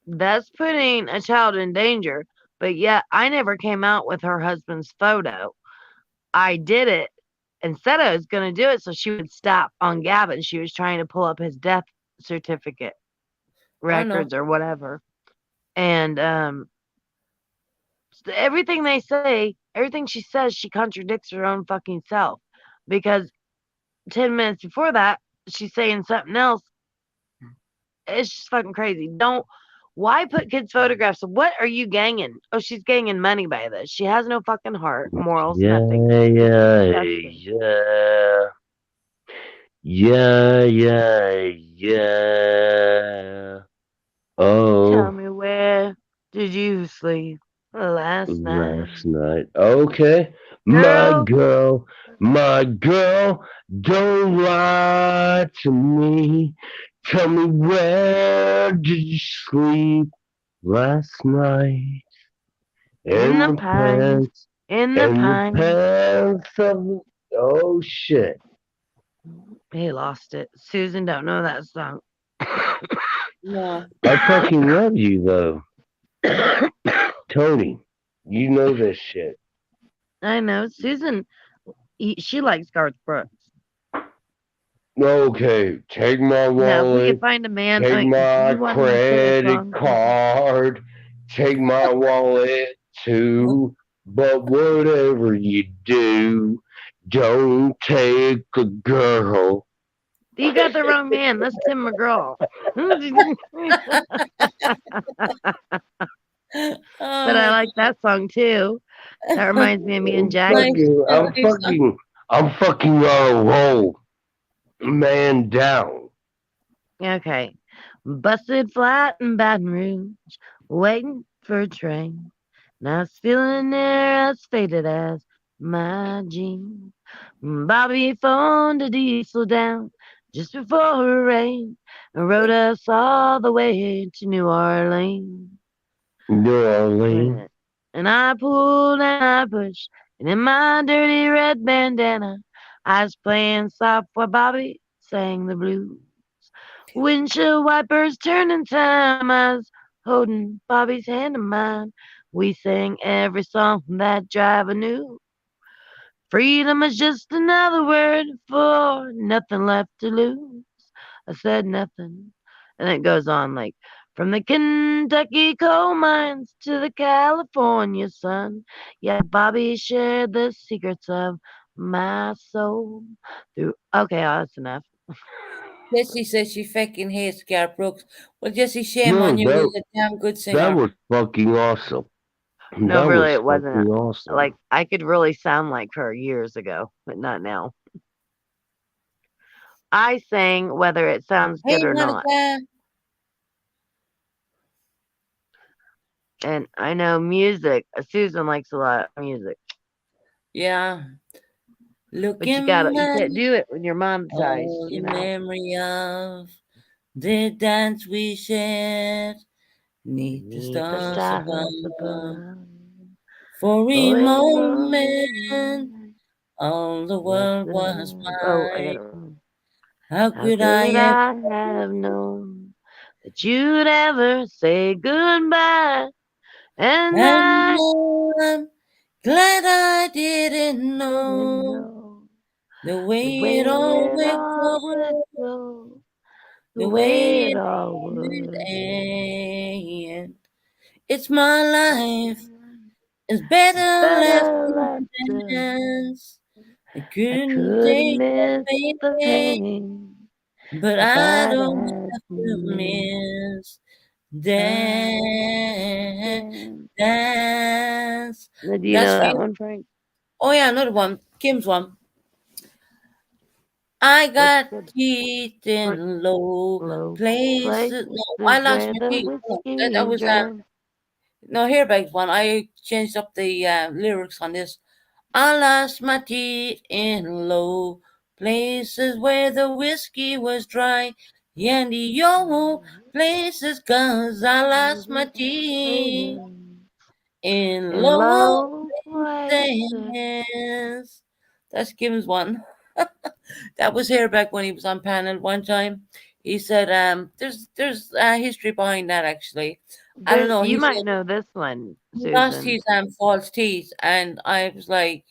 That's putting a child in danger. But yet, I never came out with her husband's photo. I did it and said I was going to do it so she would stop on Gavin. She was trying to pull up his death certificate records or whatever. And everything they say, everything she says, she contradicts her own fucking self. Because 10 minutes before that, she's saying something else. It's just fucking crazy. Why put kids' photographs? What are you ganging? Oh, she's ganging money by this. She has no fucking heart, morals, nothing. Yeah. Oh. Tell me, where did you sleep last night? Last night. Okay. My girl, don't lie to me. Tell me, where did you sleep last night? In the pines. In the pines. pants of, oh shit. He lost it. Susan don't know that song. No. I fucking love you though. Tony, you know this shit. I know. Susan, she likes Garth Brooks. Okay, take my Now, if we wallet. could find a man, Take like, my you want him to sing a credit song? card. Take my wallet too. But whatever you do, don't take a girl. You got the wrong man. That's Tim McGraw. But I like that song too. That reminds me of me and Jackie. I'm fucking on a roll. Man down. Okay. Busted flat in Baton Rouge, waiting for a train. Now it's feeling near as faded as my jeans. Bobby phoned a diesel down just before it rained and rode us all the way to New Orleans. New Orleans. And I pulled and I pushed, and in my dirty red bandana, I was playing soft while Bobby sang the blues. Windshield wipers turning time, I was holding Bobby's hand in mine. We sang every song that driver knew. Freedom is just another word for nothing left to lose. I said nothing. And it goes on like, from the Kentucky coal mines to the California sun. Yeah, Bobby shared the secrets of my soul. Okay, that's enough. Jessie says she fucking hates Garth Brooks. Well, Jessie, shame No, on you. that- He's a damn good singer. That was fucking awesome. No, That really, was it wasn't. fucking awesome. Like, I could really sound like her years ago, but not now. I sang whether it sounds Hey, good or not. Monica. And I know music. Susan likes a lot of music. Yeah. Look But you can't do it when you're monetized, all you the know. memory of the dance we shared neath the stars above. For a moment, all the world was Oh, I got mine. it wrong. How How could could I I ever have known that you'd ever say goodbye? And I I'm glad I didn't know the way it all would go, the way it all would end. It's my life. It's better left in the hands. I couldn't take the pain, but I don't have to miss dance. Do you know that one, Frank? Oh yeah, another one. Kim's one. I got teeth in low places. No, I lost my teeth. No, that was no Hairbags one. I changed up the lyrics on this. I lost my teeth in low places where the whiskey was dry. Yandy, yo, places, cause I lost my teeth in In low low places. places. That's Kim's one. That was here back when he was on panel one time. He said, there's a history behind that actually. I don't know. You He might said know this one, he lost Susan. his false teeth, and I was like,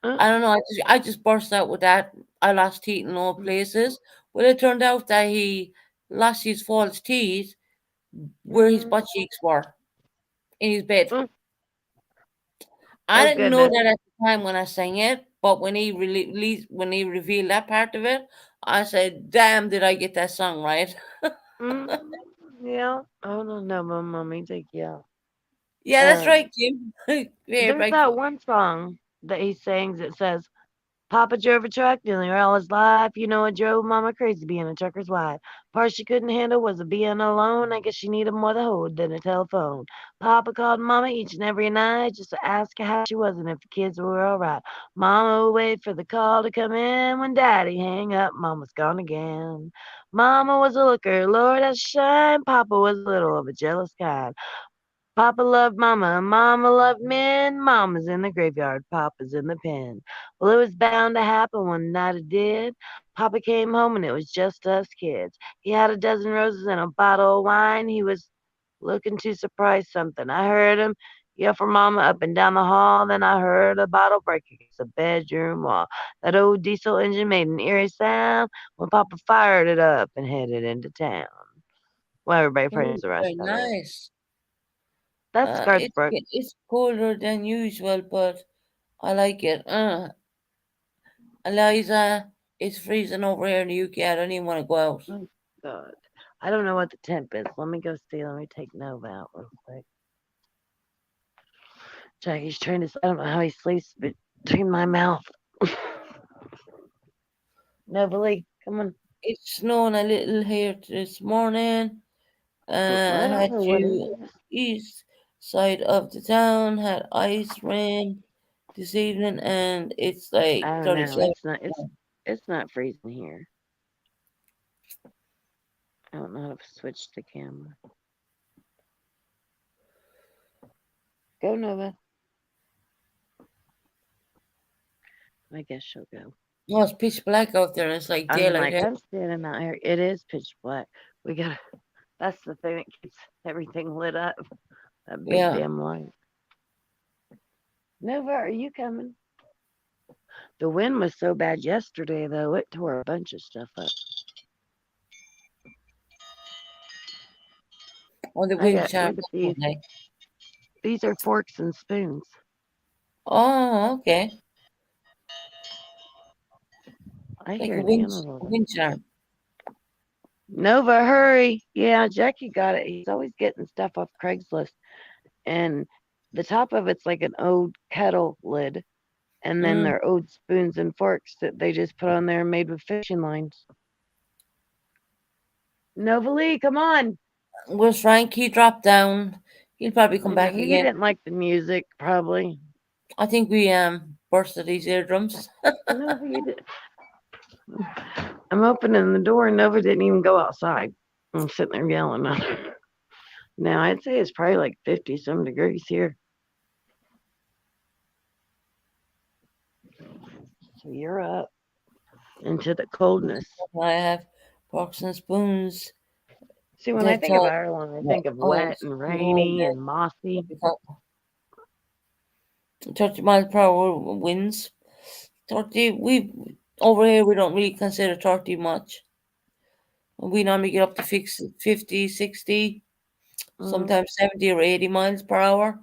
I don't know. I just burst out with that. I lost teeth in all places. Well, it turned out that he lost his false teeth where his butt cheeks were in his bed. I Oh, didn't know goodness. that at the time when I sang it, but when he when he revealed that part of it, I said, "Damn, did I get that song right?" Yeah. Oh no, mommy, take you out. Yeah, that's right, Kim. Yeah, There's right. that one song that he sings that says, Papa drove a truck nearly all his life. You know, it drove Mama crazy being a trucker's wife. Part she couldn't handle was being alone. I guess she needed more the hold than a telephone. Papa called Mama each and every night just to ask her how she was and if the kids were all right. Mama would wait for the call to come in. When Daddy hang up, Mama's gone again. Mama was a looker, Lord, that shine. Papa was a little of a jealous kind. Papa loved Mama, Mama loved men. Mama's in the graveyard, Papa's in the pen. Well, it was bound to happen one night it did. Papa came home and it was just us kids. He had a dozen roses and a bottle of wine. He was looking to surprise something. I heard him yell for Mama up and down the hall. Then I heard a bottle break against the bedroom wall. That old diesel engine made an eerie sound when Papa fired it up and headed into town. Well, everybody prays the rest Very of it. nice. That's Garth Brooks. It's colder than usual, but I like it. Eliza, it's freezing over here in the UK. I don't even want to go out. Oh, God. I don't know what the temp is. Let me go see. Let me take Nova out real quick. Jackie's trying to. I don't know how he sleeps between my mouth. Nova Lee, come on. It's snowing a little here this morning. I Had don't know what it to is. east side of the town had ice rain this evening, and it's like I don't know. 37. It's not freezing here. I don't know how to switch the camera. Go, Nova. I guess she'll go. No, it's pitch black out there, and it's like I'm daylight like, here. I'm standing out here. It is pitch black. We gotta. That's the thing that keeps everything lit up. That big Yeah. damn light. Nova, are you coming? The wind was so bad yesterday, though. It tore a bunch of stuff up. Oh, the I wind got, sharp. look at these. These are forks and spoons. Oh, okay. I Like hear a an wind, animal. wind charm. Nova, hurry. Yeah, Jackie got it. He's always getting stuff off Craigslist. And the top of it's like an old kettle lid. And then they're old spoons and forks that they just put on there made with fishing lines. Nova Lee, come on. Where's Frank? He dropped down. He'll probably come back He again. didn't like the music, probably. I think we bursted his eardrums. Nova, you did. I'm opening the door and Nova didn't even go outside. I'm sitting there yelling at her. Now, I'd say it's probably like 50 some degrees here. So you're up into the coldness. I have forks and spoons. See, when I think of Ireland, I think of wet and rainy and mossy. 30 miles per hour winds. 30, over here, we don't really consider 30 much. We normally get up to 50, 60, sometimes 70 or 80 miles per hour.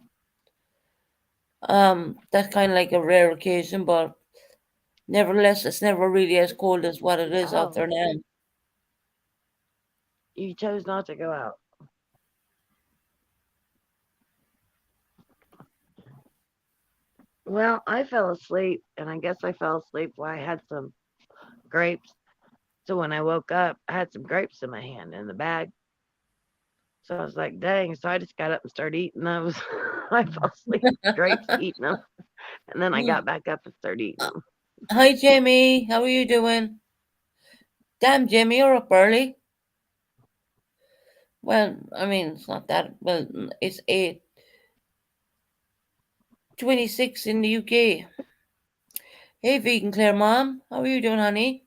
That's kind of like a rare occasion, but nevertheless, it's never really as cold as what it is out there now. You chose not to go out. Well, I fell asleep, and I guess I fell asleep while I had some grapes. So when I woke up, I had some grapes in my hand in the bag. So I was like, dang. So I just got up and started eating those. I fell asleep with grapes, eating them. And then I got back up and started eating them. Hi, Jamie. How are you doing? Damn, Jamie, you're up early. Well, I mean, it's not that. Well, it's 8:26 in the UK. Hey, vegan Claire mom, how are you doing, honey?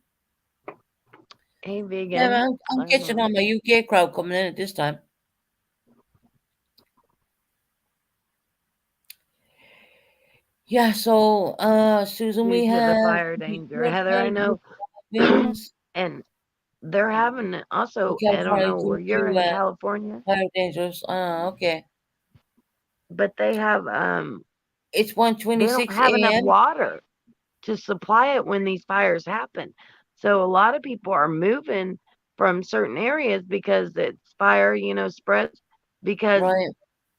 Hey, Yeah, vegan. man, I'm catching on my UK crowd coming in at this time. Yeah, so Susan, Due we to the have fire danger. Heather, I know. winds And they're having in also, I don't California know where due you're to in California, fire dangers. Okay. but they have It's they don't 1:26 have enough a.m. water to supply it when these fires happen. So a lot of people are moving from certain areas because it's fire, spreads because Right.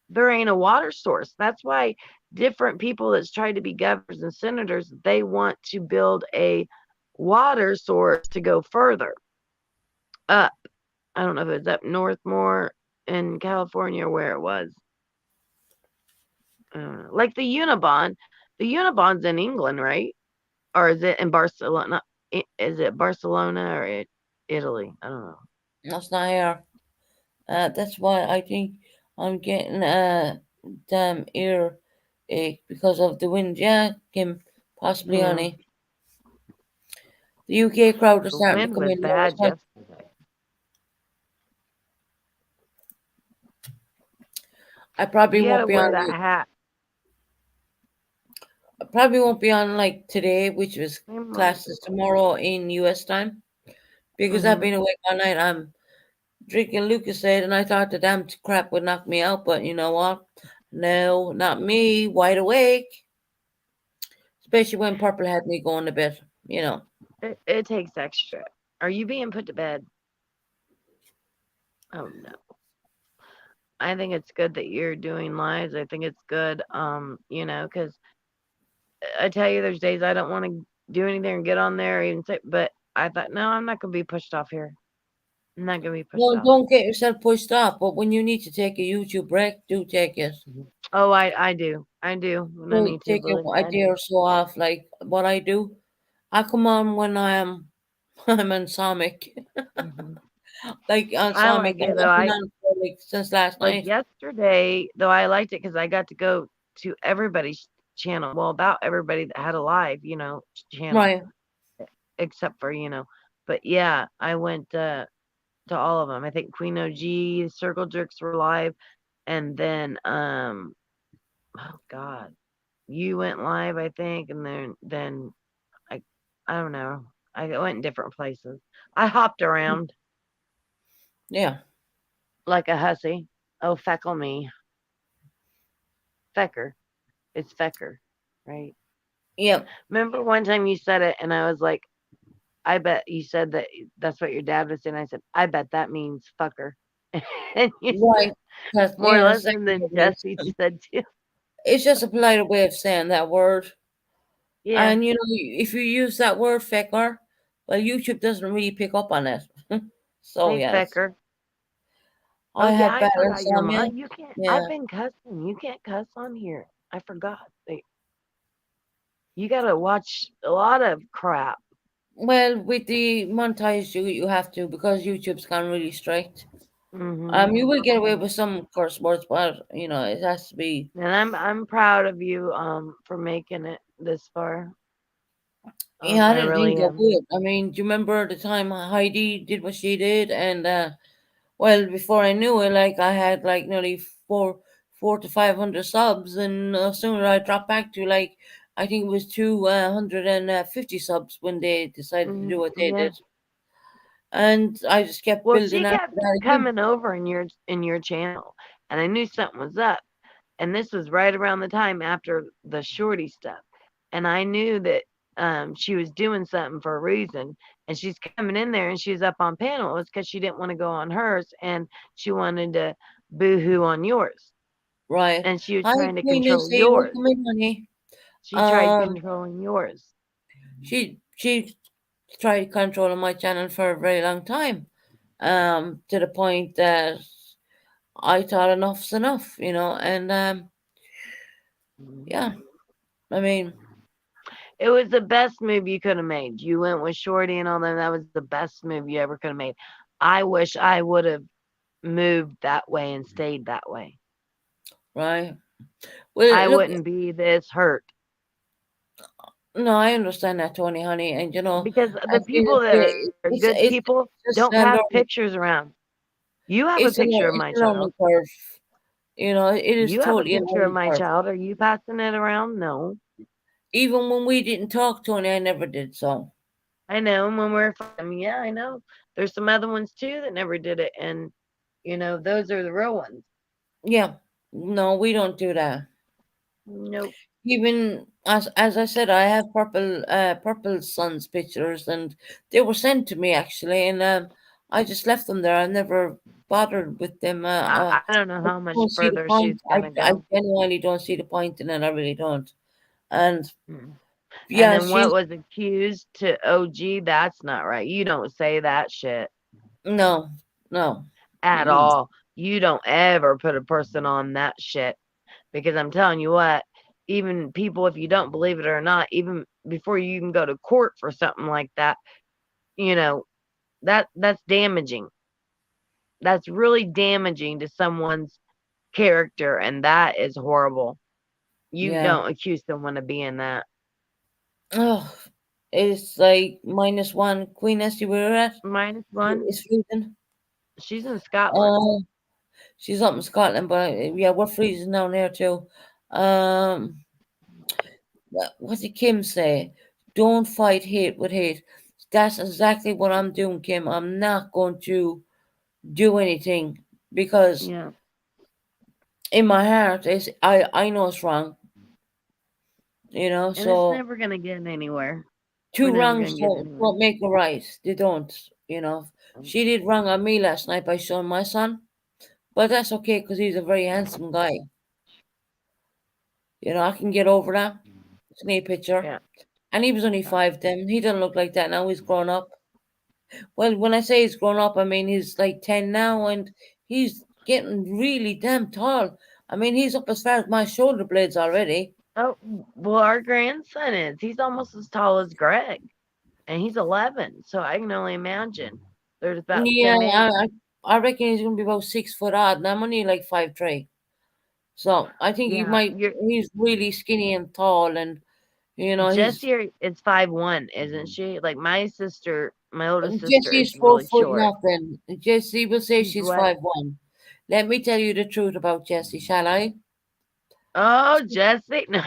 there ain't a water source. That's why different people that's tried to be governors and senators, they want to build a water source to go further up. I don't know if it was up north more in California or where it was. Like the Unibond. The Unibond's in England, right? Or is it in Barcelona? Is it Barcelona or Italy? I don't know. That's not here. That's why I think I'm getting a damn earache because of the wind. Yeah, Kim, possibly, Yeah. honey. The UK crowd is The starting to wind come was in now as bad well. yesterday. I probably You gotta won't be wear on. that hat. I probably won't be on like today, which was Same classes tomorrow in US time, because I've Mhm. been awake all night. I'm drinking Lucozade, and I thought the damn crap would knock me out, but you know what? No, not me. Wide awake, especially when Purple had me going to bed. You know. It takes extra. Are you being put to bed? Oh no. I think it's good that you're doing lives. I think it's good, because I tell you, there's days I don't want to do anything or get on there or even say, but I thought, no, I'm not gonna be pushed off here. I'm not gonna be pushed Well, off. don't get yourself pushed off, but when you need to take a YouTube break, do take it. Oh, I do. I do. When I Do need to, take believe me, a I day do. or so off, like what I do. I come on when I am I'm on Sonic. Like on I Sonic. like it I've though. been on for like since last Like night. yesterday, though I liked it because I got to go to everybody's channel. Well, about everybody that had a live, channel, Right. except for, but yeah, I went to all of them. I think Queen OG, Circle Jerks were live, and then oh God, you went live, I think, and then I don't know. I went in different places. I hopped around Yeah. like a hussy. Oh, feckle me. Fecker. It's Fecker, right? Yep. Remember one time you said it, and I was like, I bet you said that's what your dad was saying. I said, I bet that means fucker. And you Right. said more or less than Jesse said too. It's just a polite way of saying that word. Yeah. And you know, if you use that word fecker, well, YouTube doesn't really pick up on it. So Hey, yes. Fecker. I Oh yeah, have I bad forgot your insomnia. mom. You can't. Yeah. I've been cussing. You can't cuss on here. I forgot. You gotta watch a lot of crap. Well, with the montage, you have to, because YouTube's gone really strict. Mhm. You will get away with some curse words, but you know it has to be. And I'm proud of you for making it this far. Yeah, I I didn't really think I am. would. I mean, do you remember the time Heidi did what she did? And well, before I knew it, like I had like nearly four to 500 subs, and sooner I dropped back to like I think it was 250 subs when they decided to do what they Yeah. did, and I just kept Well, building she after kept that again. coming over in your channel, and I knew something was up. And this was right around the time after the shorty stuff, and I knew that she was doing something for a reason. And she's coming in there, and she's up on panel. It's because she didn't want to go on hers, and she wanted to boo-hoo on yours. Right. And she was Hi, trying to Queen control Lucy. yours. Welcome in, honey. She tried Um, controlling yours. she tried controlling my channel for a very long time. To the point that I thought enough's enough, you know, and yeah, I mean, It was the best move you could have made. You went with Shorty and all that. That was the best move you ever could have made. I wish I would have moved that way and stayed that way. Right. Well, I look, wouldn't be this hurt no, I understand that, Tony, honey, and you know, because I the feel people that are good it's people just don't a pass learning, pictures around. You have a picture of it's my a learning child. curve. You know, it is You have a totally a picture of learning my curve. child. Are you passing it around? No. Even when we didn't talk, Tony, I never did so. I know. And when we're yeah, I know. There's some other ones too that never did it, and those are the real ones. Yeah, no, we don't do that. Nope. Even as I said, I have purple sons pictures, and they were sent to me actually, and I just left them there. I never bothered with them. I don't know how much Don't see the further point. she's gonna I go. genuinely don't see the point in it. I really don't. And And yeah, then what was accused to OG? That's not right. You don't say that shit no. at Mm. all. You don't ever put a person on that shit because I'm telling you what. Even people, if you don't believe it or not, even before you even go to court for something like that, that's damaging. That's really damaging to someone's character, and that is horrible. You Yeah. don't accuse someone of being that. Oh, it's like -1. Queen Esty, where at? -1. It's freezing. She's in Scotland. She's up in Scotland, but yeah, we're freezing down there too. What did Kim say? Don't fight hate with hate. That's exactly what I'm doing, Kim. I'm not going to do anything because Yeah. in my heart, I know it's wrong. And So it's never gonna get anywhere. two We're never wrongs gonna get anywhere. don't make a right. They don't. She did wrong on me last night by showing my son, but that's okay because he's a very handsome guy. I can get over that. It's a picture. Yeah. And he was only 5 then. He doesn't look like that now. He's grown up. Well, when I say he's grown up, I mean he's like 10 now, and he's getting really damn tall. I mean, he's up as far as my shoulder blades already. Oh, well, our grandson is. He's almost as tall as Greg, and he's 11. So I can only imagine. There's about Yeah, 10 age. I reckon he's going to be about 6 foot odd, and I'm only like 5'3". So I think Yeah, he's really skinny and tall, and he's Jessie is 5'1", isn't she? Like my sister, my older sister is Jesse's 4 really foot short. nothing. Jessie will say She's she's what? 5'1". Let me tell you the truth about Jessie, shall I? Oh, Jessie. No.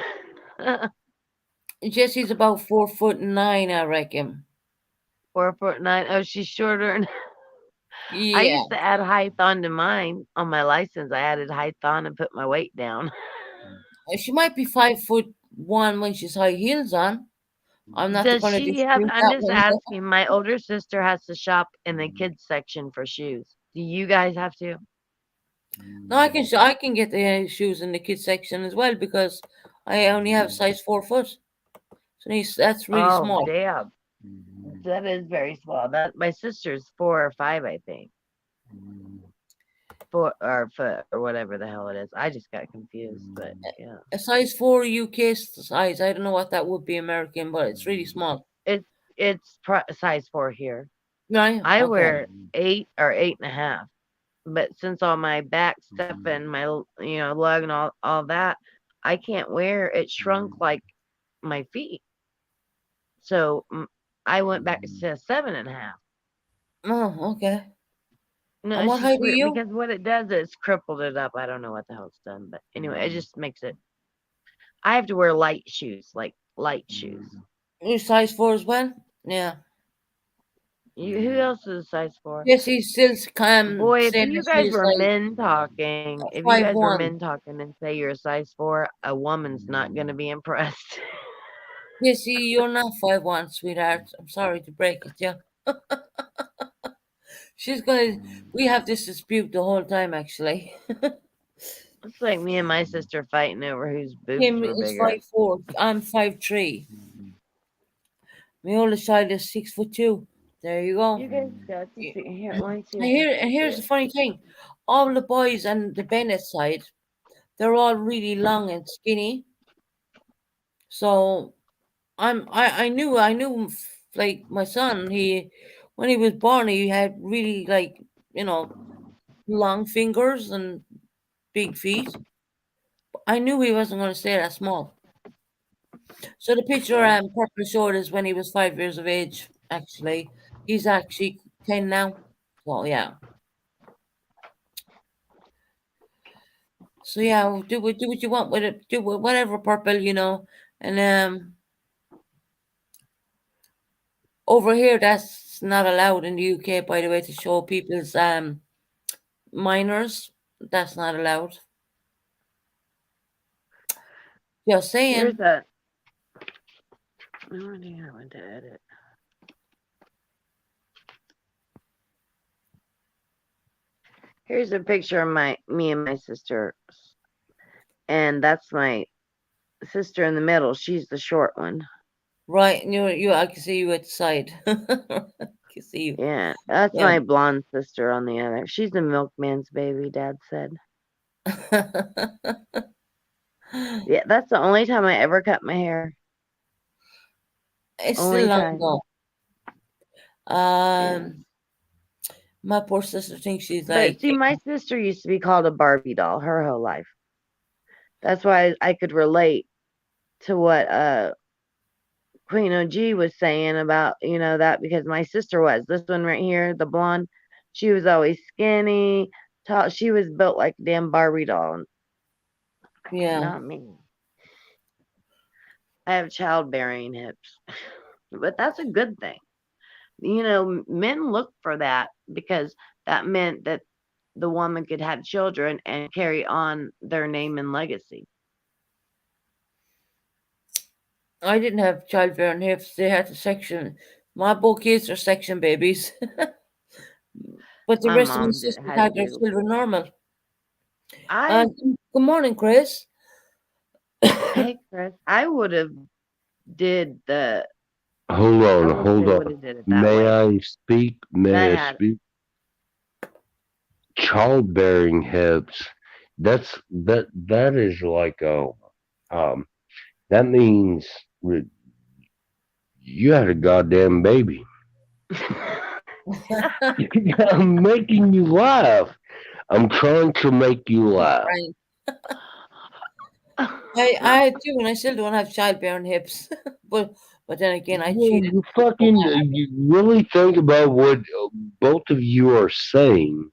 Jessie's about 4'9", I reckon. 4'9". Oh, she's shorter. I Yeah. used to add height onto mine on my license. I added height on and put my weight down. She might be 5'1" when she's high heels on. I'm not Does going to she have? dispute I'm that just one. asking. My older sister has to shop in the kids section for shoes. Do you guys have to? No, I can get the shoes in the kids section as well because I only have size 4 foot. So that's really Oh, small. damn. That is very small. That my sister's 4 or 5, I think. 4 or foot or whatever the hell it is. I just got confused, but yeah. A size 4 UK size. I don't know what that would be American, but it's really small. It's size 4 here. Right? I Okay. wear 8 or 8.5. But since all my back stuff and my lug and all that, I can't wear it. Shrunk like my feet. So I went back to 7.5. Oh, okay. No, And what it's height just are weird you? because what it does is crippled it up. I don't know what the hell it's done, but anyway, it just makes it. I have to wear light shoes, like light shoes. You size 4 as well? Yeah. Who else is a size 4? Yes, he's still Boy, if saying you that guys she's were like men talking, if you guys were 5'1". men talking and say you're a size 4, a woman's not gonna be impressed. Yes, you're not 5'1", sweetheart. I'm sorry to break it, yeah. We have this dispute the whole time, actually. It's like me and my sister fighting over whose boobs Him were is bigger. 5'4". I'm 5'3". My oldest child is 6'2". There you go. You guys got to see here. Let me see And if I can here's see the it. funny thing. All the boys on the Bennett side, they're all really long and skinny. So I knew like my son, when he was born, he had really like, long fingers and big feet. I knew he wasn't going to stay that small. So the picture Purple showed is when he was 5 years of age. Actually, he's actually 10 now. Well, yeah. So yeah, do what you want with it. Do whatever, Purple, you know. And over here, that's not allowed in the UK, by the way, to show people's minors. That's not allowed. Just saying. Here's a. I went to edit. Here's a picture of me and my sister, and that's my sister in the middle. She's the short one. Right, and I can see you at the side. I can see you. Yeah, that's Yeah. my blonde sister on the other. She's the milkman's baby, Dad said. Yeah, that's the only time I ever cut my hair. It's Only still time. long ago. My poor sister thinks she's But like, see, my sister used to be called a Barbie doll her whole life. That's why I could relate to what Queen OG was saying about, that, because my sister was. This one right here, the blonde, she was always skinny, tall. She was built like a damn Barbie doll. yeah. Not me. I have childbearing hips. But that's a good thing. Men look for that because that meant that the woman could have children and carry on their name and legacy. I didn't have childbearing hips. They had the section. My both kids are section babies. But the My rest of my mom sisters had had their to. children normal. I Good morning, Chris. Hey Chris, I would have did the. Hold I on, wish hold I on. would have did it that May way. I speak? May That I had speak? Childbearing hips. That is like that means you had a goddamn baby. I'm making you laugh. I'm trying to make you laugh. I do, and I still don't have childbearing hips. but then again, I Well, cheated. you really think about what both of you are saying.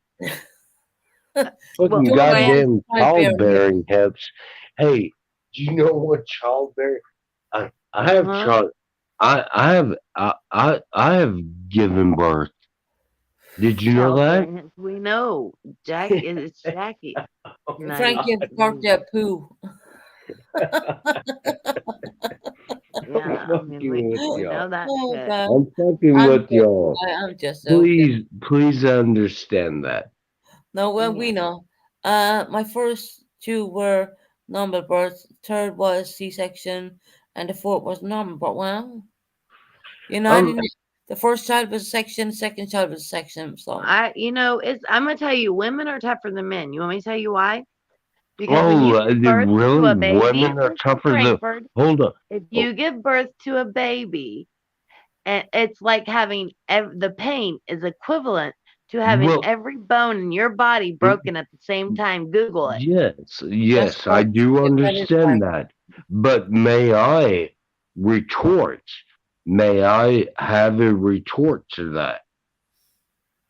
Fucking Don't goddamn have childbearing childbearing hips. Hey, do you know what childbearing? I have Uh-huh. child. I have given birth. Did you know that? Childbearing hips. We know. Jackie, it's Jackie. Nice. Frankie barked that poo. Yeah, I mean, we know that Oh, shit. God. I'm fucking I'm with just, y'all. I'm just joking. Please understand that. No, well, we know. My first two were normal birth. Third was C-section, and the fourth was normal birth. Well, I didn't. The first child was a section. Second child was a section. So it's. I'm gonna tell you, women are tougher than men. You want me to tell you why? Because when you Oh, give birth to really? a baby, Women are listen, tougher than. Frankfurt, Hold on. if you give birth to a baby, and it's like having the pain is equivalent to having Well- every bone in your body broken at the same time. Google it. Yes, I do understand that. But may I retort? May I have a retort to that?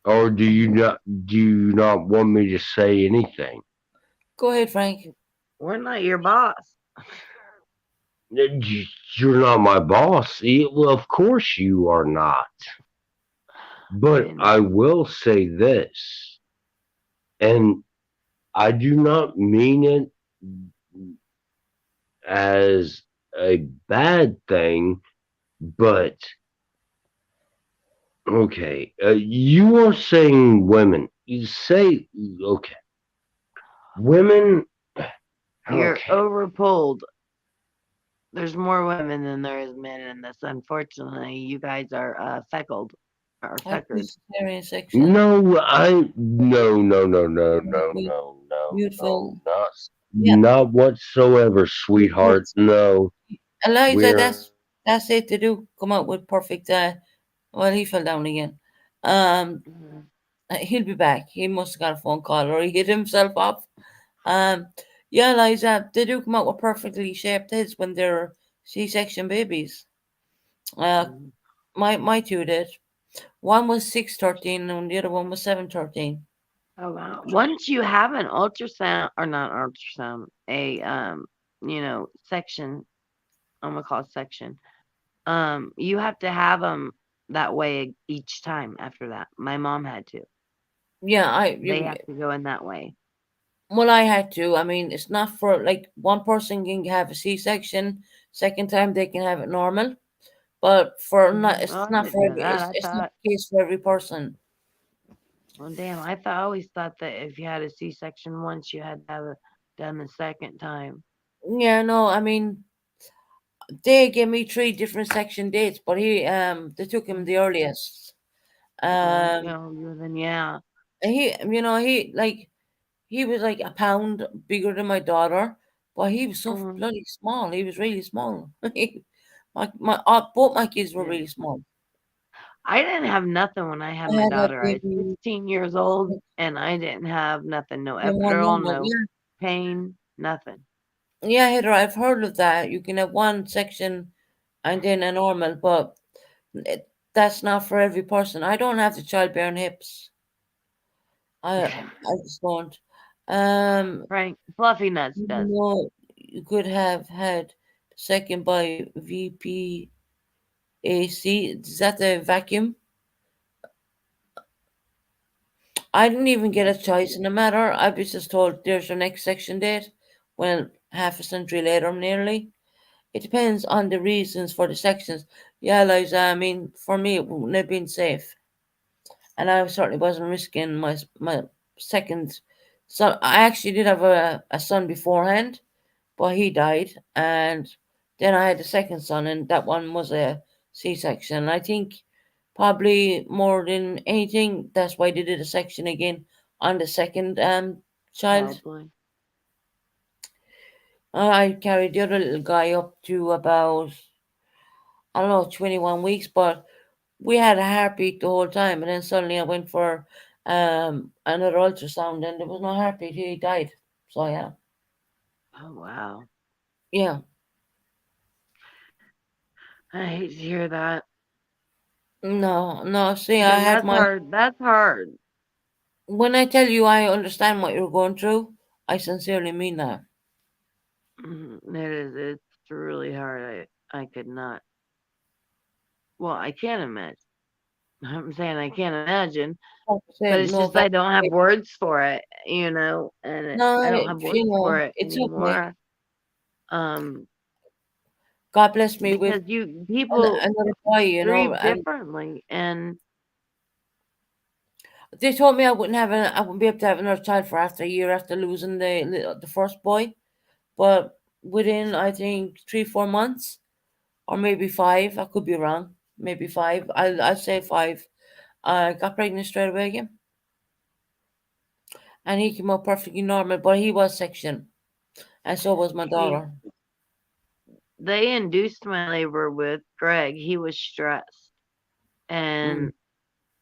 Or do you not want me to say anything? go ahead, Frank. We're not your boss. You're not my boss. Well, of course you are not. But I will say this, and I do not mean it as a bad thing, but okay, you are saying women. You say, okay, women. You're Okay. overpulled. There's more women than there is men in this. Unfortunately, you guys are feckled or feckered. Cesarean section. No, no, Beautiful. not whatsoever, sweetheart. No. Eliza, We're- that's it to do. Come out with perfect. Well, he fell down again. He'll be back. He must have got a phone call or he hit himself off. Yeah, Liza, they do come out with perfectly shaped heads when they're C-section babies. My two did. One was 613 and the other one was 713. Oh wow. Once you have an ultrasound or not ultrasound, a section, I'm gonna call it section. You have to have them that way each time after that. My mom had to. Yeah, They have to go in that way. Well, I had to. I mean, it's not for like one person can have a C-section, second time they can have it normal, but for not it's Oh, I not didn't for know every that. I it's not thought, the case for every person. well, damn, I always thought that if you had a C-section once, you had to have it done the second time. Yeah, no, I mean they gave me 3 different section dates, but they took him the earliest. Then yeah. He was like a pound bigger than my daughter, but he was so Mm-hmm. bloody small. He was really small. Both my kids were really small. I didn't have nothing when I had I my had a daughter. I was baby. 16 years old and I didn't have nothing. No Yeah, one epidural, normal, no yeah. pain, nothing. Yeah, Heather, I've heard of that. You can have one section and then a normal, but that's not for every person. I don't have the childbearing hips. I just don't. Frank, Fluffy Nuts does. No, you could have had second by VPAC. Is that the vacuum? I didn't even get a choice in the matter. I was just told there's your next section date. Well, half a century later, nearly. It depends on the reasons for the sections. Yeah, Liza, I mean, for me, it wouldn't have been safe. And I certainly wasn't risking my second son. I actually did have a son beforehand, but he died. And then I had a second son, and that one was a C-section. I think probably more than anything, that's why they did a section again on the second child. Probably. I carried the other little guy up to about, I don't know, 21 weeks, but we had a heartbeat the whole time. And then suddenly I went for another ultrasound and there was no heartbeat. He died. So, yeah. Oh, wow. Yeah. I hate to hear that. No, see, I Because had that's my. hard. That's hard. When I tell you I understand what you're going through, I sincerely mean that. It is. It's really hard. I could not. Well, I can't imagine. I'm saying I can't imagine, but it's No, just I don't have words for it, and No, I don't have words for it it's okay. anymore. God bless me with because people another boy, grieve and differently, and they told me I wouldn't be able to have another child for after a year after losing the first boy, but within I think 3-4 months, or maybe 5, I could be wrong, maybe 5. I'll say 5. I got pregnant straight away again, and he came out perfectly normal, but he was section, and so was my daughter. They induced my labor with Greg. He was stressed, and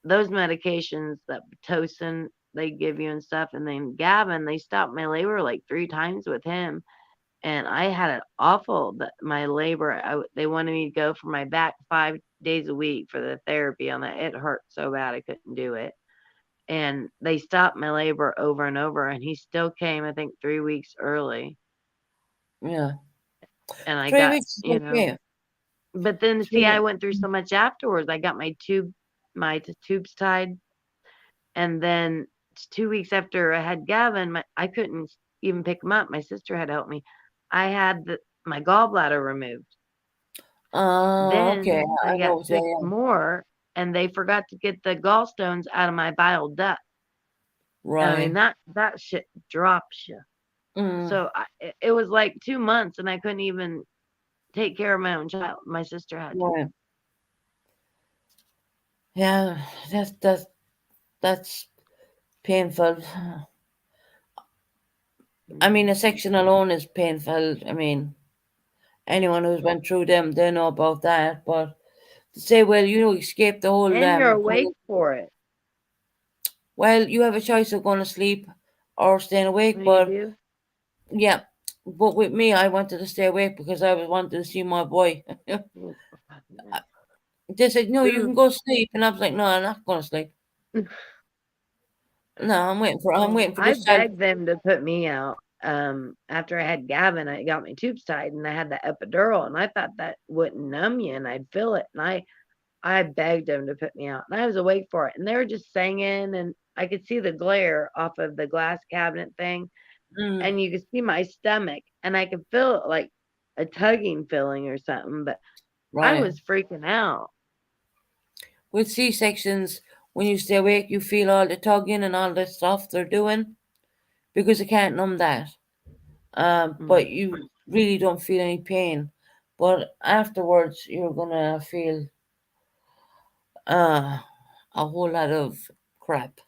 those medications that Pitocin they give you and stuff, and then Gavin, they stopped my labor like 3 times with him, and I had it awful. That my labor, they wanted me to go for my back 5 days a week for the therapy on that. It hurt so bad I couldn't do it, and they stopped my labor over and over, and he still came, I think, 3 weeks early. Yeah. And I 3 got, weeks is okay. But then see, I went through so much afterwards. I got my tubes tied, and then 2 weeks after I had Gavin, I couldn't even pick him up. My sister had to help me. I had my gallbladder removed. Then Okay. I know got what 6 you're saying. more, and they forgot to get the gallstones out of my bile duct. Right. I mean that shit drops you. So it was like 2 months, and I couldn't even take care of my own child. My sister had to. Right. Yeah, that's painful. I mean, a section alone is painful. I mean, anyone who's went through them, they know about that. But to say, well, escape the whole. And you're awake for it. well, you have a choice of going to sleep or staying awake. Oh, you But do? yeah, but with me, I wanted to stay awake because I was wanted to see my boy. They said, no, you can go sleep. And I was like, no, I'm not going to sleep. No, I'm waiting for I this child. begged them to put me out. After I had Gavin, I got my tubes tied and I had the epidural, and I thought that wouldn't numb you and I'd feel it. And I begged them to put me out, and I was awake for it. And they were just singing, and I could see the glare off of the glass cabinet thing, and you could see my stomach, and I could feel it like a tugging feeling or something. But I Right. was freaking out. With C-sections, when you stay awake, you feel all the tugging and all the stuff they're doing because they can't numb that. But you really don't feel any pain. But afterwards, you're gonna feel a whole lot of crap.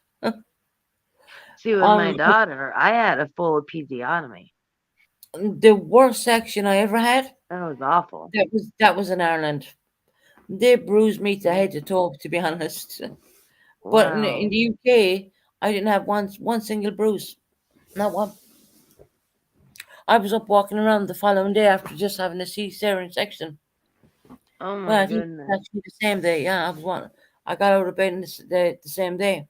See, with my daughter, I had a full episiotomy. The worst section I ever had. That was awful. That was in Ireland. They bruised me to head to toe, to be honest. But in Wow. the UK, I didn't have one single bruise, not one. I was up walking around the following day after just having a cesarean section. Oh Well, my I think goodness. actually the same day. Yeah, I got out of bed the same day.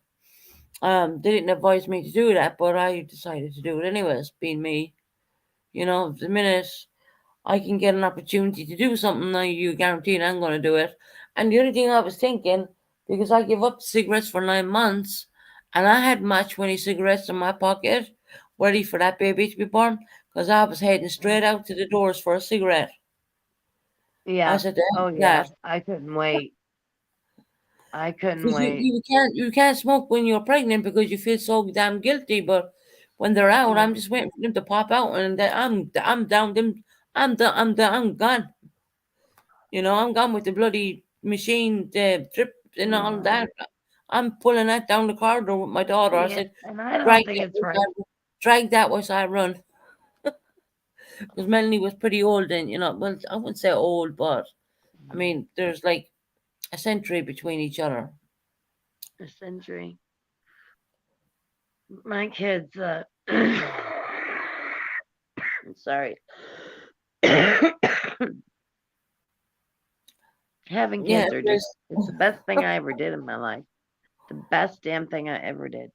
They didn't advise me to do that, but I decided to do it anyways. Being me, the minute I can get an opportunity to do something, you guaranteed I'm going to do it. And the only thing I was thinking, because I gave up cigarettes for 9 months, and I had match 20 cigarettes in my pocket, ready for that baby to be born, because I was heading straight out to the doors for a cigarette. I Yeah. said, "The hell Oh with yeah. that." I couldn't wait. I couldn't 'Cause wait. you can't smoke when you're pregnant because you feel so damn guilty. But when they're out, I'm just waiting for them to pop out, and I'm down them. I'm gone. I'm gone with the bloody machine, the drip and all that. I'm pulling that down the corridor with my daughter. I Yeah, said, and I don't drag think that, it's right. drag that was I run. Because Melanie was pretty old then, well, I wouldn't say old, but I mean, there's like a century between each other. A century. My kids, I'm sorry. Having Yeah, kids it's the best thing I ever did in my life. The best damn thing I ever did.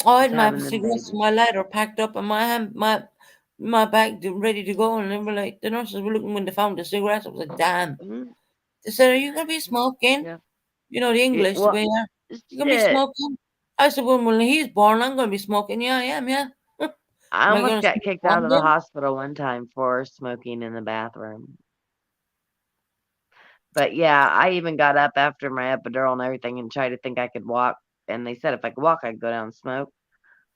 I was had my having them cigarettes babies. in my lighter packed up in my hand, my bag ready to go, and they were like, the nurses were looking when they found the cigarettes. I was like, damn. They said, "Are you gonna be smoking?" Yeah. The English, the Well, way you gonna be shit. smoking? I said, "Well, when he's born, I'm gonna be smoking." Yeah, I am. Yeah. I Am I almost gonna got smoke kicked one out of the then? hospital one time for smoking in the bathroom. But yeah, I even got up after my epidural and everything and tried to think I could walk. And they said if I could walk, I'd go down and smoke.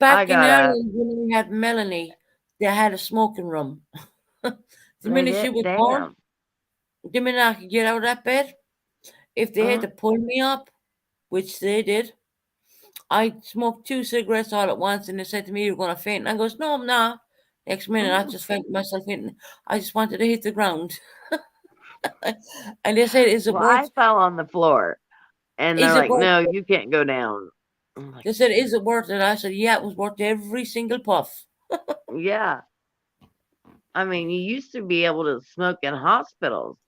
I Back in got up. Ireland, when we had Melanie, they had a smoking room. The They minute she did. was born, Damn. the minute I could get out of that bed, if they had to pull me up, which they did, I smoked 2 cigarettes all at once, and they said to me, "You're gonna faint." And I goes, "No, I'm not." Next minute, I just fainted myself in. I just wanted to hit the ground. And they said, "Is it Well, I worth? fell on the floor. And they're Is it like, worth no, it?" you can't go down. I'm like, They said, "Is it worth it?" I said, "Yeah, it was worth every single puff." yeah. I mean, you used to be able to smoke in hospitals.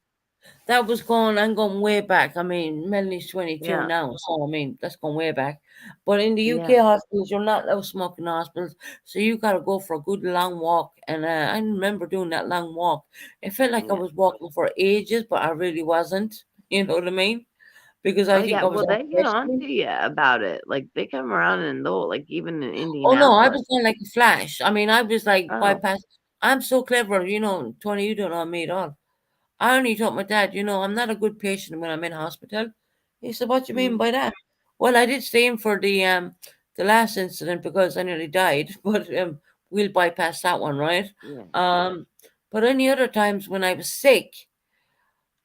That was I'm going way back. I mean, Melanie's 22 Yeah. now, so I mean, that's going way back. But in the UK Yeah. hospitals, you're not allowed to smoke in hospitals, so you got to go for a good long walk. And I remember doing that long walk. It felt like I was walking for ages, but I really wasn't. You know what I mean? Because Oh I think yeah. I was Well, on they get on pedestrian. to you about it. Like they come around and they'll like even in Oh no, I Indianapolis. was going like a flash. I mean, I was like Oh. bypass. I'm so clever, Tony, you don't know me at all. I only told my dad, I'm not a good patient when I'm in hospital. He said, "What do you mean by that?" Well, I did stay in for the last incident because I nearly died, but we'll bypass that one, right? Yeah. But any other times when I was sick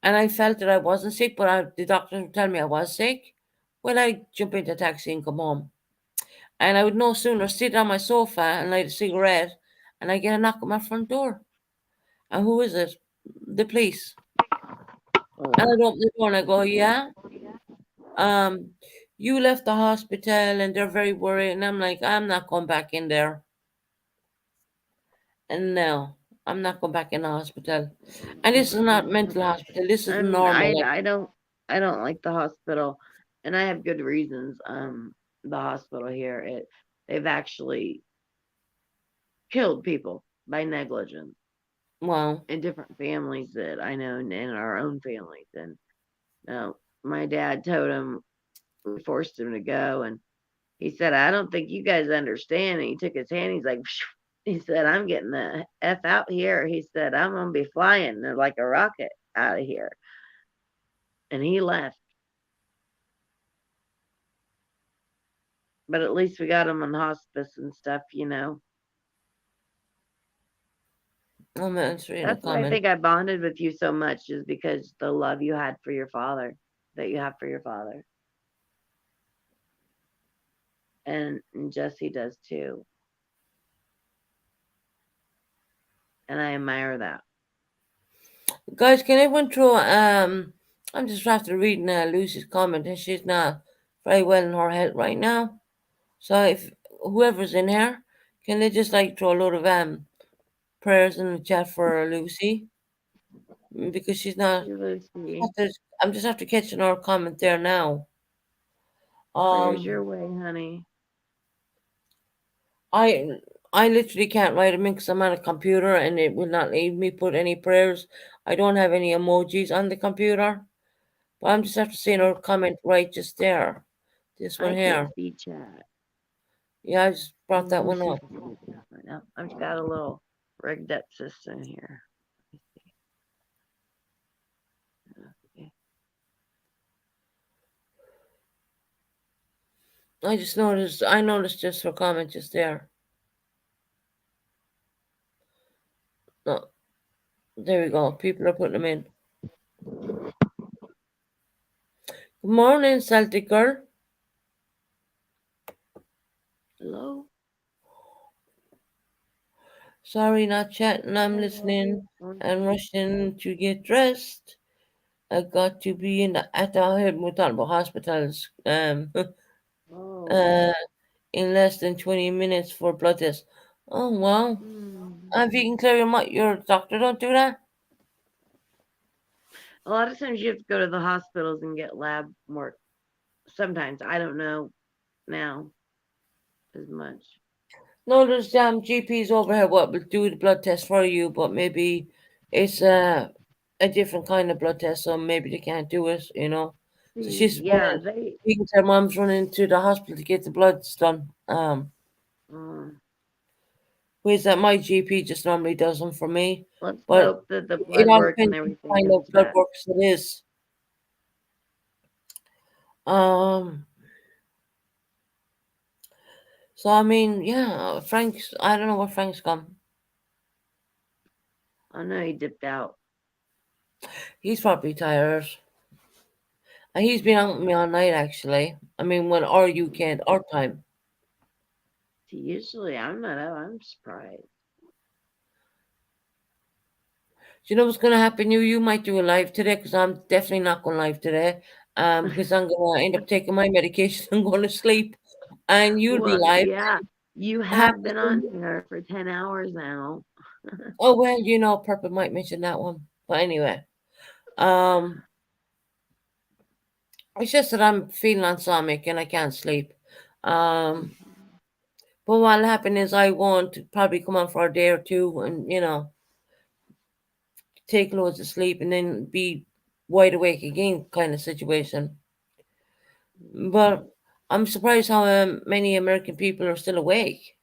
and I felt that I wasn't sick, but the doctor would tell me I was sick, well, I'd jump into a taxi and come home. And I would no sooner sit on my sofa and light a cigarette and I get a knock at my front door. And who is it? The police. And I open the door and I go, "Yeah, you left the hospital and they're very worried. And I'm like, I'm not going back in there. And no, I'm not going back in the hospital. And this is not mental hospital. This is normal. Like, I don't like the hospital, and I have good reasons. The hospital here, they've actually killed people by negligence wow. in different families that I know, and in our own families. And my dad told him, we forced him to go, and he said, I don't think you guys understand. And he took his hand. He's like, he said, I'm getting the F out here. He said, I'm going to be flying like a rocket out of here. And he left. But at least we got him on hospice and stuff, you know. I'm answering a That's why I comment. think I bonded with you so much, is because the love you had for your father, that you have for your father. And Jesse does too. And I admire that. Guys, can everyone throw I'm just after reading Lucy's comment, and she's not very well in her health right now. So if whoever's in here, can they just like throw a load of prayers in the chat for Lucy? Because she's not Lucy. I'm just after catching her comment there now. Prayers your way, honey. I literally can't write them in because I'm on a computer and it will not let me put any prayers. I don't have any emojis on the computer. But I'm just after seeing her comment right just there. This one I here. can't see chat. Yeah, I just brought that one up. Now I've got a little rigged up system here. I noticed just her comment just there. No. There we go. People are putting them in. Good morning, Celtic girl. Hello? Sorry, not chatting. I'm listening and rushing to get dressed. I got to be at the we're talking about hospitals. In less than 20 minutes for blood test. Oh wow. If you can clear your doctor don't do that. A lot of times you have to go to the hospitals and get lab work. Sometimes. I don't know now as much. No, there's GPs over here what will do the blood test for you, but maybe it's a different kind of blood test, so maybe they can't do it, you know. So she's speaking to her mom's running to the hospital to get the bloods done. Whereas that my GP just normally does them for me. Let's but hope that the it blood all work and depends everything what kind of gets blood better. works it is. So I mean, yeah, Frank's. I don't know where Frank's gone. I know he dipped out. He's probably tired. And he's been out with me all night, actually. I mean, when you can't, our time. Usually, I'm not out. I'm surprised. Do you know what's going to happen? You might do a live today because I'm definitely not going live today. Because I'm going to end up taking my medication and going to sleep. And you'll be live. Yeah, you have been on here for 10 hours now. Oh, well, you know, Purple might mention that one. But anyway. It's just that I'm feeling insomniac and I can't sleep. But what'll happen is I won't probably come on for a day or two and, you know, take loads of sleep and then be wide awake again kind of situation. But I'm surprised how many American people are still awake.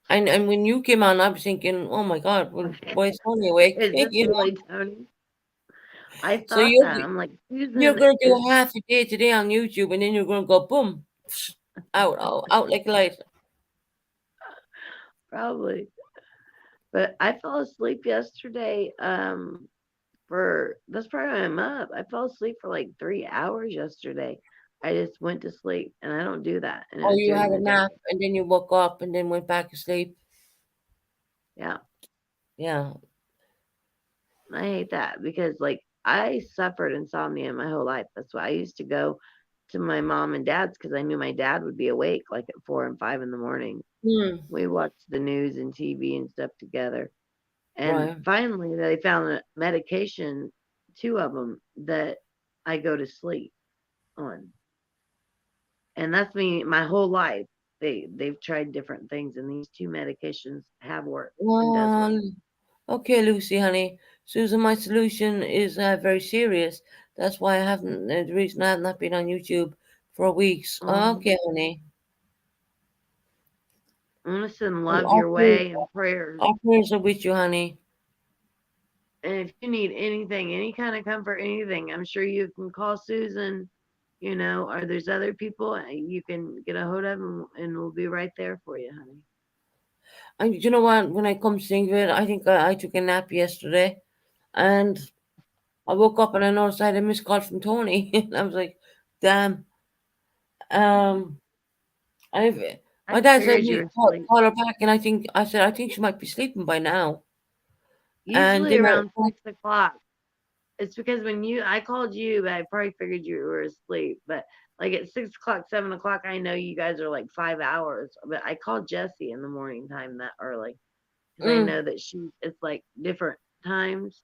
And when you came on, I was thinking, oh my God, well, why is Tony awake? Is this You know? really Tony? I thought So that. I'm like, you're going to do half a day today on YouTube and then you're going to go boom, out like a light. Probably. But I fell asleep yesterday. That's probably why I'm up. I fell asleep for like 3 hours yesterday. I just went to sleep, and I don't do that. And it Oh, was you during had a the day. nap and then you woke up and then went back to sleep. Yeah. Yeah. I hate that because, like, I suffered insomnia my whole life. That's why I used to go to my mom and dad's because I knew my dad would be awake like at 4 and 5 in the morning. Hmm. We watched the news and TV and stuff together. And Right. finally, they found a medication, 2 of them, that I go to sleep on. And that's me my whole life. They've tried different things, and these 2 medications have worked and does work. Okay, Lucy, honey. Susan, my solution is very serious. That's why I haven't. The reason I have not been on YouTube for weeks. Okay, honey. I'm gonna send Well, love your way and prayers. Our prayers are with you, honey. And if you need anything, any kind of comfort, anything, I'm sure you can call Susan, or there's other people you can get a hold of, and we'll be right there for you, honey. And you know what? When I come to think of it, I think I took a nap yesterday, and I woke up and I noticed I had a missed call from Tony. And I was like, "Damn." My I dad said figured you he were asleep. call her back, and I said I think she might be sleeping by now. And Usually then around 6 o'clock. It's because I called you, but I probably figured you were asleep. But like at 6 o'clock, 7 o'clock, I know you guys are like 5 hours. But I called Jessie in the morning time that early because I know that it's like different times.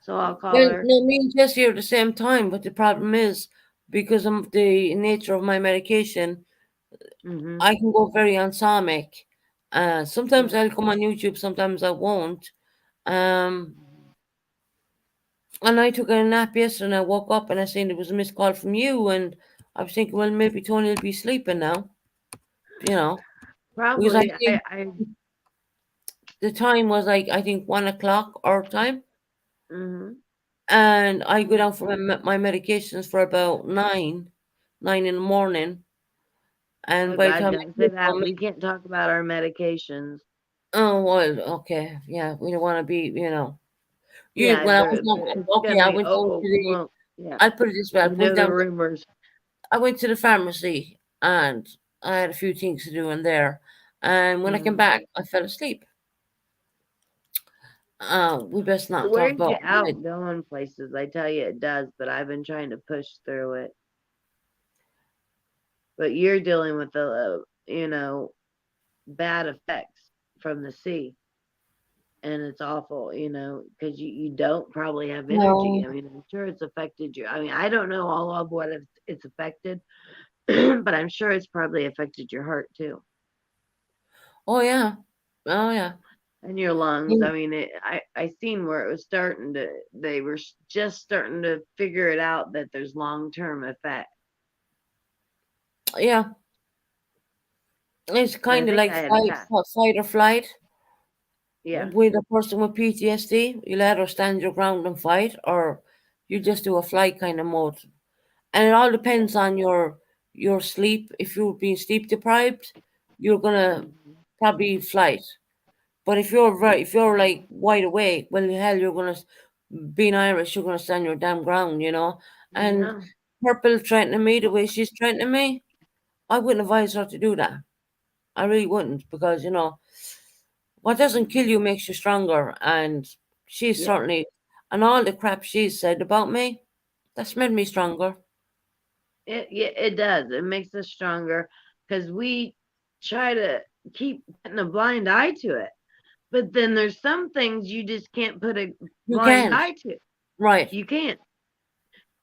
So I'll call her. No, me and Jessie are at the same time, but the problem is because of the nature of my medication, I can go very ansomic. Sometimes I'll come on YouTube, sometimes I won't. And I took a nap yesterday and I woke up and I seen there was a missed call from you, and I was thinking, well, maybe Tony will be sleeping now. Because Probably. think the time was like, I think 1 o'clock our time. And I go down for my medications for about 9 in the morning. And Oh by the God, time don't say that. We can't talk about our medications. oh well, okay, yeah, we don't want to be, Yeah, when I was it's okay, gonna I be went down to the. well, yeah. I'll put it this way: I You went know down. the rumors. I went to the pharmacy and I had a few things to do in there, and when I came back, I fell asleep. We best not It talk wears about you it. out going places. I tell you, it does. But I've been trying to push through it. But you're dealing with the, bad effects from the sea, and it's awful, because you don't probably have energy. No. I mean, I'm sure it's affected you. I mean, I don't know all of what it's affected, but I'm sure it's probably affected your heart too. Oh yeah, oh yeah. And your lungs. Mm. I mean, I seen where it was they were just starting to figure it out that there's long-term effect. Yeah. It's I kind of think like I had a cat. fight or flight. Yeah. With a person with PTSD, you let her stand your ground and fight, or you just do a flight kind of mode. And it all depends on your sleep. If you're being sleep deprived, you're gonna probably flight. But if you're like wide awake, well, hell, you're gonna, being Irish, you're gonna stand your damn ground, And Yeah. Purple threatening me the way she's threatening me, I wouldn't advise her to do that. I really wouldn't, because what doesn't kill you makes you stronger, and she's Yeah. certainly, and all the crap she's said about me, that's made me stronger. It does. It makes us stronger because we try to keep putting a blind eye to it. But then there's some things you just can't put a blind can't. eye to. Right. You can't.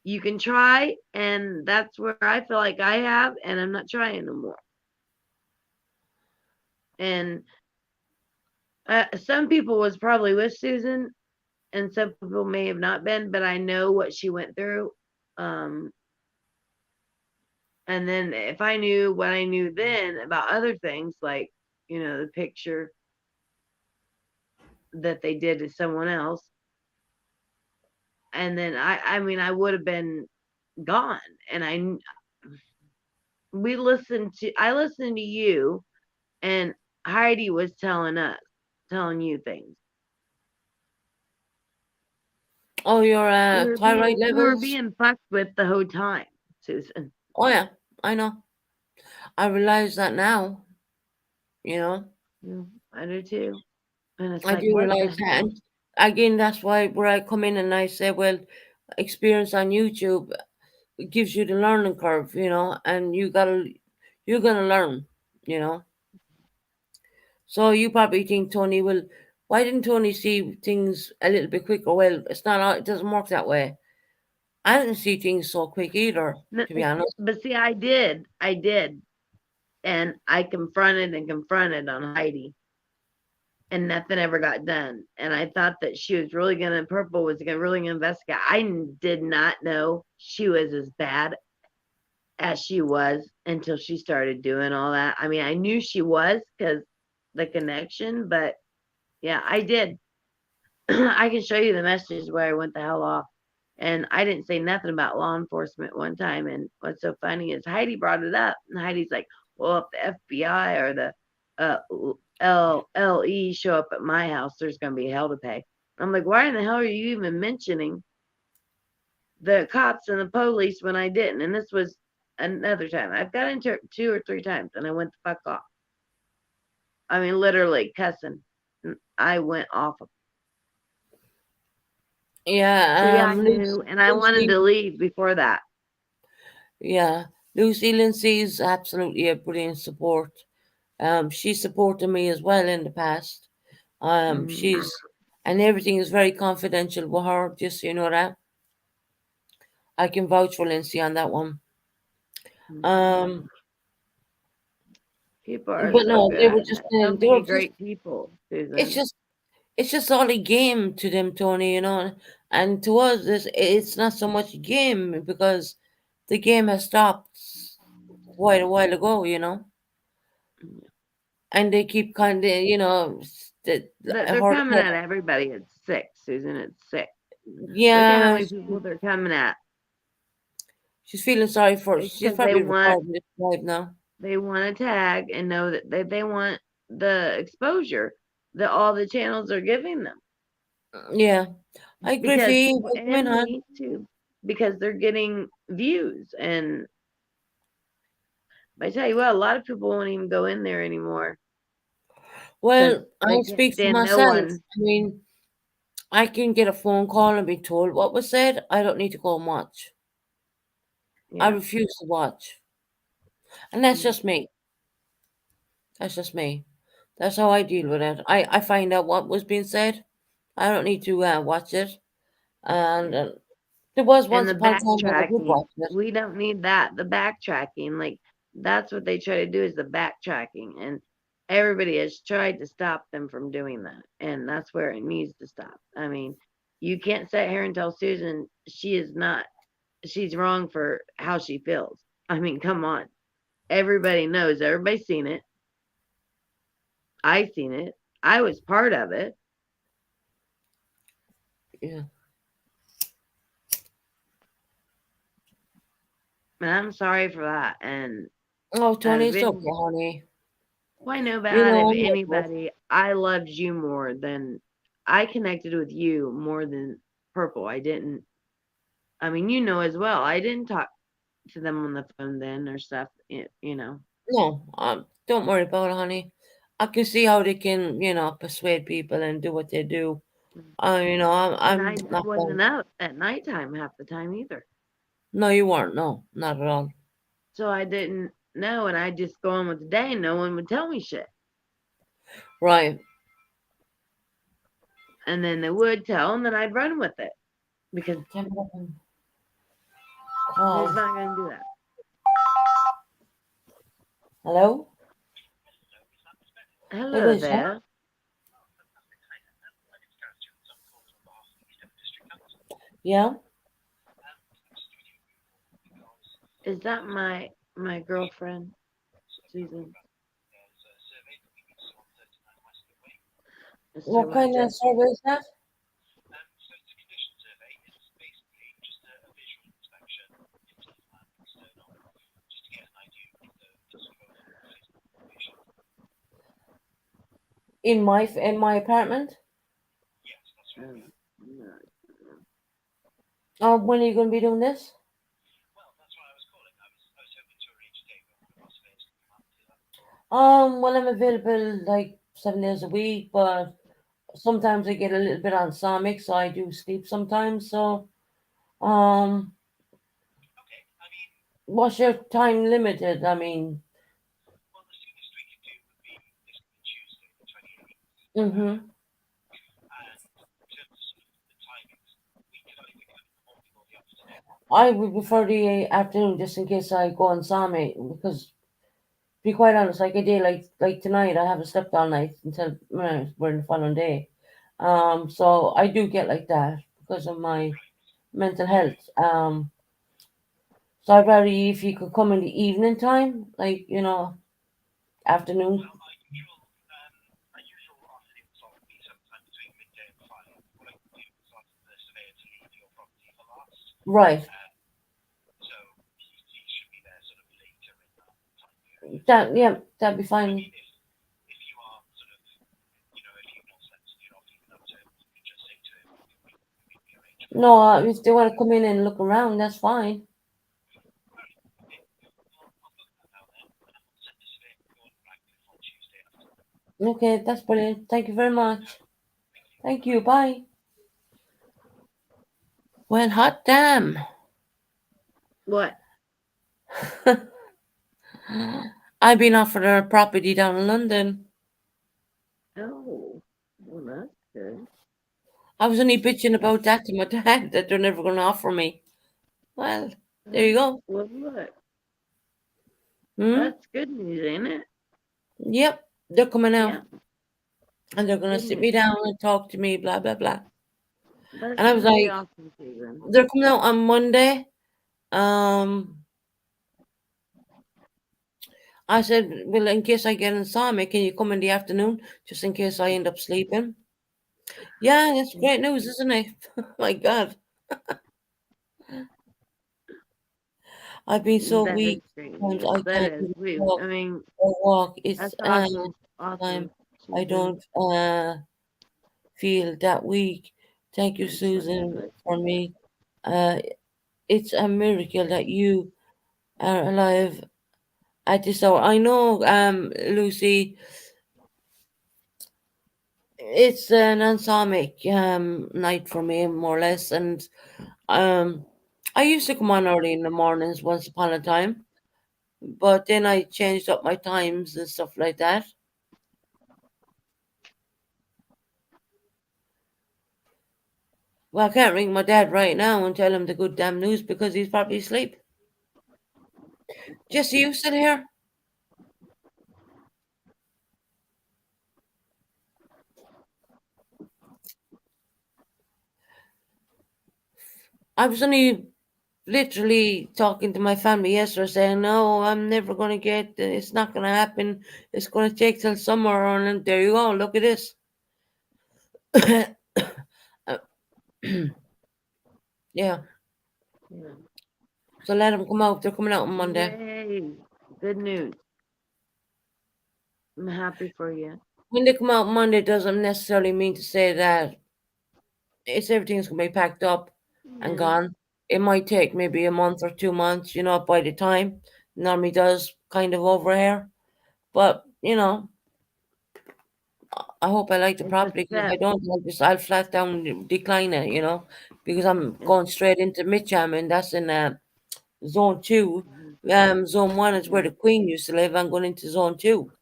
You can try, and that's where I feel like I have, and I'm not trying no more. And some people was probably with Susan, and some people may have not been, but I know what she went through. And then if I knew what I knew then about other things, like, the picture that they did to someone else, and then I mean, I would have been gone. And I listened to you, and Heidi was telling you things. Oh, your thyroid We were levels? being fucked with the whole time, Susan. Oh yeah, I know. I realize that now. Yeah, I do too. And it's I like, do what the realize that. hell? And again, that's why where I come in and I say, well, experience on YouTube, it gives you the learning curve, and you're gonna learn, you know. So you probably think Tony will. Why didn't Tony see things a little bit quicker? Well, it's not. It doesn't work that way. I didn't see things so quick either, to be honest. But see, I did, and I confronted on Heidi, and nothing ever got done. And I thought that she was really Purple was really gonna investigate. I did not know she was as bad as she was until she started doing all that. I mean, I knew she was because the connection, but yeah, I did. I can show you the messages where I went the hell off. And I didn't say nothing about law enforcement one time. And what's so funny is Heidi brought it up. And Heidi's like, well, if the FBI or the LE show up at my house, there's going to be hell to pay. I'm like, why in the hell are you even mentioning the cops and the police when I didn't? And this was another time. I've got into it 2 or 3 times and I went the fuck off. I mean, literally cussing. I went off of. Yeah, So yeah, I knew, and I wanted Lucy, to leave before that. yeah, Lucy Lindsay is absolutely a brilliant support. She supported me as well in the past. She's and everything is very confidential with her. Just so you know that. I can vouch for Lindsay on that one. People are But so no, good. they were I've just met so they were many just. great people, Susan. It's just all a game to them, Tony. And to us, it's not so much a game because the game has stopped quite a while ago. And they keep kind of, They're coming at everybody at 6, Susan. It's 6. Look at how Yeah, many people they're coming at. she's feeling sorry for. It's She's 'cause probably recording this live now. they want to tag and know that they want the exposure that all the channels are giving them. Yeah, hi Because Griffey, welcome in, and hon. me too, because they're getting views. And I tell you what, a lot of people won't even go in there anymore. Well, They I can't speak for stand no myself. one. I mean, I can get a phone call and be told what was said. I don't need to go and watch. I Yeah. refuse to watch. And that's just me. That's just me. That's how I deal with it. I find out what was being said. I don't need to watch it. And there was And once the upon a time when I did backtracking, watch it. we don't need that. The backtracking, like that's what they try to do is the backtracking, and everybody has tried to stop them from doing that, and that's where it needs to stop. I mean, you can't sit here and tell Susan she's wrong for how she feels. I mean, come on. Everybody knows, everybody's seen it. I seen it. I was part of it. Yeah. And I'm sorry for that. And Oh, Tony, it's been- okay, honey. Well, I know You about know, if I'm anybody, I loved you more than I connected with you more than Purple. I didn't. I mean, you know as well. I didn't talk to them on the phone then or stuff. No, don't worry about it, honey. I can see how they can, persuade people and do what they do. And I'm I not wasn't going. up at nighttime half the time either. No, you weren't. No, not at all. So I didn't know, and I just go on with the day, and no one would tell me shit. Right. And then they would tell, and then I'd run with it because Oh. who's not going to do that? Hello? Hello is, huh? there. Yeah? Is that my girlfriend, Susan? Let's What talk kind about of survey is that? In my apartment? When are you going to be doing this? Well, I'm available like 7 days a week, but sometimes I get a little bit on Sonic, so I do sleep sometimes. So, What's your time limited? I mean, mm-hmm. I would prefer the afternoon just in case I go on Sami because, to be quite honest, like I did, like tonight, I haven't slept all night until we're in the following day. So I do get like that because of my mental health. So I'd rather if you could come in the evening time, like afternoon. Right. That'd be fine. No, if they want to come in and look around, that's fine. Okay, that's brilliant. Thank you very much. Thank you. Bye. Well, hot damn. What? I've been offered a property down in London. Oh, well, that's good. I was only bitching about that to my dad that they're never going to offer me. Well, there you go. Well, look, Hmm? that's good news, ain't it? Yep, they're coming out. Yeah. And they're going to Good sit me news. down and talk to me, blah, blah, blah. That's And I was really like, awesome, Susan. they're coming out on Monday. I said, well, in case I get insomnia, can you come in the afternoon just in case I end up sleeping? Yeah, that's great news, isn't it? My God. I've been so That is weak. great Sometimes news. I That can't is. even We, talk I mean, or walk. It's that's awesome. Awesome, time I Susan. don't feel that weak. Thank you, That's really Susan, good. for me. It's a miracle that you are alive at this hour. I know, Lucy, it's an ansomic night for me, more or less, and I used to come on early in the mornings once upon a time, but then I changed up my times and stuff like that. Well, I can't ring my dad right now and tell him the good damn news because he's probably asleep. Jesse, you still here? I was only literally talking to my family yesterday saying, no, I'm never going to get, it's not going to happen. It's going to take till summer. And there you go. Look at this. Yeah. So let them come out. They're coming out on Monday. Yay. Good news. I'm happy for you. When they come out Monday doesn't necessarily mean to say that everything's going to be packed up and Yeah. gone. It might take maybe a month or 2 months, by the time. Normally does kind of over here. But, I hope I like the It's a property because if I step. don't, I'll flat down decline it, because I'm going straight into Mitcham and that's in zone 2. Zone 1 is where the Queen used to live. I'm going into zone 2.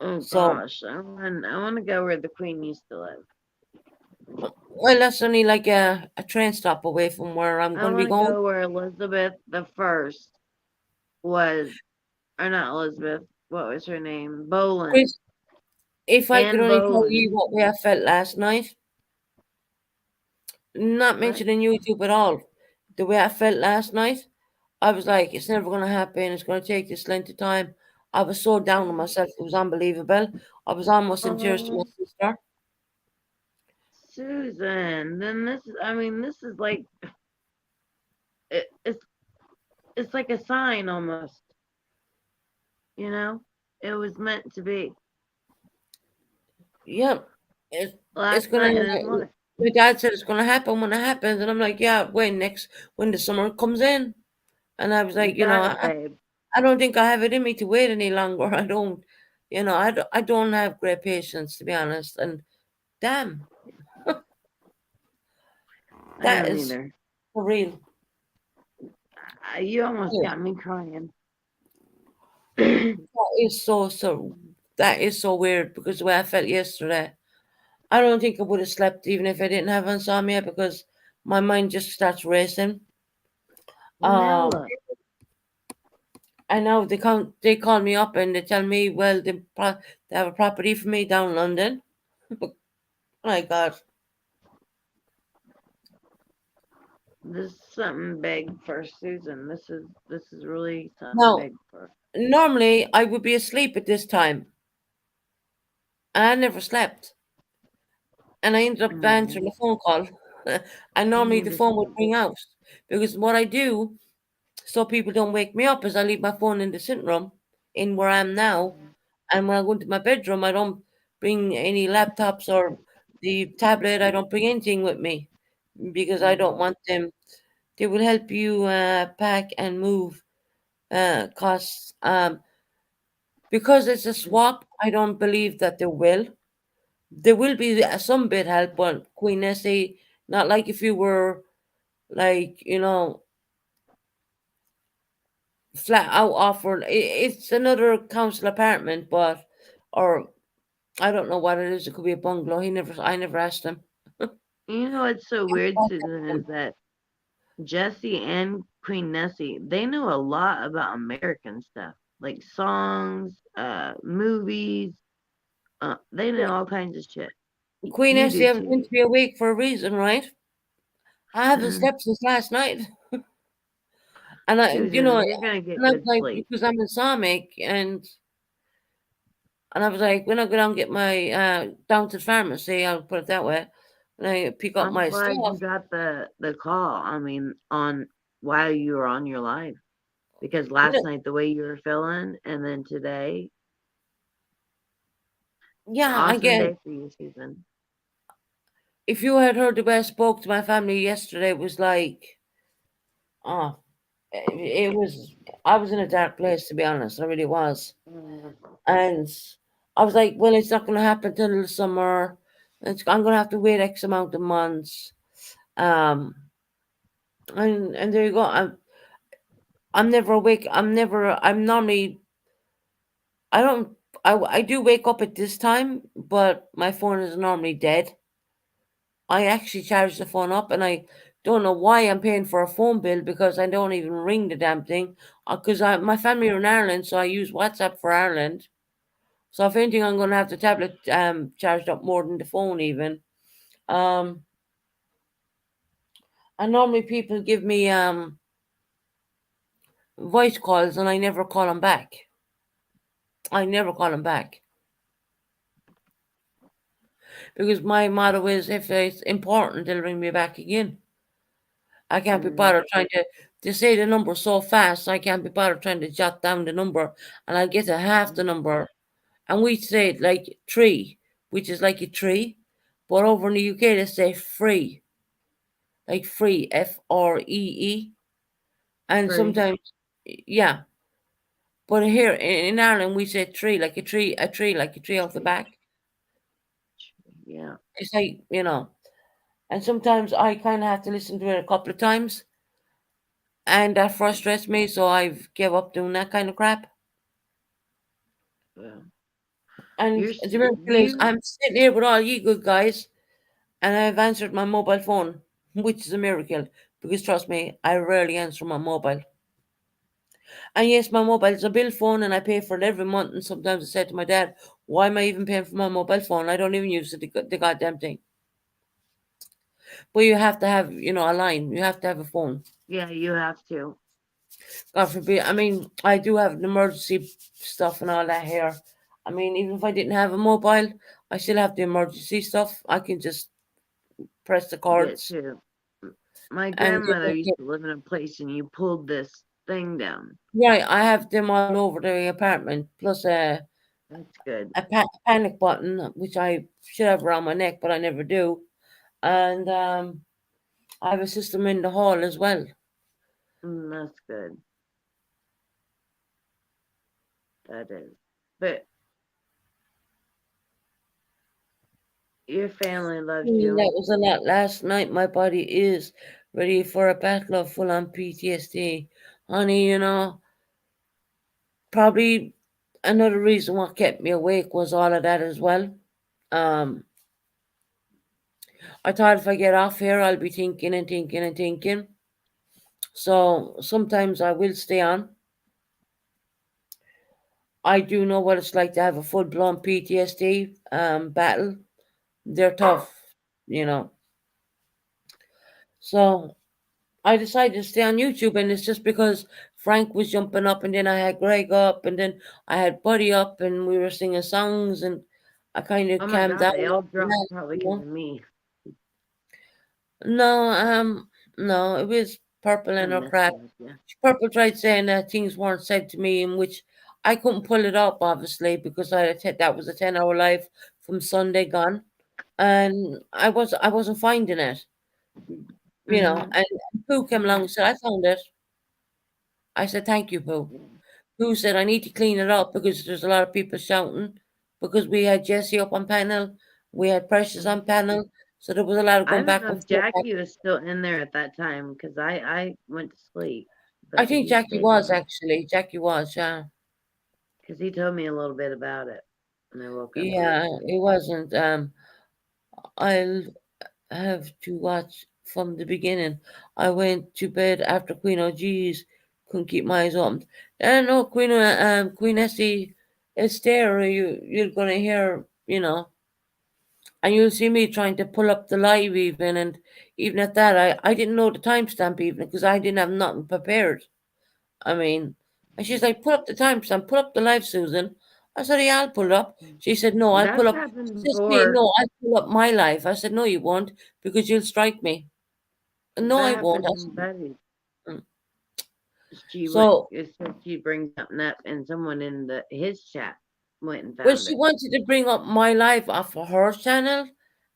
Oh So, gosh, I want to go where the Queen used to live. well, that's only like a train stop away from where I'm I going to be want to going. go where Elizabeth the First was, or not Elizabeth. What was her name? Boland. Chris, if I could Anne only tell you Boland. what way I felt last night, not What? mentioning YouTube at all, the way I felt last night, I was like, it's never going to happen. It's going to take this length of time. I was so down on myself. It was unbelievable. I was almost in tears to my Oh, sister. Susan. Then this is like it's like a sign almost. It was meant to be. Yep. It's Last going night and this to, morning. my dad said it's going to happen when it happens. And I'm like, yeah, when the summer comes in. And I was like, You got it, babe. I don't think I have it in me to wait any longer. I don't, I don't have great patience, to be honest. And damn, I that don't is either. for real. You almost Yeah. got me crying. That is so weird because the way I felt yesterday, I don't think I would have slept even if I didn't have insomnia because my mind just starts racing. Well, now Um, look. I know they call me up and they tell me, well, they have a property for me down in London. My God. This is something big for Susan. This is really something Now, big for. normally I would be asleep at this time. I never slept. And I ended up answering the phone call. And normally the phone would ring out. Because what I do, so people don't wake me up, is I leave my phone in the sitting room, in where I am now. And when I go into my bedroom, I don't bring any laptops or the tablet. I don't bring anything with me because I don't want them. They will help you pack and move costs. Because it's a swap, I don't believe that they will. There will be some bit help, but Queen Nessie, not like if you were like, flat out offered. It's another council apartment, but, or I don't know what it is. It could be a bungalow. I never asked him. You know what's so weird, Susan, is that Jesse and Queen Nessie, they know a lot about American stuff, like songs, movies. They know all kinds of shit. Queen You Nessie, do I was meant too. to be awake for a reason, right? I haven't slept since last night. And Susan, you're gonna get and I was good like, sleep. because I'm Islamic, and I was like, when I go down and get my down to the pharmacy, I'll put it that way, and I pick up I'm my glad you stuff. got the call. I mean, on while you were on your live, because last night the way you were feeling, and then today, Yeah, I awesome get. day for you, Susan. If you had heard the way I spoke to my family yesterday, it was like, oh, it was. I was in a dark place, to be honest. I really was, and I was like, well, it's not going to happen till the summer. I'm going to have to wait X amount of months. And there you go. I'm never awake. I'm normally. I don't. I do wake up at this time, but my phone is normally dead. I actually charge the phone up, and I don't know why I'm paying for a phone bill because I don't even ring the damn thing. Because my family are in Ireland, so I use WhatsApp for Ireland. So if anything, I'm going to have the tablet charged up more than the phone even. Um, and normally people give me voice calls, and I never call them back. I never call them back. Because my motto is, if it's important, they'll ring me back again. I can't be bothered trying to say the number so fast. I can't be bothered trying to jot down the number, and I get to half the number. And we say it like 3, which is like a tree, but over in the UK they say free, like free, FREE. And Free. sometimes, yeah. But here in Ireland we say tree, like a tree, like a tree off the back. Yeah. It's like, and sometimes I kind of have to listen to it a couple of times, and that frustrates me, so I've give up doing that kind of crap. Yeah. And You're the miracle is, I'm sitting here with all you good guys, and I've answered my mobile phone, which is a miracle, because trust me, I rarely answer my mobile. And yes, my mobile is a bill phone, and I pay for it every month, and sometimes I say to my dad, why am I even paying for my mobile phone? I don't even use the goddamn thing. But you have to have, a line. You have to have a phone. Yeah, you have to. God forbid. I mean, I do have an emergency stuff and all that here. I mean, even if I didn't have a mobile, I still have the emergency stuff. I can just press the Get cords. to. My And grandmother used to live in a place, and you pulled this thing down. Right, I have them all over the apartment, plus That's good. a panic button, which I should have around my neck, but I never do. And I have a system in the hall as well. That's good. That is. But your family loves you. That was a lot last night. My body is ready for a battle of full on PTSD. Honey, you know, probably another reason what kept me awake was all of that as well. Um, I thought if I get off here, I'll be thinking and thinking and thinking. So sometimes I will stay on. I do know what it's like to have a full blown PTSD battle. They're tough, you know. So I decided to stay on YouTube, and it's just because Frank was jumping up, and then I had Greg up, and then I had Buddy up, and we were singing songs, and I kind of Oh my calmed God, down. they all after dropped that, probably you because know? of me. No, no, it was Purple I and her messed crap. with you. Purple tried saying that things weren't said to me, in which I couldn't pull it up, obviously, because that was a 10-hour live from Sunday gone, and I wasn't finding it, you know. Mm-hmm. And Pooh came along and said, "I found it." I said, "Thank you, Pooh." Pooh said, "I need to clean it up because there's a lot of people shouting." Because we had Jesse up on panel, we had Precious on panel, so there was a lot of I going don't back know and if forth. Jackie was still in there at that time because I went to sleep, I but think he Jackie stayed was on actually. Jackie was, yeah. because he told me a little bit about it, and I woke up Yeah, late. it wasn't. I'll have to watch from the beginning. I went to bed after Queen OG's, couldn't keep my eyes open. And no, Queen Essie is there. You're gonna hear, you know, and you'll see me trying to pull up the live even, and even at that, I didn't know the timestamp even because I didn't have nothing prepared. I mean, and she's like, "Put up the timestamp, put up the live, Susan." I said, "Yeah, I'll pull it up." She said, "No, I'll pull That's up." happened Sissy, before. no, I'll pull up my live. I said, "No, you won't because you'll strike me." No, That I won't. happened I in said, Betty. "Mm." She went. So, It said she'd bring something up, and someone in his chat went and well, found she it. wanted to bring up my live off of her channel,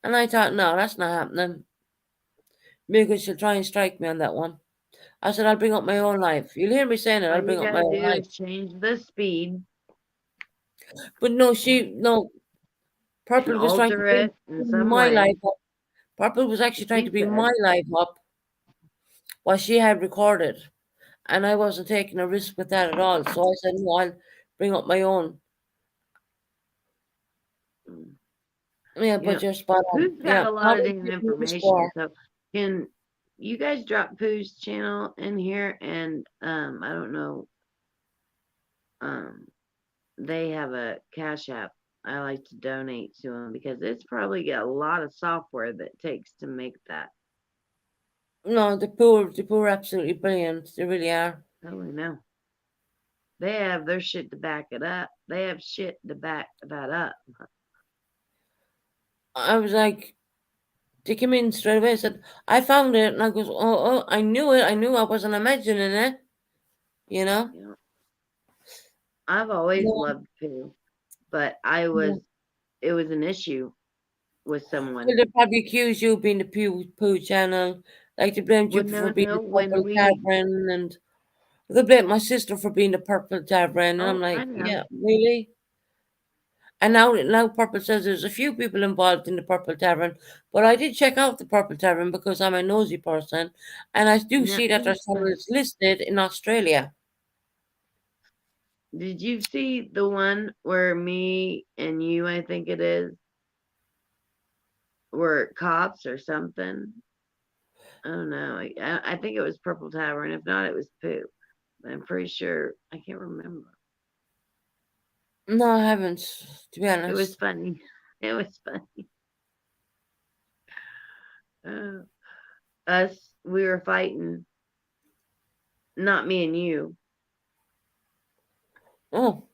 and I thought, no, that's not happening because she'll try and strike me on that one. I said, I'll bring up my own live. You'll hear me saying it. All I'll you bring up my gotta own do live. is change the speed. But no, Purple And was trying to alter bring it in some my way. live up. Purple was actually trying to She bring said, my live up what she had recorded, and I wasn't taking a risk with that at all. So I said, no, I'll bring up my own. Yeah, you but know, you're spot on. Pooh's got Yeah, a lot how of did damn you do the information. score? So can you guys drop Pooh's channel in here? And I don't know. They have a Cash App. I like to donate to them because it's probably got a lot of software that takes to make that. No, the poor are absolutely brilliant. They really are. Oh, I know. They have their shit to back it up. They have shit to back that up. I was like, they came in straight away and said, I found it. And I goes, oh, I knew it. I knew I wasn't imagining it. You know? Yeah. I've always Yeah. loved Pooh, but Yeah. it was an issue with someone. Well, they probably accuse you of being the Pooh channel. Like they blamed you Well, for being no, the when Purple we, Tavern, and they blamed my sister for being the Purple Tavern. And I'm oh, I like, know. yeah, really? And now Purple says there's a few people involved in the Purple Tavern, but I did check out the Purple Tavern because I'm a nosy person, and I do No, see that their channel is listed in Australia. did you see the one where me and you, I think it is, were cops or something? Oh no, I think it was Purple Tavern. If not, it was Pooh. I'm pretty sure. I can't remember. No, I haven't, to be It was honest. funny. It was funny. We were fighting. Not me and you. Oh,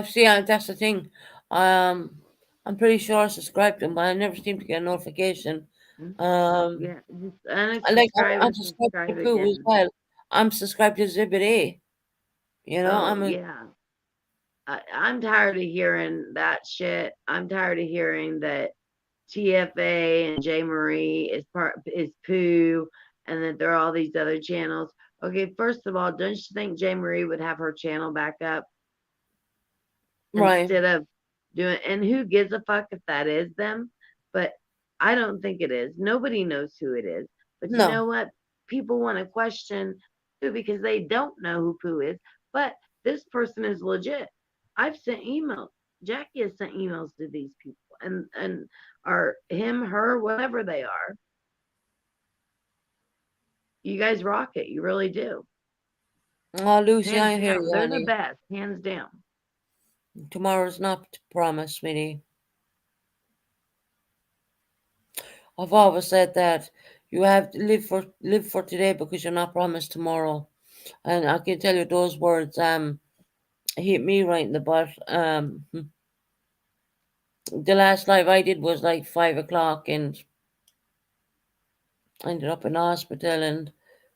see, that's the thing. I'm pretty sure I subscribed to them, but I never seem to get a notification. Yeah, just I'm unsubscribe and subscribed subscribe to Pooh as again. well. I'm subscribed to Exhibit A. You know, Oh I'm a yeah. I'm tired of hearing that shit. I'm tired of hearing that TFA and J Marie is Pooh, and that there are all these other channels. Okay, first of all, don't you think J Marie would have her channel back up right. instead of doing? And who gives a fuck if that is them? But I don't think it is. Nobody knows who it is. But you No. know what? People want to question Pooh because they don't know who Pooh is. But this person is legit. I've sent emails. Jackie has sent emails to these people and or him, her, whatever they are. You guys rock it. You really do. Oh, Lucy, I Hands hear down. you, They're the honey. best. Hands down. Tomorrow's not promised, sweetie. I've always said that you have to live for today because you're not promised tomorrow. And I can tell you those words hit me right in the butt. The last live I did was like 5 o'clock and I ended up in hospital and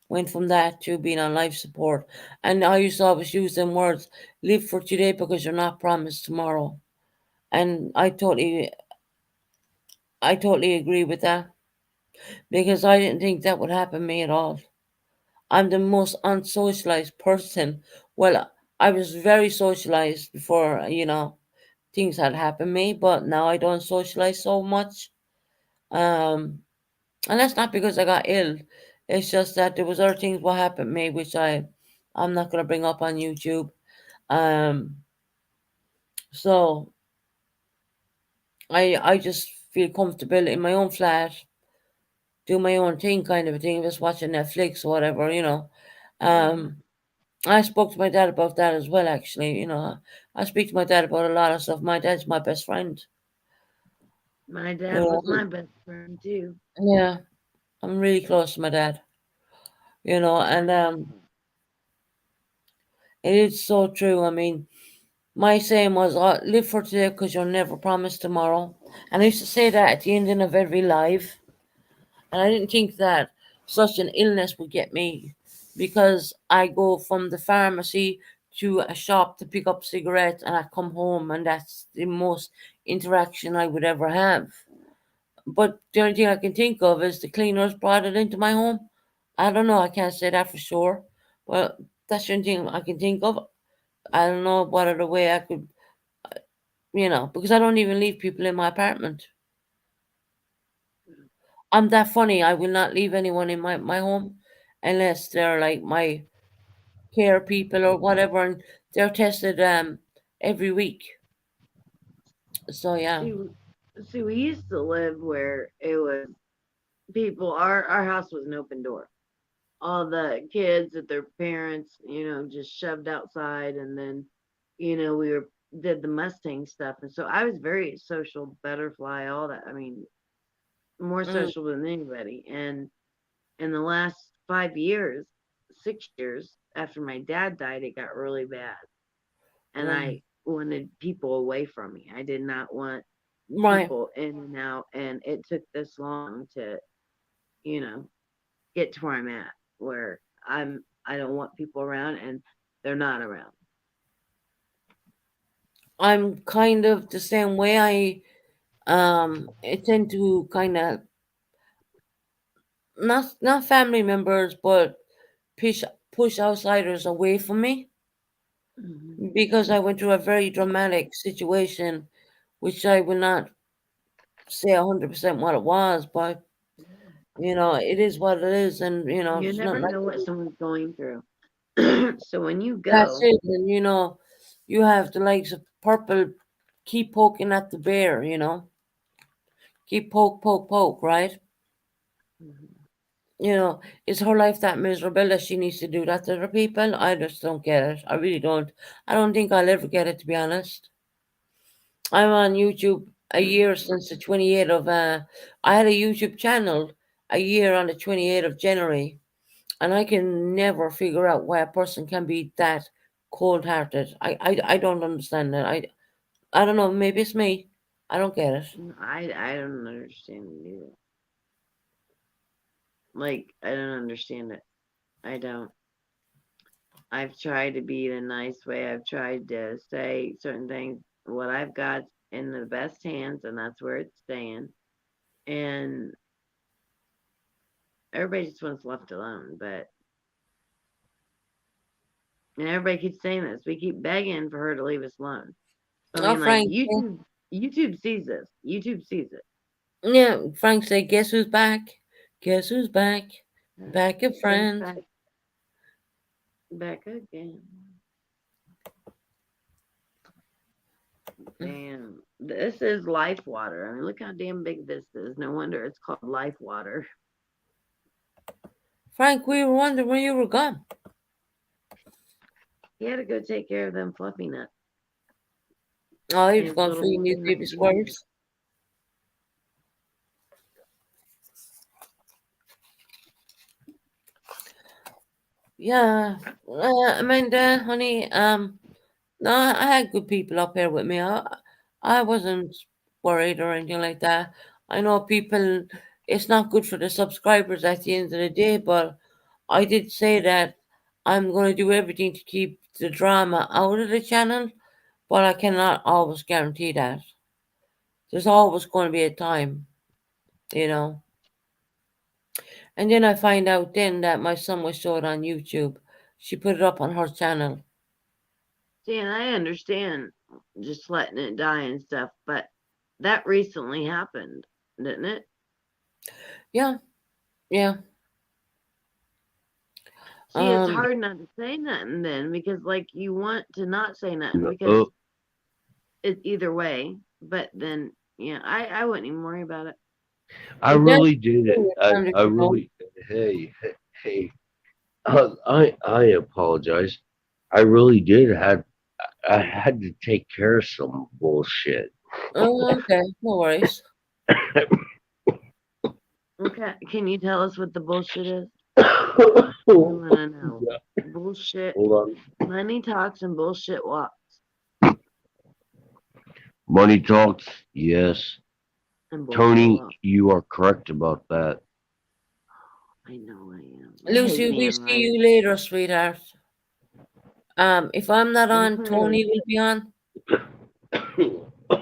went from that to being on life support. And I used to always use them words, live for today because you're not promised tomorrow. And I totally agree with that because I didn't think that would happen to me at all. I'm the most unsocialized person. Well, I was very socialized before, things had happened to me, but now I don't socialize so much. Um, and that's not because I got ill. It's just that there was other things what happened to me, which I'm not gonna bring up on YouTube. Um, so I just feel comfortable in my own flat, do my own thing, kind of a thing, just watching Netflix or whatever. Um, I spoke to my dad about that as well, actually. I speak to my dad about a lot of stuff. My dad's my best friend. My You dad know, was my best friend too. yeah, I'm really close to my dad. And it is so true. I mean, my saying was, live for today because you're never promised tomorrow. And I used to say that at the ending of every live. And I didn't think that such an illness would get me because I go from the pharmacy to a shop to pick up cigarettes and I come home and that's the most interaction I would ever have. But the only thing I can think of is the cleaners brought it into my home. I don't know, I can't say that for sure. But that's the only thing I can think of. I don't know what other way I could, because I don't even leave people in my apartment. I'm that funny. I will not leave anyone in my home unless they're like my care people or whatever, and they're tested every week. So yeah. See, we used to live where it was people. Our house was an open door. All the kids that their parents, just shoved outside, and then, we did the Mustang stuff, and so I was very social, butterfly, all that. I mean, more Mm. social than anybody. And in the last 5 years, 6 years after my dad died, it got really bad. And I wanted people away from me. I did not want Right. people in and out. And it took this long to, get to where I'm at, where I don't want people around and they're not around. I'm kind of the same way. I tend to kind of not family members, but push outsiders away from me because I went through a very dramatic situation, which I will not say 100% what it was, but it is what it is, and You there's never nothing I know can what do. someone's going through. So when you That's go, it, and you have the likes of Purple keep poking at the bear, keep poke, right? Is her life that miserable that she needs to do that to other people? I just don't get it. I really don't. I don't think I'll ever get it, to be honest. I'm on YouTube a year since the 28th of, I had a YouTube channel a year on the 28th of January, and I can never figure out why a person can be that cold-hearted. I don't understand that. I don't know. Maybe it's me. I don't get it. I don't understand it either. Like, I don't understand it. I don't. I've tried to be in a nice way. I've tried to say certain things. What I've got in the best hands, and that's where it's staying. And everybody just wants left alone. And everybody keeps saying this. We keep begging for her to leave us alone. I Oh, mean, like Frank. YouTube sees this. YouTube sees it. Yeah, Frank said, guess who's back? Guess who's back? Back a Frank's friend. back again. Damn, this is Life Water. I mean, look how damn big this is. No wonder it's called Life Water. Frank, we were wondering when you were gone. He had to go take care of them fluffy nuts. Oh, he was His going for little you new peanut baby beans. squares. Yeah, Amanda, honey, no, I had good people up here with me. I wasn't worried or anything like that. I know people, it's not good for the subscribers at the end of the day, but I did say that I'm going to do everything to keep the drama out of the channel, but I cannot always guarantee that. There's always going to be a time, you know. And then I find out then that my son was showed on YouTube. She put it up on her channel. See, and I understand just letting it die and stuff, but that recently happened, didn't it? Yeah, yeah. See, it's hard not to say nothing then because, like, you want to not say nothing because Oh, it's either way. But then, yeah, I wouldn't even worry about it. I really did it. I really. Hey. I apologize. I really did. I had to take care of some bullshit. Oh, okay, no worries. Okay, can you tell us what the bullshit is? I want to know. Bullshit. Hold on. Money talks and bullshit walks. Money talks. Yes. And bullshit Tony, walks. you are correct about that. I know I am. Lucy, I hate we'll being see right. you later, sweetheart. If I'm not on, Okay. Tony will be on.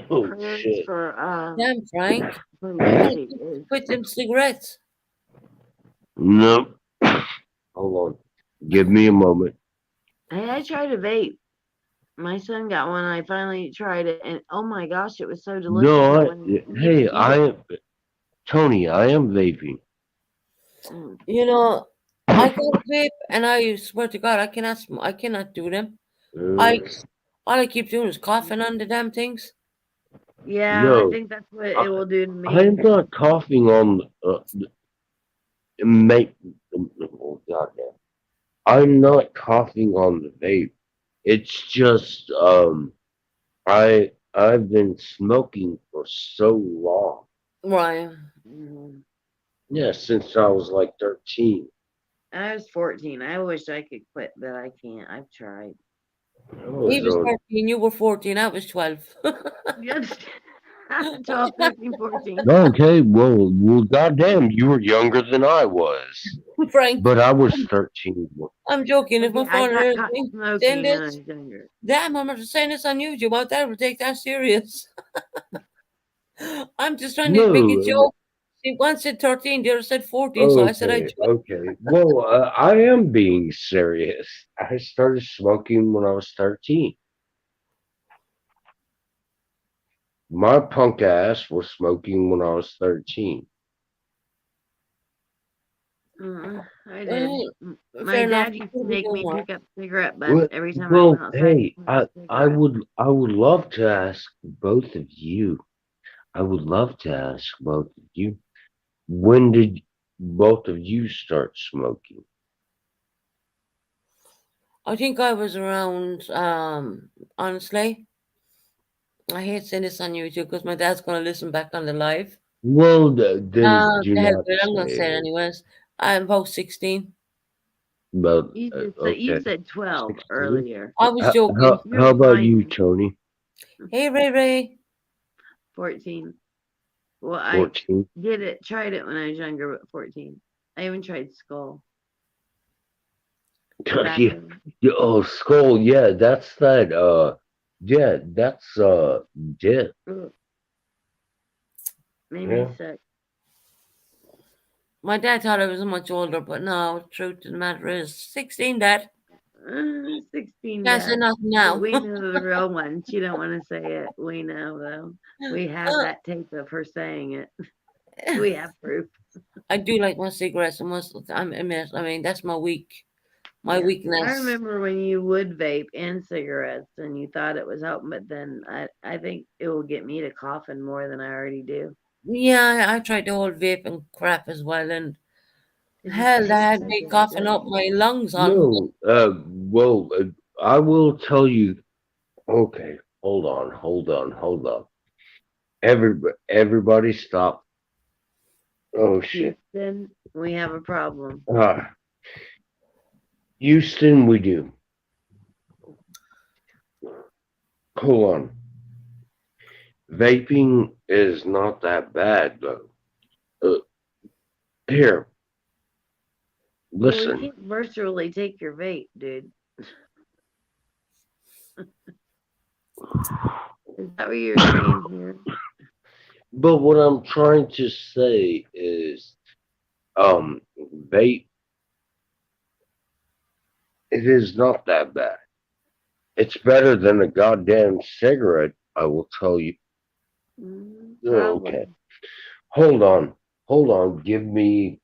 Oh Prayers shit. for Damn, Frank. for You gotta Lucy is quit them cigarettes. No. Hold on. Give me a moment. Hey, I tried a vape. My son got one. I finally tried it, and oh my gosh, it was so delicious. No, I wanted to hey, eat I it. am Tony. I am vaping. You know, I got a vape, and I swear to God, I cannot. I cannot do them. All I keep doing is coughing on the damn things. Yeah, I No, think that's what it will do to me. I'm not coughing on. Make. Oh, goddamn. I'm not coughing on the vape. It's just I've been smoking for so long. Right. Yeah, since I was like 13. I was 14. I wish I could quit, but I can't. I've tried. He was 13, you were 14, I was 12. Yes. 12, 13, 14. Okay, well, goddamn, you were younger than I was. Frank. But I was 13. I'm joking. If my I father got hears caught me smoking saying when I this, was younger. damn, I'm saying this on YouTube. I'll never take that serious. I'm just trying to make a joke. See, one said 13, the other said 14, so I said I Okay. Well, I am being serious. I started smoking when I was 13. My punk ass was smoking when I was 13. I did. My fair enough. dad used to make me pick up cigarette butts Well, every time I went outside. hey, to smoke I would love to ask both of you. I would love to ask both of you. When did both of you start smoking? I think I was around, honestly, I hate saying this on YouTube because my dad's going to listen back on the live. Well, then do The hell not with it, I'm going to say say it it. anyways. I'm about 16. But You okay. said 12 16? earlier. I was joking. How about you, Tony? Hey, Ray Ray. 14. Well, 14? I tried it when I was younger, but 14. I even tried Skull. Yeah. Oh, Skull. Yeah, that's that. Yeah, that's Death. Made Yeah. me sick. My dad thought I was much older, but no, truth of the matter is 16, Dad. 16. Can't say Dad. nothing now. We know the real one. She don't want to say it. We know though. We have that tape of her saying it. We have proof. I do like my cigarettes, and I mean, that's my Yeah. weakness. I remember when you would vape and cigarettes and you thought it was helping, but then I think it will get me to coughing more than I already do. Yeah, I tried the whole vape and crap as well, and It just hell, that tastes had so me good, coughing doesn't up my lungs on. No, well, I will tell you. Okay, hold on. Everybody stop. Oh shit. Houston, we have a problem. Houston, we do. Hold on. Vaping is not that bad though. Here, Well, listen. we can't virtually take your vape, dude. Is that what you're saying here? But what I'm trying to say is, vape, it is not that bad. It's better than a goddamn cigarette, I will tell you. Okay. Hold on. Give me.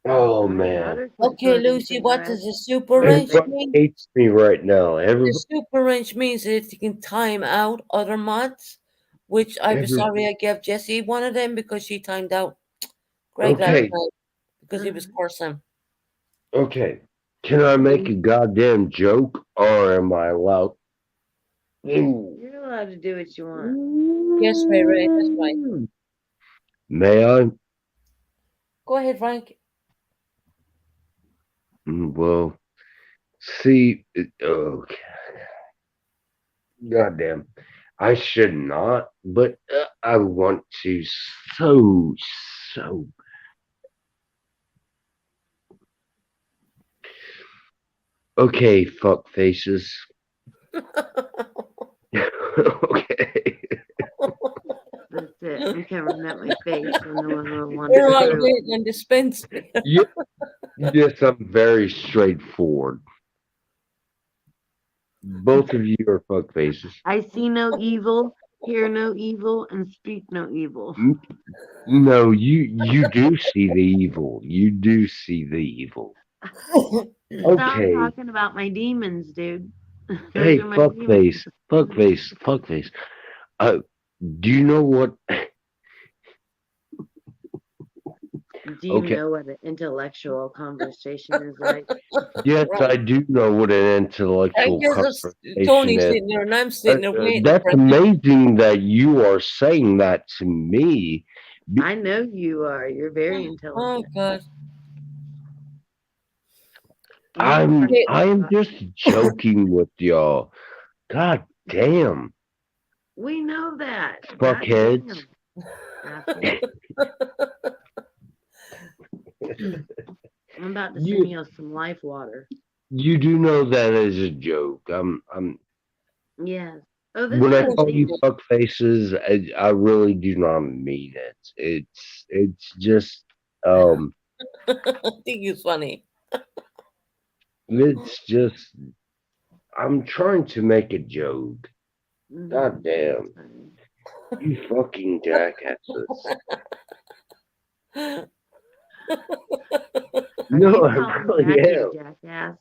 Oh man. Okay, Lucy, what does the super wrench Everybody mean? hates me right now. The super wrench means that you can time out other mods, which I'm sorry I gave Jessie one of them because she timed out Greg last Okay. night because he was cursing. Okay. Can I make a goddamn joke or am I allowed? You're allowed to do what you want. Yes, Ray, that's right. May I? Go ahead, Frank. Well, see, okay. Goddamn. I should not, but I want to so. Okay, fuck faces. Okay. That's it. I'm covering up my face so no one will want You're all to. waiting and dispense. Yes, I'm very straightforward. Both of you are fuck faces. I see no evil, hear no evil, and speak no evil. No, you do see the evil. You do see the evil. Stop Okay. talking about my demons, dude. Those Hey, are my fuck demons. face. Do you know what? Do you Okay. know what an intellectual conversation is like? Yes, I do know what an intellectual I guess conversation Tony's is. sitting there and I'm sitting there waiting. That's for amazing that you are saying that to me. I know you are. You're very Oh intelligent. God. I'm just joking with y'all. God damn. We know that. Fuckheads. Goddamn. I'm about to send you some life water. You do know that is a joke. I'm Yes. Oh, this when I is call you amazing. fuck faces, I really do not mean it. It's just I think it's funny. it's just I'm trying to make a joke. God damn. You fucking jackasses. No, I really am. Jackass.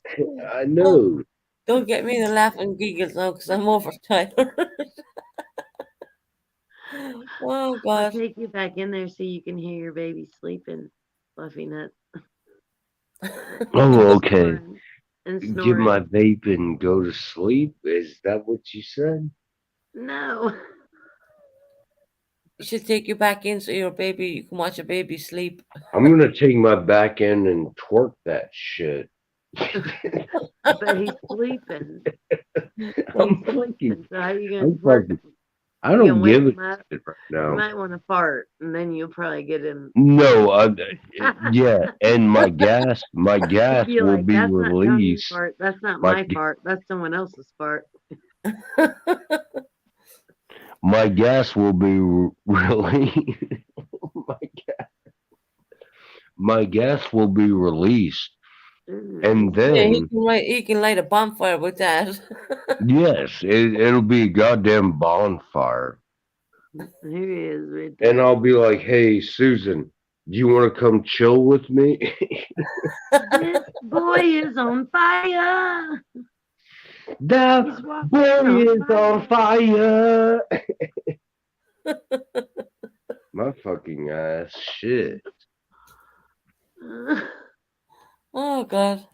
I know. Don't get me the laughing giggles now because I'm overtired. Oh I'll God. take you back in there so you can hear your baby sleeping, Fluffy Nuts. Oh, okay. And Get snoring. my vape and go to sleep. Is that what you said? No. You should take you back in so you can watch your baby sleep. I'm gonna take my back end and twerk that shit. But he's sleeping. I'm fucking. So how are you I'm gonna twerk? fucking. I You gonna don't wake give a him up? shit right You now. might want to fart, and then you'll probably get him. No, yeah, and my gas You're will like, be that's not Tony's released. fart. That's not My my fart. That's someone else's fart. my gas will be released. My gas will be released, and Yeah, then he can light a bonfire with that. yes, it'll be a goddamn bonfire. He is ridiculous. and I'll be like, "Hey, Susan, do you want to come chill with me?" This boy is on fire. That He's walking boy on is on fire. My fucking ass, shit. Oh God.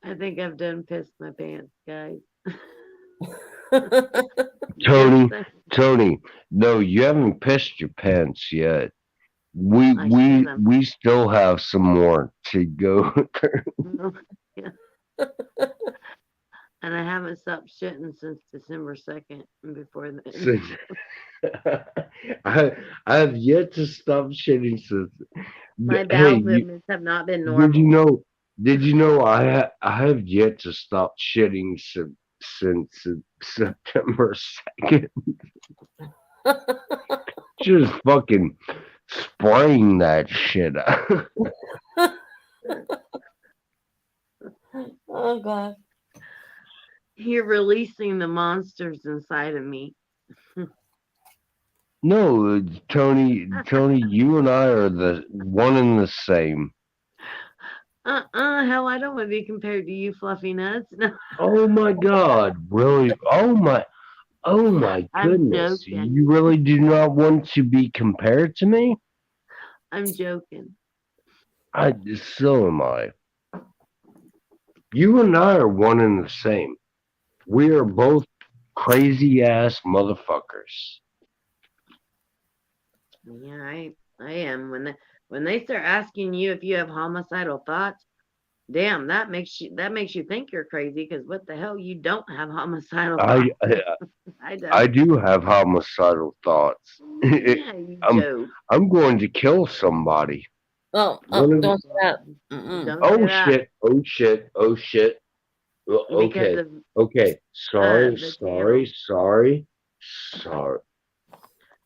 I think I've done pissed my pants, guys. Tony, no, you haven't pissed your pants yet. We I we should've. we still have some more to go through. Yeah. And I haven't stopped shitting since December 2nd and before then. Since- I have yet to stop shitting since. My Hey, bowel movements have not been normal. did you know I have yet to stop shitting since September 2nd? Just fucking spraying that shit out. Oh God. You're releasing the monsters inside of me. No, Tony, you and I are the one and the same. Hell, I don't want to be compared to you, fluffy nuts. No. Oh my God, really? Oh my I'm goodness. joking. You really do not want to be compared to me? I'm joking. So am I. You and I are one and the same. We are both crazy ass motherfuckers. Yeah, I am. When they start asking you if you have homicidal thoughts, damn, that makes you think you're crazy. Because what the hell, you don't have homicidal thoughts. I don't. I do have homicidal thoughts. Yeah, you joke. I'm going to kill somebody. Oh, One of- don't do that. Mm-mm. Don't Oh do that. shit! Oh shit! Oh shit! Okay. Because of, Okay. Sorry. the Sorry.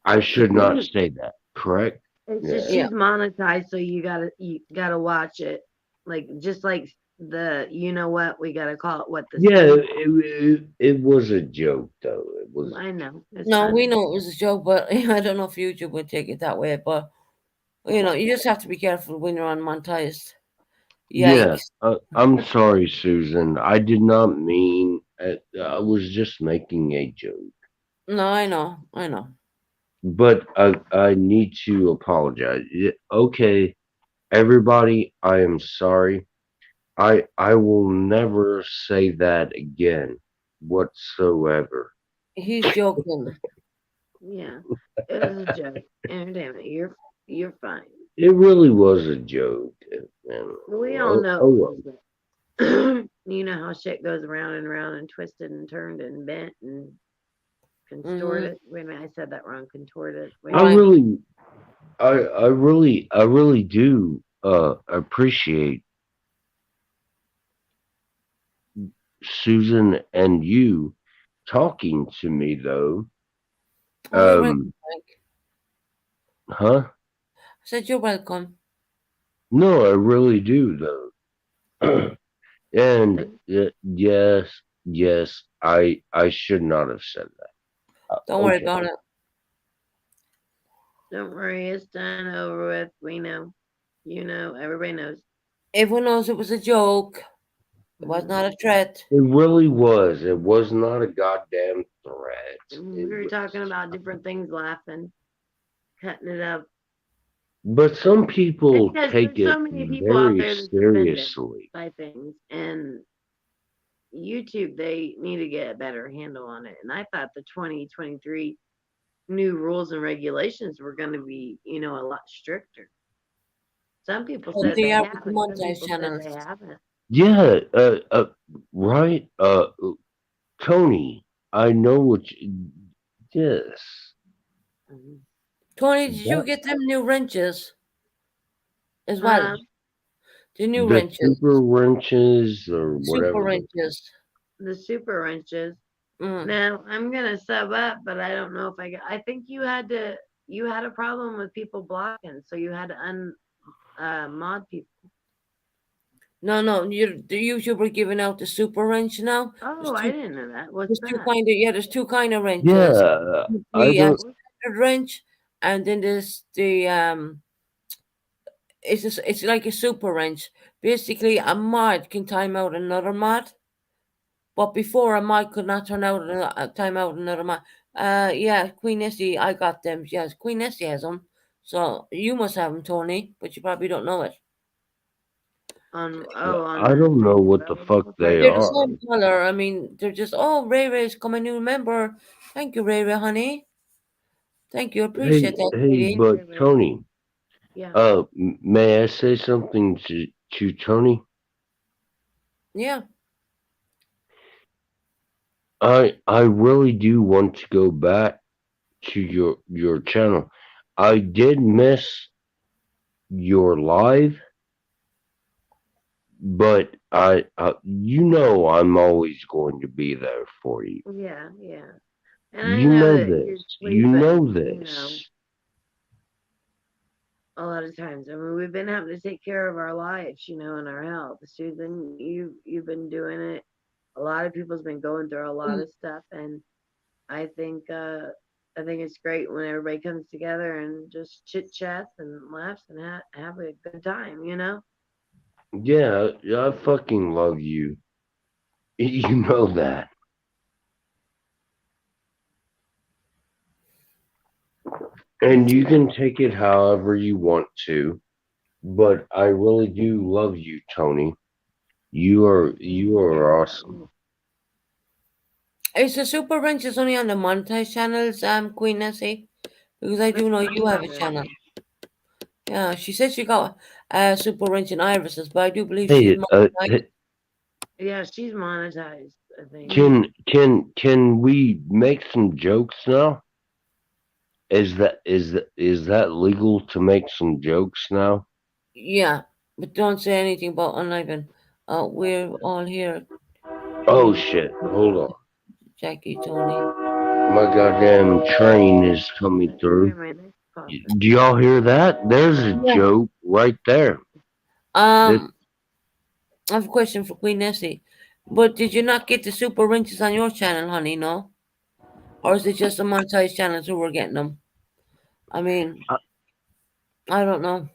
I should not say that. Correct? It's just Yeah. she's monetized, so you gotta watch it. Like just like the you know what we gotta call it what the Yeah. It was a joke though. It was. I know. It's No, fine. we know it was a joke, but I don't know if YouTube would take it that way. But you just have to be careful when you're unmonetized. Yeah. Yikes. I'm sorry, Susan. I did not mean. I was just making a joke. No, I know. But I need to apologize. Okay, everybody, I am sorry. I will never say that again whatsoever. He's joking. Yeah, it was a joke. And damn it, you're fine. It really was a joke. And, We all know. oh well. You know how shit goes around and around and twisted and turned and bent and contorted. Wait a minute, I said that wrong. Contorted. Wait a I minute. really do appreciate Susan and you talking to me though. Oh, you're welcome, Frank. Huh? I said you're welcome. No, I really do though. And yes, I should not have said that. Don't worry Okay. about it. Don't worry, it's done over with. We know. You know, everybody knows. Everyone knows it was a joke. It was not a threat. It really was. It was not a goddamn threat. We were talking about different things, laughing, cutting it up. But some people Because take there's it so many people out very there that's offended seriously. by things, and YouTube, they need to get a better handle on it. And I thought the 2023 new rules and regulations were going to be, a lot stricter. Some people Well, said they they are haven't. with Some monetized people said channels. they haven't. Yeah, right. Tony, I know what you, yes. Tony, did you That- get them new wrenches as well? Um, The new the wrenches. super wrenches or whatever. Super wrenches. the super wrenches. Mm. Now I'm gonna sub up, but I don't know if I think you had a problem with people blocking, so you had to mod people. No, the YouTuber giving out the super wrench now. Oh, I didn't know that. What's There's two that? kind of there's two kind of wrenches. Yeah, I The don't. standard wrench, and then there's the it's like a super wrench. Basically, a mod can time out another mod, but before a mod could not time out another mod. Yeah, Queen Nessie, I got them. Yes, Queen Nessie has them. So you must have them, Tony, but you probably don't know it. On I don't know what the fuck they They're the are. same color. I mean, they're just Ray Ray's come a new member. Thank you, Ray Ray, honey. Thank you, Hey, appreciate that, hey, sweetie. but Tony, Yeah. may I say something to Tony? Yeah. I really do want to go back to your channel. I did miss your live, but you know I'm always going to be there for you. Yeah, yeah. And I You know know that you're this. You sleeping, know you know, this. a lot of times. I mean, we've been having to take care of our lives, you know, and our health. Susan, you've been doing it. A lot of people's been going through a lot of stuff, and I think it's great when everybody comes together and just chit chats and laughs and have a good time, you know. Yeah, I fucking love you. You know that. And you can take it however you want to, but I really do love you, Tony. You are awesome. Is the super wrench is only on the monetized channels, Queen Nessie? Because I do know you have a channel. Yeah, she said she got super wrench and irises, but I do believe she's Hey, monetized. Yeah, she's monetized, I think. can we make some jokes now? Is that legal to make some jokes now? Yeah, but don't say anything about unliving. We're all here. Oh shit! Hold on. Jackie, Tony. My goddamn train is coming through. Do y'all hear that? There's a Yeah. joke right there. I have a question for Queen Nessie. But did you not get the super wrenches on your channel, honey? No, or is it just the monetized channels who were getting them? I mean, I don't know.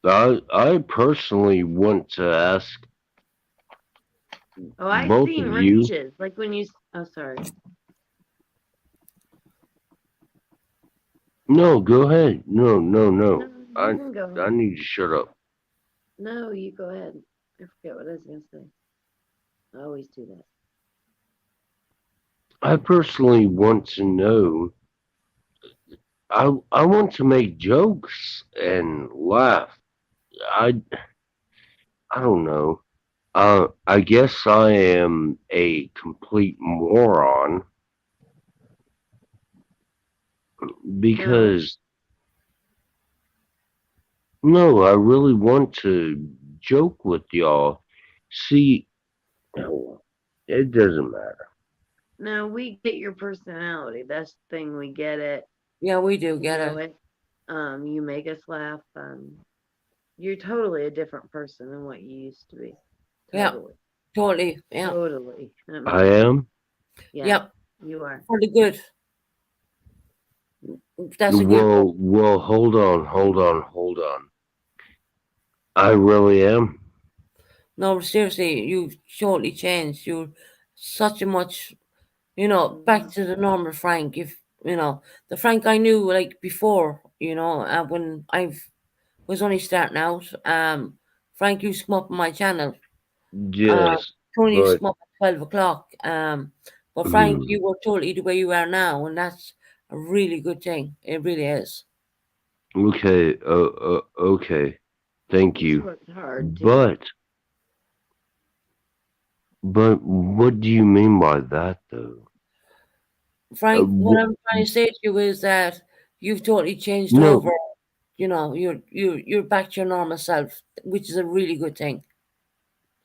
I personally want to ask Oh, I've both seen of you. wrenches. Like when you. Oh, sorry. No, go ahead. No. You I can go I ahead. need to shut up. No, you go ahead. I forget what I was gonna say. I always do that. I personally want to know. I want to make jokes and laugh. I don't know. I guess I am a complete moron because no, I really want to joke with y'all. See, it doesn't matter. No, we get your personality. That's the thing. We get it. Yeah, we do get it. You make us laugh. You're totally a different person than what you used to be. Totally. Yeah, totally. Yeah, Totally. I am. Yeah, Yep. you are. For the good. That's a good. Well, hold on. I really am. No, seriously, you've totally changed. You're such a much, back to the normal Frank. If the Frank I knew like before, when I was only starting out. Frank used to come up on my channel. Yes, Tony used to but come up at 12 o'clock. But Frank, you were totally the way you are now, and that's a really good thing. It really is. okay. Okay. Thank you. Worked hard too. But what do you mean by that, though? Frank, what I'm trying to say to you is that you've totally changed No. over. You're back to your normal self, which is a really good thing.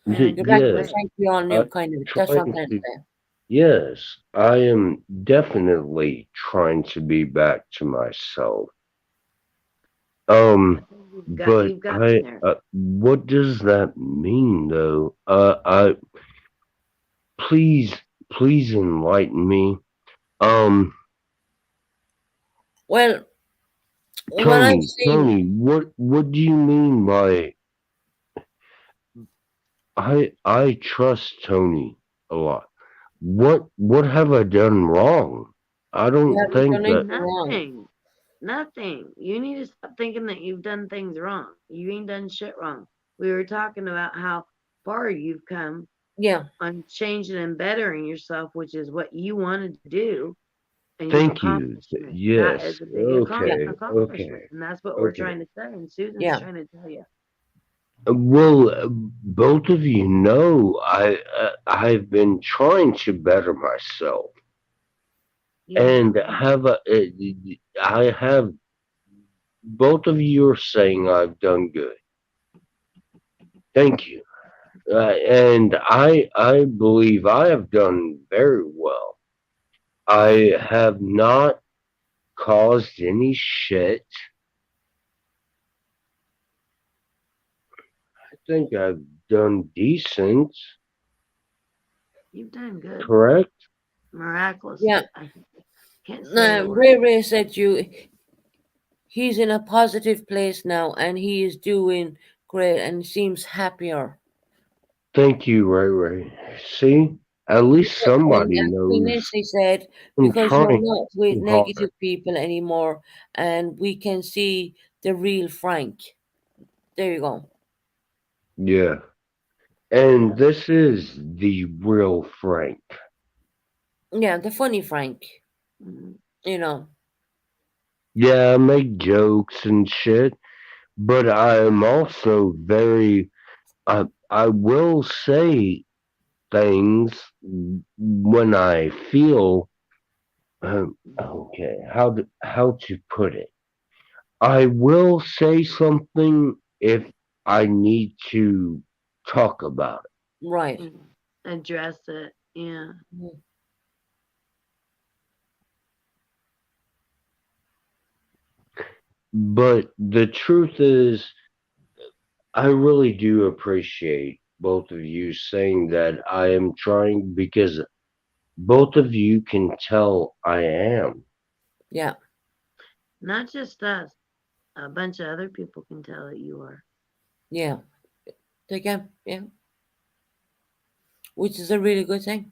You're back to the Yes, Frank we all knew, I'm kind of. That's what I'm trying trying to to. say. Yes, I am definitely trying to be back to myself. But You've gotten there. what does that mean though? Please enlighten me. Well, what I've Tony, seen, what do you mean by I trust Tony a lot? What have I done wrong? I you don't haven't think done that. anything wrong. Nothing. You need to stop thinking that you've done things wrong. You ain't done shit wrong. We were talking about how far you've come Yeah. on changing and bettering yourself, which is what you wanted to do. And you've Thank you. accomplished it. That Yes. is a big Okay. accomplishment. Okay. And that's what we're Okay. trying to say. And Susan's Yeah. trying to tell you. Well, both of you know I've been trying to better myself, and I have. Both of you are saying I've done good. Thank you, and I believe I have done very well. I have not caused any shit. I think I've done decent. You've done good. Correct? Miraculous. Yeah. I can't say the word. Ray said he's in a positive place now and he is doing great and seems happier. Thank you, Ray. See, at least somebody And Queen knows. Nancy said, I'm because you're trying not with too hard. negative people anymore and we can see the real Frank. There you go. Yeah. And this is the real Frank. Yeah, the funny Frank. Mhm. You know. Yeah, I make jokes and shit, but I am also very. I will say things when I feel. Okay, how to put it? I will say something if I need to talk about it. Right. Address it. Yeah. But the truth is, I really do appreciate both of you saying that I am trying because both of you can tell I am. Yeah. Not just us. A bunch of other people can tell that you are. Yeah. They can. Yeah. Which is a really good thing.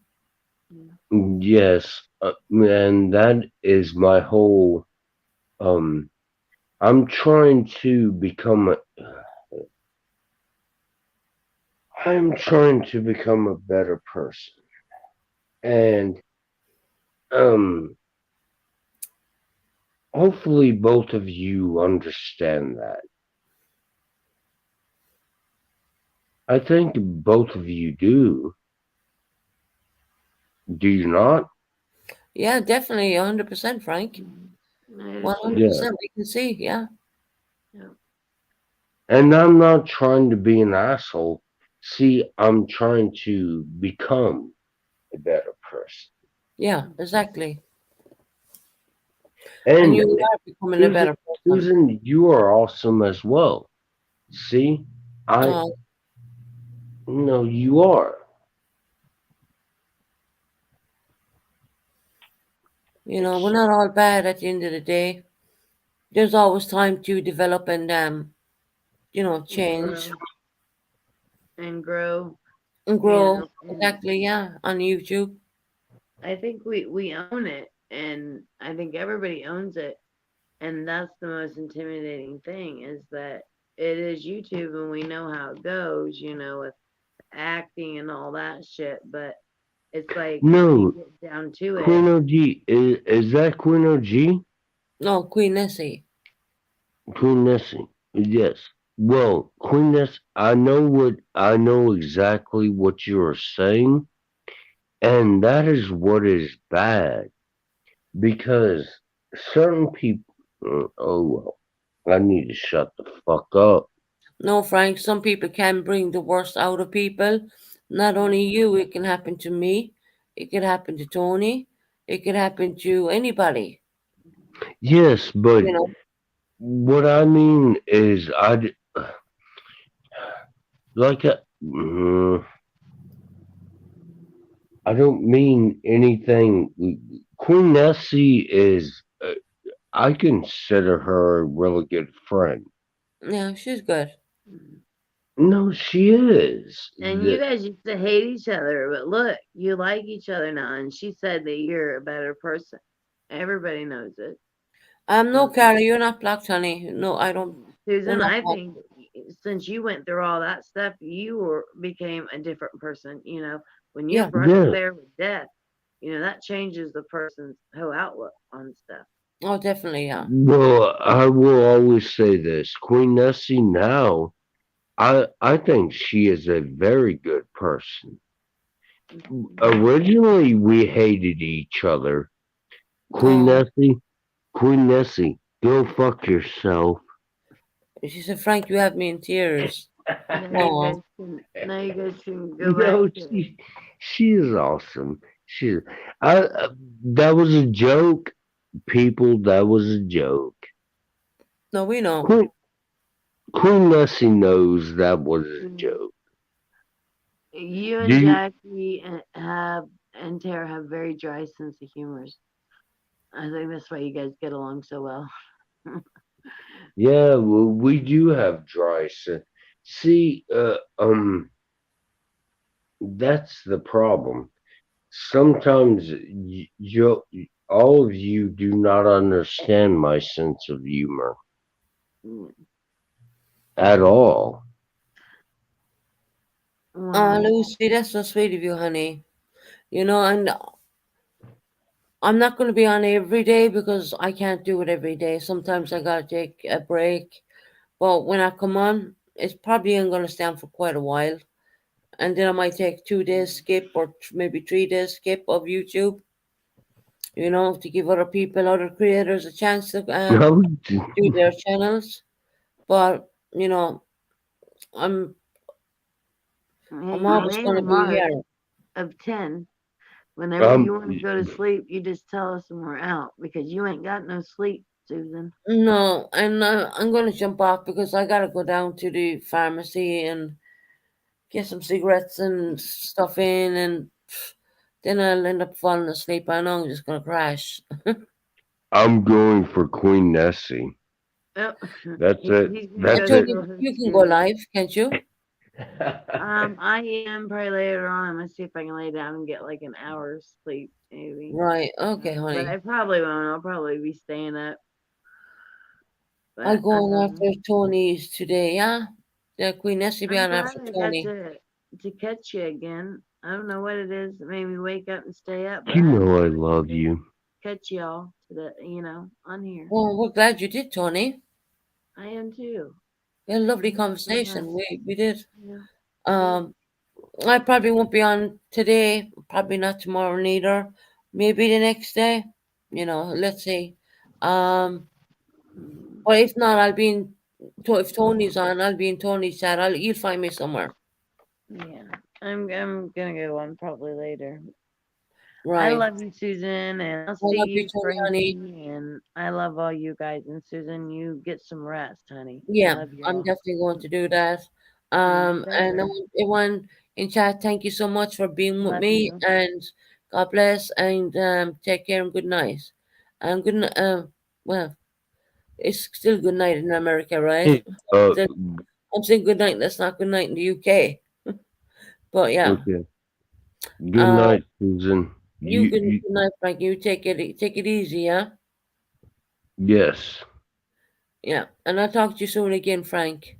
Yes, and that is my whole. I'm trying to become a. I'm trying to become a better person, and hopefully both of you understand that. I think both of you do. Do you not? Yeah, definitely 100%, Frank. 100% we can see, yeah. And I'm not trying to be an asshole. See, I'm trying to become a better person. Yeah, exactly. And, And you are becoming a better person. Susan, you are awesome as well. See, Oh. No, you are. You know, we're not all bad at the end of the day. There's always time to develop and you know, change And grow. and grow. You know, and Exactly, yeah, on YouTube. I think we own it, and I think everybody owns it, and that's the most intimidating thing is that it is YouTube, and we know how it goes, you know, with acting and all that shit. But it's like when No, you get down to Queen it, OG. Is that Queen OG? No, Queen Nessie. Queen Nessie. Yes. Well, Queen Nessie, I know exactly what you are saying, and that is what is bad because certain people. Oh well, I need to shut the fuck up. No, Frank, some people can bring the worst out of people. Not only you, it can happen to me. It could happen to Tony. It could happen to anybody. Yes, but You know. what I mean is, like, I don't mean anything. Queen Nessie is, I consider her a really good friend. Yeah, she's good. No, she is. And you guys used to hate each other, but look, you like each other now. And she said that you're a better person. Everybody knows it. No, Carrie, you're not blocked, honey. No, I don't. we're Susan, not I blocked. think since you went through all that stuff, you became a different person. You know, when you're Yeah. brushed Yeah. there with death, you know, that changes the person's whole outlook on stuff. Oh, definitely, yeah. Well, I will always say this: Queen Nessie now, I think she is a very good person. Originally, we hated each other. Queen Nessie, go fuck yourself. She said, Frank, you have me in tears. Now you guys can go No, back to she is awesome. That was a joke, people. That was a joke. No, we know. Queen Nessie knows that was a joke. you and Do you- Jackie and Tara have very dry sense of humors. I think that's why you guys get along so well. Yeah, well, we do have dry sense. See, that's the problem. Sometimes all of you do not understand my sense of humor at all. Lucy, that's so sweet of you, honey. You know, and I'm not going to be on every day because I can't do it every day. Sometimes I got to take a break. But when I come on, it's probably ain't going to stand for quite a while. And then I might take 2 days skip or maybe 3 days skip of YouTube, you know, to give other people, other creators a chance to do their channels. But, you know, I'm Hey, always you going to made a be mark here. of 10. Whenever you want to go to sleep, you just tell us when we're out because you ain't got no sleep, Susan. No, and I'm going to jump off because I got to go down to the pharmacy and get some cigarettes and stuff in, and then I'll end up falling asleep. I know I'm just going to crash. I'm going for Queen Nessie. Oh, That's it. he's gonna That's go it. through his You can go too. live, can't you? I am probably later on. I'm gonna see if I can lay down and get like an hour's sleep, maybe. Right. Okay, But honey. I probably won't. I'll probably be staying up. I'll But go on after Tony's today, yeah? Yeah, Queen Nessie be I'm on glad after I got Tony. to catch you again. I don't know what it is that made me wake up and stay up, but You I know I wanted love to you. catch y'all to the on here. Well, we're glad you did, Tony. I am too. We had a lovely Yeah, so conversation. nice. We did. Yeah. I probably won't be on today, probably not tomorrow neither. Maybe the next day. You know, let's see. But if not, I'll be in. If Tony's on, I'll be in Tony's chat. You'll find me somewhere. Yeah. I'm gonna go on probably later. I Right. love you, Susan, and I'll I see love you, you, Tony, honey. Frankie, and I love all you guys. And Susan, you get some rest, honey. I Yeah, love you I'm all. definitely going to do that. You And I better. want everyone in chat, thank you so much for being with Love me, you. and God bless, and take care and good night. And good night. Well, it's still good night in America, right? I'm saying good night. That's not good night in the UK. But yeah, Okay. Good uh, night, Susan. you good night, Frank. You take it easy, yeah. Yes. Yeah, and I'll talk to you soon again, Frank.